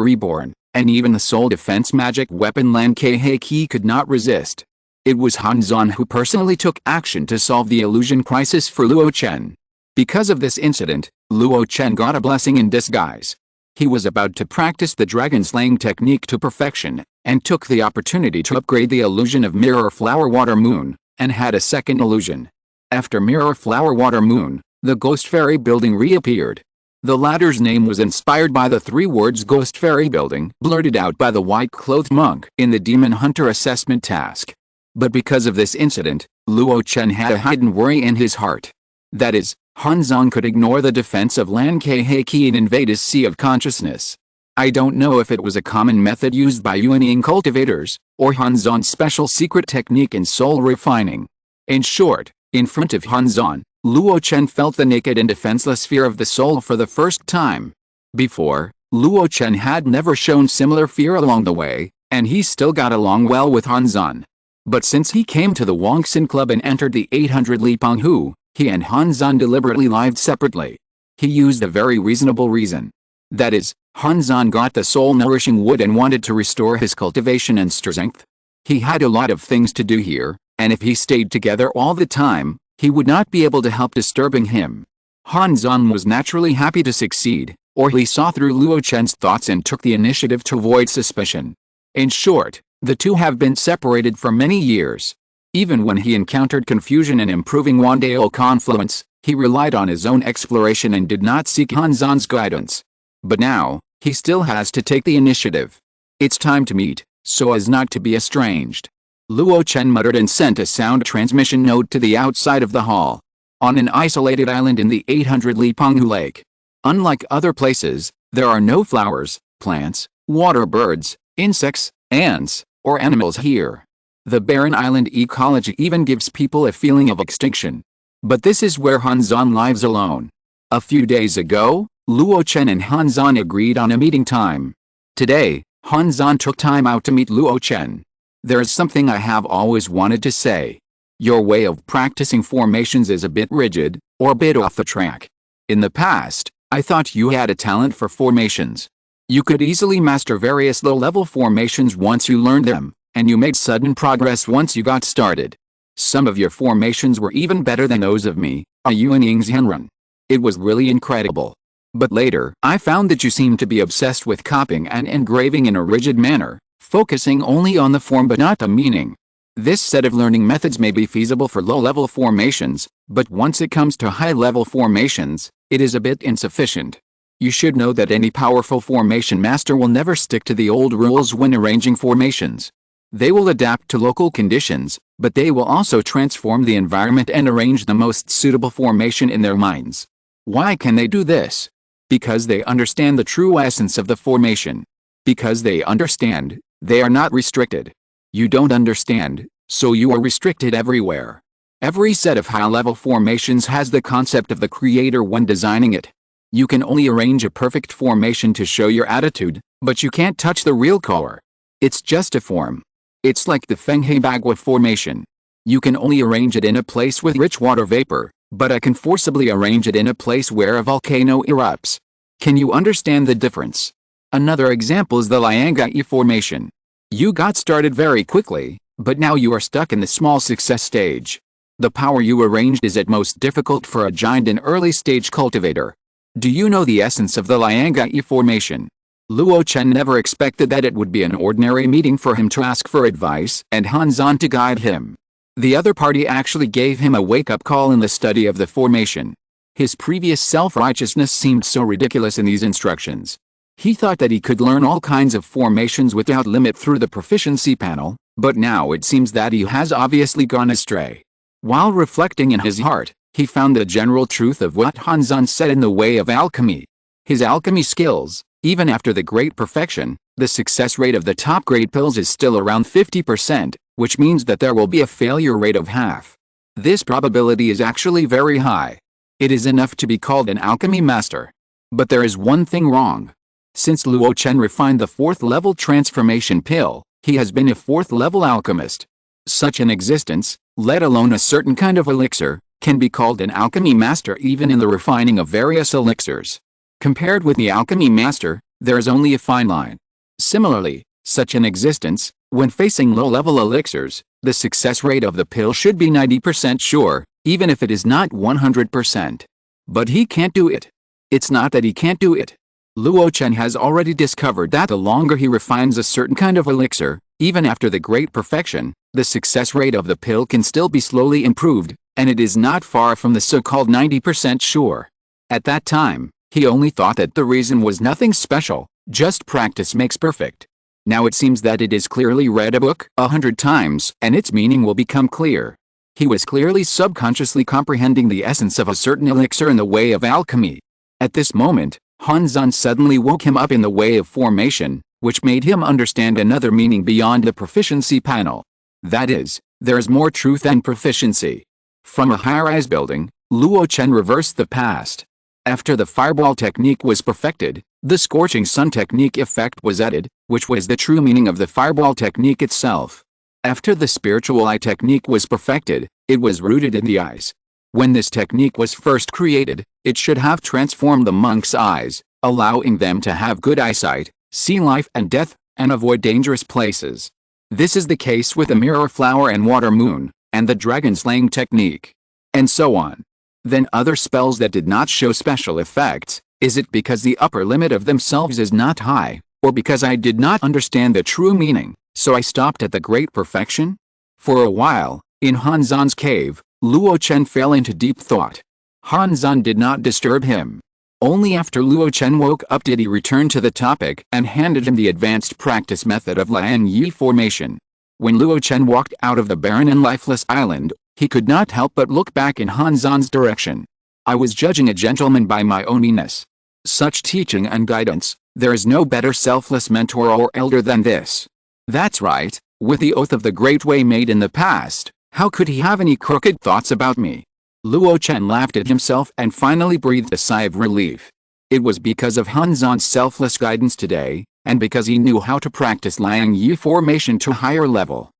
reborn, and even the soul defense magic weapon Lan Ke Ki could not resist. It was Han Zan who personally took action to solve the illusion crisis for Luo Chen. Because of this incident, Luo Chen got a blessing in disguise. He was about to practice the dragon slaying technique to perfection, and took the opportunity to upgrade the illusion of Mirror Flower Water Moon, and had a second illusion. After Mirror Flower Water Moon, the Ghost Fairy Building reappeared. The latter's name was inspired by the 3 words Ghost Fairy Building, blurted out by the white-clothed monk in the Demon Hunter assessment task. But because of this incident, Luo Chen had a hidden worry in his heart. That is, Han Zan could ignore the defense of Lan Ke Ki and invade his sea of consciousness. I don't know if it was a common method used by Yuanying cultivators, or Han Zan's special secret technique in soul refining. In short, in front of Han Zan, Luo Chen felt the naked and defenseless fear of the soul for the first time. Before, Luo Chen had never shown similar fear along the way, and he still got along well with Han Zan. But since he came to the Wangxin Club and entered the 800 Li Penghu, he and Han Zan deliberately lived separately. He used a very reasonable reason. That is, Han Zan got the soul-nourishing wood and wanted to restore his cultivation and strength. He had a lot of things to do here, and if he stayed together all the time, he would not be able to help disturbing him. Han Zan was naturally happy to succeed, or he saw through Luo Chen's thoughts and took the initiative to avoid suspicion. In short, the two have been separated for many years. Even when he encountered confusion in improving Wandao confluence, he relied on his own exploration and did not seek Han Zan's guidance. But now, he still has to take the initiative. It's time to meet, so as not to be estranged. Luo Chen muttered and sent a sound transmission note to the outside of the hall. On an isolated island in the 800 Li Penghu Lake. Unlike other places, there are no flowers, plants, water birds, insects, ants, or animals here. The barren island ecology even gives people a feeling of extinction. But this is where Han Zan lives alone. A few days ago, Luo Chen and Han Zan agreed on a meeting time. Today, Han Zan took time out to meet Luo Chen. There's something I have always wanted to say. Your way of practicing formations is a bit rigid, or a bit off the track. In the past, I thought you had a talent for formations. You could easily master various low-level formations once you learned them, and you made sudden progress once you got started. Some of your formations were even better than those of me, a Yuan Ying's Henrun. It was really incredible. But later, I found that you seemed to be obsessed with copying and engraving in a rigid manner, focusing only on the form but not the meaning. This set of learning methods may be feasible for low-level formations, but once it comes to high-level formations, it is a bit insufficient. You should know that any powerful formation master will never stick to the old rules when arranging formations. They will adapt to local conditions, but they will also transform the environment and arrange the most suitable formation in their minds. Why can they do this? Because they understand the true essence of the formation. Because they understand, they are not restricted. You don't understand, so you are restricted everywhere. Every set of high-level formations has the concept of the creator when designing it. You can only arrange a perfect formation to show your attitude, but you can't touch the real core. It's just a form. It's like the Fenghe Bagua formation. You can only arrange it in a place with rich water vapor, but I can forcibly arrange it in a place where a volcano erupts. Can you understand the difference? Another example is the Liangai formation. You got started very quickly, but now you are stuck in the small success stage. The power you arranged is at most difficult for a giant and early stage cultivator. Do you know the essence of the Liangai formation? Luo Chen never expected that it would be an ordinary meeting for him to ask for advice and Hanzan to guide him. The other party actually gave him a wake-up call in the study of the formation. His previous self-righteousness seemed so ridiculous in these instructions. He thought that he could learn all kinds of formations without limit through the proficiency panel, but now it seems that he has obviously gone astray. While reflecting in his heart, he found the general truth of what Hanzan said in the way of alchemy. His alchemy skills, even after the great perfection, the success rate of the top-grade pills is still around 50%, which means that there will be a failure rate of half. This probability is actually very high. It is enough to be called an alchemy master. But there is one thing wrong. Since Luo Chen refined the 4th-level transformation pill, he has been a 4th-level alchemist. Such an existence, let alone a certain kind of elixir, can be called an alchemy master even in the refining of various elixirs. Compared with the alchemy master, there is only a fine line. Similarly, such an existence, when facing low-level elixirs, the success rate of the pill should be 90% sure, even if it is not 100%. But he can't do it. It's not that he can't do it. Luo Chen has already discovered that the longer he refines a certain kind of elixir, even after the great perfection, the success rate of the pill can still be slowly improved, and it is not far from the so-called 90% sure. At that time, he only thought that the reason was nothing special, just practice makes perfect. Now it seems that it is clearly read a book 100 times and its meaning will become clear. He was clearly subconsciously comprehending the essence of a certain elixir in the way of alchemy. At this moment, Hanzan suddenly woke him up in the way of formation, which made him understand another meaning beyond the proficiency panel. That is, there is more truth and proficiency. From a high-rise building, Luo Chen reversed the past. After the fireball technique was perfected, the scorching sun technique effect was added, which was the true meaning of the fireball technique itself. After the spiritual eye technique was perfected, it was rooted in the eyes. When this technique was first created, it should have transformed the monks' eyes, allowing them to have good eyesight, see life and death, and avoid dangerous places. This is the case with the mirror flower and water moon, and the dragon slaying technique. And so on. Then other spells that did not show special effects, is it because the upper limit of themselves is not high, or because I did not understand the true meaning, so I stopped at the great perfection? For a while, in Hanzan's cave, Luo Chen fell into deep thought. Hanzan did not disturb him. Only after Luo Chen woke up did he return to the topic and handed him the advanced practice method of Lian Yi formation. When Luo Chen walked out of the barren and lifeless island, he could not help but look back in Hanzan's direction. I was judging a gentleman by my own meanness. Such teaching and guidance, there is no better selfless mentor or elder than this. That's right, with the oath of the great way made in the past, how could he have any crooked thoughts about me? Luo Chen laughed at himself and finally breathed a sigh of relief. It was because of Hanzan's selfless guidance today, and because he knew how to practice Liang Yi formation to higher level.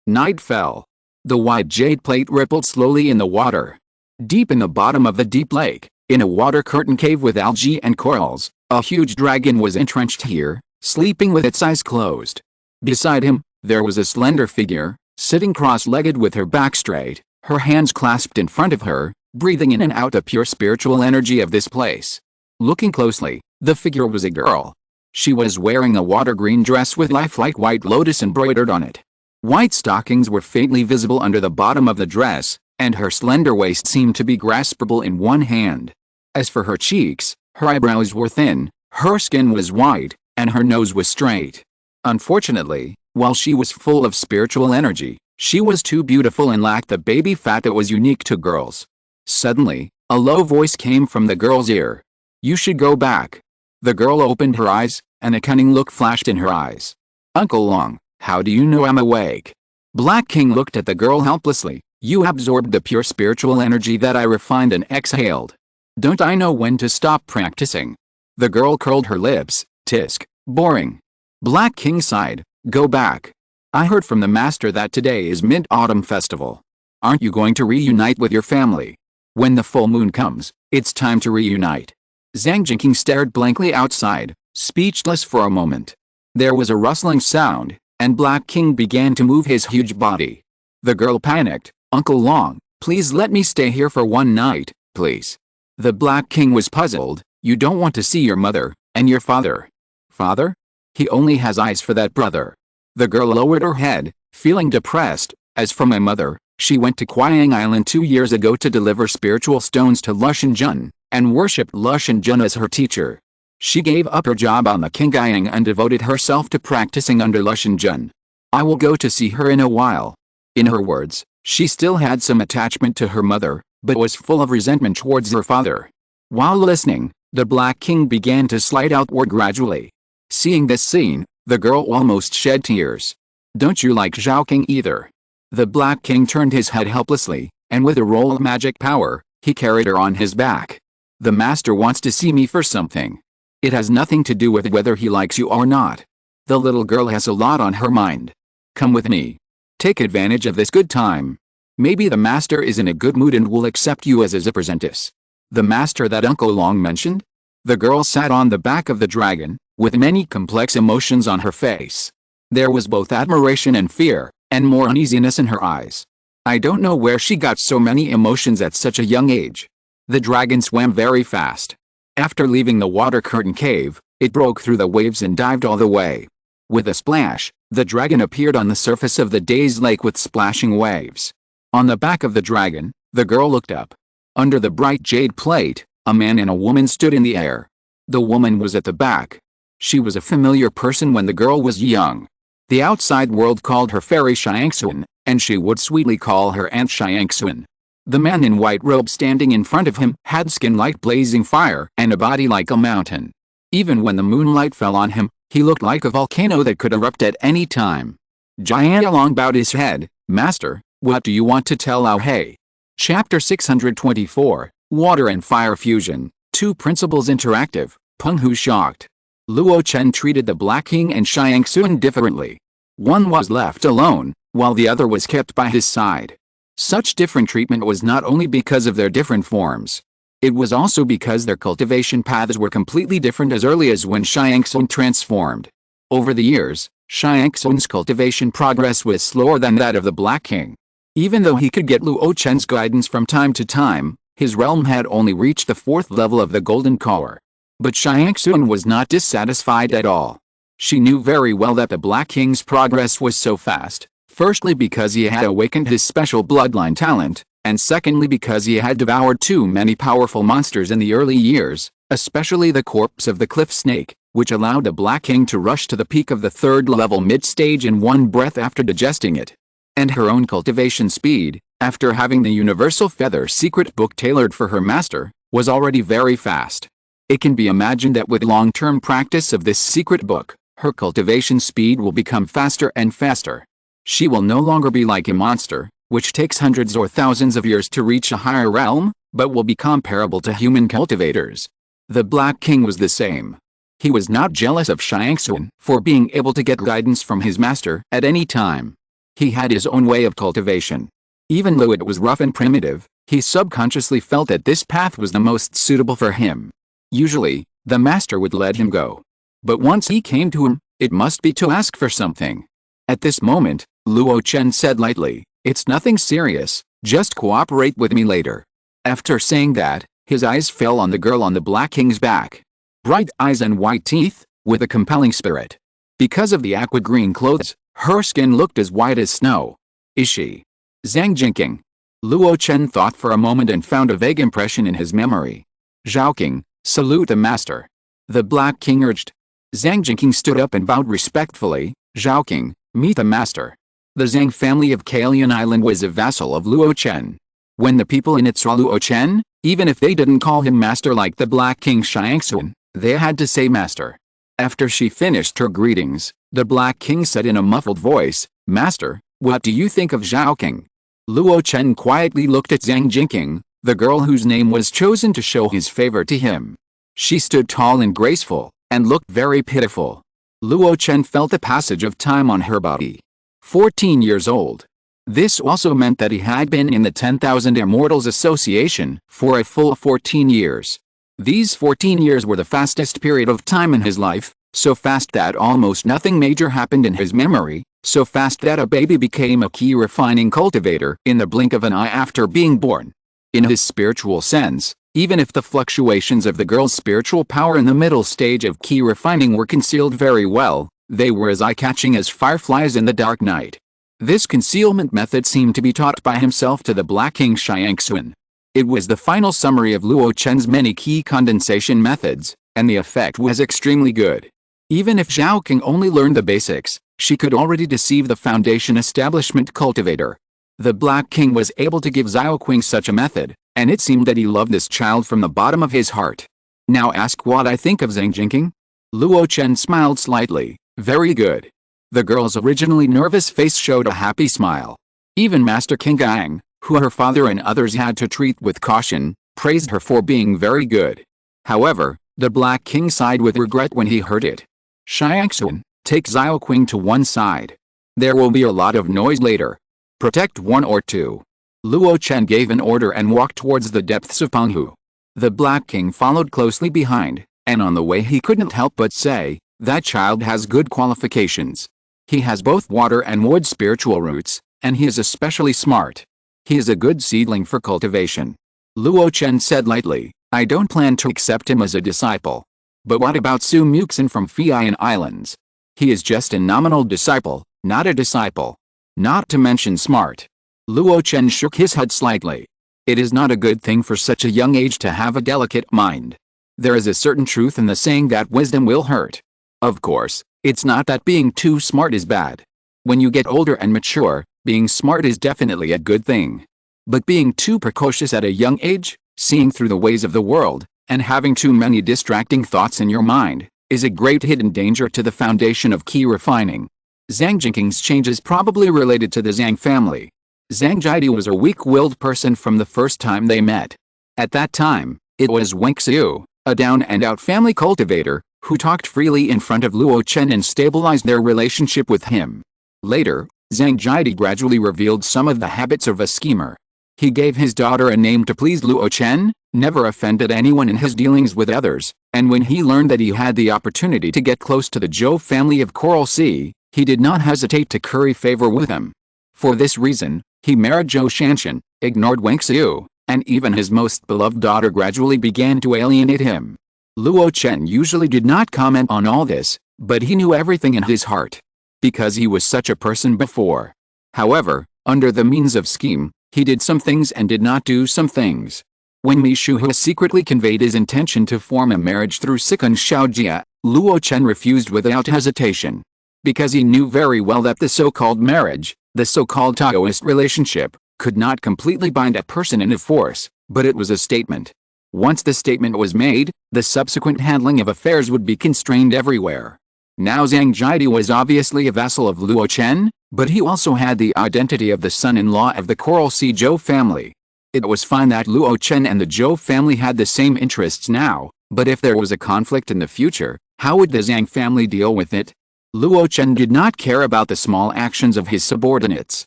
Night fell. The wide jade plate rippled slowly in the water. Deep in the bottom of the deep lake, In a water curtain cave with algae and corals, a huge dragon was entrenched here, sleeping with its eyes closed. Beside him, there was a slender figure, sitting cross-legged with her back straight, her hands clasped in front of her, breathing in and out the pure spiritual energy of this place. Looking closely, the figure was a girl. She was wearing a water green dress with lifelike white lotus embroidered on it. White stockings were faintly visible under the bottom of the dress, and her slender waist seemed to be graspable in one hand. As for her cheeks, her eyebrows were thin, her skin was white, and her nose was straight. Unfortunately, while she was full of spiritual energy, she was too beautiful and lacked the baby fat that was unique to girls. Suddenly, a low voice came from the girl's ear. "You should go back." The girl opened her eyes, and a cunning look flashed in her eyes. "Uncle Long, how do you know I'm awake?" Black King looked at the girl helplessly. "You absorbed the pure spiritual energy that I refined and exhaled. Don't I know when to stop practicing?" The girl curled her lips. "Tisk, boring." Black King sighed. "Go back. I heard from the master that today is Mid-Autumn Festival. Aren't you going to reunite with your family? When the full moon comes, it's time to reunite." Zhang Jingqing stared blankly outside, speechless for a moment. There was a rustling sound, and Black King began to move his huge body. The girl panicked. "Uncle Long, please let me stay here for one night, please." The Black King was puzzled. "You don't want to see your mother, and your father." "Father? He only has eyes for that brother." The girl lowered her head, feeling depressed. "As for my mother, she went to Qiang Island 2 years ago to deliver spiritual stones to Luo Chen, and worshipped Luo Chen as her teacher. She gave up her job on the Qingyang and devoted herself to practicing under Luo Chen. I will go to see her in a while." In her words, she still had some attachment to her mother, but was full of resentment towards her father. While listening, the Black King began to slide outward gradually. Seeing this scene, the girl almost shed tears. "Don't you like Zhao King either?" The Black King turned his head helplessly, and with a roll of magic power, he carried her on his back. "The master wants to see me for something. It has nothing to do with whether he likes you or not. The little girl has a lot on her mind. Come with me. Take advantage of this good time. Maybe the master is in a good mood and will accept you as his apprentice." "The master that Uncle Long mentioned?" The girl sat on the back of the dragon, with many complex emotions on her face. There was both admiration and fear, and more uneasiness in her eyes. "I don't know where she got so many emotions at such a young age." The dragon swam very fast. After leaving the water curtain cave, it broke through the waves and dived all the way. With a splash, the dragon appeared on the surface of the dazed lake with splashing waves. On the back of the dragon, the girl looked up. Under the bright jade plate, a man and a woman stood in the air. The woman was at the back. She was a familiar person when the girl was young. The outside world called her Fairy Xiangxuan, and she would sweetly call her Aunt Xiangxuan. The man in white robe standing in front of him had skin like blazing fire and a body like a mountain. Even when the moonlight fell on him, he looked like a volcano that could erupt at any time. Jianlong bowed his head. "Master, what do you want to tell Lao He?" Chapter 624, Water and Fire Fusion, Two Principles Interactive, Peng Hu shocked. Luo Chen treated the Black King and Xiangxuan differently. One was left alone, while the other was kept by his side. Such different treatment was not only because of their different forms. It was also because their cultivation paths were completely different as early as when Xiangxuan transformed. Over the years, Xiangxuan's cultivation progress was slower than that of the Black King. Even though he could get Luo Chen's guidance from time to time, his realm had only reached the 4th level of the Golden Collar. But Xiangxuan was not dissatisfied at all. She knew very well that the Black King's progress was so fast, firstly because he had awakened his special bloodline talent, and secondly because he had devoured too many powerful monsters in the early years, especially the corpse of the cliff snake, which allowed the Black King to rush to the peak of the 3rd level mid-stage in one breath after digesting it. And her own cultivation speed, after having the Universal Feather secret book tailored for her master, was already very fast. It can be imagined that with long-term practice of this secret book, her cultivation speed will become faster and faster. She will no longer be like a monster, which takes hundreds or thousands of years to reach a higher realm, but will be comparable to human cultivators. The Black King was the same. He was not jealous of Xiangxuan for being able to get guidance from his master at any time. He had his own way of cultivation. Even though it was rough and primitive, He subconsciously felt that this path was the most suitable for him. Usually, the master would let him go. But once he came to him, it must be to ask for something. At this moment, Luo Chen said lightly, "It's nothing serious, just cooperate with me later." After saying that, his eyes fell on the girl on the Black King's back. Bright eyes and white teeth, with a compelling spirit. Because of the aqua-green clothes, her skin looked as white as snow. Is she Zhang Jingqing? Luo Chen thought for a moment and found a vague impression in his memory. "Zhaoqing, salute the master." The Black King urged. Zhang Jingqing stood up and bowed respectfully. "Zhaoqing, meet the master." The Zhang family of Kailian Island was a vassal of Luo Chen. When the people in it saw Luo Chen, even if they didn't call him master like the Black King Xiangxuan, they had to say master. After she finished her greetings, the Black King said in a muffled voice, "Master, what do you think of Zhaoqing?" Luo Chen quietly looked at Zhang Jingqing, the girl whose name was chosen to show his favor to him. She stood tall and graceful, and looked very pitiful. Luo Chen felt the passage of time on her body. 14 years old. This also meant that he had been in the 10,000 Immortals Association for a full 14 years. These 14 years were the fastest period of time in his life, so fast that almost nothing major happened in his memory, so fast that a baby became a key refining cultivator in the blink of an eye after being born. In his spiritual sense, even if the fluctuations of the girl's spiritual power in the middle stage of key refining were concealed very well, they were as eye-catching as fireflies in the dark night. This concealment method seemed to be taught by himself to the Black King Xiangxuan. It was the final summary of Luo Chen's many key condensation methods, and the effect was extremely good. Even if Zhaoqing only learned the basics, she could already deceive the Foundation Establishment cultivator. The Black King was able to give Zhaoqing such a method, and it seemed that he loved this child from the bottom of his heart. "Now ask what I think of Zhang Jingqing?" Luo Chen smiled slightly. "Very good." The girl's originally nervous face showed a happy smile. Even Master King Gang, who her father and others had to treat with caution, praised her for being very good. However, the Black King sighed with regret when he heard it. "Xiangxuan, take Zhaoqing to one side. There will be a lot of noise later. Protect one or two." Luo Chen gave an order and walked towards the depths of Penghu. The Black King followed closely behind, and on the way he couldn't help but say, "That child has good qualifications. He has both water and wood spiritual roots, and he is especially smart. He is a good seedling for cultivation." Luo Chen said lightly, "I don't plan to accept him as a disciple. But what about Su Muxin from Fian Islands? He is just a nominal disciple, not a disciple. Not to mention smart." Luo Chen shook his head slightly. "It is not a good thing for such a young age to have a delicate mind. There is a certain truth in the saying that wisdom will hurt. Of course, it's not that being too smart is bad. When you get older and mature, being smart is definitely a good thing. But being too precocious at a young age, seeing through the ways of the world, and having too many distracting thoughts in your mind, is a great hidden danger to the foundation of key refining." Zhang Jingqing's change is probably related to the Zhang family. Zhang Jidi was a weak-willed person from the first time they met. At that time, it was Wen Xiu, a down-and-out family cultivator, who talked freely in front of Luo Chen and stabilized their relationship with him. Later, Zhang Jidi gradually revealed some of the habits of a schemer. He gave his daughter a name to please Luo Chen, never offended anyone in his dealings with others, and when he learned that he had the opportunity to get close to the Zhou family of Coral Sea, he did not hesitate to curry favor with them. For this reason, he married Zhou Shanshan, ignored Wen Xiu, and even his most beloved daughter gradually began to alienate him. Luo Chen usually did not comment on all this, but he knew everything in his heart. Because he was such a person before. However, under the means of scheme, he did some things and did not do some things. When Mi Shuhe secretly conveyed his intention to form a marriage through Sikun Xiaojia, Luo Chen refused without hesitation. Because he knew very well that the so-called marriage, the so-called Taoist relationship, could not completely bind a person into force, but it was a statement. Once the statement was made, the subsequent handling of affairs would be constrained everywhere. Now Zhang Jidi was obviously a vassal of Luo Chen, but he also had the identity of the son-in-law of the Coral Sea Zhou family. It was fine that Luo Chen and the Zhou family had the same interests now, but if there was a conflict in the future, how would the Zhang family deal with it? Luo Chen did not care about the small actions of his subordinates.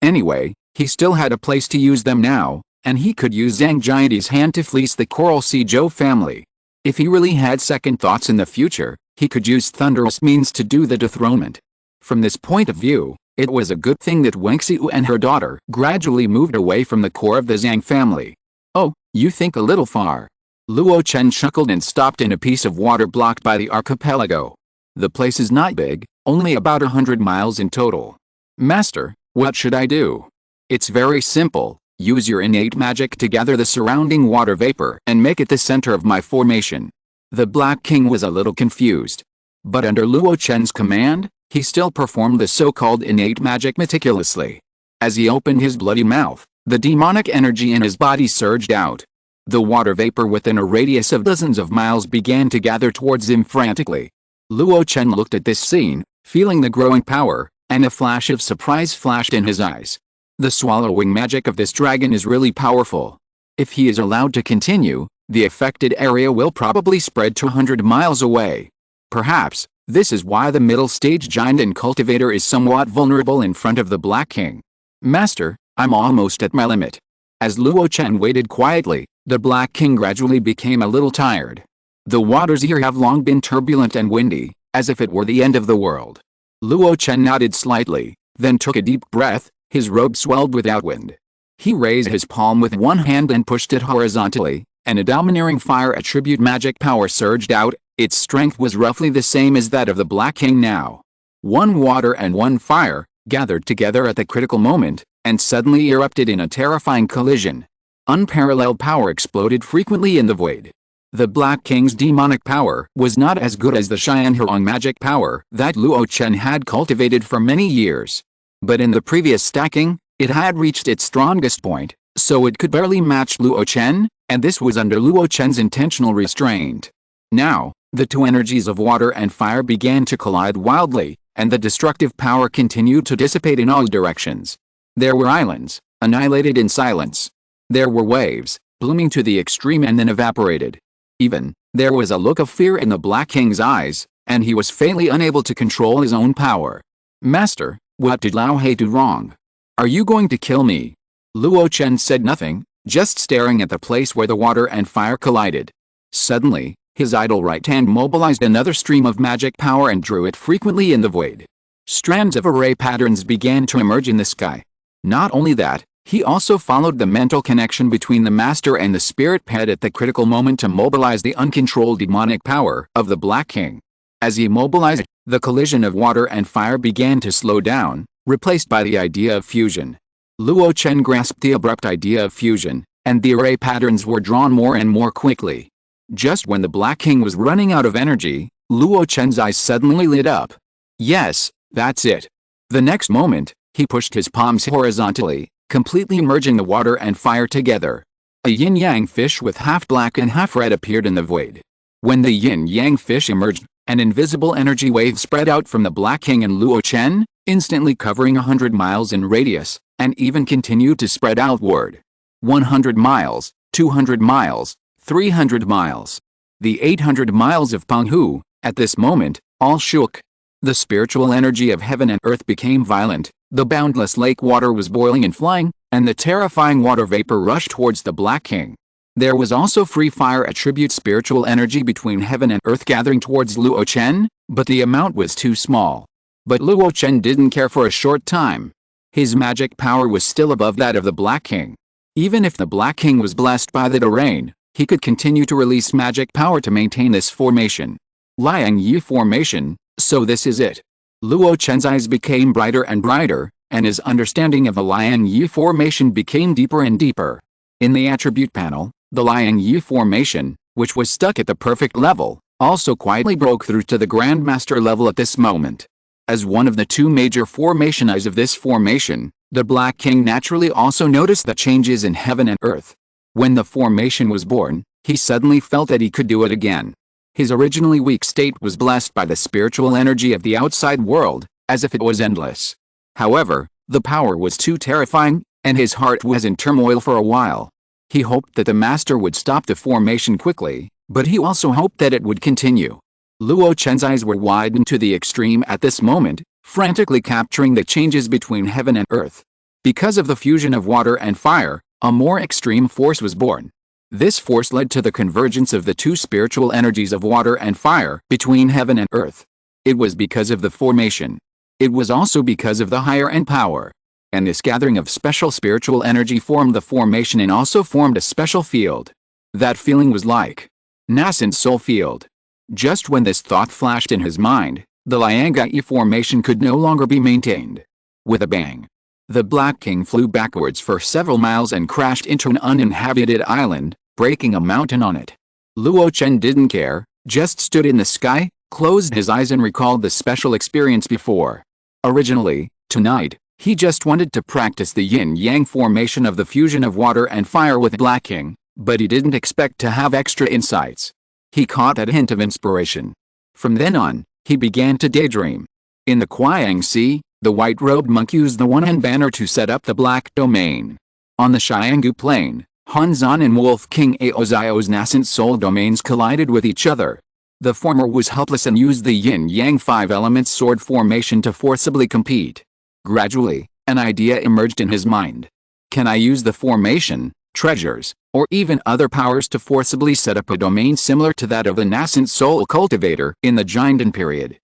Anyway, he still had a place to use them now, and he could use Zhang Jianti's hand to fleece the Coral Sea Zhou family. If he really had second thoughts in the future, he could use thunderous means to do the dethronement. From this point of view, it was a good thing that Wang Xiu and her daughter gradually moved away from the core of the Zhang family. Oh, you think a little far. Luo Chen chuckled and stopped in a piece of water blocked by the archipelago. The place is not big, only about 100 miles in total. Master, what should I do? It's very simple. Use your innate magic to gather the surrounding water vapor and make it the center of my formation. The Black King was a little confused. But under Luo Chen's command, he still performed the so-called innate magic meticulously. As he opened his bloody mouth, the demonic energy in his body surged out. The water vapor within a radius of dozens of miles began to gather towards him frantically. Luo Chen looked at this scene, feeling the growing power, and a flash of surprise flashed in his eyes. The swallowing magic of this dragon is really powerful. If he is allowed to continue, the affected area will probably spread to 100 miles away. Perhaps, this is why the middle stage giant and cultivator is somewhat vulnerable in front of the Black King. Master, I'm almost at my limit. As Luo Chen waited quietly, the Black King gradually became a little tired. The waters here have long been turbulent and windy, as if it were the end of the world. Luo Chen nodded slightly, then took a deep breath. His robe swelled with outwind. He raised his palm with one hand and pushed it horizontally, and a domineering fire attribute magic power surged out. Its strength was roughly the same as that of the Black King now. One water and one fire gathered together at the critical moment, and suddenly erupted in a terrifying collision. Unparalleled power exploded frequently in the void. The Black King's demonic power was not as good as the Xianhuang magic power that Luo Chen had cultivated for many years. But in the previous stacking, it had reached its strongest point, so it could barely match Luo Chen, and this was under Luo Chen's intentional restraint. Now, the two energies of water and fire began to collide wildly, and the destructive power continued to dissipate in all directions. There were islands, annihilated in silence. There were waves, blooming to the extreme and then evaporated. Even, there was a look of fear in the Black King's eyes, and he was faintly unable to control his own power. Master, what did Lao He do wrong? Are you going to kill me? Luo Chen said nothing, just staring at the place where the water and fire collided. Suddenly, his idle right hand mobilized another stream of magic power and drew it frequently in the void. Strands of array patterns began to emerge in the sky. Not only that, he also followed the mental connection between the master and the spirit pet at the critical moment to mobilize the uncontrolled demonic power of the Black King. As he mobilized, the collision of water and fire began to slow down, replaced by the idea of fusion. Luo Chen grasped the abrupt idea of fusion, and the array patterns were drawn more and more quickly. Just when the Black King was running out of energy, Luo Chen's eyes suddenly lit up. Yes, that's it. The next moment, he pushed his palms horizontally, completely merging the water and fire together. A yin-yang fish with half black and half red appeared in the void. When the yin-yang fish emerged, an invisible energy wave spread out from the Black King and Luo Chen, instantly covering 100 miles in radius, and even continued to spread outward. 100 miles, 200 miles, 300 miles. The 800 miles of Penghu, at this moment, all shook. The spiritual energy of heaven and earth became violent, the boundless lake water was boiling and flying, and the terrifying water vapor rushed towards the Black King. There was also free fire attribute spiritual energy between heaven and earth gathering towards Luo Chen, but the amount was too small. But Luo Chen didn't care for a short time. His magic power was still above that of the Black King. Even if the Black King was blessed by the terrain, he could continue to release magic power to maintain this formation. Liang Yi formation, so this is it. Luo Chen's eyes became brighter and brighter, and his understanding of the Liang Yi formation became deeper and deeper. In the attribute panel, the Liang Yi formation, which was stuck at the perfect level, also quietly broke through to the Grandmaster level at this moment. As one of the two major formation eyes of this formation, the Black King naturally also noticed the changes in heaven and earth. When the formation was born, he suddenly felt that he could do it again. His originally weak state was blessed by the spiritual energy of the outside world, as if it was endless. However, the power was too terrifying, and his heart was in turmoil for a while. He hoped that the master would stop the formation quickly, but he also hoped that it would continue. Luo Chen's eyes were widened to the extreme at this moment, frantically capturing the changes between heaven and earth. Because of the fusion of water and fire, A more extreme force was born. This force led to the convergence of the two spiritual energies of water and fire between heaven and earth. It was because of the formation. It was also because of the higher end power. And this gathering of special spiritual energy formed the formation and also formed a special field. That feeling was like nascent soul field. Just when this thought flashed in his mind, the Liangai formation could no longer be maintained. With a bang, the Black King flew backwards for several miles and crashed into an uninhabited island, breaking a mountain on it. Luo Chen didn't care, just stood in the sky, closed his eyes and recalled the special experience before. Originally, tonight, he just wanted to practice the yin-yang formation of the fusion of water and fire with Black King, but he didn't expect to have extra insights. He caught that hint of inspiration. From then on, he began to daydream. In the Qiang Sea, the white-robed monk used the one-hand banner to set up the black domain. On the Xianggu Plain, Hanzan and Wolf King Aozio's nascent soul domains collided with each other. The former was helpless and used the yin-yang five-element sword formation to forcibly compete. Gradually, an idea emerged in his mind. Can I use the formation, treasures, or even other powers to forcibly set up a domain similar to that of the nascent soul cultivator in the Jinden period?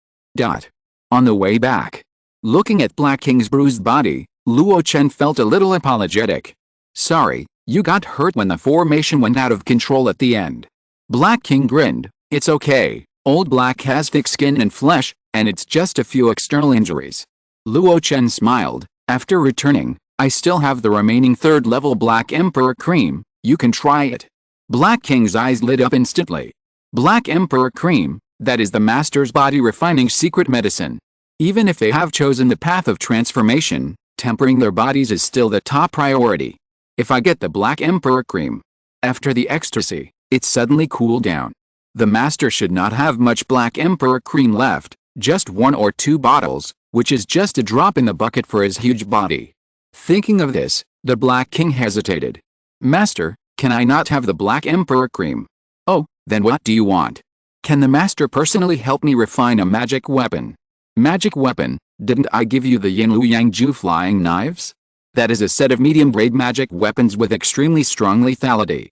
On the way back, looking at Black King's bruised body, Luo Chen felt a little apologetic. Sorry, you got hurt when the formation went out of control at the end. Black King grinned. It's okay, old Black has thick skin and flesh, and it's just a few external injuries. Luo Chen smiled. After returning, I still have the remaining third-level Black Emperor cream, you can try it. Black King's eyes lit up instantly. Black Emperor cream, that is the master's body-refining secret medicine. Even if they have chosen the path of transformation, tempering their bodies is still the top priority. If I get the Black Emperor cream, after the ecstasy, it suddenly cooled down. The master should not have much Black Emperor cream left, just 1 or 2 bottles, which is just a drop in the bucket for his huge body. Thinking of this, the Black King hesitated. Master, can I not have the Black Emperor cream? Oh, then what do you want? Can the master personally help me refine a magic weapon? Magic weapon? Didn't I give you the Yin Lu Yang Ju flying knives? That is a set of medium-grade magic weapons with extremely strong lethality.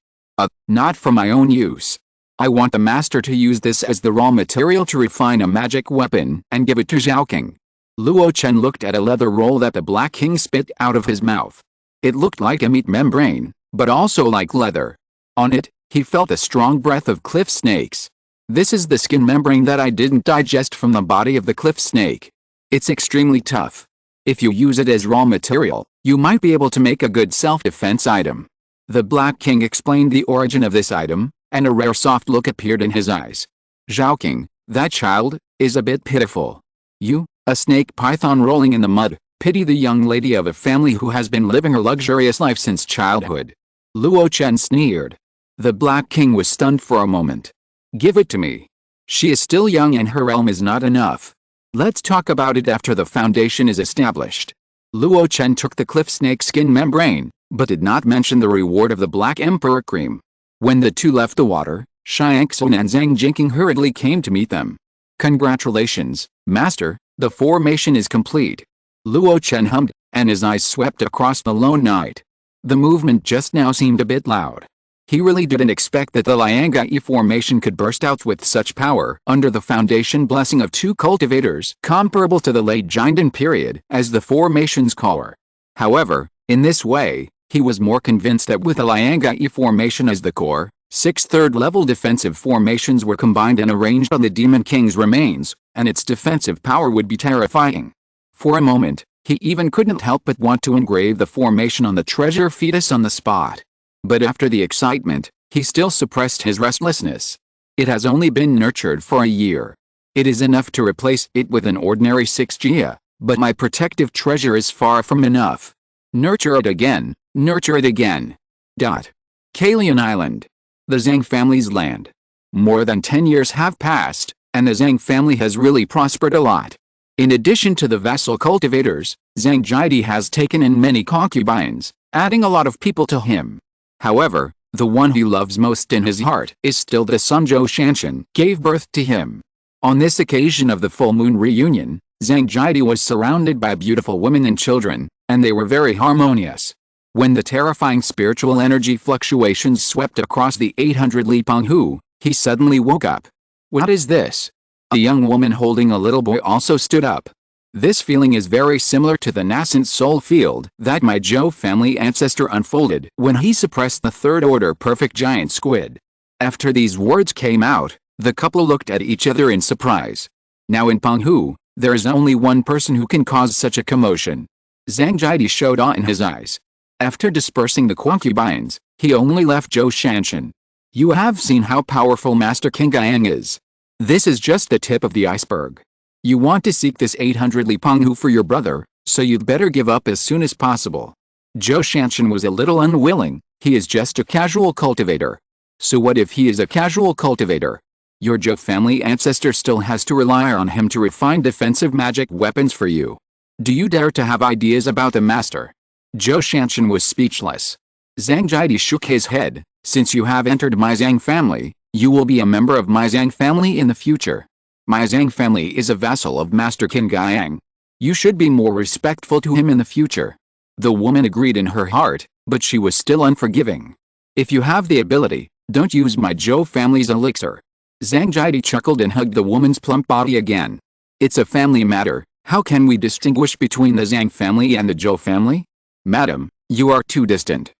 Not for my own use. I want the master to use this as the raw material to refine a magic weapon and give it to Zhaoking. Luo Chen looked at a leather roll that the Black King spit out of his mouth. It looked like a meat membrane, but also like leather. On it, he felt a strong breath of cliff snakes. This is the skin membrane that I didn't digest from the body of the cliff snake. It's extremely tough. If you use it as raw material, you might be able to make a good self-defense item. The Black King explained the origin of this item, and a rare soft look appeared in his eyes. Zhaoking, that child, is a bit pitiful. You, a snake python rolling in the mud, pity the young lady of a family who has been living her luxurious life since childhood. Luo Chen sneered. The Black King was stunned for a moment. Give it to me. She is still young and her realm is not enough. Let's talk about it after the foundation is established. Luo Chen took the cliff snake skin membrane, but did not mention the reward of the Black Emperor cream. When the two left the water, Xiangxun and Zhang Jinking hurriedly came to meet them. Congratulations, Master, the formation is complete. Luo Chen hummed, and his eyes swept across the lone night. The movement just now seemed a bit loud. He really didn't expect that the Liangai formation could burst out with such power under the foundation blessing of 2 cultivators comparable to the late Jinden period as the formation's core. However, in this way, he was more convinced that with the Liangai formation as the core, 6 third-level defensive formations were combined and arranged on the Demon King's remains, and its defensive power would be terrifying. For a moment, he even couldn't help but want to engrave the formation on the treasure fetus on the spot. But after the excitement, he still suppressed his restlessness. It has only been nurtured for a year. It is enough to replace it with an ordinary 6 Jia, but my protective treasure is far from enough. Nurture it again, nurture it again. Kalian Island. The Zhang family's land. More than 10 years have passed, and the Zhang family has really prospered a lot. In addition to the vassal cultivators, Zhang Jidi has taken in many concubines, adding a lot of people to him. However, the one he loves most in his heart is still the son Zhou Shanshan gave birth to him. On this occasion of the full moon reunion, Zhang Jidi was surrounded by beautiful women and children, and they were very harmonious. When the terrifying spiritual energy fluctuations swept across the 800 Li Penghu, he suddenly woke up. What is this? A young woman holding a little boy also stood up. This feeling is very similar to the nascent soul field that my Zhou family ancestor unfolded when he suppressed the third-order perfect giant squid. After these words came out, the couple looked at each other in surprise. Now in Penghu, there is only one person who can cause such a commotion. Zhang Jiadi showed awe in his eyes. After dispersing the concubines, he only left Zhou Shanshan. You have seen how powerful Master King Gaiang is. This is just the tip of the iceberg. You want to seek this 800 Li Penghu for your brother, so you'd better give up as soon as possible. Zhou Shanshan was a little unwilling. He is just a casual cultivator. So what if he is a casual cultivator? Your Zhou family ancestor still has to rely on him to refine defensive magic weapons for you. Do you dare to have ideas about the master? Zhou Shanshan was speechless. Zhang Jiadi shook his head. Since you have entered my Zhang family, you will be a member of my Zhang family in the future. My Zhang family is a vassal of Master King Gaiang. You should be more respectful to him in the future. The woman agreed in her heart, but she was still unforgiving. If you have the ability, don't use my Zhou family's elixir. Zhang Jiadi chuckled and hugged the woman's plump body again. It's a family matter. How can we distinguish between the Zhang family and the Zhou family? Madam, you are too distant.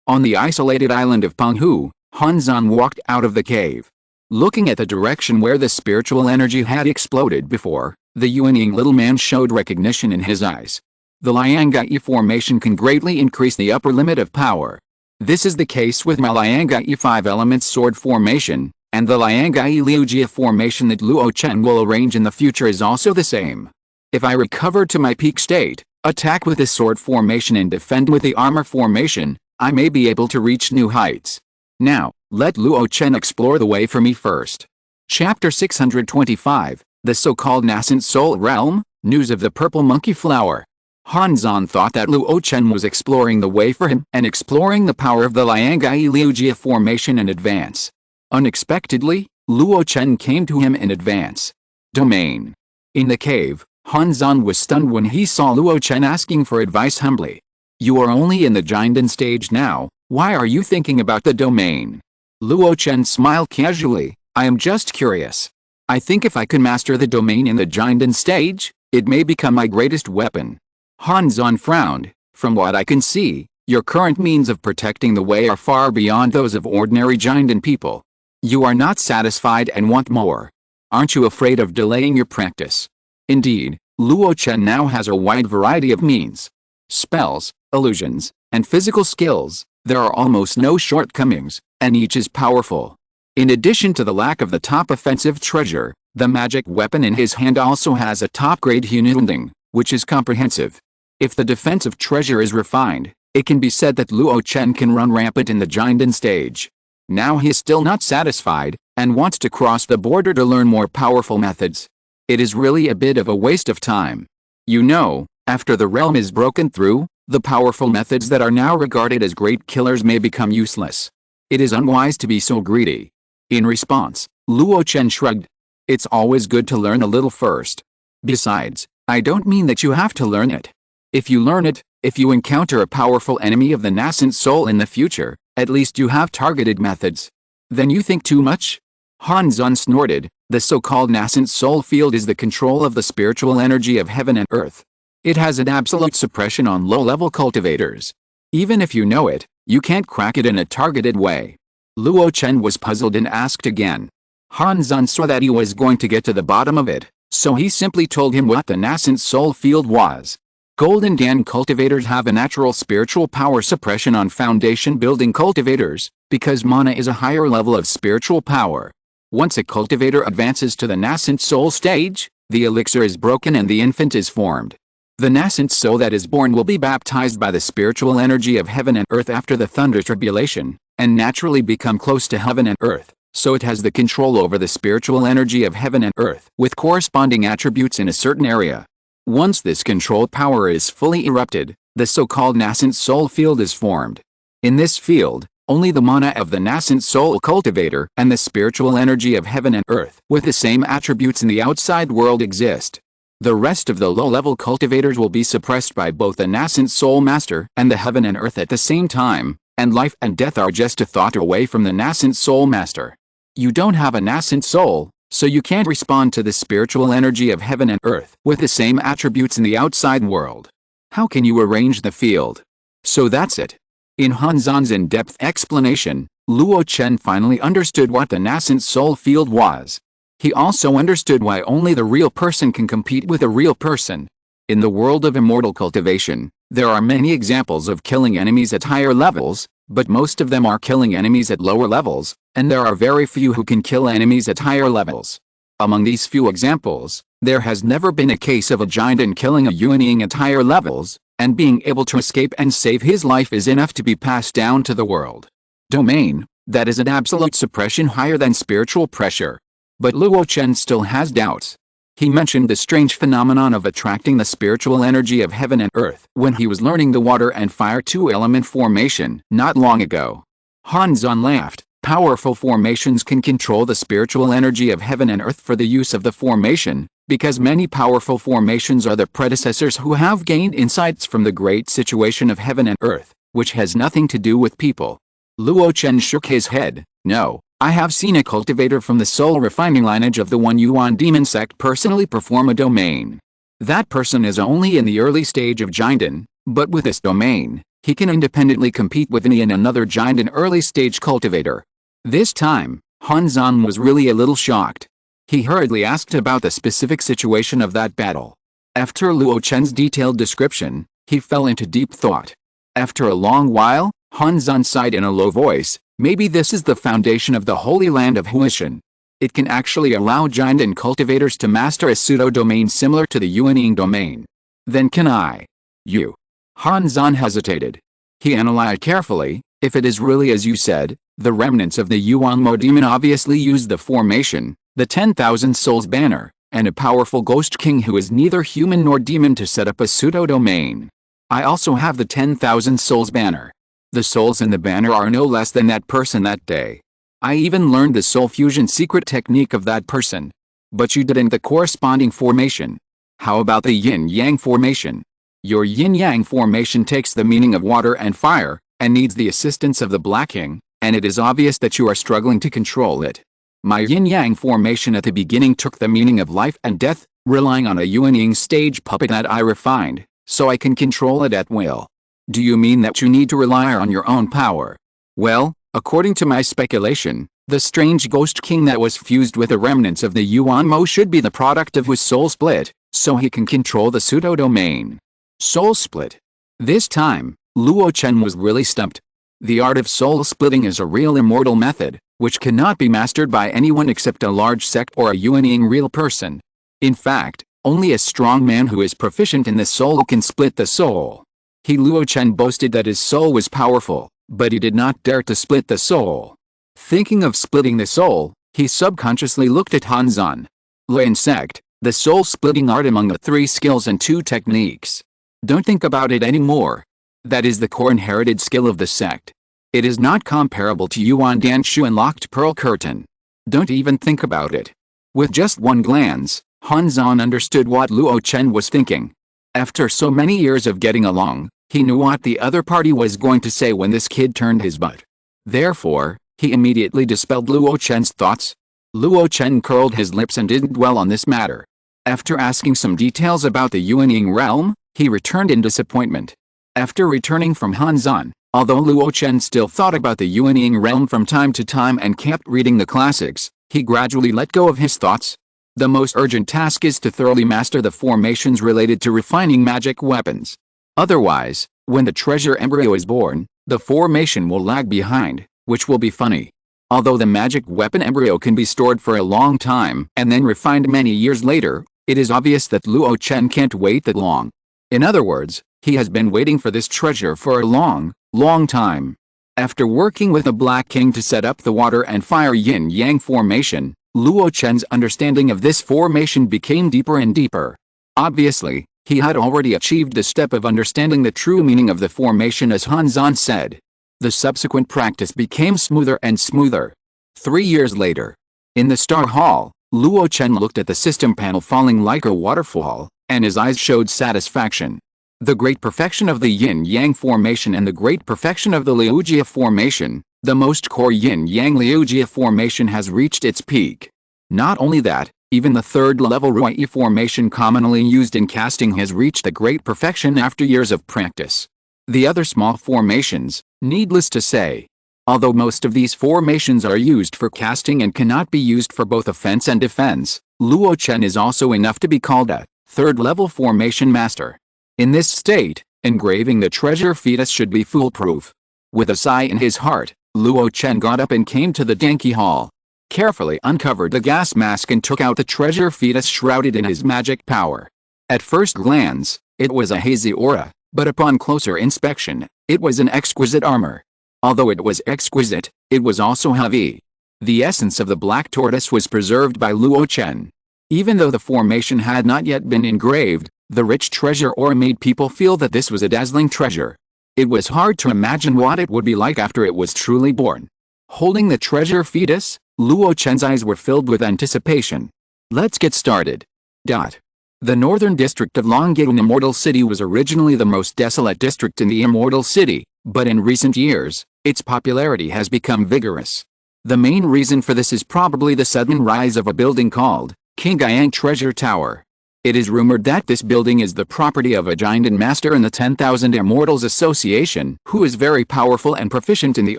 On the isolated island of Penghu, Han Zan walked out of the cave. Looking at the direction where the spiritual energy had exploded before, the Yuanying little man showed recognition in his eyes. The Liangai formation can greatly increase the upper limit of power. This is the case with my Liangai 5 elements sword formation, and the Liangai Liujia formation that Luo Chen will arrange in the future is also the same. If I recover to my peak state, attack with the sword formation and defend with the armor formation, I may be able to reach new heights. Now, let Luo Chen explore the way for me first. Chapter 625, The So-Called Nascent Soul Realm, News of the Purple Monkey Flower. Han Zan thought that Luo Chen was exploring the way for him and exploring the power of the Liangai Liujia formation in advance. Unexpectedly, Luo Chen came to him in advance. Domain. In the cave, Han Zan was stunned when he saw Luo Chen asking for advice humbly. You are only in the Jinden stage now, why are you thinking about the domain? Luo Chen smiled casually, I am just curious. I think if I can master the domain in the Jinden stage, it may become my greatest weapon. Han Zan frowned. From what I can see, your current means of protecting the way are far beyond those of ordinary Jinden people. You are not satisfied and want more. Aren't you afraid of delaying your practice? Indeed, Luo Chen now has a wide variety of means. Spells, illusions, and physical skills. There are almost no shortcomings, and each is powerful. In addition to the lack of the top offensive treasure, the magic weapon in his hand also has a top-grade Hununding, which is comprehensive. If the defensive treasure is refined, it can be said that Luo Chen can run rampant in the Jinden stage. Now he is still not satisfied, and wants to cross the border to learn more powerful methods. It is really a bit of a waste of time. You know, after the realm is broken through, the powerful methods that are now regarded as great killers may become useless. It is unwise to be so greedy. In response, Luo Chen shrugged. It's always good to learn a little first. Besides, I don't mean that you have to learn it. If you learn it, if you encounter a powerful enemy of the nascent soul in the future, at least you have targeted methods. Then you think too much? Han Zan snorted. The so-called nascent soul field is the control of the spiritual energy of heaven and earth. It has an absolute suppression on low-level cultivators. Even if you know it, you can't crack it in a targeted way. Luo Chen was puzzled and asked again. Han Zan saw that he was going to get to the bottom of it, so he simply told him what the nascent soul field was. Golden Dan cultivators have a natural spiritual power suppression on foundation-building cultivators, because mana is a higher level of spiritual power. Once a cultivator advances to the nascent soul stage, the elixir is broken and the infant is formed. The nascent soul that is born will be baptized by the spiritual energy of heaven and earth after the thunder tribulation, and naturally become close to heaven and earth, so it has the control over the spiritual energy of heaven and earth with corresponding attributes in a certain area. Once this control power is fully erupted, the so-called nascent soul field is formed. In this field, only the mana of the nascent soul cultivator and the spiritual energy of heaven and earth with the same attributes in the outside world exist. The rest of the low-level cultivators will be suppressed by both the nascent soul master and the heaven and earth at the same time, and life and death are just a thought away from the nascent soul master. You don't have a nascent soul, so you can't respond to the spiritual energy of heaven and earth with the same attributes in the outside world. How can you arrange the field? So that's it. In Hanzan's in-depth explanation, Luo Chen finally understood what the nascent soul field was. He also understood why only the real person can compete with a real person. In the world of immortal cultivation, there are many examples of killing enemies at higher levels, but most of them are killing enemies at lower levels, and there are very few who can kill enemies at higher levels. Among these few examples, there has never been a case of a giant killing a Yuanying at higher levels, and being able to escape and save his life is enough to be passed down to the world. Domain, that is an absolute suppression higher than spiritual pressure. But Luo Chen still has doubts. He mentioned the strange phenomenon of attracting the spiritual energy of heaven and earth when he was learning the water and fire two-element formation not long ago. Hanzan laughed. Powerful formations can control the spiritual energy of heaven and earth for the use of the formation, because many powerful formations are the predecessors who have gained insights from the great situation of heaven and earth, which has nothing to do with people. Luo Chen shook his head. No. I have seen a cultivator from the soul refining lineage of the One Yuan demon sect personally perform a domain. That person is only in the early stage of Jinden, but with this domain, he can independently compete with any and another Jinden early stage cultivator. This time, Hanzan was really a little shocked. He hurriedly asked about the specific situation of that battle. After Luo Chen's detailed description, he fell into deep thought. After a long while, Hanzan sighed in a low voice. Maybe this is the foundation of the Holy Land of Huishan. It can actually allow Jinden cultivators to master a pseudo-domain similar to the Yuanying domain. Then can I? You. Hanzan hesitated. He analyzed carefully. If it is really as you said, the remnants of the Yuanmo demon obviously used the formation, the 10,000 souls banner, and a powerful ghost king who is neither human nor demon to set up a pseudo-domain. I also have the 10,000 souls banner. The souls in the banner are no less than that person that day. I even learned the soul fusion secret technique of that person. But you didn't the corresponding formation. How about the yin-yang formation? Your yin-yang formation takes the meaning of water and fire, and needs the assistance of the Black King, and it is obvious that you are struggling to control it. My yin-yang formation at the beginning took the meaning of life and death, relying on a Yuanying stage puppet that I refined, so I can control it at will. Do you mean that you need to rely on your own power? Well, according to my speculation, the strange ghost king that was fused with the remnants of the Yuanmo should be the product of his soul split, so he can control the pseudo-domain. Soul split. This time, Luo Chen was really stumped. The art of soul splitting is a real immortal method, which cannot be mastered by anyone except a large sect or a Yuanying real person. In fact, only a strong man who is proficient in the soul can split the soul. Luo Chen boasted that his soul was powerful, but he did not dare to split the soul. Thinking of splitting the soul, he subconsciously looked at Hanzan. Luo sect, the soul-splitting art among the 3 skills and 2 techniques. Don't think about it anymore. That is the core inherited skill of the sect. It is not comparable to Yuan Danshu and Locked Pearl Curtain. Don't even think about it. With just one glance, Hanzan understood what Luo Chen was thinking. After so many years of getting along, he knew what the other party was going to say when this kid turned his butt. Therefore, he immediately dispelled Luo Chen's thoughts. Luo Chen curled his lips and didn't dwell on this matter. After asking some details about the Yuanying realm, he returned in disappointment. After returning from Hanzan, although Luo Chen still thought about the Yuanying realm from time to time and kept reading the classics, he gradually let go of his thoughts. The most urgent task is to thoroughly master the formations related to refining magic weapons. Otherwise, when the treasure embryo is born, the formation will lag behind, which will be funny. Although the magic weapon embryo can be stored for a long time and then refined many years later, it is obvious that Luo Chen can't wait that long. In other words, he has been waiting for this treasure for a long, long time. After working with the Black King to set up the water and fire yin-yang formation, Luo Chen's understanding of this formation became deeper and deeper. Obviously, he had already achieved the step of understanding the true meaning of the formation as Hanzan said. The subsequent practice became smoother and smoother. 3 years later. In the Star Hall, Luo Chen looked at the system panel falling like a waterfall, and his eyes showed satisfaction. The great perfection of the yin-yang formation and the great perfection of the Liujia formation, the most core yin-yang Liujia formation has reached its peak. Not only that, even the third-level Ruyi formation commonly used in casting has reached the great perfection after years of practice. The other small formations, needless to say. Although most of these formations are used for casting and cannot be used for both offense and defense, Luo Chen is also enough to be called a third-level formation master. In this state, engraving the treasure fetus should be foolproof. With a sigh in his heart, Luo Chen got up and came to the Danki Hall. Carefully uncovered the gas mask and took out the treasure fetus shrouded in his magic power. At first glance, it was a hazy aura, but upon closer inspection, it was an exquisite armor. Although it was exquisite, it was also heavy. The essence of the black tortoise was preserved by Luo Chen. Even though the formation had not yet been engraved, the rich treasure aura made people feel that this was a dazzling treasure. It was hard to imagine what it would be like after it was truly born. Holding the treasure fetus, Luo Chen's eyes were filled with anticipation. Let's get started. The northern district of Longyang Immortal City was originally the most desolate district in the Immortal City, but in recent years, its popularity has become vigorous. The main reason for this is probably the sudden rise of a building called Qingyang Treasure Tower. It is rumored that this building is the property of a giant master in the 10,000 Immortals Association who is very powerful and proficient in the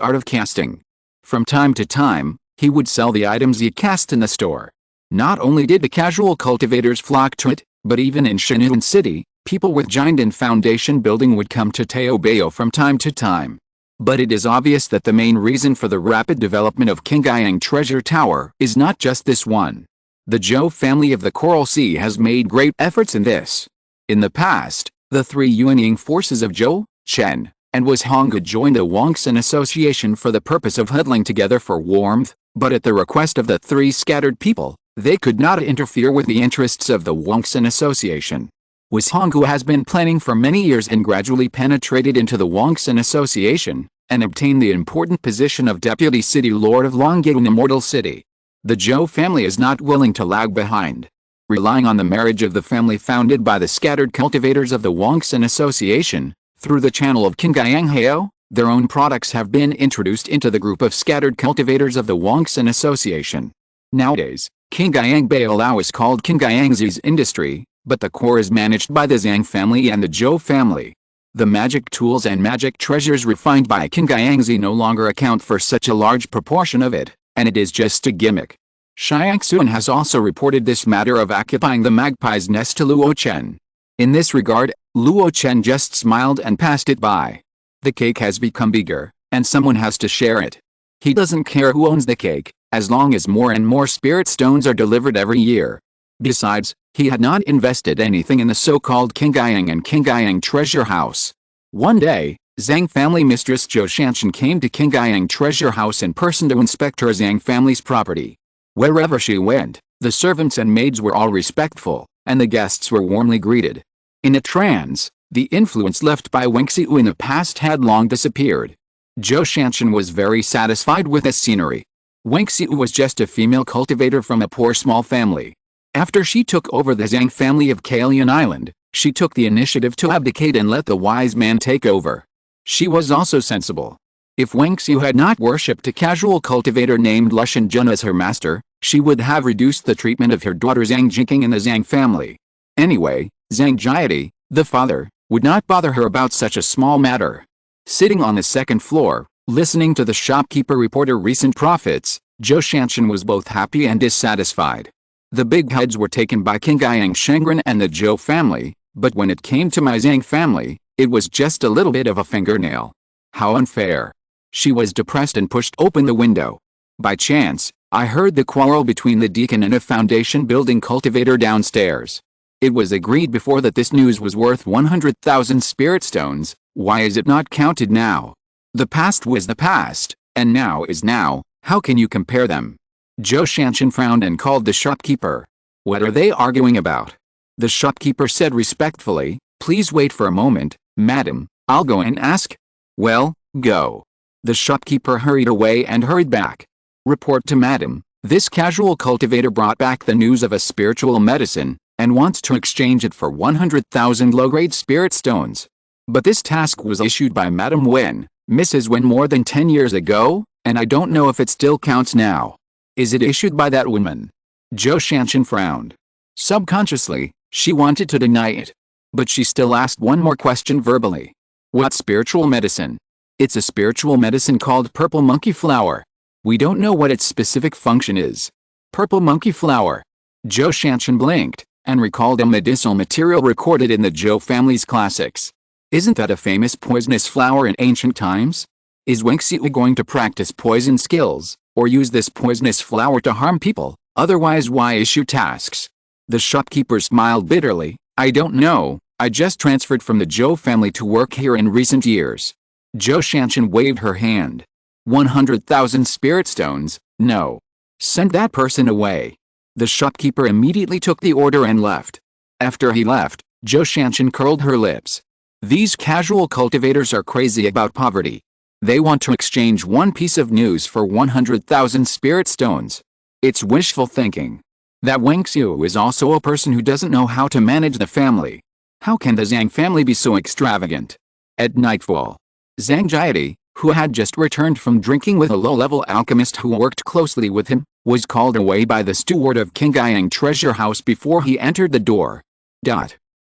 art of casting. From time to time, he would sell the items he cast in the store. Not only did the casual cultivators flock to it, but even in Shinun City, people with giant and foundation building would come to Teobayo from time to time. But it is obvious that the main reason for the rapid development of Qingyang Treasure Tower is not just this one. The Zhou family of the Coral Sea has made great efforts in this. In the past, the three Yuanying forces of Zhou, Chen, and Honggu joined the Wangxin Association for the purpose of huddling together for warmth, but at the request of the three scattered people, they could not interfere with the interests of the Wangxin Association. Honggu has been planning for many years and gradually penetrated into the Wangxin Association, and obtained the important position of Deputy City Lord of Longyang Immortal City. The Zhou family is not willing to lag behind. Relying on the marriage of the family founded by the scattered cultivators of the Wangxin Association, through the channel of Qingyang Heo, their own products have been introduced into the group of scattered cultivators of the Wangxin Association. Nowadays, Qingyang Bailao is called Qingyang Zi's industry, but the core is managed by the Zhang family and the Zhou family. The magic tools and magic treasures refined by Qingyang Zi no longer account for such a large proportion of it, and it is just a gimmick. Xiangxuan has also reported this matter of occupying the magpie's nest to Luo Chen. In this regard, Luo Chen just smiled and passed it by. The cake has become bigger, and someone has to share it. He doesn't care who owns the cake, as long as more and more spirit stones are delivered every year. Besides, he had not invested anything in the so-called Qingyang and Qingyang Treasure House. One day, Zhang family mistress Zhou Shanshan came to Qingyang Treasure House in person to inspect her Zhang family's property. Wherever she went, the servants and maids were all respectful, and the guests were warmly greeted. In a trance, the influence left by Wenxiu in the past had long disappeared. Zhou Shanshan was very satisfied with this scenery. Wenxiu was just a female cultivator from a poor small family. After she took over the Zhang family of Kailian Island, she took the initiative to abdicate and let the wise man take over. She was also sensible. If Wenxiu had not worshipped a casual cultivator named Lushan Jun as her master, she would have reduced the treatment of her daughter Zhang Jinking in the Zhang family. Anyway, Zhang Jiadi, the father, would not bother her about such a small matter. Sitting on the second floor, listening to the shopkeeper report her recent profits, Zhou Shanshan was both happy and dissatisfied. The big heads were taken by Qingyang Shengren and the Zhou family, but when it came to my Zhang family, it was just a little bit of a fingernail. How unfair. She was depressed and pushed open the window. By chance, I heard the quarrel between the deacon and a foundation building cultivator downstairs. It was agreed before that this news was worth 100,000 spirit stones. Why is it not counted now? The past was the past, and now is now. How can you compare them? Zhou Shanshan frowned and called the shopkeeper. What are they arguing about? The shopkeeper said respectfully, please wait for a moment, madam, I'll go and ask. Well, go. The shopkeeper hurried away and hurried back. Report to madam, This casual cultivator brought back the news of a spiritual medicine, and wants to exchange it for 100,000 low-grade spirit stones. But this task was issued by Madam Wen, Mrs. Wen, more than 10 years ago, and I don't know if it still counts now. Is it issued by that woman? Zhou Shanshan frowned. Subconsciously, she wanted to deny it. But she still asked one more question verbally. What spiritual medicine? It's a spiritual medicine called purple monkey flower. We don't know what its specific function is. Purple monkey flower. Zhou Shanshan blinked, and recalled a medicinal material recorded in the Zhou family's classics. Isn't that a famous poisonous flower in ancient times? Is Wang Xiu going to practice poison skills, or use this poisonous flower to harm people? Otherwise, why issue tasks? The shopkeeper smiled bitterly. I don't know, I just transferred from the Zhou family to work here in recent years. Zhou Shanshan waved her hand. 100,000 spirit stones, no. Send that person away. The shopkeeper immediately took the order and left. After he left, Zhou Shanshan curled her lips. These casual cultivators are crazy about poverty. They want to exchange one piece of news for 100,000 spirit stones. It's wishful thinking. That Wang Xiu is also a person who doesn't know how to manage the family. How can the Zhang family be so extravagant? At nightfall, Zhang Jiadi, who had just returned from drinking with a low-level alchemist who worked closely with him, was called away by the steward of Qingyang treasure house before he entered the door.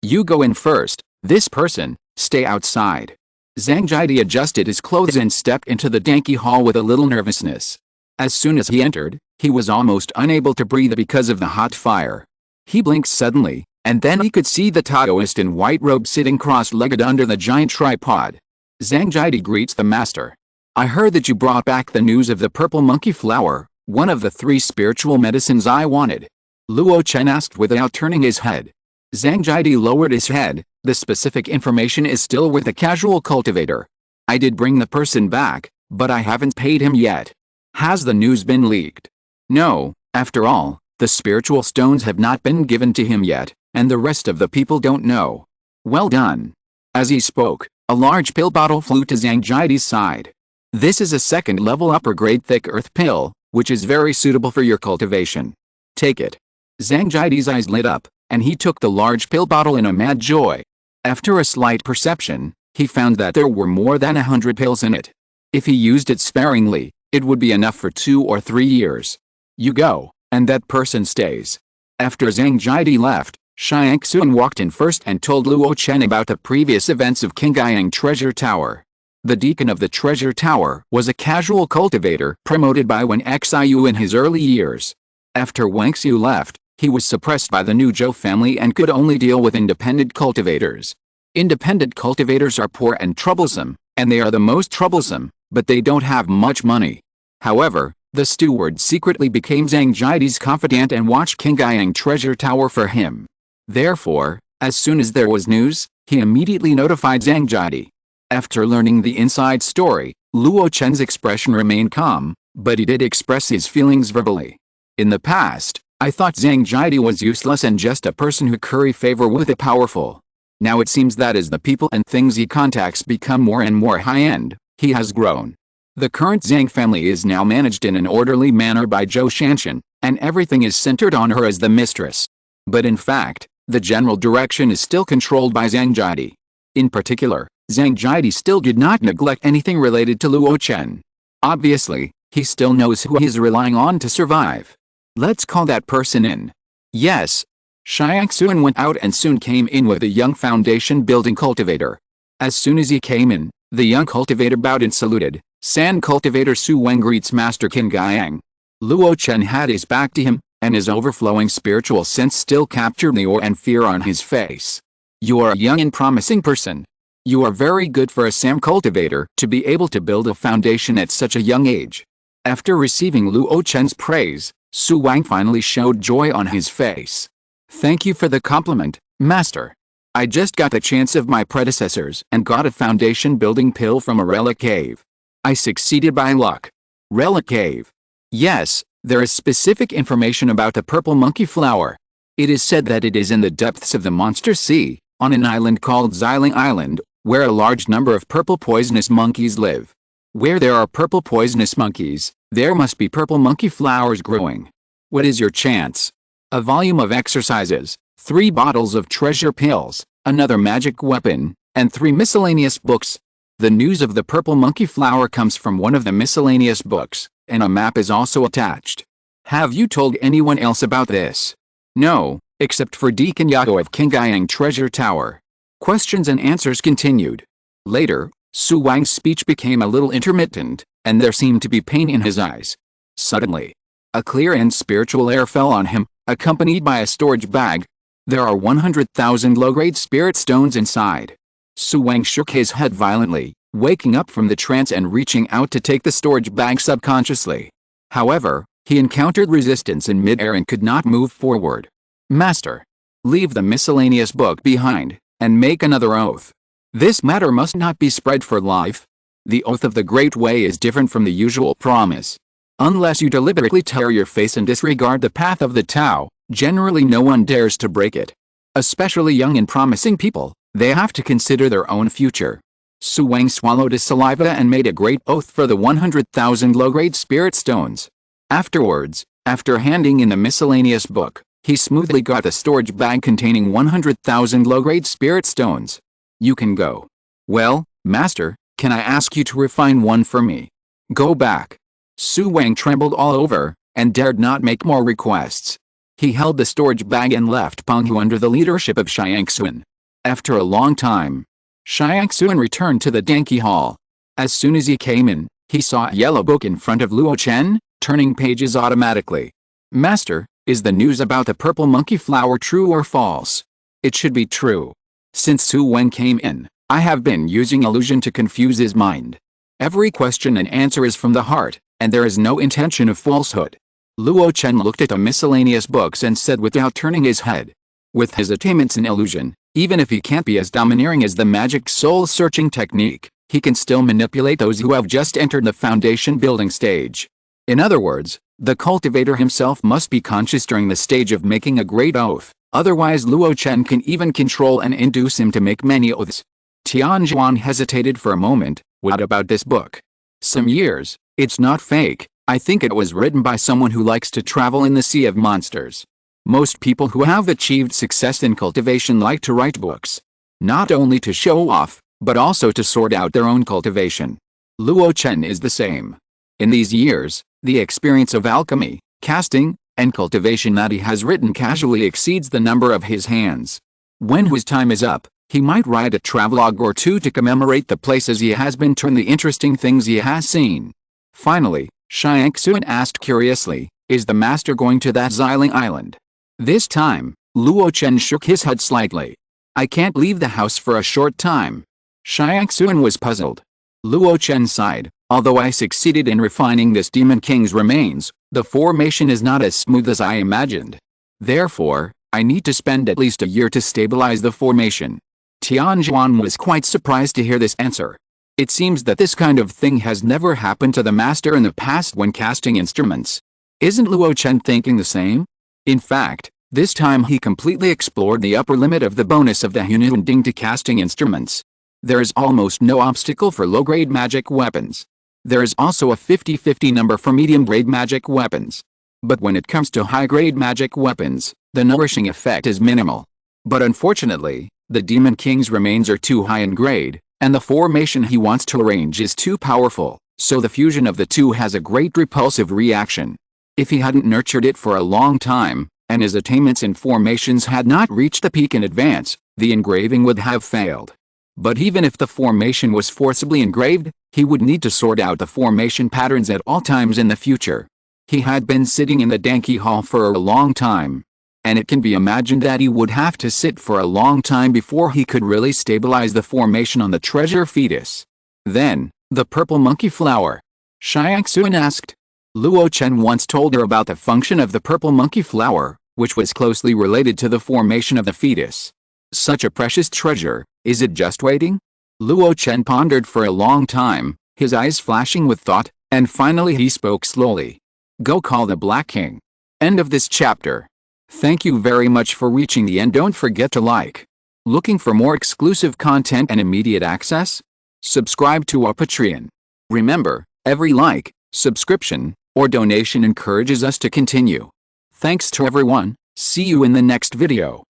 You go in first, this person, stay outside. Zhang Jiadi adjusted his clothes and stepped into the danky hall with a little nervousness. As soon as he entered, he was almost unable to breathe because of the hot fire. He blinked suddenly, and then he could see the Taoist in white robe sitting cross-legged under the giant tripod. Zhang Jiadi greets the master. I heard that you brought back the news of the purple monkey flower, one of the 3 spiritual medicines I wanted. Luo Chen asked without turning his head. Zhang Jiadi lowered his head. The specific information is still with the casual cultivator. I did bring the person back, but I haven't paid him yet. Has the news been leaked? No, after all, the spiritual stones have not been given to him yet, and the rest of the people don't know. Well done. As he spoke, a large pill bottle flew to Zhang Jiadi's side. This is a second-level upper-grade thick earth pill, which is very suitable for your cultivation. Take it. Zhang Jiadi's eyes lit up, and he took the large pill bottle in a mad joy. After a slight perception, he found that there were more than 100 pills in it. If he used it sparingly, it would be enough for 2 or 3 years. You go, and that person stays. After Zhang Jiadi left, Xiang Xuan walked in first and told Luo Chen about the previous events of Qingyang Treasure Tower. The deacon of the Treasure Tower was a casual cultivator promoted by Wen Xiu in his early years. After Wang Xiu left, he was suppressed by the new Zhou family and could only deal with independent cultivators. Independent cultivators are poor and troublesome, and they are the most troublesome, but they don't have much money. However, the steward secretly became Zhang Jiadi's confidant and watched Qingyang Treasure Tower for him. Therefore, as soon as there was news, he immediately notified Zhang Jiadi. After learning the inside story, Luo Chen's expression remained calm, but he did express his feelings verbally. In the past, I thought Zhang Jiadi was useless and just a person who curry favor with the powerful. Now it seems that as the people and things he contacts become more and more high-end, he has grown. The current Zhang family is now managed in an orderly manner by Zhou Shanshan, and everything is centered on her as the mistress. But in fact, the general direction is still controlled by Zhang Jiadi. In particular, Zhang Jiadi still did not neglect anything related to Luo Chen. Obviously, he still knows who he is relying on to survive. Let's call that person in. Yes. Xiang Xuan went out and soon came in with a young foundation-building cultivator. As soon as he came in, the young cultivator bowed and saluted. Sand cultivator Su Wang greets Master Qingyang. Luo Chen had his back to him, and his overflowing spiritual sense still captured the awe and fear on his face. You are a young and promising person. You are very good for a Sam cultivator to be able to build a foundation at such a young age. After receiving Luo Chen's praise, Su Wang finally showed joy on his face. Thank you for the compliment, Master. I just got the chance of my predecessors and got a foundation building pill from a relic cave. I succeeded by luck. Relic cave. Yes, there is specific information about the purple monkey flower. It is said that it is in the depths of the monster sea, on an island called Xiling Island, where a large number of purple poisonous monkeys live. Where there are purple poisonous monkeys, There must be purple monkey flowers growing. What is your chance? A volume of exercises, 3 bottles of treasure pills, another magic weapon, and 3 miscellaneous books. The news of the purple monkey flower comes from one of the miscellaneous books, and a map is also attached. Have you told anyone else about this? No, except for Deacon Yago of Kingayang Treasure Tower. Questions and answers continued. Later, Su Wang's speech became a little intermittent, and there seemed to be pain in his eyes. Suddenly, a clear and spiritual air fell on him, accompanied by a storage bag. There are 100,000 low-grade spirit stones inside. Su Wang shook his head violently, waking up from the trance and reaching out to take the storage bag subconsciously. However, he encountered resistance in mid-air and could not move forward. Master, leave the miscellaneous book behind, and make another oath. This matter must not be spread for life. The oath of the Great Way is different from the usual promise. Unless you deliberately tear your face and disregard the path of the Tao, generally no one dares to break it. Especially young and promising people, they have to consider their own future. Su Wang swallowed his saliva and made a great oath for the 100,000 low-grade spirit stones. Afterwards, after handing in the miscellaneous book, he smoothly got the storage bag containing 100,000 low-grade spirit stones. You can go. Well, Master, can I ask you to refine one for me? Go back. Su Wang trembled all over, and dared not make more requests. He held the storage bag and left Penghu under the leadership of Xiangxuan. After a long time, Xiangxuan returned to the Danqi Hall. As soon as he came in, he saw a yellow book in front of Luo Chen, turning pages automatically. Master, is the news about the purple monkey flower true or false? It should be true. Since Su Wang came in, I have been using illusion to confuse his mind. Every question and answer is from the heart, and there is no intention of falsehood. Luo Chen looked at the miscellaneous books and said without turning his head. With his attainments in illusion, even if he can't be as domineering as the magic soul-searching technique, he can still manipulate those who have just entered the foundation building stage. In other words, the cultivator himself must be conscious during the stage of making a great oath, otherwise Luo Chen can even control and induce him to make many oaths. Tianjuan hesitated for a moment. What about this book? Some years. It's not fake. I think it was written by someone who likes to travel in the sea of monsters. Most people who have achieved success in cultivation like to write books. Not only to show off, but also to sort out their own cultivation. Luo Chen is the same. In these years, the experience of alchemy, casting, and cultivation that he has written casually exceeds the number of his hands. When his time is up, he might write a travelogue or two to commemorate the places he has been to and the interesting things he has seen. Finally, Xiangxuan asked curiously, is the master going to that Xiling Island? This time, Luo Chen shook his head slightly. I can't leave the house for a short time. Xiangxuan was puzzled. Luo Chen sighed, although I succeeded in refining this Demon King's remains, the formation is not as smooth as I imagined. Therefore, I need to spend at least a year to stabilize the formation. Tianjuan was quite surprised to hear this answer. It seems that this kind of thing has never happened to the master in the past when casting instruments. Isn't Luo Chen thinking the same? In fact, this time he completely explored the upper limit of the bonus of the Hununding to casting instruments. There is almost no obstacle for low-grade magic weapons. There is also a 50-50 number for medium-grade magic weapons. But when it comes to high-grade magic weapons, the nourishing effect is minimal. But unfortunately, the Demon King's remains are too high in grade, and the formation he wants to arrange is too powerful, so the fusion of the two has a great repulsive reaction. If he hadn't nurtured it for a long time, and his attainments in formations had not reached the peak in advance, the engraving would have failed. But even if the formation was forcibly engraved, he would need to sort out the formation patterns at all times in the future. He had been sitting in the Danqi Hall for a long time. And it can be imagined that he would have to sit for a long time before he could really stabilize the formation on the treasure fetus. Then, the purple monkey flower. Xiangxuan asked. Luo Chen once told her about the function of the purple monkey flower, which was closely related to the formation of the fetus. Such a precious treasure, is it just waiting? Luo Chen pondered for a long time, his eyes flashing with thought, and finally he spoke slowly. Go call the Black King. End of this chapter. Thank you very much for reaching the end. Don't forget to like. Looking for more exclusive content and immediate access? Subscribe to our Patreon. Remember, every like, subscription, or donation encourages us to continue. Thanks to everyone, see you in the next video.